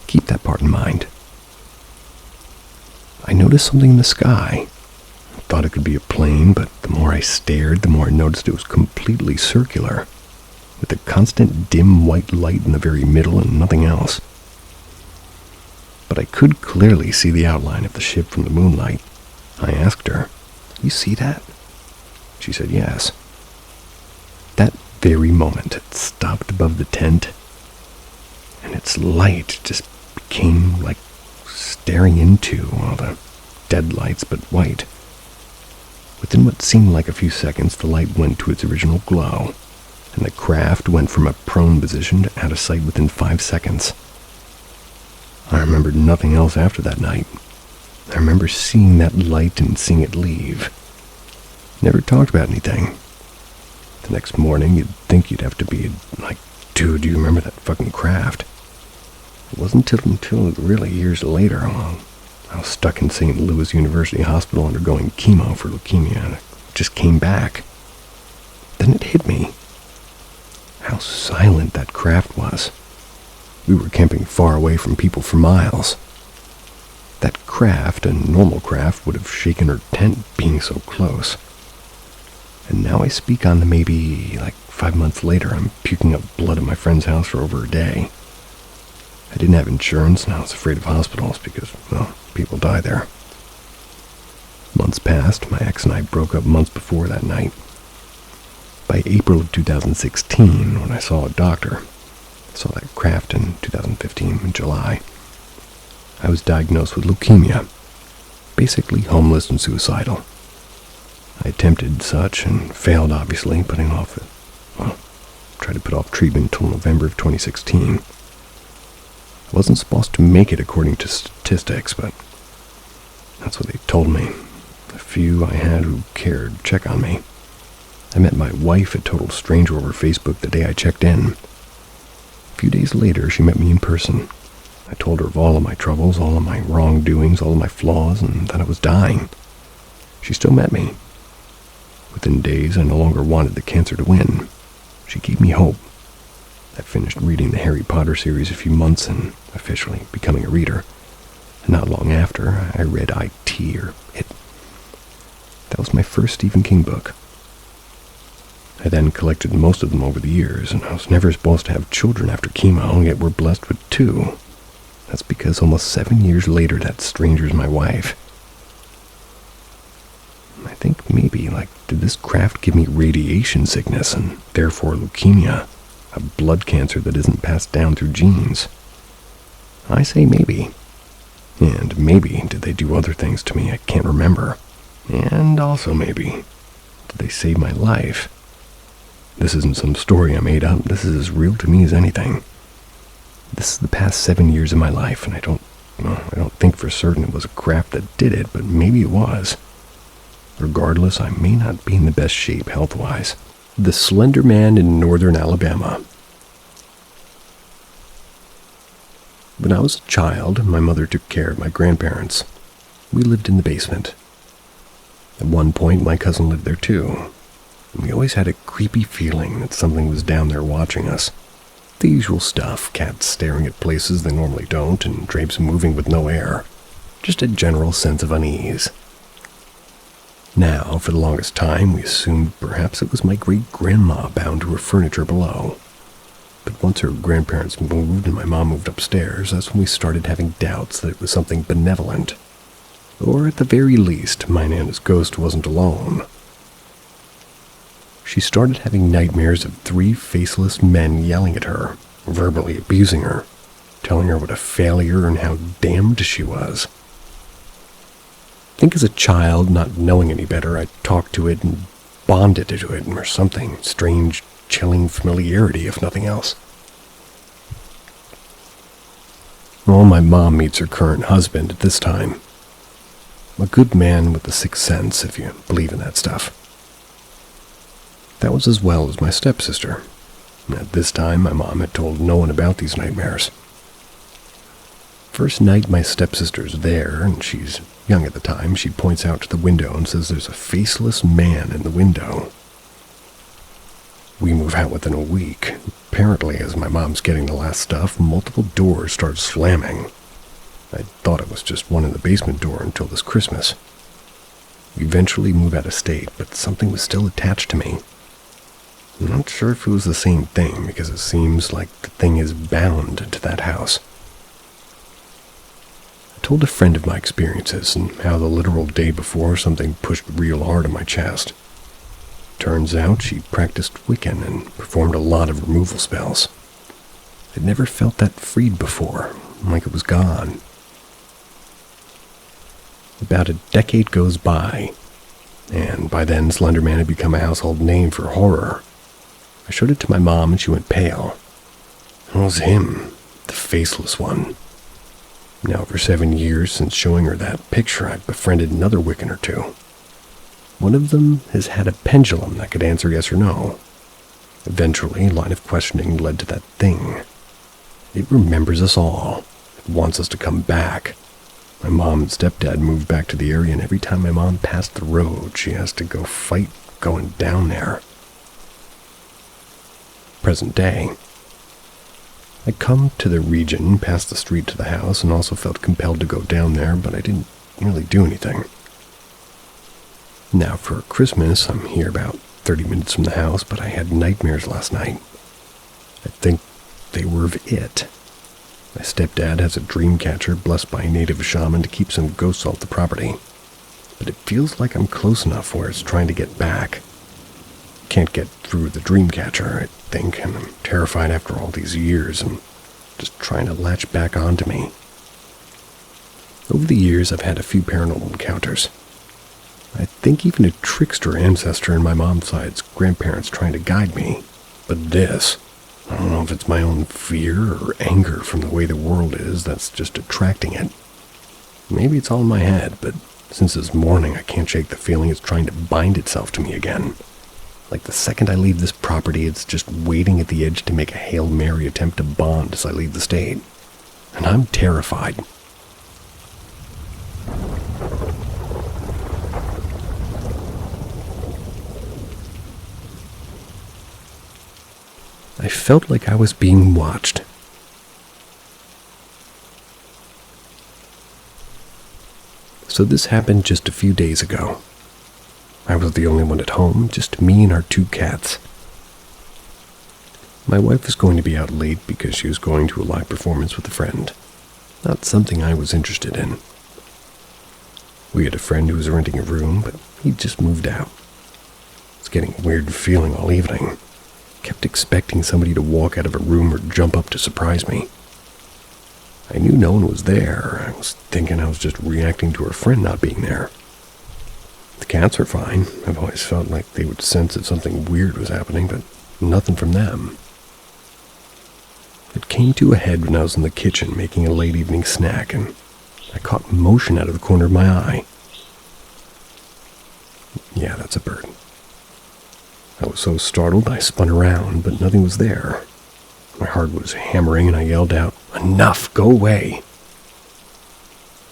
Keep that part in mind. I noticed something in the sky. I thought it could be a plane, but the more I stared, the more I noticed it was completely circular, with a constant dim white light in the very middle and nothing else. But I could clearly see the outline of the ship from the moonlight. I asked her, "You see that?" She said yes. That very moment, it stopped above the tent, and its light just became like staring into all the dead lights but white. Within what seemed like a few seconds, the light went to its original glow, and the craft went from a prone position to out of sight within 5 seconds. I remembered nothing else after that night. I remember seeing that light and seeing it leave. Never talked about anything. The next morning, you'd think you'd have to be like, "Dude, do you remember that fucking craft?" It wasn't until really years later, well, I was stuck in St. Louis University Hospital undergoing chemo for leukemia, and it just came back. Then it hit me. How silent that craft was. We were camping far away from people for miles. That craft, a normal craft, would have shaken her tent being so close. And now I speak on the maybe 5 months later, I'm puking up blood at my friend's house for over a day. I didn't have insurance, and I was afraid of hospitals because, well, people die there. Months passed. My ex and I broke up months before that night. By April of 2016, when I saw a doctor, I saw that craft in 2015 in July, I was diagnosed with leukemia, basically homeless and suicidal. I attempted such and failed, obviously, tried to put off treatment until November of 2016. I wasn't supposed to make it according to statistics, but that's what they told me. The few I had who cared check on me. I met my wife, a total stranger, over Facebook the day I checked in. A few days later, she met me in person. I told her of all of my troubles, all of my wrongdoings, all of my flaws, and that I was dying. She still met me. Within days, I no longer wanted the cancer to win. She gave me hope. I finished reading the Harry Potter series a few months and officially becoming a reader. And not long after, I read It. That was my first Stephen King book. I then collected most of them over the years, and I was never supposed to have children after chemo, yet we're blessed with 2. That's because almost 7 years later, that stranger's my wife. I think maybe, did this craft give me radiation sickness and therefore leukemia, a blood cancer that isn't passed down through genes? I say maybe. And maybe did they do other things to me I can't remember? And also maybe, did they save my life? This isn't some story I made up. This is as real to me as anything. This is the past 7 years of my life, and I don't think for certain it was a craft that did it, but maybe it was. Regardless, I may not be in the best shape health-wise. The Slender Man in northern Alabama. When I was a child, my mother took care of my grandparents. We lived in the basement. At one point, my cousin lived there too. We always had a creepy feeling that something was down there watching us. The usual stuff, cats staring at places they normally don't, and drapes moving with no air. Just a general sense of unease. Now, for the longest time, we assumed perhaps it was my great-grandma bound to her furniture below. But once her grandparents moved and my mom moved upstairs, that's when we started having doubts that it was something benevolent. Or at the very least, my Nana's ghost wasn't alone. She started having nightmares of 3 faceless men yelling at her, verbally abusing her, telling her what a failure and how damned she was. I think as a child, not knowing any better, I talked to it and bonded to it or something, strange, chilling familiarity if nothing else. Well, my mom meets her current husband at this time. A good man with a sixth sense, if you believe in that stuff. That was as well as my stepsister. At this time, my mom had told no one about these nightmares. First night my stepsister's there, and she's young at the time, she points out to the window and says there's a faceless man in the window. We move out within a week. Apparently, as my mom's getting the last stuff, multiple doors start slamming. I thought it was just one in the basement door until this Christmas. We eventually move out of state, but something was still attached to me. I'm not sure if it was the same thing, because it seems like the thing is bound to that house. I told a friend of my experiences and how the literal day before something pushed real hard on my chest. Turns out she practiced Wiccan and performed a lot of removal spells. I'd never felt that freed before, like it was gone. About a decade goes by, and by then Slender Man had become a household name for horror. I showed it to my mom and she went pale. It was him, the faceless one. Now for 7 years since showing her that picture, I've befriended another Wiccan or 2. One of them has had a pendulum that could answer yes or no. Eventually, a line of questioning led to that thing. It remembers us all. It wants us to come back. My mom and stepdad moved back to the area, and every time my mom passed the road, she has to go fight going down there. Present day. I come to the region, past the street to the house, and also felt compelled to go down there, but I didn't really do anything. Now for Christmas, I'm here about 30 minutes from the house, but I had nightmares last night. I think they were of it. My stepdad has a dream catcher blessed by a native shaman to keep some ghosts off the property. But it feels like I'm close enough where it's trying to get back. Can't get through the dream catcher, I think, and I'm terrified after all these years and just trying to latch back onto me. Over the years, I've had a few paranormal encounters. I think even a trickster ancestor in my mom's side's grandparents trying to guide me. But this, I don't know if it's my own fear or anger from the way the world is that's just attracting it. Maybe it's all in my head, but since this morning I can't shake the feeling it's trying to bind itself to me again. Like the second I leave this property, it's just waiting at the edge to make a Hail Mary attempt to bond as I leave the state. And I'm terrified. I felt like I was being watched. So this happened just a few days ago. I was the only one at home, just me and our 2 cats. My wife was going to be out late because she was going to a live performance with a friend. Not something I was interested in. We had a friend who was renting a room, but he just moved out. I was getting a weird feeling all evening. Kept expecting somebody to walk out of a room or jump up to surprise me. I knew no one was there. I was thinking I was just reacting to her friend not being there. The cats are fine. I've always felt like they would sense if something weird was happening, but nothing from them. It came to a head when I was in the kitchen making a late evening snack, and I caught motion out of the corner of my eye. Yeah, that's a bird. I was so startled I spun around, but nothing was there. My heart was hammering and I yelled out, "Enough! Go away!"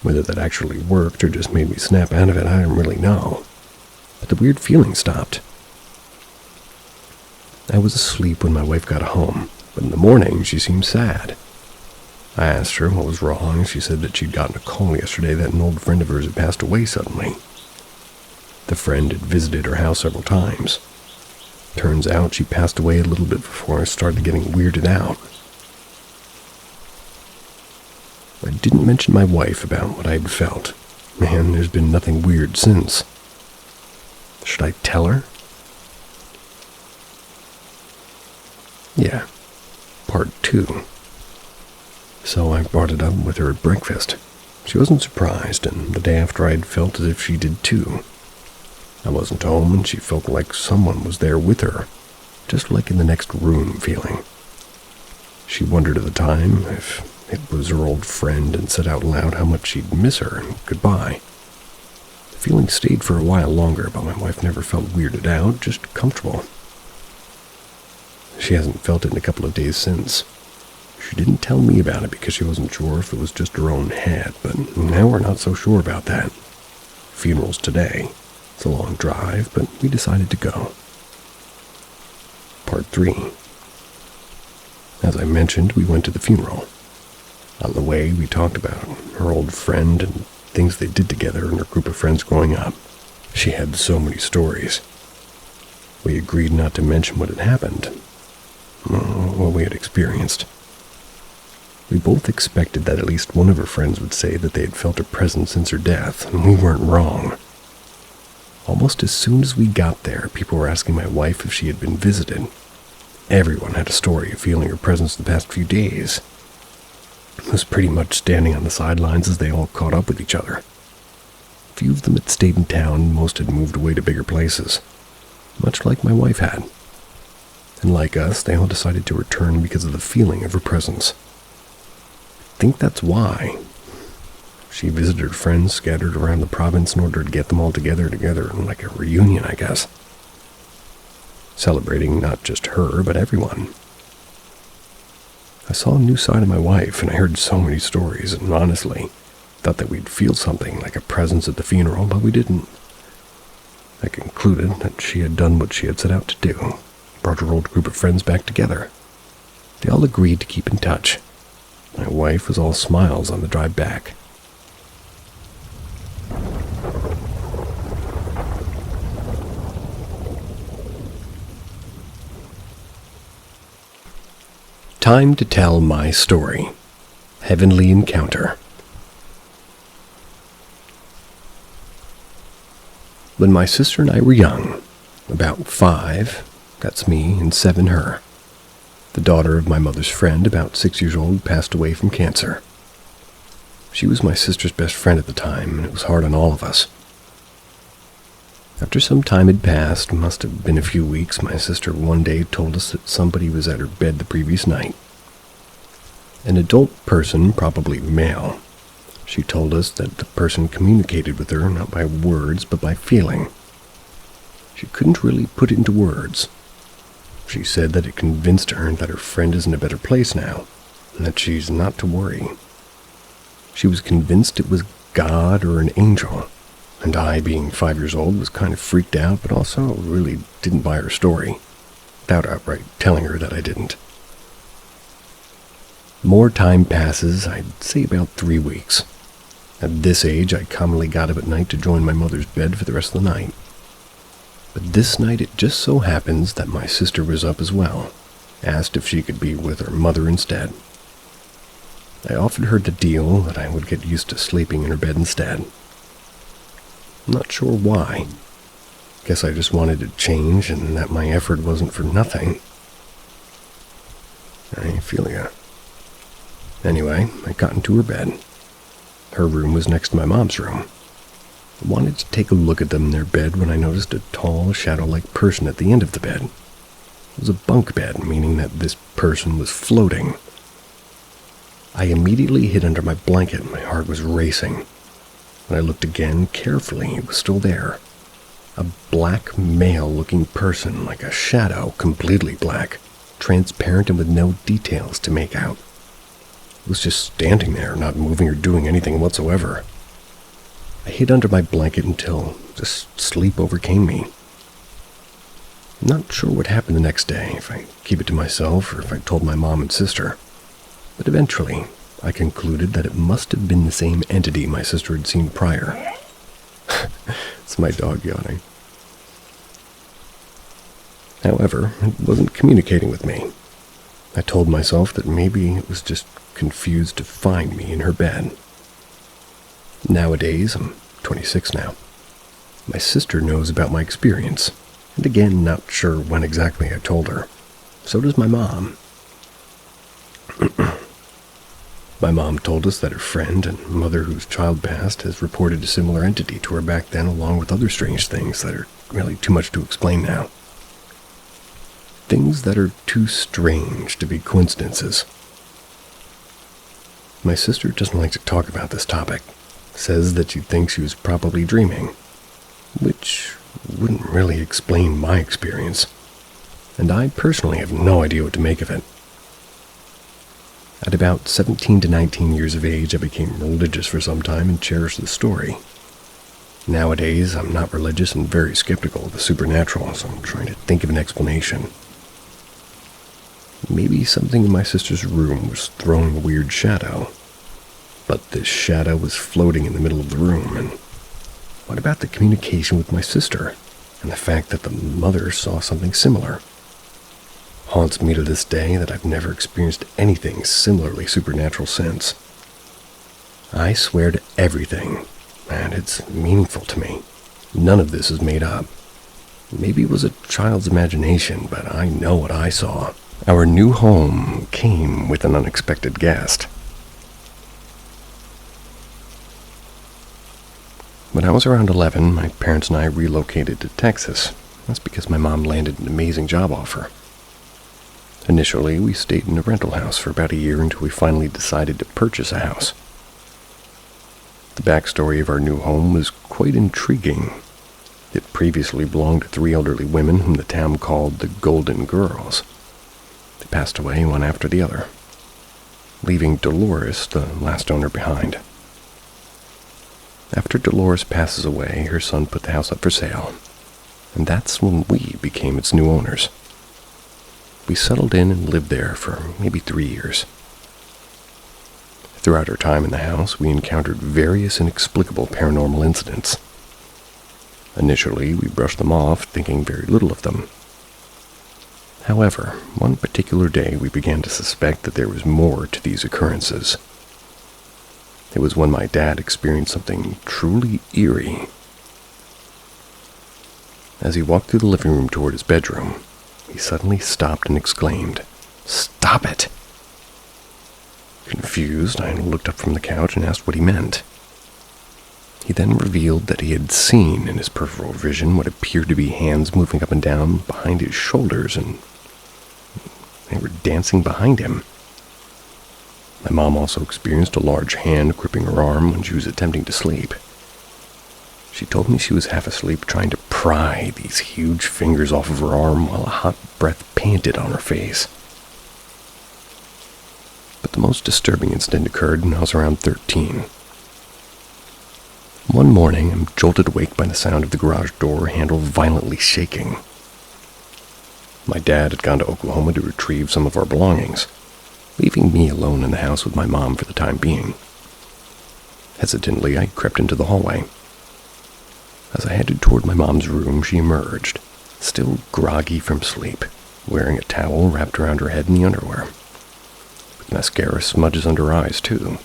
Whether that actually worked or just made me snap out of it, I don't really know. But the weird feeling stopped. I was asleep when my wife got home, but in the morning she seemed sad. I asked her what was wrong, and she said that she'd gotten a call yesterday that an old friend of hers had passed away suddenly. The friend had visited her house several times. Turns out she passed away a little bit before I started getting weirded out. I didn't mention my wife about what I'd felt, and there's been nothing weird since. Should I tell her? Yeah, part 2. So I brought it up with her at breakfast. She wasn't surprised, and the day after I'd felt as if she did too. I wasn't home, and she felt like someone was there with her, just like in the next room feeling. She wondered at the time if it was her old friend and said out loud how much she'd miss her and goodbye. The feeling stayed for a while longer, but my wife never felt weirded out, just comfortable. She hasn't felt it in a couple of days since. She didn't tell me about it because she wasn't sure if it was just her own head, but now we're not so sure about that. Funeral's today. It's a long drive, but we decided to go. Part 3. As I mentioned, we went to the funeral. On the way, we talked about her old friend and things they did together and her group of friends growing up. She had so many stories. We agreed not to mention what had happened, what we had experienced. We both expected that at least one of her friends would say that they had felt her presence since her death, and we weren't wrong. Almost as soon as we got there, people were asking my wife if she had been visited. Everyone had a story of feeling her presence the past few days. I was pretty much standing on the sidelines as they all caught up with each other. Few of them had stayed in town, most had moved away to bigger places, much like my wife had. And like us, they all decided to return because of the feeling of her presence. I think that's why. She visited her friends scattered around the province in order to get them all together like a reunion, I guess. Celebrating not just her, but everyone. I saw a new side of my wife, and I heard so many stories, and honestly, thought that we'd feel something like a presence at the funeral, but we didn't. I concluded that she had done what she had set out to do, brought her old group of friends back together. They all agreed to keep in touch. My wife was all smiles on the drive back. Time to tell my story. Heavenly Encounter. When my sister and I were young, about 5, that's me, and 7 her, the daughter of my mother's friend, about 6 years old, passed away from cancer. She was my sister's best friend at the time, and it was hard on all of us. After some time had passed, must have been a few weeks, my sister one day told us that somebody was at her bed the previous night. An adult person, probably male. She told us that the person communicated with her not by words, but by feeling. She couldn't really put it into words. She said that it convinced her that her friend is in a better place now, and that she's not to worry. She was convinced it was God or an angel, and I, being 5 years old, was kind of freaked out, but also really didn't buy her story, without outright telling her that I didn't. More time passes, I'd say about 3 weeks. At this age, I commonly got up at night to join my mother's bed for the rest of the night. But this night it just so happens that my sister was up as well, asked if she could be with her mother instead. I offered her the deal that I would get used to sleeping in her bed instead. I'm not sure why. Guess I just wanted to change and that my effort wasn't for nothing. I feel ya. Anyway, I got into her bed. Her room was next to my mom's room. I wanted to take a look at them in their bed when I noticed a tall, shadow-like person at the end of the bed. It was a bunk bed, meaning that this person was floating. I immediately hid under my blanket. My heart was racing. When I looked again, carefully, it was still there. A black, male-looking person, like a shadow, completely black, transparent and with no details to make out. It was just standing there, not moving or doing anything whatsoever. I hid under my blanket until just sleep overcame me. I'm not sure what happened the next day, if I keep it to myself or if I told my mom and sister. But eventually, I concluded that it must have been the same entity my sister had seen prior. It's my dog yawning. However, it wasn't communicating with me. I told myself that maybe it was just confused to find me in her bed. Nowadays, I'm 26 now. My sister knows about my experience, and again, not sure when exactly I told her. So does my mom. My mom told us that her friend and mother whose child passed has reported a similar entity to her back then, along with other strange things that are really too much to explain now. Things that are too strange to be coincidences. My sister doesn't like to talk about this topic. Says that she thinks she was probably dreaming, which wouldn't really explain my experience, and I personally have no idea what to make of it. At about 17 to 19 years of age, I became religious for some time and cherished the story. Nowadays, I'm not religious and very skeptical of the supernatural, so I'm trying to think of an explanation. Maybe something in my sister's room was throwing a weird shadow. But this shadow was floating in the middle of the room, and what about the communication with my sister, and the fact that the mother saw something similar? Haunts me to this day that I've never experienced anything similarly supernatural since. I swear to everything, and it's meaningful to me. None of this is made up. Maybe it was a child's imagination, but I know what I saw. Our new home came with an unexpected guest. When I was around 11, my parents and I relocated to Texas. That's because my mom landed an amazing job offer. Initially, we stayed in a rental house for about a year until we finally decided to purchase a house. The backstory of our new home was quite intriguing. It previously belonged to 3 elderly women whom the town called the Golden Girls. They passed away one after the other, leaving Dolores, the last owner, behind. After Dolores passes away, her son put the house up for sale, and that's when we became its new owners. We settled in and lived there for maybe 3 years. Throughout our time in the house, we encountered various inexplicable paranormal incidents. Initially, we brushed them off, thinking very little of them. However, one particular day we began to suspect that there was more to these occurrences. It was when my dad experienced something truly eerie. As he walked through the living room toward his bedroom, he suddenly stopped and exclaimed, "Stop it!" Confused, I looked up from the couch and asked what he meant. He then revealed that he had seen in his peripheral vision what appeared to be hands moving up and down behind his shoulders, and they were dancing behind him. My mom also experienced a large hand gripping her arm when she was attempting to sleep. She told me she was half asleep trying to pry these huge fingers off of her arm while a hot breath panted on her face. But the most disturbing incident occurred when I was around 13. One morning, I'm jolted awake by the sound of the garage door handle violently shaking. My dad had gone to Oklahoma to retrieve some of our belongings, leaving me alone in the house with my mom for the time being. Hesitantly, I crept into the hallway. As I headed toward my mom's room, she emerged, still groggy from sleep, wearing a towel wrapped around her head in the underwear. With mascara smudges under her eyes, too.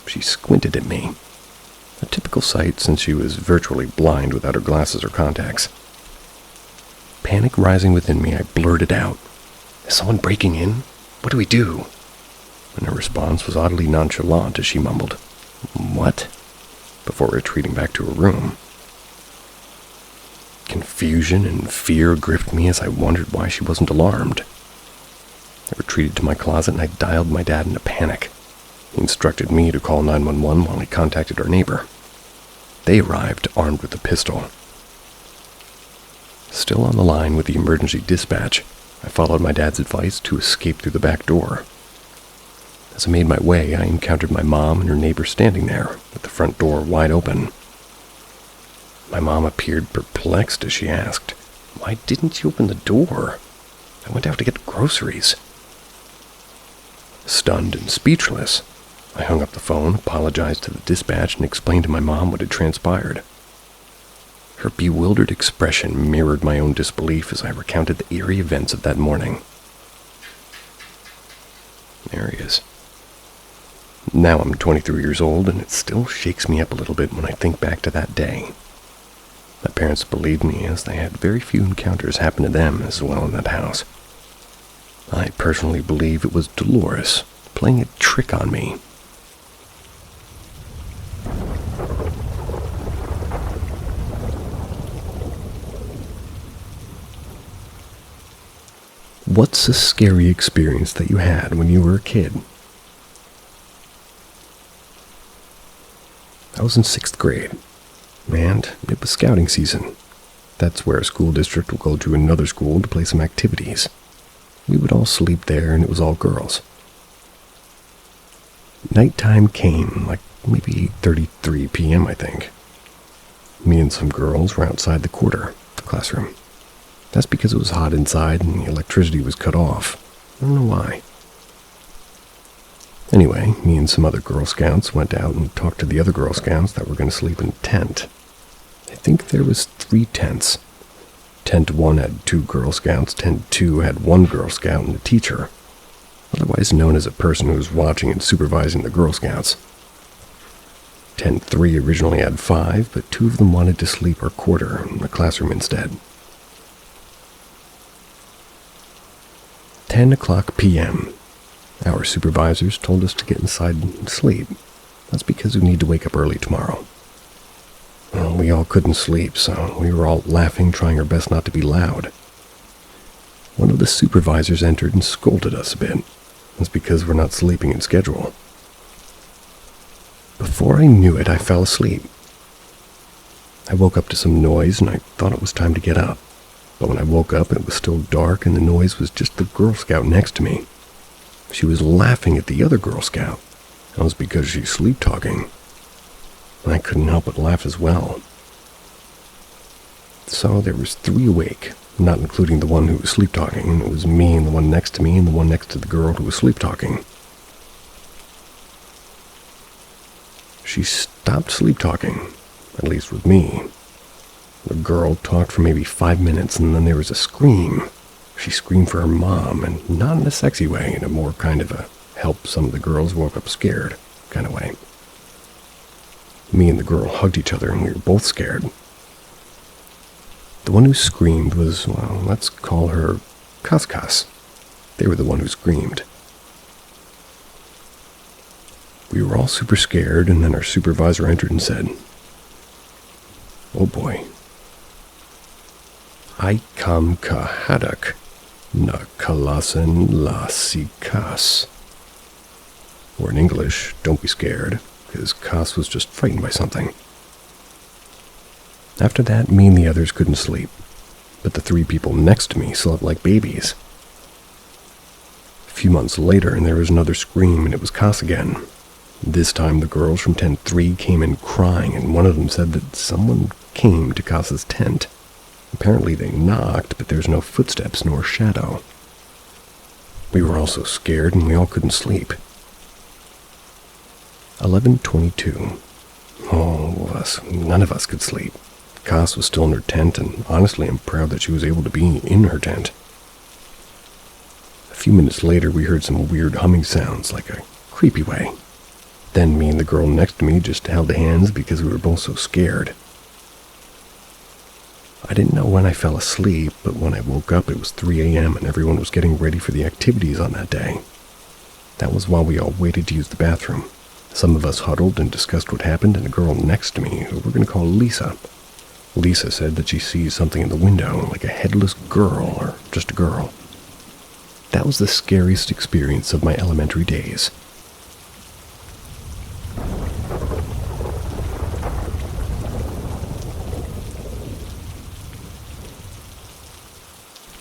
She squinted at me, a typical sight since she was virtually blind without her glasses or contacts. Panic rising within me, I blurted out, "Is someone breaking in? What do we do?" And her response was oddly nonchalant as she mumbled, "What?" before retreating back to her room. Confusion and fear gripped me as I wondered why she wasn't alarmed. I retreated to my closet and I dialed my dad in a panic. He instructed me to call 911 while he contacted our neighbor. They arrived armed with a pistol. Still on the line with the emergency dispatch, I followed my dad's advice to escape through the back door. As I made my way, I encountered my mom and her neighbor standing there, with the front door wide open. My mom appeared perplexed as she asked, "Why didn't you open the door? I went out to get groceries." Stunned and speechless, I hung up the phone, apologized to the dispatch, and explained to my mom what had transpired. Her bewildered expression mirrored my own disbelief as I recounted the eerie events of that morning. There he is. Now I'm 23 years old, and it still shakes me up a little bit when I think back to that day. My parents believed me, as they had very few encounters happen to them as well in that house. I personally believe it was Dolores playing a trick on me. What's a scary experience that you had when you were a kid? I was in 6th grade, and it was scouting season. That's where a school district will go to another school to play some activities. We would all sleep there, and it was all girls. Nighttime came, like maybe 8:33 p.m., I think. Me and some girls were outside the classroom. That's because it was hot inside and the electricity was cut off. I don't know why. Anyway, me and some other Girl Scouts went out and talked to the other Girl Scouts that were going to sleep in a tent. I think there was 3 tents. Tent 1 had 2 Girl Scouts, Tent 2 had 1 Girl Scout and a teacher, otherwise known as a person who was watching and supervising the Girl Scouts. Tent 3 originally had 5, but 2 of them wanted to sleep or quarter in the classroom instead. 10:00 p.m. Our supervisors told us to get inside and sleep. That's because we need to wake up early tomorrow. Well, we all couldn't sleep, so we were all laughing, trying our best not to be loud. One of the supervisors entered and scolded us a bit. That's because we're not sleeping in schedule. Before I knew it, I fell asleep. I woke up to some noise and I thought it was time to get up. But when I woke up, it was still dark and the noise was just the Girl Scout next to me. She was laughing at the other Girl Scout. That was because she's sleep-talking. I couldn't help but laugh as well. So there was 3 awake, not including the one who was sleep-talking, and it was me and the one next to me and the one next to the girl who was sleep-talking. She stopped sleep-talking, at least with me. The girl talked for maybe 5 minutes, and then there was a scream. She screamed for her mom, and not in a sexy way, in a more kind of a help some of the girls woke up scared kind of way. Me and the girl hugged each other, and we were both scared. The one who screamed was, well, let's call her Cuss. They were the one who screamed. We were all super scared, and then our supervisor entered and said, "Oh boy. I kam kahadak na kalasen la sikas." Or in English, don't be scared, because Kas was just frightened by something. After that, me and the others couldn't sleep, but the 3 people next to me slept like babies. A few months later, and there was another scream, and it was Kas again. This time, the girls from Tent 3 came in crying, and one of them said that someone came to Kas's tent. Apparently they knocked, but there's no footsteps nor shadow. We were all so scared, and we all couldn't sleep. 11:22. All of us, none of us could sleep. Kas was still in her tent, and honestly I'm proud that she was able to be in her tent. A few minutes later, we heard some weird humming sounds, like a creepy way. Then me and the girl next to me just held hands because we were both so scared. I didn't know when I fell asleep, but when I woke up it was 3 a.m. and everyone was getting ready for the activities on that day. That was while we all waited to use the bathroom. Some of us huddled and discussed what happened, and a girl next to me, who we're going to call Lisa. Lisa said that she sees something in the window, like a headless girl, or just a girl. That was the scariest experience of my elementary days.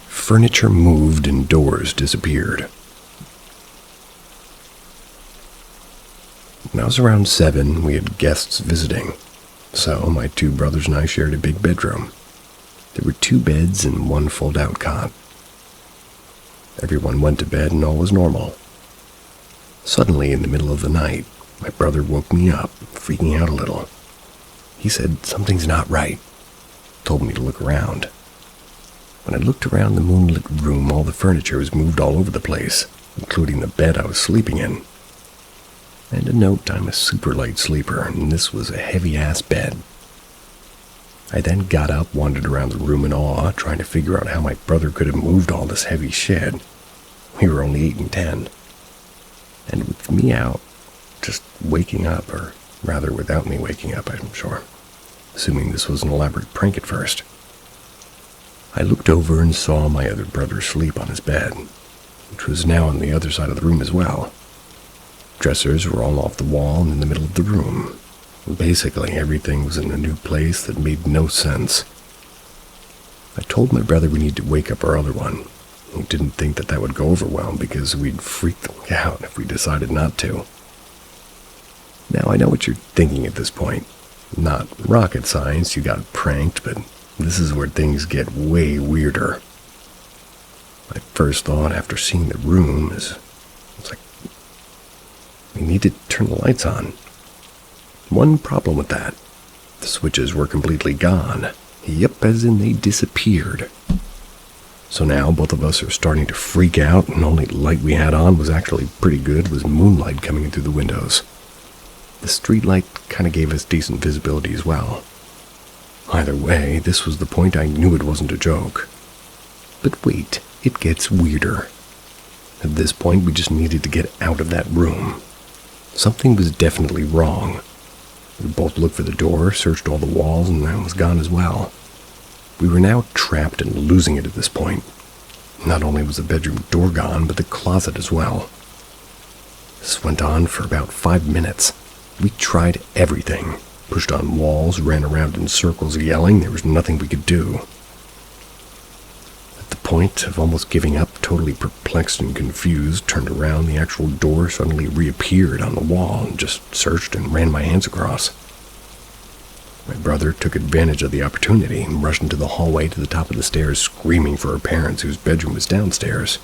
Furniture moved and doors disappeared. When I was around 7, we had guests visiting, so my 2 brothers and I shared a big bedroom. There were 2 beds and 1 fold-out cot. Everyone went to bed and all was normal. Suddenly, in the middle of the night, my brother woke me up, freaking out a little. He said, "Something's not right," told me to look around. When I looked around the moonlit room, all the furniture was moved all over the place, including the bed I was sleeping in. And a note, I'm a super light sleeper, and this was a heavy-ass bed. I then got up, wandered around the room in awe, trying to figure out how my brother could have moved all this heavy shit. We were only 8 and 10. And with me out, just waking up, or rather without me waking up, I'm sure, assuming this was an elaborate prank at first. I looked over and saw my other brother asleep on his bed, which was now on the other side of the room as well. Dressers were all off the wall and in the middle of the room. Basically, everything was in a new place that made no sense. I told my brother we need to wake up our other one. He didn't think that would go over well because we'd freak them out if we decided not to. Now, I know what you're thinking at this point. Not rocket science, you got pranked, but this is where things get way weirder. My first thought after seeing the room is, we need to turn the lights on. One problem with that. The switches were completely gone. Yep, as in they disappeared. So now both of us are starting to freak out, and the only light we had on was actually pretty good, was moonlight coming in through the windows. The street light kind of gave us decent visibility as well. Either way, this was the point I knew it wasn't a joke. But wait, it gets weirder. At this point, we just needed to get out of that room. Something was definitely wrong. We both looked for the door, searched all the walls, and that was gone as well. We were now trapped and losing it at this point. Not only was the bedroom door gone, but the closet as well. This went on for about 5 minutes. We tried everything. Pushed on walls, ran around in circles yelling. There was nothing we could do. At the point of almost giving up, totally perplexed and confused, turned around, the actual door suddenly reappeared on the wall and just searched and ran my hands across. My brother took advantage of the opportunity and rushed into the hallway to the top of the stairs, screaming for her parents, whose bedroom was downstairs.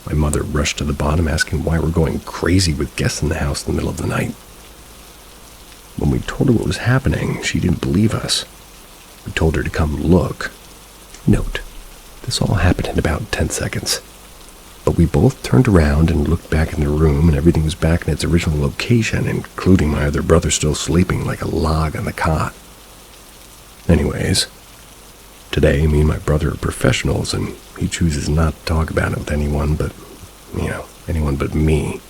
My mother rushed to the bottom, asking why we're going crazy with guests in the house in the middle of the night. When we told her what was happening, she didn't believe us. We told her to come look. Note, this all happened in about 10 seconds. But we both turned around and looked back in the room, and everything was back in its original location, including my other brother still sleeping like a log on the cot. Anyways, today me and my brother are professionals, and he chooses not to talk about it with anyone but me.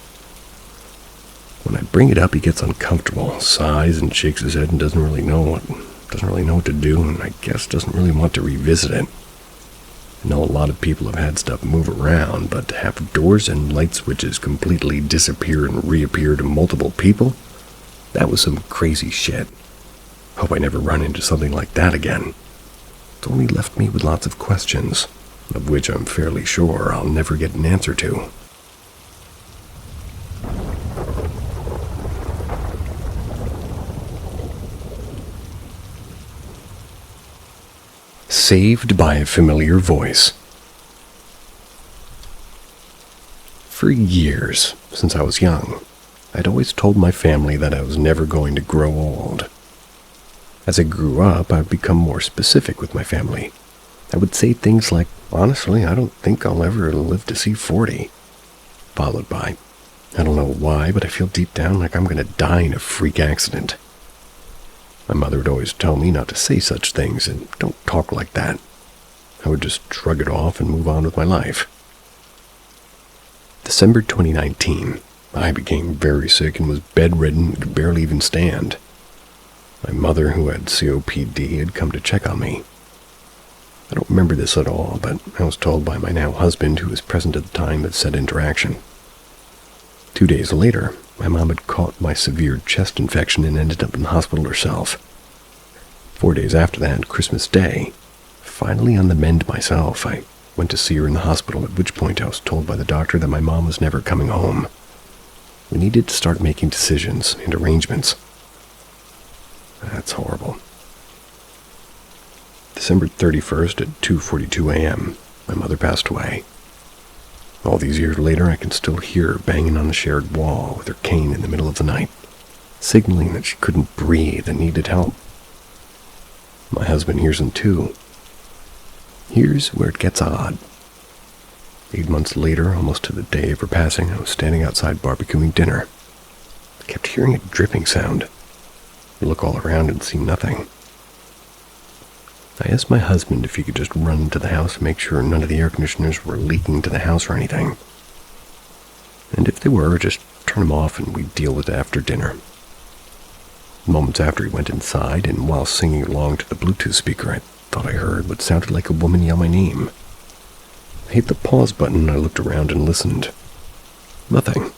When I bring it up, he gets uncomfortable, sighs and shakes his head and doesn't really know what to do, and I guess doesn't really want to revisit it. I know a lot of people have had stuff move around, but to have doors and light switches completely disappear and reappear to multiple people, that was some crazy shit. Hope I never run into something like that again. It's only left me with lots of questions, of which I'm fairly sure I'll never get an answer to. Saved by a familiar voice. For years, since I was young, I'd always told my family that I was never going to grow old. As I grew up, I'd become more specific with my family. I would say things like, honestly, I don't think I'll ever live to see 40. Followed by, I don't know why, but I feel deep down like I'm going to die in a freak accident. My mother would always tell me not to say such things and don't talk like that. I would just shrug it off and move on with my life. December 2019, I became very sick and was bedridden and could barely even stand. My mother, who had COPD, had come to check on me. I don't remember this at all, but I was told by my now husband, who was present at the time of said interaction. 2 days later, my mom had caught my severe chest infection and ended up in the hospital herself. 4 days after that, Christmas Day, finally on the mend myself, I went to see her in the hospital, at which point I was told by the doctor that my mom was never coming home. We needed to start making decisions and arrangements. That's horrible. December 31st at 2:42 a.m., my mother passed away. All these years later, I can still hear her banging on the shared wall with her cane in the middle of the night, signaling that she couldn't breathe and needed help. My husband hears them too. Here's where it gets odd. 8 months later, almost to the day of her passing, I was standing outside barbecuing dinner. I kept hearing a dripping sound. I look all around and see nothing. I asked my husband if he could just run into the house and make sure none of the air conditioners were leaking to the house or anything. And if they were, just turn them off and we'd deal with it after dinner. Moments after he went inside, and while singing along to the Bluetooth speaker, I thought I heard what sounded like a woman yell my name. I hit the pause button and I looked around and listened. Nothing.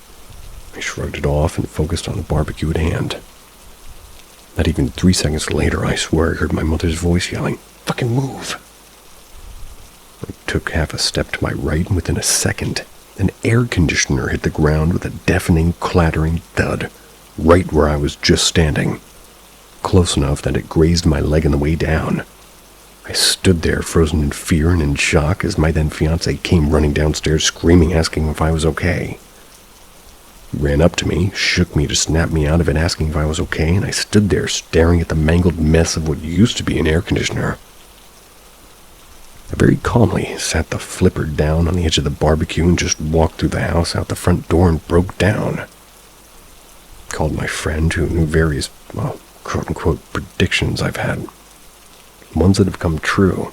I shrugged it off and focused on the barbecue at hand. Not even 3 seconds later, I swear I heard my mother's voice yelling, "Fucking move!" I took half a step to my right, and within a second, an air conditioner hit the ground with a deafening, clattering thud, right where I was just standing, close enough that it grazed my leg on the way down. I stood there, frozen in fear and in shock, as my then-fiancé came running downstairs screaming, asking if I was okay. He ran up to me, shook me to snap me out of it, asking if I was okay, and I stood there staring at the mangled mess of what used to be an air conditioner. I very calmly sat the flipper down on the edge of the barbecue and just walked through the house, out the front door, and broke down. Called my friend, who knew various, quote-unquote, predictions I've had. Ones that have come true.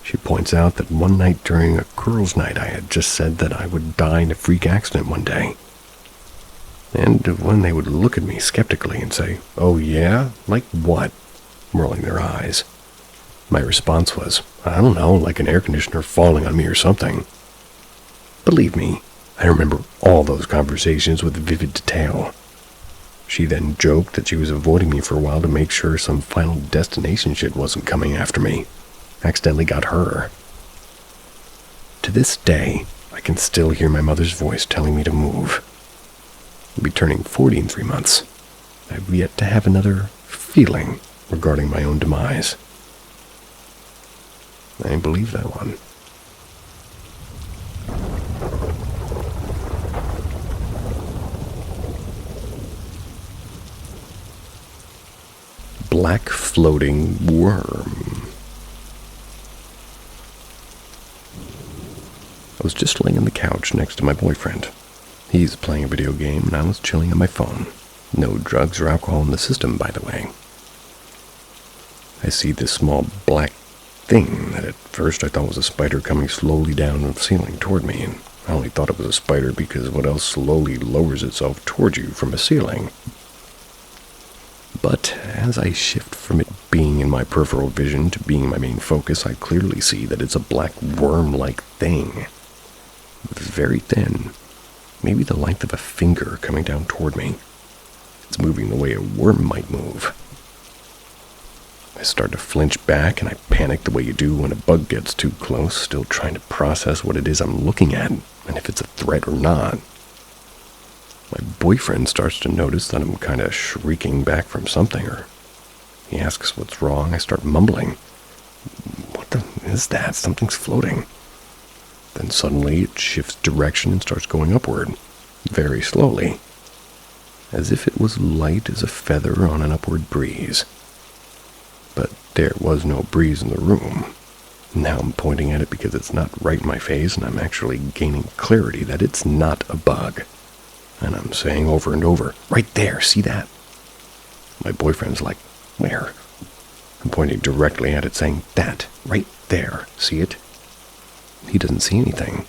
She points out that one night during a girls' night I had just said that I would die in a freak accident one day. And when they would look at me skeptically and say, "Oh yeah? Like what?" rolling their eyes, my response was, "I don't know, like an air conditioner falling on me or something." Believe me, I remember all those conversations with vivid detail. She then joked that she was avoiding me for a while to make sure some Final Destination shit wasn't coming after me. Accidentally got her. To this day, I can still hear my mother's voice telling me to move. I'll be turning 40 in 3 months. I've yet to have another feeling regarding my own demise. I believe that one. Black floating worm. I was just laying on the couch next to my boyfriend. He's playing a video game and I was chilling on my phone. No drugs or alcohol in the system, by the way. I see this small black thing that at first I thought was a spider coming slowly down the ceiling toward me, and I only thought it was a spider because what else slowly lowers itself towards you from a ceiling? But as I shift from it being in my peripheral vision to being my main focus, I clearly see that it's a black worm-like thing. Very thin, maybe the length of a finger coming down toward me. It's moving the way a worm might move. I start to flinch back and I panic the way you do when a bug gets too close, still trying to process what it is I'm looking at and if it's a threat or not. My boyfriend starts to notice that I'm kind of shrieking back from something, or he asks what's wrong. I start mumbling. What the is that? Something's floating. Then suddenly it shifts direction and starts going upward, very slowly, as if it was light as a feather on an upward breeze. But there was no breeze in the room. Now I'm pointing at it because it's not right in my face, and I'm actually gaining clarity that it's not a bug. And I'm saying over and over, right there, see that? My boyfriend's like, where? I'm pointing directly at it, saying, that, right there, see it? He doesn't see anything.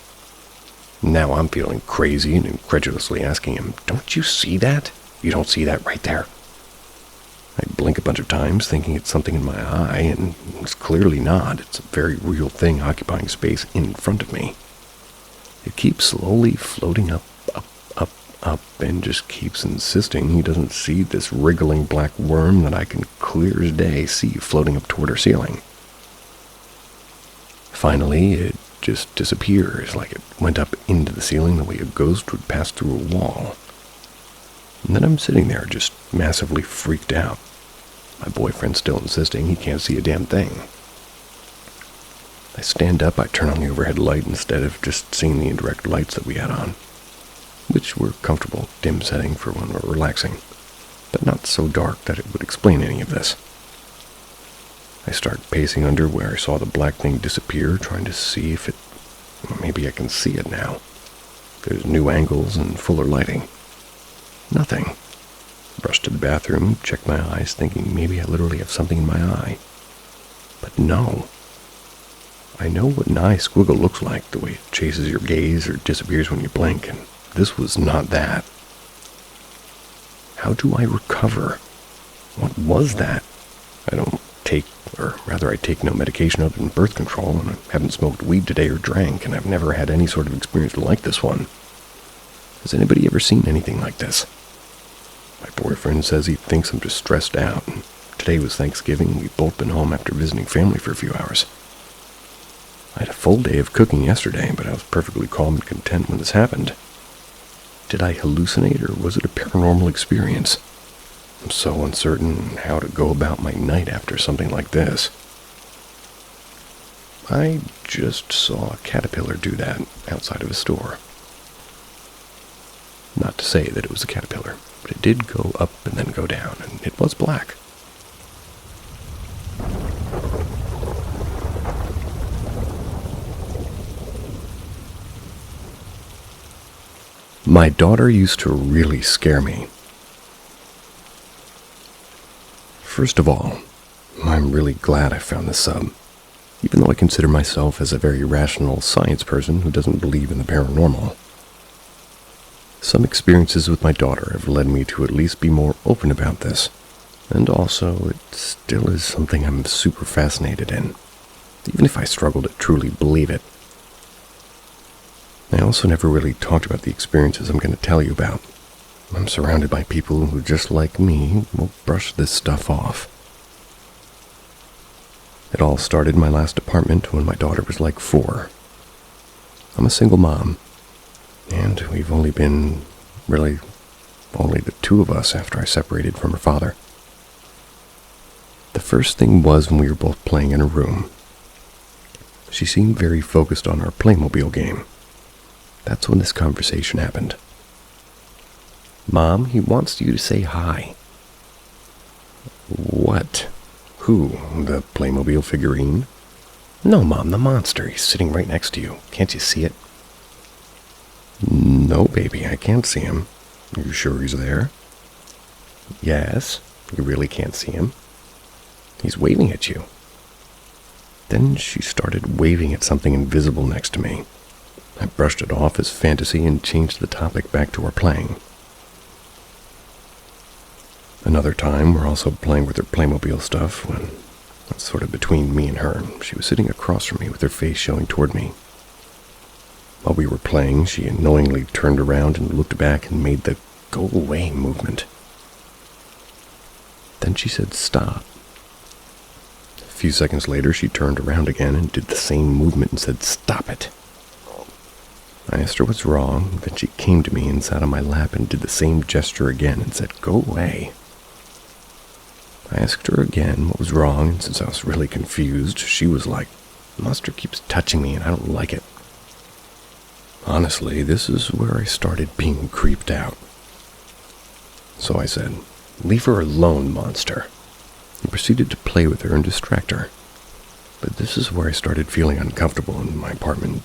Now I'm feeling crazy and incredulously asking him, don't you see that? You don't see that right there? I blink a bunch of times, thinking it's something in my eye, and it's clearly not. It's a very real thing occupying space in front of me. It keeps slowly floating up, and just keeps insisting he doesn't see this wriggling black worm that I can clear as day see floating up toward our ceiling. Finally, it just disappears, like it went up into the ceiling the way a ghost would pass through a wall. And then I'm sitting there just massively freaked out. My boyfriend's still insisting he can't see a damn thing. I stand up, I turn on the overhead light instead of just seeing the indirect lights that we had on, which were comfortable dim setting for when we're relaxing, but not so dark that it would explain any of this. I start pacing under where I saw the black thing disappear, trying to see if it... maybe I can see it now. There's new angles and fuller lighting. Nothing. Rushed to the bathroom, checked my eyes, thinking maybe I literally have something in my eye. But no. I know what an eye squiggle looks like, the way it chases your gaze or disappears when you blink, and this was not that. How do I recover? What was that? I don't take, or rather I take no medication other than birth control, and I haven't smoked weed today or drank, and I've never had any sort of experience like this one. Has anybody ever seen anything like this? My boyfriend says he thinks I'm just stressed out, and today was Thanksgiving, and we've both been home after visiting family for a few hours. I had a full day of cooking yesterday, but I was perfectly calm and content when this happened. Did I hallucinate, or was it a paranormal experience? I'm so uncertain how to go about my night after something like this. I just saw a caterpillar do that outside of a store. Not to say that it was a caterpillar, but it did go up and then go down, and it was black. My daughter used to really scare me. First of all, I'm really glad I found this sub, even though I consider myself as a very rational science person who doesn't believe in the paranormal. Some experiences with my daughter have led me to at least be more open about this, and also it still is something I'm super fascinated in, even if I struggle to truly believe it. I also never really talked about the experiences I'm going to tell you about. I'm surrounded by people who, just like me, will brush this stuff off. It all started in my last apartment when my daughter was like 4. I'm a single mom, and we've only been, really, only the two of us after I separated from her father. The first thing was when we were both playing in a room. She seemed very focused on our Playmobil game. That's when this conversation happened. "Mom, he wants you to say hi." "What? Who? The Playmobil figurine?" "No, Mom, the monster. He's sitting right next to you. Can't you see it?" "No, baby, I can't see him." "You sure he's there?" "Yes. You really can't see him. He's waving at you." Then she started waving at something invisible next to me. I brushed it off as fantasy and changed the topic back to our playing. Another time, we're also playing with her Playmobil stuff when, that's sort of between me and her, she was sitting across from me with her face showing toward me. While we were playing, she annoyingly turned around and looked back and made the go away movement. Then she said stop. A few seconds later, she turned around again and did the same movement and said stop it. I asked her what's wrong, then she came to me and sat on my lap and did the same gesture again and said go away. I asked her again what was wrong, and since I was really confused, she was like, Monster keeps touching me and I don't like it. Honestly, this is where I started being creeped out. So I said, leave her alone, Monster, and proceeded to play with her and distract her. But this is where I started feeling uncomfortable in my apartment.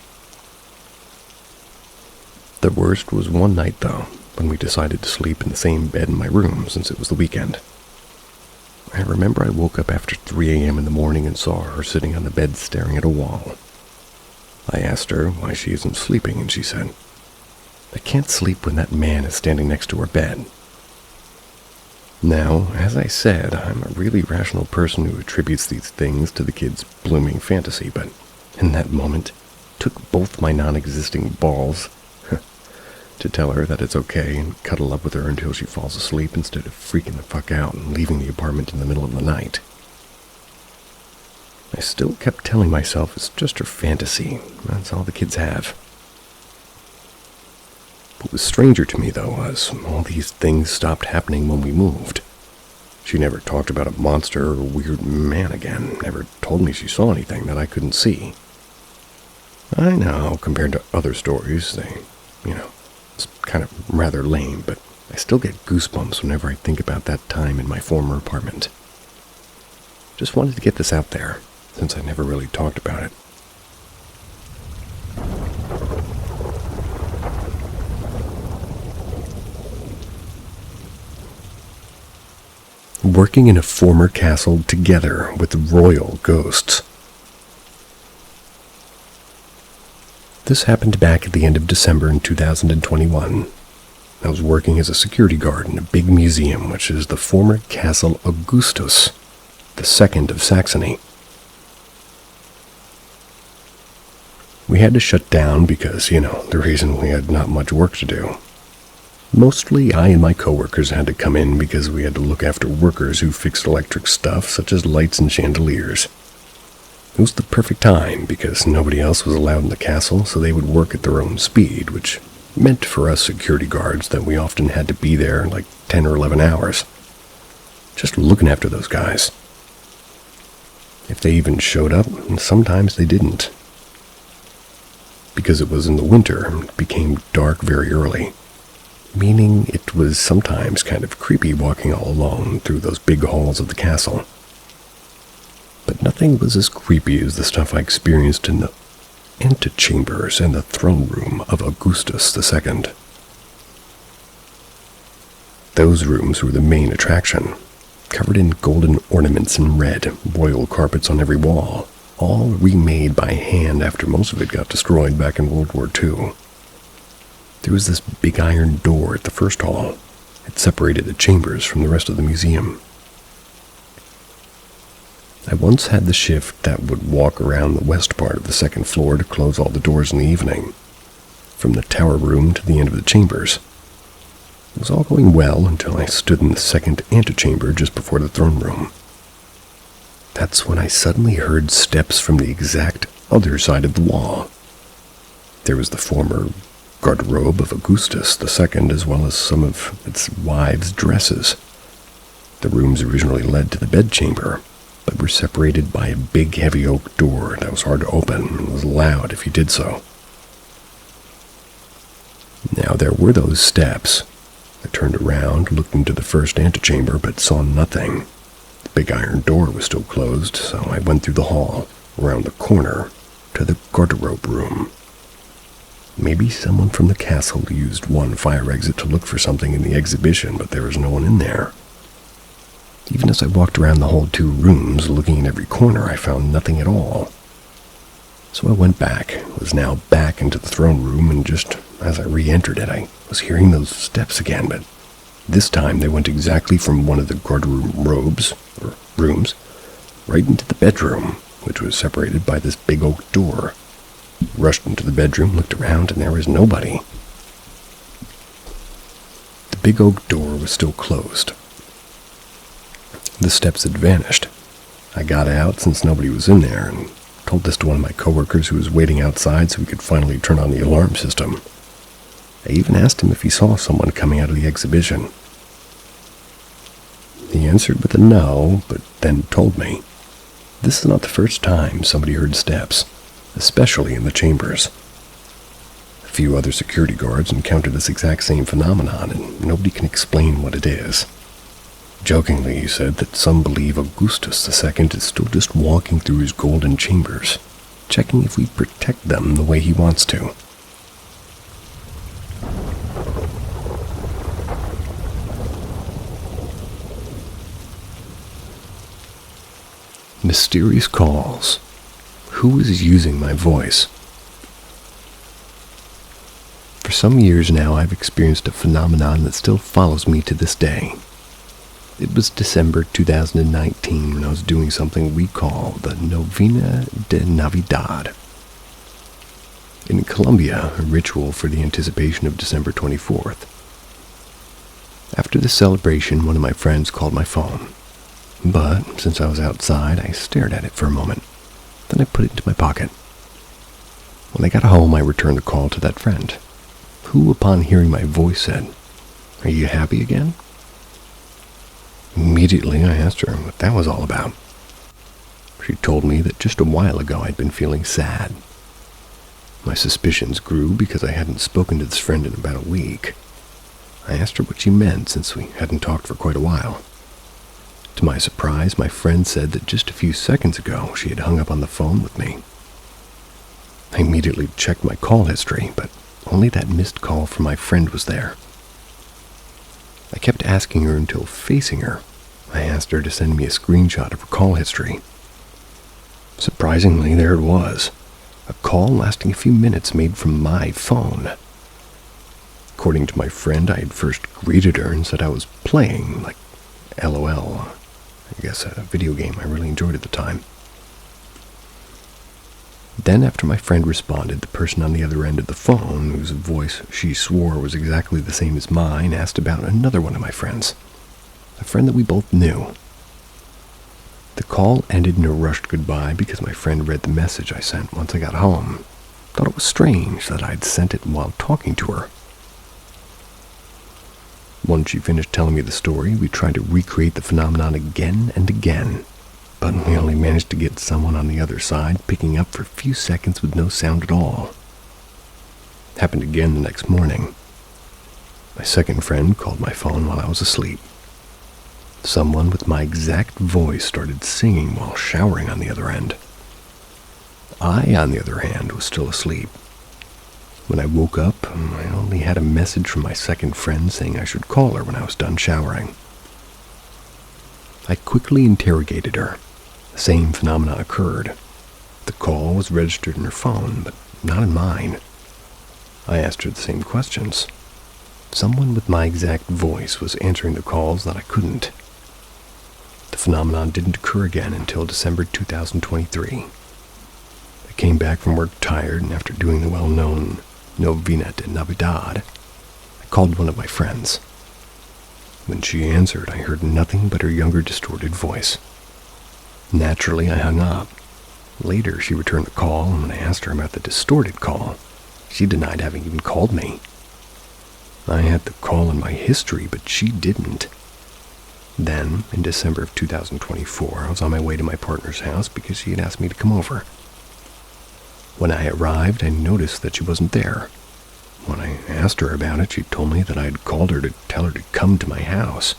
The worst was one night, though, when we decided to sleep in the same bed in my room since it was the weekend. I remember I woke up after 3 a.m. in the morning and saw her sitting on the bed staring at a wall. I asked her why she isn't sleeping, and she said, I can't sleep when that man is standing next to her bed. Now, as I said, I'm a really rational person who attributes these things to the kid's blooming fantasy, but in that moment, it took both my non-existing balls to tell her that it's okay and cuddle up with her until she falls asleep instead of freaking the fuck out and leaving the apartment in the middle of the night. I still kept telling myself it's just her fantasy. That's all the kids have. What was stranger to me, though, was all these things stopped happening when we moved. She never talked about a monster or a weird man again, never told me she saw anything that I couldn't see. I know, compared to other stories, it's kind of rather lame, but I still get goosebumps whenever I think about that time in my former apartment. Just wanted to get this out there, since I never really talked about it. Working in a former castle together with royal ghosts. This happened back at the end of December in 2021. I was working as a security guard in a big museum, which is the former Castle Augustus, the second of Saxony. We had to shut down because, the reason we had not much work to do. Mostly I and my coworkers had to come in because we had to look after workers who fixed electric stuff such as lights and chandeliers. It was the perfect time because nobody else was allowed in the castle, so they would work at their own speed, which meant for us security guards that we often had to be there like 10 or 11 hours. Just looking after those guys. If they even showed up, sometimes they didn't. Because it was in the winter, it became dark very early. Meaning it was sometimes kind of creepy walking all alone through those big halls of the castle. But nothing was as creepy as the stuff I experienced in the antechambers and the throne room of Augustus II. Those rooms were the main attraction, covered in golden ornaments and red, royal carpets on every wall, all remade by hand after most of it got destroyed back in World War II. There was this big iron door at the first hall. It separated the chambers from the rest of the museum. I once had the shift that would walk around the west part of the second floor to close all the doors in the evening, from the tower room to the end of the chambers. It was all going well until I stood in the second antechamber just before the throne room. That's when I suddenly heard steps from the exact other side of the wall. There was the former garderobe of Augustus II, as well as some of its wives' dresses. The rooms originally led to the bedchamber, but were separated by a big heavy oak door that was hard to open and was loud if you did so. Now there were those steps. I turned around, looked into the first antechamber, but saw nothing. The big iron door was still closed, so I went through the hall, around the corner, to the garderobe room. Maybe someone from the castle used one fire exit to look for something in the exhibition, but there was no one in there. Even as I walked around the whole 2 rooms, looking in every corner, I found nothing at all. So I went back, was now back into the throne room, and just as I re-entered it, I was hearing those steps again, but this time they went exactly from one of the guardroom rooms, right into the bedroom, which was separated by this big oak door. Rushed into the bedroom, looked around, and there was nobody. The big oak door was still closed. The steps had vanished. I got out since nobody was in there, and told this to one of my coworkers who was waiting outside so we could finally turn on the alarm system. I even asked him if he saw someone coming out of the exhibition. He answered with a no, but then told me, this is not the first time somebody heard steps, especially in the chambers. A few other security guards encountered this exact same phenomenon, and nobody can explain what it is. Jokingly, he said that some believe Augustus II is still just walking through his golden chambers, checking if we protect them the way he wants to. Mysterious calls. Who is using my voice? For some years now, I've experienced a phenomenon that still follows me to this day. It was December 2019 when I was doing something we call the Novena de Navidad. In Colombia, a ritual for the anticipation of December 24th. After the celebration, one of my friends called my phone. But since I was outside, I stared at it for a moment. Then I put it into my pocket. When I got home, I returned the call to that friend, who, upon hearing my voice, said, "Are you happy again?" Immediately, I asked her what that was all about. She told me that just a while ago I'd been feeling sad. My suspicions grew because I hadn't spoken to this friend in about a week. I asked her what she meant since we hadn't talked for quite a while. To my surprise, my friend said that just a few seconds ago she had hung up on the phone with me. I immediately checked my call history, but only that missed call from my friend was there. I kept asking her until facing her, I asked her to send me a screenshot of her call history. Surprisingly, there it was. A call lasting a few minutes made from my phone. According to my friend, I had first greeted her and said I was playing, like LOL, I guess a video game I really enjoyed at the time. Then after my friend responded, the person on the other end of the phone, whose voice she swore was exactly the same as mine, asked about another one of my friends, a friend that we both knew. The call ended in a rushed goodbye because my friend read the message I sent once I got home. Thought it was strange that I'd sent it while talking to her. Once she finished telling me the story, we tried to recreate the phenomenon again and again, but we only managed to get someone on the other side picking up for a few seconds with no sound at all. Happened again the next morning. My second friend called my phone while I was asleep. Someone with my exact voice started singing while showering on the other end. I, on the other hand, was still asleep. When I woke up, I only had a message from my second friend saying I should call her when I was done showering. I quickly interrogated her. The same phenomenon occurred. The call was registered in her phone, but not in mine. I asked her the same questions. Someone with my exact voice was answering the calls that I couldn't. The phenomenon didn't occur again until December 2023. I came back from work tired, and after doing the well-known Novena de Navidad, I called one of my friends. When she answered, I heard nothing but her younger, distorted voice. Naturally, I hung up. Later, she returned the call, and when I asked her about the distorted call, she denied having even called me. I had the call in my history, but she didn't. Then, in December of 2024, I was on my way to my partner's house because she had asked me to come over. When I arrived, I noticed that she wasn't there. When I asked her about it, she told me that I had called her to tell her to come to my house.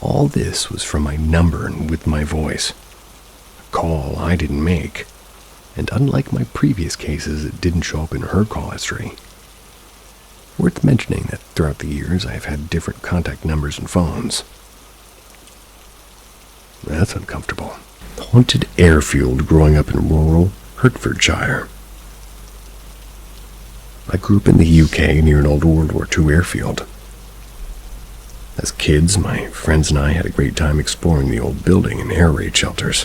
All this was from my number and with my voice. A call I didn't make, and unlike my previous cases, it didn't show up in her call history. Worth mentioning that throughout the years, I have had different contact numbers and phones. That's uncomfortable. Haunted airfield growing up in rural Hertfordshire. I grew up in the UK near an old World War II airfield. As kids, my friends and I had a great time exploring the old building and air raid shelters.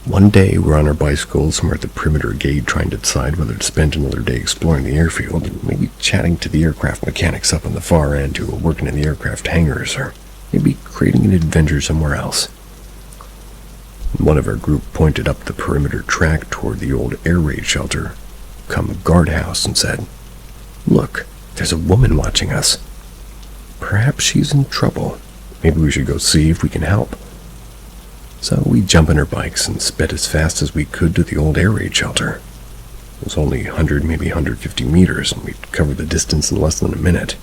One day, we're on our bicycles somewhere at the perimeter gate trying to decide whether to spend another day exploring the airfield and maybe chatting to the aircraft mechanics up on the far end who were working in the aircraft hangars, or maybe creating an adventure somewhere else. One of our group pointed up the perimeter track toward the old air raid shelter, come guardhouse, and said, "Look, there's a woman watching us. Perhaps she's in trouble. Maybe we should go see if we can help." So we jumped on our bikes and sped as fast as we could to the old air raid shelter. It was only 100, maybe 150 meters, and we'd covered the distance in less than a minute.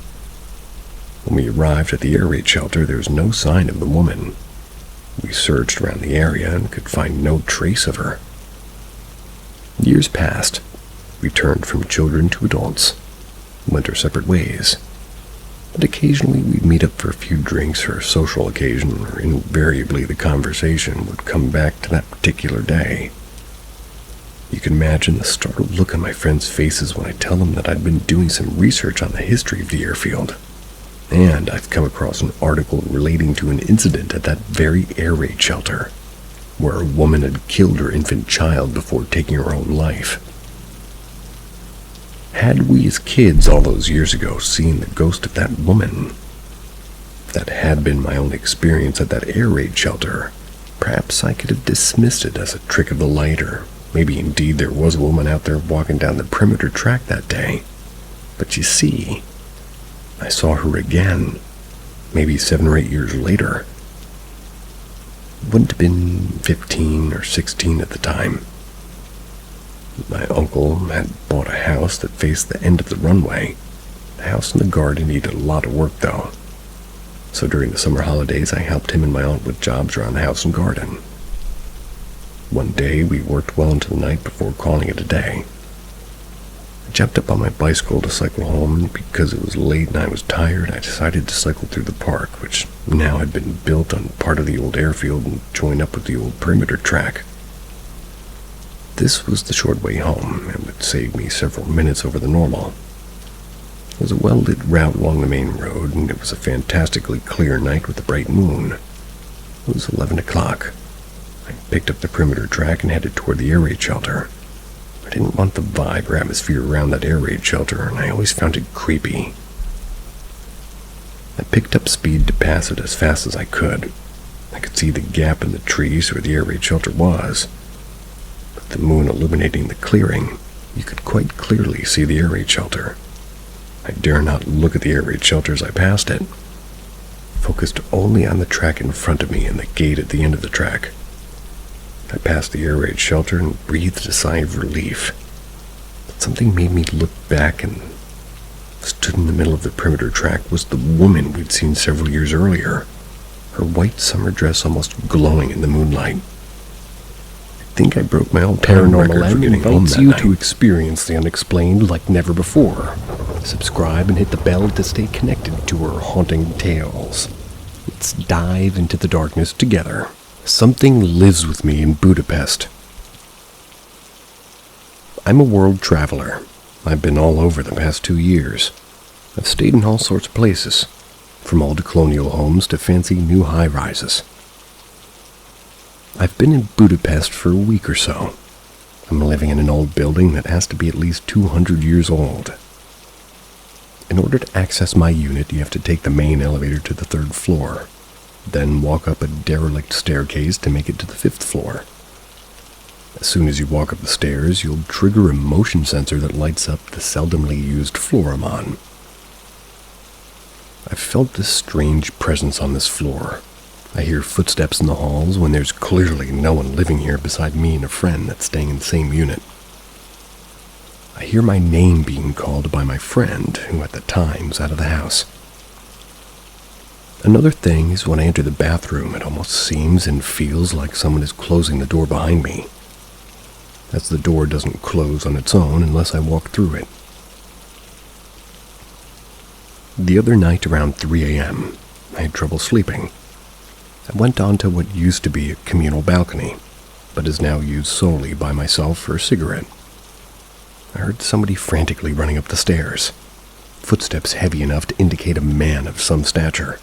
When we arrived at the air raid shelter, there was no sign of the woman. We searched around the area and could find no trace of her. Years passed. We turned from children to adults, went our separate ways. But occasionally we'd meet up for a few drinks or a social occasion, where invariably the conversation would come back to that particular day. You can imagine the startled look on my friends' faces when I tell them that I'd been doing some research on the history of the airfield, and I've come across an article relating to an incident at that very air raid shelter, where a woman had killed her infant child before taking her own life. Had we as kids all those years ago seen the ghost of that woman? If that had been my only experience at that air raid shelter, perhaps I could have dismissed it as a trick of the light, or maybe indeed there was a woman out there walking down the perimeter track that day. But you see, I saw her again, maybe 7 or 8 years later. Wouldn't have been 15 or 16 at the time. My uncle had bought a house that faced the end of the runway. The house and the garden needed a lot of work, though. So during the summer holidays, I helped him and my aunt with jobs around the house and garden. One day, we worked well into the night before calling it a day. I jumped up on my bicycle to cycle home, and because it was late and I was tired, I decided to cycle through the park, which now had been built on part of the old airfield and joined up with the old perimeter track. This was the short way home, and would save me several minutes over the normal. It was a well-lit route along the main road, and it was a fantastically clear night with a bright moon. It was 11 o'clock. I picked up the perimeter track and headed toward the air raid shelter. I didn't want the vibe or atmosphere around that air raid shelter, and I always found it creepy. I picked up speed to pass it as fast as I could. I could see the gap in the trees where the air raid shelter was. With the moon illuminating the clearing, you could quite clearly see the air raid shelter. I dare not look at the air raid shelter as I passed it, focused only on the track in front of me and the gate at the end of the track. I passed the air raid shelter and breathed a sigh of relief. But something made me look back, and stood in the middle of the perimeter track was the woman we'd seen several years earlier, her white summer dress almost glowing in the moonlight. I think I broke my old Paranormal M invites you to experience the unexplained like never before. Subscribe and hit the bell to stay connected to our haunting tales. Let's dive into the darkness together. Something lives with me in Budapest. I'm a world traveler. I've been all over the past 2 years. I've stayed in all sorts of places, from old colonial homes to fancy new high-rises. I've been in Budapest for a week or so. I'm living in an old building that has to be at least 200 years old. In order to access my unit, you have to take the main elevator to the 3rd floor, then walk up a derelict staircase to make it to the 5th floor. As soon as you walk up the stairs, you'll trigger a motion sensor that lights up the seldomly used floor I'm on. I've felt this strange presence on this floor. I hear footsteps in the halls when there's clearly no one living here beside me and a friend that's staying in the same unit. I hear my name being called by my friend, who at the time was out of the house. Another thing is when I enter the bathroom, it almost seems and feels like someone is closing the door behind me, as the door doesn't close on its own unless I walk through it. The other night around 3 a.m., I had trouble sleeping. I went onto what used to be a communal balcony. but is now used solely by myself for a cigarette. I heard somebody frantically running up the stairs, footsteps heavy enough to indicate a man of some stature.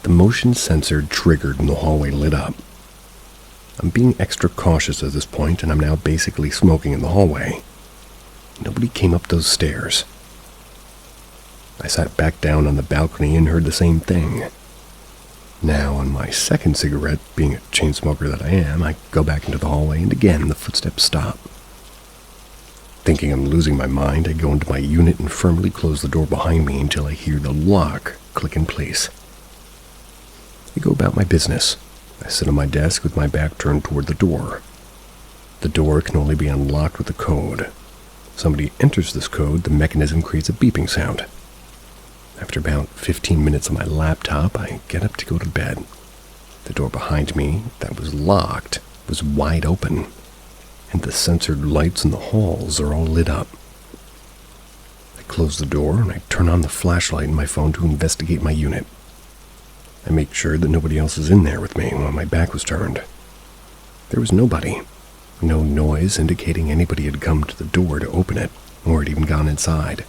The motion sensor triggered and the hallway lit up. I'm being extra cautious at this point, and I'm now basically smoking in the hallway. Nobody came up those stairs. I sat back down on the balcony and heard the same thing. Now, on my second cigarette, being a chain smoker that I am, I go back into the hallway, and again the footsteps stop. Thinking I'm losing my mind, I go into my unit and firmly close the door behind me until I hear the lock click in place. I go about my business. I sit on my desk with my back turned toward the door. The door can only be unlocked with a code. Somebody enters this code, the mechanism creates a beeping sound. After about 15 minutes on my laptop, I get up to go to bed. The door behind me, that was locked, was wide open, and the censored lights in the halls are all lit up. I close the door and I turn on the flashlight in my phone to investigate my unit. I make sure that nobody else is in there with me while my back was turned. There was nobody. No noise indicating anybody had come to the door to open it, or had even gone inside.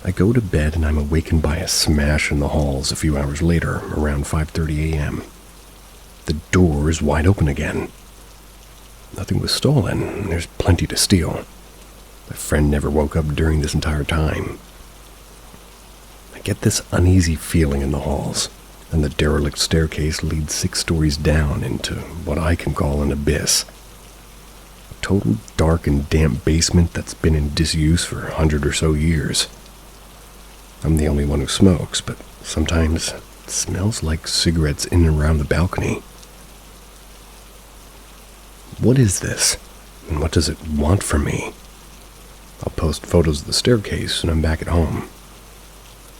I go to bed and I'm awakened by a smash in the halls a few hours later, around 5:30 a.m. The door is wide open again. Nothing was stolen, and there's plenty to steal. My friend never woke up during this entire time. I get this uneasy feeling in the halls, and the derelict staircase leads 6 stories down into what I can call an abyss. A total dark and damp basement that's been in disuse for 100 or so years. I'm the only one who smokes, but sometimes it smells like cigarettes in and around the balcony. What is this, and what does it want from me? I'll post photos of the staircase when I'm back at home.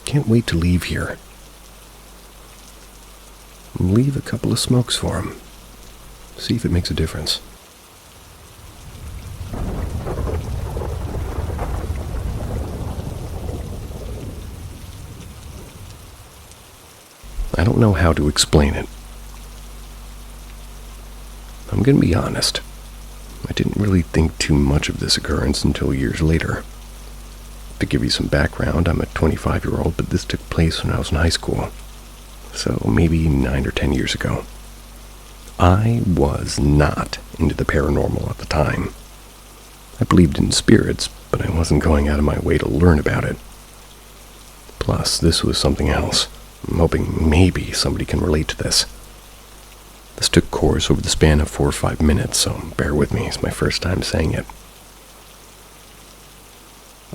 Can't wait to leave here. Leave a couple of smokes for him. See if it makes a difference. I don't know how to explain it. I'm going to be honest. I didn't really think too much of this occurrence until years later. To give you some background, I'm a 25-year-old, but this took place when I was in high school. So maybe 9 or 10 years ago. I was not into the paranormal at the time. I believed in spirits, but I wasn't going out of my way to learn about it. Plus, this was something else. I'm hoping maybe somebody can relate to this. This took course over the span of 4 or 5 minutes, so bear with me, it's my first time saying it.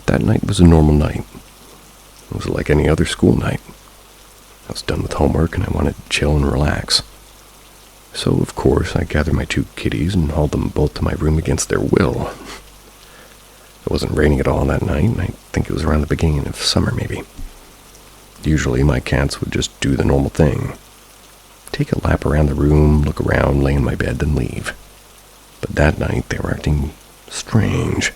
That night was a normal night. It was like any other school night. I was done with homework and I wanted to chill and relax. So, of course, I gathered my 2 kitties and hauled them both to my room against their will. It wasn't raining at all that night, and I think it was around the beginning of summer, maybe. Usually my cats would just do the normal thing. Take a lap around the room, look around, lay in my bed, then leave. But that night they were acting strange.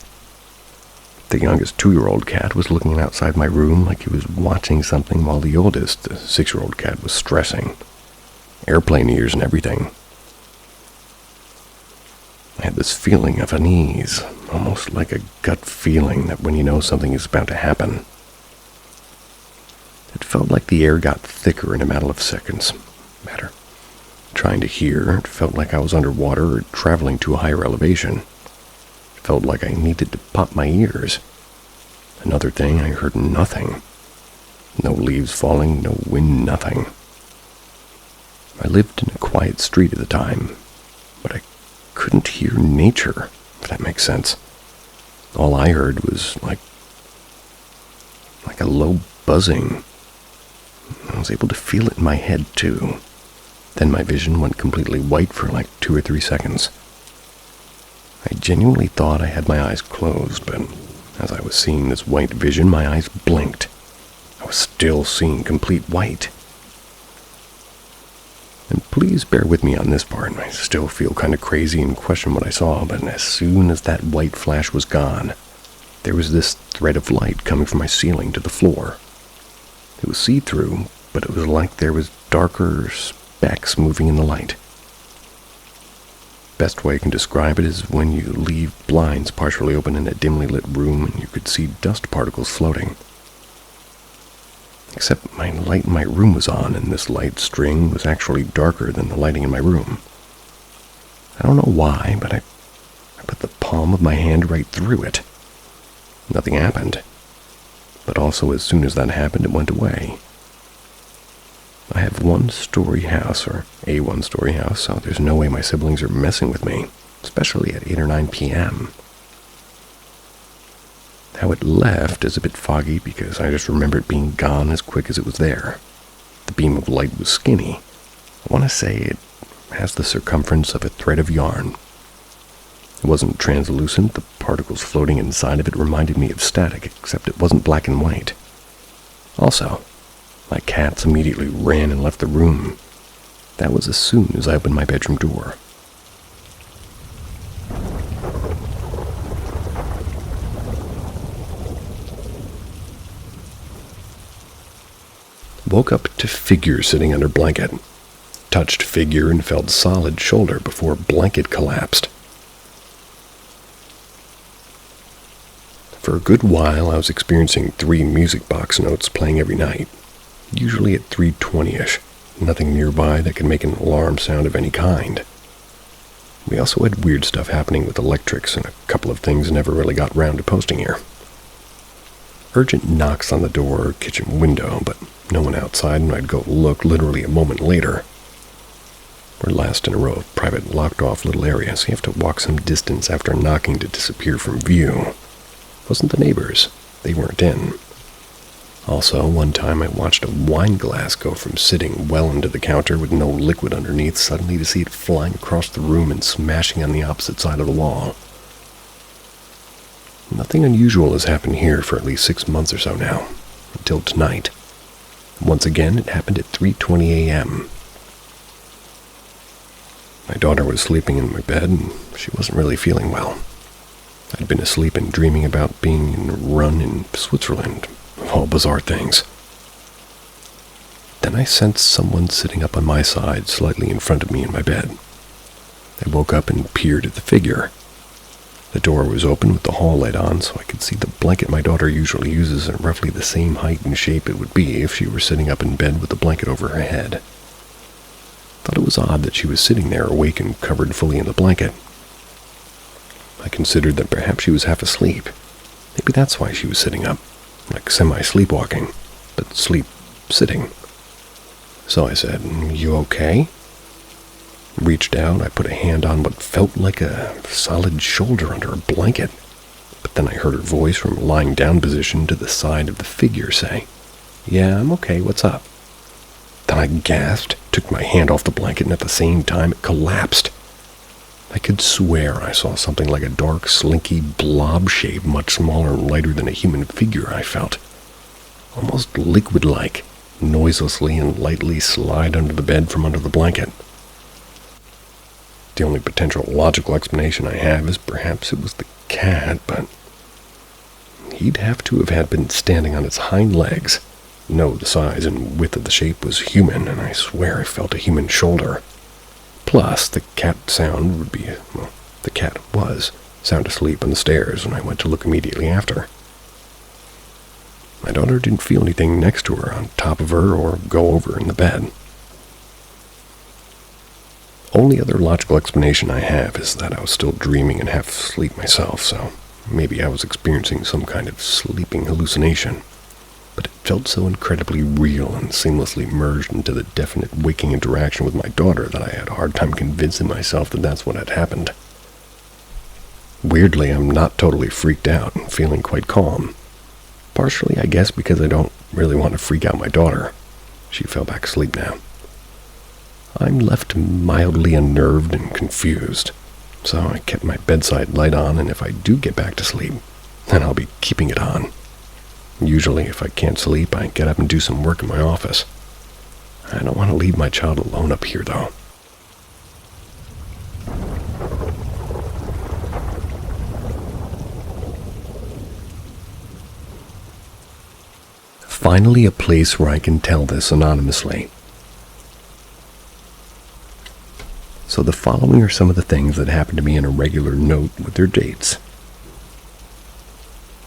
The youngest 2-year-old cat was looking outside my room like he was watching something, while the oldest, the 6-year-old cat, was stressing. Airplane ears and everything. I had this feeling of unease, almost like a gut feeling that when you know something is about to happen. It felt like the air got thicker in a matter of seconds. Trying to hear, it felt like I was underwater or traveling to a higher elevation. It felt like I needed to pop my ears. Another thing, I heard nothing. No leaves falling, no wind, nothing. I lived in a quiet street at the time, but I couldn't hear nature, if that makes sense. All I heard was like a low buzzing. I was able to feel it in my head, too. Then my vision went completely white for like 2 or 3 seconds. I genuinely thought I had my eyes closed, but as I was seeing this white vision, my eyes blinked. I was still seeing complete white. And please bear with me on this part. I still feel kind of crazy and question what I saw, but as soon as that white flash was gone, there was this thread of light coming from my ceiling to the floor. It was see-through, but it was like there was darker specks moving in the light. Best way I can describe it is when you leave blinds partially open in a dimly lit room and you could see dust particles floating. Except my light in my room was on, and this light string was actually darker than the lighting in my room. I don't know why, but I put the palm of my hand right through it. Nothing happened. But also, as soon as that happened, it went away. I have one-story house, or a one-story house, so there's no way my siblings are messing with me, especially at 8 or 9 p.m. How it left is a bit foggy because I just remember it being gone as quick as it was there. The beam of light was skinny. I want to say it has the circumference of a thread of yarn. It wasn't translucent. The particles floating inside of it reminded me of static, except it wasn't black and white. Also, my cats immediately ran and left the room. That was as soon as I opened my bedroom door. Woke up to figure sitting under blanket. Touched figure and felt solid shoulder before blanket collapsed. For a good while, I was experiencing 3 music box notes playing every night, usually at 3:20ish. Nothing nearby that could make an alarm sound of any kind. We also had weird stuff happening with electrics, and a couple of things never really got round to posting here. Urgent knocks on the door or kitchen window, but no one outside, and I'd go look literally a moment later. We're last in a row of private locked-off little areas, so you have to walk some distance after knocking to disappear from view. Wasn't the neighbors. They weren't in. Also, one time I watched a wine glass go from sitting well into the counter with no liquid underneath suddenly to see it flying across the room and smashing on the opposite side of the wall. Nothing unusual has happened here for at least 6 months or so now, until tonight. Once again, it happened at 3:20 a.m. My daughter was sleeping in my bed, and she wasn't really feeling well. I'd been asleep and dreaming about being in a run in Switzerland, of all bizarre things. Then I sensed someone sitting up on my side, slightly in front of me in my bed. I woke up and peered at the figure. The door was open with the hall light on, so I could see the blanket my daughter usually uses at roughly the same height and shape it would be if she were sitting up in bed with the blanket over her head. Thought it was odd that she was sitting there awake and covered fully in the blanket. I considered that perhaps she was half asleep. Maybe that's why she was sitting up, like semi-sleepwalking, but sleep-sitting. So I said, "You okay?" Reached out, I put a hand on what felt like a solid shoulder under a blanket, but then I heard her voice from a lying down position to the side of the figure say, "Yeah, I'm okay, what's up?" Then I gasped, took my hand off the blanket, and at the same time it collapsed. I could swear I saw something like a dark, slinky blob shape, much smaller and lighter than a human figure, I felt. Almost liquid-like, noiselessly and lightly slide under the bed from under the blanket. The only potential logical explanation I have is perhaps it was the cat, but he'd have to have had been standing on its hind legs. No, the size and width of the shape was human, and I swear I felt a human shoulder. Plus, the cat sound would be, well, the cat was sound asleep on the stairs when I went to look immediately after. My daughter didn't feel anything next to her, on top of her, or go over in the bed. Only other logical explanation I have is that I was still dreaming and half asleep myself, so maybe I was experiencing some kind of sleeping hallucination. But it felt so incredibly real and seamlessly merged into the definite waking interaction with my daughter that I had a hard time convincing myself that that's what had happened. Weirdly, I'm not totally freaked out and feeling quite calm. Partially, I guess, because I don't really want to freak out my daughter. She fell back asleep now. I'm left mildly unnerved and confused, so I kept my bedside light on, and if I do get back to sleep, then I'll be keeping it on. Usually, if I can't sleep, I get up and do some work in my office. I don't want to leave my child alone up here, though. Finally, a place where I can tell this anonymously. So the following are some of the things that happen to me in a regular note with their dates.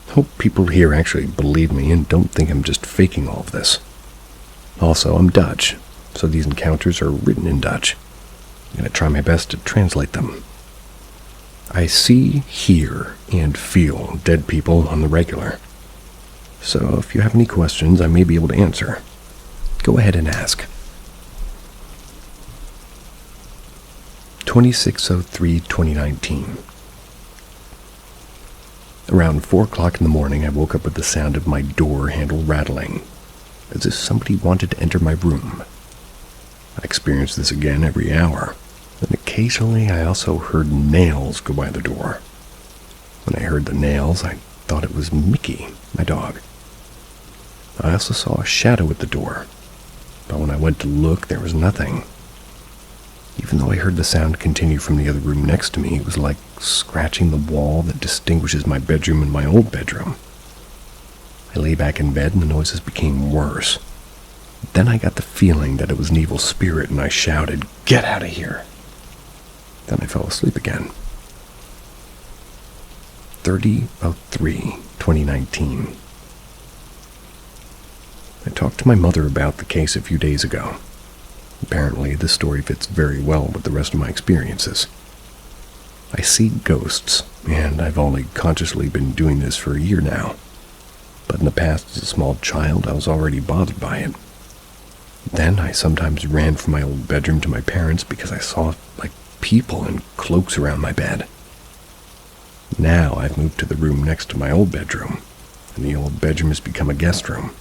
Hope people here actually believe me and don't think I'm just faking all of this. Also, I'm Dutch, so these encounters are written in Dutch. I'm going to try my best to translate them. I see, hear, and feel dead people on the regular. So if you have any questions I may be able to answer, go ahead and ask. 26/03/2019. Around 4 o'clock in the morning, I woke up with the sound of my door handle rattling, as if somebody wanted to enter my room. I experienced this again every hour, and occasionally I also heard nails go by the door. When I heard the nails, I thought it was Mickey, my dog. I also saw a shadow at the door, but when I went to look, there was nothing. Even though I heard the sound continue from the other room next to me, it was like scratching the wall that distinguishes my bedroom and my old bedroom. I lay back in bed and the noises became worse. Then I got the feeling that it was an evil spirit and I shouted, "Get out of here!" Then I fell asleep again. 30/03/2019. I talked to my mother about the case a few days ago. Apparently, this story fits very well with the rest of my experiences. I see ghosts, and I've only consciously been doing this for a year now. But in the past, as a small child, I was already bothered by it. Then I sometimes ran from my old bedroom to my parents' because I saw, people in cloaks around my bed. Now I've moved to the room next to my old bedroom, and the old bedroom has become a guest room.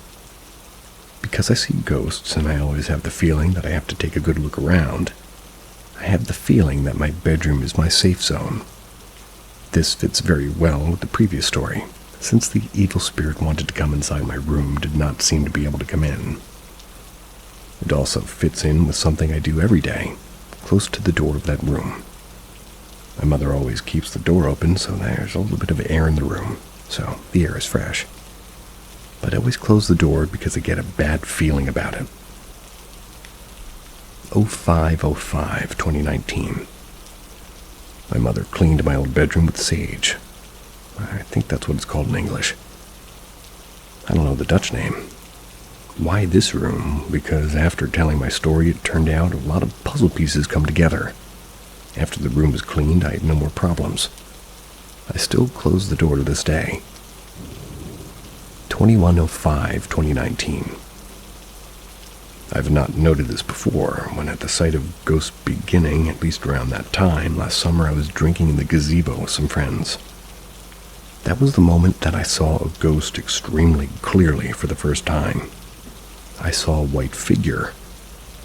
Because I see ghosts and I always have the feeling that I have to take a good look around, I have the feeling that my bedroom is my safe zone. This fits very well with the previous story, since the evil spirit wanted to come inside my room did not seem to be able to come in. It also fits in with something I do every day, close to the door of that room. My mother always keeps the door open so there's a little bit of air in the room, so the air is fresh. But I always close the door because I get a bad feeling about it. 05/05/2019. My mother cleaned my old bedroom with sage. I think that's what it's called in English. I don't know the Dutch name. Why this room? Because after telling my story, it turned out a lot of puzzle pieces come together. After the room was cleaned, I had no more problems. I still close the door to this day. 21/05/2019. I've not noted this before, when at the sight of ghosts beginning, at least around that time, last summer I was drinking in the gazebo with some friends. That was the moment that I saw a ghost extremely clearly for the first time. I saw a white figure,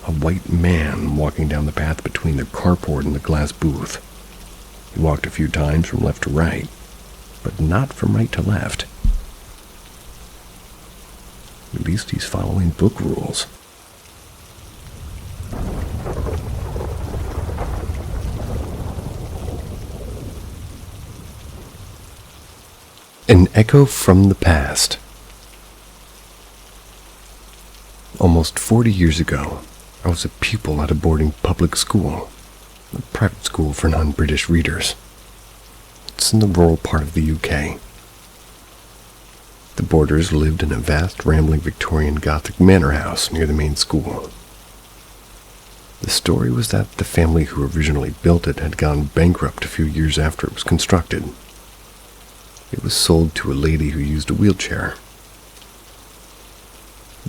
a white man walking down the path between the carport and the glass booth. He walked a few times from left to right, but not from right to left. At least he's following book rules. An echo from the past. Almost 40 years ago, I was a pupil at a boarding public school, a private school for non-British readers. It's in the rural part of the UK. The boarders lived in a vast, rambling Victorian Gothic manor house near the main school. The story was that the family who originally built it had gone bankrupt a few years after it was constructed. It was sold to a lady who used a wheelchair.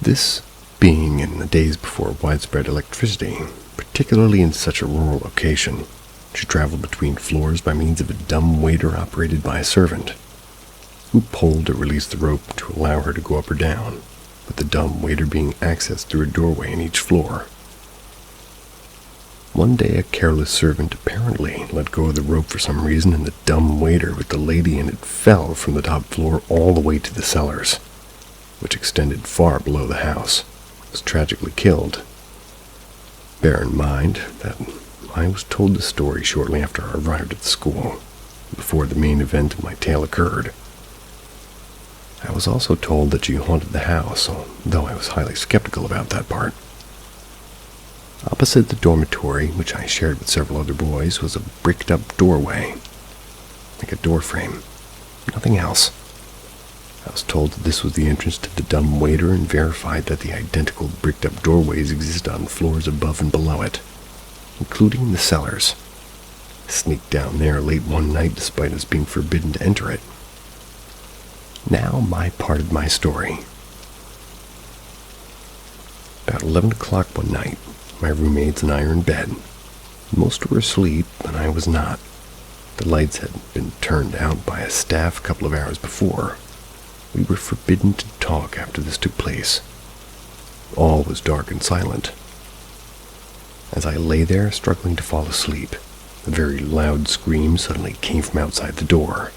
This being in the days before widespread electricity, particularly in such a rural location, she traveled between floors by means of a dumb waiter operated by a servant, who pulled or released the rope to allow her to go up or down, with the dumb waiter being accessed through a doorway in each floor. One day a careless servant apparently let go of the rope for some reason, and the dumb waiter with the lady in it fell from the top floor all the way to the cellars, which extended far below the house. It was tragically killed. Bear in mind that I was told the story shortly after I arrived at the school, before the main event of my tale occurred. I was also told that she haunted the house, though I was highly skeptical about that part. Opposite the dormitory, which I shared with several other boys, was a bricked-up doorway, like a door frame. Nothing else. I was told that this was the entrance to the dumb waiter and verified that the identical bricked-up doorways exist on floors above and below it, including the cellars. I sneaked down there late one night despite us being forbidden to enter it. Now my part of my story. About 11 o'clock one night, my roommates and I are in bed. Most were asleep, but I was not. The lights had been turned out by a staff a couple of hours before. We were forbidden to talk after this took place. All was dark and silent. As I lay there struggling to fall asleep, a very loud scream suddenly came from outside the door.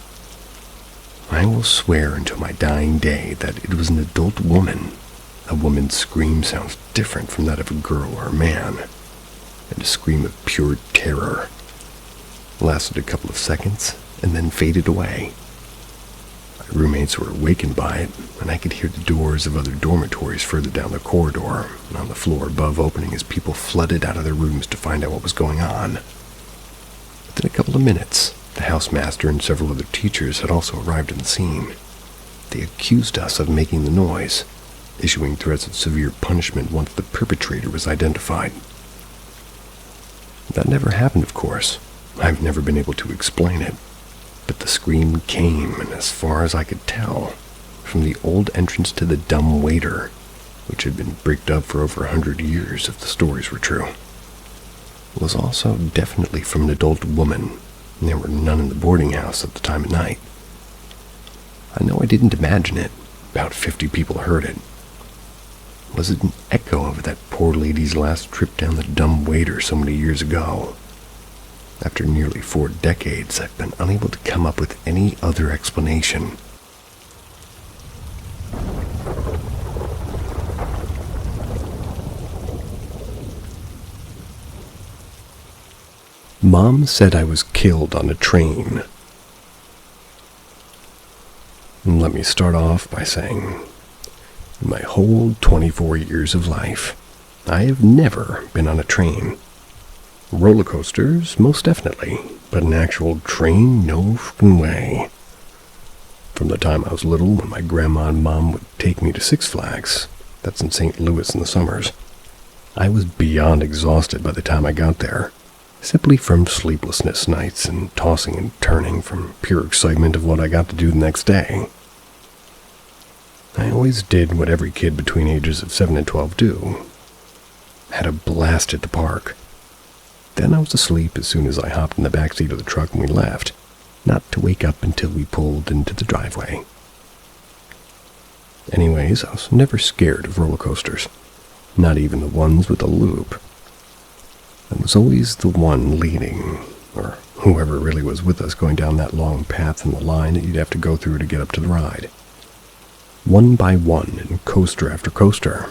I will swear until my dying day that it was an adult woman. A woman's scream sounds different from that of a girl or a man, and a scream of pure terror. It lasted a couple of seconds and then faded away. My roommates were awakened by it, and I could hear the doors of other dormitories further down the corridor and on the floor above opening as people flooded out of their rooms to find out what was going on. Within a couple of minutes, the housemaster and several other teachers had also arrived on the scene. They accused us of making the noise, issuing threats of severe punishment once the perpetrator was identified. That never happened, of course. I've never been able to explain it. But the scream came, and as far as I could tell, from the old entrance to the dumb waiter, which had been bricked up for over 100 years if the stories were true. It was also definitely from an adult woman, and there were none in the boarding house at the time of night. I know I didn't imagine it. About 50 people heard it. Was it an echo of that poor lady's last trip down the dumb waiter so many years ago? After nearly 4 decades, I've been unable to come up with any other explanation. Mom said I was killed on a train. And let me start off by saying, in my whole 24 years of life, I have never been on a train. Roller coasters, most definitely, but an actual train, no fucking way. From the time I was little, when my grandma and mom would take me to Six Flags, that's in St. Louis in the summers, I was beyond exhausted by the time I got there, simply from sleeplessness nights and tossing and turning from pure excitement of what I got to do the next day. I always did what every kid between ages of 7 and 12 do. Had a blast at the park. Then I was asleep as soon as I hopped in the backseat of the truck and we left, not to wake up until we pulled into the driveway. Anyways, I was never scared of roller coasters, not even the ones with a loop. I was always the one leading, or whoever really was with us going down that long path in the line that you'd have to go through to get up to the ride. One by one, and coaster after coaster,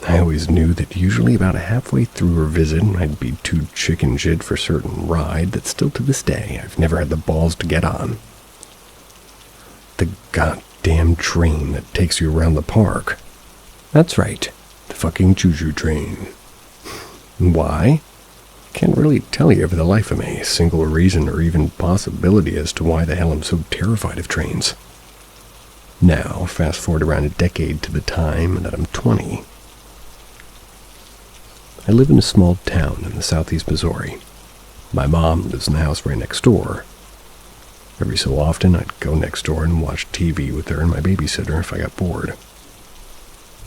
I always knew that usually about halfway through our visit, I'd be too chicken shit for a certain ride that still to this day I've never had the balls to get on. The goddamn train that takes you around the park. That's right, the fucking choo-choo train. Why? Can't really tell you for the life of me a single reason or even possibility as to why the hell I'm so terrified of trains. Now, fast forward around a decade to the time that I'm 20. I live in a small town in the southeast Missouri. My mom lives in the house right next door. Every so often, I'd go next door and watch TV with her and my babysitter if I got bored.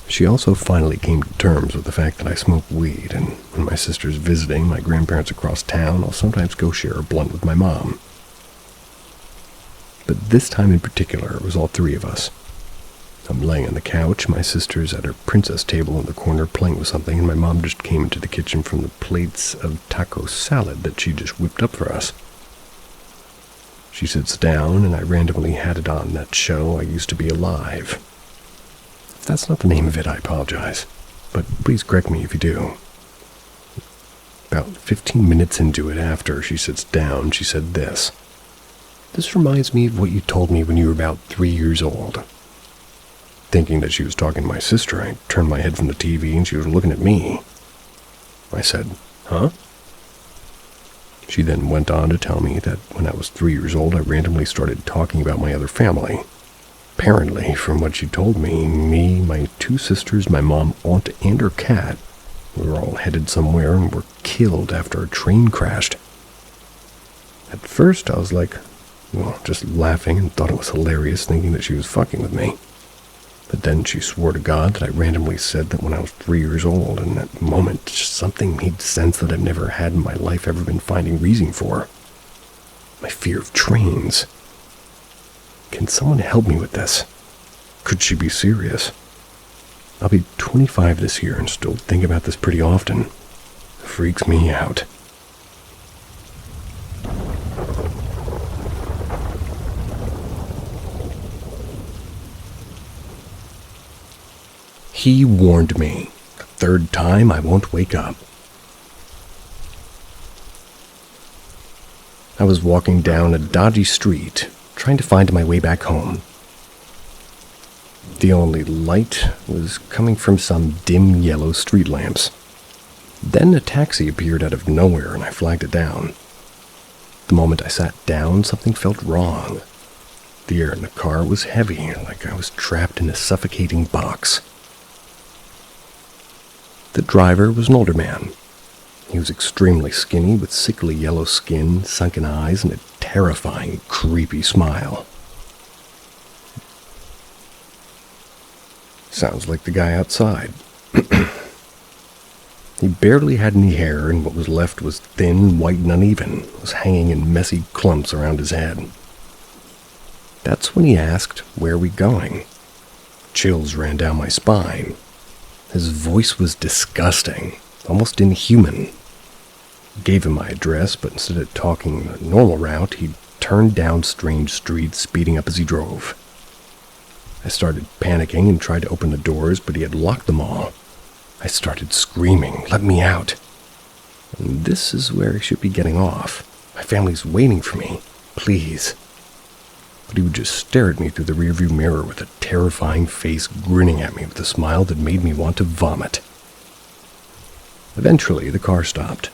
She also finally came to terms with the fact that I smoke weed, and when my sister's visiting my grandparents across town, I'll sometimes go share a blunt with my mom. But this time in particular, it was all 3 of us. I'm laying on the couch, my sister's at her princess table in the corner playing with something, and my mom just came into the kitchen from the plates of taco salad that she just whipped up for us. She sits down, and I randomly had it on that show, I Used to Be Alive. If that's not the name of it, I apologize, but please correct me if you do. About 15 minutes into it after she sits down, she said this. This reminds me of what you told me when you were about 3 years old. Thinking that she was talking to my sister, I turned my head from the TV and she was looking at me. I said, huh? She then went on to tell me that when I was 3 years old, I randomly started talking about my other family. Apparently, from what she told me, my 2 sisters, my mom, aunt, and her cat were all headed somewhere and were killed after a train crashed. At first, I was like, just laughing and thought it was hilarious, thinking that she was fucking with me. But then she swore to God that I randomly said that when I was 3 years old, and that moment, just something made sense that I've never had in my life ever been finding reason for. My fear of trains. Can someone help me with this? Could she be serious? I'll be 25 this year and still think about this pretty often. It freaks me out. He warned me. The 3rd time, I won't wake up. I was walking down a dodgy street, trying to find my way back home. The only light was coming from some dim yellow street lamps. Then a taxi appeared out of nowhere and I flagged it down. The moment I sat down, something felt wrong. The air in the car was heavy, like I was trapped in a suffocating box. The driver was an older man. He was extremely skinny with sickly yellow skin, sunken eyes, and a terrifying, creepy smile. Sounds like the guy outside. He barely had any hair, and what was left was thin, white, and uneven. It was hanging in messy clumps around his head. That's when he asked, "Where are we going?" Chills ran down my spine. His voice was disgusting, almost inhuman. I gave him my address, but instead of talking the normal route, he turned down strange streets, speeding up as he drove. I started panicking and tried to open the doors, but he had locked them all. I started screaming, "Let me out!" And this is where I should be getting off. My family's waiting for me. Please. But he would just stare at me through the rearview mirror with a terrifying face, grinning at me with a smile that made me want to vomit. Eventually, the car stopped.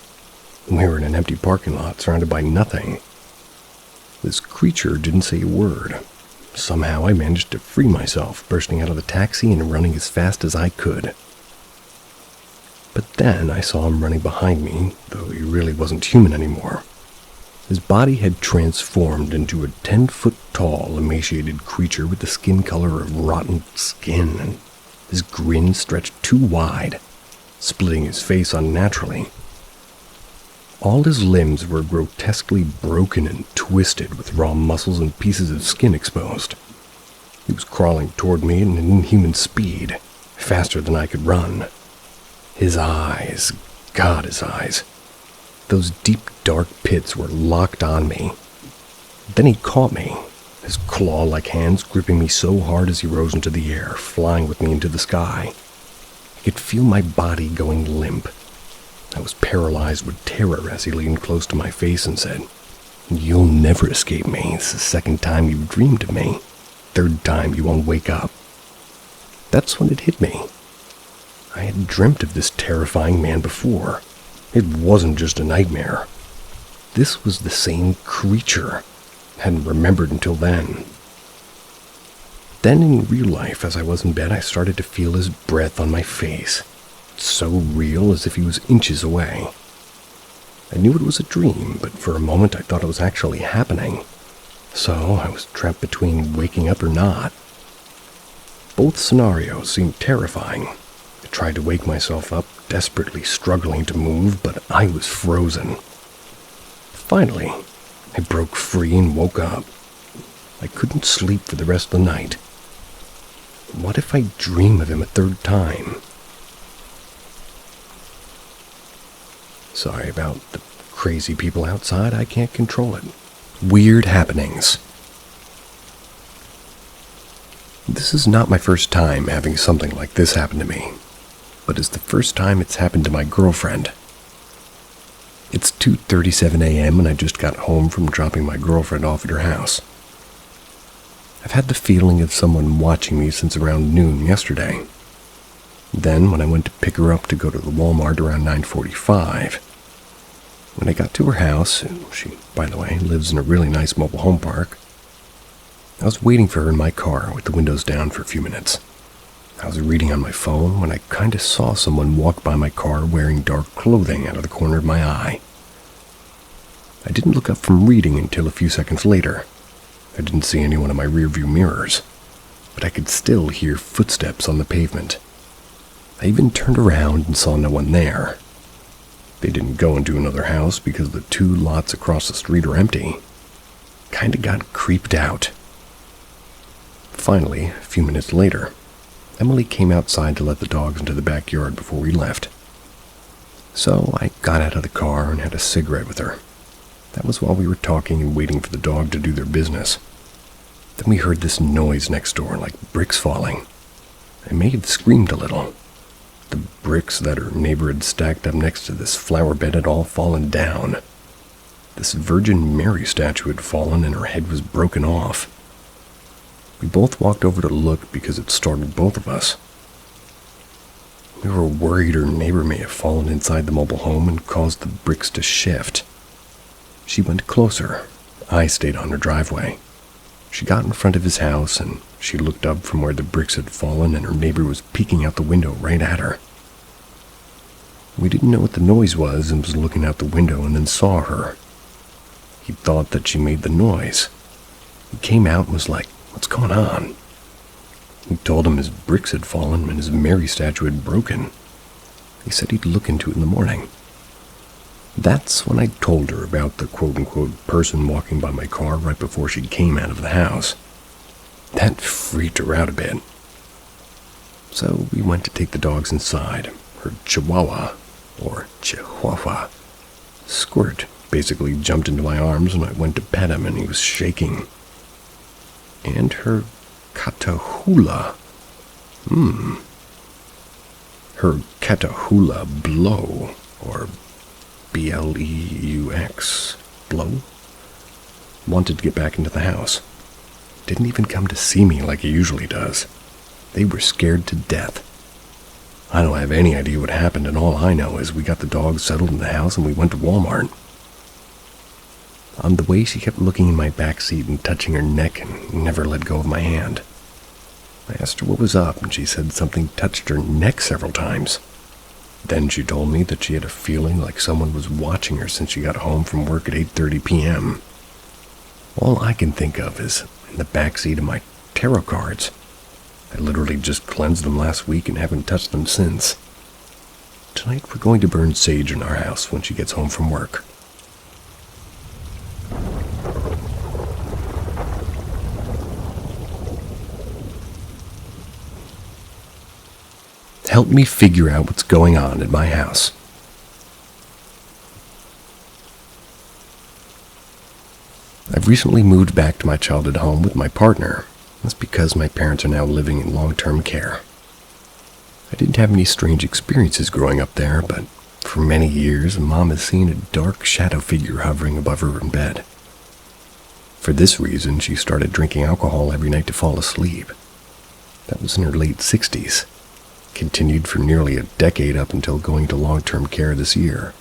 We were in an empty parking lot, surrounded by nothing. This creature didn't say a word. Somehow I managed to free myself, bursting out of the taxi and running as fast as I could. But then I saw him running behind me, though he really wasn't human anymore. His body had transformed into a 10-foot-tall, emaciated creature with the skin color of rotten skin, and his grin stretched too wide, splitting his face unnaturally. All his limbs were grotesquely broken and twisted, with raw muscles and pieces of skin exposed. He was crawling toward me at an inhuman speed, faster than I could run. His eyes, God, his eyes. Those deep, dark pits were locked on me. Then he caught me, his claw-like hands gripping me so hard as he rose into the air, flying with me into the sky. I could feel my body going limp. I was paralyzed with terror as he leaned close to my face and said, "You'll never escape me. It's the 2nd time you've dreamed of me. 3rd time you won't wake up." That's when it hit me. I had dreamt of this terrifying man before. It wasn't just a nightmare. This was the same creature. Hadn't remembered until then. Then in real life, as I was in bed, I started to feel his breath on my face. So real, as if he was inches away. I knew it was a dream, but for a moment I thought it was actually happening. So I was trapped between waking up or not. Both scenarios seemed terrifying. I tried to wake myself up, desperately struggling to move, but I was frozen. Finally, I broke free and woke up. I couldn't sleep for the rest of the night. What if I dream of him a 3rd time? Sorry about the crazy people outside. I can't control it. Weird happenings. This is not my first time having something like this happen to me, but it's the first time it's happened to my girlfriend. It's 2:37 a.m. and I just got home from dropping my girlfriend off at her house. I've had the feeling of someone watching me since around noon yesterday. Then, when I went to pick her up to go to the Walmart around 9:45, when I got to her house, and she, by the way, lives in a really nice mobile home park, I was waiting for her in my car with the windows down for a few minutes. I was reading on my phone when I kinda saw someone walk by my car wearing dark clothing out of the corner of my eye. I didn't look up from reading until a few seconds later. I didn't see anyone in my rearview mirrors, but I could still hear footsteps on the pavement. I even turned around and saw no one there. They didn't go into another house because the 2 lots across the street are empty. Kinda got creeped out. Finally, a few minutes later, Emily came outside to let the dogs into the backyard before we left. So I got out of the car and had a cigarette with her. That was while we were talking and waiting for the dog to do their business. Then we heard this noise next door, like bricks falling. I may have screamed a little. The bricks that her neighbor had stacked up next to this flower bed had all fallen down. This Virgin Mary statue had fallen and her head was broken off. We both walked over to look because it startled both of us. We were worried her neighbor may have fallen inside the mobile home and caused the bricks to shift. She went closer. I stayed on her driveway. She got in front of his house and she looked up from where the bricks had fallen and her neighbor was peeking out the window right at her. We didn't know what the noise was and was looking out the window and then saw her. He thought that she made the noise. He came out and was like, "What's going on?" We told him his bricks had fallen and his Mary statue had broken. He said he'd look into it in the morning. That's when I told her about the quote-unquote person walking by my car right before she came out of the house. That freaked her out a bit. So we went to take the dogs inside. Her Chihuahua, or Chihuahua, Squirt, basically jumped into my arms and I went to pet him and he was shaking. And her Catahoula. Her Catahoula Blow, or Bleux, Blow, wanted to get back into the house. Didn't even come to see me like he usually does. They were scared to death. I don't have any idea what happened, and all I know is we got the dogs settled in the house and we went to Walmart. On the way, she kept looking in my back seat and touching her neck and never let go of my hand. I asked her what was up, and she said something touched her neck several times. Then she told me that she had a feeling like someone was watching her since she got home from work at 8:30 p.m. All I can think of is in the back seat of my tarot cards. I literally just cleansed them last week and haven't touched them since. Tonight we're going to burn sage in our house when she gets home from work. Help me figure out what's going on at my house. I've recently moved back to my childhood home with my partner. That's because my parents are now living in long-term care. I didn't have any strange experiences growing up there, but for many years, Mom has seen a dark shadow figure hovering above her in bed. For this reason, she started drinking alcohol every night to fall asleep. That was in her late 60s. Continued for nearly a decade up until going to long-term care this year.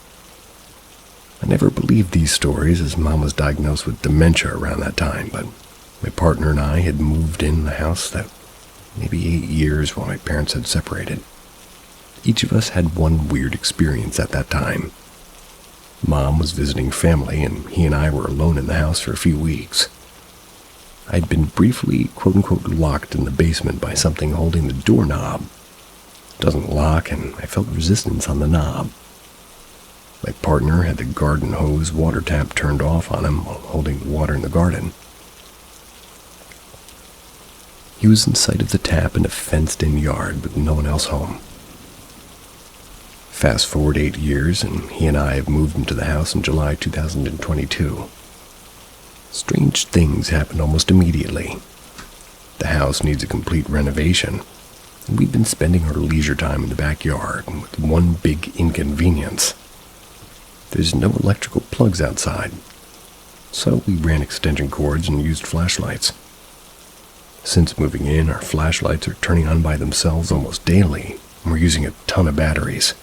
I never believed these stories as Mom was diagnosed with dementia around that time, but my partner and I had moved in the house that maybe 8 years while my parents had separated. Each of us had one weird experience at that time. Mom was visiting family and he and I were alone in the house for a few weeks. I'd been briefly quote-unquote locked in the basement by something holding the doorknob. It doesn't lock and I felt resistance on the knob. My partner had the garden hose water tap turned off on him while holding the water in the garden. He was in sight of the tap in a fenced-in yard with no one else home. Fast forward 8 years and he and I have moved into the house in July 2022. Strange things happened almost immediately. The house needs a complete renovation, and we've been spending our leisure time in the backyard with one big inconvenience. There's no electrical plugs outside, so we ran extension cords and used flashlights. Since moving in, our flashlights are turning on by themselves almost daily, and were using a ton of batteries.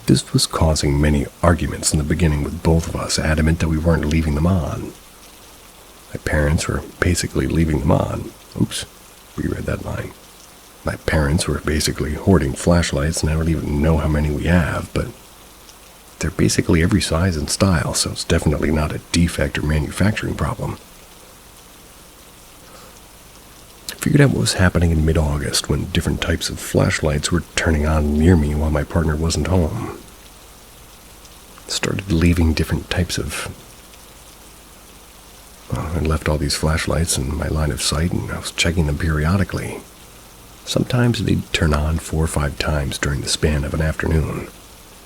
This was causing many arguments in the beginning, with both of us adamant that we weren't leaving them on. My parents were basically leaving them on. Oops, reread that line. My parents were basically hoarding flashlights, and I don't even know how many we have, but they're basically every size and style, so it's definitely not a defect or manufacturing problem. I figured out what was happening in mid-August when different types of flashlights were turning on near me while my partner wasn't home. Started leaving different types of... I left all these flashlights in my line of sight, and I was checking them periodically. Sometimes they'd turn on 4 or 5 times during the span of an afternoon.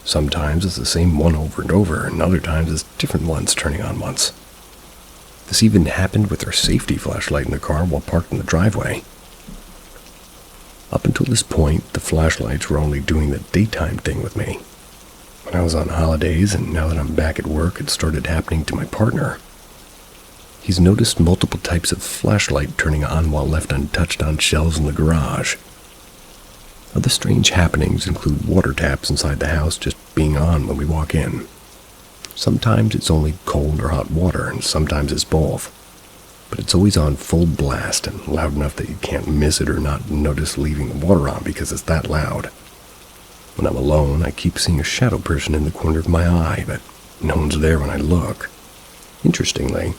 Sometimes it's the same one over and over, and other times it's different ones turning on once. This even happened with our safety flashlight in the car while parked in the driveway. Up until this point, the flashlights were only doing the daytime thing with me. When I was on holidays, and now that I'm back at work, it started happening to my partner. He's noticed multiple types of flashlight turning on while left untouched on shelves in the garage. Other strange happenings include water taps inside the house just being on when we walk in. Sometimes it's only cold or hot water, and sometimes it's both. But it's always on full blast and loud enough that you can't miss it or not notice leaving the water on because it's that loud. When I'm alone, I keep seeing a shadow person in the corner of my eye, but no one's there when I look. Interestingly,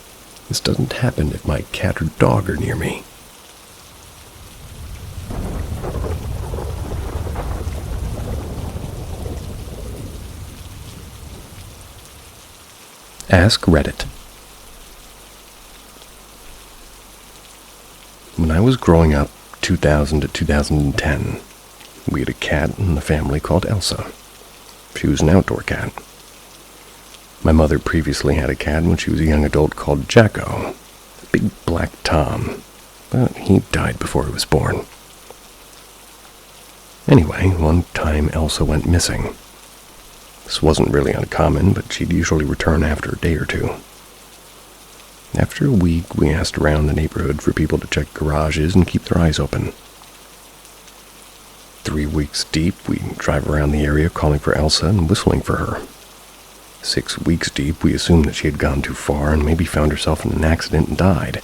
this doesn't happen if my cat or dog are near me. Ask Reddit. When I was growing up, 2000 to 2010, we had a cat in the family called Elsa. She was an outdoor cat. My mother previously had a cat when she was a young adult called Jacko, a big black Tom, but he died before he was born. Anyway, one time Elsa went missing. This wasn't really uncommon, but she'd usually return after a day or two. After a week, we asked around the neighborhood for people to check garages and keep their eyes open. 3 weeks deep, we drive around the area calling for Elsa and whistling for her. 6 weeks deep, we assumed that she had gone too far and maybe found herself in an accident and died.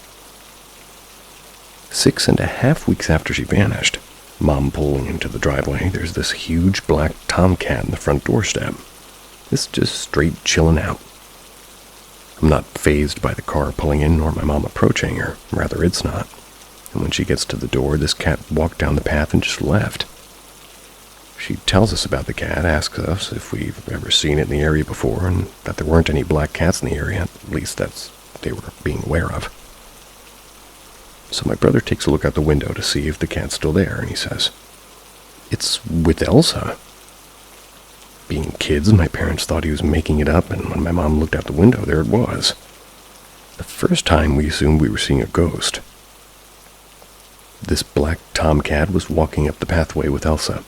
6.5 weeks after she vanished, Mom pulling into the driveway, there's this huge black tomcat in the front doorstep. It's just straight chilling out. I'm not fazed by the car pulling in nor my mom approaching her, rather it's not. And when she gets to the door, this cat walked down the path and just left. She tells us about the cat, asks us if we've ever seen it in the area before, and that there weren't any black cats in the area, at least that's they were being aware of. So my brother takes a look out the window to see if the cat's still there, and he says, "It's with Elsa." Being kids, my parents thought he was making it up, and when my mom looked out the window, there it was. The first time we assumed we were seeing a ghost. This black tomcat was walking up the pathway with Elsa.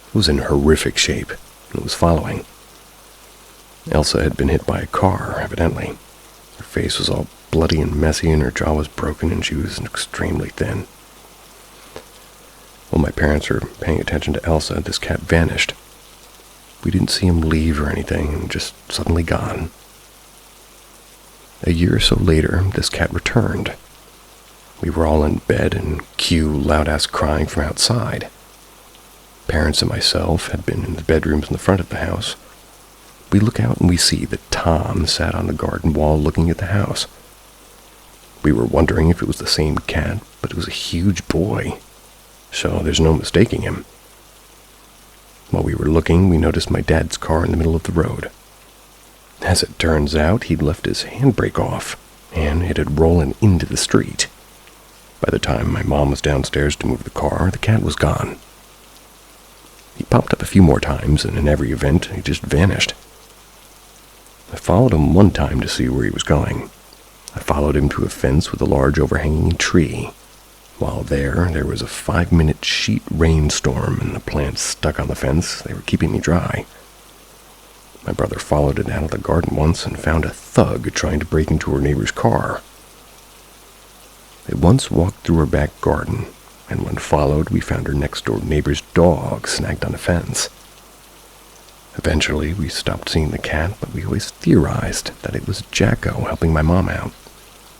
It was in horrific shape, and it was following. Elsa had been hit by a car, evidently. Her face was all bloody and messy, and her jaw was broken, and she was extremely thin. While my parents were paying attention to Elsa, this cat vanished. We didn't see him leave or anything, and just suddenly gone. A year or so later, this cat returned. We were all in bed, and cue loud-ass crying from outside. Parents and myself had been in the bedrooms in the front of the house. We look out and we see that Tom sat on the garden wall looking at the house. We were wondering if it was the same cat, but it was a huge boy, so there's no mistaking him. While we were looking, we noticed my dad's car in the middle of the road. As it turns out, he'd left his handbrake off, and it had rollen into the street. By the time my mom was downstairs to move the car, the cat was gone. He popped up a few more times, and in every event, he just vanished. I followed him one time to see where he was going. I followed him to a fence with a large overhanging tree. While there was a 5-minute sheet rainstorm, and the plants stuck on the fence. They were keeping me dry. My brother followed it out of the garden once and found a thug trying to break into her neighbor's car. They once walked through her back garden, and when followed, we found her next-door neighbor's dog snagged on a fence. Eventually, we stopped seeing the cat, but we always theorized that it was Jacko helping my mom out,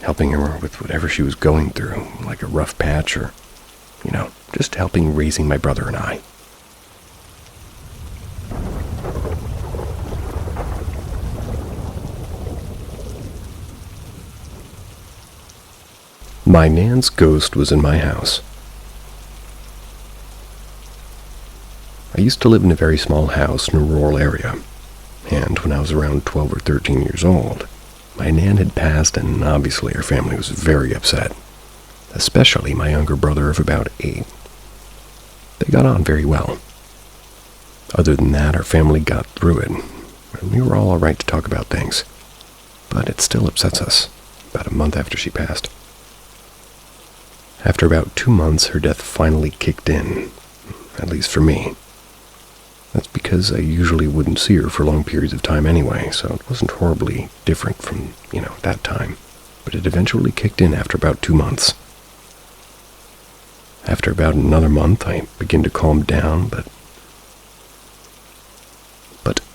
helping her with whatever she was going through, like a rough patch or, just helping raising my brother and I. My Nan's ghost was in my house. I used to live in a very small house in a rural area, and when I was around 12 or 13 years old, my Nan had passed, and obviously our family was very upset, especially my younger brother of about 8. They got on very well. Other than that, our family got through it, and we were all right to talk about things, but it still upsets us, about a month after she passed. After about 2 months, her death finally kicked in, at least for me. That's because I usually wouldn't see her for long periods of time anyway, so it wasn't horribly different from, that time. But it eventually kicked in after about 2 months. After about another month, I began to calm down, but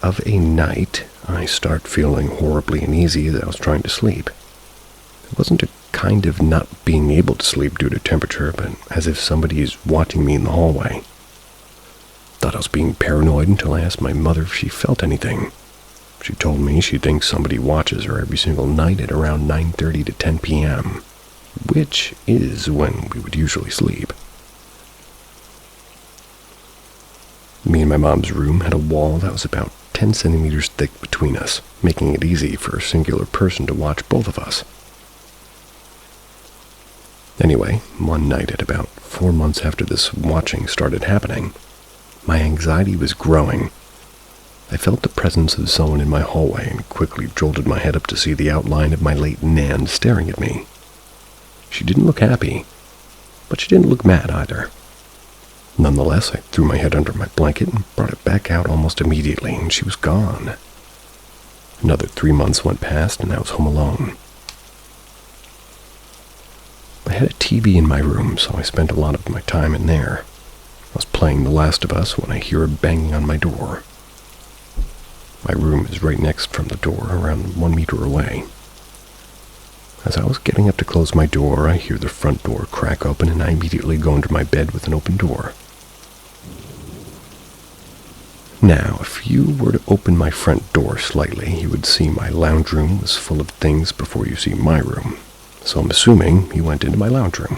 of a night, I start feeling horribly uneasy as I was trying to sleep. It wasn't a kind of not being able to sleep due to temperature, but as if somebody is watching me in the hallway. Thought I was being paranoid until I asked my mother if she felt anything. She told me she thinks somebody watches her every single night at around 9:30 to 10 p.m., which is when we would usually sleep. Me and my mom's room had a wall that was about 10 centimeters thick between us, making it easy for a singular person to watch both of us. Anyway, one night at about 4 months after this watching started happening, my anxiety was growing. I felt the presence of someone in my hallway and quickly jolted my head up to see the outline of my late Nan staring at me. She didn't look happy, but she didn't look mad either. Nonetheless, I threw my head under my blanket and brought it back out almost immediately, and she was gone. Another 3 months went past, and I was home alone. I had a TV in my room, so I spent a lot of my time in there. I was playing The Last of Us when I hear a banging on my door. My room is right next from the door, around 1 meter away. As I was getting up to close my door, I hear the front door crack open, and I immediately go into my bed with an open door. Now, if you were to open my front door slightly, you would see my lounge room was full of things before you see my room. So I'm assuming he went into my lounge room.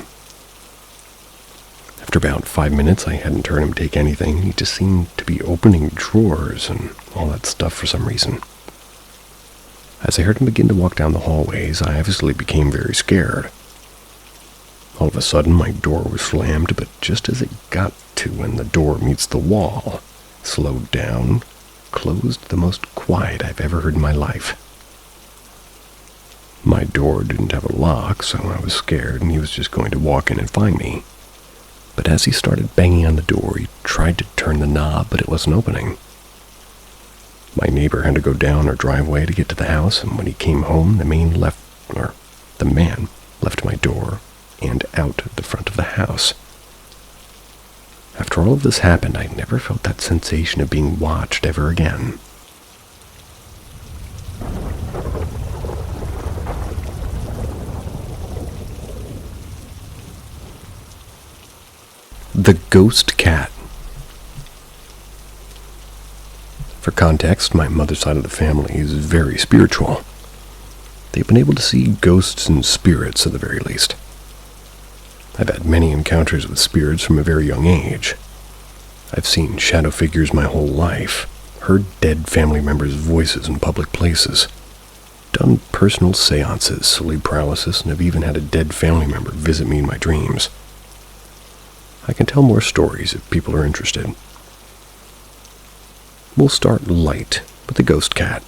After about 5 minutes, I hadn't heard him take anything. He just seemed to be opening drawers and all that stuff for some reason. As I heard him begin to walk down the hallways, I obviously became very scared. All of a sudden, my door was slammed, but just as it got to when the door meets the wall, slowed down, closed the most quiet I've ever heard in my life. My door didn't have a lock, so I was scared and he was just going to walk in and find me. But as he started banging on the door, he tried to turn the knob, but it wasn't opening. My neighbor had to go down our driveway to get to the house, and when he came home, the man left my door and out the front of the house. After all of this happened, I never felt that sensation of being watched ever again. The Ghost Cat. For context, my mother's side of the family is very spiritual. They've been able to see ghosts and spirits at the very least. I've had many encounters with spirits from a very young age. I've seen shadow figures my whole life, heard dead family members' voices in public places, done personal seances, sleep paralysis, and have even had a dead family member visit me in my dreams. I can tell more stories if people are interested. We'll start light with the ghost cat.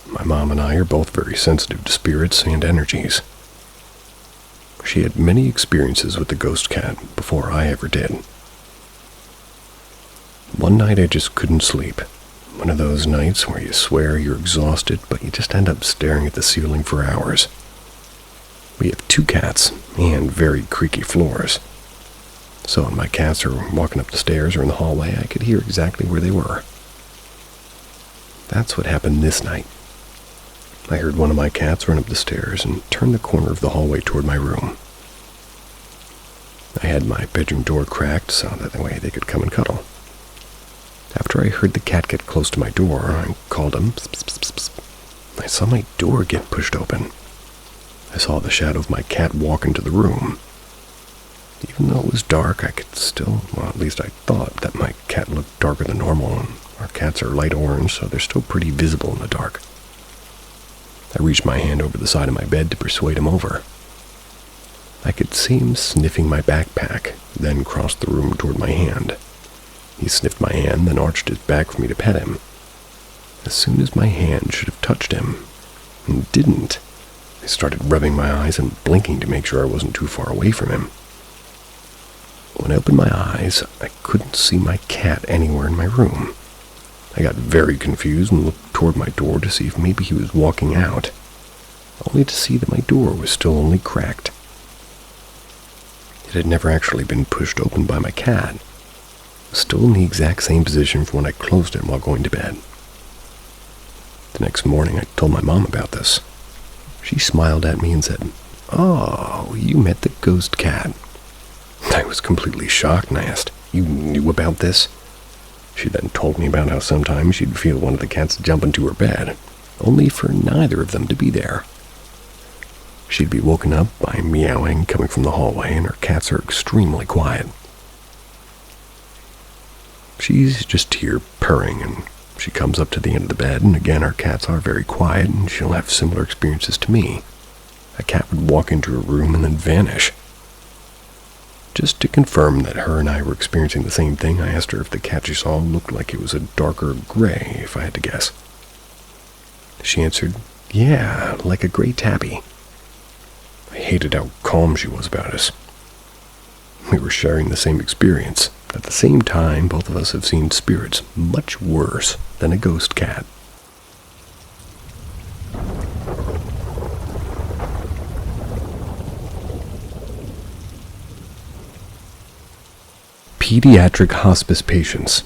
My mom and I are both very sensitive to spirits and energies. She had many experiences with the ghost cat before I ever did. One night I just couldn't sleep. One of those nights where you swear you're exhausted, but you just end up staring at the ceiling for hours. We have 2 cats and very creaky floors. So when my cats are walking up the stairs or in the hallway, I could hear exactly where they were. That's what happened this night. I heard one of my cats run up the stairs and turn the corner of the hallway toward my room. I had my bedroom door cracked so that way they could come and cuddle. After I heard the cat get close to my door, I called him. Psst, psst, psst, psst. I saw my door get pushed open. I saw the shadow of my cat walk into the room. Even though it was dark, I could still, well, at least I thought that my cat looked darker than normal, and our cats are light orange, so they're still pretty visible in the dark. I reached my hand over the side of my bed to persuade him over. I could see him sniffing my backpack, then crossed the room toward my hand. He sniffed my hand, then arched his back for me to pet him. As soon as my hand should have touched him, and didn't, I started rubbing my eyes and blinking to make sure I wasn't too far away from him. When I opened my eyes, I couldn't see my cat anywhere in my room. I got very confused and looked toward my door to see if maybe he was walking out, only to see that my door was still only cracked. It had never actually been pushed open by my cat. It was still in the exact same position from when I closed it while going to bed. The next morning, I told my mom about this. She smiled at me and said, "Oh, you met the ghost cat." I was completely shocked and I asked, "You knew about this?" She then told me about how sometimes she'd feel one of the cats jump into her bed, only for neither of them to be there. She'd be woken up by meowing coming from the hallway, and her cats are extremely quiet. She's just here purring, and she comes up to the end of the bed, and again our cats are very quiet, and she'll have similar experiences to me. A cat would walk into her room and then vanish. Just to confirm that her and I were experiencing the same thing, I asked her if the cat she saw looked like it was a darker gray, if I had to guess. She answered, "Yeah, like a gray tabby." I hated how calm she was about us. We were sharing the same experience. At the same time, both of us have seen spirits much worse than a ghost cat. Pediatric hospice patients.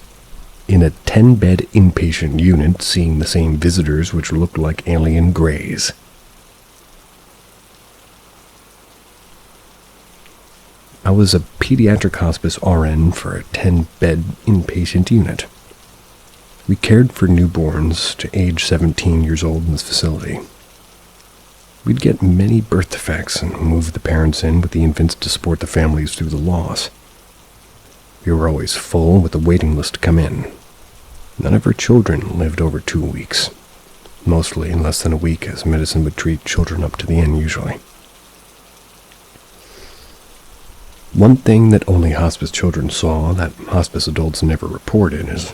In a 10-bed inpatient unit, seeing the same visitors which looked like alien greys. I was a pediatric hospice RN for a 10-bed inpatient unit. We cared for newborns to age 17 years old in this facility. We'd get many birth defects and move the parents in with the infants to support the families through the loss. We were always full with a waiting list to come in. None of our children lived over 2 weeks, mostly in less than a week, as medicine would treat children up to the end usually. One thing that only hospice children saw that hospice adults never reported is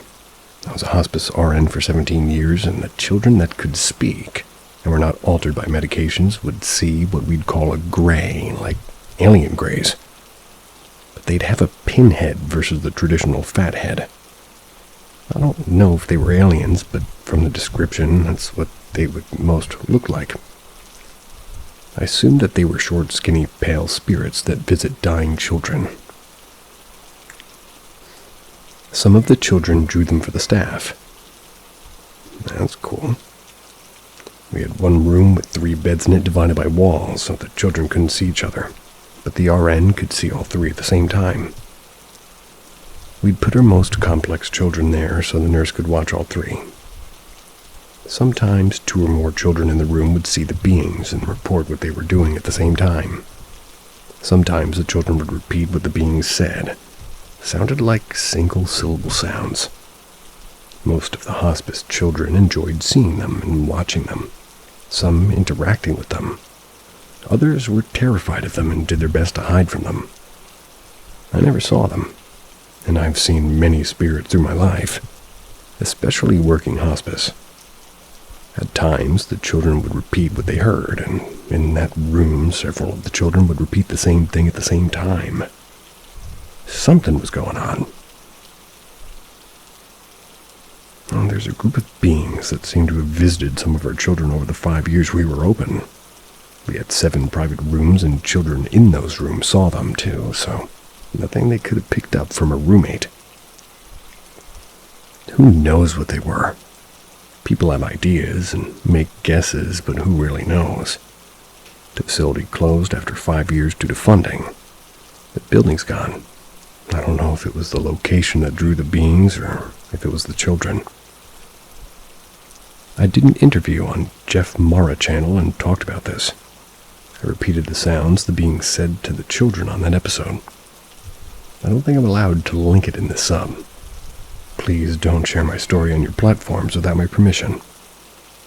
I was a hospice RN for 17 years, and the children that could speak and were not altered by medications would see what we'd call a gray, like alien grays. But they'd have a pinhead versus the traditional fat head. I don't know if they were aliens, but from the description, that's what they would most look like. I assumed that they were short, skinny, pale spirits that visit dying children. Some of the children drew them for the staff. That's cool. We had one room with 3 beds in it divided by walls, so the children couldn't see each other, but the RN could see all 3 at the same time. We'd put our most complex children there so the nurse could watch all 3. Sometimes 2 or more children in the room would see the beings and report what they were doing at the same time. Sometimes the children would repeat what the beings said. Sounded like single-syllable sounds. Most of the hospice children enjoyed seeing them and watching them, some interacting with them. Others were terrified of them and did their best to hide from them. I never saw them, and I've seen many spirits through my life, especially working hospice. At times, the children would repeat what they heard, and in that room, several of the children would repeat the same thing at the same time. Something was going on. Oh, there's a group of beings that seem to have visited some of our children over the 5 years we were open. We had 7 private rooms, and children in those rooms saw them too, so Nothing they could have picked up from a roommate. Who knows what they were? People have ideas and make guesses, but who really knows? The facility closed after 5 years due to funding. The building's gone. I don't know if it was the location that drew the beings or if it was the children. I did an interview on Jeff Mara channel and talked about this. I repeated the sounds the beings said to the children on that episode. I don't think I'm allowed to link it in this sub. Please don't share my story on your platforms without my permission.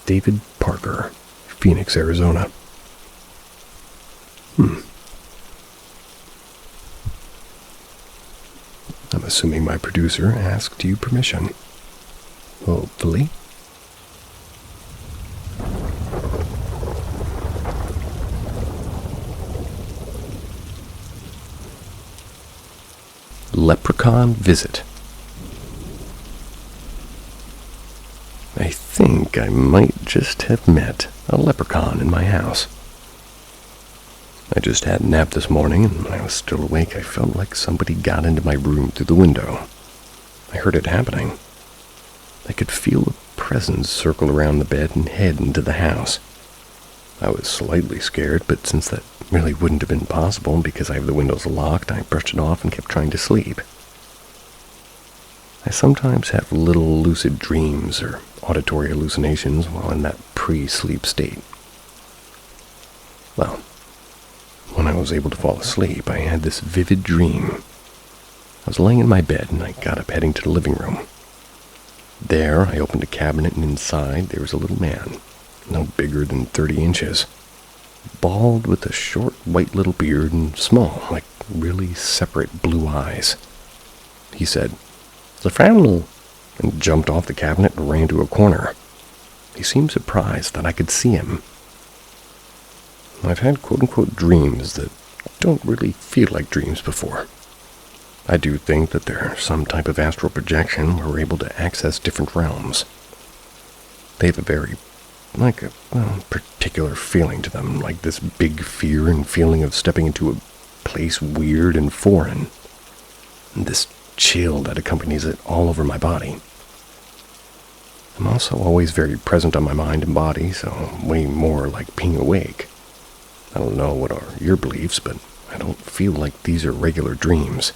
David Parker, Phoenix, Arizona. I'm assuming my producer asked you permission. Hopefully. Leprechaun visit. I think I might just have met a leprechaun in my house. I just had a nap this morning, and when I was still awake, I felt like somebody got into my room through the window. I heard it happening. I could feel a presence circle around the bed and head into the house. I was slightly scared, but since that really wouldn't have been possible because I have the windows locked, I brushed it off and kept trying to sleep. I sometimes have little lucid dreams or auditory hallucinations while in that pre-sleep state. Well, when I was able to fall asleep, I had this vivid dream. I was laying in my bed and I got up heading to the living room. There, I opened a cabinet and inside there was a little man, no bigger than 30 inches, bald with a short white little beard and small, like really separate blue eyes. He said, "The family," and jumped off the cabinet and ran to a corner. He seemed surprised that I could see him. I've had quote-unquote dreams that don't really feel like dreams before. I do think that they're some type of astral projection where we're able to access different realms. They have a very, particular feeling to them, like this big fear and feeling of stepping into a place weird and foreign. And this chill that accompanies it all over my body. I'm also always very present on my mind and body, so I'm way more like being awake. I don't know what are your beliefs, but I don't feel like these are regular dreams.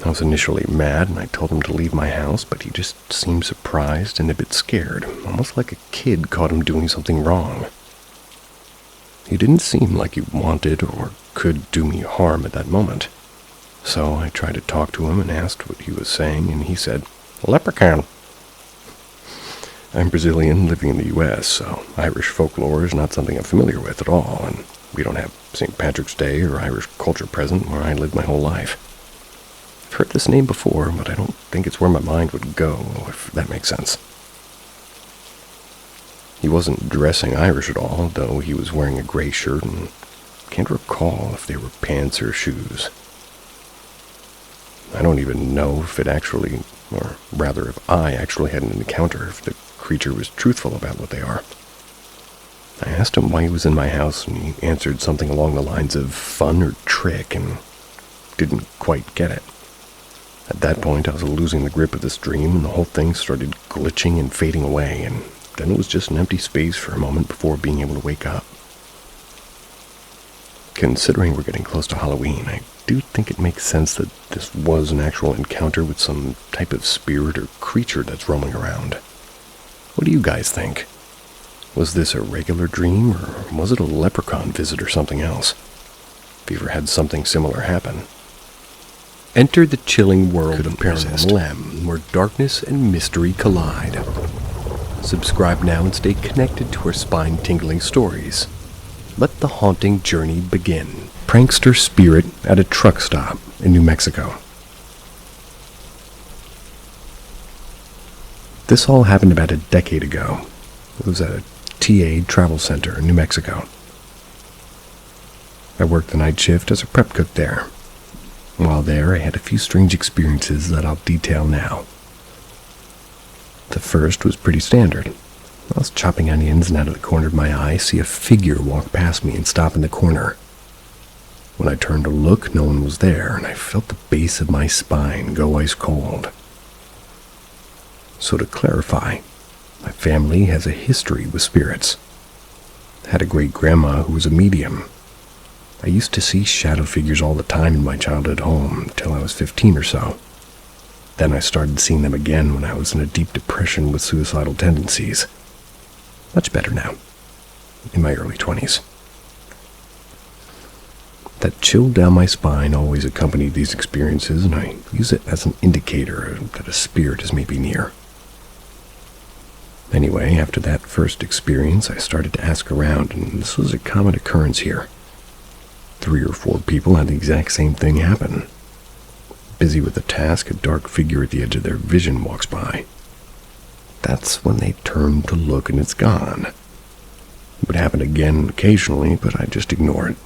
I was initially mad and I told him to leave my house, but he just seemed surprised and a bit scared, almost like a kid caught him doing something wrong. He didn't seem like he wanted or could do me harm at that moment. So I tried to talk to him and asked what he was saying, and he said, "Leprechaun." I'm Brazilian living in the U.S., so Irish folklore is not something I'm familiar with at all, and we don't have St. Patrick's Day or Irish culture present where I lived my whole life. I've heard this name before, but I don't think it's where my mind would go, if that makes sense. He wasn't dressing Irish at all, though he was wearing a gray shirt, and can't recall if they were pants or shoes. I don't even know if it actually, or rather if I actually had an encounter, if the creature was truthful about what they are. I asked him why he was in my house, and he answered something along the lines of fun or trick, and didn't quite get it. At that point, I was losing the grip of this dream, and the whole thing started glitching and fading away, and then it was just an empty space for a moment before being able to wake up. Considering we're getting close to Halloween, I do think it makes sense that this was an actual encounter with some type of spirit or creature that's roaming around. What do you guys think? Was this a regular dream, or was it a leprechaun visit or something else? Have you ever had something similar happen? Enter the chilling world of Paranormal M, where darkness and mystery collide. Subscribe now and stay connected to our spine-tingling stories. Let the haunting journey begin. Prankster spirit at a truck stop in New Mexico. This all happened about a decade ago. It was at a TA travel center in New Mexico. I worked the night shift as a prep cook there. While there, I had a few strange experiences that I'll detail now. The first was pretty standard. I was chopping onions and out of the corner of my eye, see a figure walk past me and stop in the corner. When I turned to look, no one was there, and I felt the base of my spine go ice cold. So to clarify, my family has a history with spirits. I had a great-grandma who was a medium. I used to see shadow figures all the time in my childhood home till I was 15 or so. Then I started seeing them again when I was in a deep depression with suicidal tendencies. Much better now, in my early 20s. That chill down my spine always accompanied these experiences, and I use it as an indicator that a spirit is maybe near. Anyway, after that first experience, I started to ask around, and this was a common occurrence here. 3 or 4 people had the exact same thing happen. Busy with a task, a dark figure at the edge of their vision walks by. That's when they turn to look and it's gone. It would happen again occasionally, but I just ignore it.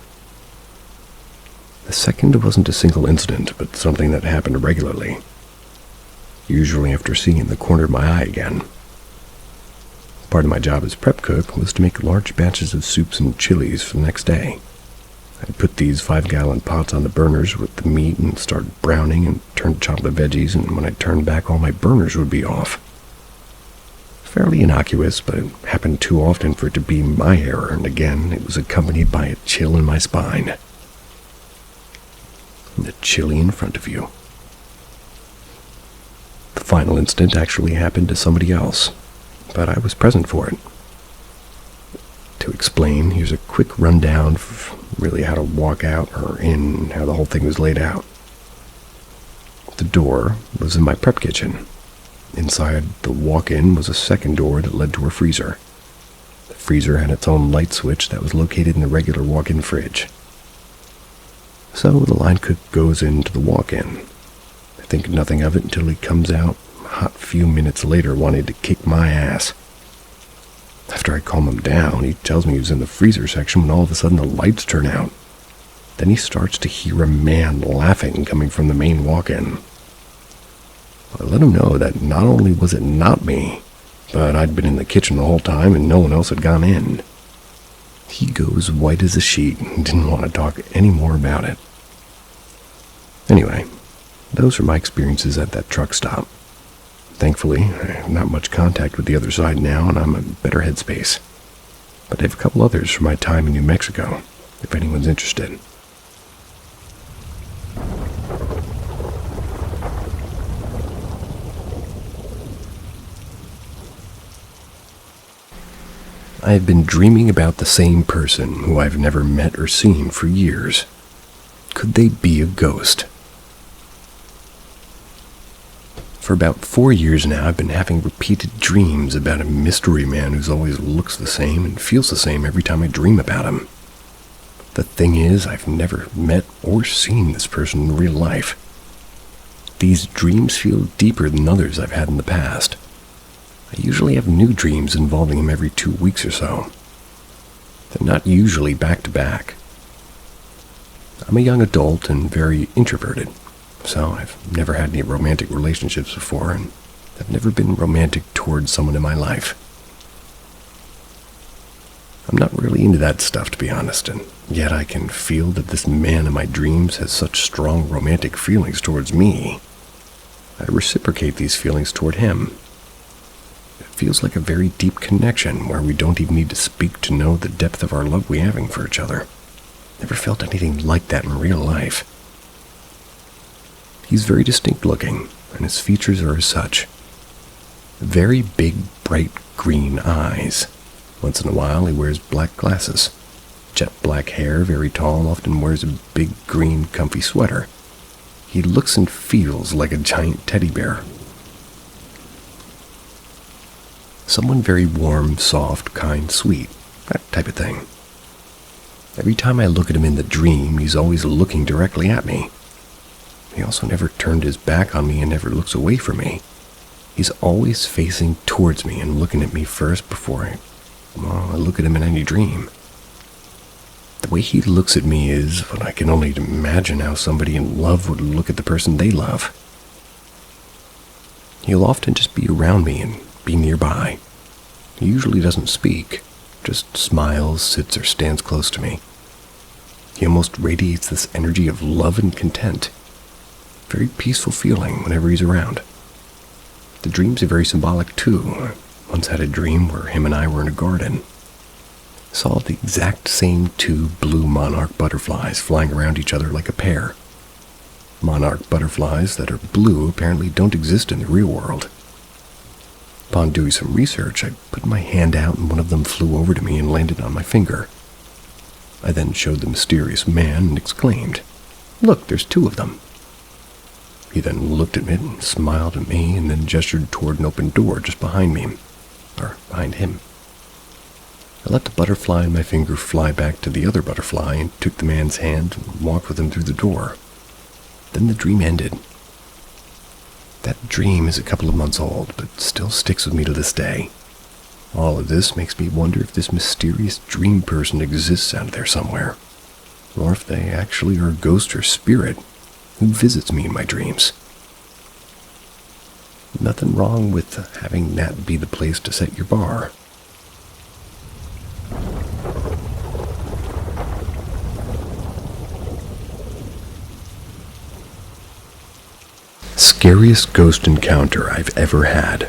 The second wasn't a single incident, but something that happened regularly. Usually after seeing the corner of my eye again. Part of my job as prep cook was to make large batches of soups and chilies for the next day. I'd put these 5-gallon pots on the burners with the meat and start browning and turn to chop the veggies, and when I turned back, all my burners would be off. Fairly innocuous, but it happened too often for it to be my error, and again, it was accompanied by a chill in my spine. And the chilly in front of you. The final incident actually happened to somebody else, but I was present for it. To explain, here's a quick rundown of really how to walk out or in, how the whole thing was laid out. The door was in my prep kitchen. Inside the walk-in was a second door that led to a freezer. The freezer had its own light switch that was located in the regular walk-in fridge. So the line cook goes into the walk-in. I think nothing of it until he comes out a hot few minutes later wanting to kick my ass. After I calm him down, he tells me he was in the freezer section when all of a sudden the lights turn out. Then he starts to hear a man laughing coming from the main walk-in. I let him know that not only was it not me, but I'd been in the kitchen the whole time and no one else had gone in. He goes white as a sheet and didn't want to talk any more about it. Anyway, those are my experiences at that truck stop. Thankfully, I have not much contact with the other side now, and I'm in better headspace. But I have a couple others from my time in New Mexico, if anyone's interested. I have been dreaming about the same person who I've never met or seen for years. Could they be a ghost? For about 4 years now, I've been having repeated dreams about a mystery man who always looks the same and feels the same every time I dream about him. The thing is, I've never met or seen this person in real life. These dreams feel deeper than others I've had in the past. I usually have new dreams involving him every 2 weeks or so. They're not usually back to back. I'm a young adult and very introverted. So I've never had any romantic relationships before, and I've never been romantic towards someone in my life. I'm not really into that stuff, to be honest, and yet I can feel that this man in my dreams has such strong romantic feelings towards me. I reciprocate these feelings toward him. It feels like a very deep connection where we don't even need to speak to know the depth of our love we're having for each other. Never felt anything like that in real life. He's very distinct looking, and his features are as such. Very big, bright green eyes. Once in a while, he wears black glasses. Jet black hair, very tall, often wears a big, green, comfy sweater. He looks and feels like a giant teddy bear. Someone very warm, soft, kind, sweet. That type of thing. Every time I look at him in the dream, he's always looking directly at me. He also never turned his back on me and never looks away from me. He's always facing towards me and looking at me first before I look at him in any dream. The way he looks at me is what I can only imagine how somebody in love would look at the person they love. He'll often just be around me and be nearby. He usually doesn't speak, just smiles, sits, or stands close to me. He almost radiates this energy of love and content. Very peaceful feeling whenever he's around. The dreams are very symbolic too. I once had a dream where him and I were in a garden. Saw the exact same two blue monarch butterflies flying around each other like a pair. Monarch butterflies that are blue apparently don't exist in the real world. Upon doing some research, I put my hand out and one of them flew over to me and landed on my finger. I then showed the mysterious man and exclaimed, "Look, there's two of them." He then looked at me and smiled at me and then gestured toward an open door just behind me, or behind him. I let the butterfly in my finger fly back to the other butterfly and took the man's hand and walked with him through the door. Then the dream ended. That dream is a couple of months old, but still sticks with me to this day. All of this makes me wonder if this mysterious dream person exists out there somewhere, or if they actually are a ghost or spirit who visits me in my dreams. Nothing wrong with having that be the place to set your bar. Scariest ghost encounter I've ever had.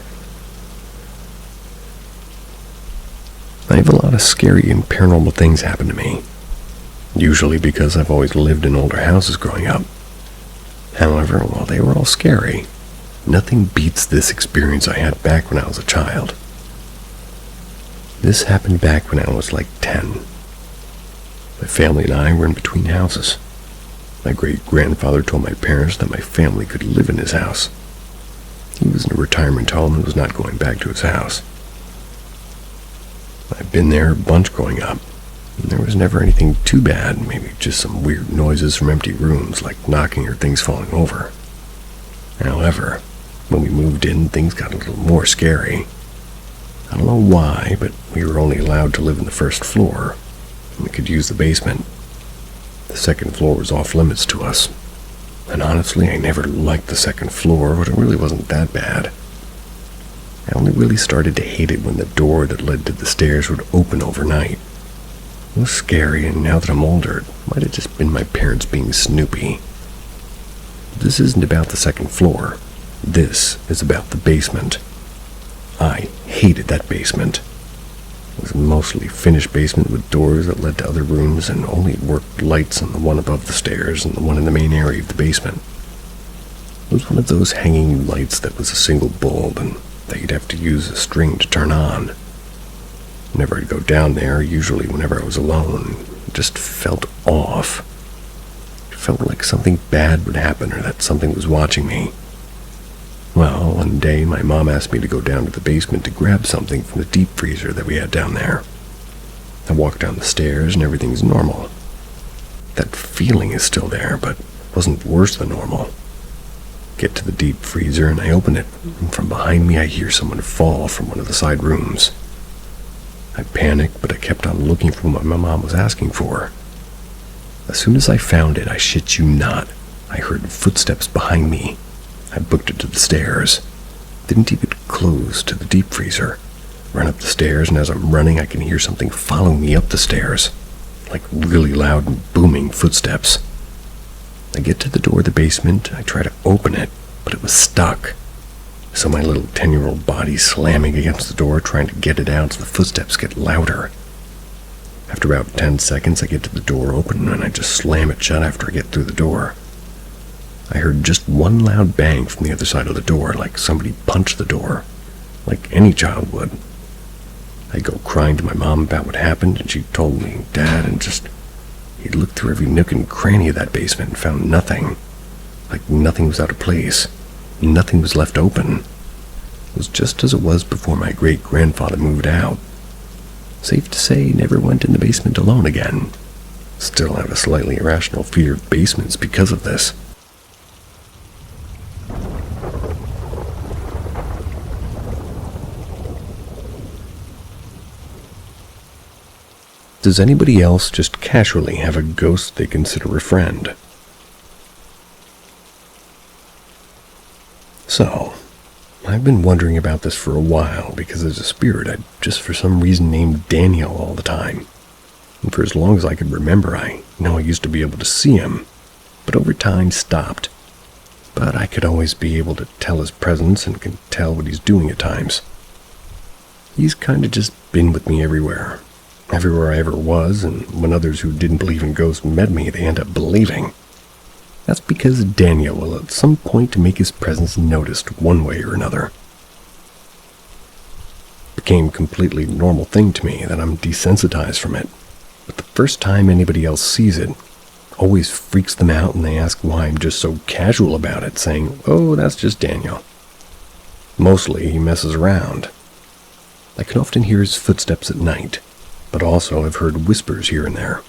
I have a lot of scary and paranormal things happen to me, usually because I've always lived in older houses growing up. However, while they were all scary, nothing beats this experience I had back when I was a child. This happened back when I was like 10. My family and I were in between houses. My great-grandfather told my parents that my family could live in his house. He was in a retirement home and was not going back to his house. I've been there a bunch growing up, and there was never anything too bad, maybe just some weird noises from empty rooms, like knocking or things falling over. However, when we moved in, things got a little more scary. I don't know why, but we were only allowed to live in the first floor, and we could use the basement. The second floor was off limits to us, and honestly, I never liked the second floor, but it really wasn't that bad. I only really started to hate it when the door that led to the stairs would open overnight. It was scary, and now that I'm older, it might have just been my parents being snoopy. This isn't about the second floor. This is about the basement. I hated that basement. It was a mostly finished basement with doors that led to other rooms and only worked lights on the one above the stairs and the one in the main area of the basement. It was one of those hanging lights that was a single bulb and that you'd have to use a string to turn on. Whenever I'd go down there, usually whenever I was alone, it just felt off. It felt like something bad would happen or that something was watching me. Well, one day my mom asked me to go down to the basement to grab something from the deep freezer that we had down there. I walked down the stairs and everything's normal. That feeling is still there, but wasn't worse than normal. Get to the deep freezer and I open it, and from behind me I hear someone fall from one of the side rooms. I panicked, but I kept on looking for what my mom was asking for. As soon as I found it, I shit you not, I heard footsteps behind me. I booked it to the stairs. Didn't even close to the deep freezer. Run up the stairs, and as I'm running, I can hear something following me up the stairs, like really loud and booming footsteps. I get to the door of the basement. I try to open it, but it was stuck. So my little 10-year-old body slamming against the door, trying to get it out so the footsteps get louder. After about 10 seconds, I get to the door open, and I just slam it shut after I get through the door. I heard just one loud bang from the other side of the door, like somebody punched the door, like any child would. I go crying to my mom about what happened, and she told me, Dad, and he looked through every nook and cranny of that basement and found nothing. Like nothing was out of place. Nothing was left open. It was just as it was before my great-grandfather moved out. Safe to say, he never went in the basement alone again. Still have a slightly irrational fear of basements because of this. Does anybody else just casually have a ghost they consider a friend? So, I've been wondering about this for a while because there's a spirit I just for some reason named Daniel all the time. And for as long as I could remember, I know I used to be able to see him, but over time stopped. But I could always be able to tell his presence and can tell what he's doing at times. He's kind of just been with me everywhere I ever was, and when others who didn't believe in ghosts met me, they end up believing. That's because Daniel will at some point make his presence noticed one way or another. It became a completely normal thing to me that I'm desensitized from it, but the first time anybody else sees it, always freaks them out, and they ask why I'm just so casual about it, saying, "Oh, that's just Daniel." Mostly he messes around. I can often hear his footsteps at night, but also I've heard whispers here and there.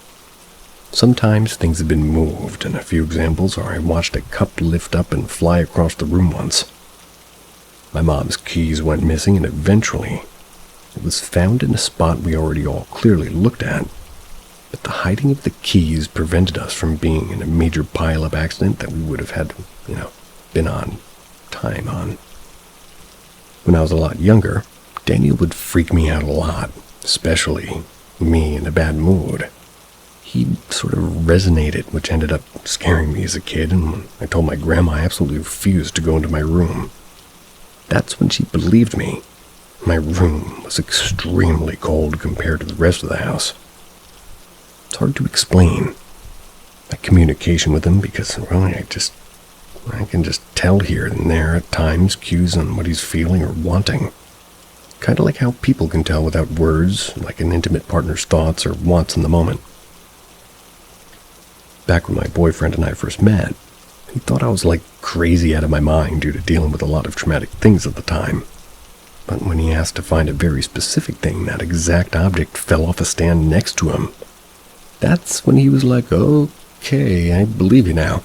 Sometimes things have been moved, and a few examples are I watched a cup lift up and fly across the room once. My mom's keys went missing, and eventually it was found in a spot we already all clearly looked at, but the hiding of the keys prevented us from being in a major pile-up accident that we would have had, been on time on. When I was a lot younger, Daniel would freak me out a lot, especially me in a bad mood. He sort of resonated, which ended up scaring me as a kid, and when I told my grandma I absolutely refused to go into my room, that's when she believed me. My room was extremely cold compared to the rest of the house. It's hard to explain my communication with him because, really, I can just tell here and there at times cues on what he's feeling or wanting. Kind of like how people can tell without words, like an intimate partner's thoughts or wants in the moment. Back when my boyfriend and I first met, he thought I was like crazy out of my mind due to dealing with a lot of traumatic things at the time. But when he asked to find a very specific thing, that exact object fell off a stand next to him. That's when he was like, "Okay, I believe you now."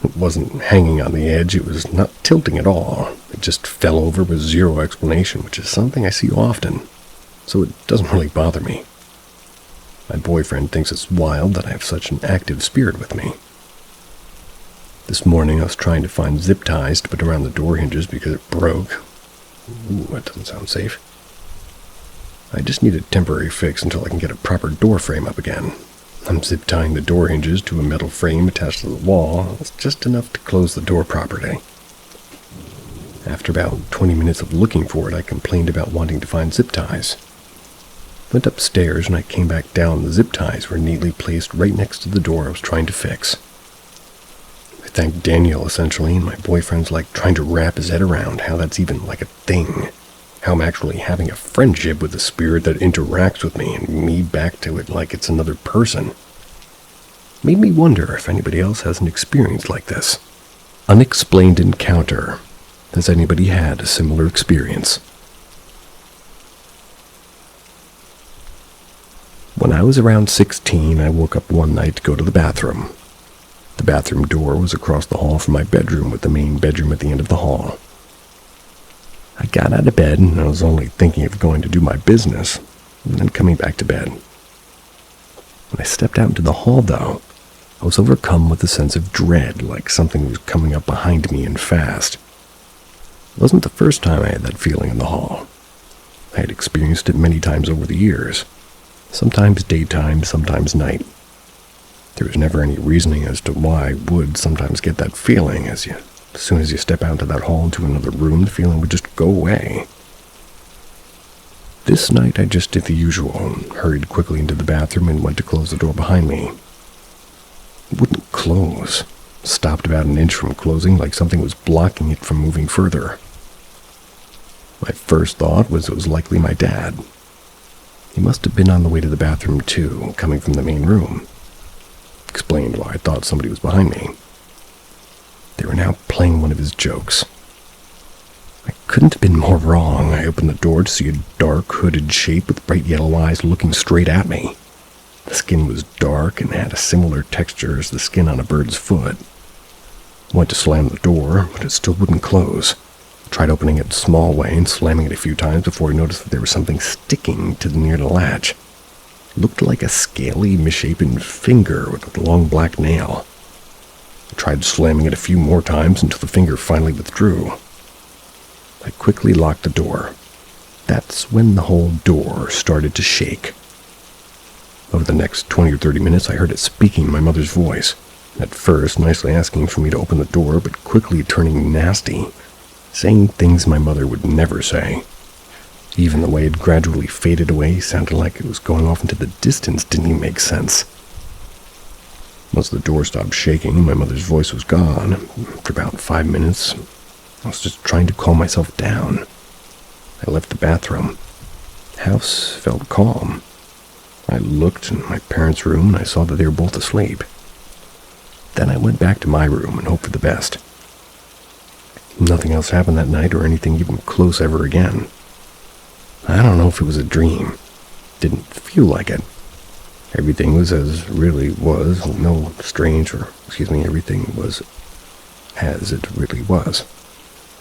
It wasn't hanging on the edge, it was not tilting at all. It just fell over with zero explanation, which is something I see often, so it doesn't really bother me. My boyfriend thinks it's wild that I have such an active spirit with me. This morning I was trying to find zip ties to put around the door hinges because it broke. Ooh, that doesn't sound safe. I just need a temporary fix until I can get a proper door frame up again. I'm zip tying the door hinges to a metal frame attached to the wall. It's just enough to close the door properly. After about 20 minutes of looking for it, I complained about wanting to find zip ties. Went upstairs and I came back down. The zip ties were neatly placed right next to the door I was trying to fix. I thanked Daniel essentially, and my boyfriend's like trying to wrap his head around how that's even like a thing. How I'm actually having a friendship with a spirit that interacts with me and me back to it like it's another person. Made me wonder if anybody else has an experience like this. Unexplained encounter. Has anybody had a similar experience? When I was around 16, I woke up one night to go to the bathroom. The bathroom door was across the hall from my bedroom, with the main bedroom at the end of the hall. I got out of bed and I was only thinking of going to do my business and then coming back to bed. When I stepped out into the hall, though, I was overcome with a sense of dread, like something was coming up behind me and fast. It wasn't the first time I had that feeling in the hall. I had experienced it many times over the years, sometimes daytime, sometimes night. There was never any reasoning as to why I would sometimes get that feeling. As soon as you step out into that hall into another room, the feeling would just go away. This night I just did the usual and hurried quickly into the bathroom and went to close the door behind me. It wouldn't close. Stopped about an inch from closing, like something was blocking it from moving further. My first thought was it was likely my dad. He must have been on the way to the bathroom too, coming from the main room. Explained why I thought somebody was behind me. They were now playing one of his jokes. I couldn't have been more wrong. I opened the door to see a dark, hooded shape with bright yellow eyes looking straight at me. The skin was dark and had a similar texture as the skin on a bird's foot. I went to slam the door, but it still wouldn't close. Tried opening it a small way and slamming it a few times before I noticed that there was something sticking to near the latch. It looked like a scaly, misshapen finger with a long black nail. I tried slamming it a few more times until the finger finally withdrew. I quickly locked the door. That's when the whole door started to shake. Over the next 20 or 30 minutes, I heard it speaking in my mother's voice. At first, nicely asking for me to open the door, but quickly turning nasty, saying things my mother would never say. Even the way it gradually faded away sounded like it was going off into the distance didn't even make sense. Once the door stopped shaking, my mother's voice was gone. For about 5 minutes, I was just trying to calm myself down. I left the bathroom. The house felt calm. I looked in my parents' room and I saw that they were both asleep. Then I went back to my room and hoped for the best. Nothing else happened that night or anything even close ever again. I don't know if it was a dream. Didn't feel like it. Everything was as really was. No strange everything was as it really was.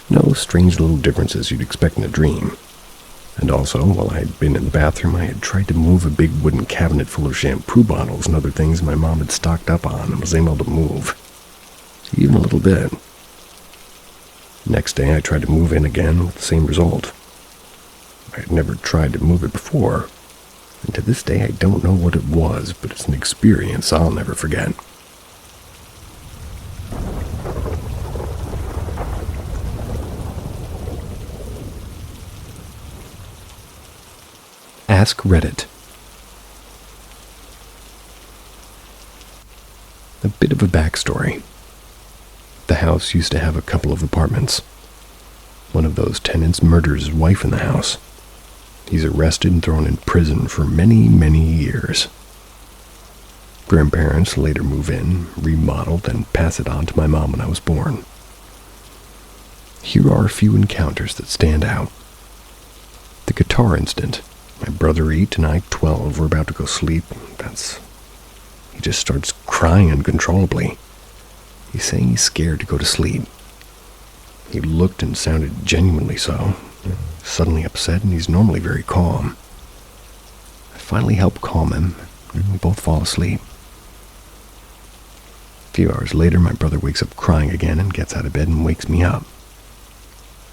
No strange little differences you'd expect in a dream. And also, while I had been in the bathroom, I had tried to move a big wooden cabinet full of shampoo bottles and other things my mom had stocked up on and was able to move. Even a little bit. Next day, I tried to move in again with the same result. I had never tried to move it before, and to this day I don't know what it was, but it's an experience I'll never forget. Ask Reddit. A bit of a backstory. The house used to have a couple of apartments. One of those tenants murders his wife in the house. He's arrested and thrown in prison for many, many years. Grandparents later move in, remodeled, and pass it on to my mom when I was born. Here are a few encounters that stand out. The guitar incident. My brother 8 and I 12 were about to go sleep. He just starts crying uncontrollably. He's saying he's scared to go to sleep. He looked and sounded genuinely so. Suddenly upset, and he's normally very calm. I finally help calm him, and we both fall asleep. A few hours later, my brother wakes up crying again and gets out of bed and wakes me up.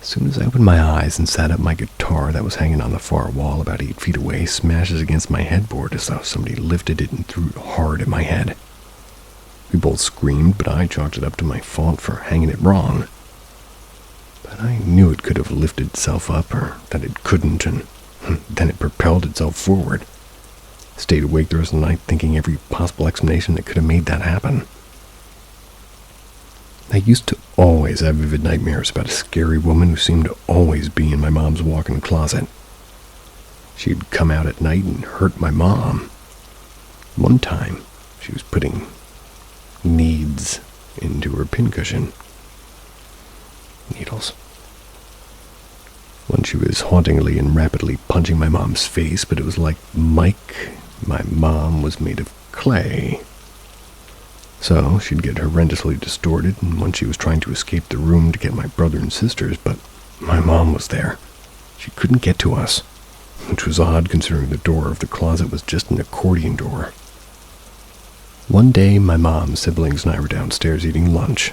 As soon as I opened my eyes and sat up, my guitar that was hanging on the far wall about 8 feet away smashes against my headboard as though somebody lifted it and threw it hard at my head. We both screamed, but I chalked it up to my fault for hanging it wrong. But I knew it could have lifted itself up, or that it couldn't, and then it propelled itself forward. Stayed awake the rest of the night thinking every possible explanation that could have made that happen. I used to always have vivid nightmares about a scary woman who seemed to always be in my mom's walk-in closet. She'd come out at night and hurt my mom. One time, she was putting needs into her pincushion. Needles. When she was hauntingly and rapidly punching my mom's face, but it was like my mom was made of clay. So she'd get horrendously distorted, and when she was trying to escape the room to get my brother and sisters, but my mom was there. She couldn't get to us, which was odd considering the door of the closet was just an accordion door. One day, my mom's siblings and I were downstairs eating lunch.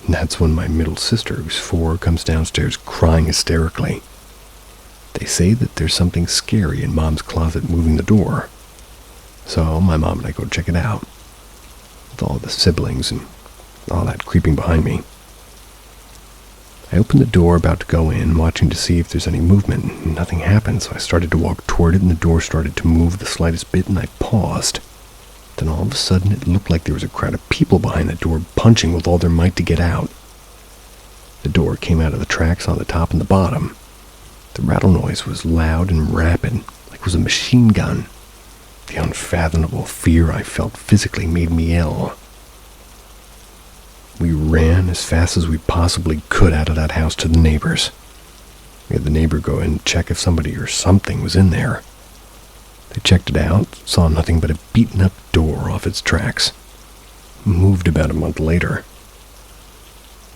And that's when my middle sister, who's 4, comes downstairs crying hysterically. They say that there's something scary in Mom's closet moving the door. So my mom and I go check it out, with all the siblings and all that creeping behind me. I opened the door, about to go in, watching to see if there's any movement. Nothing happened, so I started to walk toward it, and the door started to move the slightest bit, and I paused. Then all of a sudden, it looked like there was a crowd of people behind the door punching with all their might to get out. The door came out of the tracks on the top and the bottom. The rattle noise was loud and rapid, like it was a machine gun. The unfathomable fear I felt physically made me ill. We ran as fast as we possibly could out of that house to the neighbors. We had the neighbor go in and check if somebody or something was in there. They checked it out, saw nothing but a beaten-up door off its tracks. Moved about a month later.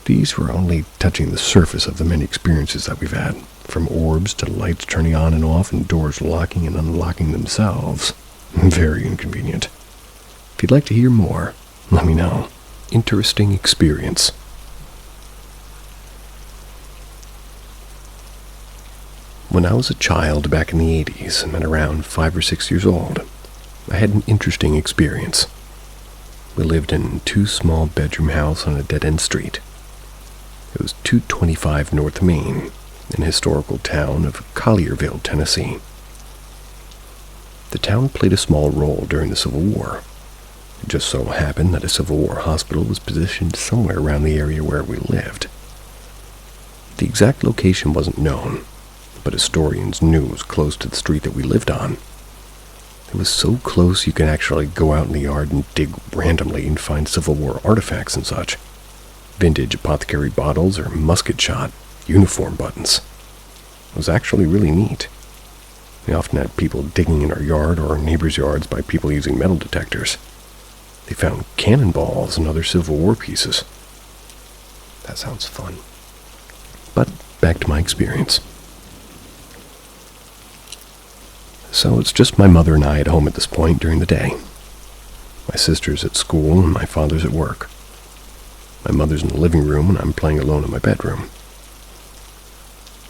These were only touching the surface of the many experiences that we've had, from orbs to lights turning on and off and doors locking and unlocking themselves. Very inconvenient. If you'd like to hear more, let me know. Interesting experience. When I was a child back in the 80s, and around 5 or 6 years old, I had an interesting experience. We lived in a 2 small bedroom house on a dead-end street. It was 225 North Main, in the historical town of Collierville, Tennessee. The town played a small role during the Civil War. It just so happened that a Civil War hospital was positioned somewhere around the area where we lived. The exact location wasn't known, but historians knew it was close to the street that we lived on. It was so close you could actually go out in the yard and dig randomly and find Civil War artifacts and such. Vintage apothecary bottles or musket shot, uniform buttons. It was actually really neat. We often had people digging in our yard or our neighbors' yards by people using metal detectors. They found cannonballs and other Civil War pieces. That sounds fun. But back to my experience. So it's just my mother and I at home at this point during the day. My sister's at school and my father's at work. My mother's in the living room and I'm playing alone in my bedroom.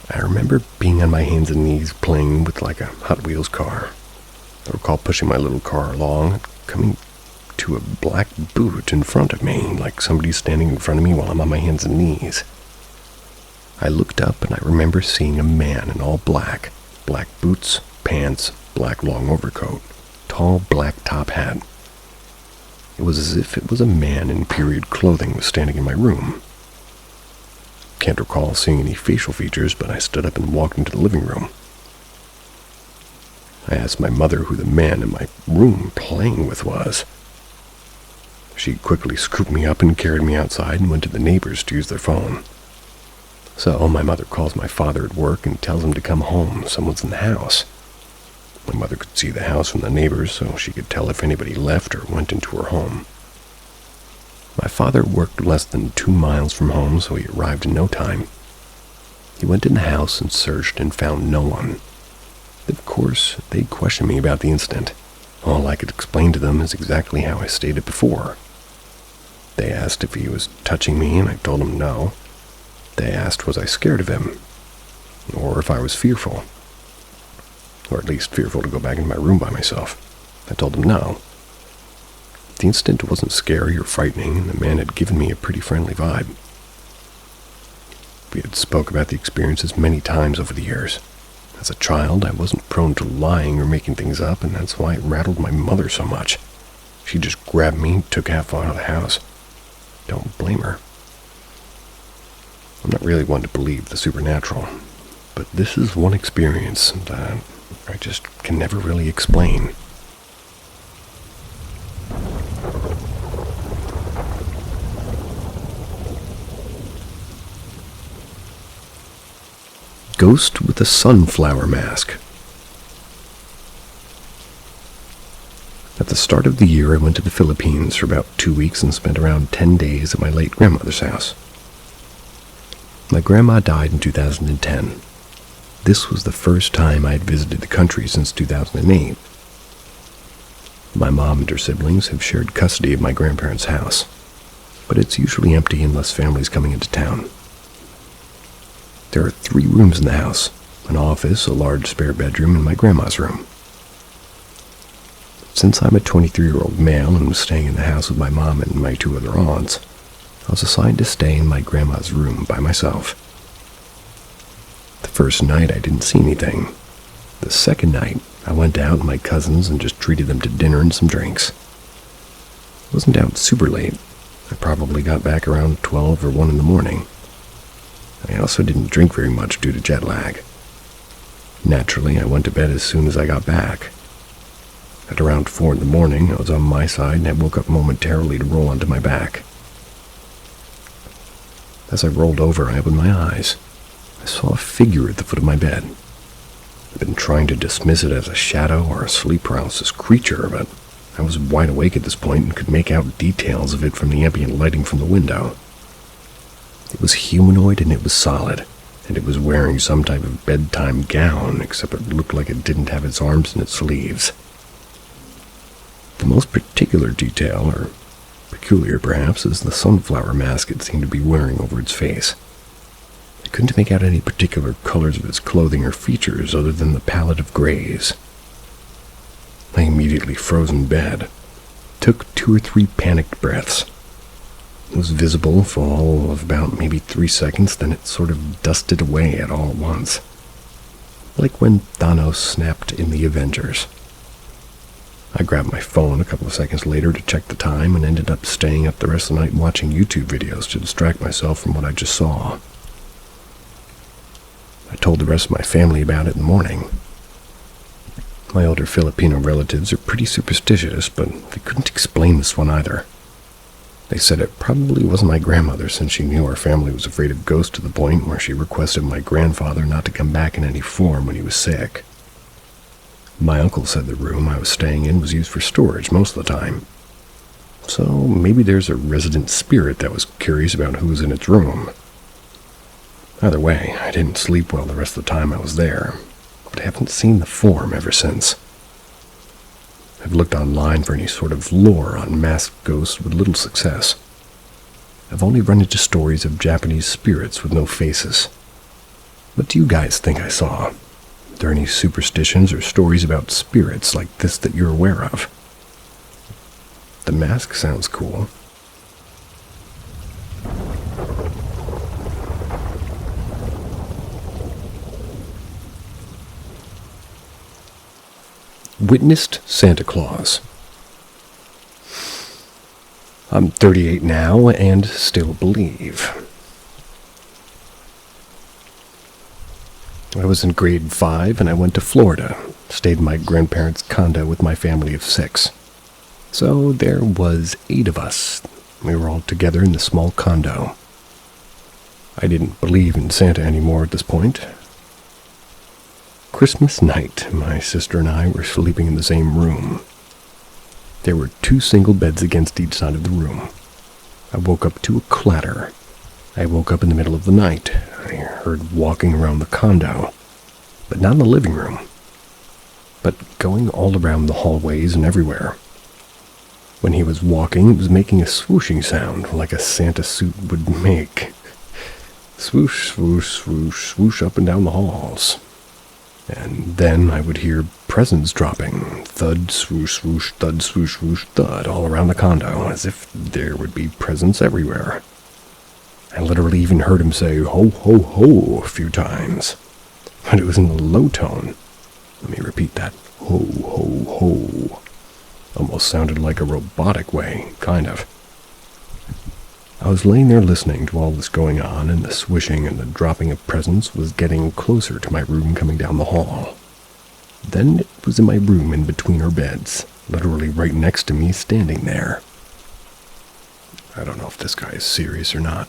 I remember being on my hands and knees playing with like a Hot Wheels car. I recall pushing my little car along and coming to a black boot in front of me, like somebody's standing in front of me while I'm on my hands and knees. I looked up and I remember seeing a man in all black boots, pants, black long overcoat, tall black top hat. It was as if it was a man in period clothing was standing in my room. Can't recall seeing any facial features, but I stood up and walked into the living room. I asked my mother who the man in my room playing with was. She quickly scooped me up and carried me outside and went to the neighbors to use their phone. So my mother calls my father at work and tells him to come home. Someone's in the house. My mother could see the house from the neighbors, so she could tell if anybody left or went into her home. My father worked less than 2 miles from home, so he arrived in no time. He went in the house and searched and found no one. Of course, they questioned me about the incident. All I could explain to them is exactly how I stated before. They asked if he was touching me, and I told them no. They asked was I scared of him, or if I was fearful. Or at least fearful to go back into my room by myself. I told them no. The incident wasn't scary or frightening, and the man had given me a pretty friendly vibe. We had spoke about the experiences many times over the years. As a child, I wasn't prone to lying or making things up, and that's why it rattled my mother so much. She just grabbed me and took half out of the house. Don't blame her. I'm not really one to believe the supernatural, but this is one experience that I just can never really explain. Ghost with a sunflower mask. At the start of the year, I went to the Philippines for about 2 weeks and spent around 10 days at my late grandmother's house. My grandma died in 2010. This was the first time I had visited the country since 2008. My mom and her siblings have shared custody of my grandparents' house, but it's usually empty unless families coming into town. There are 3 rooms in the house, an office, a large spare bedroom, and my grandma's room. Since I'm a 23-year-old male and was staying in the house with my mom and my 2 other aunts, I was assigned to stay in my grandma's room by myself. The first night I didn't see anything. The second night, I went out with my cousins and just treated them to dinner and some drinks. I wasn't out super late. I probably got back around 12 or 1 in the morning. I also didn't drink very much due to jet lag. Naturally, I went to bed as soon as I got back. At around 4 in the morning, I was on my side and I woke up momentarily to roll onto my back. As I rolled over, I opened my eyes. I saw a figure at the foot of my bed. I've been trying to dismiss it as a shadow or a sleep paralysis creature, but I was wide awake at this point and could make out details of it from the ambient lighting from the window. It was humanoid and it was solid, and it was wearing some type of bedtime gown, except it looked like it didn't have its arms and its sleeves. The most particular detail, or peculiar perhaps, is the sunflower mask it seemed to be wearing over its face. I couldn't make out any particular colors of its clothing or features other than the palette of grays. I immediately froze in bed, took 2 or 3 panicked breaths. It was visible for all of about maybe 3 seconds, then it sort of dusted away at all at once. Like when Thanos snapped in the Avengers. I grabbed my phone a couple of seconds later to check the time and ended up staying up the rest of the night watching YouTube videos to distract myself from what I just saw. I told the rest of my family about it in the morning. My older Filipino relatives are pretty superstitious, but they couldn't explain this one either. They said it probably wasn't my grandmother, since she knew our family was afraid of ghosts to the point where she requested my grandfather not to come back in any form when he was sick. My uncle said the room I was staying in was used for storage most of the time. So maybe there's a resident spirit that was curious about who was in its room. Either way, I didn't sleep well the rest of the time I was there, but I haven't seen the form ever since. I've looked online for any sort of lore on masked ghosts with little success. I've only run into stories of Japanese spirits with no faces. What do you guys think I saw? Are there any superstitions or stories about spirits like this that you're aware of? The mask sounds cool. Witnessed Santa Claus. I'm 38 now and still believe. I was in grade 5 and I went to Florida, stayed in my grandparents' condo with my family of 6. So there was 8 of us. We were all together in the small condo. I didn't believe in Santa anymore at this point. Christmas night, my sister and I were sleeping in the same room. There were 2 single beds against each side of the room. I woke up to a clatter. I woke up in the middle of the night. I heard walking around the condo, but not in the living room, but going all around the hallways and everywhere. When he was walking, it was making a swooshing sound like a Santa suit would make. Swoosh, swoosh, swoosh, swoosh up and down the halls. And then I would hear presents dropping, thud, swoosh, swoosh, thud, swoosh, swoosh, thud, all around the condo, as if there would be presents everywhere. I literally even heard him say, ho, ho, ho, a few times. But it was in a low tone. Let me repeat that. Ho, ho, ho. Almost sounded like a robotic way, kind of. I was laying there listening to all this going on, and the swishing and the dropping of presents was getting closer to my room coming down the hall. Then it was in my room in between our beds, literally right next to me, standing there. I don't know if this guy is serious or not.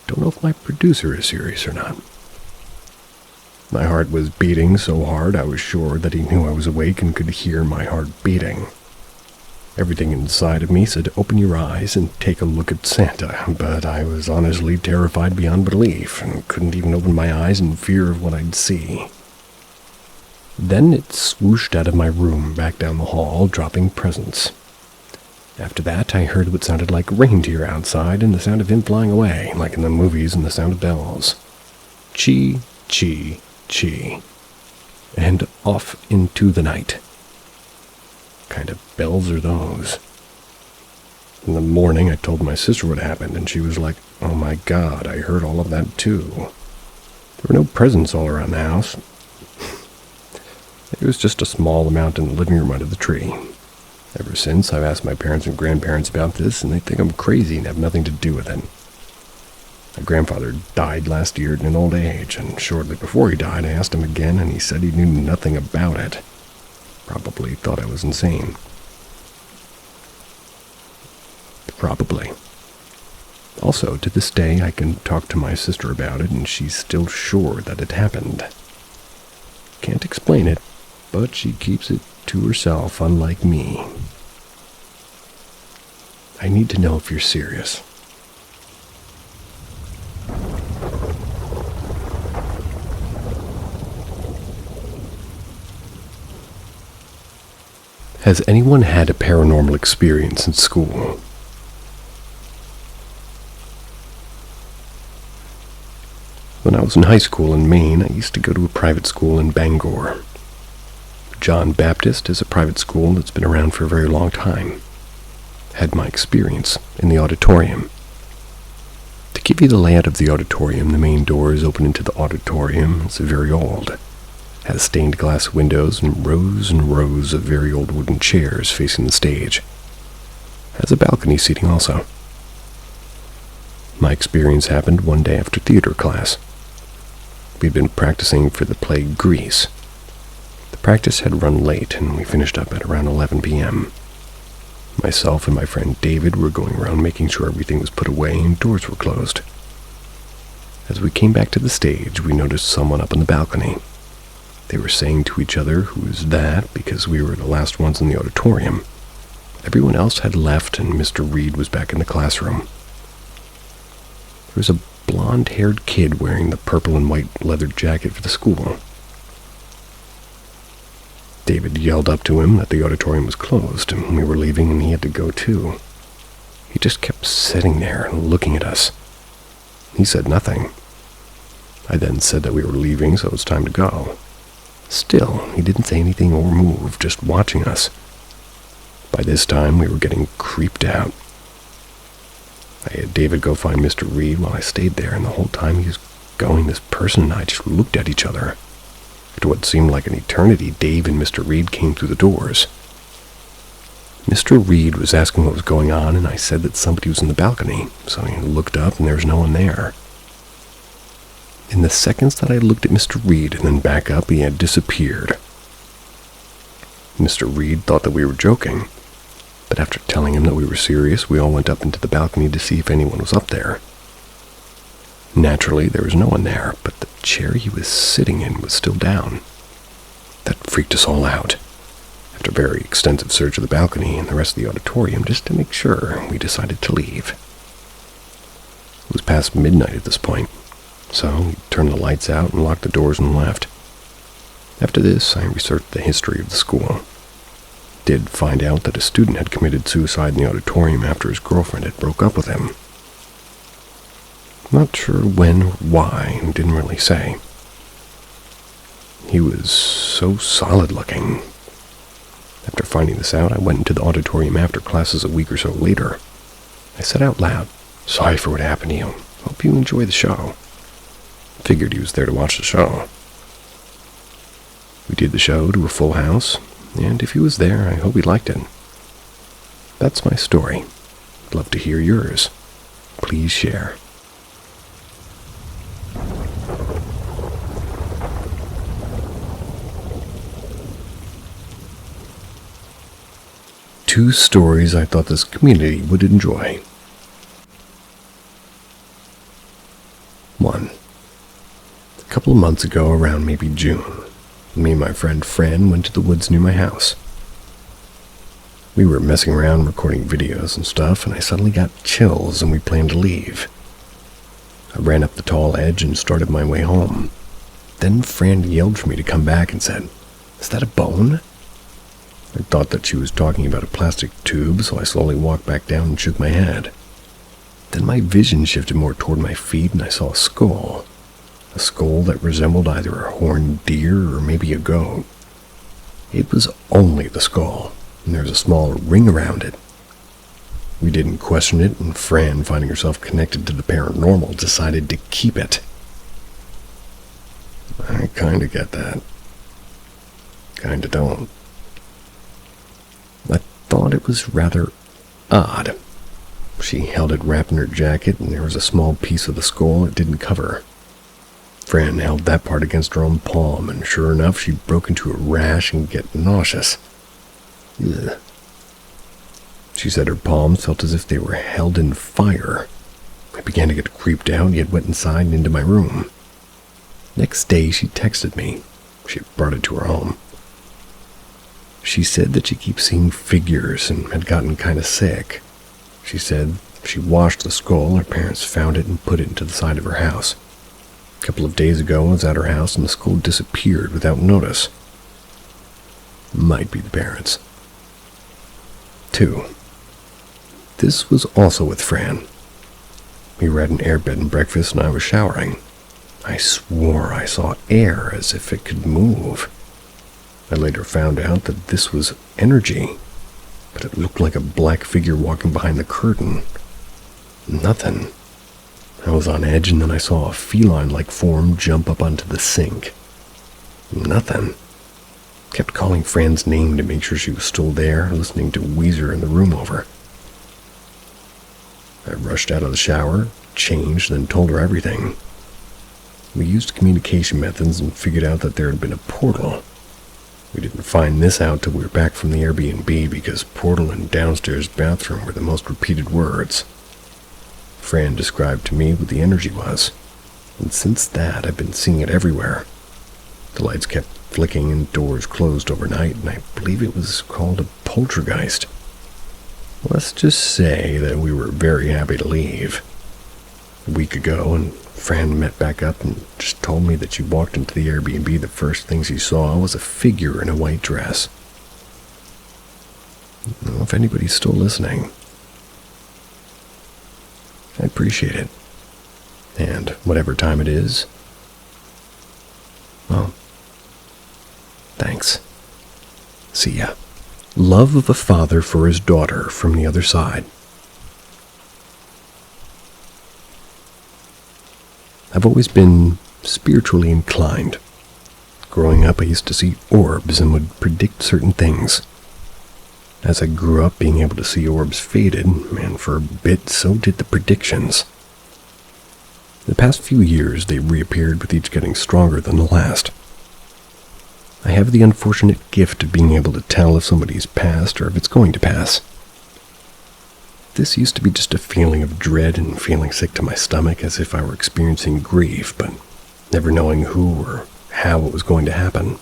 Don't know if my producer is serious or not. My heart was beating so hard I was sure that he knew I was awake and could hear my heart beating. Everything inside of me said, open your eyes and take a look at Santa, but I was honestly terrified beyond belief and couldn't even open my eyes in fear of what I'd see. Then it swooshed out of my room back down the hall, dropping presents. After that, I heard what sounded like reindeer outside and the sound of him flying away, like in the movies and the sound of bells. Chee, chee, chee. And off into the night. Kind of bells are those? In the morning, I told my sister what happened, and she was like, oh my God, I heard all of that too. There were no presents all around the house. There was just a small amount in the living room under the tree. Ever since, I've asked my parents and grandparents about this, and they think I'm crazy and have nothing to do with it. My grandfather died last year at an old age, and shortly before he died, I asked him again, and he said he knew nothing about it. Probably thought I was insane. Probably. Also, to this day, I can talk to my sister about it, and she's still sure that it happened. Can't explain it, but she keeps it to herself, unlike me. I need to know if you're serious. Has anyone had a paranormal experience in school? When I was in high school in Maine, I used to go to a private school in Bangor. John Baptist is a private school that's been around for a very long time. Had my experience in the auditorium. To give you the layout of the auditorium, the main doors open into the auditorium. It's very old. Has stained glass windows and rows of very old wooden chairs facing the stage. Has a balcony seating also. My experience happened one day after theater class. We'd been practicing for the play Grease. The practice had run late, and we finished up at around 11 p.m. Myself and my friend David were going around making sure everything was put away and doors were closed. As we came back to the stage, we noticed someone up on the balcony. They were saying to each other, "Who's that?" because we were the last ones in the auditorium. Everyone else had left, and Mr. Reed was back in the classroom. There was a blonde-haired kid wearing the purple and white leather jacket for the school. David yelled up to him that the auditorium was closed, and we were leaving and he had to go too. He just kept sitting there and looking at us. He said nothing. I then said that we were leaving, so it was time to go. Still, he didn't say anything or move, just watching us. By this time, we were getting creeped out. I had David go find Mr. Reed while I stayed there, and the whole time he was going, this person and I just looked at each other. After what seemed like an eternity, Dave and Mr. Reed came through the doors. Mr. Reed was asking what was going on, and I said that somebody was in the balcony, so he looked up and there was no one there. In the seconds that I looked at Mr. Reed and then back up, he had disappeared. Mr. Reed thought that we were joking, but after telling him that we were serious, we all went up into the balcony to see if anyone was up there. Naturally, there was no one there, but the chair he was sitting in was still down. That freaked us all out. After a very extensive search of the balcony and the rest of the auditorium, just to make sure, we decided to leave. It was past midnight at this point, so we turned the lights out and locked the doors and left. After this, I researched the history of the school. Did find out that a student had committed suicide in the auditorium after his girlfriend had broke up with him. Not sure when or why, and didn't really say. He was so solid looking. After finding this out, I went into the auditorium after classes a week or so later. I said out loud, "Sorry for what happened to you. Hope you enjoy the show." Figured he was there to watch the show. We did the show to a full house, and if he was there, I hope he liked it. That's my story. I'd love to hear yours. Please share. Two stories I thought this community would enjoy. 1. A couple of months ago, around maybe June, me and my friend Fran went to the woods near my house. We were messing around recording videos and stuff, and I suddenly got chills and we planned to leave. I ran up the tall edge and started my way home. Then Fran yelled for me to come back and said, "Is that a bone?" I thought that she was talking about a plastic tube, so I slowly walked back down and shook my head. Then my vision shifted more toward my feet and I saw a skull. A skull that resembled either a horned deer or maybe a goat. It was only the skull, and there was a small ring around it. We didn't question it, and Fran, finding herself connected to the paranormal, decided to keep it. I kinda get that. Kinda don't. I thought it was rather odd. She held it wrapped in her jacket, and there was a small piece of the skull it didn't cover. Fran held that part against her own palm, and sure enough, she broke into a rash and get nauseous. Ugh. She said her palms felt as if they were held in fire. I began to get creeped out, yet went inside and into my room. Next day, she texted me. She brought it to her home. She said that she keeps seeing figures and had gotten kind of sick. She said she washed the skull, her parents found it and put it into the side of her house. A couple of days ago, I was at her house and the skull disappeared without notice. Might be the parents. 2. This was also with Fran. We were at an airbed and breakfast and I was showering. I swore I saw air as if it could move. I later found out that this was energy, but it looked like a black figure walking behind the curtain. Nothing. I was on edge, and then I saw a feline-like form jump up onto the sink. Nothing. Kept calling Fran's name to make sure she was still there, listening to Weezer in the room over. I rushed out of the shower, changed, then told her everything. We used communication methods and figured out that there had been a portal. We didn't find this out till we were back from the Airbnb because portal and downstairs bathroom were the most repeated words. Fran described to me what the energy was, and since that I've been seeing it everywhere. The lights kept flicking and doors closed overnight, and I believe it was called a poltergeist. Let's just say that we were very happy to leave. A week ago, and Fran met back up and just told me that she walked into the Airbnb. The first thing she saw was a figure in a white dress. Well, if anybody's still listening, I appreciate it. And whatever time it is, well, thanks. See ya. Love of a father for his daughter from the other side. I've always been spiritually inclined. Growing up, I used to see orbs and would predict certain things. As I grew up, being able to see orbs faded, and for a bit, so did the predictions. The past few years, they reappeared, with each getting stronger than the last. I have the unfortunate gift of being able to tell if somebody's passed or if it's going to pass. This used to be just a feeling of dread and feeling sick to my stomach, as if I were experiencing grief, but never knowing who or how it was going to happen.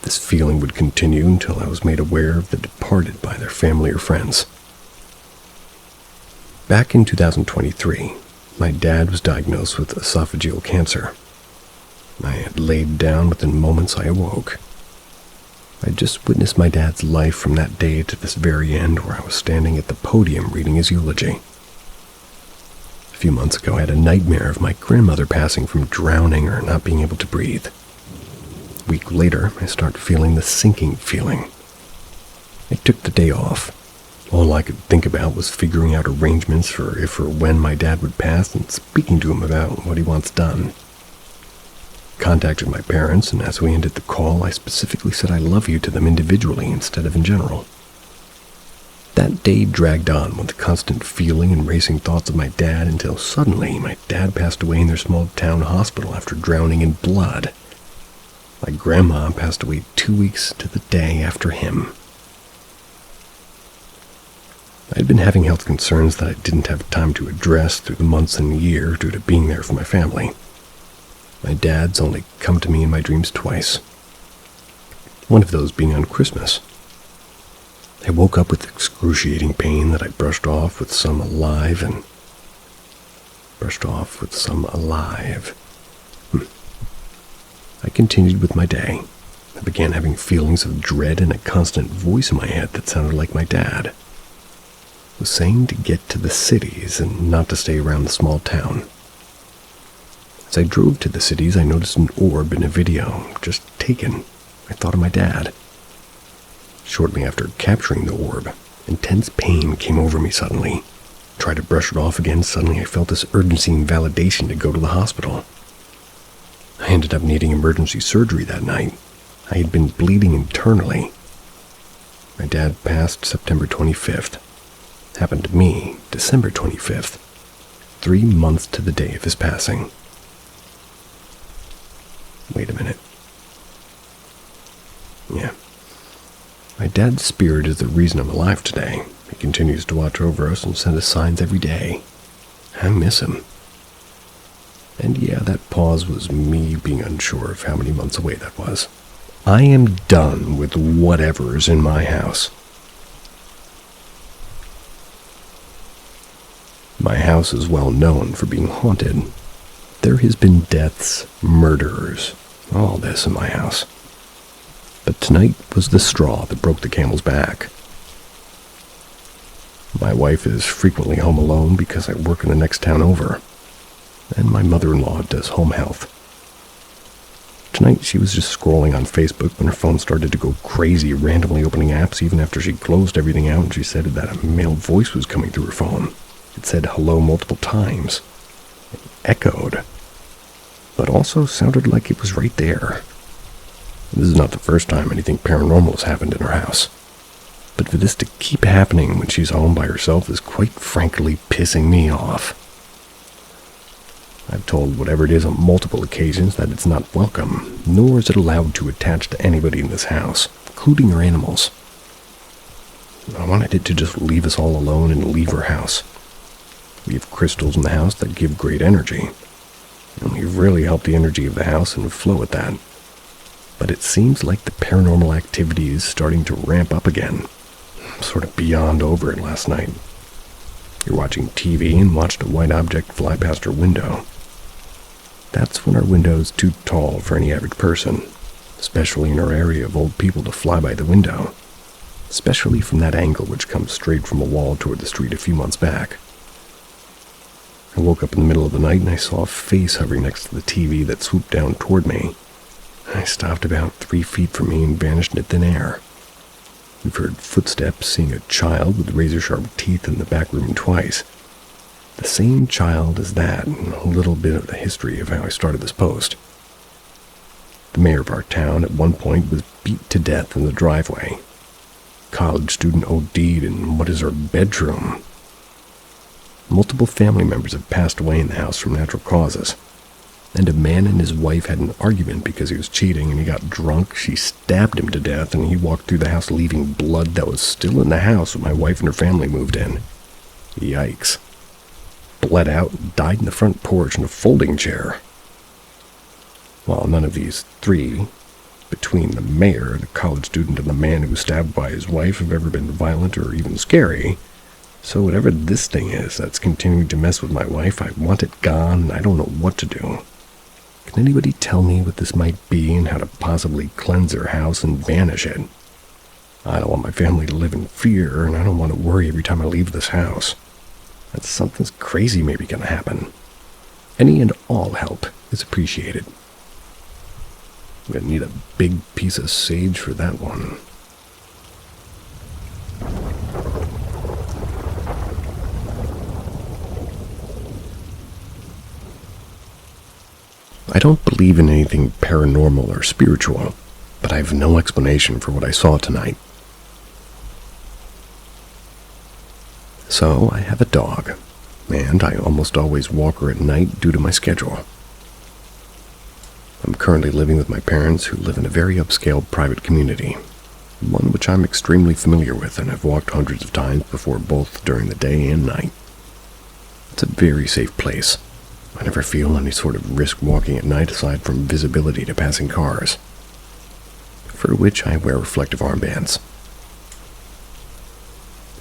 This feeling would continue until I was made aware of the departed by their family or friends. Back in 2023, my dad was diagnosed with esophageal cancer. I had laid down within moments I awoke. I just witnessed my dad's life from that day to this very end, where I was standing at the podium reading his eulogy. A few months ago, I had a nightmare of my grandmother passing from drowning or not being able to breathe. A week later, I started feeling the sinking feeling. I took the day off. All I could think about was figuring out arrangements for if or when my dad would pass and speaking to him about what he wants done. Contacted my parents, and as we ended the call, I specifically said I love you to them individually instead of in general. That day dragged on with the constant feeling and racing thoughts of my dad until suddenly my dad passed away in their small town hospital after drowning in blood. My grandma passed away 2 weeks to the day after him. I had been having health concerns that I didn't have time to address through the months and year due to being there for my family. My dad's only come to me in my dreams twice. One of those being on Christmas. I woke up with excruciating pain that I brushed off with some alive. I continued with my day. I began having feelings of dread and a constant voice in my head that sounded like my dad. It was saying to get to the cities and not to stay around the small town. As I drove to the cities, I noticed an orb in a video, just taken. I thought of my dad. Shortly after capturing the orb, intense pain came over me suddenly. Tried to brush it off again. Suddenly I felt this urgency and validation to go to the hospital. I ended up needing emergency surgery that night. I had been bleeding internally. My dad passed September 25th. Happened to me December 25th, 3 months to the day of his passing. Wait a minute. Yeah. My dad's spirit is the reason I'm alive today. He continues to watch over us and send us signs every day. I miss him. And yeah, that pause was me being unsure of how many months away that was. I am done with whatever's in my house. My house is well known for being haunted. There has been deaths, murderers, all this in my house. But tonight was the straw that broke the camel's back. My wife is frequently home alone because I work in the next town over, and my mother-in-law does home health. Tonight, she was just scrolling on Facebook when her phone started to go crazy, randomly opening apps even after she closed everything out, and she said that a male voice was coming through her phone. It said hello multiple times. It echoed, but also sounded like it was right there. This is not the first time anything paranormal has happened in her house. But for this to keep happening when she's home by herself is quite frankly pissing me off. I've told whatever it is on multiple occasions that it's not welcome, nor is it allowed to attach to anybody in this house, including her animals. I wanted it to just leave us all alone and leave her house. We have crystals in the house that give great energy, and we've really helped the energy of the house and flow with that. But it seems like the paranormal activity is starting to ramp up again. Sort of beyond over it last night. You're watching TV and watched a white object fly past her window. That's when our window is too tall for any average person, especially in our area of old people to fly by the window, especially from that angle which comes straight from a wall toward the street a few months back. I woke up in the middle of the night and I saw a face hovering next to the TV that swooped down toward me. I stopped about 3 feet from me and vanished into thin air. We've heard footsteps, seeing a child with razor-sharp teeth in the back room twice. The same child as that, and a little bit of the history of how I started this post. The mayor of our town at one point was beat to death in the driveway. College student OD'd in what is her bedroom. Multiple family members have passed away in the house from natural causes. And a man and his wife had an argument because he was cheating and he got drunk. She stabbed him to death and he walked through the house leaving blood that was still in the house when my wife and her family moved in. Yikes. Bled out and died in the front porch in a folding chair. While none of these three, between the mayor, the college student, and the man who was stabbed by his wife, have ever been violent or even scary. So whatever this thing is that's continuing to mess with my wife, I want it gone and I don't know what to do. Can anybody tell me what this might be and how to possibly cleanse their house and banish it? I don't want my family to live in fear, and I don't want to worry every time I leave this house. That something's crazy may be going to happen. Any and all help is appreciated. I'm going to need a big piece of sage for that one. I don't believe in anything paranormal or spiritual, but I have no explanation for what I saw tonight. So I have a dog, and I almost always walk her at night due to my schedule. I'm currently living with my parents, who live in a very upscale private community, one which I'm extremely familiar with and have walked hundreds of times before, both during the day and night. It's a very safe place. I never feel any sort of risk walking at night aside from visibility to passing cars, for which I wear reflective armbands.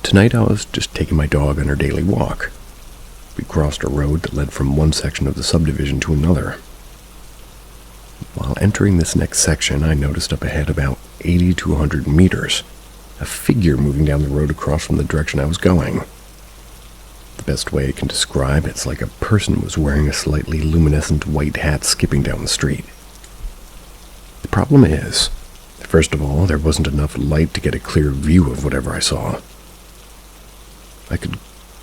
Tonight I was just taking my dog on her daily walk. We crossed a road that led from one section of the subdivision to another. While entering this next section, I noticed up ahead, about 80 to 100 meters, a figure moving down the road across from the direction I was going. The best way I can describe it's like a person was wearing a slightly luminescent white hat skipping down the street. The problem is, first of all, there wasn't enough light to get a clear view of whatever I saw. I could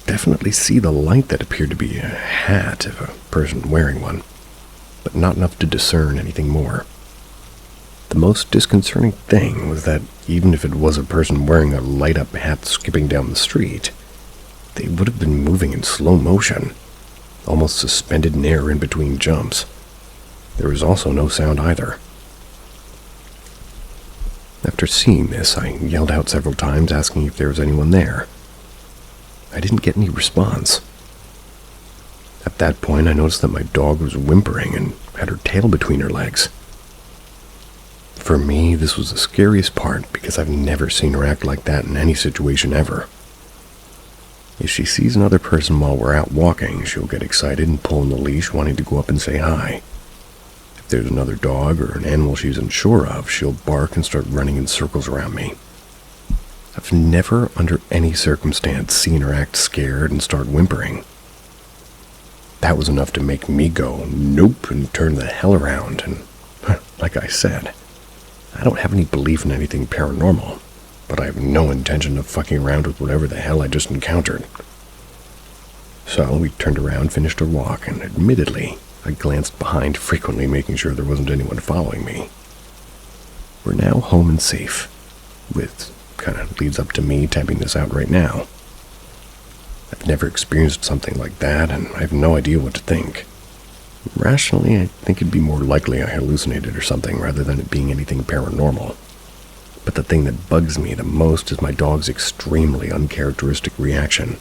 definitely see the light that appeared to be a hat of a person wearing one, but not enough to discern anything more. The most disconcerting thing was that even if it was a person wearing a light-up hat skipping down the street, they would have been moving in slow motion, almost suspended in air in between jumps. There was also no sound either. After seeing this, I yelled out several times asking if there was anyone there. I didn't get any response. At that point, I noticed that my dog was whimpering and had her tail between her legs. For me, this was the scariest part because I've never seen her act like that in any situation ever. If she sees another person while we're out walking, she'll get excited and pull on the leash, wanting to go up and say hi. If there's another dog or an animal she's unsure of, she'll bark and start running in circles around me. I've never, under any circumstance, seen her act scared and start whimpering. That was enough to make me go, nope, and turn the hell around, and Like I said, I don't have any belief in anything paranormal, but I have no intention of fucking around with whatever the hell I just encountered. So we turned around, finished our walk, and admittedly, I glanced behind frequently, making sure there wasn't anyone following me. We're now home and safe, which kind of leads up to me typing this out right now. I've never experienced something like that, and I have no idea what to think. Rationally, I think it'd be more likely I hallucinated or something rather than it being anything paranormal. But the thing that bugs me the most is my dog's extremely uncharacteristic reaction.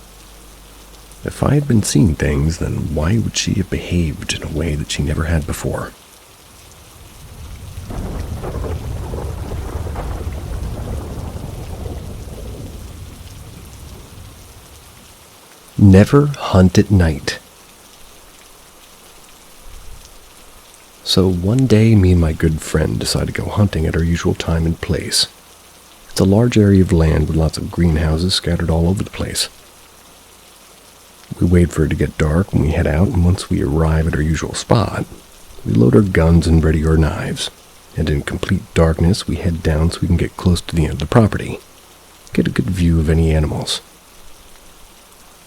If I had been seeing things, then why would she have behaved in a way that she never had before? Never hunt at night. So one day, me and my good friend decided to go hunting at our usual time and place. It's a large area of land with lots of greenhouses scattered all over the place. We wait for it to get dark when we head out, and once we arrive at our usual spot, we load our guns and ready our knives, and in complete darkness we head down so we can get close to the end of the property, get a good view of any animals.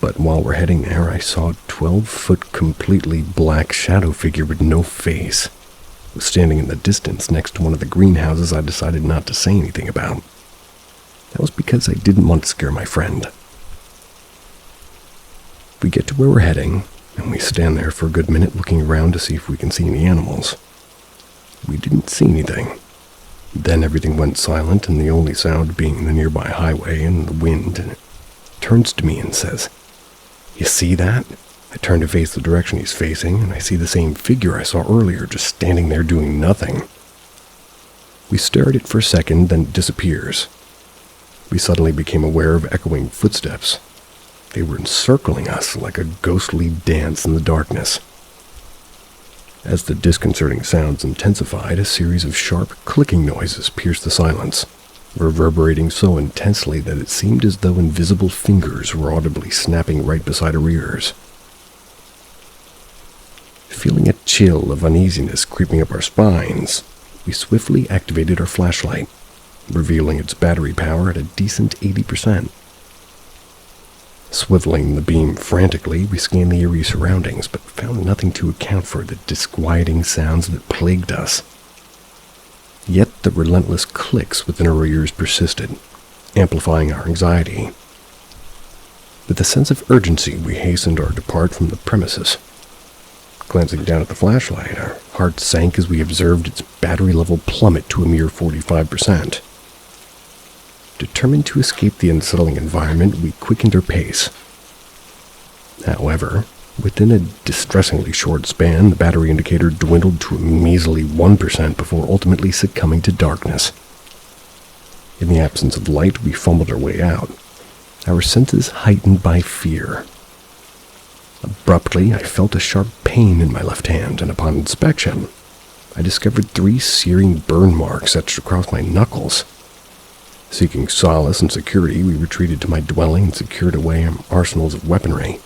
But while we're heading there, I saw a 12-foot completely black shadow figure with no face. It was standing in the distance next to one of the greenhouses I decided not to say anything about. That was because I didn't want to scare my friend. We get to where we're heading, and we stand there for a good minute looking around to see if we can see any animals. We didn't see anything. Then everything went silent, and the only sound being the nearby highway and the wind, and it turns to me and says, "You see that?" I turn to face the direction he's facing, and I see the same figure I saw earlier just standing there doing nothing. We stare at it for a second, then it disappears. We suddenly became aware of echoing footsteps. They were encircling us like a ghostly dance in the darkness. As the disconcerting sounds intensified, a series of sharp clicking noises pierced the silence, reverberating so intensely that it seemed as though invisible fingers were audibly snapping right beside our ears. Feeling a chill of uneasiness creeping up our spines, we swiftly activated our flashlight, revealing its battery power at a decent 80%. Swiveling the beam frantically, we scanned the eerie surroundings, but found nothing to account for the disquieting sounds that plagued us. Yet the relentless clicks within our ears persisted, amplifying our anxiety. With a sense of urgency, we hastened our depart from the premises. Glancing down at the flashlight, our hearts sank as we observed its battery level plummet to a mere 45%. Determined to escape the unsettling environment, we quickened our pace. However, within a distressingly short span, the battery indicator dwindled to a measly 1% before ultimately succumbing to darkness. In the absence of light, we fumbled our way out, our senses heightened by fear. Abruptly, I felt a sharp pain in my left hand, and upon inspection, I discovered 3 searing burn marks etched across my knuckles. Seeking solace and security, we retreated to my dwelling and secured away our arsenals of weaponry.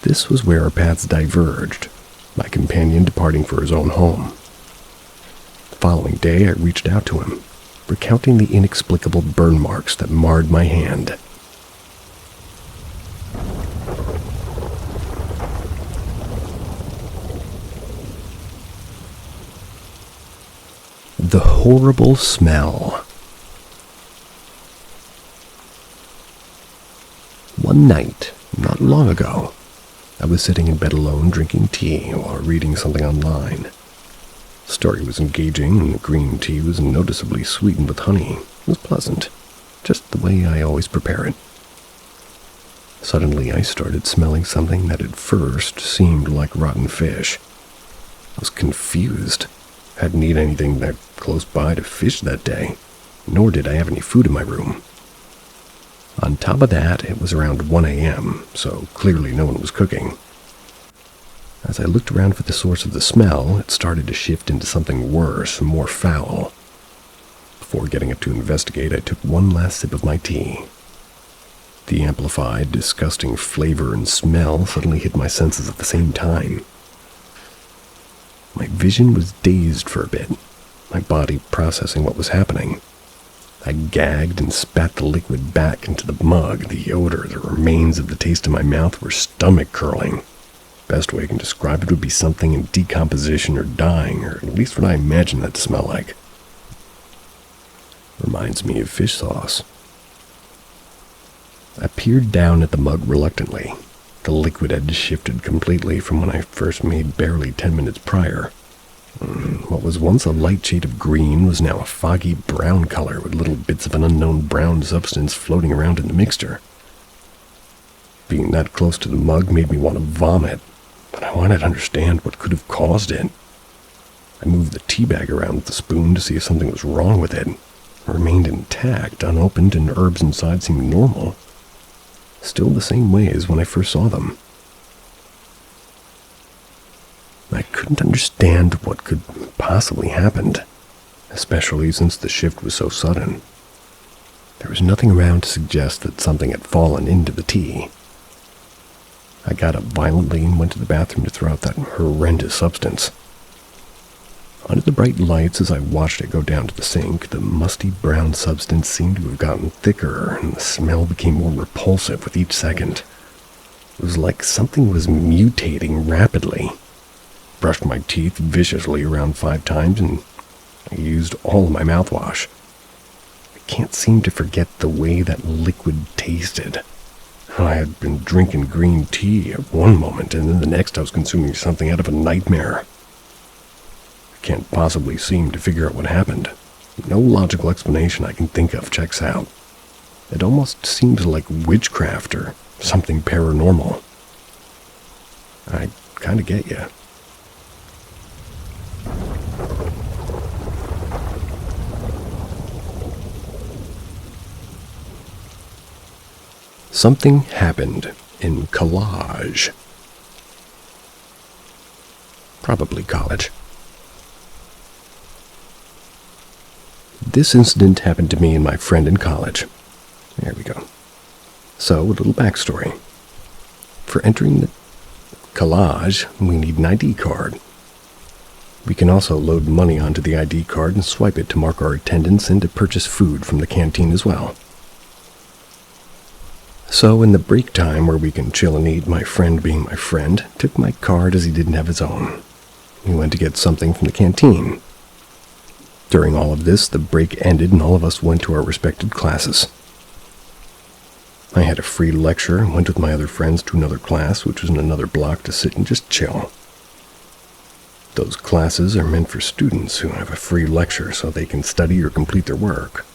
This was where our paths diverged, my companion departing for his own home. The following day, I reached out to him, recounting the inexplicable burn marks that marred my hand. The horrible smell. One night, not long ago, I was sitting in bed alone drinking tea while reading something online. The story was engaging, and the green tea was noticeably sweetened with honey. It was pleasant, just the way I always prepare it. Suddenly, I started smelling something that at first seemed like rotten fish. I was confused. I hadn't eaten anything that close by to fish that day, nor did I have any food in my room. On top of that, it was around 1 a.m., so clearly no one was cooking. As I looked around for the source of the smell, it started to shift into something worse and more foul. Before getting up to investigate, I took one last sip of my tea. The amplified, disgusting flavor and smell suddenly hit my senses at the same time. My vision was dazed for a bit, my body processing what was happening. I gagged and spat the liquid back into the mug. The odor, the remains of the taste in my mouth were stomach-curling. Best way I can describe it would be something in decomposition or dying, or at least what I imagine that to smell like. Reminds me of fish sauce. I peered down at the mug reluctantly. The liquid had shifted completely from when I first made barely 10 minutes prior. What was once a light shade of green was now a foggy brown color with little bits of an unknown brown substance floating around in the mixture. Being that close to the mug made me want to vomit, but I wanted to understand what could have caused it. I moved the tea bag around with the spoon to see if something was wrong with it. It remained intact, unopened, and herbs inside seemed normal. Still the same way as when I first saw them. I couldn't understand what could possibly happened, especially since the shift was so sudden. There was nothing around to suggest that something had fallen into the tea. I got up violently and went to the bathroom to throw out that horrendous substance. Under the bright lights as I watched it go down to the sink, the musty brown substance seemed to have gotten thicker, and the smell became more repulsive with each second. It was like something was mutating rapidly. Brushed my teeth viciously around 5 times, and I used all of my mouthwash. I can't seem to forget the way that liquid tasted. I had been drinking green tea at one moment, and then the next I was consuming something out of a nightmare. I can't possibly seem to figure out what happened. No logical explanation I can think of checks out. It almost seems like witchcraft or something paranormal. I kinda get you. Something happened in collage. Probably college. This incident happened to me and my friend in college. There we go. So, a little backstory. For entering the collage, we need an ID card. We can also load money onto the ID card and swipe it to mark our attendance and to purchase food from the canteen as well. So, in the break time where we can chill and eat, my friend, being my friend, took my card as he didn't have his own. He went to get something from the canteen. During all of this, the break ended and all of us went to our respected classes. I had a free lecture and went with my other friends to another class, which was in another block, to sit and just chill. Those classes are meant for students who have a free lecture so they can study or complete their work.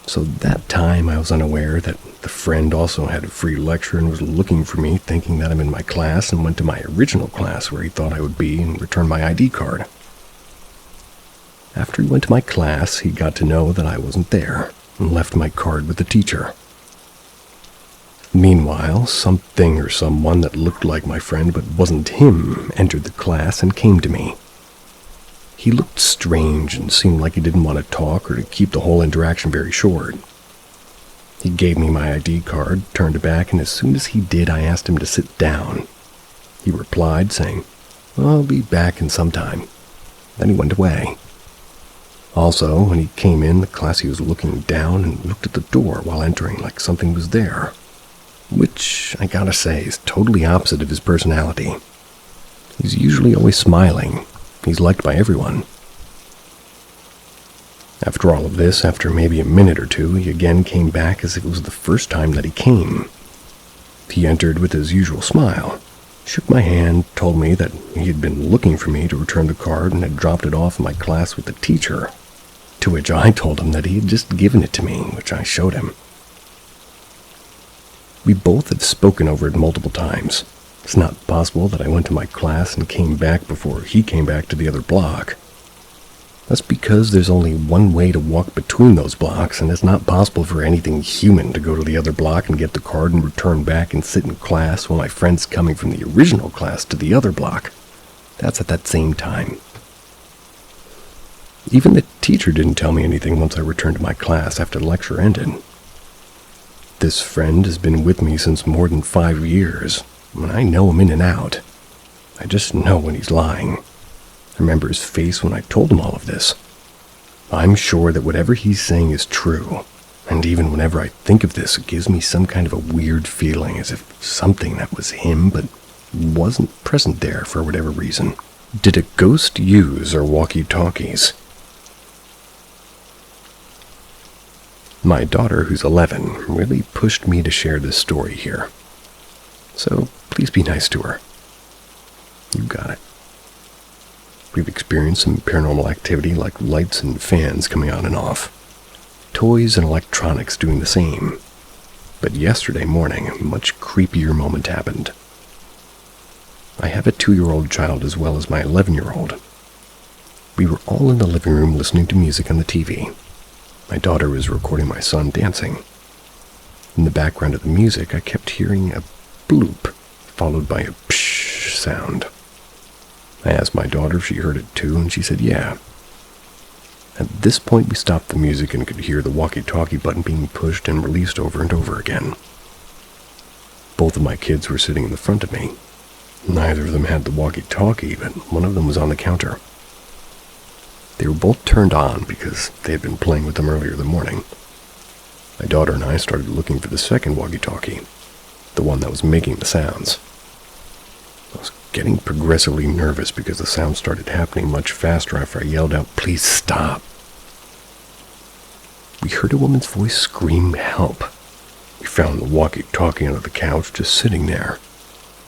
So that time I was unaware that the friend also had a free lecture and was looking for me, thinking that I'm in my class, and went to my original class where he thought I would be and returned my ID card. After he went to my class, he got to know that I wasn't there and left my card with the teacher. Meanwhile, something or someone that looked like my friend but wasn't him entered the class and came to me. He looked strange and seemed like he didn't want to talk or to keep the whole interaction very short. He gave me my ID card, turned it back, and as soon as he did, I asked him to sit down. He replied, saying, "I'll be back in some time." Then he went away. Also, when he came in the class, he was looking down and looked at the door while entering like something was there, which, I gotta say, is totally opposite of his personality. He's usually always smiling. He's liked by everyone. After all of this, after maybe a minute or two, he again came back as if it was the first time that he came. He entered with his usual smile, shook my hand, told me that he had been looking for me to return the card and had dropped it off in my class with the teacher, to which I told him that he had just given it to me, which I showed him. We both had spoken over it multiple times. It's not possible that I went to my class and came back before he came back to the other block. That's because there's only one way to walk between those blocks, and it's not possible for anything human to go to the other block and get the card and return back and sit in class while my friend's coming from the original class to the other block. That's at that same time. Even the teacher didn't tell me anything once I returned to my class after the lecture ended. This friend has been with me since more than 5 years. I know him in and out. I just know when he's lying. I remember his face when I told him all of this. I'm sure that whatever he's saying is true, and even whenever I think of this, it gives me some kind of a weird feeling as if something that was him but wasn't present there for whatever reason. Did a ghost use our walkie-talkies? My daughter, who's 11, really pushed me to share this story here. So please be nice to her. You got it. We've experienced some paranormal activity like lights and fans coming on and off. Toys and electronics doing the same. But yesterday morning, a much creepier moment happened. I have a 2-year-old child as well as my 11-year-old. We were all in the living room listening to music on the TV. My daughter was recording my son dancing. In the background of the music, I kept hearing a bloop, followed by a psh sound. I asked my daughter if she heard it too, and she said yeah. At this point, we stopped the music and could hear the walkie-talkie button being pushed and released over and over again. Both of my kids were sitting in the front of me. Neither of them had the walkie-talkie, but one of them was on the counter. They were both turned on because they had been playing with them earlier in the morning. My daughter and I started looking for the second walkie-talkie, the one that was making the sounds. I was getting progressively nervous because the sound started happening much faster after I yelled out, "Please stop." We heard a woman's voice scream help. We found the walkie-talkie under the couch just sitting there.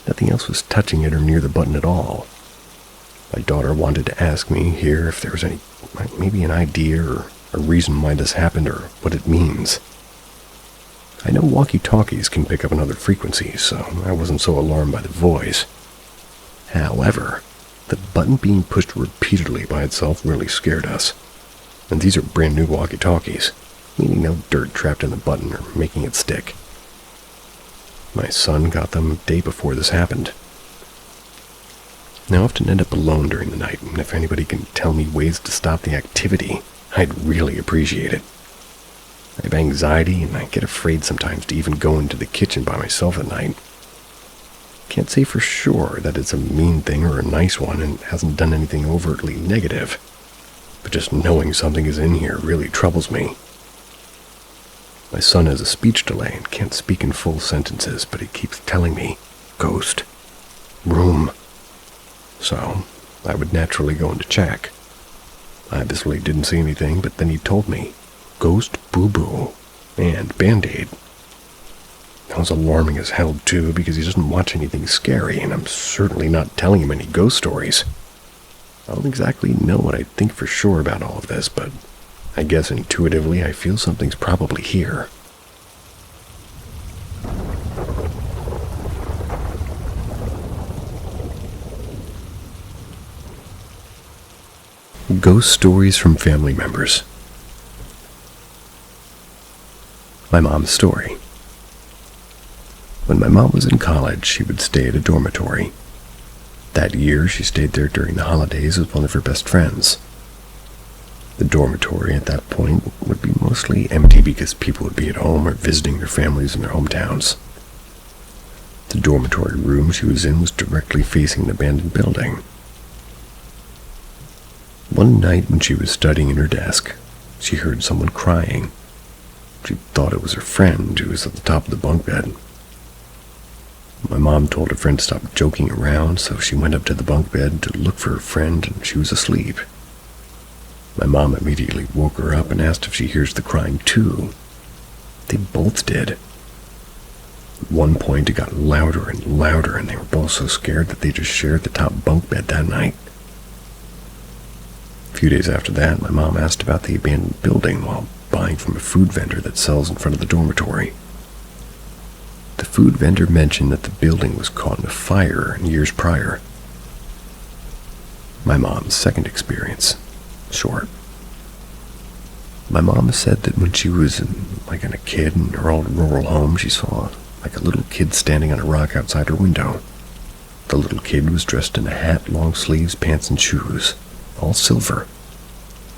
Nothing else was touching it or near the button at all. My daughter wanted to ask me here if there was maybe an idea or a reason why this happened or what it means. I know walkie-talkies can pick up on other frequencies, so I wasn't so alarmed by the voice. However, the button being pushed repeatedly by itself really scared us. And these are brand new walkie-talkies, meaning no dirt trapped in the button or making it stick. My son got them a day before this happened. I often end up alone during the night, and if anybody can tell me ways to stop the activity, I'd really appreciate it. I have anxiety, and I get afraid sometimes to even go into the kitchen by myself at night. Can't say for sure that it's a mean thing or a nice one and hasn't done anything overtly negative, but just knowing something is in here really troubles me. My son has a speech delay and can't speak in full sentences, but he keeps telling me, "Ghost, room." So, I would naturally go in to check. I obviously didn't see anything, but then he told me, "Ghost boo-boo," and Band-Aid. That was alarming as hell too, because he doesn't watch anything scary, and I'm certainly not telling him any ghost stories. I don't exactly know what I think for sure about all of this, but I guess intuitively I feel something's probably here. Ghost stories from family members. My mom's story. When my mom was in college, she would stay at a dormitory. That year, she stayed there during the holidays with one of her best friends. The dormitory at that point would be mostly empty because people would be at home or visiting their families in their hometowns. The dormitory room she was in was directly facing an abandoned building. One night when she was studying in her desk, she heard someone crying. She thought it was her friend who was at the top of the bunk bed. My mom told her friend to stop joking around, so she went up to the bunk bed to look for her friend, and she was asleep. My mom immediately woke her up and asked if she hears the crying too. They both did. At one point it got louder and louder, and they were both so scared that they just shared the top bunk bed that night. A few days after that, my mom asked about the abandoned building while buying from a food vendor that sells in front of the dormitory. The food vendor mentioned that the building was caught in a fire years prior. My mom's second experience. Short. My mom said that when she was a kid in her old rural home, she saw a little kid standing on a rock outside her window. The little kid was dressed in a hat, long sleeves, pants, and shoes, all silver.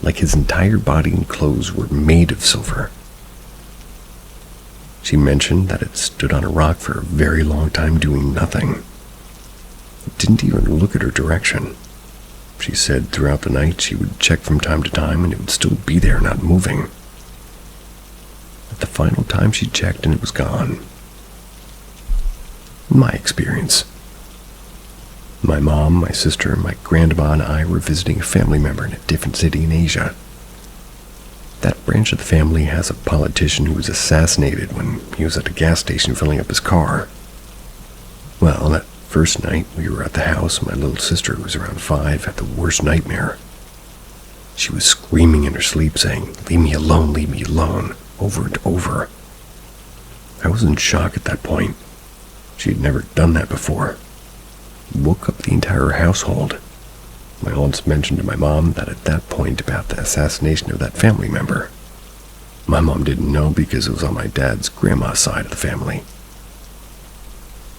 Like his entire body and clothes were made of silver. She mentioned that it stood on a rock for a very long time doing nothing. It didn't even look at her direction. She said throughout the night she would check from time to time and it would still be there, not moving. At the final time she checked and it was gone. My experience. My mom, my sister, my grandma, and I were visiting a family member in a different city in Asia. That branch of the family has a politician who was assassinated when he was at a gas station filling up his car. Well, that first night we were at the house, my little sister, who was around 5, had the worst nightmare. She was screaming in her sleep, saying, leave me alone, over and over. I was in shock at that point. She had never done that before. It woke up the entire household. My aunts mentioned to my mom that at that point about the assassination of that family member. My mom didn't know because it was on my dad's grandma's side of the family.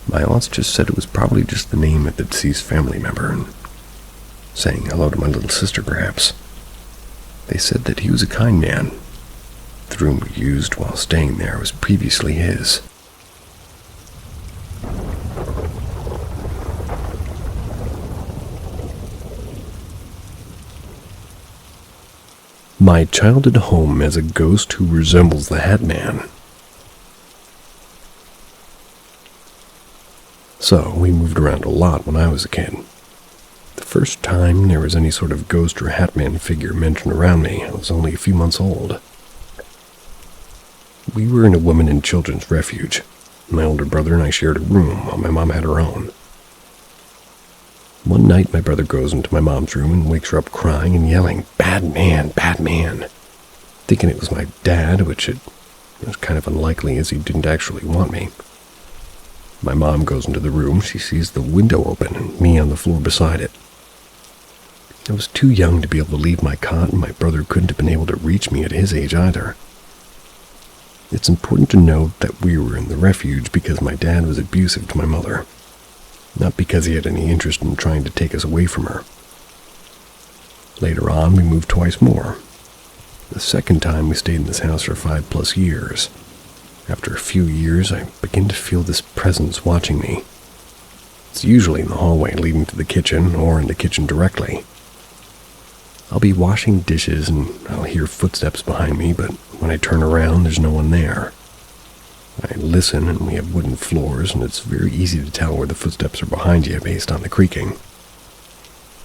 My aunts just said it was probably just the name of the deceased family member and saying hello to my little sister perhaps. They said that he was a kind man. The room we used while staying there was previously his. My childhood home has a ghost who resembles the Hat Man. So, we moved around a lot when I was a kid. The first time there was any sort of ghost or Hat Man figure mentioned around me, I was only a few months old. We were in a women and children's refuge. My older brother and I shared a room while my mom had her own. One night, my brother goes into my mom's room and wakes her up crying and yelling, "Bad man, bad man," thinking it was my dad, which it was kind of unlikely as he didn't actually want me. My mom goes into the room, she sees the window open and me on the floor beside it. I was too young to be able to leave my cot, and my brother couldn't have been able to reach me at his age either. It's important to note that we were in the refuge because my dad was abusive to my mother. Not because he had any interest in trying to take us away from her. Later on, we moved twice more. The second time, we stayed in this house for 5+ years. After a few years, I begin to feel this presence watching me. It's usually in the hallway leading to the kitchen or in the kitchen directly. I'll be washing dishes and I'll hear footsteps behind me, but when I turn around, there's no one there. I listen, and we have wooden floors, and it's very easy to tell where the footsteps are behind you based on the creaking.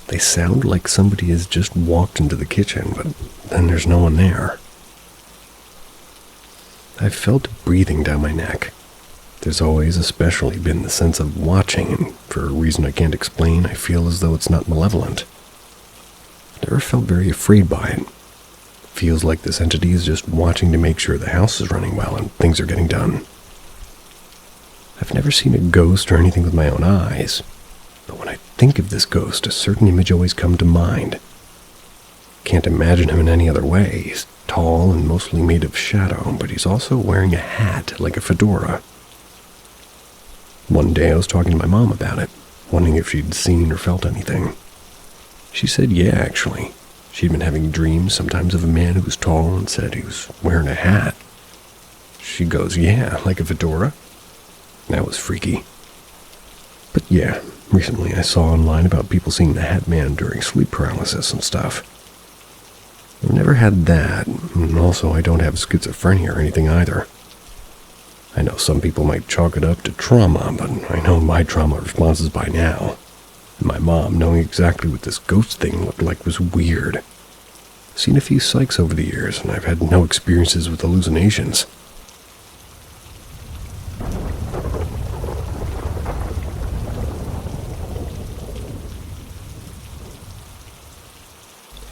They sound like somebody has just walked into the kitchen, but then there's no one there. I've felt breathing down my neck. There's always especially been the sense of watching, and for a reason I can't explain, I feel as though it's not malevolent. I've never felt very afraid by it. Feels like this entity is just watching to make sure the house is running well and things are getting done. I've never seen a ghost or anything with my own eyes, but when I think of this ghost, a certain image always comes to mind. Can't imagine him in any other way. He's tall and mostly made of shadow, but he's also wearing a hat like a fedora. One day I was talking to my mom about it, wondering if she'd seen or felt anything. She said yeah, actually. She'd been having dreams sometimes of a man who was tall and said he was wearing a hat. She goes, yeah, like a fedora? That was freaky. But yeah, recently I saw online about people seeing the Hat Man during sleep paralysis and stuff. I've never had that, and also I don't have schizophrenia or anything either. I know some people might chalk it up to trauma, but I know my trauma responses by now. And my mom knowing exactly what this ghost thing looked like was weird. I've seen a few psychs over the years, and I've had no experiences with hallucinations.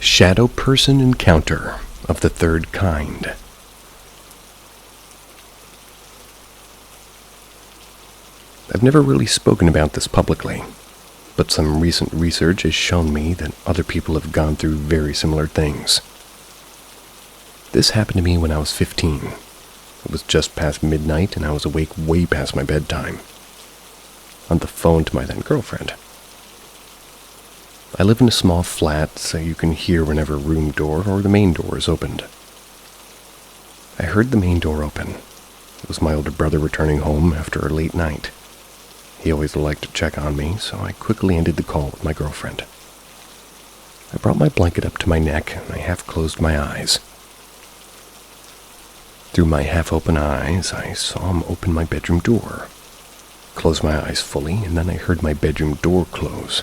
Shadow person encounter of the third kind. I've never really spoken about this publicly, but some recent research has shown me that other people have gone through very similar things. This happened to me when I was 15. It was just past midnight and I was awake way past my bedtime. On the phone to my then girlfriend. I live in a small flat, so you can hear whenever a room door or the main door is opened. I heard the main door open. It was my older brother returning home after a late night. He always liked to check on me, so I quickly ended the call with my girlfriend. I brought my blanket up to my neck and I half closed my eyes. Through my half-open eyes, I saw him open my bedroom door. Close my eyes fully, and then I heard my bedroom door close.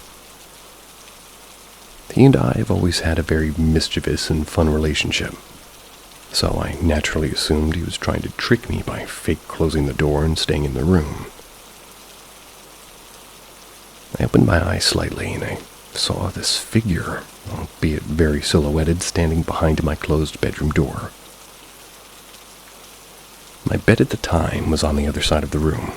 He and I have always had a very mischievous and fun relationship, so I naturally assumed he was trying to trick me by fake closing the door and staying in the room. I opened my eyes slightly, and I saw this figure, albeit very silhouetted, standing behind my closed bedroom door. My bed at the time was on the other side of the room.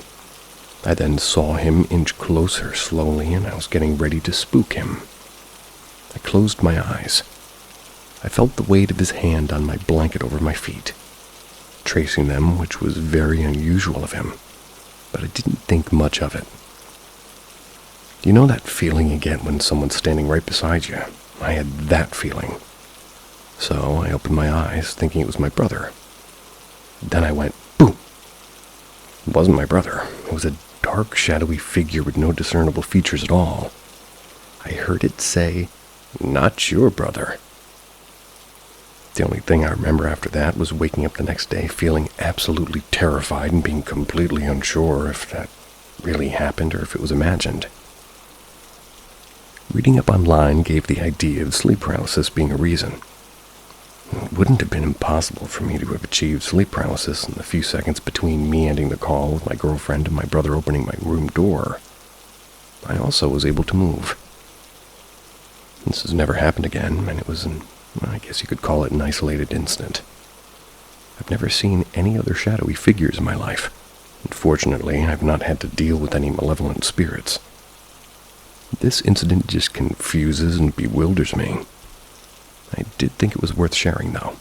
I then saw him inch closer slowly, and I was getting ready to spook him. I closed my eyes. I felt the weight of his hand on my blanket over my feet, tracing them, which was very unusual of him, but I didn't think much of it. You know that feeling you get when someone's standing right beside you? I had that feeling. So I opened my eyes, thinking it was my brother. Then I went, boom! It wasn't my brother. It was a dark, shadowy figure with no discernible features at all. I heard it say, "Not your brother." The only thing I remember after that was waking up the next day feeling absolutely terrified and being completely unsure if that really happened or if it was imagined. Reading up online gave the idea of sleep paralysis being a reason. It wouldn't have been impossible for me to have achieved sleep paralysis in the few seconds between me ending the call with my girlfriend and my brother opening my room door. I also was able to move. This has never happened again, and it was I guess you could call it an isolated incident. I've never seen any other shadowy figures in my life. Unfortunately, I've not had to deal with any malevolent spirits. This incident just confuses and bewilders me. I did think it was worth sharing, though.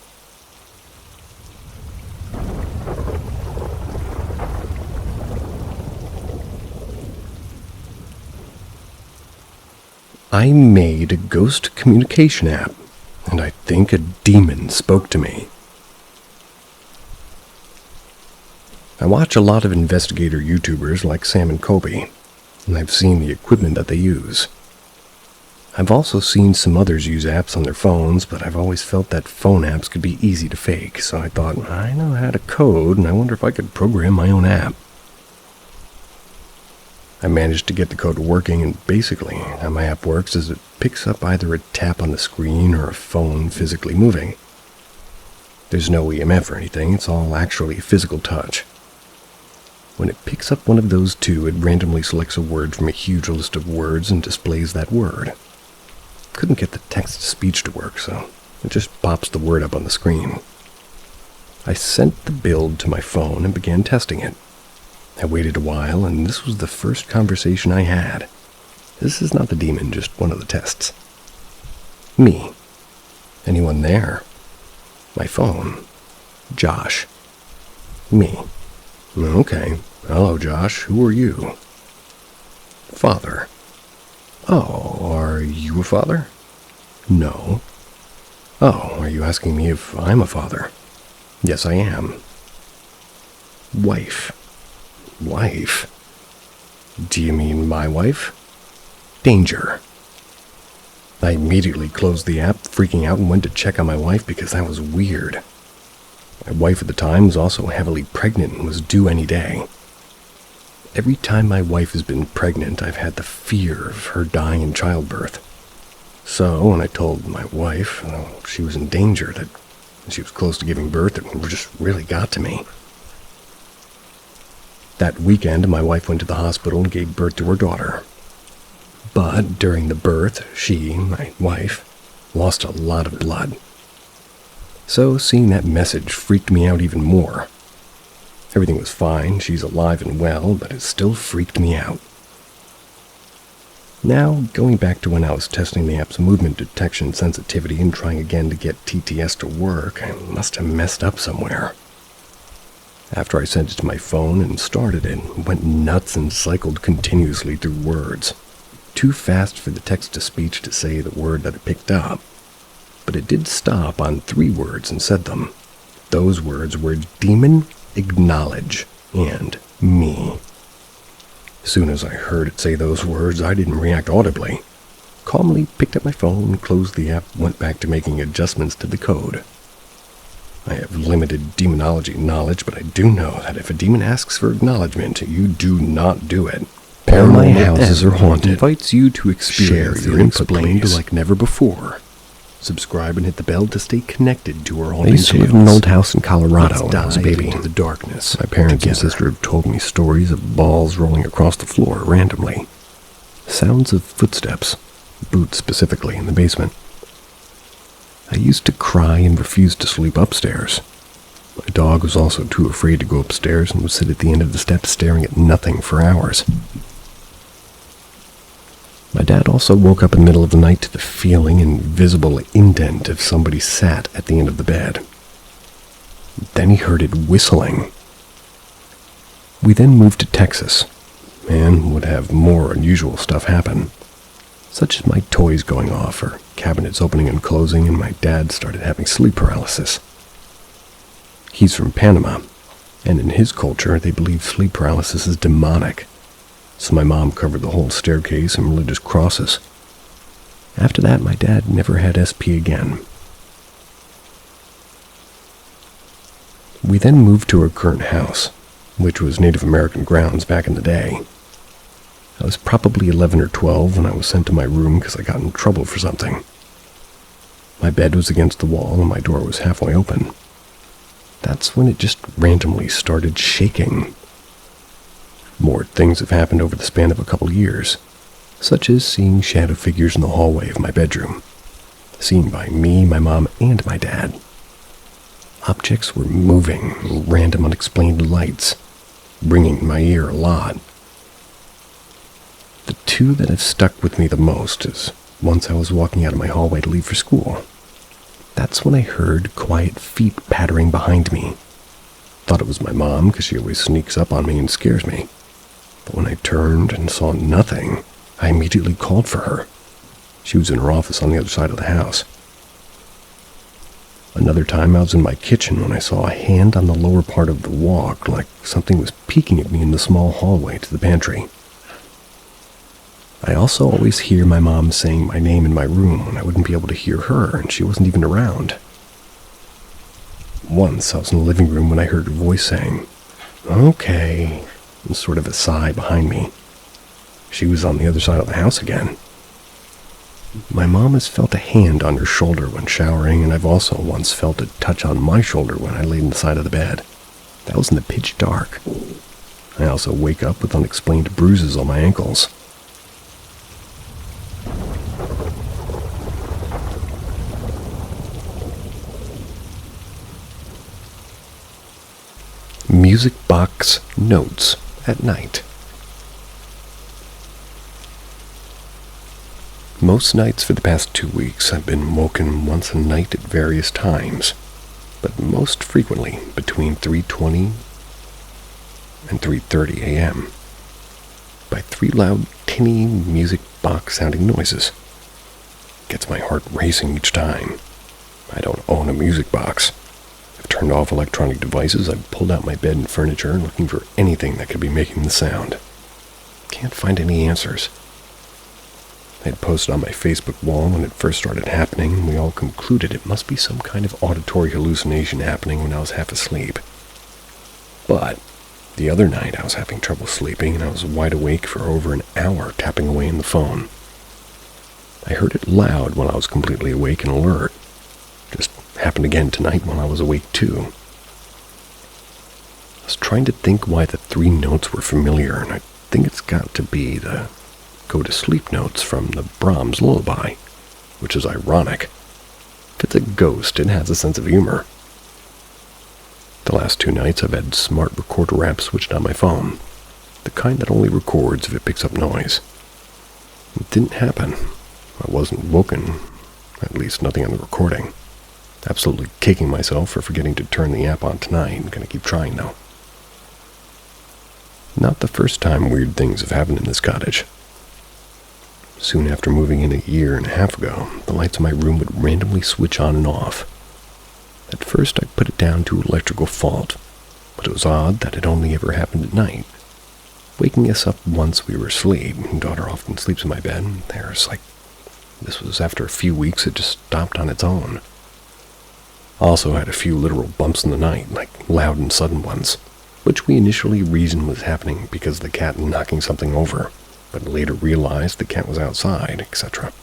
I made a ghost communication app, and I think a demon spoke to me. I watch a lot of investigator YouTubers like Sam and Kobe, and I've seen the equipment that they use. I've also seen some others use apps on their phones, but I've always felt that phone apps could be easy to fake, so I thought, I know how to code, and I wonder if I could program my own app. I managed to get the code working, and basically, how my app works is it picks up either a tap on the screen or a phone physically moving. There's no EMF or anything, it's all actually physical touch. When it picks up one of those two, it randomly selects a word from a huge list of words and displays that word. Couldn't get the text-to-speech to work, so it just pops the word up on the screen. I sent the build to my phone and began testing it. I waited a while, and this was the first conversation I had. This is not the demon, just one of the tests. Me. Anyone there? My phone. Josh. Me. Okay. Hello, Josh. Who are you? Father. Oh, are you a father? No. Oh, are you asking me if I'm a father? Yes, I am. Wife. Wife? Do you mean my wife? Danger. I immediately closed the app, freaking out, and went to check on my wife because that was weird. My wife at the time was also heavily pregnant and was due any day. Every time my wife has been pregnant, I've had the fear of her dying in childbirth. So when I told my wife she was in danger, that she was close to giving birth, it just really got to me. That weekend, my wife went to the hospital and gave birth to her daughter. But during the birth, she, my wife, lost a lot of blood. So seeing that message freaked me out even more. Everything was fine, she's alive and well, but it still freaked me out. Now, going back to when I was testing the app's movement detection sensitivity and trying again to get TTS to work, I must have messed up somewhere. After I sent it to my phone and started it went nuts and cycled continuously through words. Too fast for the text-to-speech to say the word that it picked up. But it did stop on 3 words and said them. Those words were demon, acknowledge, and me. As soon as I heard it say those words, I didn't react audibly. calmly picked up my phone, closed the app, went back to making adjustments to the code. I have limited demonology knowledge, but I do know that if a demon asks for acknowledgement, you do not do it. Paranormal Houses Are Haunted invites you to experience the unexplained like never before. Subscribe and hit the bell to stay connected to our haunting tales. I used to live in an old house in Colorado when I was a baby. Into the darkness. My parents and sister have told me stories of balls rolling across the floor randomly. Sounds of footsteps, boots specifically, in the basement. I used to cry and refuse to sleep upstairs. My dog was also too afraid to go upstairs and would sit at the end of the steps staring at nothing for hours. My dad also woke up in the middle of the night to the feeling and visible indent of somebody sat at the end of the bed. Then he heard it whistling. We then moved to Texas, and would have more unusual stuff happen, such as my toys going off or cabinets opening and closing, and my dad started having sleep paralysis. He's from Panama, and in his culture they believe sleep paralysis is demonic. So my mom covered the whole staircase in religious crosses. After that, my dad never had SP again. We then moved to our current house, which was Native American grounds back in the day. I was probably 11 or 12 when I was sent to my room because I got in trouble for something. My bed was against the wall and my door was halfway open. That's when it just randomly started shaking. More things have happened over the span of a couple years, such as seeing shadow figures in the hallway of my bedroom, seen by me, my mom, and my dad. Objects were moving, random unexplained lights, ringing in my ear a lot. The two that have stuck with me the most is once I was walking out of my hallway to leave for school. That's when I heard quiet feet pattering behind me. Thought it was my mom because she always sneaks up on me and scares me. But when I turned and saw nothing, I immediately called for her. She was in her office on the other side of the house. Another time I was in my kitchen when I saw a hand on the lower part of the walk, like something was peeking at me in the small hallway to the pantry. I also always hear my mom saying my name in my room when I wouldn't be able to hear her and she wasn't even around. Once I was in the living room when I heard her voice saying, "Okay," and sort of a sigh behind me. She was on the other side of the house again. My mom has felt a hand on her shoulder when showering, and I've also once felt a touch on my shoulder when I laid on the side of the bed. That was in the pitch dark. I also wake up with unexplained bruises on my ankles. Music box notes at night. Most nights for the past 2 weeks I've been woken once a night at various times, but most frequently between 3:20 and 3:30 a.m. by 3 loud, tinny music box sounding noises. Gets my heart racing each time. I don't own a music box. I've turned off electronic devices. I've pulled out my bed and furniture looking for anything that could be making the sound. Can't find any answers. I had posted on my Facebook wall when it first started happening, and we all concluded it must be some kind of auditory hallucination happening when I was half asleep. But the other night I was having trouble sleeping, and I was wide awake for over an hour tapping away on the phone. I heard it loud when I was completely awake and alert. Just happened again tonight when I was awake too. I was trying to think why the 3 notes were familiar, and I think it's got to be the go-to-sleep notes from the Brahms lullaby, which is ironic. If it's a ghost, it has a sense of humor. The last 2 nights I've had smart recorder app switched on my phone, the kind that only records if it picks up noise. It didn't happen. I wasn't woken, at least nothing on the recording. Absolutely kicking myself for forgetting to turn the app on tonight. I'm gonna keep trying though. Not the first time weird things have happened in this cottage. Soon after moving in 1.5 years ago, the lights in my room would randomly switch on and off. At first I put it down to electrical fault, but it was odd that it only ever happened at night. Waking us up once we were asleep, daughter often sleeps in my bed, there's like This was after a few weeks it just stopped on its own. Also had a few literal bumps in the night, like loud and sudden ones, which we initially reasoned was happening because of the cat knocking something over, but later realized the cat was outside, etc.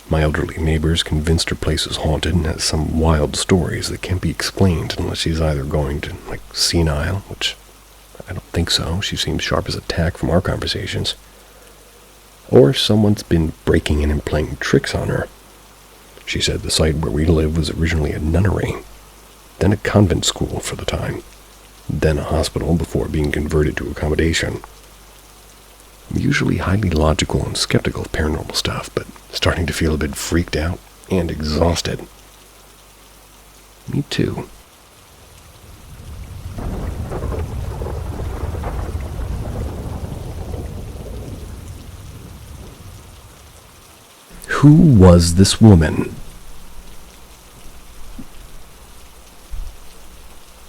My elderly neighbors convinced her place is haunted and has some wild stories that can't be explained unless she's either going to, senile, which I don't think so, she seems sharp as a tack from our conversations, or someone's been breaking in and playing tricks on her. She said the site where we live was originally a nunnery, then a convent school for the time, then a hospital before being converted to accommodation. I'm usually highly logical and skeptical of paranormal stuff, but starting to feel a bit freaked out and exhausted. Me too. Who was this woman?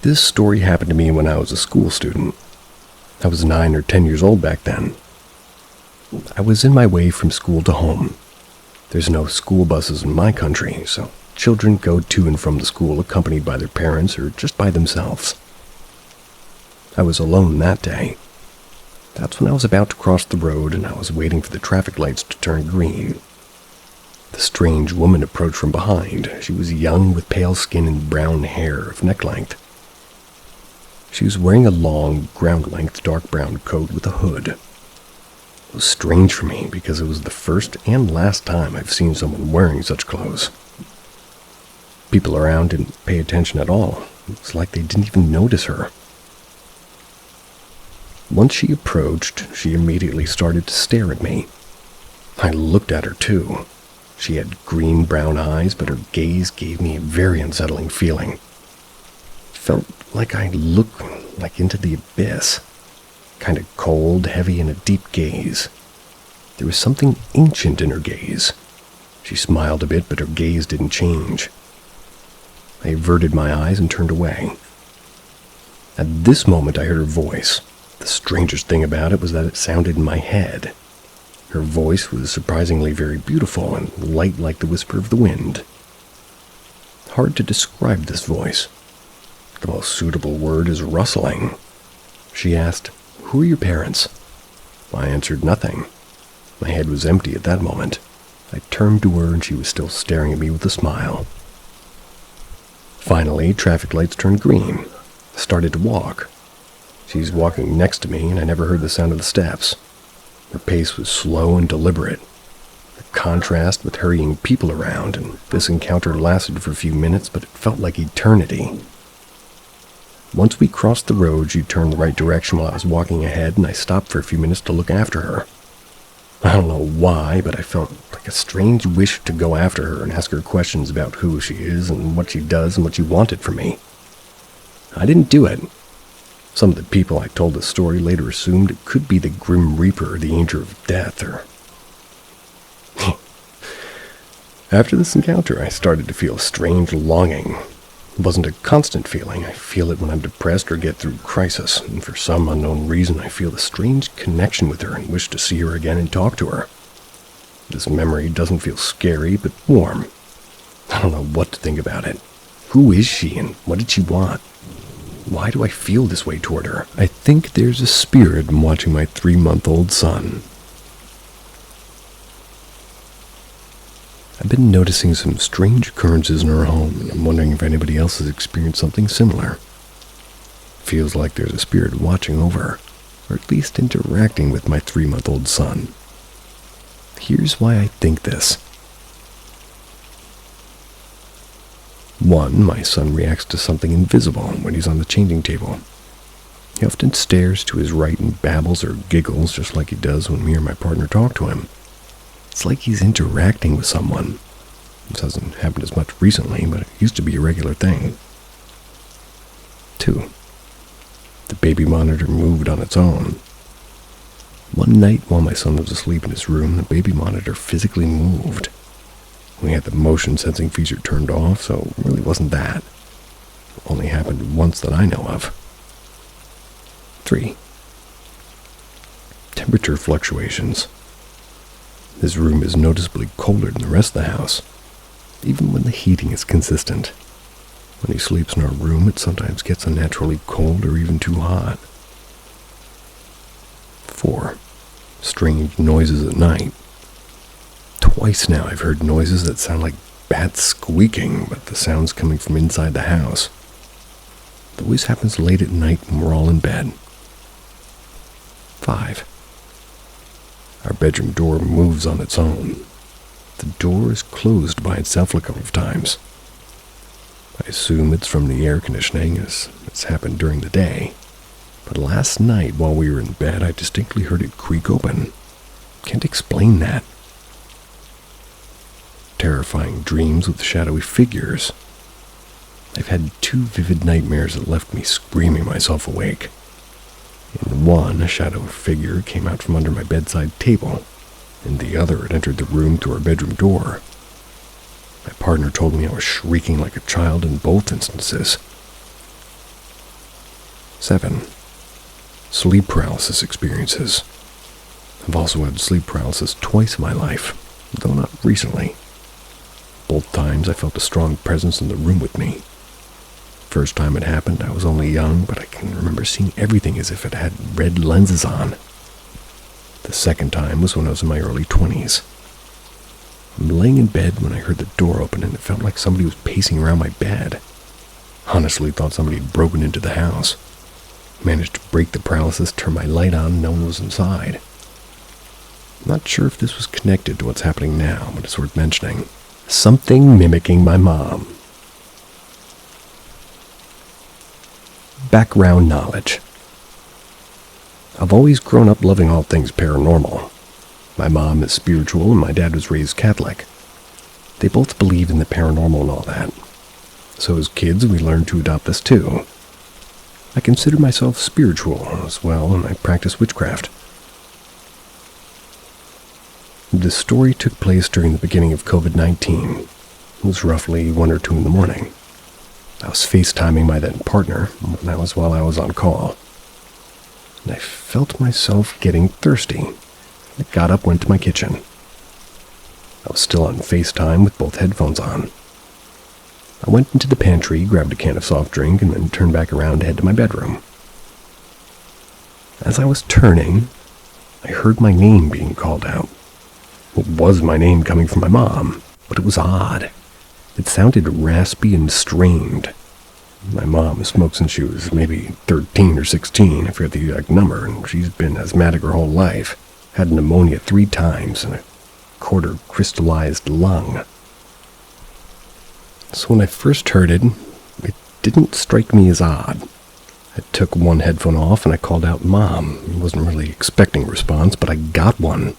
This story happened to me when I was a school student. I was 9 or 10 years old back then. I was in my way from school to home. There's no school buses in my country, so children go to and from the school accompanied by their parents or just by themselves. I was alone that day. That's when I was about to cross the road and I was waiting for the traffic lights to turn green. The strange woman approached from behind. She was young with pale skin and brown hair of neck length. She was wearing a long, ground-length dark brown coat with a hood. It was strange for me because it was the first and last time I've seen someone wearing such clothes. People around didn't pay attention at all. It's like they didn't even notice her. Once she approached, she immediately started to stare at me. I looked at her too. She had green-brown eyes, but her gaze gave me a very unsettling feeling. It felt like I looked into the abyss. Kind of cold, heavy, and a deep gaze. There was something ancient in her gaze. She smiled a bit, but her gaze didn't change. I averted my eyes and turned away. At this moment I heard her voice. The strangest thing about it was that it sounded in my head. Her voice was surprisingly very beautiful and light like the whisper of the wind. Hard to describe this voice. The most suitable word is rustling. She asked, "Who are your parents?" I answered nothing. My head was empty at that moment. I turned to her and she was still staring at me with a smile. Finally, traffic lights turned green. I started to walk. She's walking next to me and I never heard the sound of the steps. Her pace was slow and deliberate. The contrast with hurrying people around, and this encounter lasted for a few minutes, but it felt like eternity. Once we crossed the road, she turned the right direction while I was walking ahead, and I stopped for a few minutes to look after her. I don't know why, but I felt like a strange wish to go after her and ask her questions about who she is and what she does and what she wanted from me. I didn't do it. Some of the people I told this story later assumed it could be the Grim Reaper or the Angel of Death or... After this encounter, I started to feel a strange longing. It wasn't a constant feeling. I feel it when I'm depressed or get through crisis, and for some unknown reason I feel a strange connection with her and wish to see her again and talk to her. This memory doesn't feel scary, but warm. I don't know what to think about it. Who is she and what did she want? Why do I feel this way toward her? I think there's a spirit in watching my 3-month-old son. I've been noticing some strange occurrences in our home, and I'm wondering if anybody else has experienced something similar. Feels like there's a spirit watching over her, or at least interacting with my 3-month-old son. Here's why I think this. 1, my son reacts to something invisible when he's on the changing table. He often stares to his right and babbles or giggles just like he does when me or my partner talk to him. It's like he's interacting with someone. This hasn't happened as much recently, but it used to be a regular thing. 2, the baby monitor moved on its own. One night while my son was asleep in his room, the baby monitor physically moved. We had the motion sensing feature turned off, so it really wasn't that. It only happened once that I know of. 3, temperature fluctuations. This room is noticeably colder than the rest of the house, even when the heating is consistent. When he sleeps in our room, it sometimes gets unnaturally cold or even too hot. 4. Strange noises at night. Twice now I've heard noises that sound like bats squeaking, but the sound's coming from inside the house. It always happens late at night when we're all in bed. 5. Our bedroom door moves on its own. The door is closed by itself a couple of times. I assume it's from the air conditioning, as it's happened during the day. But last night, while we were in bed, I distinctly heard it creak open. Can't explain that. Terrifying dreams with shadowy figures. I've had 2 vivid nightmares that left me screaming myself awake. In one, a shadowy figure came out from under my bedside table. In the other, it entered the room through our bedroom door. My partner told me I was shrieking like a child in both instances. 7. Sleep paralysis experiences. I've also had sleep paralysis twice in my life, though not recently. Both times I felt a strong presence in the room with me. First time it happened, I was only young, but I can remember seeing everything as if it had red lenses on. The second time was when I was in my early 20s. I'm laying in bed when I heard the door open and it felt like somebody was pacing around my bed. Honestly thought somebody had broken into the house. Managed to break the paralysis, turn my light on, and no one was inside. I'm not sure if this was connected to what's happening now, but it's worth mentioning. Something mimicking my mom. Background knowledge. I've always grown up loving all things paranormal. My mom is spiritual and my dad was raised Catholic. They both believe in the paranormal and all that. So as kids, we learned to adopt this too. I consider myself spiritual as well, and I practice witchcraft. This story took place during the beginning of COVID-19. It was roughly 1 or 2 in the morning. I was FaceTiming my then partner, and that was while I was on call. And I felt myself getting thirsty. I got up, went to my kitchen. I was still on FaceTime with both headphones on. I went into the pantry, grabbed a can of soft drink, and then turned back around to head to my bedroom. As I was turning, I heard my name being called out. It was my name coming from my mom, but it was odd. It sounded raspy and strained. My mom smoked since she was maybe 13 or 16, I forget the exact number, and she's been asthmatic her whole life. Had pneumonia 3 times and a quarter crystallized lung. So when I first heard it, it didn't strike me as odd. I took one headphone off and I called out Mom. I wasn't really expecting a response, but I got one.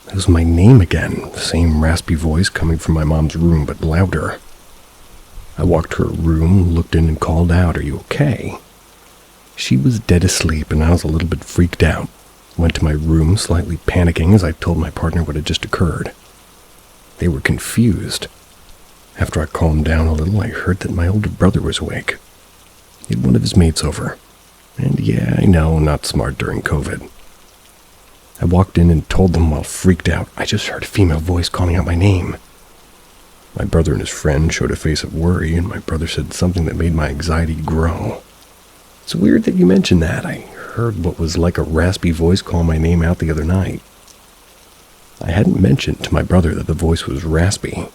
It was my name again, the same raspy voice coming from my mom's room, but louder. I walked to her room, looked in and called out, "Are you okay?" She was dead asleep and I was a little bit freaked out. Went to my room, slightly panicking as I told my partner what had just occurred. They were confused. After I calmed down a little, I heard that my older brother was awake. He had one of his mates over. And yeah, I know, not smart during COVID. I walked in and told them while freaked out, I just heard a female voice calling out my name. My brother and his friend showed a face of worry, and my brother said something that made my anxiety grow. It's weird that you mentioned that. I heard what was like a raspy voice call my name out the other night. I hadn't mentioned to my brother that the voice was raspy.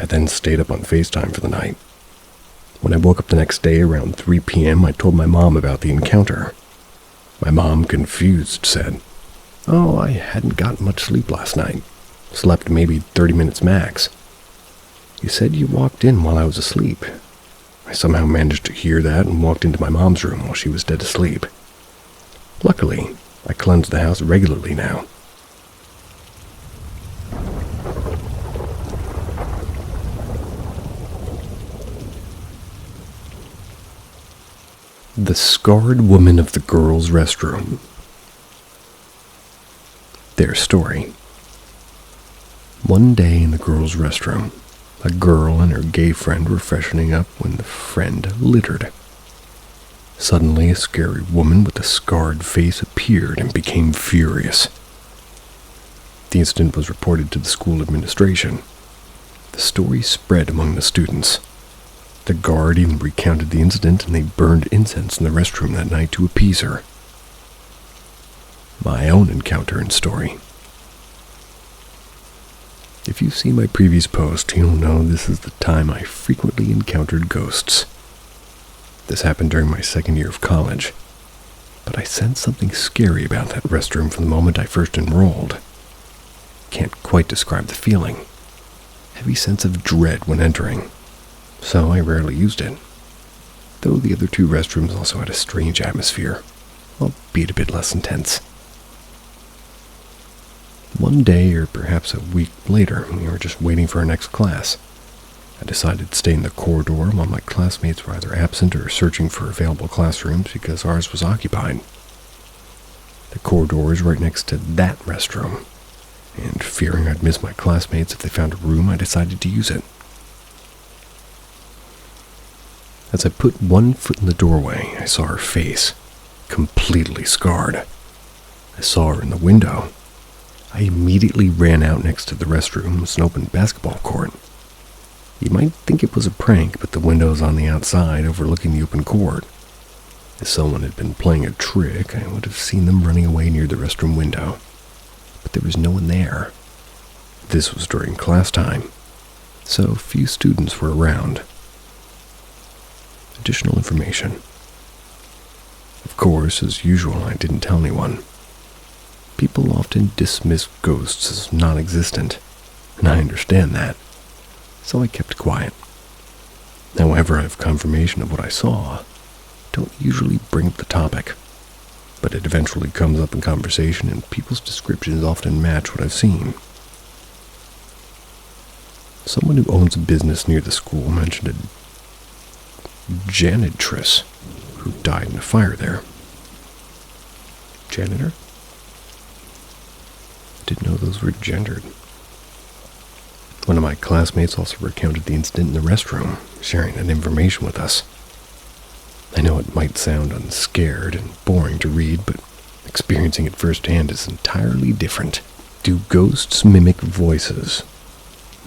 I then stayed up on FaceTime for the night. When I woke up the next day around 3 p.m., I told my mom about the encounter. My mom, confused, said, "Oh, I hadn't gotten much sleep last night. Slept maybe 30 minutes max. You said you walked in while I was asleep." I somehow managed to hear that and walked into my mom's room while she was dead asleep. Luckily, I cleanse the house regularly now. The Scarred Woman of the Girls' Restroom. Their story. One day in the girls' restroom, a girl and her gay friend were freshening up when the friend littered. Suddenly, a scary woman with a scarred face appeared and became furious. The incident was reported to the school administration. The story spread among the students. The guard even recounted the incident, and they burned incense in the restroom that night to appease her. My own encounter and story. If you've seen my previous post, you'll know this is the time I frequently encountered ghosts. This happened during my second year of college, but I sensed something scary about that restroom from the moment I first enrolled. Can't quite describe the feeling. Heavy sense of dread when entering, so I rarely used it. Though the other two restrooms also had a strange atmosphere, albeit a bit less intense. One day, or perhaps a week later, we were just waiting for our next class. I decided to stay in the corridor while my classmates were either absent or searching for available classrooms because ours was occupied. The corridor is right next to that restroom, and fearing I'd miss my classmates if they found a room, I decided to use it. As I put one foot in the doorway, I saw her face, completely scarred. I saw her in the window. I immediately ran out next to the restroom. It's an open basketball court. You might think it was a prank, but the window's on the outside overlooking the open court. If someone had been playing a trick, I would have seen them running away near the restroom window. But there was no one there. This was during class time, so few students were around. Additional information. Of course, as usual, I didn't tell anyone. People often dismiss ghosts as non-existent, and I understand that, so I kept quiet. However, I have confirmation of what I saw. Don't usually bring up the topic, but it eventually comes up in conversation, and people's descriptions often match what I've seen. Someone who owns a business near the school mentioned a janitress who died in a fire there. Janitor? Didn't know those were gendered. One of my classmates also recounted the incident in the restroom, sharing that information with us. I know it might sound unscared and boring to read, but experiencing it firsthand is entirely different. Do ghosts mimic voices?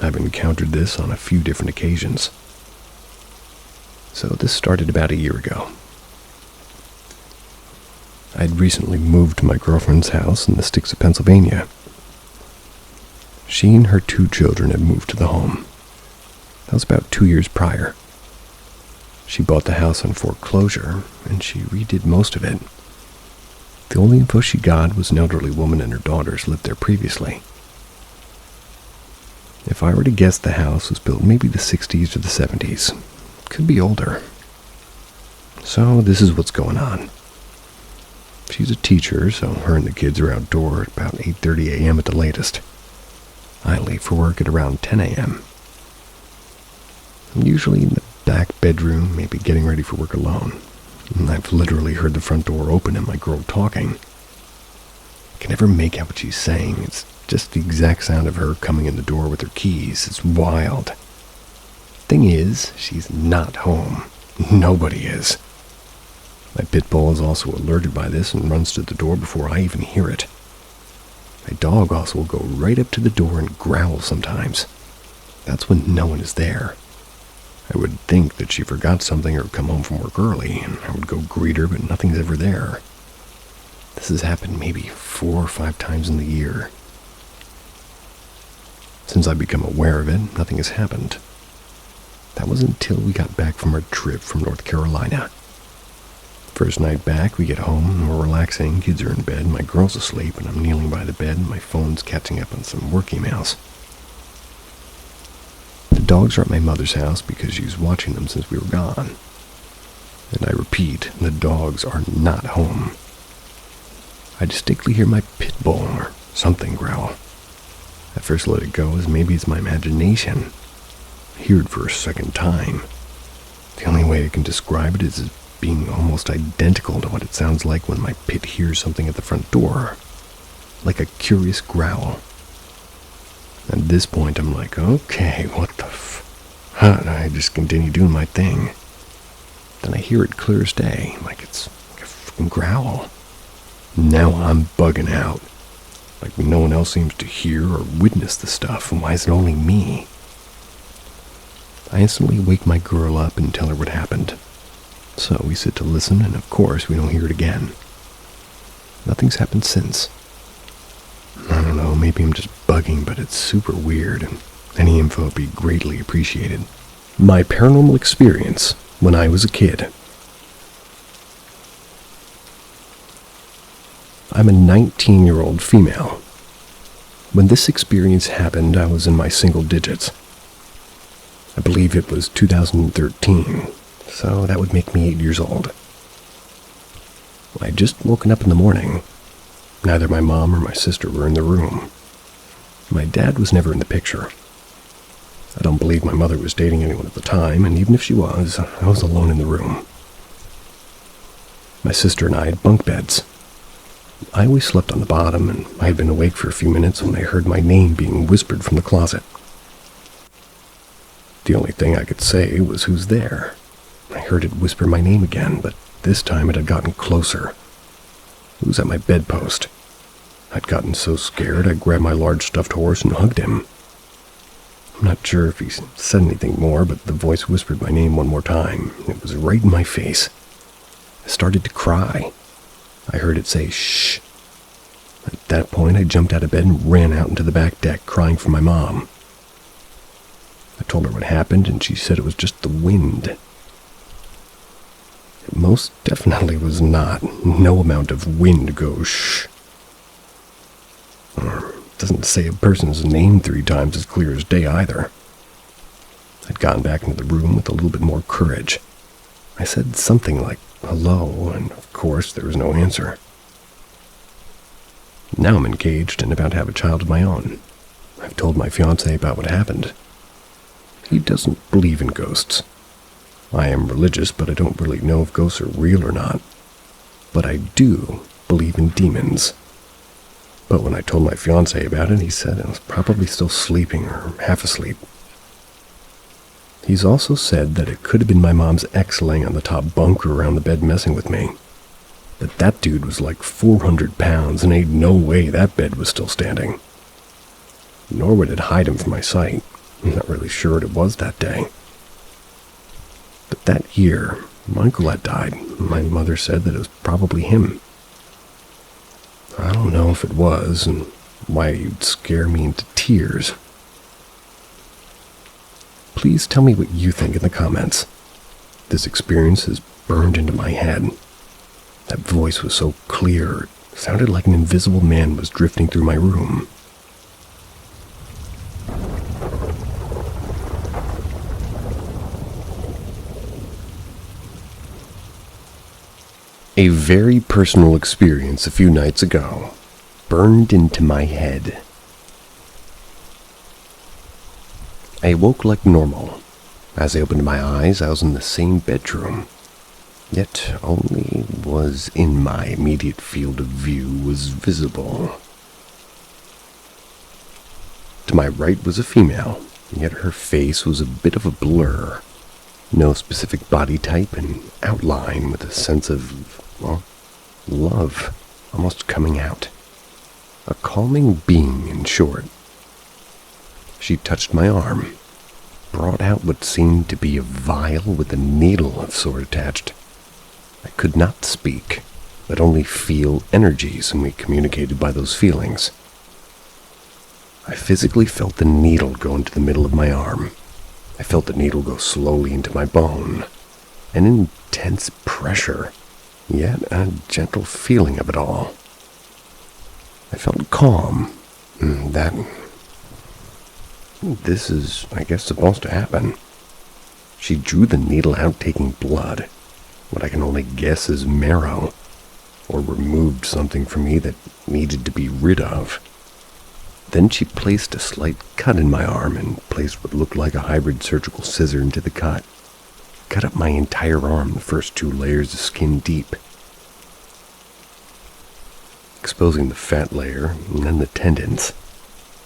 I've encountered this on a few different occasions. So this started about a year ago. I'd recently moved to my girlfriend's house in the sticks of Pennsylvania. She and her 2 children had moved to the home. That was about 2 years prior. She bought the house on foreclosure, and she redid most of it. The only info she got was an elderly woman and her daughters lived there previously. If I were to guess, the house was built maybe the 60s or the 70s. Could be older. So this is what's going on. She's a teacher, so her and the kids are outdoor at about 8:30 a.m. at the latest. I leave for work at around 10 a.m. I'm usually in the back bedroom, maybe getting ready for work alone. And I've literally heard the front door open and my girl talking. I can never make out what she's saying. It's just the exact sound of her coming in the door with her keys. It's wild. Thing is, she's not home. Nobody is. My pit bull is also alerted by this and runs to the door before I even hear it. My dog also will go right up to the door and growl sometimes. That's when no one is there. I would think that she forgot something or come home from work early, and I would go greet her, but nothing's ever there. This has happened maybe 4 or 5 times in the year. Since I've become aware of it, nothing has happened. That was until we got back from our trip from North Carolina. First night back, we get home, and we're relaxing, kids are in bed, my girl's asleep, and I'm kneeling by the bed, and my phone's catching up on some work emails. The dogs are at my mother's house because she's watching them since we were gone. And I repeat, the dogs are not home. I distinctly hear my pit bull or something growl. I first let it go as maybe it's my imagination. I hear it for a second time. The only way I can describe it is as being almost identical to what it sounds like when my pit hears something at the front door. Like a curious growl. At this point, I'm like, okay, what the and I just continue doing my thing. Then I hear it clear as day, like it's like a freaking growl. Now I'm bugging out. Like no one else seems to hear or witness the stuff, and why is it only me? I instantly wake my girl up and tell her what happened. So we sit to listen, and of course we don't hear it again. Nothing's happened since. I don't know, maybe I'm just bugging, but it's super weird, and any info would be greatly appreciated. My paranormal experience when I was a kid. I'm a 19-year-old female. When this experience happened, I was in my single digits. I believe it was 2013, so that would make me 8 years old. I had just woken up in the morning. Neither my mom or my sister were in the room. My dad was never in the picture. I don't believe my mother was dating anyone at the time, and even if she was, I was alone in the room. My sister and I had bunk beds. I always slept on the bottom, and I had been awake for a few minutes when I heard my name being whispered from the closet. The only thing I could say was, "Who's there?" I heard it whisper my name again, but this time it had gotten closer. It was at my bedpost. I'd gotten so scared I grabbed my large stuffed horse and hugged him. I'm not sure if he said anything more, but the voice whispered my name one more time. It was right in my face. I started to cry. I heard it say, "Shh." At that point, I jumped out of bed and ran out into the back deck, crying for my mom. I told her what happened, and she said it was just the wind. It most definitely was not. No amount of wind goes shh. Or doesn't say a person's name 3 times as clear as day either. I'd gotten back into the room with a little bit more courage. I said something like, "Hello," and of course there was no answer. Now I'm engaged and about to have a child of my own. I've told my fiancé about what happened. He doesn't believe in ghosts. I am religious, but I don't really know if ghosts are real or not. But I do believe in demons. But when I told my fiancé about it, he said I was probably still sleeping or half asleep. He's also said that it could have been my mom's ex laying on the top bunk or around the bed messing with me. But that dude was like 400 pounds and ain't no way that bed was still standing. Nor would it hide him from my sight. I'm not really sure what it was that day. But that year, my uncle had died. My mother said that it was probably him. I don't know if it was, and why you'd scare me into tears. Please tell me what you think in the comments. This experience is burned into my head. That voice was so clear, it sounded like an invisible man was drifting through my room. A very personal experience a few nights ago, burned into my head. I woke like normal. As I opened my eyes, I was in the same bedroom. Yet only was in my immediate field of view was visible. To my right was a female, yet her face was a bit of a blur. No specific body type and outline with a sense of, well, love almost coming out. A calming being, in short. She touched my arm, brought out what seemed to be a vial with a needle of sort attached. I could not speak, but only feel energies, and we communicated by those feelings. I physically felt the needle go into the middle of my arm. I felt the needle go slowly into my bone. An intense pressure, yet a gentle feeling of it all. I felt calm. This is, I guess, supposed to happen. She drew the needle out, taking blood. What I can only guess is marrow, or removed something from me that needed to be rid of. Then she placed a slight cut in my arm and placed what looked like a hybrid surgical scissor into the cut. Cut up my entire arm, the first 2 layers of skin deep, exposing the fat layer and then the tendons.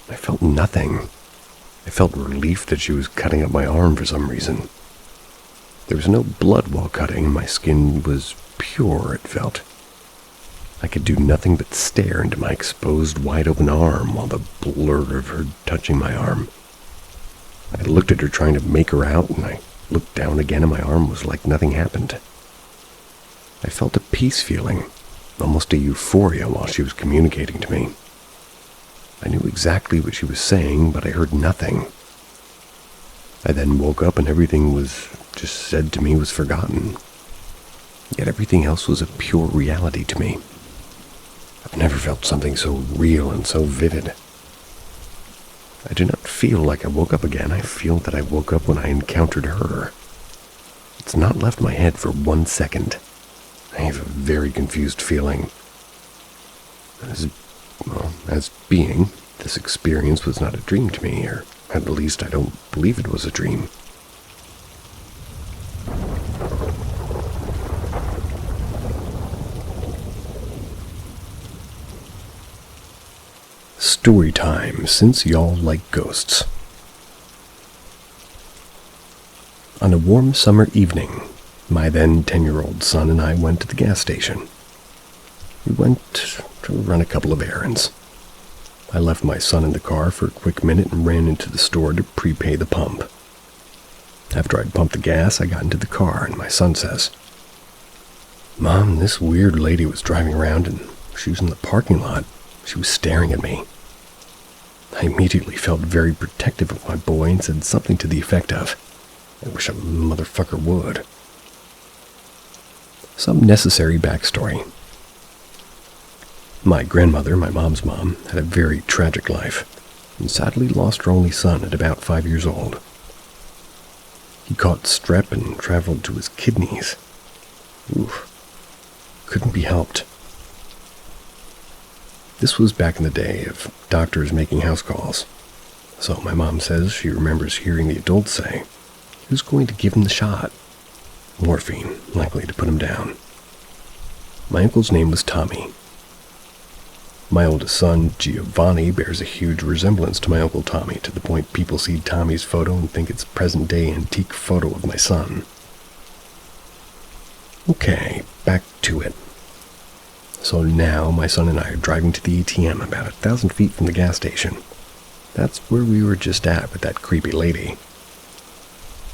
I felt nothing. I felt relief that she was cutting up my arm for some reason. There was no blood while cutting, and my skin was pure, it felt. I could do nothing but stare into my exposed, wide-open arm while the blur of her touching my arm. I looked at her trying to make her out, and I looked down again and my arm was like nothing happened. I felt a peace feeling, almost a euphoria while she was communicating to me. I knew exactly what she was saying, but I heard nothing. I then woke up and everything was just said to me was forgotten. Yet everything else was a pure reality to me. I've never felt something so real and so vivid. I do not feel like I woke up again. I feel that I woke up when I encountered her. It's not left my head for 1 second. I have a very confused feeling. As being, this experience was not a dream to me, or at least I don't believe it was a dream. Story time, since y'all like ghosts. On a warm summer evening, my then 10-year-old son and I went to the gas station. We went to run a couple of errands. I left my son in the car for a quick minute and ran into the store to prepay the pump. After I'd pumped the gas, I got into the car and my son says, "Mom, this weird lady was driving around and she was in the parking lot. She was staring at me." I immediately felt very protective of my boy and said something to the effect of, "I wish a motherfucker would." Some necessary backstory. My grandmother, my mom's mom, had a very tragic life, and sadly lost her only son at about 5 years old. He caught strep and traveled to his kidneys. Oof. Couldn't be helped. This was back in the day of doctors making house calls, so my mom says she remembers hearing the adults say, "Who's going to give him the shot?" Morphine, likely to put him down. My uncle's name was Tommy. My oldest son, Giovanni, bears a huge resemblance to my Uncle Tommy, to the point people see Tommy's photo and think it's a present-day antique photo of my son. Okay, back to it. So now my son and I are driving to the ATM about 1,000 feet from the gas station. That's where we were just at with that creepy lady.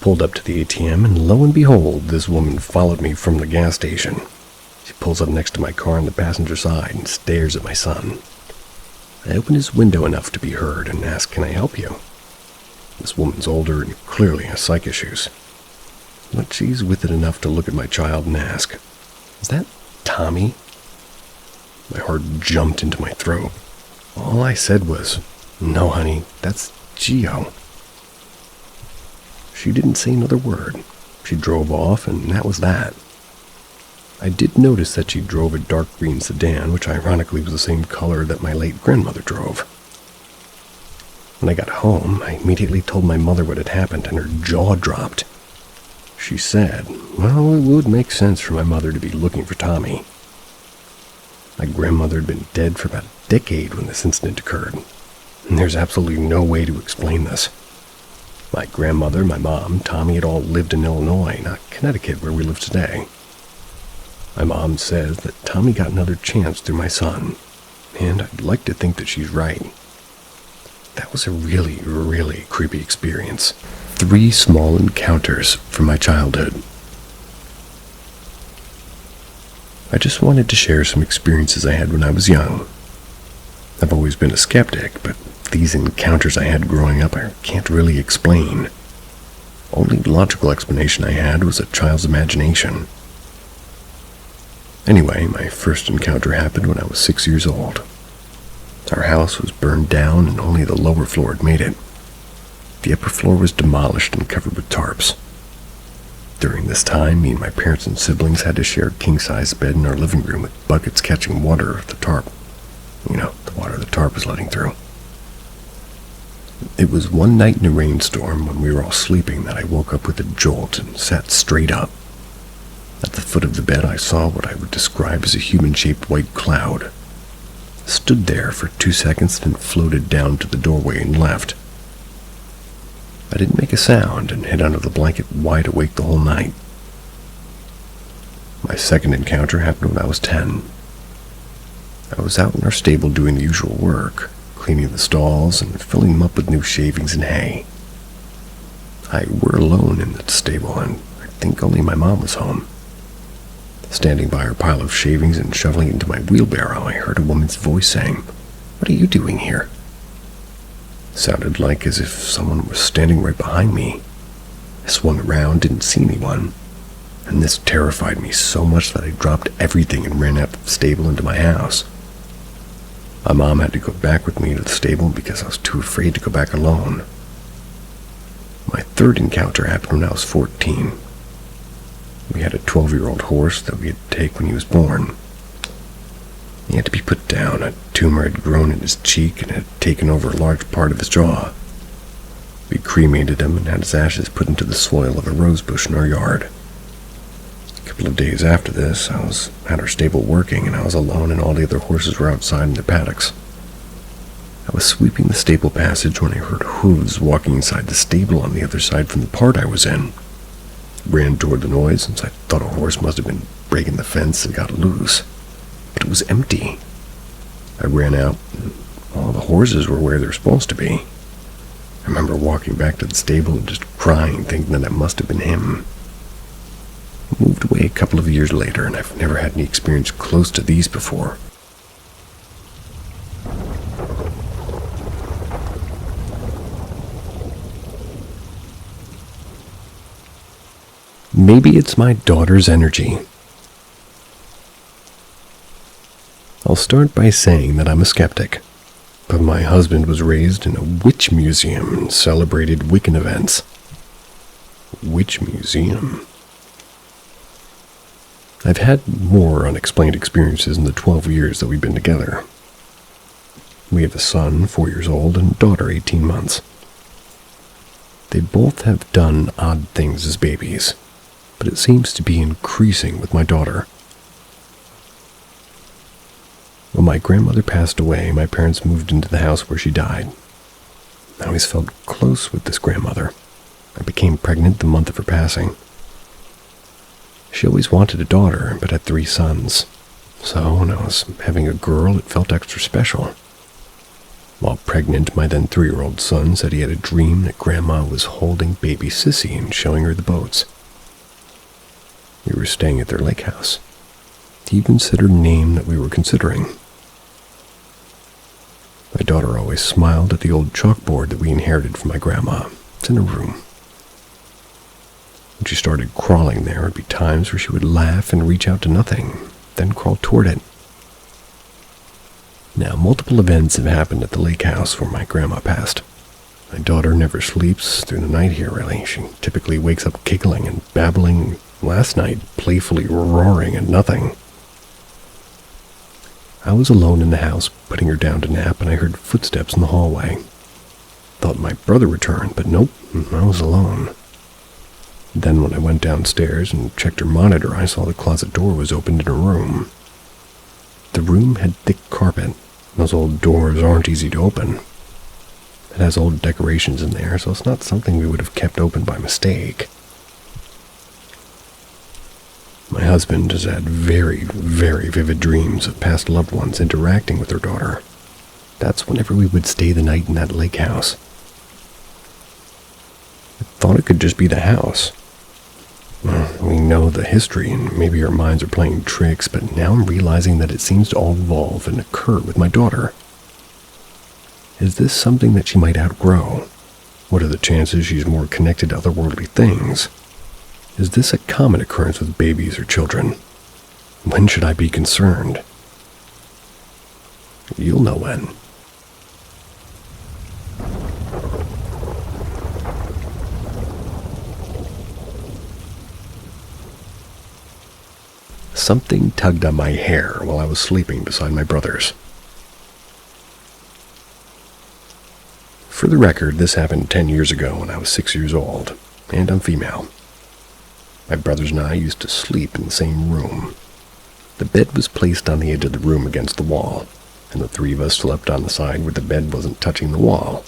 Pulled up to the ATM, and lo and behold, this woman followed me from the gas station. She pulls up next to my car on the passenger side and stares at my son. I open his window enough to be heard and ask, "Can I help you?" This woman's older and clearly has psych issues, but she's with it enough to look at my child and ask, "Is that Tommy?" My heart jumped into my throat. All I said was, "No, honey, that's Gio." She didn't say another word. She drove off, and that was that. I did notice that she drove a dark green sedan, which ironically was the same color that my late grandmother drove. When I got home, I immediately told my mother what had happened, and her jaw dropped. She said, well, it would make sense for my mother to be looking for Tommy. My grandmother had been dead for about a decade when this incident occurred, and there's absolutely no way to explain this. My grandmother, my mom, Tommy had all lived in Illinois, not Connecticut, where we live today. My mom says that Tommy got another chance through my son, and I'd like to think that she's right. That was a really, really creepy experience. 3 small encounters from my childhood. I just wanted to share some experiences I had when I was young. I've always been a skeptic, but these encounters I had growing up I can't really explain. Only logical explanation I had was a child's imagination. Anyway, my first encounter happened when I was 6 years old. Our house was burned down and only the lower floor had made it. The upper floor was demolished and covered with tarps. During this time, me and my parents and siblings had to share a king-size bed in our living room with buckets catching water off the tarp. You know, the water the tarp was letting through. It was one night in a rainstorm when we were all sleeping that I woke up with a jolt and sat straight up. At the foot of the bed, I saw what I would describe as a human-shaped white cloud. Stood there for 2 seconds, then floated down to the doorway and left. I didn't make a sound and hid under the blanket wide awake the whole night. My second encounter happened when I was 10. I was out in our stable doing the usual work, cleaning the stalls and filling them up with new shavings and hay. I were alone in the stable, and I think only my mom was home. Standing by our pile of shavings and shoveling it into my wheelbarrow, I heard a woman's voice saying, "What are you doing here?" Sounded like as if someone was standing right behind me. I swung around, didn't see anyone, and this terrified me so much that I dropped everything and ran out of the stable into my house. My mom had to go back with me to the stable because I was too afraid to go back alone. My third encounter happened when I was 14. We had a 12-year-old horse that we had to take when he was born. He had to be put down. A tumor had grown in his cheek and had taken over a large part of his jaw. We cremated him and had his ashes put into the soil of a rose bush in our yard. A couple of days after this, I was at our stable working, and I was alone and all the other horses were outside in their paddocks. I was sweeping the stable passage when I heard hooves walking inside the stable on the other side from the part I was in. I ran toward the noise since I thought a horse must have been breaking the fence and got loose. But it was empty. I ran out, and all the horses were where they're supposed to be. I remember walking back to the stable and just crying, thinking that it must have been him. I moved away a couple of years later, and I've never had any experience close to these before. Maybe it's my daughter's energy. I'll start by saying that I'm a skeptic, but my husband was raised in a witch museum and celebrated Wiccan events. Witch museum? I've had more unexplained experiences in the 12 years that we've been together. We have a son, 4 years old, and a daughter, 18 months. They both have done odd things as babies, but it seems to be increasing with my daughter. When my grandmother passed away, my parents moved into the house where she died. I always felt close with this grandmother. I became pregnant the month of her passing. She always wanted a daughter, but had 3 sons. So when I was having a girl, it felt extra special. While pregnant, my then 3-year-old son said he had a dream that Grandma was holding baby Sissy and showing her the boats. We were staying at their lake house. He even said her name that we were considering. My daughter always smiled at the old chalkboard that we inherited from my grandma. It's in her room. When she started crawling there, would be times where she would laugh and reach out to nothing, then crawl toward it. Now, multiple events have happened at the lake house where my grandma passed. My daughter never sleeps through the night here, really. She typically wakes up giggling and babbling. Last night, playfully roaring at nothing. I was alone in the house, putting her down to nap, and I heard footsteps in the hallway. Thought my brother returned, but nope, I was alone. Then when I went downstairs and checked her monitor, I saw the closet door was opened in her room. The room had thick carpet. Those old doors aren't easy to open. It has old decorations in there, so it's not something we would have kept open by mistake. My husband has had very, very vivid dreams of past loved ones interacting with their daughter. That's whenever we would stay the night in that lake house. I thought it could just be the house. We know the history, and maybe our minds are playing tricks, but now I'm realizing that it seems to all evolve and occur with my daughter. Is this something that she might outgrow? What are the chances she's more connected to otherworldly things? Is this a common occurrence with babies or children? When should I be concerned? You'll know when. Something tugged on my hair while I was sleeping beside my brother's. For the record, this happened 10 years ago when I was 6 years old, and I'm female. My brothers and I used to sleep in the same room. The bed was placed on the edge of the room against the wall, and the 3 of us slept on the side where the bed wasn't touching the wall.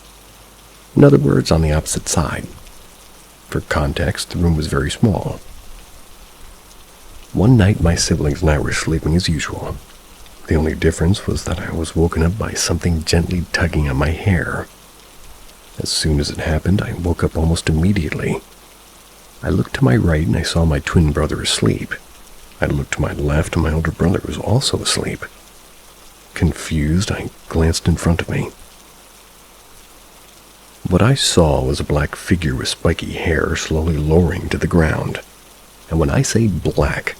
In other words, on the opposite side. For context, the room was very small. One night, my siblings and I were sleeping as usual. The only difference was that I was woken up by something gently tugging at my hair. As soon as it happened, I woke up almost immediately. I looked to my right and I saw my twin brother asleep. I looked to my left and my older brother was also asleep. Confused, I glanced in front of me. What I saw was a black figure with spiky hair slowly lowering to the ground. And when I say black,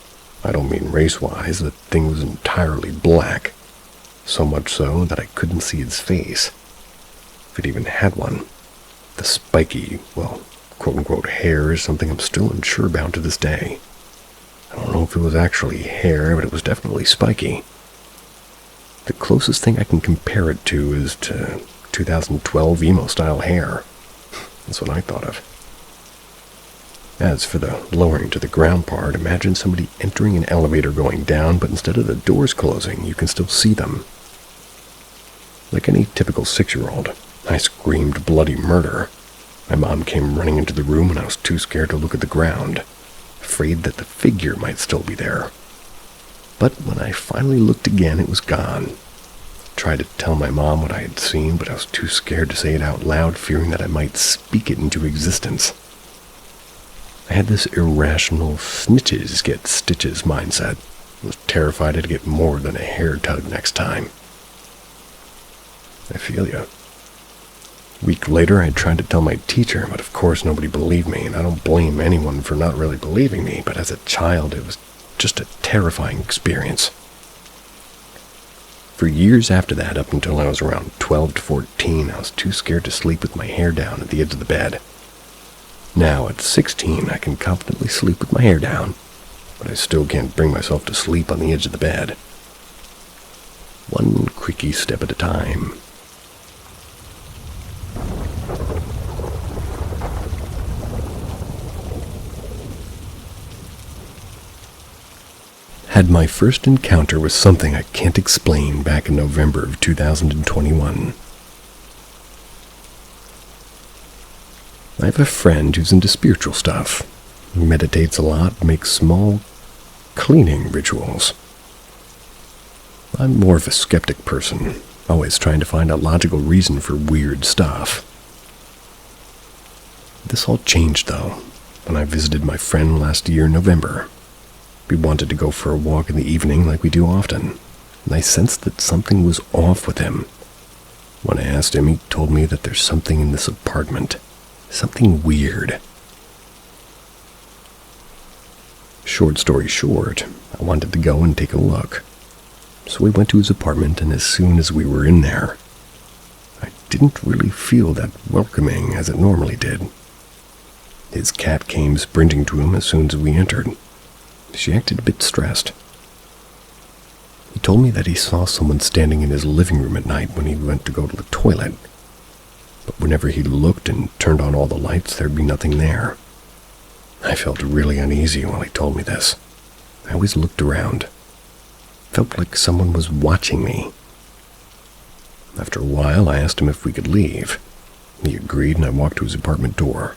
I don't mean race-wise. The thing was entirely black. So much so that I couldn't see its face, if it even had one. The spiky, well, quote-unquote hair is something I'm still unsure about to this day. I don't know if it was actually hair, but it was definitely spiky. The closest thing I can compare it to is to 2012 emo-style hair. That's what I thought of. As for the lowering to the ground part, imagine somebody entering an elevator going down, but instead of the doors closing, you can still see them. Like any typical 6-year-old, I screamed bloody murder. My mom came running into the room and I was too scared to look at the ground, afraid that the figure might still be there. But when I finally looked again, it was gone. I tried to tell my mom what I had seen, but I was too scared to say it out loud, fearing that I might speak it into existence. I had this irrational snitches get stitches mindset. I was terrified I'd get more than a hair tug next time. I feel ya. A week later, I tried to tell my teacher, but of course nobody believed me, and I don't blame anyone for not really believing me, but as a child, it was just a terrifying experience. For years after that, up until I was around 12 to 14, I was too scared to sleep with my hair down at the edge of the bed. Now, at 16, I can confidently sleep with my hair down, but I still can't bring myself to sleep on the edge of the bed. One creaky step at a time. Had my first encounter with something I can't explain back in November of 2021. I have a friend who's into spiritual stuff. He meditates a lot, makes small cleaning rituals. I'm more of a skeptic person, always trying to find a logical reason for weird stuff. This all changed, though, when I visited my friend last year in November. We wanted to go for a walk in the evening like we do often, and I sensed that something was off with him. When I asked him, he told me that there's something in this apartment. Something weird. Short story short, I wanted to go and take a look. So we went to his apartment, and as soon as we were in there, I didn't really feel that welcoming as it normally did. His cat came sprinting to him as soon as we entered. She acted a bit stressed. He told me that he saw someone standing in his living room at night when he went to go to the toilet. But whenever he looked and turned on all the lights, there'd be nothing there. I felt really uneasy while he told me this. I always looked around. Felt like someone was watching me. After a while, I asked him if we could leave. He agreed, and I walked to his apartment door.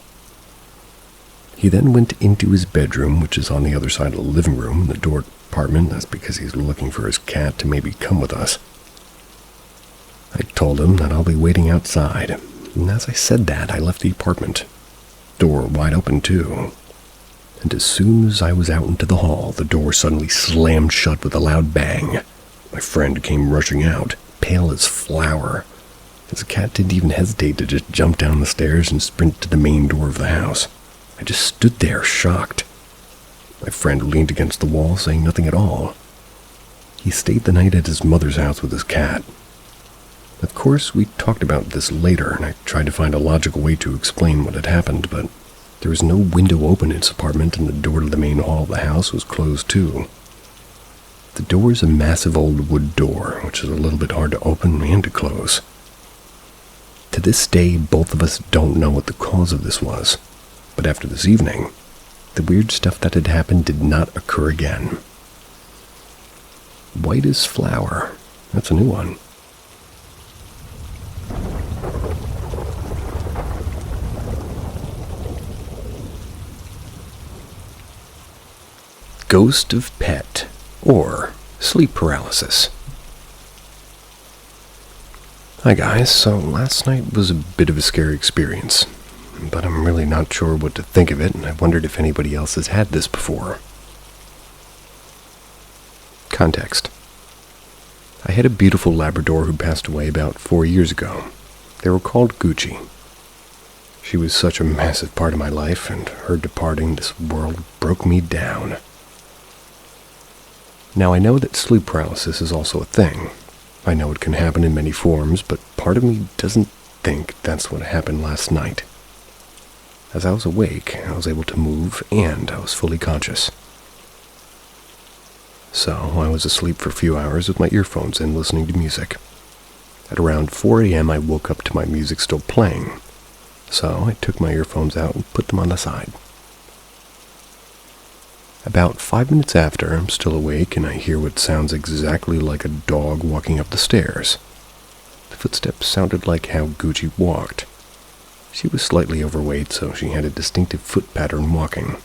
He then went into his bedroom, which is on the other side of the living room, and the door apartment. That's because he's looking for his cat to maybe come with us. I told him that I'll be waiting outside, and as I said that, I left the apartment. Door wide open, too. And as soon as I was out into the hall, the door suddenly slammed shut with a loud bang. My friend came rushing out, pale as flour. His cat didn't even hesitate to just jump down the stairs and sprint to the main door of the house. I just stood there, shocked. My friend leaned against the wall, saying nothing at all. He stayed the night at his mother's house with his cat. Of course, we talked about this later, and I tried to find a logical way to explain what had happened, but there was no window open in his apartment, and the door to the main hall of the house was closed too. The door is a massive old wood door, which is a little bit hard to open and to close. To this day, both of us don't know what the cause of this was. But after this evening, the weird stuff that had happened did not occur again. White as flour. That's a new one. Ghost of pet, or sleep paralysis. Hi guys, so last night was a bit of a scary experience, but I'm really not sure what to think of it, and I wondered if anybody else has had this before. Context. I had a beautiful Labrador who passed away about 4 years ago. They were called Gucci. She was such a massive part of my life, and her departing this world broke me down. Now I know that sleep paralysis is also a thing. I know it can happen in many forms, but part of me doesn't think that's what happened last night. As I was awake, I was able to move, and I was fully conscious. So, I was asleep for a few hours with my earphones in listening to music. At around 4 a.m. I woke up to my music still playing, so I took my earphones out and put them on the side. About 5 minutes after, I'm still awake and I hear what sounds exactly like a dog walking up the stairs. The footsteps sounded like how Gucci walked. She was slightly overweight, so she had a distinctive foot pattern walking,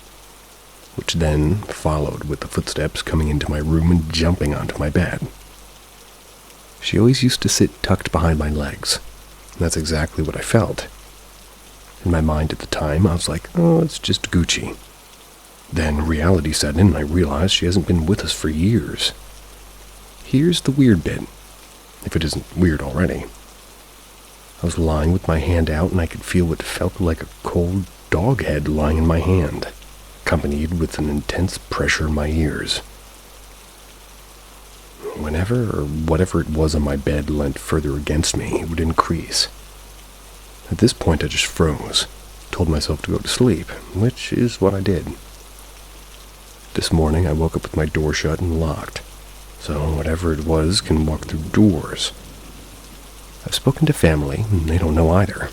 which then followed with the footsteps coming into my room and jumping onto my bed. She always used to sit tucked behind my legs, and that's exactly what I felt. In my mind at the time, I was like, oh, it's just Gucci. Then reality set in and I realized she hasn't been with us for years. Here's the weird bit, if it isn't weird already. I was lying with my hand out and I could feel what felt like a cold dog head lying in my hand, accompanied with an intense pressure in my ears. Whenever or whatever it was on my bed leant further against me, it would increase. At this point I just froze, told myself to go to sleep, which is what I did. This morning I woke up with my door shut and locked, so whatever it was can walk through doors. I've spoken to family, and they don't know either.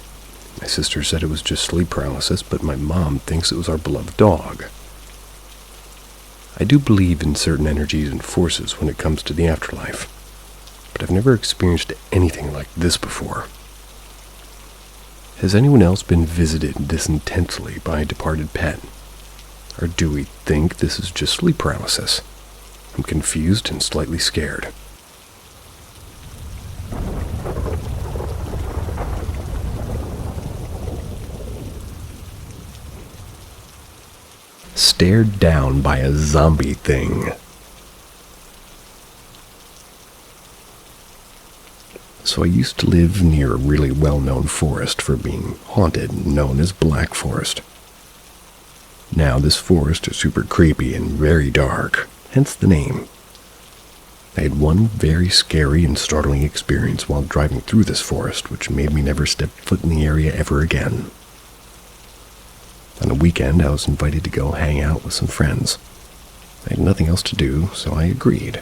My sister said it was just sleep paralysis, but my mom thinks it was our beloved dog. I do believe in certain energies and forces when it comes to the afterlife, but I've never experienced anything like this before. Has anyone else been visited this intensely by a departed pet? Or do we think this is just sleep paralysis? I'm confused and slightly scared. Stared down by a zombie thing. So I used to live near a really well-known forest for being haunted, known as Black Forest. Now this forest is super creepy and very dark, hence the name. I had one very scary and startling experience while driving through this forest, which made me never step foot in the area ever again. On a weekend, I was invited to go hang out with some friends. I had nothing else to do, so I agreed.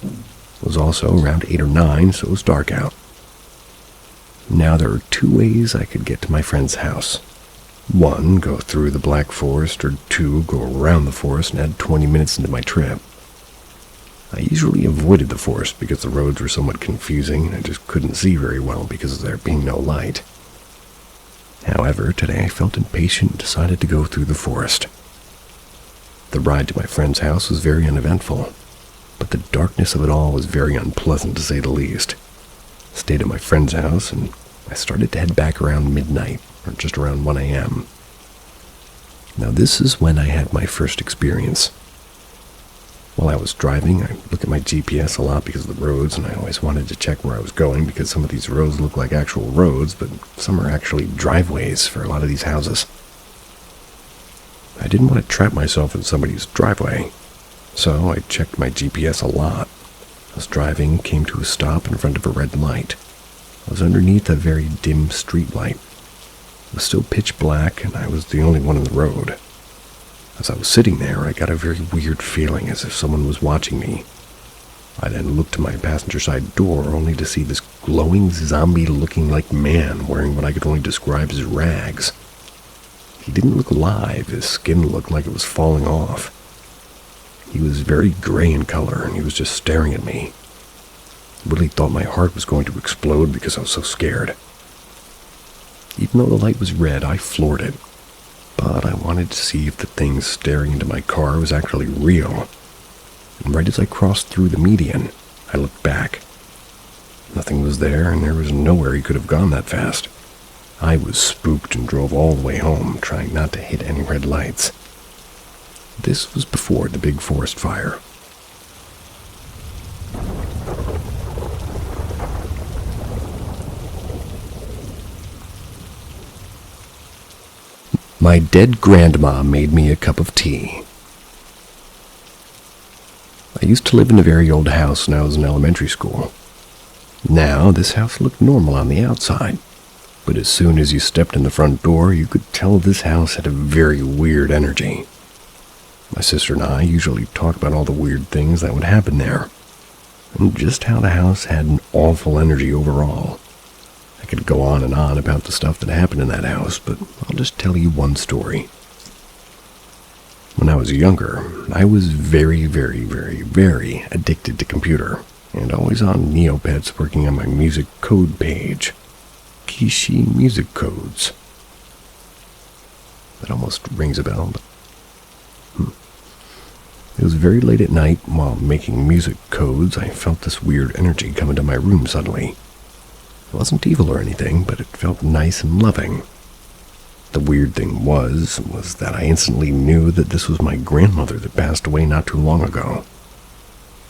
It was also around 8 or 9, so it was dark out. Now there are 2 ways I could get to my friend's house. 1, go through the Black Forest, or 2, go around the forest and add 20 minutes into my trip. I usually avoided the forest because the roads were somewhat confusing and I just couldn't see very well because of there being no light. However, today I felt impatient and decided to go through the forest. The ride to my friend's house was very uneventful, but the darkness of it all was very unpleasant to say the least. Stayed at my friend's house and I started to head back around midnight, or just around 1 a.m. Now this is when I had my first experience. While I was driving, I look at my GPS a lot because of the roads, and I always wanted to check where I was going because some of these roads look like actual roads, but some are actually driveways for a lot of these houses. I didn't want to trap myself in somebody's driveway, so I checked my GPS a lot. I was driving, came to a stop in front of a red light. I was underneath a very dim street light. It was still pitch black, and I was the only one on the road. As I was sitting there, I got a very weird feeling as if someone was watching me. I then looked to my passenger side door only to see this glowing zombie-looking like man wearing what I could only describe as rags. He didn't look alive, his skin looked like it was falling off. He was very gray in color, and he was just staring at me. I really thought my heart was going to explode because I was so scared. Even though the light was red, I floored it. But I wanted to see if the thing staring into my car was actually real. And right as I crossed through the median, I looked back. Nothing was there, and there was nowhere he could have gone that fast. I was spooked and drove all the way home, trying not to hit any red lights. This was before the big forest fire. My dead grandma made me a cup of tea. I used to live in a very old house when I was in elementary school. Now, this house looked normal on the outside, but as soon as you stepped in the front door, you could tell this house had a very weird energy. My sister and I usually talk about all the weird things that would happen there, and just how the house had an awful energy overall. I could go on and on about the stuff that happened in that house, but I'll just tell you one story. When I was younger, I was very addicted to computer, and always on Neopets working on my music code page. Kishi music codes. That almost rings a bell, but It was very late at night, while making music codes, I felt this weird energy come into my room suddenly. It wasn't evil or anything, but it felt nice and loving. The weird thing was that I instantly knew that this was my grandmother that passed away not too long ago.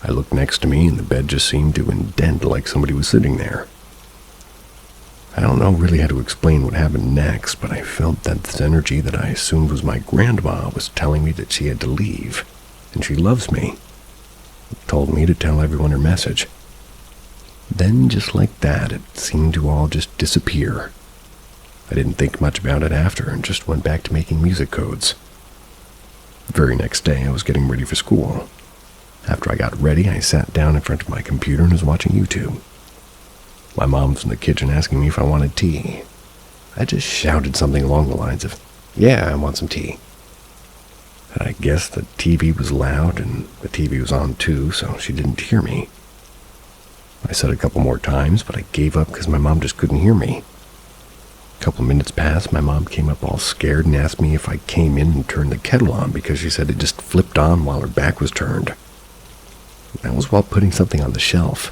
I looked next to me, and the bed just seemed to indent like somebody was sitting there. I don't know really how to explain what happened next, but I felt that this energy that I assumed was my grandma was telling me that she had to leave, and she loves me. It told me to tell everyone her message. Then, just like that, it seemed to all just disappear. I didn't think much about it after, and just went back to making music codes. The very next day, I was getting ready for school. After I got ready, I sat down in front of my computer and was watching YouTube. My mom was in the kitchen asking me if I wanted tea. I just shouted something along the lines of, "Yeah, I want some tea." And I guess the TV was loud, and the TV was on too, so she didn't hear me. I said a couple more times, but I gave up because my mom just couldn't hear me. A couple minutes passed, my mom came up all scared and asked me if I came in and turned the kettle on because she said it just flipped on while her back was turned. That was while putting something on the shelf.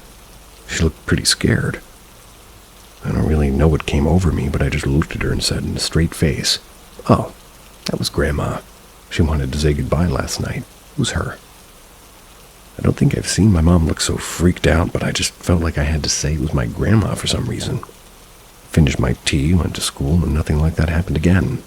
She looked pretty scared. I don't really know what came over me, but I just looked at her and said in a straight face, "Oh, that was Grandma. She wanted to say goodbye last night. It was her." I don't think I've seen my mom look so freaked out, but I just felt like I had to say it was my grandma for some reason. Finished my tea, went to school, and nothing like that happened again.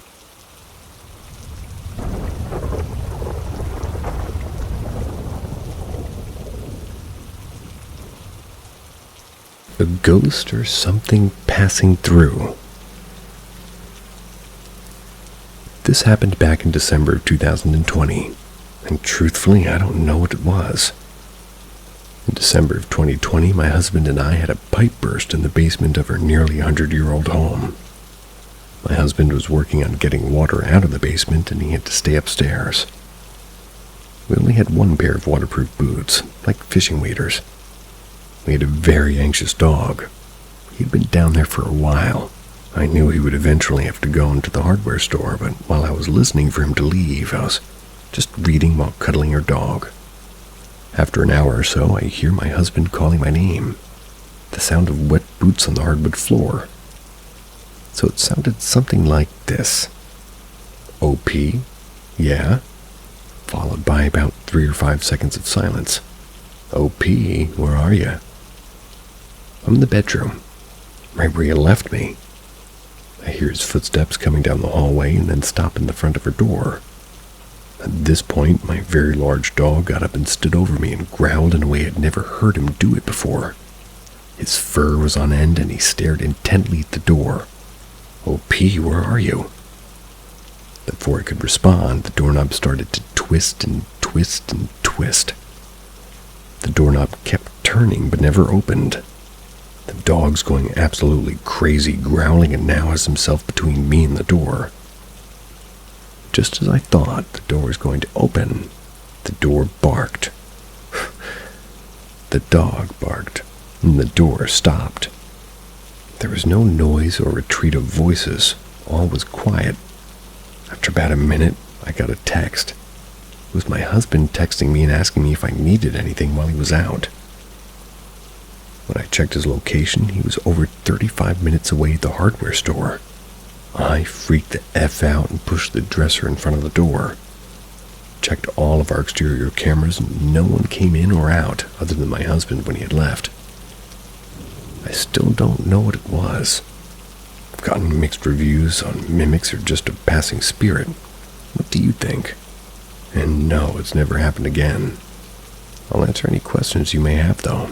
A ghost or something passing through. This happened back in December of 2020, and truthfully, I don't know what it was. In December of 2020, my husband and I had a pipe burst in the basement of our nearly 100-year-old home. My husband was working on getting water out of the basement, and he had to stay upstairs. We only had one pair of waterproof boots, like fishing waders. We had a very anxious dog. He'd been down there for a while. I knew he would eventually have to go into the hardware store, but while I was listening for him to leave, I was just reading while cuddling our dog. After an hour or so, I hear my husband calling my name. The sound of wet boots on the hardwood floor. So it sounded something like this. "OP? Yeah?" Followed by about 3 or 5 seconds of silence. "OP, where are you?" "I'm in the bedroom, right where you left me." I hear his footsteps coming down the hallway and then stop in the front of her door. At this point, my very large dog got up and stood over me and growled in a way I'd never heard him do it before. His fur was on end and he stared intently at the door. "OP, where are you?" Before I could respond, the doorknob started to twist and twist and twist. The doorknob kept turning but never opened. The dog's going absolutely crazy, growling, and now has himself between me and the door. Just as I thought the door was going to open, the door barked. The dog barked, and the door stopped. There was no noise or retreat of voices. All was quiet. After about a minute, I got a text. It was my husband texting me and asking me if I needed anything while he was out. When I checked his location, he was over 35 minutes away at the hardware store. I freaked the F out and pushed the dresser in front of the door. Checked all of our exterior cameras and no one came in or out other than my husband when he had left. I still don't know what it was. I've gotten mixed reviews on mimics or just a passing spirit. What do you think? And no, it's never happened again. I'll answer any questions you may have, though.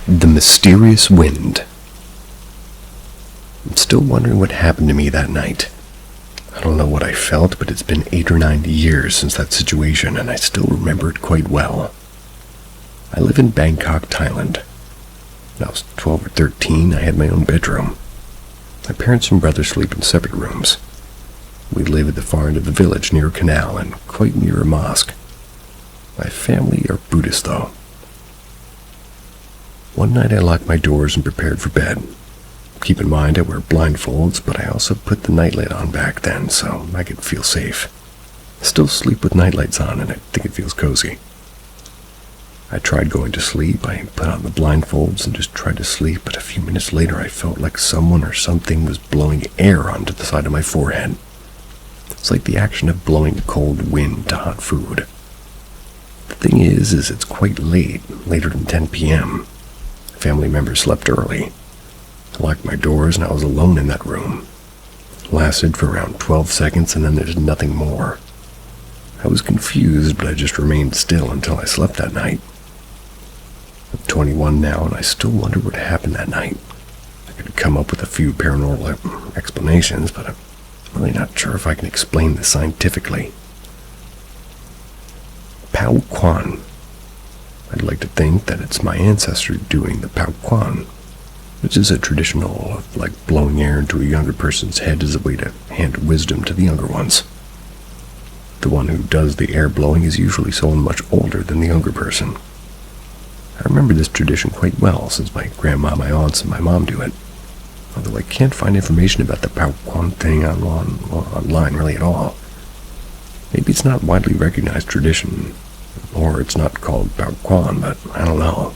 The mysterious wind. I'm still wondering what happened to me that night. I don't know what I felt, but it's been 8 or 9 years since that situation, and I still remember it quite well. I live in Bangkok, Thailand. When I was 12 or 13, I had my own bedroom. My parents and brother sleep in separate rooms. We live at the far end of the village near a canal and quite near a mosque. My family are Buddhist, though. One night I locked my doors and prepared for bed. Keep in mind I wear blindfolds, but I also put the nightlight on back then so I could feel safe. I still sleep with nightlights on and I think it feels cozy. I tried going to sleep. I put on the blindfolds and just tried to sleep, but a few minutes later I felt like someone or something was blowing air onto the side of my forehead. It's like the action of blowing cold wind to hot food. The thing is it's quite late, later than 10 p.m. Family members slept early. I locked my doors and I was alone in that room. It lasted for around 12 seconds and then there's nothing more. I was confused, but I just remained still until I slept that night. I'm 21 now and I still wonder what happened that night. I could come up with a few paranormal explanations, but I'm really not sure if I can explain this scientifically. Pao Quan. I'd like to think that it's my ancestor doing the Pao Quan, which is a traditional, like blowing air into a younger person's head as a way to hand wisdom to the younger ones. The one who does the air blowing is usually someone much older than the younger person. I remember this tradition quite well since my grandma, my aunts, and my mom do it, although I can't find information about the Pao Quan thing online really at all. Maybe it's not widely recognized tradition, or it's not called Pao Quan, but I don't know.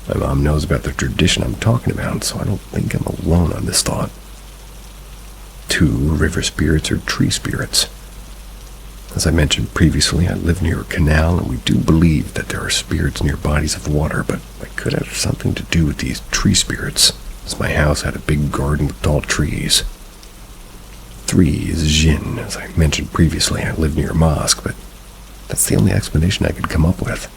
My mom knows about the tradition I'm talking about, so I don't think I'm alone on this thought. 2 river spirits or tree spirits. As I mentioned previously, I live near a canal, and we do believe that there are spirits near bodies of water, but it could have something to do with these tree spirits, as my house had a big garden with tall trees. 3 is Jinn. As I mentioned previously, I live near a mosque, but that's the only explanation I could come up with.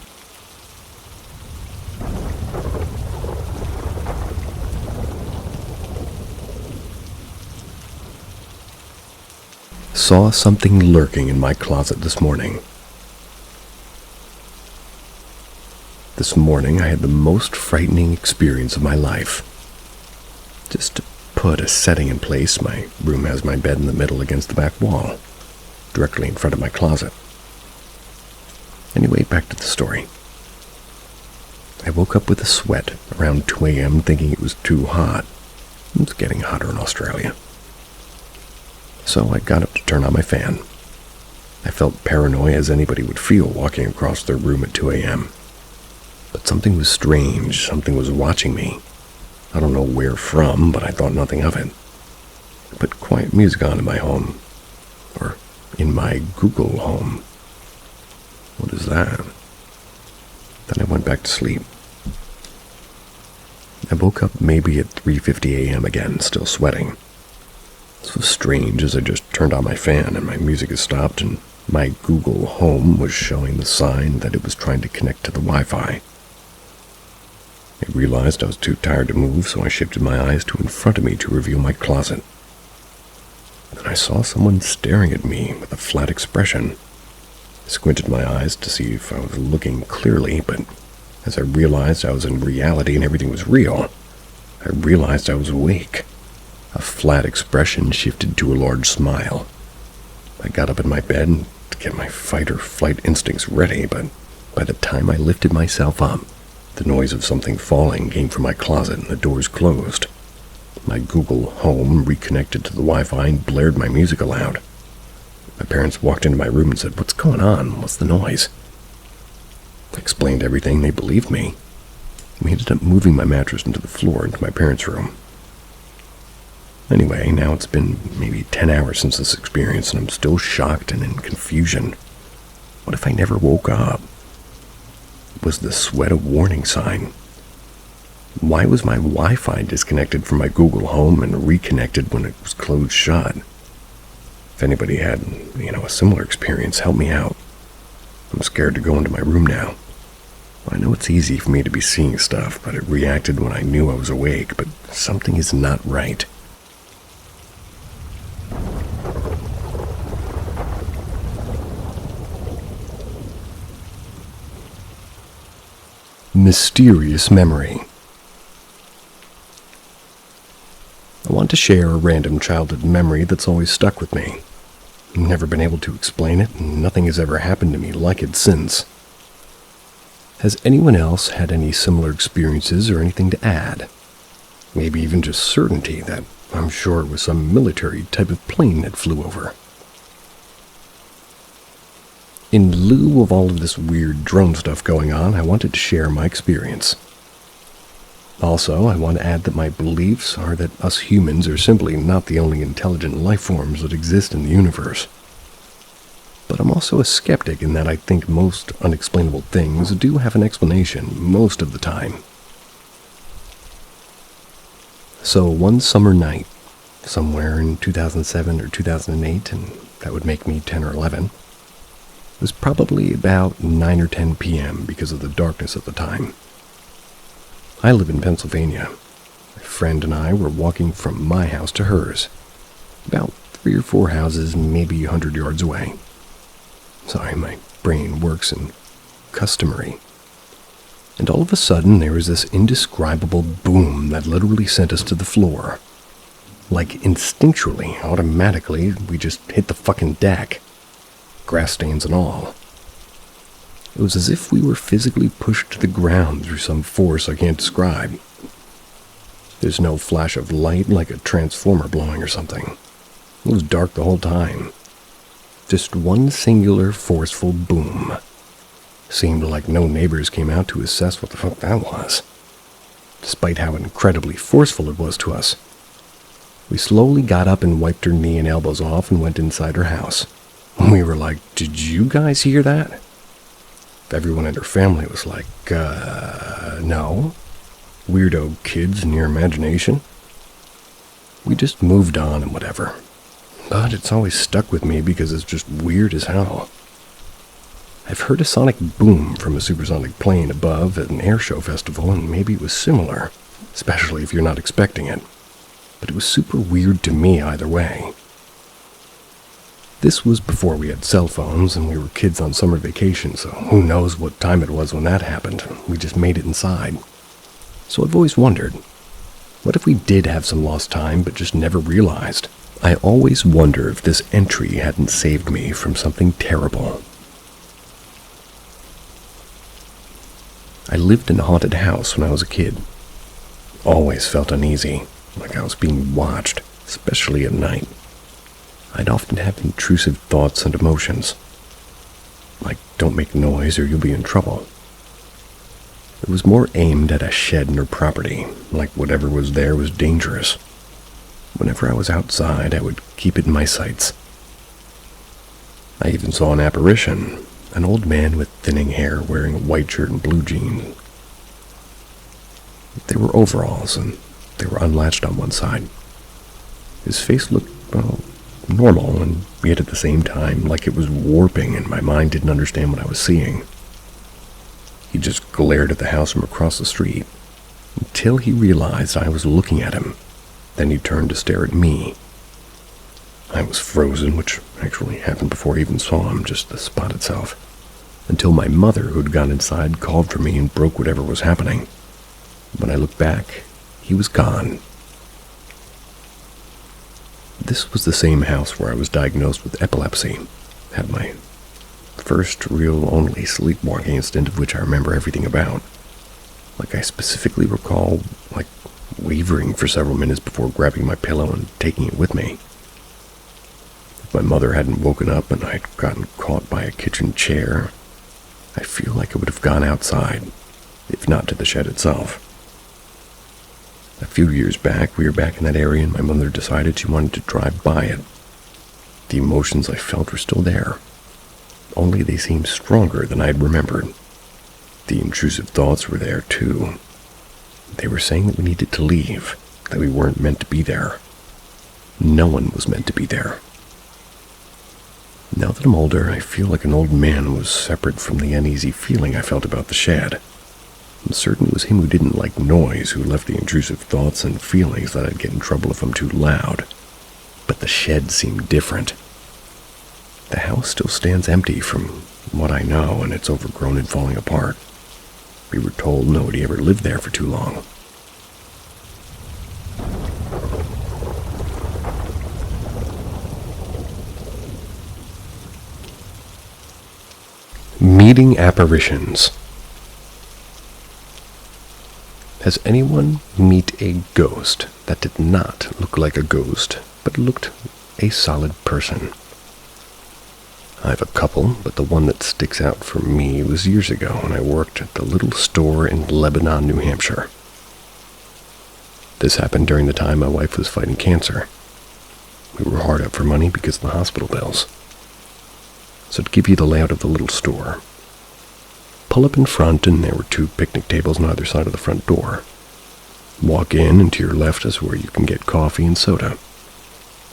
Saw something lurking in my closet this morning. This morning I had the most frightening experience of my life. Just to put a setting in place, my room has my bed in the middle against the back wall, directly in front of my closet. Anyway, back to the story. I woke up with a sweat around 2 a.m. thinking it was too hot. It's getting hotter in Australia. So I got up to turn on my fan. I felt paranoia as anybody would feel walking across their room at 2 a.m. But something was strange, something was watching me. I don't know where from, but I thought nothing of it. I put quiet music on in my home, or in my Google home. What is that? Then I went back to sleep. I woke up maybe at 3:50 a.m. again, still sweating. This was strange as I just turned on my fan and my music had stopped and my Google Home was showing the sign that it was trying to connect to the Wi-Fi. I realized I was too tired to move, so I shifted my eyes to in front of me to reveal my closet. Then I saw someone staring at me with a flat expression. I squinted my eyes to see if I was looking clearly, but as I realized I was in reality and everything was real, I realized I was awake. A flat expression shifted to a large smile. I got up in my bed to get my fight or flight instincts ready, but by the time I lifted myself up, the noise of something falling came from my closet and the doors closed. My Google Home reconnected to the Wi-Fi and blared my music aloud. My parents walked into my room and said, "What's going on? What's the noise?" I explained everything. They believed me. We ended up moving my mattress into the floor into my parents' room. Anyway, now it's been maybe 10 hours since this experience, and I'm still shocked and in confusion. What if I never woke up? Was the sweat a warning sign? Why was my Wi-Fi disconnected from my Google Home and reconnected when it was closed shut? If anybody had, a similar experience, help me out. I'm scared to go into my room now. I know it's easy for me to be seeing stuff, but it reacted when I knew I was awake, but something is not right. Mysterious memory. I want to share a random childhood memory that's always stuck with me. I've never been able to explain it, and nothing has ever happened to me like it since. Has anyone else had any similar experiences or anything to add? Maybe even just certainty that I'm sure it was some military type of plane that flew over. In lieu of all of this weird drone stuff going on, I wanted to share my experience. Also, I want to add that my beliefs are that us humans are simply not the only intelligent life forms that exist in the universe. But I'm also a skeptic in that I think most unexplainable things do have an explanation most of the time. So one summer night, somewhere in 2007 or 2008, and that would make me 10 or 11, it was probably about 9 or 10 p.m. because of the darkness at the time. I live in Pennsylvania. My friend and I were walking from my house to hers, about 3 or 4 houses, maybe 100 yards away. Sorry, my brain works in customary. And all of a sudden, there was this indescribable boom that literally sent us to the floor. Like instinctually, automatically, we just hit the fucking deck. Grass stains and all. It was as if we were physically pushed to the ground through some force I can't describe. There's no flash of light like a transformer blowing or something. It was dark the whole time. Just one singular forceful boom. Seemed like no neighbors came out to assess what the fuck that was. Despite how incredibly forceful it was to us. We slowly got up and wiped her knee and elbows off and went inside her house. We were like, "Did you guys hear that?" Everyone in her family was like, no. Weirdo kids in your imagination. We just moved on and whatever. But it's always stuck with me because it's just weird as hell. I've heard a sonic boom from a supersonic plane above at an air show festival, and maybe it was similar, especially if you're not expecting it. But it was super weird to me either way. This was before we had cell phones and we were kids on summer vacation, so who knows what time it was when that happened. We just made it inside. So I've always wondered, what if we did have some lost time but just never realized? I always wonder if this entry hadn't saved me from something terrible. I lived in a haunted house when I was a kid. Always felt uneasy, like I was being watched, especially at night. I'd often have intrusive thoughts and emotions, like don't make noise or you'll be in trouble. It was more aimed at a shed in her property, like whatever was there was dangerous. Whenever I was outside, I would keep it in my sights. I even saw an apparition, an old man with thinning hair wearing a white shirt and blue jeans. They were overalls, and they were unlatched on one side. His face looked, normal, and yet at the same time, like it was warping and my mind didn't understand what I was seeing. He just glared at the house from across the street, until he realized I was looking at him. Then he turned to stare at me. I was frozen, which actually happened before I even saw him, just the spot itself, until my mother, who'd gone inside, called for me and broke whatever was happening. When I looked back, he was gone. This was the same house where I was diagnosed with epilepsy. Had my first real only sleepwalking incident of which I remember everything about. Like I specifically recall, wavering for several minutes before grabbing my pillow and taking it with me. If my mother hadn't woken up and I'd gotten caught by a kitchen chair, I feel like I would have gone outside, if not to the shed itself. A few years back, we were back in that area and my mother decided she wanted to drive by it. The emotions I felt were still there, only they seemed stronger than I'd remembered. The intrusive thoughts were there too. They were saying that we needed to leave, that we weren't meant to be there. No one was meant to be there. Now that I'm older, I feel like an old man was separate from the uneasy feeling I felt about the shed. I'm certain it was him who didn't like noise who left the intrusive thoughts and feelings that I'd get in trouble if I'm too loud. But the shed seemed different. The house still stands empty from what I know, and it's overgrown and falling apart. We were told nobody ever lived there for too long. Meeting apparitions. Has anyone met a ghost that did not look like a ghost, but looked a solid person? I have a couple, but the one that sticks out for me was years ago when I worked at the little store in Lebanon, New Hampshire. This happened during the time my wife was fighting cancer. We were hard up for money because of the hospital bills. So to give you the layout of the little store, pull up in front and there were 2 picnic tables on either side of the front door. Walk in and to your left is where you can get coffee and soda.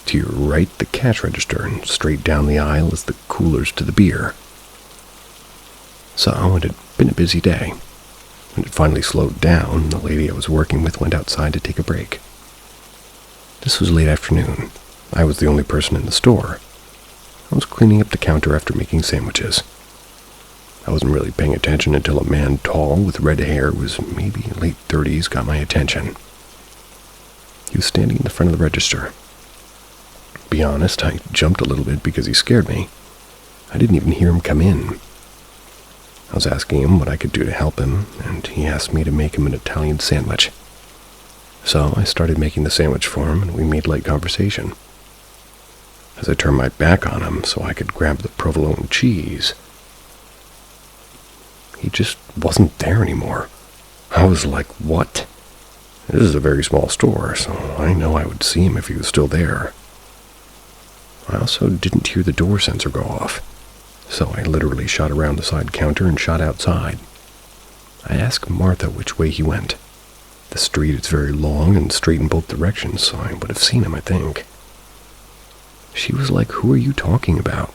To your right, the cash register, and straight down the aisle is the coolers to the beer. So it had been a busy day. When it finally slowed down, the lady I was working with went outside to take a break. This was late afternoon. I was the only person in the store. I was cleaning up the counter after making sandwiches. I wasn't really paying attention until a man tall with red hair, was maybe late 30s, got my attention. He was standing in the front of the register. To be honest, I jumped a little bit because he scared me. I didn't even hear him come in. I was asking him what I could do to help him, and he asked me to make him an Italian sandwich. So I started making the sandwich for him, and we made light conversation. As I turned my back on him so I could grab the provolone cheese, he just wasn't there anymore. I was like, what? This is a very small store, so I know I would see him if he was still there. I also didn't hear the door sensor go off, so I literally shot around the side counter and shot outside. I asked Martha which way he went. The street is very long and straight in both directions, so I would have seen him, I think. She was like, who are you talking about?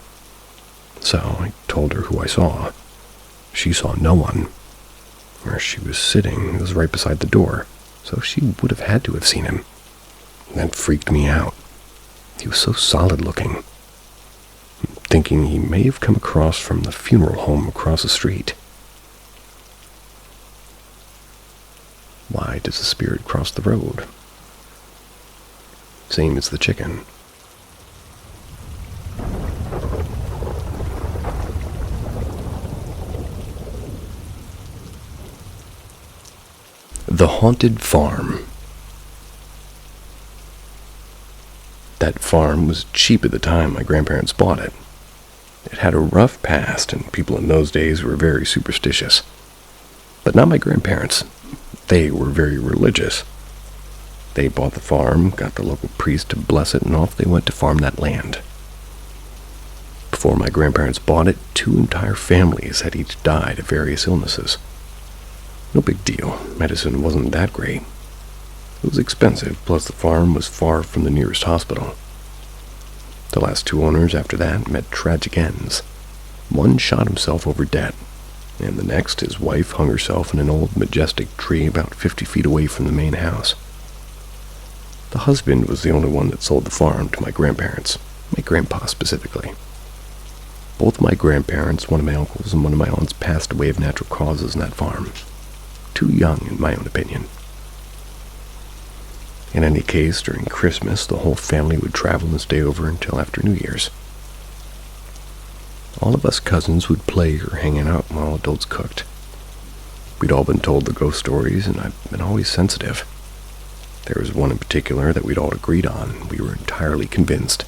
So I told her who I saw. She saw no one. Where she was sitting was right beside the door, so she would have had to have seen him. That freaked me out. He was so solid looking. Thinking he may have come across from the funeral home across the street. Why does the spirit cross the road? Same as the chicken. The Haunted Farm. That farm was cheap at the time my grandparents bought it. It had a rough past, and people in those days were very superstitious. But not my grandparents. They were very religious. They bought the farm, got the local priest to bless it, and off they went to farm that land. Before my grandparents bought it, 2 entire families had each died of various illnesses. No big deal. Medicine wasn't that great. It was expensive, plus the farm was far from the nearest hospital. The last 2 owners after that met tragic ends. One shot himself over debt, and the next, his wife hung herself in an old majestic tree about 50 feet away from the main house. The husband was the only one that sold the farm to my grandparents, my grandpa specifically. Both my grandparents, one of my uncles, and one of my aunts passed away of natural causes in that farm. Too young, in my own opinion. In any case, during Christmas, the whole family would travel and stay over until after New Year's. All of us cousins would play or hang out while adults cooked. We'd all been told the ghost stories, and I've been always sensitive. There was one in particular that we'd all agreed on. We were entirely convinced.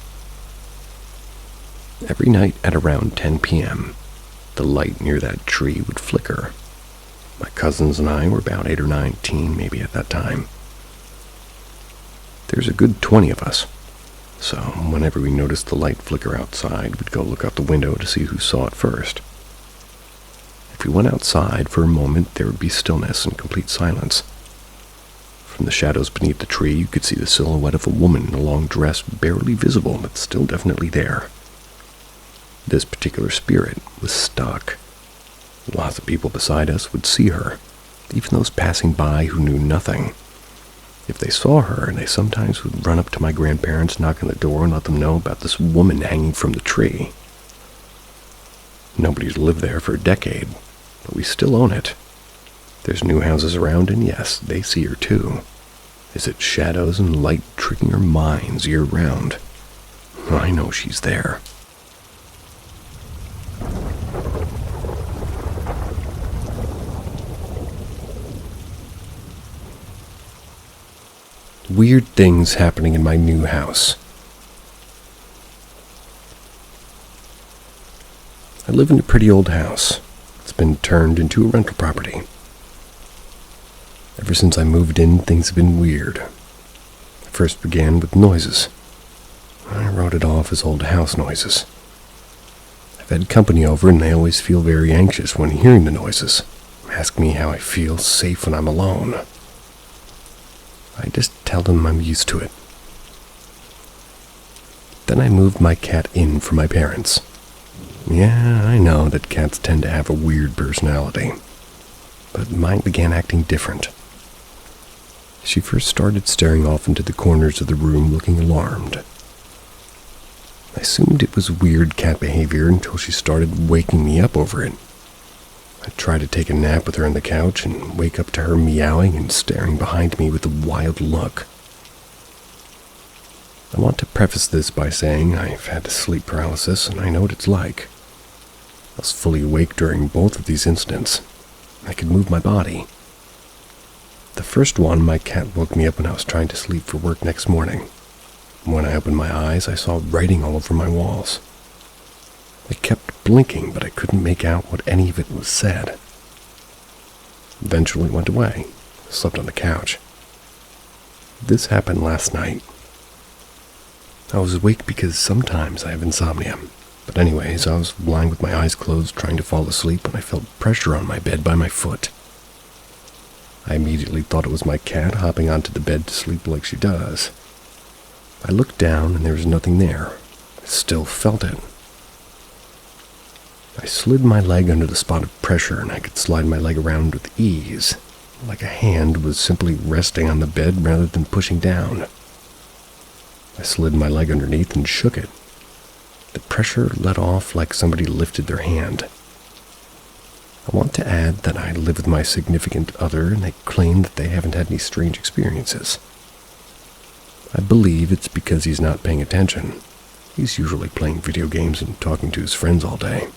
Every night at around 10 p.m., the light near that tree would flicker. My cousins and I were about 8 or 19 maybe at that time. There's a good 20 of us, so whenever we noticed the light flicker outside, we'd go look out the window to see who saw it first. If we went outside for a moment, there would be stillness and complete silence. From the shadows beneath the tree, you could see the silhouette of a woman in a long dress, barely visible, but still definitely there. This particular spirit was stuck. Lots of people beside us would see her, even those passing by who knew nothing. If they saw her, they sometimes would run up to my grandparents, knock on the door, and let them know about this woman hanging from the tree. Nobody's lived there for a decade, but we still own it. There's new houses around, and yes, they see her too. Is it shadows and light tricking our minds year-round? I know she's there. Weird things happening in my new house. I live in a pretty old house. It's been turned into a rental property. Ever since I moved in, things have been weird. It first began with noises. I wrote it off as old house noises. I've had company over, and they always feel very anxious when hearing the noises. Ask me how I feel safe when I'm alone. I just tell them I'm used to it. Then I moved my cat in for my parents. Yeah, I know that cats tend to have a weird personality, but mine began acting different. She first started staring off into the corners of the room, looking alarmed. I assumed it was weird cat behavior until she started waking me up over it. I tried to take a nap with her on the couch and wake up to her meowing and staring behind me with a wild look. I want to preface this by saying I've had sleep paralysis and I know what it's like. I was fully awake during both of these incidents. I could move my body. The first one, my cat woke me up when I was trying to sleep for work next morning. When I opened my eyes, I saw writing all over my walls. I kept blinking, but I couldn't make out what any of it was said. Eventually it went away. I slept on the couch. This happened last night. I was awake because sometimes I have insomnia. But anyways, I was lying with my eyes closed trying to fall asleep when I felt pressure on my bed by my foot. I immediately thought it was my cat hopping onto the bed to sleep like she does. I looked down and there was nothing there. I still felt it. I slid my leg under the spot of pressure and I could slide my leg around with ease, like a hand was simply resting on the bed rather than pushing down. I slid my leg underneath and shook it. The pressure let off like somebody lifted their hand. I want to add that I live with my significant other and they claim that they haven't had any strange experiences. I believe it's because he's not paying attention. He's usually playing video games and talking to his friends all day.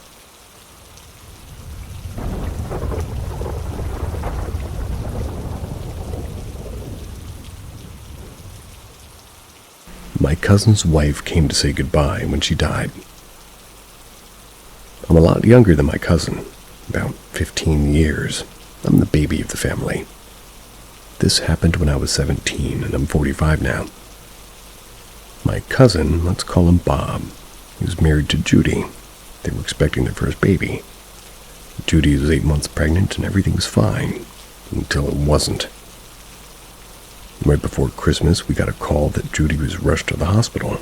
My cousin's wife came to say goodbye when she died. I'm a lot younger than my cousin, about 15 years. I'm the baby of the family. This happened when I was 17, and I'm 45 now. My cousin, let's call him Bob, he was married to Judy. They were expecting their first baby. Judy was 8 months pregnant, and everything was fine, until it wasn't. Right before Christmas, we got a call that Judy was rushed to the hospital.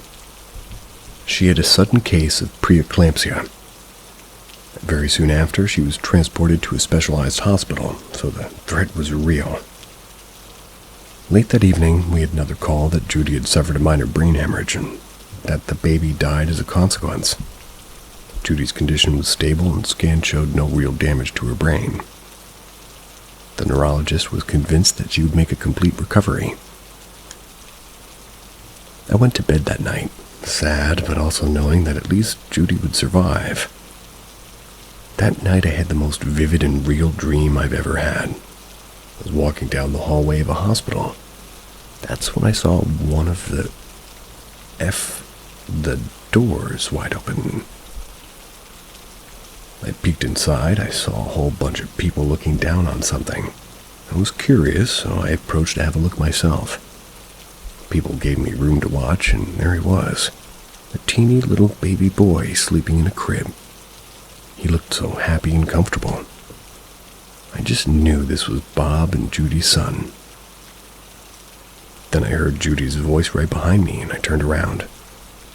She had a sudden case of preeclampsia. Very soon after, she was transported to a specialized hospital, so the threat was real. Late that evening, we had another call that Judy had suffered a minor brain hemorrhage and that the baby died as a consequence. Judy's condition was stable and scans showed no real damage to her brain. The neurologist was convinced that she would make a complete recovery. I went to bed that night, sad but also knowing that at least Judy would survive. That night I had the most vivid and real dream I've ever had. I was walking down the hallway of a hospital. That's when I saw one of the doors wide open. I peeked inside. I saw a whole bunch of people looking down on something. I was curious, so I approached to have a look myself. People gave me room to watch, and there he was, a teeny little baby boy sleeping in a crib. He looked so happy and comfortable. I just knew this was Bob and Judy's son. Then I heard Judy's voice right behind me, and I turned around.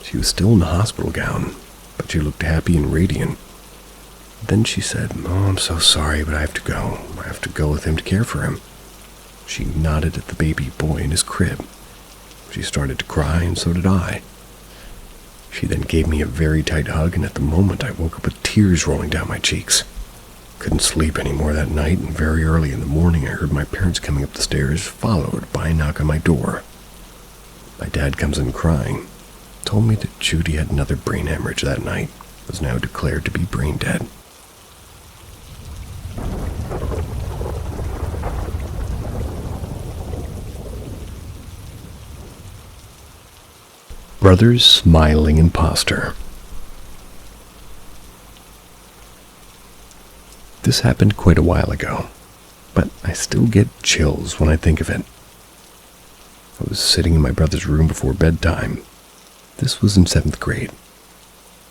She was still in the hospital gown, but she looked happy and radiant. Then she said, "Oh, I'm so sorry, but I have to go. I have to go with him to care for him." She nodded at the baby boy in his crib. She started to cry, and so did I. She then gave me a very tight hug, and at the moment I woke up with tears rolling down my cheeks. Couldn't sleep anymore that night, and very early in the morning I heard my parents coming up the stairs, followed by a knock on my door. My dad comes in crying, told me that Judy had another brain hemorrhage that night, was now declared to be brain dead. Brother's smiling imposter. This happened quite a while ago, but I still get chills when I think of it. I was sitting in my brother's room before bedtime. This was in 7th grade.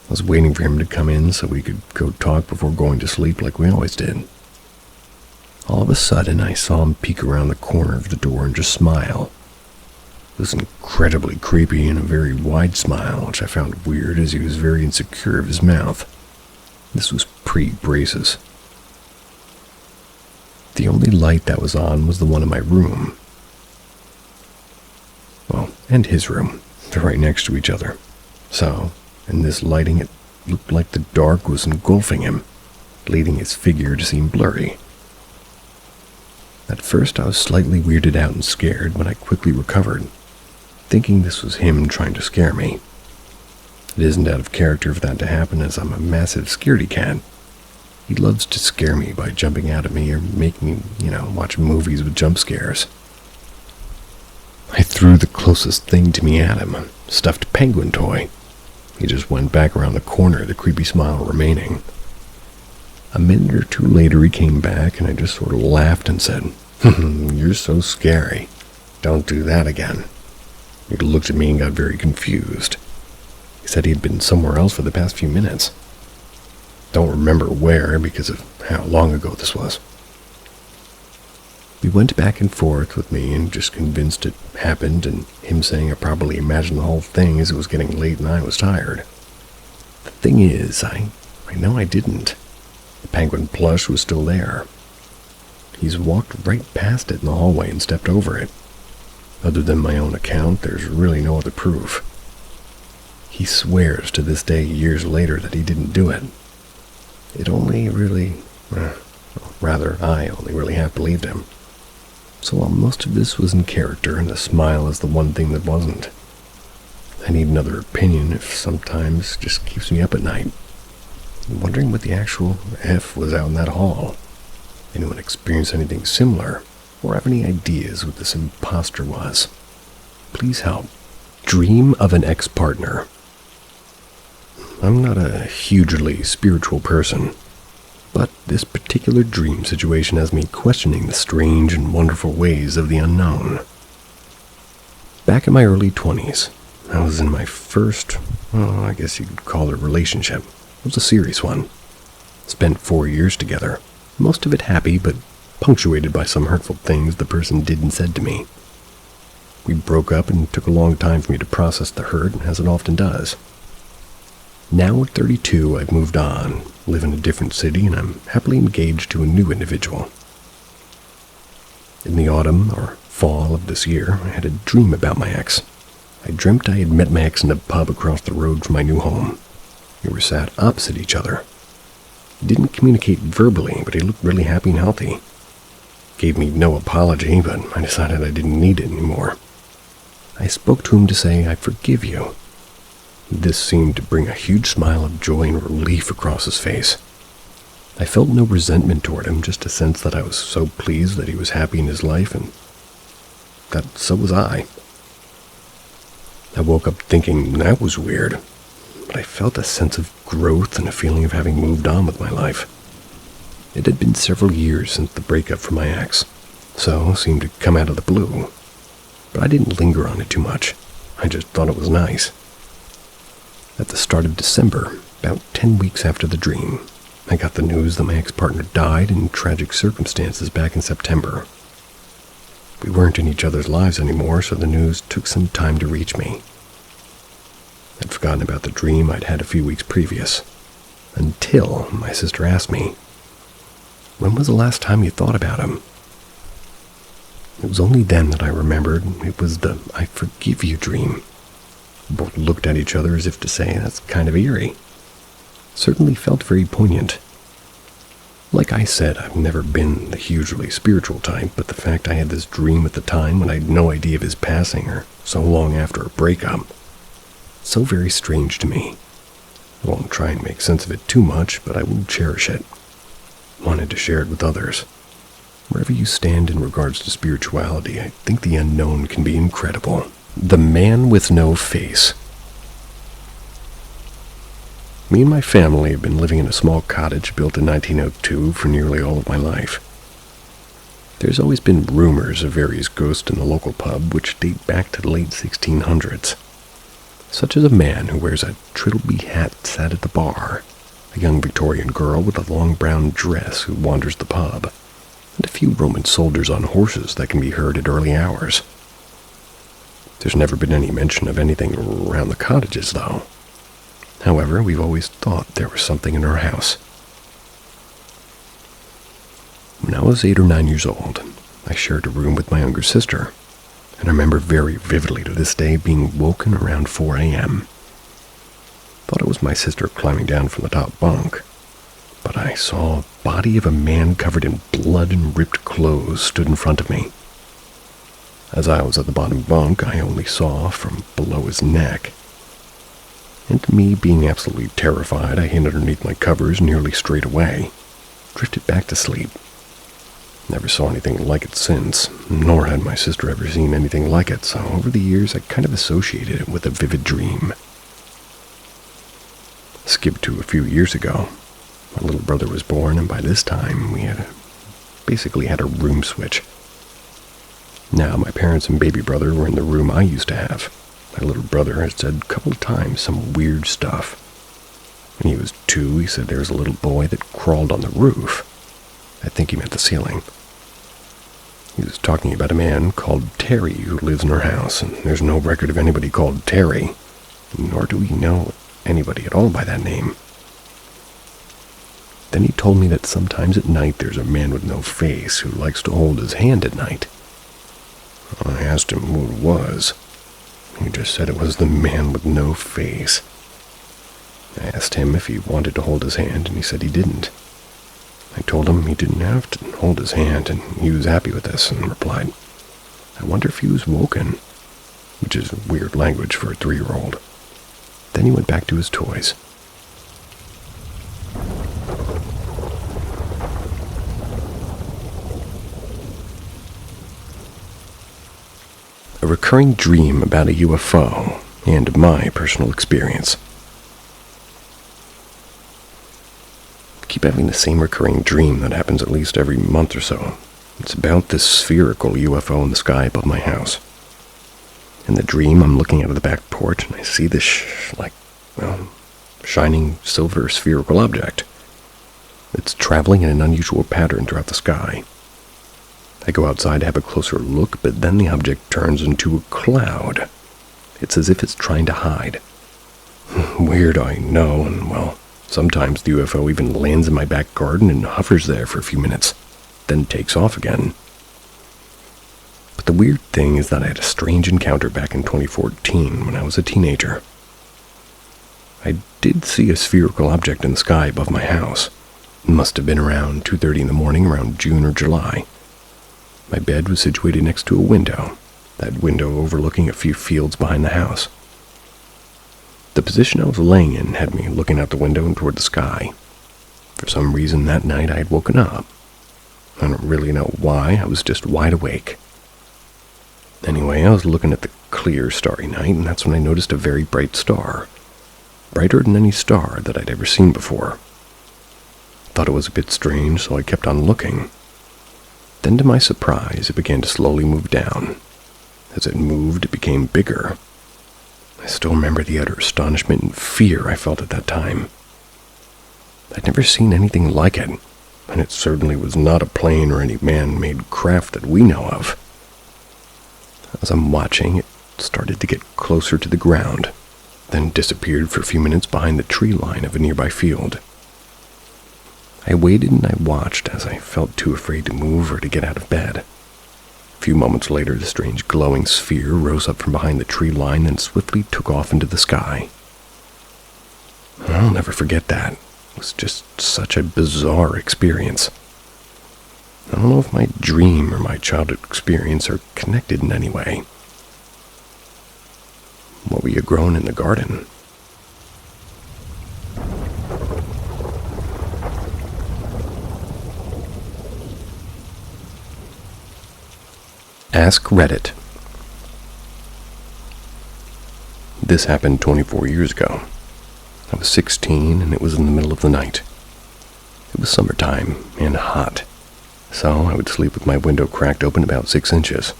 I was waiting for him to come in so we could go talk before going to sleep like we always did. All of a sudden, I saw him peek around the corner of the door and just smile. It was incredibly creepy and a very wide smile, which I found weird as he was very insecure of his mouth. This was pre-braces. The only light that was on was the one in my room. Well, and his room. They're right next to each other. So, in this lighting, it looked like the dark was engulfing him, leading his figure to seem blurry. At first, I was slightly weirded out and scared, but I quickly recovered, thinking this was him trying to scare me. It isn't out of character for that to happen, as I'm a massive scaredy cat. He loves to scare me by jumping out at me or make me, watch movies with jump scares. I threw the closest thing to me at him, a stuffed penguin toy. He just went back around the corner, the creepy smile remaining. A minute or two later he came back, and I just sort of laughed and said, "You're so scary. Don't do that again." He looked at me and got very confused. He said he had been somewhere else for the past few minutes. Don't remember where because of how long ago this was. We went back and forth with me and just convinced it happened, and him saying I probably imagined the whole thing as it was getting late and I was tired. The thing is, I know I didn't. The penguin plush was still there. He's walked right past it in the hallway and stepped over it. Other than my own account, there's really no other proof. He swears to this day, years later, that he didn't do it. I only really half believed him. So while most of this was in character, and the smile is the one thing that wasn't, I need another opinion if sometimes just keeps me up at night, wondering what the actual F was out in that hall. Anyone experience anything similar, or have any ideas what this imposter was? Please help. Dream of an ex-partner. I'm not a hugely spiritual person, but this particular dream situation has me questioning the strange and wonderful ways of the unknown. Back in my early 20s, I was in my first, I guess you could call it a relationship. It was a serious one. Spent 4 years together, most of it happy, but punctuated by some hurtful things the person did and said to me. We broke up and it took a long time for me to process the hurt, as it often does. Now at 32, I've moved on, live in a different city, and I'm happily engaged to a new individual. In the autumn or fall of this year, I had a dream about my ex. I dreamt I had met my ex in a pub across the road from my new home. We were sat opposite each other. He didn't communicate verbally, but he looked really happy and healthy. Gave me no apology, but I decided I didn't need it anymore. I spoke to him to say, "I forgive you." This seemed to bring a huge smile of joy and relief across his face. I felt no resentment toward him, just a sense that I was so pleased that he was happy in his life, and that so was I. I woke up thinking that was weird, but I felt a sense of growth and a feeling of having moved on with my life. It had been several years since the breakup from my ex, so it seemed to come out of the blue. But I didn't linger on it too much. I just thought it was nice. At the start of December, about 10 weeks after the dream, I got the news that my ex-partner died in tragic circumstances back in September. We weren't in each other's lives anymore, so the news took some time to reach me. I'd forgotten about the dream I'd had a few weeks previous, until my sister asked me, "When was the last time you thought about him?" It was only then that I remembered it was the "I forgive you" dream. We both looked at each other as if to say, that's kind of eerie. Certainly felt very poignant. Like I said, I've never been the hugely spiritual type, but the fact I had this dream at the time when I had no idea of his passing or so long after a breakup, so very strange to me. I won't try and make sense of it too much, but I will cherish it. Wanted to share it with others. Wherever you stand in regards to spirituality, I think the unknown can be incredible. The man with no face. Me and my family have been living in a small cottage built in 1902 for nearly all of my life. There's always been rumors of various ghosts in the local pub which date back to the late 1600s. Such as a man who wears a trilby hat sat at the bar, a young Victorian girl with a long brown dress who wanders the pub, and a few Roman soldiers on horses that can be heard at early hours. There's never been any mention of anything around the cottages, though. However, we've always thought there was something in our house. When I was 8 or 9 years old, I shared a room with my younger sister, and I remember very vividly to this day being woken around 4 a.m. Thought it was my sister climbing down from the top bunk, but I saw a body of a man covered in blood and ripped clothes stood in front of me. As I was at the bottom bunk, I only saw from below his neck. And me being absolutely terrified, I hid underneath my covers nearly straight away, drifted back to sleep. Never saw anything like it since, nor had my sister ever seen anything like it, so over the years I kind of associated it with a vivid dream. Skip to a few years ago. My little brother was born, and by this time we had basically had a room switch. Now my parents and baby brother were in the room I used to have. My little brother had said a couple of times some weird stuff. When he was 2, he said there was a little boy that crawled on the roof. I think he meant the ceiling. He was talking about a man called Terry who lives in our house, and there's no record of anybody called Terry, nor do we know anybody at all by that name. Then he told me that sometimes at night there's a man with no face who likes to hold his hand at night. I asked him who it was. He just said it was the man with no face. I asked him if he wanted to hold his hand, and he said he didn't. I told him he didn't have to hold his hand, and he was happy with this, and replied, "I wonder if he was woken," which is weird language for a 3-year-old. Then he went back to his toys. A recurring dream about a UFO and my personal experience. I keep having the same recurring dream that happens at least every month or so. It's about this spherical UFO in the sky above my house. In the dream, I'm looking out of the back porch and I see this shining silver spherical object. It's traveling in an unusual pattern throughout the sky. I go outside to have a closer look, but then the object turns into a cloud. It's as if it's trying to hide. Weird, I know, and well, sometimes the UFO even lands in my back garden and hovers there for a few minutes, then takes off again. But the weird thing is that I had a strange encounter back in 2014 when I was a teenager. I did see a spherical object in the sky above my house. It must have been around 2:30 in the morning, around June or July. My bed was situated next to a window, that window overlooking a few fields behind the house. The position I was laying in had me looking out the window and toward the sky. For some reason that night I had woken up. I don't really know why, I was just wide awake. Anyway, I was looking at the clear, starry night, and that's when I noticed a very bright star. Brighter than any star that I'd ever seen before. Thought it was a bit strange, so I kept on looking. Then, to my surprise, it began to slowly move down. As it moved, it became bigger. I still remember the utter astonishment and fear I felt at that time. I'd never seen anything like it, and it certainly was not a plane or any man-made craft that we know of. As I'm watching, it started to get closer to the ground, then disappeared for a few minutes behind the tree line of a nearby field. I waited and I watched as I felt too afraid to move or to get out of bed. A few moments later, the strange glowing sphere rose up from behind the tree line and swiftly took off into the sky. I'll never forget that. It was just such a bizarre experience. I don't know if my dream or my childhood experience are connected in any way. What were you growing in the garden? Ask Reddit. This happened 24 years ago. I was 16 and it was in the middle of the night. It was summertime and hot, so I would sleep with my window cracked open about 6 inches.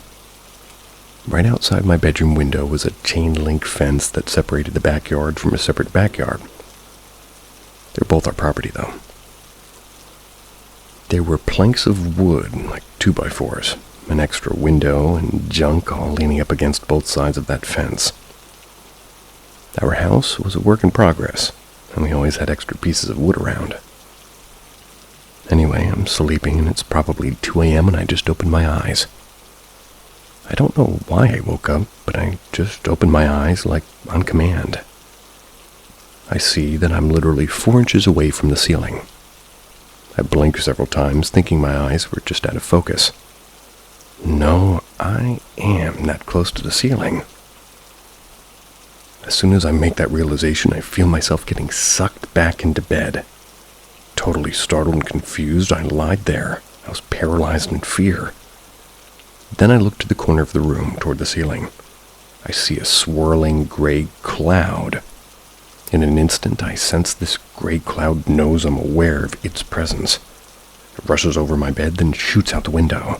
Right outside my bedroom window was a chain-link fence that separated the backyard from a separate backyard. They're both our property, though. There were planks of wood, like 2x4s, an extra window, and junk all leaning up against both sides of that fence. Our house was a work in progress, and we always had extra pieces of wood around. Anyway, I'm sleeping, and it's probably 2 a.m. and I just opened my eyes. I don't know why I woke up, but I just opened my eyes like on command. I see that I'm literally 4 inches away from the ceiling. I blink several times, thinking my eyes were just out of focus. No, I am that close to the ceiling. As soon as I make that realization, I feel myself getting sucked back into bed. Totally startled and confused, I lied there. I was paralyzed in fear. Then I look to the corner of the room, toward the ceiling. I see a swirling gray cloud. In an instant, I sense this gray cloud knows I'm aware of its presence. It rushes over my bed, then shoots out the window.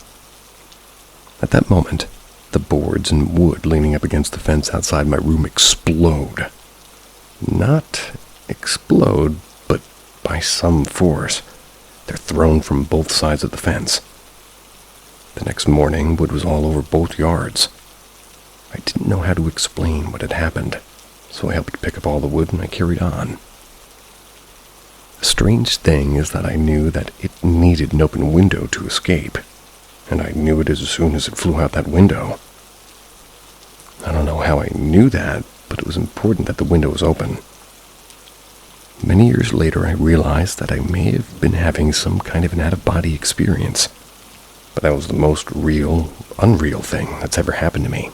At that moment, the boards and wood leaning up against the fence outside my room explode. Not explode, but by some force. They're thrown from both sides of the fence. The next morning, wood was all over both yards. I didn't know how to explain what had happened, so I helped pick up all the wood and I carried on. The strange thing is that I knew that it needed an open window to escape, and I knew it as soon as it flew out that window. I don't know how I knew that, but it was important that the window was open. Many years later, I realized that I may have been having some kind of an out-of-body experience, but that was the most real, unreal thing that's ever happened to me.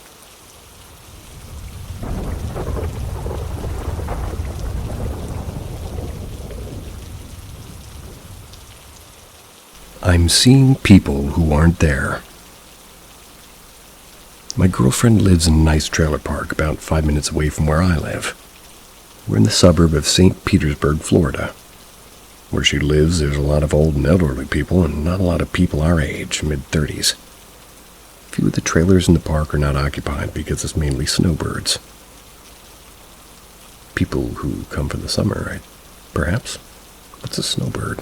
I'm seeing people who aren't there. My girlfriend lives in a nice trailer park about 5 minutes away from where I live. We're in the suburb of St. Petersburg, Florida. Where she lives, there's a lot of old and elderly people and not a lot of people our age, mid-30s. A few of the trailers in the park are not occupied because it's mainly snowbirds. People who come for the summer, right? Perhaps? What's a snowbird?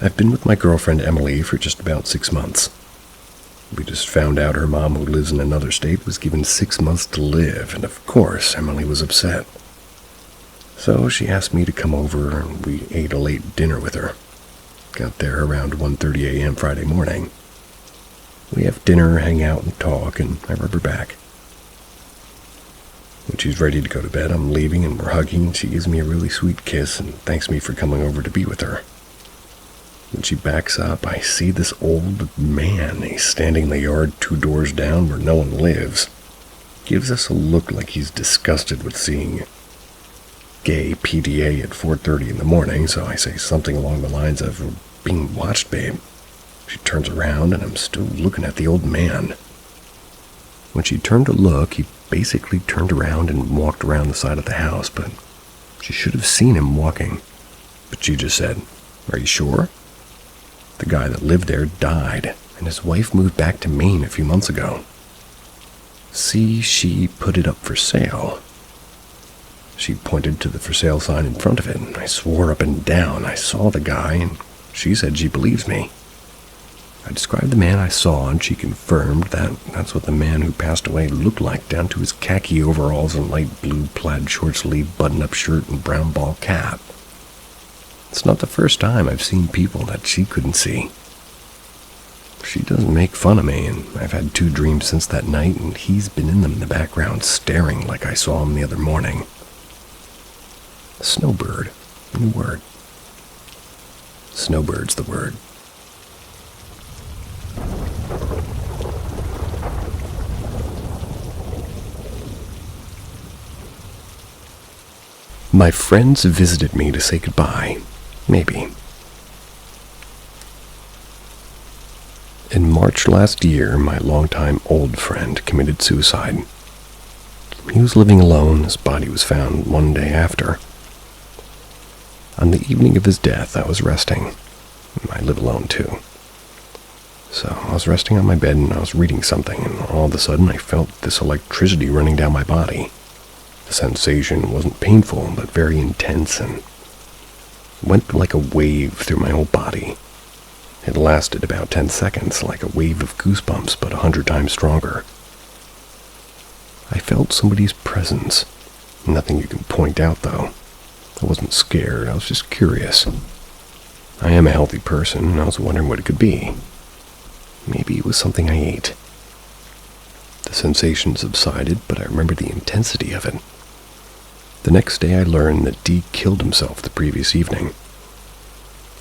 I've been with my girlfriend Emily for just about 6 months. We just found out her mom, who lives in another state, was given 6 months to live, and of course Emily was upset. So she asked me to come over, and we ate a late dinner with her. Got there around 1:30 a.m. Friday morning. We have dinner, hang out, and talk, and I rub her back. When she's ready to go to bed, I'm leaving, and we're hugging, and she gives me a really sweet kiss and thanks me for coming over to be with her. When she backs up, I see this old man. He's standing in the yard 2 doors down where no one lives. Gives us a look like he's disgusted with seeing gay PDA at 4:30 in the morning, so I say something along the lines of, "We're being watched, babe." She turns around and I'm still looking at the old man. When she turned to look, he basically turned around and walked around the side of the house, but she should have seen him walking. But she just said, "Are you sure?" The guy that lived there died, and his wife moved back to Maine a few months ago. See, she put it up for sale. She pointed to the for sale sign in front of it, and I swore up and down I saw the guy, and she said she believes me. I described the man I saw, and she confirmed that that's what the man who passed away looked like, down to his khaki overalls and light blue plaid short-sleeve button-up shirt and brown ball cap. It's not the first time I've seen people that she couldn't see. She doesn't make fun of me, and I've had 2 dreams since that night, and he's been in them in the background, staring like I saw him the other morning. Snowbird, new word. Snowbird's the word. My friends visited me to say goodbye. Maybe. In March last year, my longtime old friend committed suicide. He was living alone. His body was found one day after. On the evening of his death, I was resting. I live alone too. So I was resting on my bed and I was reading something, and all of a sudden I felt this electricity running down my body. The sensation wasn't painful, but very intense, and went like a wave through my whole body. It lasted about 10 seconds, like a wave of goosebumps, but 100 times stronger. I felt somebody's presence. Nothing you can point out, though. I wasn't scared, I was just curious. I am a healthy person, and I was wondering what it could be. Maybe it was something I ate. The sensation subsided, but I remember the intensity of it. The next day I learned that Dee killed himself the previous evening.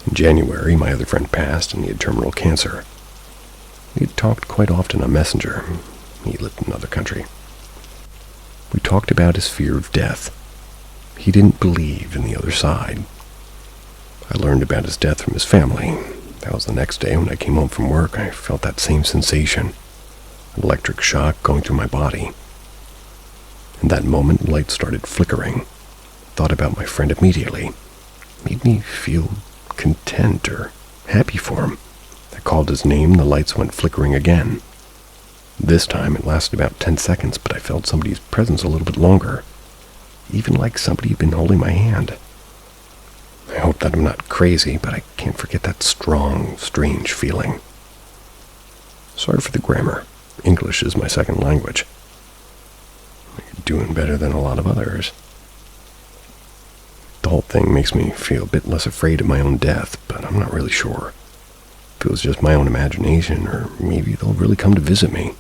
In January, my other friend passed, and he had terminal cancer. We had talked quite often on Messenger. He lived in another country. We talked about his fear of death. He didn't believe in the other side. I learned about his death from his family. That was the next day when I came home from work. I felt that same sensation, an electric shock going through my body. In that moment, lights started flickering. Thought about my friend immediately. Made me feel content or happy for him. I called his name, the lights went flickering again. This time it lasted about 10 seconds, but I felt somebody's presence a little bit longer. Even like somebody had been holding my hand. I hope that I'm not crazy, but I can't forget that strong, strange feeling. Sorry for the grammar. English is my second language. You're doing better than a lot of others. The whole thing makes me feel a bit less afraid of my own death, but I'm not really sure. If it was just my own imagination, or maybe they'll really come to visit me.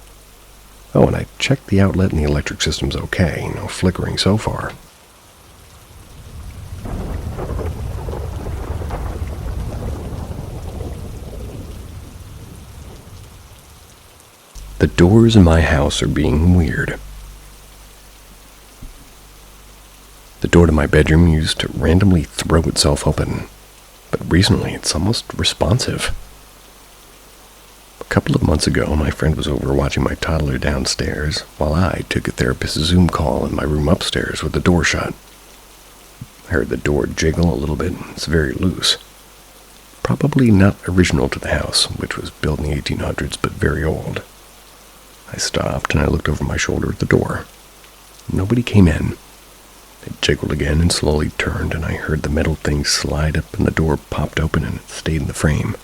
Oh, and I checked the outlet and the electric system's okay. No flickering so far. The doors in my house are being weird. The door to my bedroom used to randomly throw itself open, but recently it's almost responsive. A couple of months ago, my friend was over watching my toddler downstairs, while I took a therapist's Zoom call in my room upstairs with the door shut. I heard the door jiggle a little bit. It's very loose. Probably not original to the house, which was built in the 1800s, but very old. I stopped and I looked over my shoulder at the door. Nobody came in. It jiggled again and slowly turned, and I heard the metal thing slide up and the door popped open and it stayed in the frame.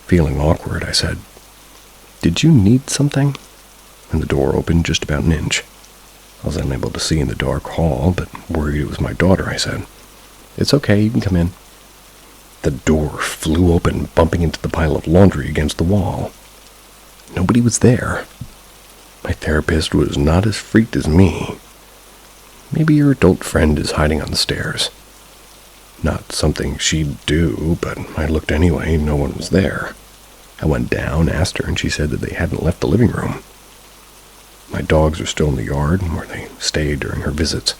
Feeling awkward, I said, "Did you need something?" And the door opened just about an inch. I was unable to see in the dark hall, but worried it was my daughter, I said, "It's okay, you can come in." The door flew open, bumping into the pile of laundry against the wall. Nobody was there. My therapist was not as freaked as me. Maybe your adult friend is hiding on the stairs. Not something she'd do, but I looked anyway, no one was there. I went down, asked her, and she said that they hadn't left the living room. My dogs are still in the yard, where they stayed during her visits.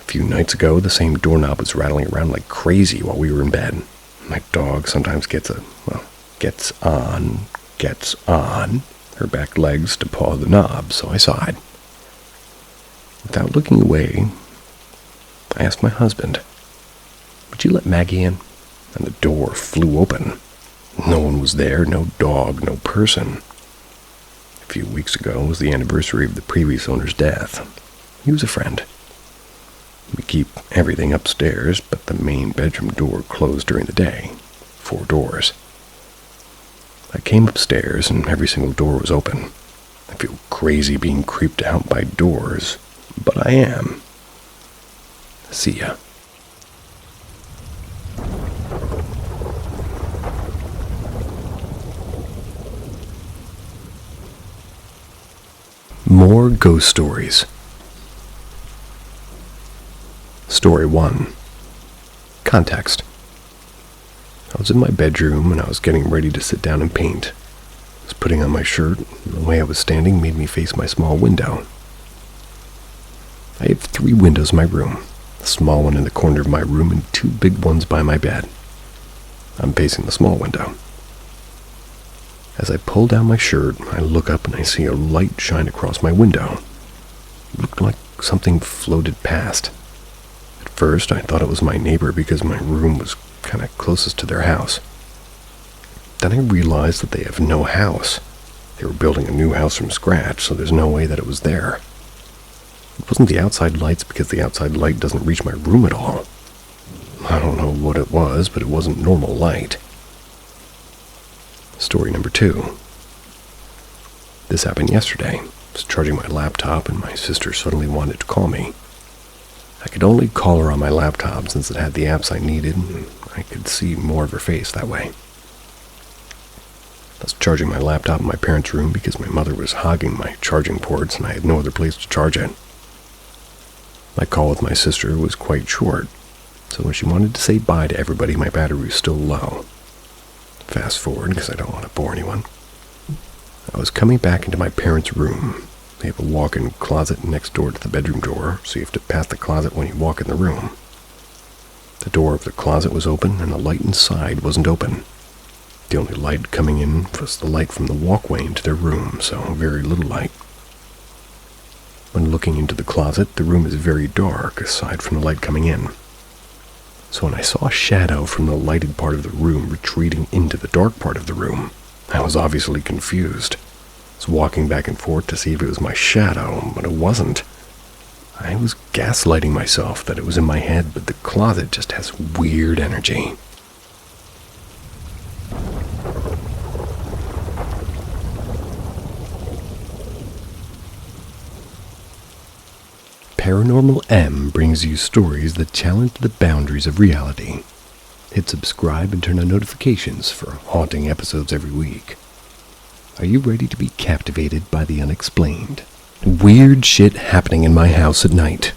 A few nights ago, the same doorknob was rattling around like crazy while we were in bed. My dog sometimes gets on her back legs to paw the knob, so I sighed. Without looking away, I asked my husband, "Would you let Maggie in?" And the door flew open. No one was there, no dog, no person. A few weeks ago was the anniversary of the previous owner's death. He was a friend. We keep everything upstairs, but the main bedroom door closed during the day. 4 doors. I came upstairs and every single door was open. I feel crazy being creeped out by doors, but I am. See ya. More ghost stories. Story 1. Context. I was in my bedroom and I was getting ready to sit down and paint. I was putting on my shirt, and the way I was standing made me face my small window. I have 3 windows in my room, a small one in the corner of my room and 2 big ones by my bed. I'm facing the small window. As I pull down my shirt, I look up and I see a light shine across my window. It looked like something floated past. At first, I thought it was my neighbor because my room was kind of closest to their house. Then I realized that they have no house. They were building a new house from scratch, so there's no way that it was there. It wasn't the outside lights because the outside light doesn't reach my room at all. I don't know what it was, but it wasn't normal light. Story number 2. This happened yesterday. I was charging my laptop and my sister suddenly wanted to call me. I could only call her on my laptop since it had the apps I needed and I could see more of her face that way. I was charging my laptop in my parents' room because my mother was hogging my charging ports and I had no other place to charge it. My call with my sister was quite short, so when she wanted to say bye to everybody, my battery was still low. Fast forward, because I don't want to bore anyone. I was coming back into my parents' room. They have a walk-in closet next door to the bedroom door, so you have to pass the closet when you walk in the room. The door of the closet was open, and the light inside wasn't open. The only light coming in was the light from the walkway into their room, so very little light. When looking into the closet, the room is very dark, aside from the light coming in. So when I saw a shadow from the lighted part of the room retreating into the dark part of the room, I was obviously confused. I was walking back and forth to see if it was my shadow, but it wasn't. I was gaslighting myself that it was in my head, but the closet just has weird energy. Paranormal M brings you stories that challenge the boundaries of reality. Hit subscribe and turn on notifications for haunting episodes every week. Are you ready to be captivated by the unexplained? Weird shit happening in my house at night.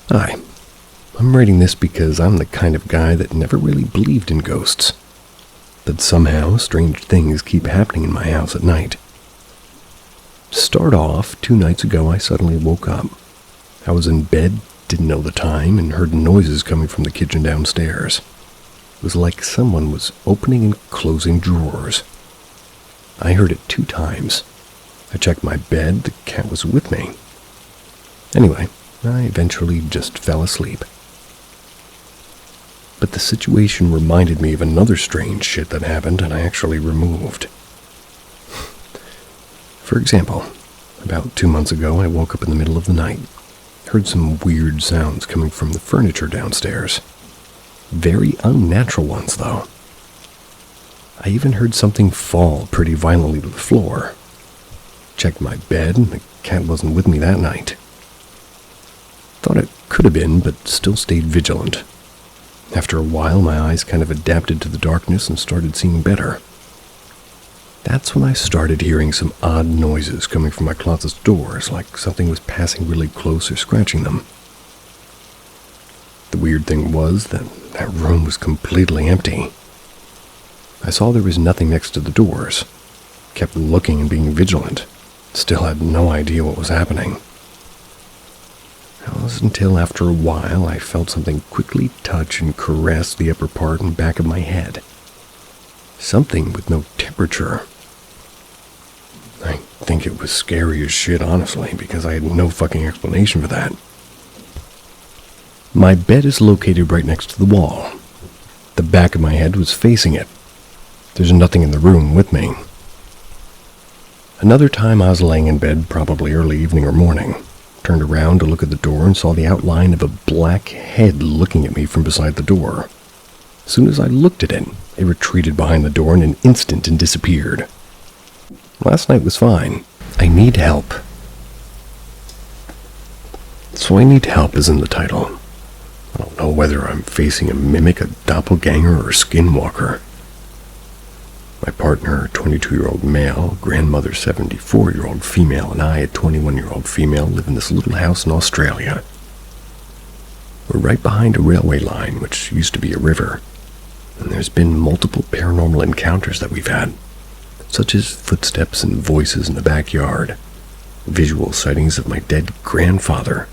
Hi, I'm writing this because I'm the kind of guy that never really believed in ghosts. But somehow strange things keep happening in my house at night. To start off, 2 nights ago I suddenly woke up. I was in bed, didn't know the time, and heard noises coming from the kitchen downstairs. It was like someone was opening and closing drawers. I heard it 2 times. I checked my bed, the cat was with me. Anyway, I eventually just fell asleep. But the situation reminded me of another strange shit that happened and I actually removed. For example, about 2 months ago I woke up in the middle of the night. Heard some weird sounds coming from the furniture downstairs. Very unnatural ones, though. I even heard something fall pretty violently to the floor. Checked my bed, and the cat wasn't with me that night. Thought it could have been, but still stayed vigilant. After a while, my eyes kind of adapted to the darkness and started seeing better. That's when I started hearing some odd noises coming from my closet's doors, like something was passing really close or scratching them. The weird thing was that that room was completely empty. I saw there was nothing next to the doors. Kept looking and being vigilant. Still had no idea what was happening. It wasn't until after a while I felt something quickly touch and caress the upper part and back of my head. Something with no temperature. I think it was scary as shit, honestly, because I had no fucking explanation for that. My bed is located right next to the wall. The back of my head was facing it. There's nothing in the room with me. Another time I was laying in bed, probably early evening or morning, turned around to look at the door and saw the outline of a black head looking at me from beside the door. As soon as I looked at it, it retreated behind the door in an instant and disappeared. Last night was fine. I need help. So I need help is in the title. I don't know whether I'm facing a mimic, a doppelganger, or a skinwalker. My partner, a 22-year-old male, grandmother, 74-year-old female, and I, a 21-year-old female, live in this little house in Australia. We're right behind a railway line, which used to be a river, and there's been multiple paranormal encounters that we've had, such as footsteps and voices in the backyard, visual sightings of my dead grandfather,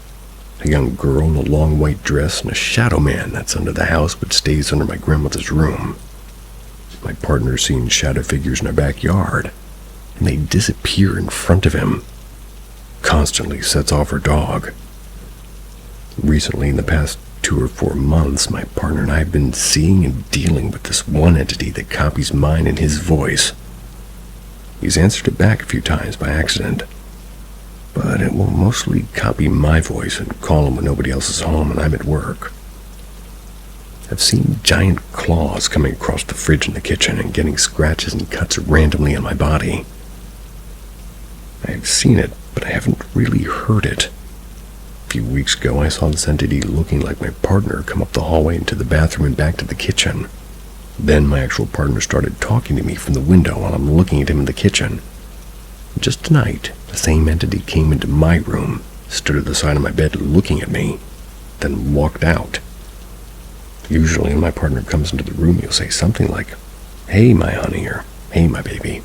a young girl in a long white dress, and a shadowman that's under the house but stays under my grandmother's room. My partner's seen shadow figures in our backyard, and they disappear in front of him. Constantly sets off her dog. Recently, in the past 2 or 4 months, my partner and I have been seeing and dealing with this one entity that copies mine and his voice. He's answered it back a few times by accident, but it will mostly copy my voice and call him when nobody else is home and I'm at work. I've seen giant claws coming across the fridge in the kitchen and getting scratches and cuts randomly on my body. I've seen it, but I haven't really heard it. A few weeks ago, I saw this entity looking like my partner come up the hallway into the bathroom and back to the kitchen. Then my actual partner started talking to me from the window while I'm looking at him in the kitchen. Just tonight, the same entity came into my room, stood at the side of my bed looking at me, then walked out. Usually when my partner comes into the room, he'll say something like, "Hey, my honey," or "Hey, my baby."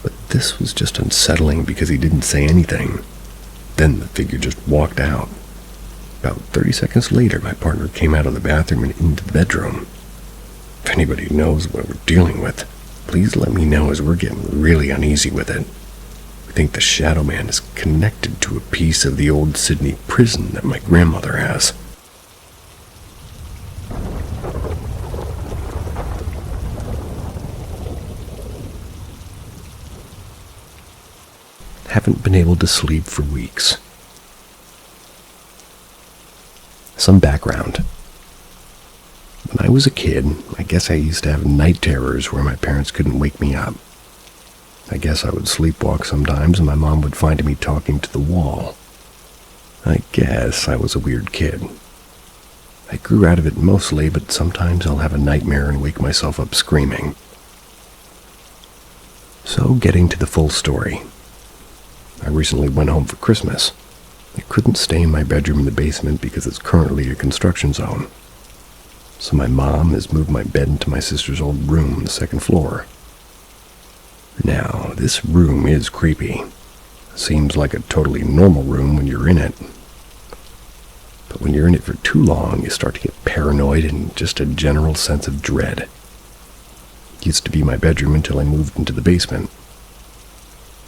But this was just unsettling because he didn't say anything. Then the figure just walked out. About 30 seconds later, my partner came out of the bathroom and into the bedroom. If anybody knows what we're dealing with, please let me know, as we're getting really uneasy with it. We think the shadow man is connected to a piece of the old Sydney prison that my grandmother has. Haven't been able to sleep for weeks. Some background. When I was a kid, I guess I used to have night terrors where my parents couldn't wake me up. I guess I would sleepwalk sometimes and my mom would find me talking to the wall. I guess I was a weird kid. I grew out of it mostly, but sometimes I'll have a nightmare and wake myself up screaming. So, getting to the full story. I recently went home for Christmas. I couldn't stay in my bedroom in the basement because it's currently a construction zone. So my mom has moved my bed into my sister's old room on the second floor. Now, this room is creepy. Seems like a totally normal room when you're in it. But when you're in it for too long, you start to get paranoid and just a general sense of dread. It used to be my bedroom until I moved into the basement.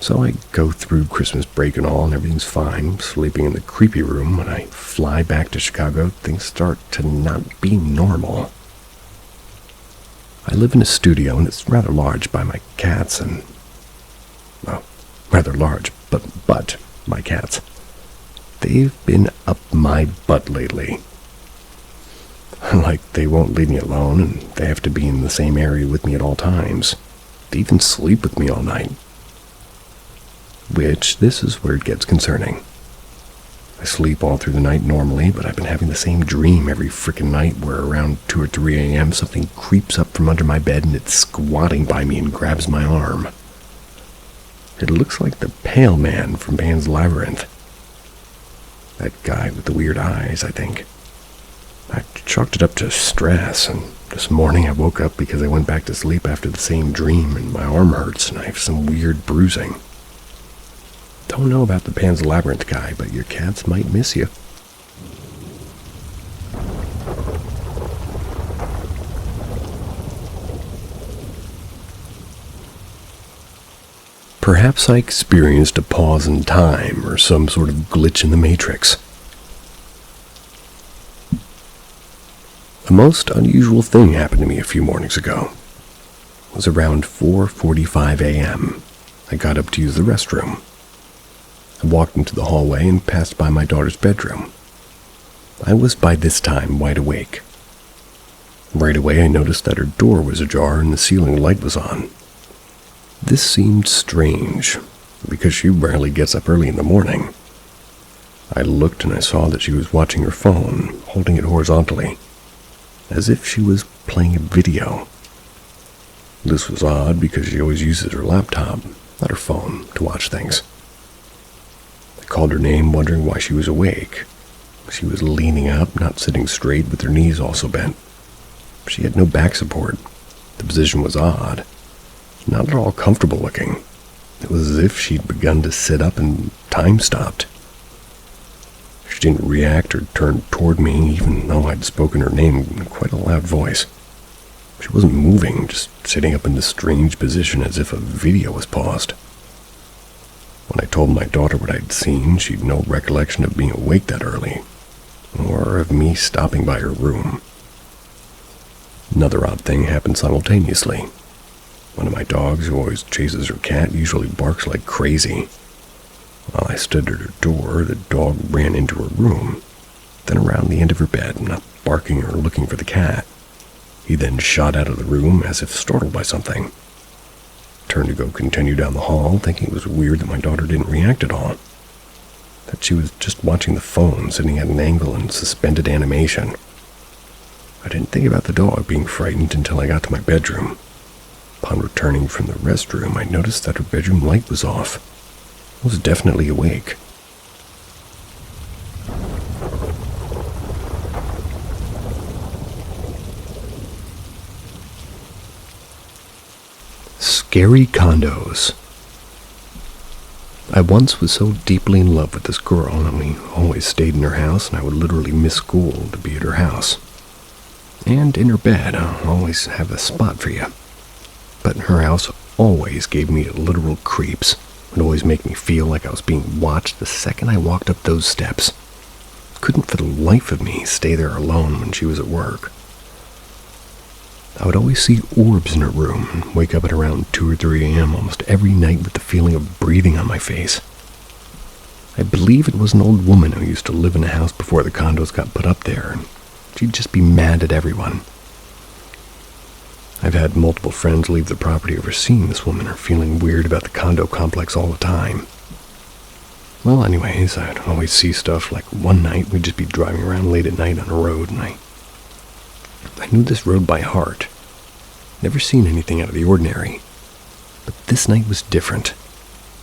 So I go through Christmas break and all, and everything's fine, sleeping in the creepy room. When I fly back to Chicago, things start to not be normal. I live in a studio, and it's rather large by my cats and... well, rather large, but my cats. They've been up my butt lately. Like, they won't leave me alone, and they have to be in the same area with me at all times. They even sleep with me all night. Which, this is where it gets concerning. I sleep all through the night normally, but I've been having the same dream every frickin' night where around 2 or 3 a.m. something creeps up from under my bed and it's squatting by me and grabs my arm. It looks like the pale man from Pan's Labyrinth. That guy with the weird eyes, I think. I chalked it up to stress, and this morning I woke up because I went back to sleep after the same dream and my arm hurts and I have some weird bruising. Don't know about the Pan's Labyrinth guy, but your cats might miss you. Perhaps I experienced a pause in time or some sort of glitch in the Matrix. A most unusual thing happened to me a few mornings ago. It was around 4:45 a.m. I got up to use the restroom. I walked into the hallway and passed by my daughter's bedroom. I was by this time wide awake. Right away I noticed that her door was ajar and the ceiling light was on. This seemed strange, because she rarely gets up early in the morning. I looked and I saw that she was watching her phone, holding it horizontally, as if she was playing a video. This was odd because she always uses her laptop, not her phone, to watch things. I called her name, wondering why she was awake. She was leaning up, not sitting straight, with her knees also bent. She had no back support. The position was odd. Not at all comfortable looking. It was as if she'd begun to sit up and time stopped. She didn't react or turn toward me, even though I'd spoken her name in quite a loud voice. She wasn't moving, just sitting up in this strange position as if a video was paused. When I told my daughter what I'd seen, she'd no recollection of being awake that early, or of me stopping by her room. Another odd thing happened simultaneously. One of my dogs, who always chases her cat, usually barks like crazy. While I stood at her door, the dog ran into her room, then around the end of her bed, not barking or looking for the cat. He then shot out of the room as if startled by something. Turned to go continue down the hall, thinking it was weird that my daughter didn't react at all. That she was just watching the phone, sitting at an angle in suspended animation. I didn't think about the dog being frightened until I got to my bedroom. Upon returning from the restroom, I noticed that her bedroom light was off. I was definitely awake. Scary condos. I once was so deeply in love with this girl that we always stayed in her house, and I would literally miss school to be at her house. And in her bed, I'll always have a spot for you. But her house always gave me literal creeps. It would always make me feel like I was being watched the second I walked up those steps. Couldn't for the life of me stay there alone when she was at work. I would always see orbs in her room and wake up at around 2 or 3 a.m. almost every night with the feeling of breathing on my face. I believe it was an old woman who used to live in the house before the condos got put up there, and she'd just be mad at everyone. I've had multiple friends leave the property over seeing this woman or feeling weird about the condo complex all the time. Well, anyways, I'd always see stuff like one night we'd just be driving around late at night on a road, and I knew this road by heart. Never seen anything out of the ordinary. But this night was different.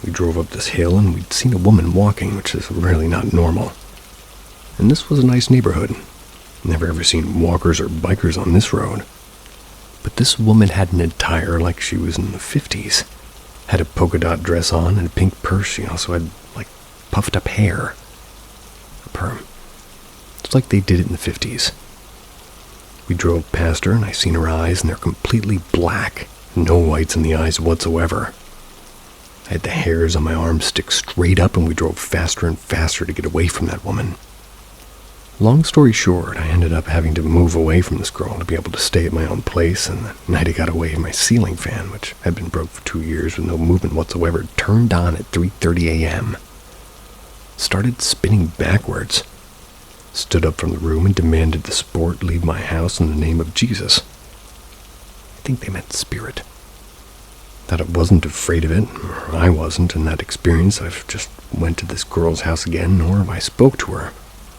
We drove up this hill and we'd seen a woman walking, which is really not normal. And this was a nice neighborhood. Never ever seen walkers or bikers on this road. But this woman had an attire like she was in the 50s. Had a polka dot dress on and a pink purse. She also had, puffed up hair. A perm. It's like they did it in the 50s. We drove past her and I seen her eyes, and they're completely black. No whites in the eyes whatsoever. I had the hairs on my arms stick straight up, and we drove faster and faster to get away from that woman. Long story short, I ended up having to move away from this girl to be able to stay at my own place, and the night I got away, my ceiling fan, which had been broke for 2 years with no movement whatsoever, turned on at 3:30 a.m. Started spinning backwards. Stood up from the room and demanded the sport leave my house in the name of Jesus. I think they meant spirit. That I wasn't afraid of it, or I wasn't in that experience. I've just went to this girl's house again, nor have I spoke to her.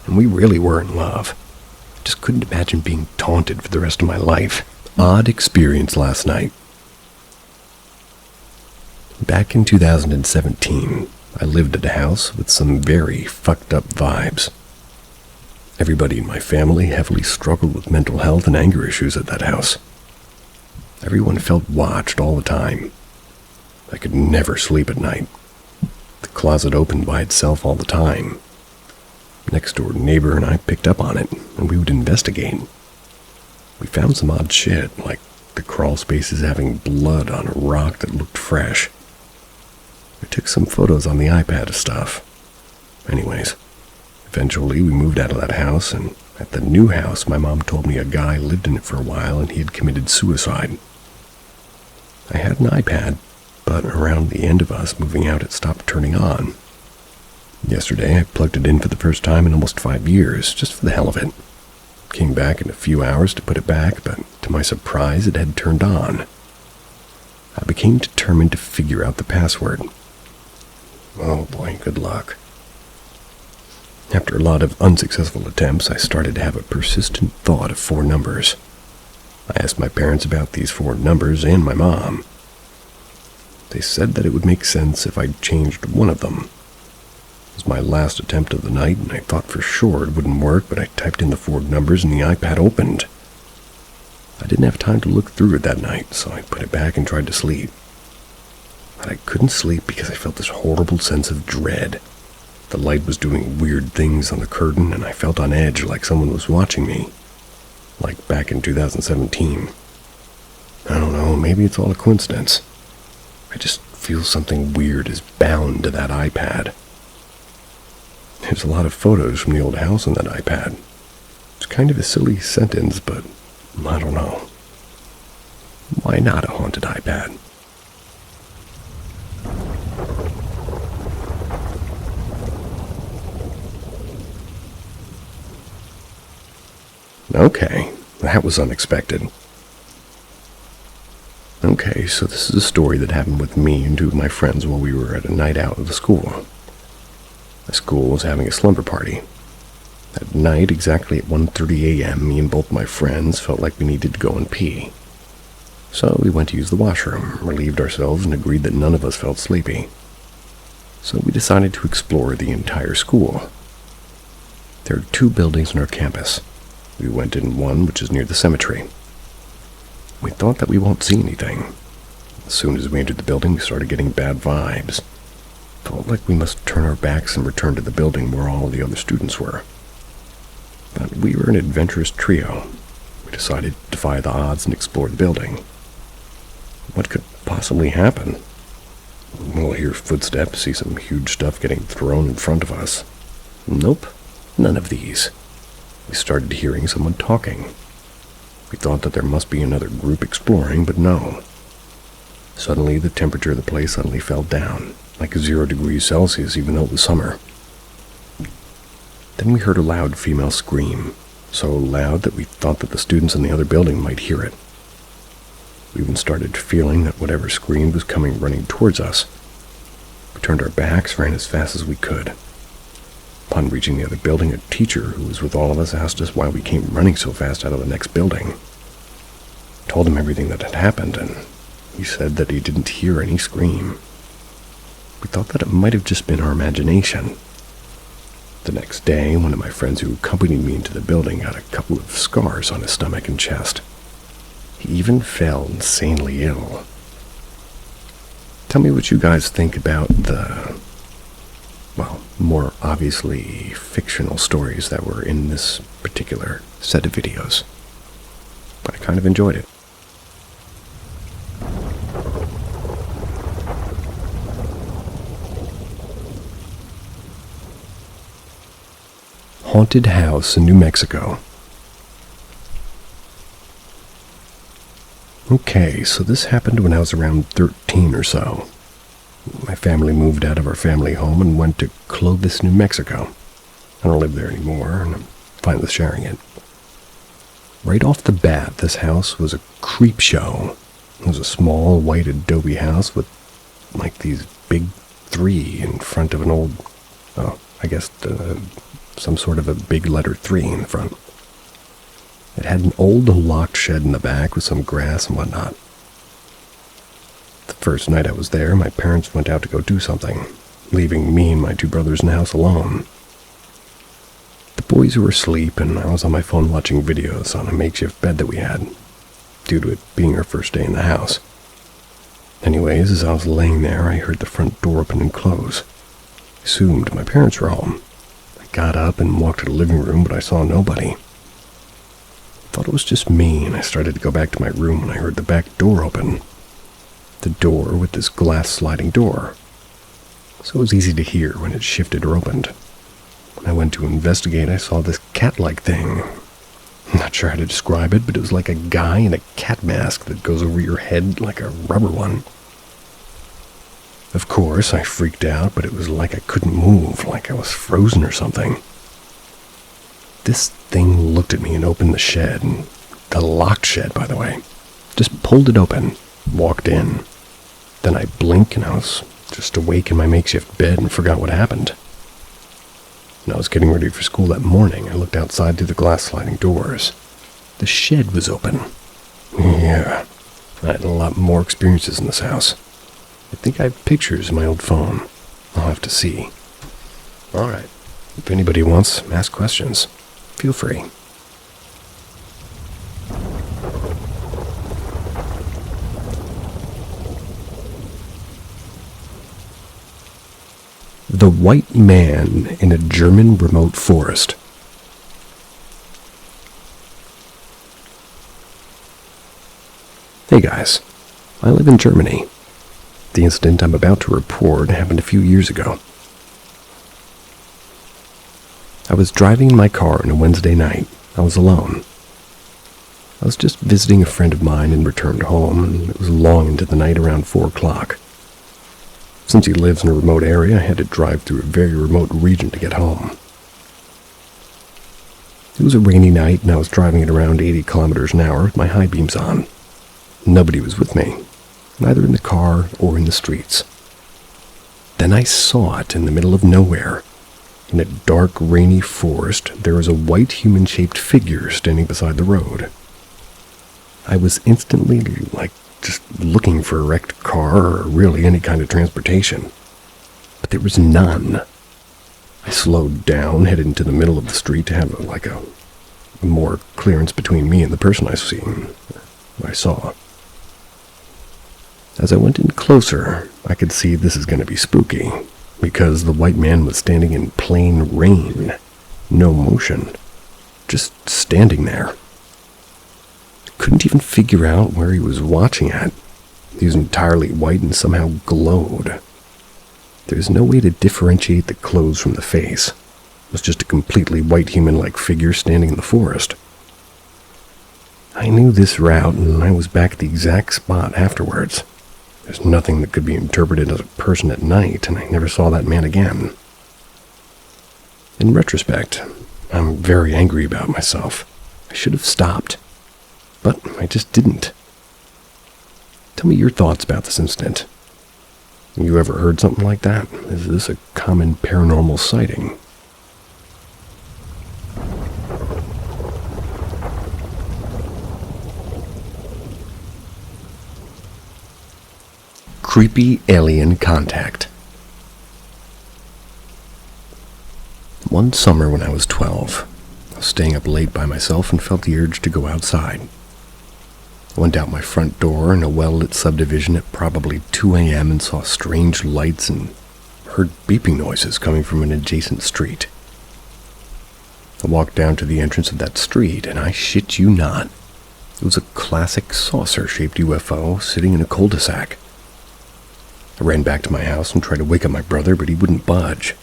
And we really were in love. Just couldn't imagine being taunted for the rest of my life. Odd experience last night. Back in 2017, I lived at a house with some very fucked up vibes. Everybody in my family heavily struggled with mental health and anger issues at that house. Everyone felt watched all the time. I could never sleep at night. The closet opened by itself all the time. Next door neighbor and I picked up on it, and we would investigate. We found some odd shit, like the crawl spaces having blood on a rock that looked fresh. We took some photos on the iPad of stuff. Anyways, eventually we moved out of that house, and at the new house my mom told me a guy lived in it for a while and he had committed suicide. I had an iPad, but around the end of us moving out it stopped turning on. Yesterday I plugged it in for the first time in almost 5 years, just for the hell of it. Came back in a few hours to put it back, but to my surprise it had turned on. I became determined to figure out the password. Oh boy, good luck. After a lot of unsuccessful attempts, I started to have a persistent thought of 4 numbers. I asked my parents about these 4 numbers and my mom. They said that it would make sense if I changed one of them. It was my last attempt of the night, and I thought for sure it wouldn't work, but I typed in the 4 numbers and the iPad opened. I didn't have time to look through it that night, so I put it back and tried to sleep. But I couldn't sleep because I felt this horrible sense of dread. The light was doing weird things on the curtain, and I felt on edge like someone was watching me. Like back in 2017. I don't know, maybe it's all a coincidence. I just feel something weird is bound to that iPad. There's a lot of photos from the old house on that iPad. It's kind of a silly sentence, but I don't know. Why not a haunted iPad? Okay, that was unexpected. Okay, so this is a story that happened with me and 2 of my friends while we were at a night out at the school. The school was having a slumber party. That night, exactly at 1:30 a.m., me and both my friends felt like we needed to go and pee. So we went to use the washroom, relieved ourselves, and agreed that none of us felt sleepy. So we decided to explore the entire school. There are 2 buildings on our campus. We went in one which is near the cemetery. We thought that we won't see anything. As soon as we entered the building, we started getting bad vibes. Felt like we must turn our backs and return to the building where all the other students were. But we were an adventurous trio. We decided to defy the odds and explore the building. What could possibly happen? We'll hear footsteps, see some huge stuff getting thrown in front of us. Nope, none of these. We started hearing someone talking. We thought that there must be another group exploring, but no. Suddenly, the temperature of the place suddenly fell down, like 0 degrees Celsius, even though it was summer. Then we heard a loud female scream, so loud that we thought that the students in the other building might hear it. We even started feeling that whatever screamed was coming running towards us. We turned our backs, ran as fast as we could. Upon reaching the other building, a teacher who was with all of us asked us why we came running so fast out of the next building. I told him everything that had happened, and he said that he didn't hear any scream. We thought that it might have just been our imagination. The next day, one of my friends who accompanied me into the building got a couple of scars on his stomach and chest. He even fell insanely ill. Tell me what you guys think about the, more obviously fictional stories that were in this particular set of videos. But I kind of enjoyed it. Haunted house in New Mexico. Okay, so this happened when I was around 13 or so. My family moved out of our family home and went to Clovis, New Mexico. I don't live there anymore, and I'm fine with sharing it. Right off the bat, this house was a creep show. It was a small white adobe house with, like, these big 3 in front of an old, some sort of a big letter 3 in the front. It had an old locked shed in the back with some grass and whatnot. The first night I was there, my parents went out to go do something, leaving me and my 2 brothers in the house alone. The boys were asleep, and I was on my phone watching videos on a makeshift bed that we had, due to it being our first day in the house. Anyways, as I was laying there, I heard the front door open and close. assumed my parents were home. I got up and walked to the living room, but I saw nobody. I thought it was just me, and I started to go back to my room when I heard the back door open. The door with this glass sliding door. So it was easy to hear when it shifted or opened. When I went to investigate, I saw this cat-like thing. I'm not sure how to describe it, but it was like a guy in a cat mask that goes over your head like a rubber one. Of course, I freaked out, but it was like I couldn't move, like I was frozen or something. This thing looked at me and opened the shed, and the locked shed, by the way. Just pulled it open, walked in. Then I blinked and I was just awake in my makeshift bed and forgot what happened. When I was getting ready for school that morning, I looked outside through the glass sliding doors. The shed was open. Yeah, I had a lot more experiences in this house. I think I have pictures in my old phone. I'll have to see. Alright, if anybody wants to ask questions, feel free. The White Man in a German Remote Forest. Hey guys, I live in Germany. The incident I'm about to report happened a few years ago. I was driving in my car on a Wednesday night. I was alone. I was just visiting a friend of mine and returned home, and it was long into the night around 4 o'clock. Since he lives in a remote area, I had to drive through a very remote region to get home. It was a rainy night, and I was driving at around 80 kilometers an hour with my high beams on. Nobody was with me, neither in the car or in the streets. Then I saw it in the middle of nowhere. In a dark, rainy forest, there was a white human-shaped figure standing beside the road. I was instantly, just looking for a wrecked car or really any kind of transportation. But there was none. I slowed down, headed into the middle of the street to have a more clearance between me and the person I saw. As I went in closer, I could see this is going to be spooky, because the white man was standing in plain rain, no motion, just standing there. Couldn't even figure out where he was watching at. He was entirely white and somehow glowed. There's no way to differentiate the clothes from the face. It was just a completely white human-like figure standing in the forest. I knew this route, and I was back at the exact spot afterwards. There's nothing that could be interpreted as a person at night, and I never saw that man again. In retrospect, I'm very angry about myself. I should have stopped. But I just didn't. Tell me your thoughts about this incident. You ever heard something like that? Is this a common paranormal sighting? Creepy alien contact. One summer when I was 12, I was staying up late by myself and felt the urge to go outside. I went out my front door in a well-lit subdivision at probably 2 a.m. and saw strange lights and heard beeping noises coming from an adjacent street. I walked down to the entrance of that street, and I shit you not, it was a classic saucer-shaped UFO sitting in a cul-de-sac. I ran back to my house and tried to wake up my brother, but he wouldn't budge.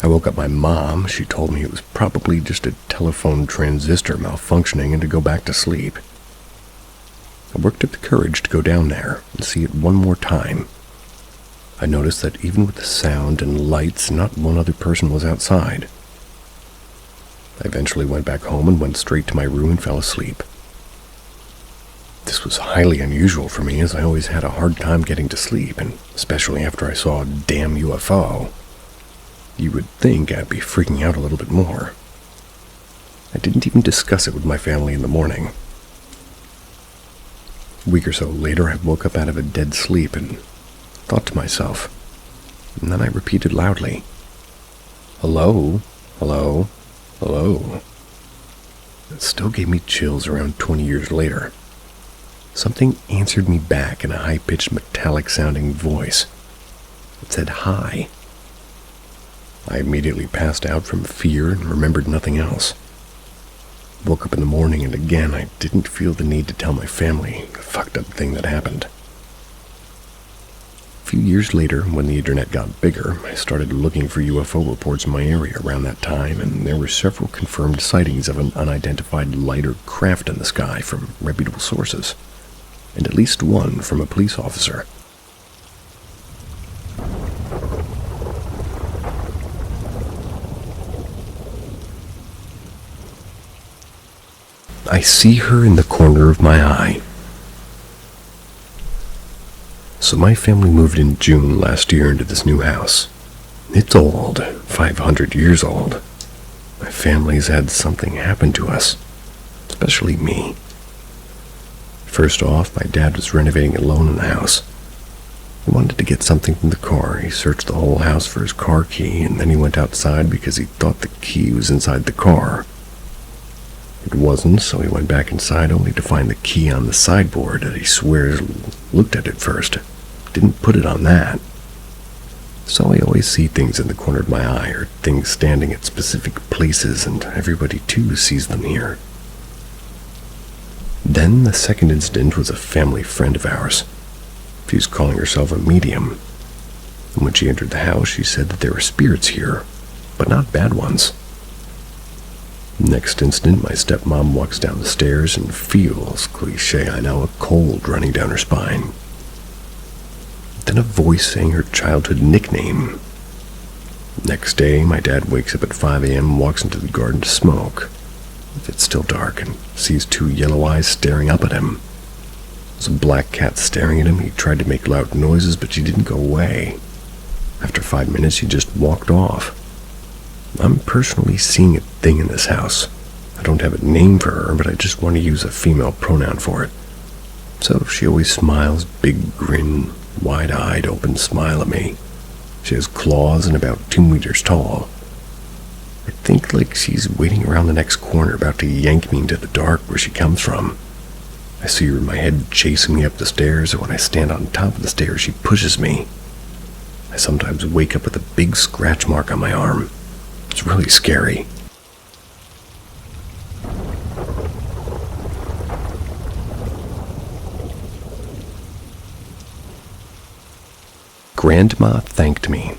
I woke up my mom. She told me it was probably just a telephone transistor malfunctioning and to go back to sleep. I worked up the courage to go down there and see it one more time. I noticed that even with the sound and lights, not one other person was outside. I eventually went back home and went straight to my room and fell asleep. This was highly unusual for me, as I always had a hard time getting to sleep, and especially after I saw a damn UFO. You would think I'd be freaking out a little bit more. I didn't even discuss it with my family in the morning. A week or so later, I woke up out of a dead sleep and thought to myself, and then I repeated loudly, "Hello, hello, hello." It still gave me chills around 20 years later. Something answered me back in a high-pitched, metallic-sounding voice. It said hi. I immediately passed out from fear and remembered nothing else. Woke up in the morning and again I didn't feel the need to tell my family the fucked up thing that happened. A few years later, when the internet got bigger, I started looking for UFO reports in my area around that time, and there were several confirmed sightings of an unidentified light or craft in the sky from reputable sources, and at least one from a police officer. I see her in the corner of my eye. So my family moved in June last year into this new house. It's old, 500 years old. My family's had something happen to us, especially me. First off, my dad was renovating alone in the house. He wanted to get something from the car. He searched the whole house for his car key, and then he went outside because he thought the key was inside the car. It wasn't, so he went back inside only to find the key on the sideboard that he swears looked at it first. Didn't put it on that. So I always see things in the corner of my eye, or things standing at specific places, and everybody too sees them here. Then the second incident was a family friend of ours. She was calling herself a medium. And when she entered the house, she said that there were spirits here, but not bad ones. Next instant, my stepmom walks down the stairs and feels, cliche I know, a cold running down her spine. Then a voice saying her childhood nickname. Next day, my dad wakes up at 5 a.m. and walks into the garden to smoke. It's still dark and sees two yellow eyes staring up at him. There's a black cat staring at him. He tried to make loud noises, but she didn't go away. After 5 minutes, she just walked off. I'm personally seeing a thing in this house. I don't have a name for her, but I just want to use a female pronoun for it. So she always smiles, big grin, wide-eyed, open smile at me. She has claws and about 2 meters tall. I think like she's waiting around the next corner, about to yank me into the dark where she comes from. I see her in my head chasing me up the stairs, and when I stand on top of the stairs, she pushes me. I sometimes wake up with a big scratch mark on my arm. It's really scary. Grandma thanked me.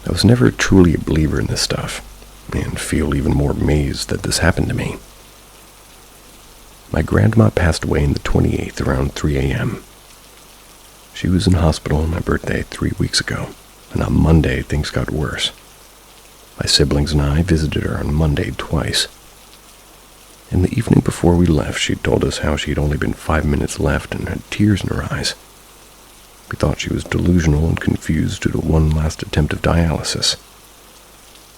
I was never truly a believer in this stuff, and feel even more amazed that this happened to me. My grandma passed away on the 28th around 3 a.m. She was in hospital on my birthday 3 weeks ago, and on Monday things got worse. My siblings and I visited her on Monday twice. In the evening before we left, she told us how she had only been 5 minutes left and had tears in her eyes. We thought she was delusional and confused due to one last attempt of dialysis.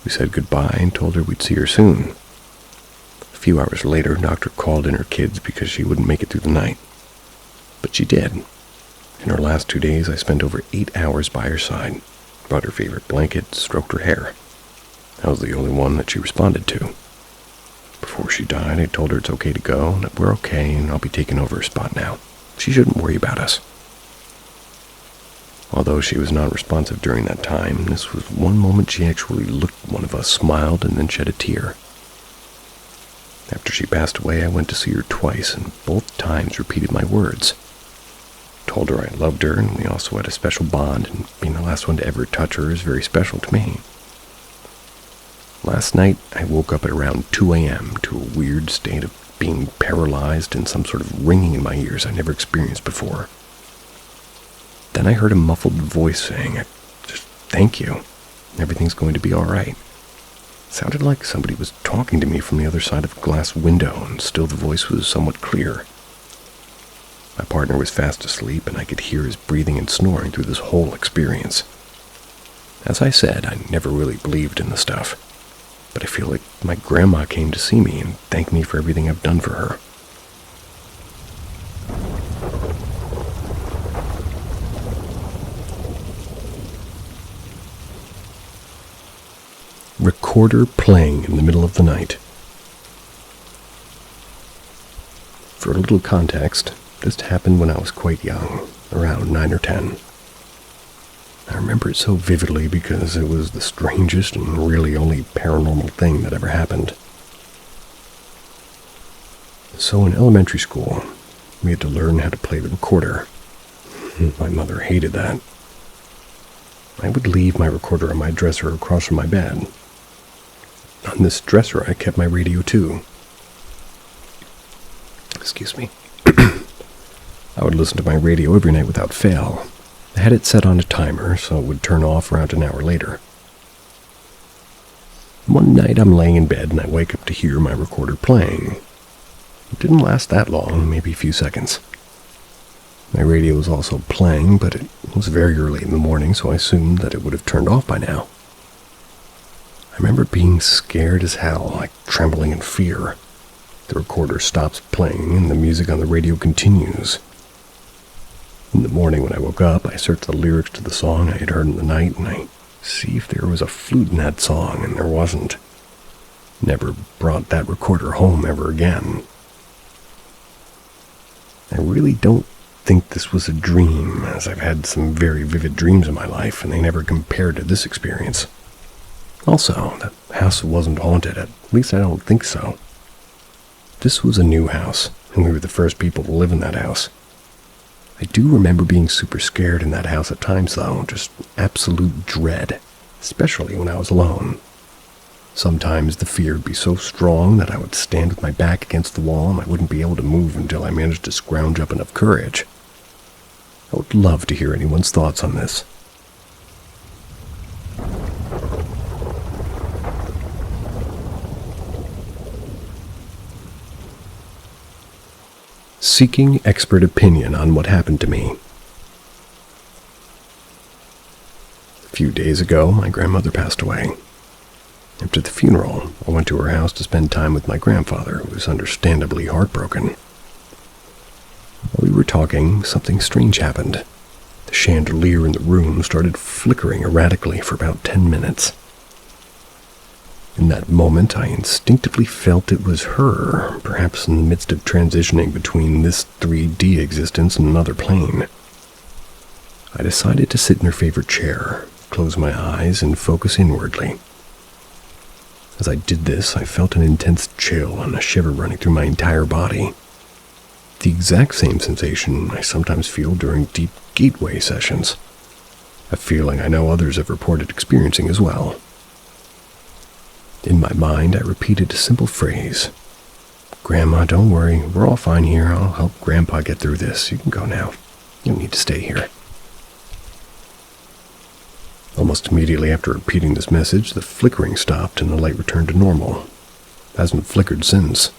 We said goodbye and told her we'd see her soon. A few hours later, Doctor called in her kids because she wouldn't make it through the night. But she did. In her last 2 days, I spent over 8 hours by her side, brought her favorite blanket, stroked her hair. I was the only one that she responded to. Before she died, I told her it's okay to go, and that we're okay, and I'll be taking over her spot now. She shouldn't worry about us. Although she was not responsive during that time, this was one moment she actually looked at one of us, smiled, and then shed a tear. After she passed away, I went to see her twice, and both times repeated my words. Told her I loved her, and we also had a special bond, and being the last one to ever touch her is very special to me. Last night, I woke up at around 2 a.m. to a weird state of being paralyzed and some sort of ringing in my ears I never experienced before. Then I heard a muffled voice saying, "Just thank you. Everything's going to be all right." It sounded like somebody was talking to me from the other side of a glass window, and still the voice was somewhat clear. My partner was fast asleep, and I could hear his breathing and snoring through this whole experience. As I said, I never really believed in the stuff, but I feel like my grandma came to see me and thank me for everything I've done for her. Recorder playing in the middle of the night. For a little context, this happened when I was quite young, around 9 or 10. I remember it so vividly because it was the strangest and really only paranormal thing that ever happened. So in elementary school, we had to learn how to play the recorder. My mother hated that. I would leave my recorder on my dresser across from my bed. On this dresser, I kept my radio too. Excuse me. I would listen to my radio every night without fail. I had it set on a timer, so it would turn off around an hour later. One night I'm laying in bed and I wake up to hear my recorder playing. It didn't last that long, maybe a few seconds. My radio was also playing, but it was very early in the morning, so I assumed that it would have turned off by now. I remember being scared as hell, like trembling in fear. The recorder stops playing and the music on the radio continues. In the morning when I woke up, I searched the lyrics to the song I had heard in the night, and I see if there was a flute in that song, and there wasn't. Never brought that recorder home ever again. I really don't think this was a dream, as I've had some very vivid dreams in my life, and they never compared to this experience. Also, the house wasn't haunted, at least I don't think so. This was a new house, and we were the first people to live in that house. I do remember being super scared in that house at times, though, just absolute dread, especially when I was alone. Sometimes the fear would be so strong that I would stand with my back against the wall and I wouldn't be able to move until I managed to scrounge up enough courage. I would love to hear anyone's thoughts on this. Seeking expert opinion on what happened to me. A few days ago, my grandmother passed away. After the funeral, I went to her house to spend time with my grandfather, who was understandably heartbroken. While we were talking, something strange happened. The chandelier in the room started flickering erratically for about 10 minutes. In that moment, I instinctively felt it was her, perhaps in the midst of transitioning between this 3D existence and another plane. I decided to sit in her favorite chair, close my eyes, and focus inwardly. As I did this, I felt an intense chill and a shiver running through my entire body. The exact same sensation I sometimes feel during deep gateway sessions. A feeling I know others have reported experiencing as well. In my mind, I repeated a simple phrase. "Grandma, don't worry. We're all fine here. I'll help Grandpa get through this. You can go now. You don't need to stay here." Almost immediately after repeating this message, the flickering stopped and the light returned to normal. It hasn't flickered since.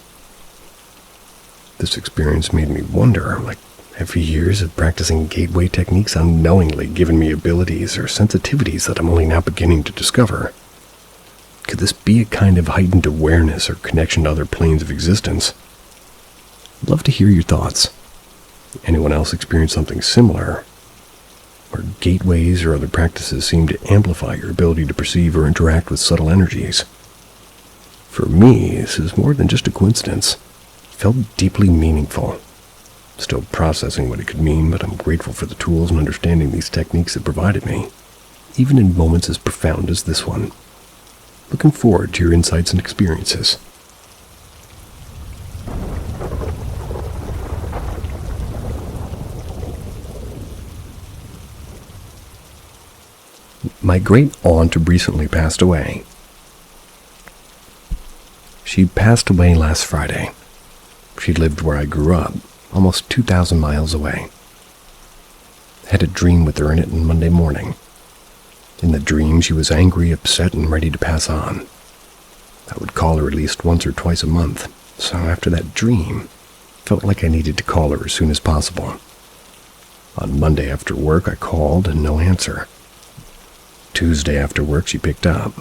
This experience made me wonder, like, have years of practicing gateway techniques unknowingly given me abilities or sensitivities that I'm only now beginning to discover? Could this be a kind of heightened awareness or connection to other planes of existence? I'd love to hear your thoughts. Anyone else experience something similar? Or gateways or other practices seem to amplify your ability to perceive or interact with subtle energies? For me, this is more than just a coincidence. It felt deeply meaningful. Still processing what it could mean, but I'm grateful for the tools and understanding these techniques have provided me, even in moments as profound as this one. Looking forward to your insights and experiences. My great-aunt recently passed away. She passed away last Friday. She lived where I grew up, almost 2,000 miles away. I had a dream with her in it on Monday morning. In the dream, she was angry, upset, and ready to pass on. I would call her at least once or twice a month, so after that dream, felt like I needed to call her as soon as possible. On Monday after work, I called and no answer. Tuesday after work, she picked up.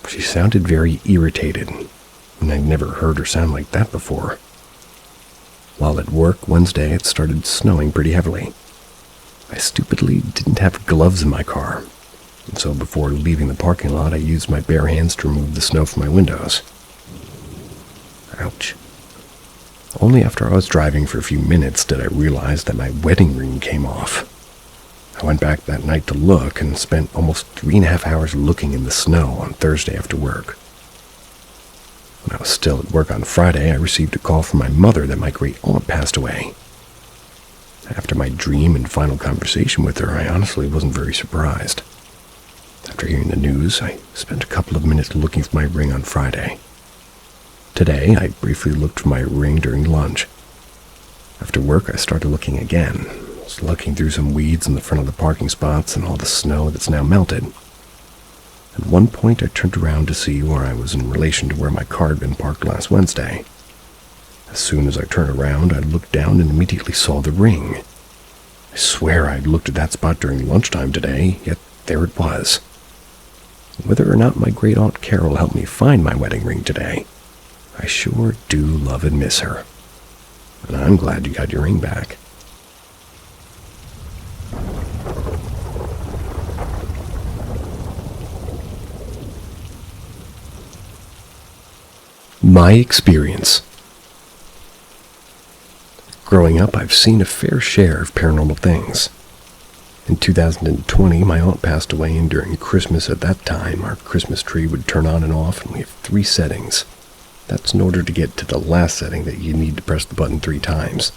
She sounded very irritated, and I'd never heard her sound like that before. While at work Wednesday, it started snowing pretty heavily. I stupidly didn't have gloves in my car, and so before leaving the parking lot, I used my bare hands to remove the snow from my windows. Ouch. Only after I was driving for a few minutes did I realize that my wedding ring came off. I I went back that night to look and spent almost 3.5 hours looking in the snow on Thursday after work. When I was still at work on Friday, I received a call from my mother that my great-aunt passed away. After my dream and final conversation with her, I honestly wasn't very surprised. After hearing the news, I spent a couple of minutes looking for my ring on Friday. Today, I briefly looked for my ring during lunch. After work, I started looking again. I was looking through some weeds in the front of the parking spots and all the snow that's now melted. At one point, I turned around to see where I was in relation to where my car had been parked last Wednesday. As soon as I turned around, I looked down and immediately saw the ring. I swear I'd looked at that spot during lunchtime today, yet there it was. Whether or not my great-aunt Carol helped me find my wedding ring today, I sure do love and miss her. And I'm glad you got your ring back. My experience. Growing up, I've seen a fair share of paranormal things. In 2020, my aunt passed away, and during Christmas at that time, our Christmas tree would turn on and off, and we have 3 settings. That's in order to get to the last setting that you need to press the button 3 times.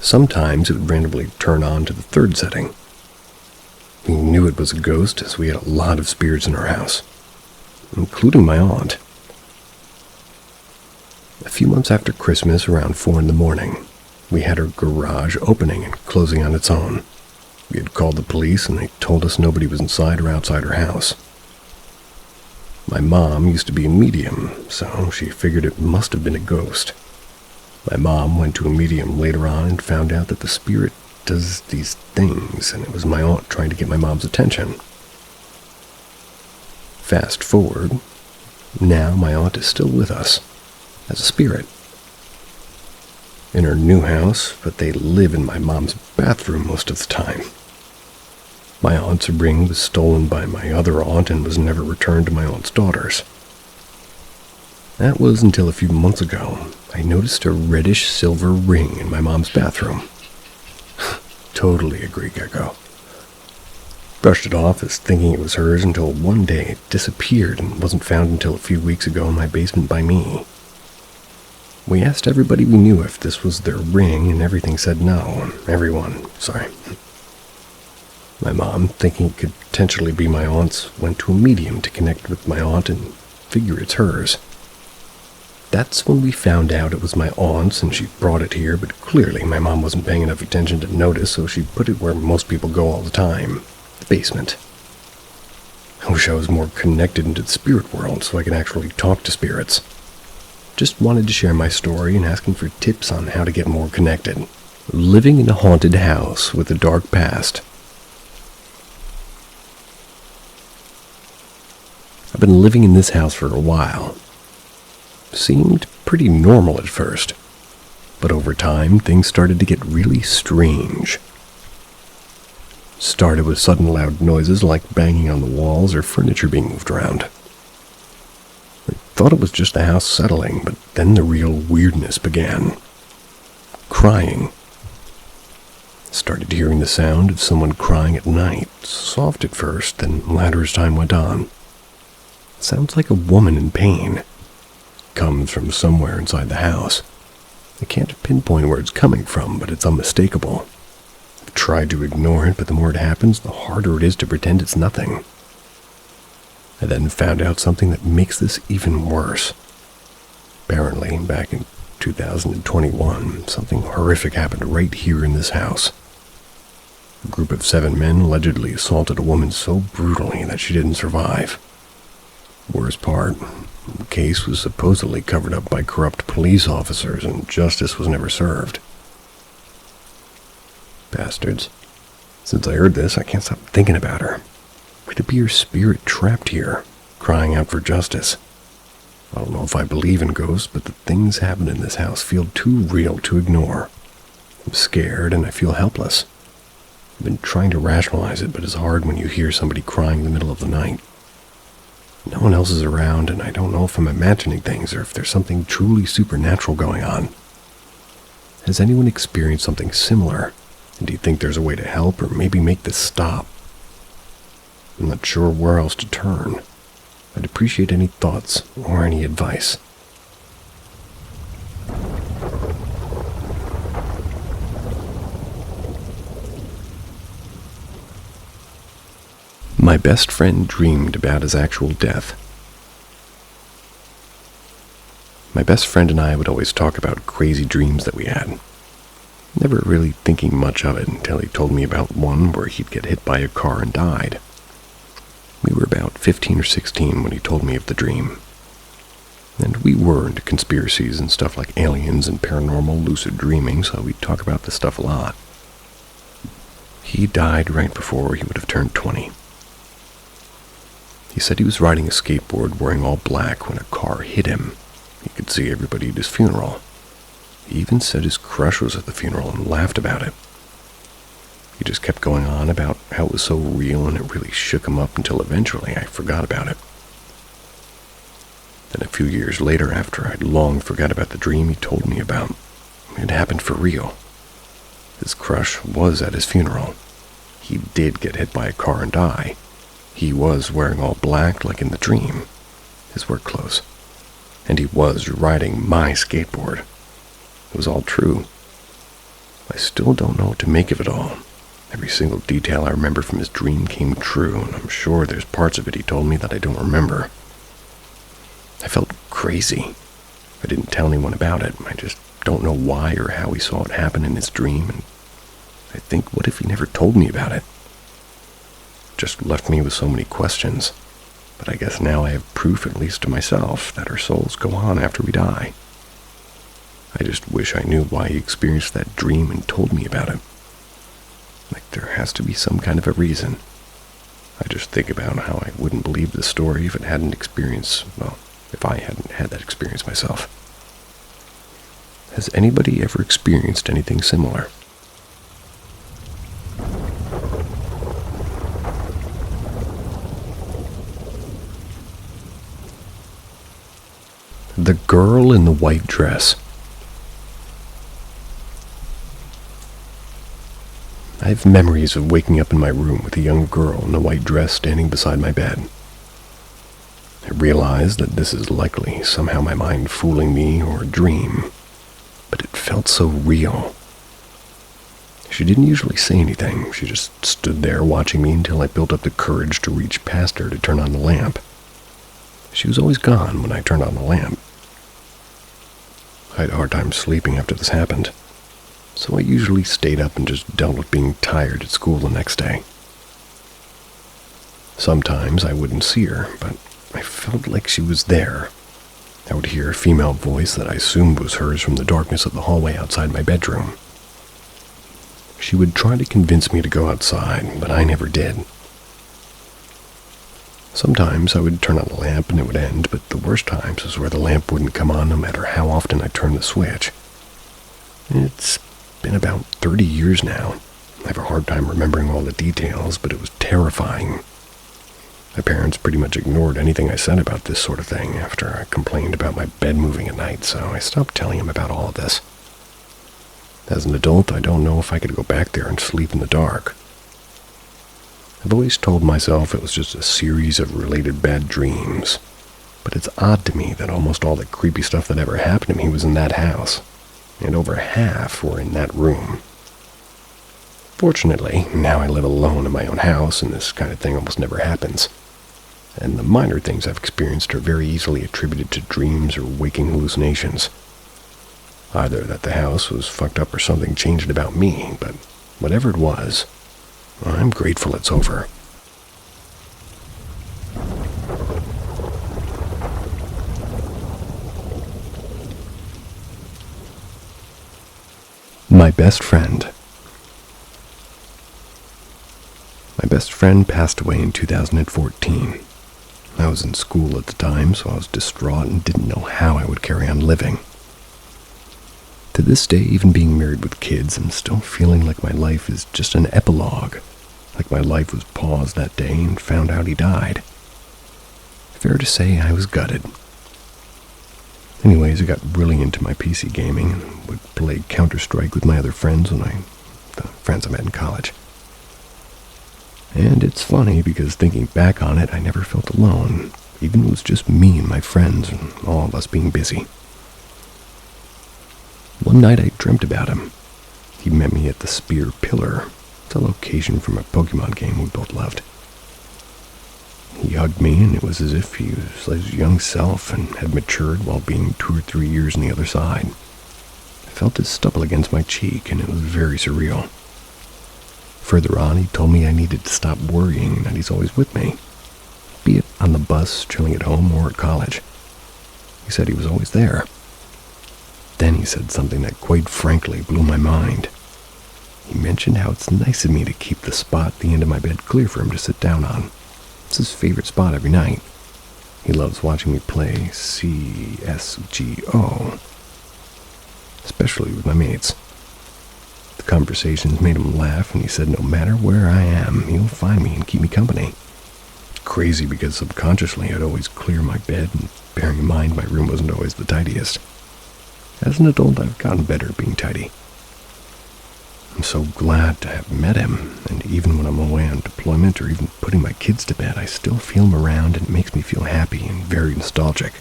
Sometimes it would randomly turn on to the 3rd setting. We knew it was a ghost as we had a lot of spirits in our house, including my aunt. A few months after Christmas, around 4 in the morning, we had our garage opening and closing on its own. We had called the police and they told us nobody was inside or outside our house. My mom used to be a medium, so she figured it must have been a ghost. My mom went to a medium later on and found out that the spirit does these things, and it was my aunt trying to get my mom's attention. Fast forward, now my aunt is still with us, as a spirit. In her new house, but they live in my mom's bathroom most of the time. My aunt's ring was stolen by my other aunt and was never returned to my aunt's daughters. That was until a few months ago. I noticed a reddish silver ring in my mom's bathroom. Totally a Greek echo. Brushed it off as thinking it was hers until one day it disappeared and wasn't found until a few weeks ago in my basement by me. We asked everybody we knew if this was their ring, and everything said no. Sorry. My mom, thinking it could potentially be my aunt's, went to a medium to connect with my aunt and figure it's hers. That's when we found out it was my aunt's, and she brought it here, but clearly my mom wasn't paying enough attention to notice, so she put it where most people go all the time, the basement. I wish I was more connected into the spirit world so I could actually talk to spirits. Just wanted to share my story and asking for tips on how to get more connected. Living in a haunted house with a dark past. I've been living in this house for a while. Seemed pretty normal at first, but over time things started to get really strange. Started with sudden loud noises like banging on the walls or furniture being moved around. I thought it was just the house settling, but then the real weirdness began. Crying. Started hearing the sound of someone crying at night, soft at first, then louder as time went on. Sounds like a woman in pain. Comes from somewhere inside the house. I can't pinpoint where it's coming from, but it's unmistakable. I've tried to ignore it, but the more it happens, the harder it is to pretend it's nothing. I then found out something that makes this even worse. Apparently, back in 2021, something horrific happened right here in this house. A group of 7 men allegedly assaulted a woman so brutally that she didn't survive. Worst part, the case was supposedly covered up by corrupt police officers and justice was never served. Bastards. Since I heard this, I can't stop thinking about her. Could it be her spirit trapped here, crying out for justice? I don't know if I believe in ghosts, but the things happening in this house feel too real to ignore. I'm scared and I feel helpless. I've been trying to rationalize it, but it's hard when you hear somebody crying in the middle of the night. No one else is around, and I don't know if I'm imagining things or if there's something truly supernatural going on. Has anyone experienced something similar? And do you think there's a way to help or maybe make this stop? I'm not sure where else to turn. I'd appreciate any thoughts or any advice. My best friend dreamed about his actual death. My best friend and I would always talk about crazy dreams that we had. Never really thinking much of it until he told me about one where he'd get hit by a car and died. We were about 15 or 16 when he told me of the dream. And we were into conspiracies and stuff like aliens and paranormal lucid dreaming, so we'd talk about this stuff a lot. He died right before he would have turned 20. He said he was riding a skateboard wearing all black when a car hit him. He could see everybody at his funeral. He even said his crush was at the funeral and laughed about it. He just kept going on about how it was so real and it really shook him up until eventually I forgot about it. Then a few years later, after I'd long forgot about the dream he told me about, it happened for real. His crush was at his funeral. He did get hit by a car and die. He was wearing all black like in the dream, his work clothes. And he was riding my skateboard. It was all true. I still don't know what to make of it all. Every single detail I remember from his dream came true, and I'm sure there's parts of it he told me that I don't remember. I felt crazy. I didn't tell anyone about it. I just don't know why or how he saw it happen in his dream, and I think, what if he never told me about it? Just left me with so many questions. But I guess now I have proof, at least to myself, that our souls go on after we die. I just wish I knew why he experienced that dream and told me about it. Like there has to be some kind of a reason. I just think about how I wouldn't believe the story if I hadn't had that experience myself. Has anybody ever experienced anything similar? The girl in the white dress. I have memories of waking up in my room with a young girl in a white dress standing beside my bed. I realize that this is likely somehow my mind fooling me or a dream, but it felt so real. She didn't usually say anything. She just stood there watching me until I built up the courage to reach past her to turn on the lamp. She was always gone when I turned on the lamp. I had a hard time sleeping after this happened, so I usually stayed up and just dealt with being tired at school the next day. Sometimes I wouldn't see her, but I felt like she was there. I would hear a female voice that I assumed was hers from the darkness of the hallway outside my bedroom. She would try to convince me to go outside, but I never did. Sometimes I would turn on the lamp and it would end, but the worst times was where the lamp wouldn't come on no matter how often I turned the switch. It's been about 30 years now. I have a hard time remembering all the details, but it was terrifying. My parents pretty much ignored anything I said about this sort of thing after I complained about my bed moving at night, so I stopped telling them about all of this. As an adult, I don't know if I could go back there and sleep in the dark. I've always told myself it was just a series of related bad dreams, but it's odd to me that almost all the creepy stuff that ever happened to me was in that house, and over half were in that room. Fortunately, now I live alone in my own house, and this kind of thing almost never happens. And the minor things I've experienced are very easily attributed to dreams or waking hallucinations. Either that the house was fucked up or something changed about me, but whatever it was, I'm grateful it's over. My best friend. My best friend passed away in 2014. I was in school at the time, so I was distraught and didn't know how I would carry on living. To this day, even being married with kids, I'm still feeling like my life is just an epilogue, like my life was paused that day and found out he died. Fair to say I was gutted. Anyways, I got really into my PC gaming and would play Counter-Strike with my other friends when I the friends I met in college. And it's funny because thinking back on it, I never felt alone, even when it was just me and my friends and all of us being busy. One night I dreamt about him. He met me at the Spear Pillar. It's a location from a Pokemon game we both loved. He hugged me, and it was as if he was his young self and had matured while being 2 or 3 years on the other side. I felt his stubble against my cheek, and it was very surreal. Further on, he told me I needed to stop worrying and that he's always with me, be it on the bus, chilling at home, or at college. He said he was always there. Then he said something that quite frankly blew my mind. He mentioned how it's nice of me to keep the spot at the end of my bed clear for him to sit down on. It's his favorite spot every night. He loves watching me play CSGO, especially with my mates. The conversations made him laugh, and he said no matter where I am, he'll find me and keep me company. Crazy because subconsciously I'd always clear my bed, and bearing in mind my room wasn't always the tidiest. As an adult, I've gotten better at being tidy. I'm so glad to have met him, and even when I'm away on deployment or even putting my kids to bed, I still feel him around, and it makes me feel happy and very nostalgic.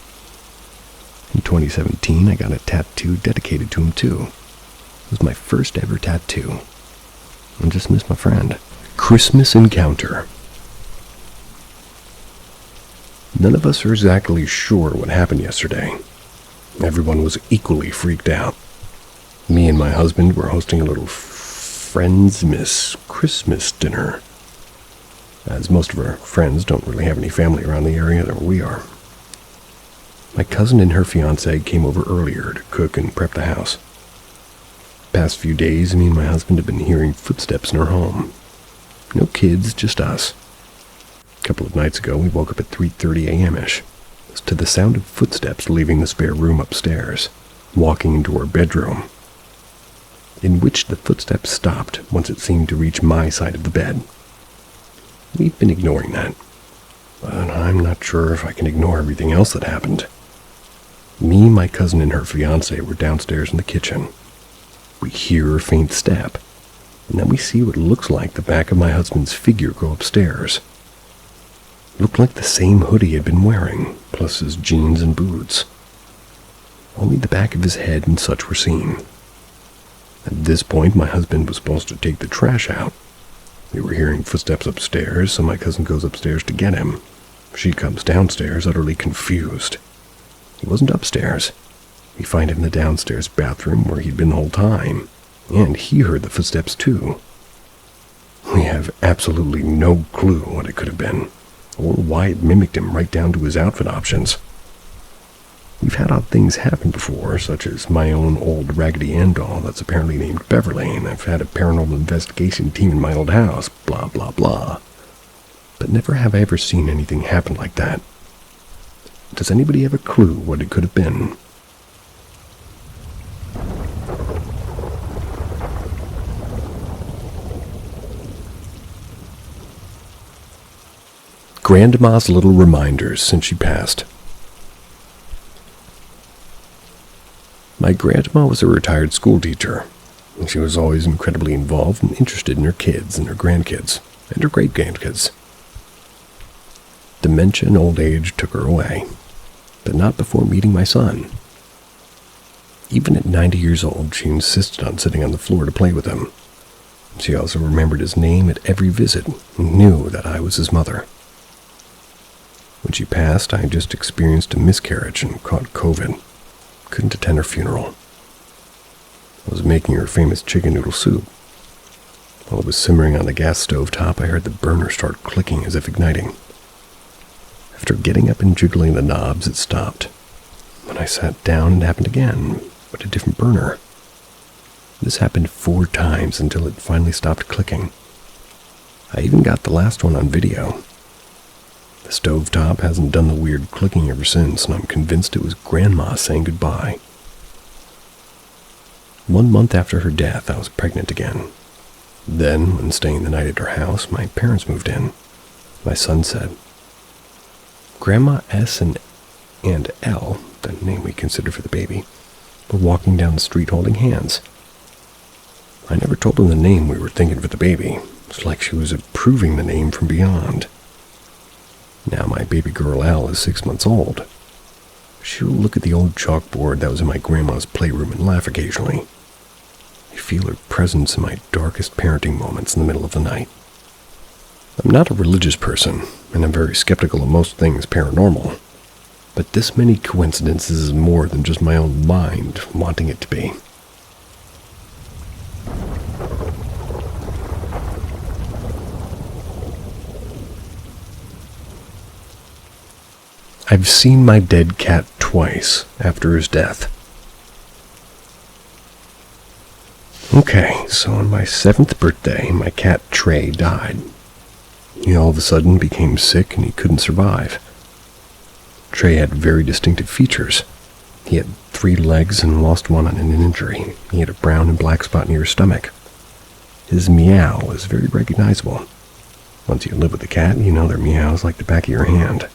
In 2017, I got a tattoo dedicated to him too. It was my first ever tattoo. I just miss my friend. Christmas Encounter. None of us are exactly sure what happened yesterday. Everyone was equally freaked out. Me and my husband were hosting a little Friendsmas Christmas dinner, as most of our friends don't really have any family around the area where we are. My cousin and her fiancé came over earlier to cook and prep the house. Past few days, me and my husband have been hearing footsteps in our home. No kids, just us. A couple of nights ago, we woke up at 3:30 a.m.-ish. It was to the sound of footsteps leaving the spare room upstairs, walking into our bedroom, in which the footsteps stopped once it seemed to reach my side of the bed. We've been ignoring that, but I'm not sure if I can ignore everything else that happened. Me, my cousin, and her fiancé were downstairs in the kitchen. We hear a faint step, and then we see what looks like the back of my husband's figure go upstairs. It looked like the same hoodie he had been wearing, plus his jeans and boots. Only the back of his head and such were seen. At this point, my husband was supposed to take the trash out. We were hearing footsteps upstairs, so my cousin goes upstairs to get him. She comes downstairs, utterly confused. He wasn't upstairs. We find him in the downstairs bathroom where he'd been the whole time, and he heard the footsteps too. We have absolutely no clue what it could have been, or why it mimicked him right down to his outfit options. We've had odd things happen before, such as my own old Raggedy Ann doll that's apparently named Beverly, and I've had a paranormal investigation team in my old house, blah blah blah. But never have I ever seen anything happen like that. Does anybody have a clue what it could have been? Grandma's little reminders since she passed. My grandma was a retired school teacher, and she was always incredibly involved and interested in her kids and her grandkids, and her great-grandkids. Dementia and old age took her away, but not before meeting my son. Even at 90 years old, she insisted on sitting on the floor to play with him. She also remembered his name at every visit and knew that I was his mother. When she passed, I had just experienced a miscarriage and caught COVID. Couldn't attend her funeral. I was making her famous chicken noodle soup. While it was simmering on the gas stove top, I heard the burner start clicking as if igniting. After getting up and jiggling the knobs, it stopped. When I sat down, it happened again, but a different burner. This happened 4 times until it finally stopped clicking. I even got the last one on video. The stovetop hasn't done the weird clicking ever since, and I'm convinced it was Grandma saying goodbye. 1 month after her death, I was pregnant again. Then, when staying the night at her house, my parents moved in. My son said, Grandma S and L, the name we considered for the baby, were walking down the street holding hands. I never told him the name we were thinking for the baby. It's like she was approving the name from beyond. Now my baby girl Elle is 6 months old. She'll look at the old chalkboard that was in my grandma's playroom and laugh occasionally. I feel her presence in my darkest parenting moments in the middle of the night. I'm not a religious person, and I'm very skeptical of most things paranormal. But this many coincidences is more than just my own mind wanting it to be. I've seen my dead cat twice after his death. Okay, so on my 7th birthday, my cat Trey died. He all of a sudden became sick and he couldn't survive. Trey had very distinctive features. He had 3 legs and lost one on an injury. He had a brown and black spot near his stomach. His meow was very recognizable. Once you live with a cat, you know their meow is like the back of your hand.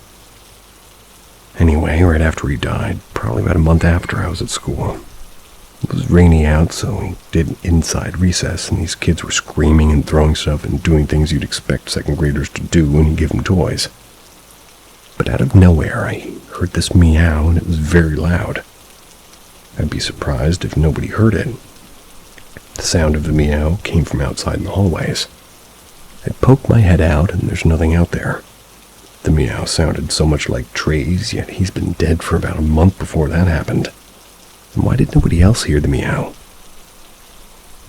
Anyway, right after he died, probably about a month after, I was at school. It was rainy out, so we did inside recess, and these kids were screaming and throwing stuff and doing things you'd expect 2nd graders to do when you give them toys. But out of nowhere, I heard this meow, and it was very loud. I'd be surprised if nobody heard it. The sound of the meow came from outside in the hallways. I poked my head out, and there's nothing out there. The meow sounded so much like Trey's, yet he's been dead for about a month before that happened. And why did nobody else hear the meow?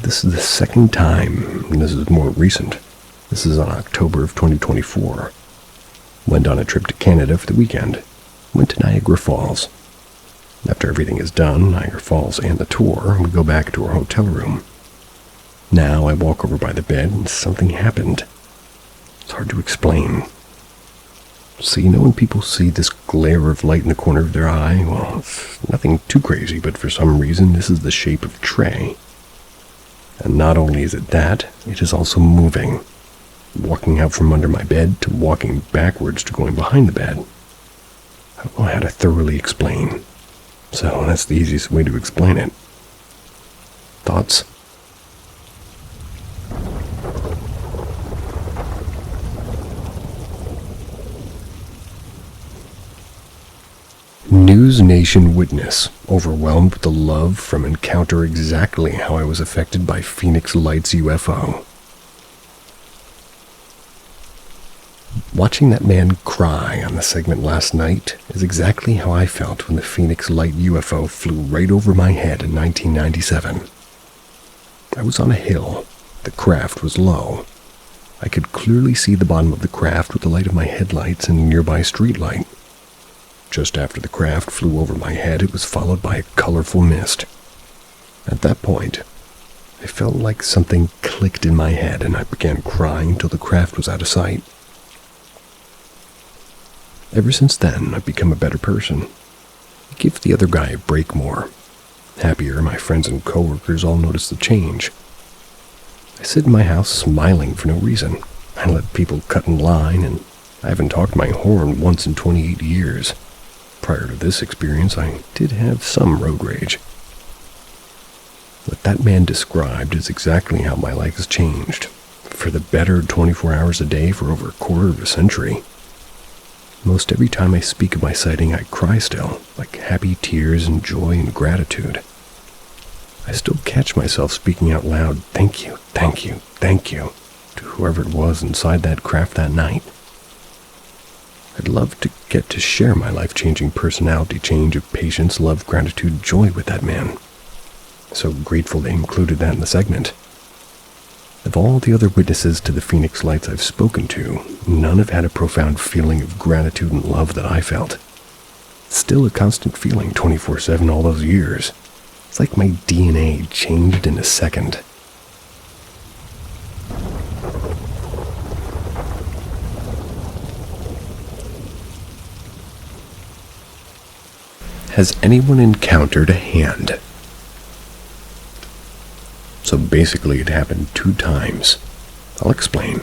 This is the 2nd time, and this is more recent. This is on October of 2024. Went on a trip to Canada for the weekend. Went to Niagara Falls. After everything is done, Niagara Falls and the tour, we go back to our hotel room. Now I walk over by the bed and something happened. It's hard to explain. So you know when people see this glare of light in the corner of their eye? Well, it's nothing too crazy, but for some reason this is the shape of Trey. And not only is it that, it is also moving. Walking out from under my bed to walking backwards to going behind the bed. I don't know how to thoroughly explain. So that's the easiest way to explain it. Thoughts? News Nation witness overwhelmed with the love from encounter exactly how I was affected by Phoenix Light's UFO. Watching that man cry on the segment last night is exactly how I felt when the Phoenix Light UFO flew right over my head in 1997. I was on a hill. The craft was low. I could clearly see the bottom of the craft with the light of my headlights and a nearby streetlight. Just after the craft flew over my head, it was followed by a colorful mist. At that point, I felt like something clicked in my head and I began crying until the craft was out of sight. Ever since then, I've become a better person. I give the other guy a break more. Happier, my friends and coworkers all notice the change. I sit in my house smiling for no reason. I let people cut in line, and I haven't talked my horn once in 28 years. Prior to this experience, I did have some road rage. What that man described is exactly how my life has changed. For the better 24 hours a day for over a quarter of a century. Most every time I speak of my sighting, I cry still, like happy tears and joy and gratitude. I still catch myself speaking out loud, "Thank you, thank you, thank you," to whoever it was inside that craft that night. I'd love to get to share my life-changing personality change of patience, love, gratitude, joy with that man. So grateful they included that in the segment. Of all the other witnesses to the Phoenix Lights I've spoken to, none have had a profound feeling of gratitude and love that I felt. It's still a constant feeling 24/7 all those years. It's like my DNA changed in a second. Has anyone encountered a hand? So basically it happened 2 times. I'll explain.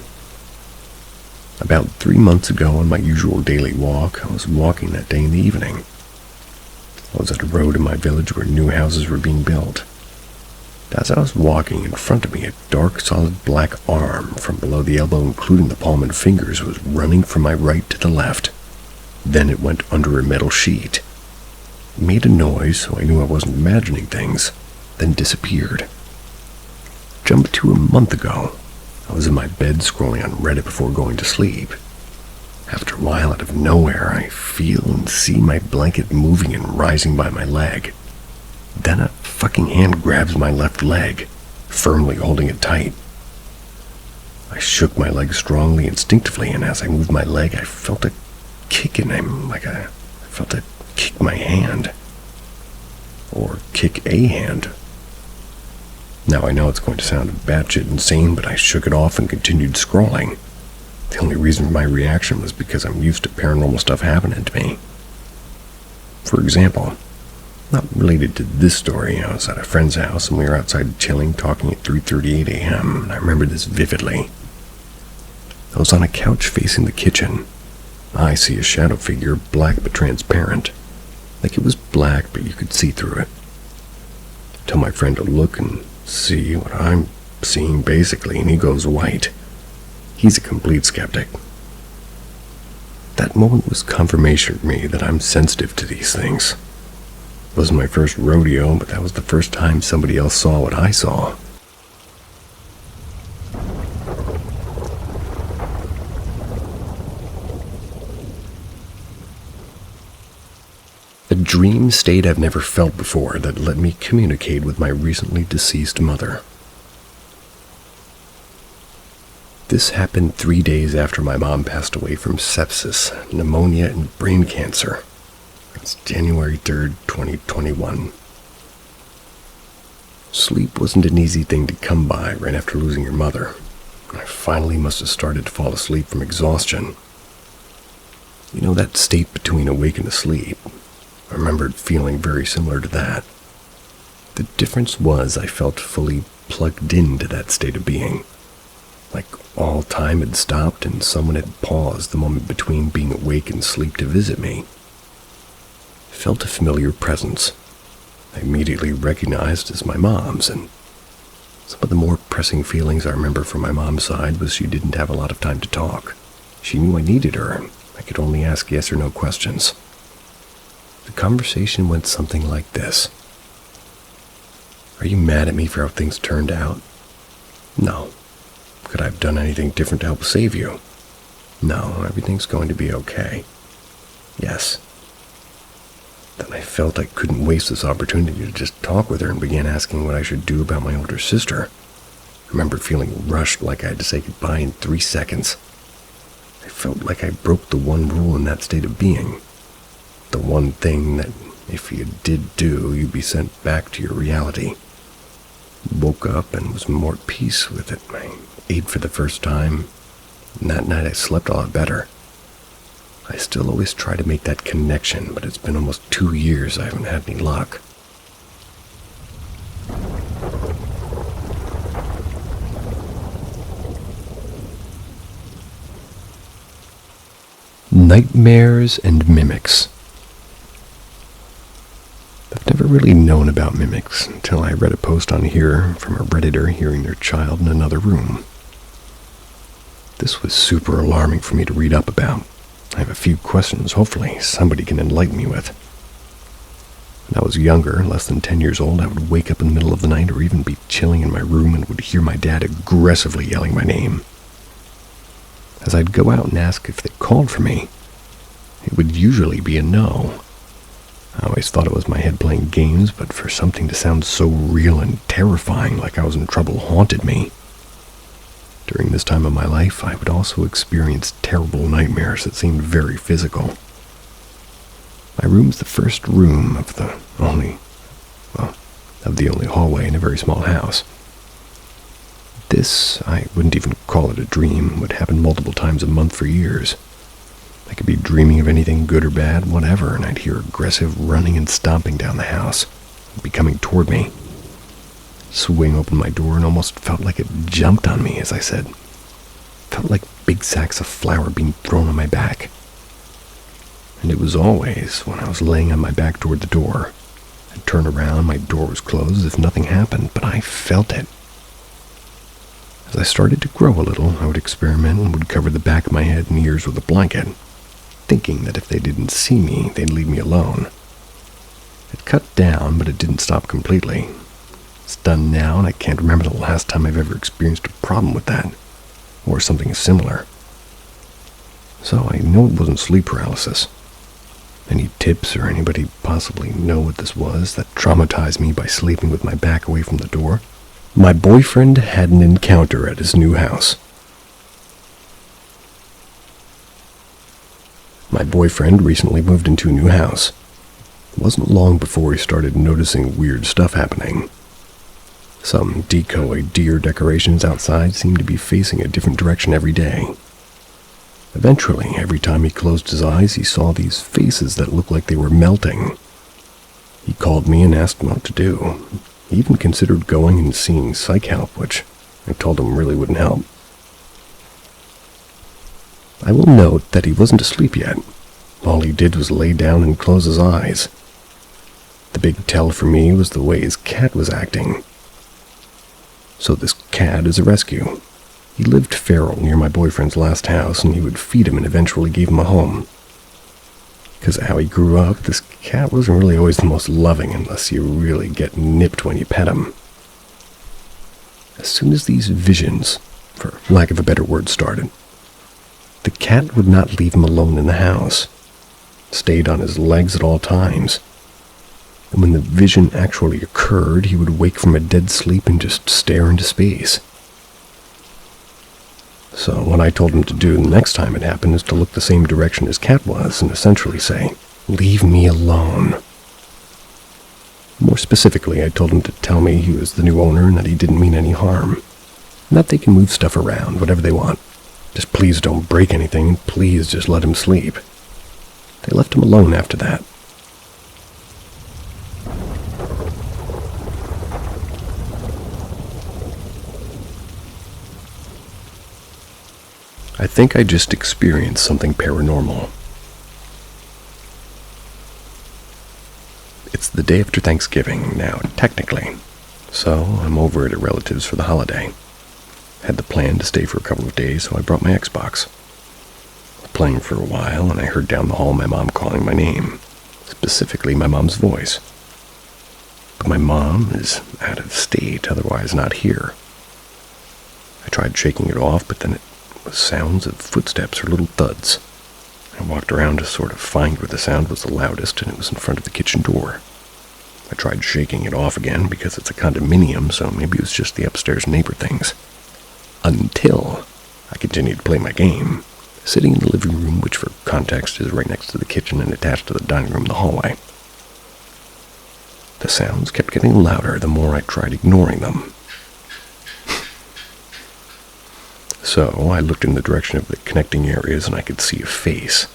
About 3 months ago on my usual daily walk, I was walking that day in the evening. I was at a road in my village where new houses were being built. As I was walking, in front of me, a dark, solid black arm from below the elbow, including the palm and fingers, was running from my right to the left. Then it went under a metal sheet. It made a noise, so I knew I wasn't imagining things, then disappeared. Jump to a month ago. I was in my bed scrolling on Reddit before going to sleep. After a while, out of nowhere, I feel and see my blanket moving and rising by my leg. Then a fucking hand grabs my left leg, firmly holding it tight. I shook my leg strongly, instinctively, and as I moved my leg, I felt a kick in him, I felt it kick my hand. Or kick a hand. Now I know it's going to sound batshit insane, but I shook it off and continued scrolling. The only reason for my reaction was because I'm used to paranormal stuff happening to me. For example, not related to this story, I was at a friend's house and we were outside chilling, talking at 3:38 a.m., and I remember this vividly. I was on a couch facing the kitchen. I see a shadow figure, black but transparent. Like it was black, but you could see through it. I tell my friend to look and see what I'm seeing, basically, and he goes white. He's a complete skeptic. That moment was confirmation for me that I'm sensitive to these things. It wasn't my first rodeo, but that was the first time somebody else saw what I saw. A dream state I've never felt before that let me communicate with my recently deceased mother. This happened 3 days after my mom passed away from sepsis, pneumonia, and brain cancer. It's January 3rd, 2021. Sleep wasn't an easy thing to come by right after losing your mother. I finally must have started to fall asleep from exhaustion. You know that state between awake and asleep? I remembered feeling very similar to that. The difference was I felt fully plugged into that state of being. Like all time had stopped and someone had paused the moment between being awake and sleep to visit me. I felt a familiar presence. I immediately recognized as my mom's, and some of the more pressing feelings I remember from my mom's side was she didn't have a lot of time to talk. She knew I needed her, and I could only ask yes or no questions. The conversation went something like this. Are you mad at me for how things turned out? No. Could I have done anything different to help save you? No, everything's going to be okay. Yes. Then I felt I couldn't waste this opportunity to just talk with her and began asking what I should do about my older sister. I remember feeling rushed, like I had to say goodbye in 3 seconds. I felt like I broke the one rule in that state of being. The one thing that, if you did do, you'd be sent back to your reality. Woke up and was more at peace with it. I ate for the first time, and that night I slept a lot better. I still always try to make that connection, but it's been almost 2 years I haven't had any luck. Nightmares and mimics. I've never really known about mimics until I read a post on here from a Redditor hearing their child in another room. This was super alarming for me to read up about. I have a few questions hopefully somebody can enlighten me with. When I was younger, less than 10 years old, I would wake up in the middle of the night or even be chilling in my room and would hear my dad aggressively yelling my name. As I'd go out and ask if they called for me, it would usually be a no. I always thought it was my head playing games, but for something to sound so real and terrifying, like I was in trouble, haunted me. During this time of my life, I would also experience terrible nightmares that seemed very physical. My room's the first room of the only hallway in a very small house. This, I wouldn't even call it a dream, would happen multiple times a month for years. I could be dreaming of anything good or bad, whatever, and I'd hear aggressive running and stomping down the house. It'd be coming toward me. Swing open my door and almost felt like it jumped on me, as I said. Felt like big sacks of flour being thrown on my back. And it was always when I was laying on my back toward the door. I'd turn around, my door was closed as if nothing happened, but I felt it. As I started to grow a little, I would experiment and would cover the back of my head and ears with a blanket, thinking that if they didn't see me, they'd leave me alone. It cut down, but it didn't stop completely. It's done now, and I can't remember the last time I've ever experienced a problem with that, or something similar. So I know it wasn't sleep paralysis. Any tips or anybody possibly know what this was that traumatized me by sleeping with my back away from the door? My boyfriend had an encounter at his new house. My boyfriend recently moved into a new house. It wasn't long before he started noticing weird stuff happening. Some decoy deer decorations outside seemed to be facing a different direction every day. Eventually, every time he closed his eyes, he saw these faces that looked like they were melting. He called me and asked what to do. He even considered going and seeing psych help, which I told him really wouldn't help. I will note that he wasn't asleep yet. All he did was lay down and close his eyes. The big tell for me was the way his cat was acting. So this cat is a rescue. He lived feral near my boyfriend's last house, and he would feed him and eventually gave him a home. Because of how he grew up, this cat wasn't really always the most loving unless you really get nipped when you pet him. As soon as these visions, for lack of a better word, started, the cat would not leave him alone in the house. It stayed on his legs at all times. And when the vision actually occurred, he would wake from a dead sleep and just stare into space. So what I told him to do the next time it happened is to look the same direction his cat was and essentially say, "Leave me alone." More specifically, I told him to tell me he was the new owner and that he didn't mean any harm, and that they can move stuff around, whatever they want. Just please don't break anything, and please just let him sleep. They left him alone after that. I think I just experienced something paranormal. It's the day after Thanksgiving now, technically, so I'm over at a relative's for the holiday. Had the plan to stay for a couple of days, so I brought my Xbox. I was playing for a while, and I heard down the hall my mom calling my name, specifically my mom's voice. But my mom is out of state, otherwise not here. I tried shaking it off, but then it was sounds of footsteps or little thuds. I walked around to sort of find where the sound was the loudest, and it was in front of the kitchen door. I tried shaking it off again because it's a condominium, so maybe it was just the upstairs neighbor things. Until I continued to play my game, sitting in the living room, which for context is right next to the kitchen and attached to the dining room in the hallway. The sounds kept getting louder the more I tried ignoring them. So I looked in the direction of the connecting areas and I could see a face.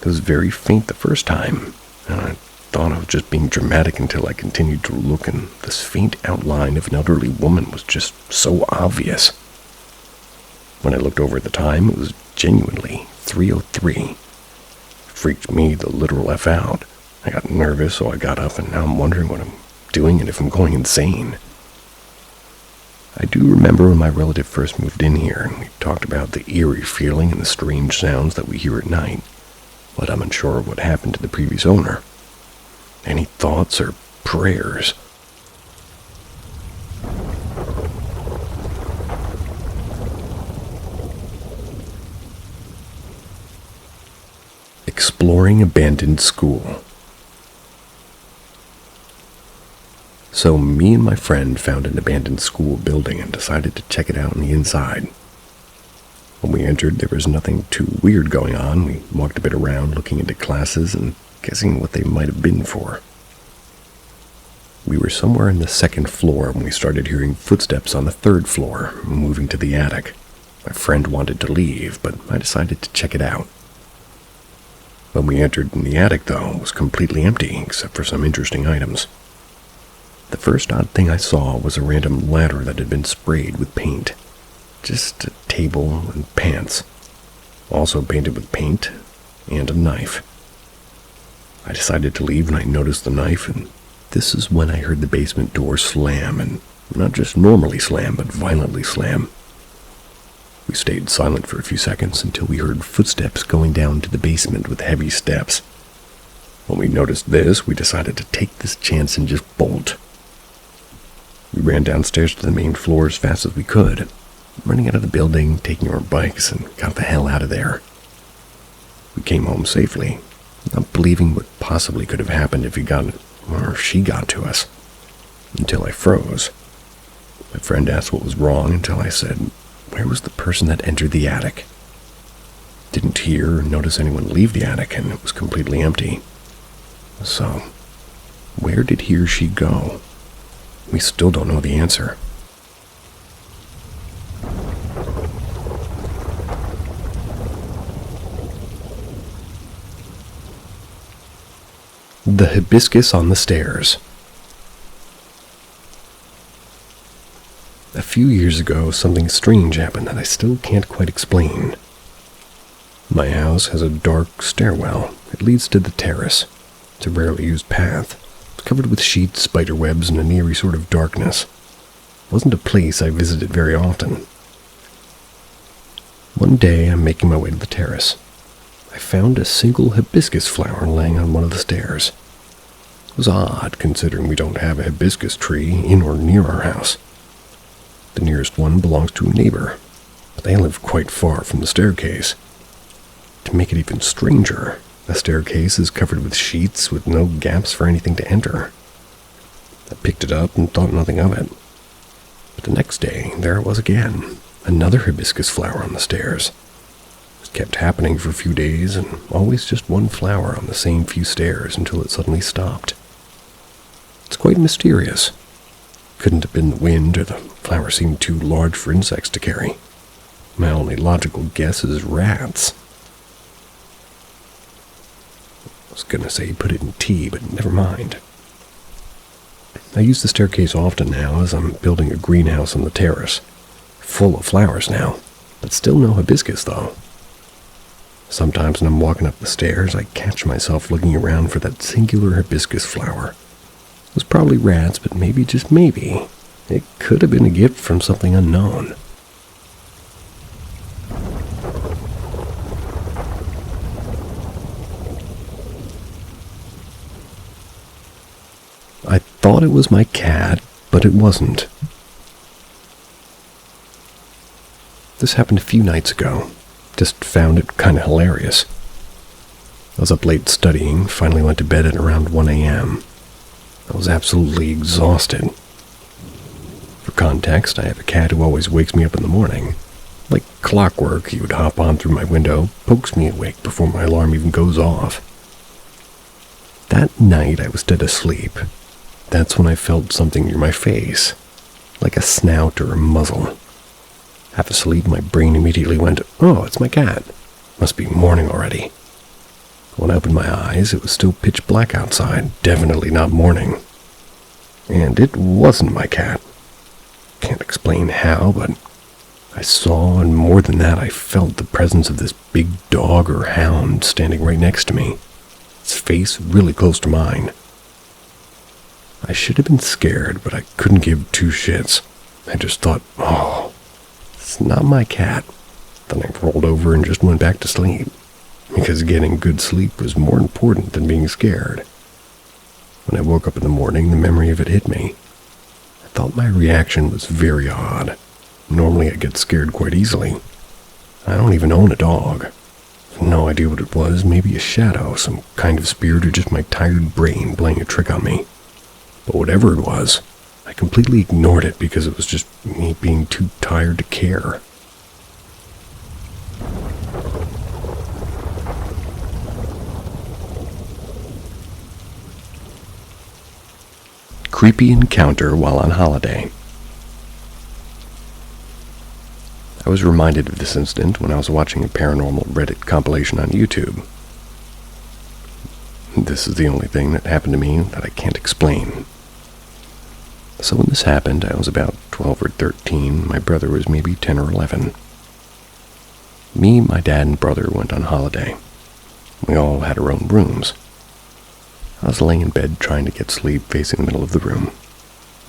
It was very faint the first time, and I thought I was just being dramatic until I continued to look, and this faint outline of an elderly woman was just so obvious. When I looked over at the time, it was genuinely 3:03. It freaked me the literal F out. I got nervous, so I got up, and now I'm wondering what I'm doing and if I'm going insane. I do remember when my relative first moved in here, and we talked about the eerie feeling and the strange sounds that we hear at night, but I'm unsure of what happened to the previous owner. Any thoughts or prayers? Exploring abandoned school. So me and my friend found an abandoned school building and decided to check it out on the inside. When we entered, there was nothing too weird going on. We walked a bit around looking into classes and guessing what they might have been for. We were somewhere in the second floor when we started hearing footsteps on the third floor, moving to the attic. My friend wanted to leave, but I decided to check it out. When we entered in the attic, though, it was completely empty, except for some interesting items. The first odd thing I saw was a random ladder that had been sprayed with paint. Just a table and pants, also painted with paint, and a knife. I decided to leave when I noticed the knife, and This is when I heard the basement door slam, and not just normally slam, but violently slam. We stayed silent for a few seconds until we heard footsteps going down to the basement with heavy steps. When we noticed this, we decided to take this chance and just bolt. We ran downstairs to the main floor as fast as we could, running out of the building, taking our bikes, and got the hell out of there. We came home safely, not believing what possibly could have happened if she got to us, until I froze. My friend asked what was wrong until I said, "Where was the person that entered the attic?" Didn't hear or notice anyone leave the attic, and it was completely empty. So, where did he or she go? We still don't know the answer. The hibiscus on the stairs. A few years ago, something strange happened that I still can't quite explain. My house has a dark stairwell. It leads to the terrace. It's a rarely used path. It's covered with sheets, spider webs, and an eerie sort of darkness. It wasn't a place I visited very often. One day, I'm making my way to the terrace. I found a single hibiscus flower laying on one of the stairs. It was odd, considering we don't have a hibiscus tree in or near our house. The nearest one belongs to a neighbor, but they live quite far from the staircase. To make it even stranger, the staircase is covered with sheets with no gaps for anything to enter. I picked it up and thought nothing of it. But the next day, there it was again, another hibiscus flower on the stairs. It kept happening for a few days, and always just one flower on the same few stairs until it suddenly stopped. It's quite mysterious. Couldn't have been the wind, or the flower seemed too large for insects to carry. My only logical guess is rats. I was gonna say put it in tea, but never mind. I use the staircase often now as I'm building a greenhouse on the terrace. Full of flowers now, but still no hibiscus though. Sometimes when I'm walking up the stairs, I catch myself looking around for that singular hibiscus flower. It was probably rats, but maybe, just maybe, it could have been a gift from something unknown. I thought it was my cat, but it wasn't. This happened a few nights ago. Just found it kind of hilarious. I was up late studying, finally went to bed at around 1 a.m. I was absolutely exhausted. For context, I have a cat who always wakes me up in the morning. Like clockwork, he would hop on through my window, pokes me awake before my alarm even goes off. That night I was dead asleep. That's when I felt something near my face, like a snout or a muzzle. Half asleep, my brain immediately went, "Oh, it's my cat. Must be morning already." When I opened my eyes, it was still pitch black outside, definitely not morning. And it wasn't my cat. Can't explain how, but I saw, and more than that, I felt the presence of this big dog or hound standing right next to me, its face really close to mine. I should have been scared, but I couldn't give two shits. I just thought, oh, it's not my cat. Then I rolled over and just went back to sleep, because getting good sleep was more important than being scared. When I woke up in the morning, the memory of it hit me. I thought my reaction was very odd. Normally I get scared quite easily. I don't even own a dog. I have no idea what it was, maybe a shadow, some kind of spirit, or just my tired brain playing a trick on me. But whatever it was, I completely ignored it because it was just me being too tired to care. Creepy encounter while on holiday. I was reminded of this incident when I was watching a paranormal Reddit compilation on YouTube. This is the only thing that happened to me that I can't explain. So when this happened, I was about 12 or 13. My brother was maybe 10 or 11. Me, my dad, and brother went on holiday. We all had our own rooms. I was laying in bed trying to get sleep, facing the middle of the room.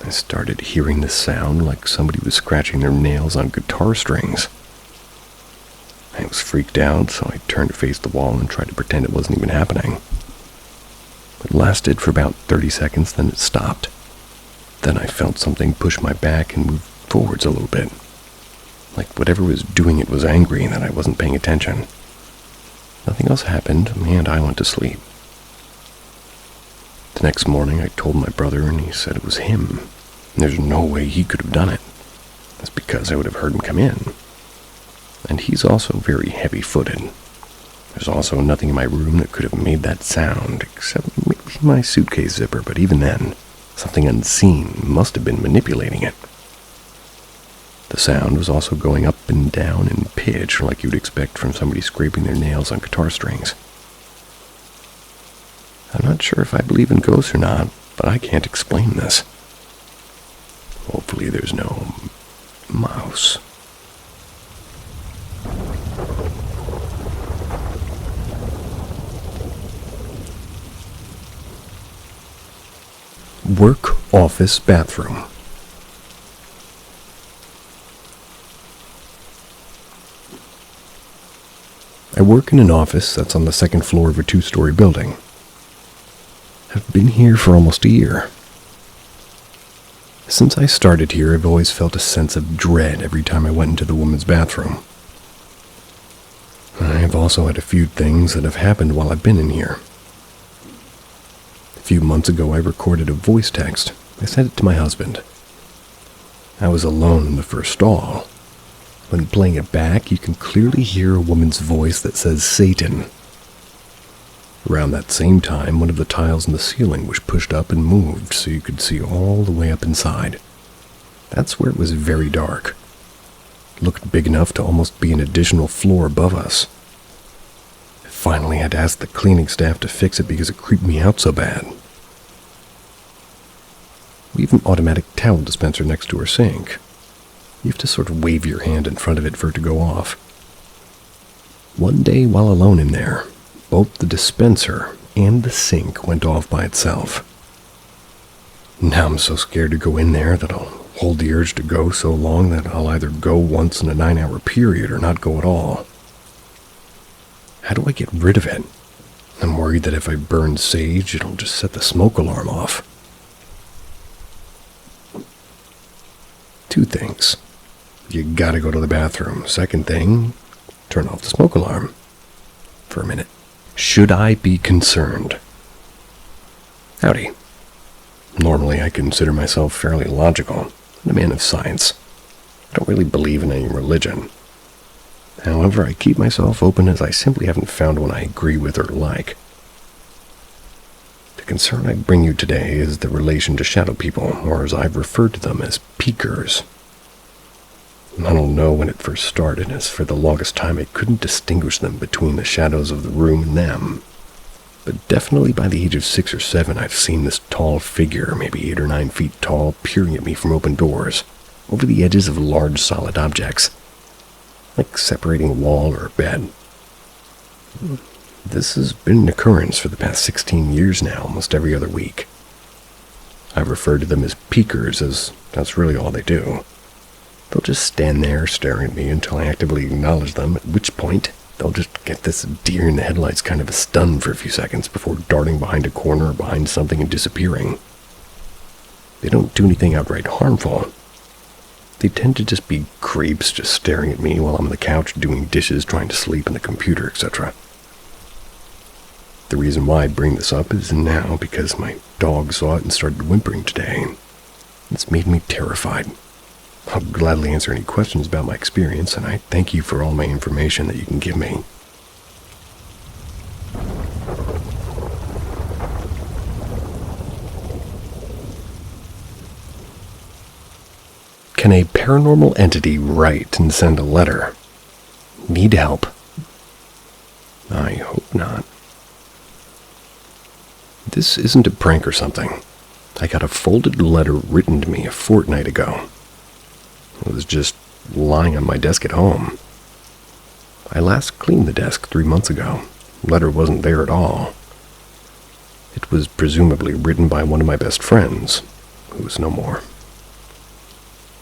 I started hearing this sound like somebody was scratching their nails on guitar strings. I was freaked out, so I turned to face the wall and tried to pretend it wasn't even happening. It lasted for about 30 seconds, then it stopped. Then I felt something push my back and move forwards a little bit. Like whatever was doing it was angry that I wasn't paying attention. Nothing else happened, and I went to sleep. The next morning I told my brother, and he said it was him. There's no way he could have done it. That's because I would have heard him come in. And he's also very heavy-footed. There's also nothing in my room that could have made that sound, except maybe my suitcase zipper, but even then, something unseen must have been manipulating it. The sound was also going up and down in pitch like you'd expect from somebody scraping their nails on guitar strings. I'm not sure if I believe in ghosts or not, but I can't explain this. Hopefully there's no mouse. Work office bathroom. I work in an office that's on the second floor of a 2-story building. I've been here for almost a year. Since I started here, I've always felt a sense of dread every time I went into the women's bathroom. I've also had a few things that have happened while I've been in here. A few months ago, I recorded a voice text. I sent it to my husband. I was alone in the first stall. When playing it back, you can clearly hear a woman's voice that says Satan. Around that same time, one of the tiles in the ceiling was pushed up and moved so you could see all the way up inside. That's where it was very dark. It looked big enough to almost be an additional floor above us. I finally had to ask the cleaning staff to fix it because it creeped me out so bad. We have an automatic towel dispenser next to our sink. You have to sort of wave your hand in front of it for it to go off. One day while alone in there, both the dispenser and the sink went off by itself. Now I'm so scared to go in there that I'll hold the urge to go so long that I'll either go once in a 9-hour period or not go at all. How do I get rid of it? I'm worried that if I burn sage, it'll just set the smoke alarm off. 2 things. You gotta go to the bathroom. Second thing, turn off the smoke alarm. For a minute. Should I be concerned? Howdy. Normally I consider myself fairly logical and a man of science. I don't really believe in any religion. However, I keep myself open as I simply haven't found one I agree with or like. The concern I bring you today is the relation to shadow people, or as I've referred to them as peekers. I don't know when it first started, as for the longest time I couldn't distinguish them between the shadows of the room and them. But definitely by the age of 6 or 7, I've seen this tall figure, maybe 8 or 9 feet tall, peering at me from open doors, over the edges of large solid objects, like separating a wall or a bed. This has been an occurrence for the past 16 years now, almost every other week. I've referred to them as peekers, as that's really all they do. They'll just stand there staring at me until I actively acknowledge them, at which point they'll just get this deer in the headlights kind of a stun for a few seconds before darting behind a corner or behind something and disappearing. They don't do anything outright harmful. They tend to just be creeps just staring at me while I'm on the couch doing dishes, trying to sleep on the computer, etc. The reason why I bring this up is now because my dog saw it and started whimpering today. It's made me terrified. I'll gladly answer any questions about my experience, and I thank you for all my information that you can give me. Can a paranormal entity write and send a letter? Need help? I hope not. This isn't a prank or something. I got a folded letter written to me a fortnight ago. It was just lying on my desk at home. I last cleaned the desk 3 months ago. The letter wasn't there at all. It was presumably written by one of my best friends, who is no more.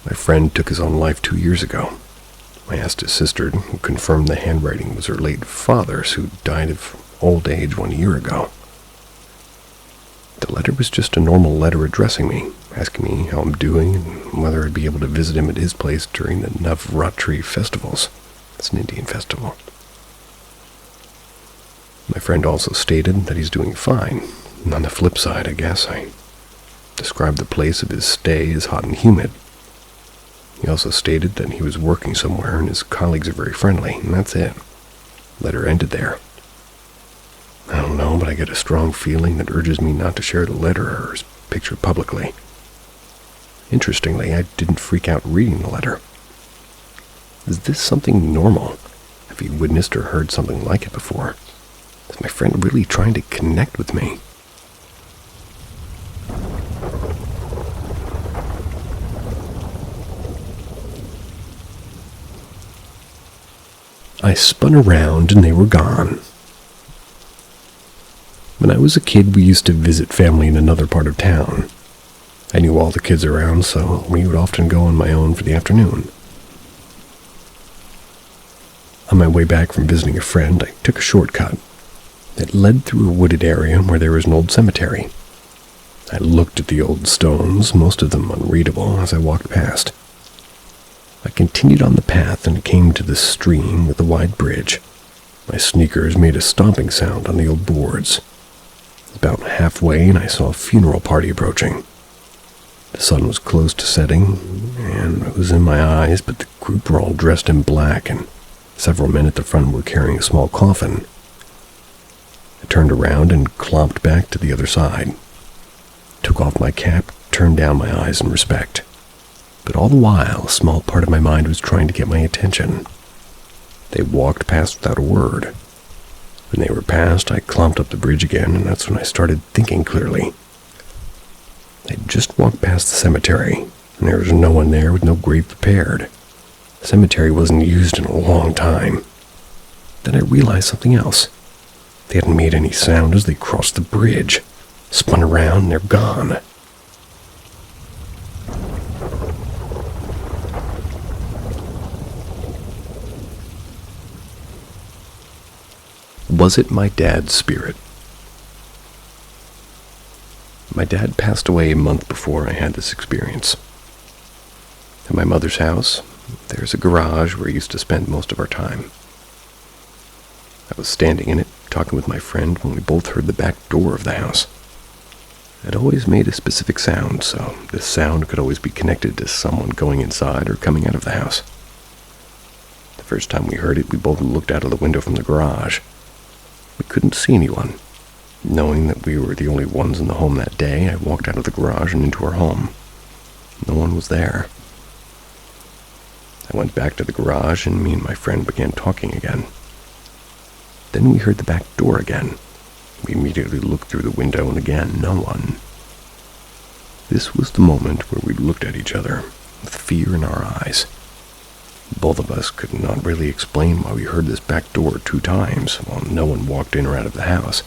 My friend took his own life 2 years ago. I asked his sister, who confirmed the handwriting was her late father's, who died of old age 1 year ago. The letter was just a normal letter addressing me, asking me how I'm doing and whether I'd be able to visit him at his place during the Navratri festivals. It's an Indian festival. My friend also stated that he's doing fine. And on the flip side, I guess, I described the place of his stay as hot and humid. He also stated that he was working somewhere and his colleagues are very friendly, and that's it. Letter ended there. I don't know, but I get a strong feeling that urges me not to share the letter or his picture publicly. Interestingly, I didn't freak out reading the letter. Is this something normal? Have you witnessed or heard something like it before? Is my friend really trying to connect with me? I spun around and they were gone. When I was a kid, we used to visit family in another part of town. I knew all the kids around, so we would often go on my own for the afternoon. On my way back from visiting a friend, I took a shortcut that led through a wooded area where there was an old cemetery. I looked at the old stones, most of them unreadable, as I walked past. I continued on the path and came to the stream with a wide bridge. My sneakers made a stomping sound on the old boards. About halfway, and I saw a funeral party approaching. The sun was close to setting, and it was in my eyes, but the group were all dressed in black, and several men at the front were carrying a small coffin. I turned around and clomped back to the other side. Took off my cap, turned down my eyes in respect. But all the while, a small part of my mind was trying to get my attention. They walked past without a word. When they were past, I clomped up the bridge again, and that's when I started thinking clearly. I just walked past the cemetery, and there was no one there with no grave prepared. The cemetery wasn't used in a long time. Then I realized something else. They hadn't made any sound as they crossed the bridge. Spun around, and they're gone. Was it my dad's spirit? My dad passed away a month before I had this experience. At my mother's house, there's a garage where we used to spend most of our time. I was standing in it, talking with my friend, when we both heard the back door of the house. It always made a specific sound, so this sound could always be connected to someone going inside or coming out of the house. The first time we heard it, we both looked out of the window from the garage. We couldn't see anyone. Knowing that we were the only ones in the home that day, I walked out of the garage and into our home. No one was there. I went back to the garage and me and my friend began talking again. Then we heard the back door again. We immediately looked through the window and again, no one. This was the moment where we looked at each other with fear in our eyes. Both of us could not really explain why we heard this back door 2 times while no one walked in or out of the house.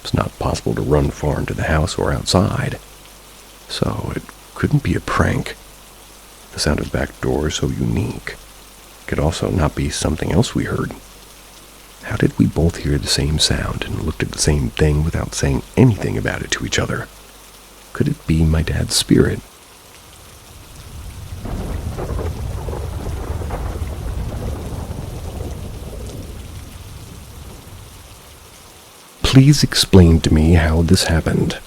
It's not possible to run far into the house or outside, so it couldn't be a prank. The sound of the back door is so unique. It could also not be something else we heard. How did we both hear the same sound and looked at the same thing without saying anything about it to each other? Could it be my dad's spirit? Please explain to me how this happened.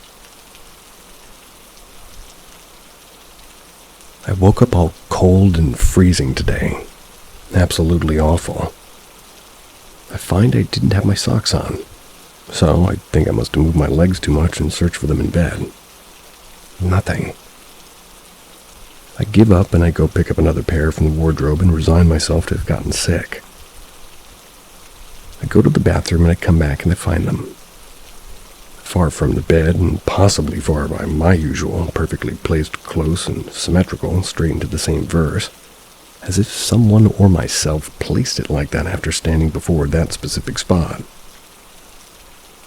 I woke up all cold and freezing today. Absolutely awful. I find I didn't have my socks on, so I think I must have moved my legs too much and searched for them in bed. Nothing. I give up and I go pick up another pair from the wardrobe and resign myself to have gotten sick. I go to the bathroom and I come back and I find them. Far from the bed and possibly far by my usual, perfectly placed close and symmetrical, straight into the same verse, as if someone or myself placed it like that after standing before that specific spot.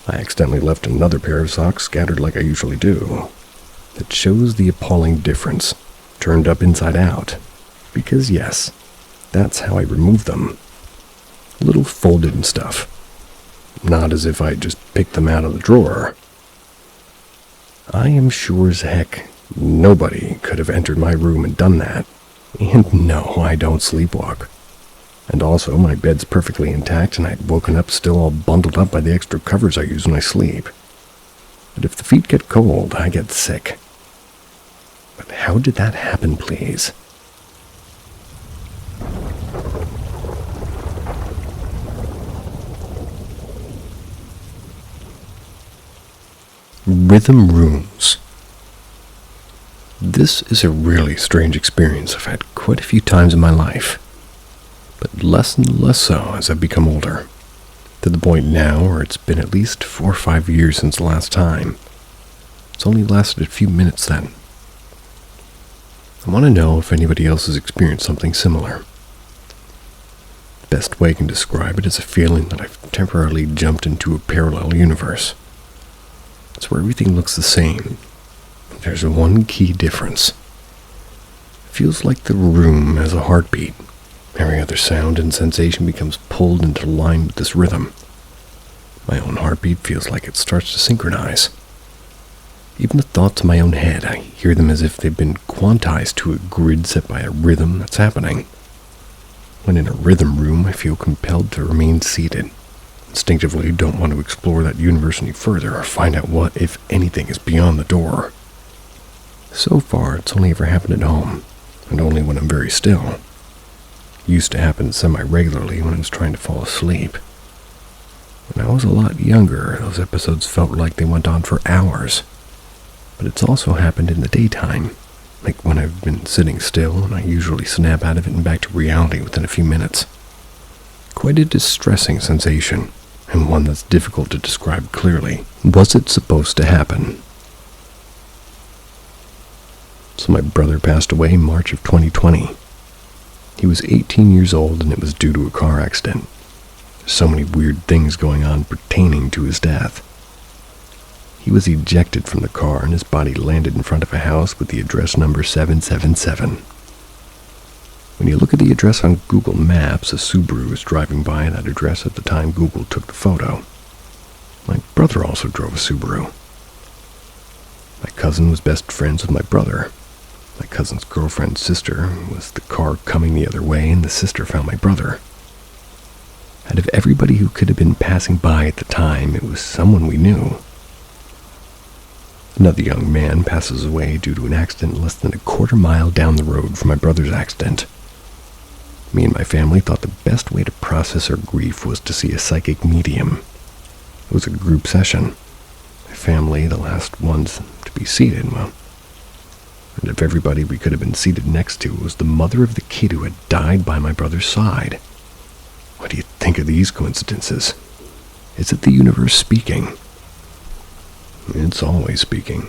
I accidentally left another pair of socks scattered like I usually do. That shows the appalling difference, turned up inside out. Because yes, that's how I remove them. A little folded and stuff. Not as if I just picked them out of the drawer. I am sure as heck nobody could have entered my room and done that. And no, I don't sleepwalk. And also, my bed's perfectly intact and I'd woken up still all bundled up by the extra covers I use when I sleep. But if the feet get cold, I get sick. But how did that happen, please? Rhythm rooms. This is a really strange experience I've had quite a few times in my life, but less and less so as I've become older, to the point now where it's been at least 4 or 5 years since the last time. It's only lasted a few minutes then. I want to know if anybody else has experienced something similar. The best way I can describe it is a feeling that I've temporarily jumped into a parallel universe. It's where everything looks the same. There's one key difference. It feels like the room has a heartbeat. Every other sound and sensation becomes pulled into line with this rhythm. My own heartbeat feels like it starts to synchronize. Even the thoughts in my own head, I hear them as if they've been quantized to a grid set by a rhythm that's happening. When in a rhythm room, I feel compelled to remain seated. Instinctively don't want to explore that universe any further or find out what, if anything, is beyond the door. So far, it's only ever happened at home, and only when I'm very still. It used to happen semi-regularly when I was trying to fall asleep. When I was a lot younger, those episodes felt like they went on for hours. But it's also happened in the daytime, like when I've been sitting still and I usually snap out of it and back to reality within a few minutes. Quite a distressing sensation, and one that's difficult to describe clearly. Was it supposed to happen? So my brother passed away in March of 2020. He was 18 years old and it was due to a car accident. So many weird things going on pertaining to his death. He was ejected from the car and his body landed in front of a house with the address number 777. When you look at the address on Google Maps, a Subaru was driving by that address at the time Google took the photo. My brother also drove a Subaru. My cousin was best friends with my brother. My cousin's girlfriend's sister was the car coming the other way, and the sister found my brother. Out of everybody who could have been passing by at the time, it was someone we knew. Another young man passes away due to an accident less than a quarter mile down the road from my brother's accident. Me and my family thought the best way to process our grief was to see a psychic medium. It was a group session. My family, the last ones to be seated, well. And of everybody we could have been seated next to was the mother of the kid who had died by my brother's side. What do you think of these coincidences? Is it the universe speaking? It's always speaking,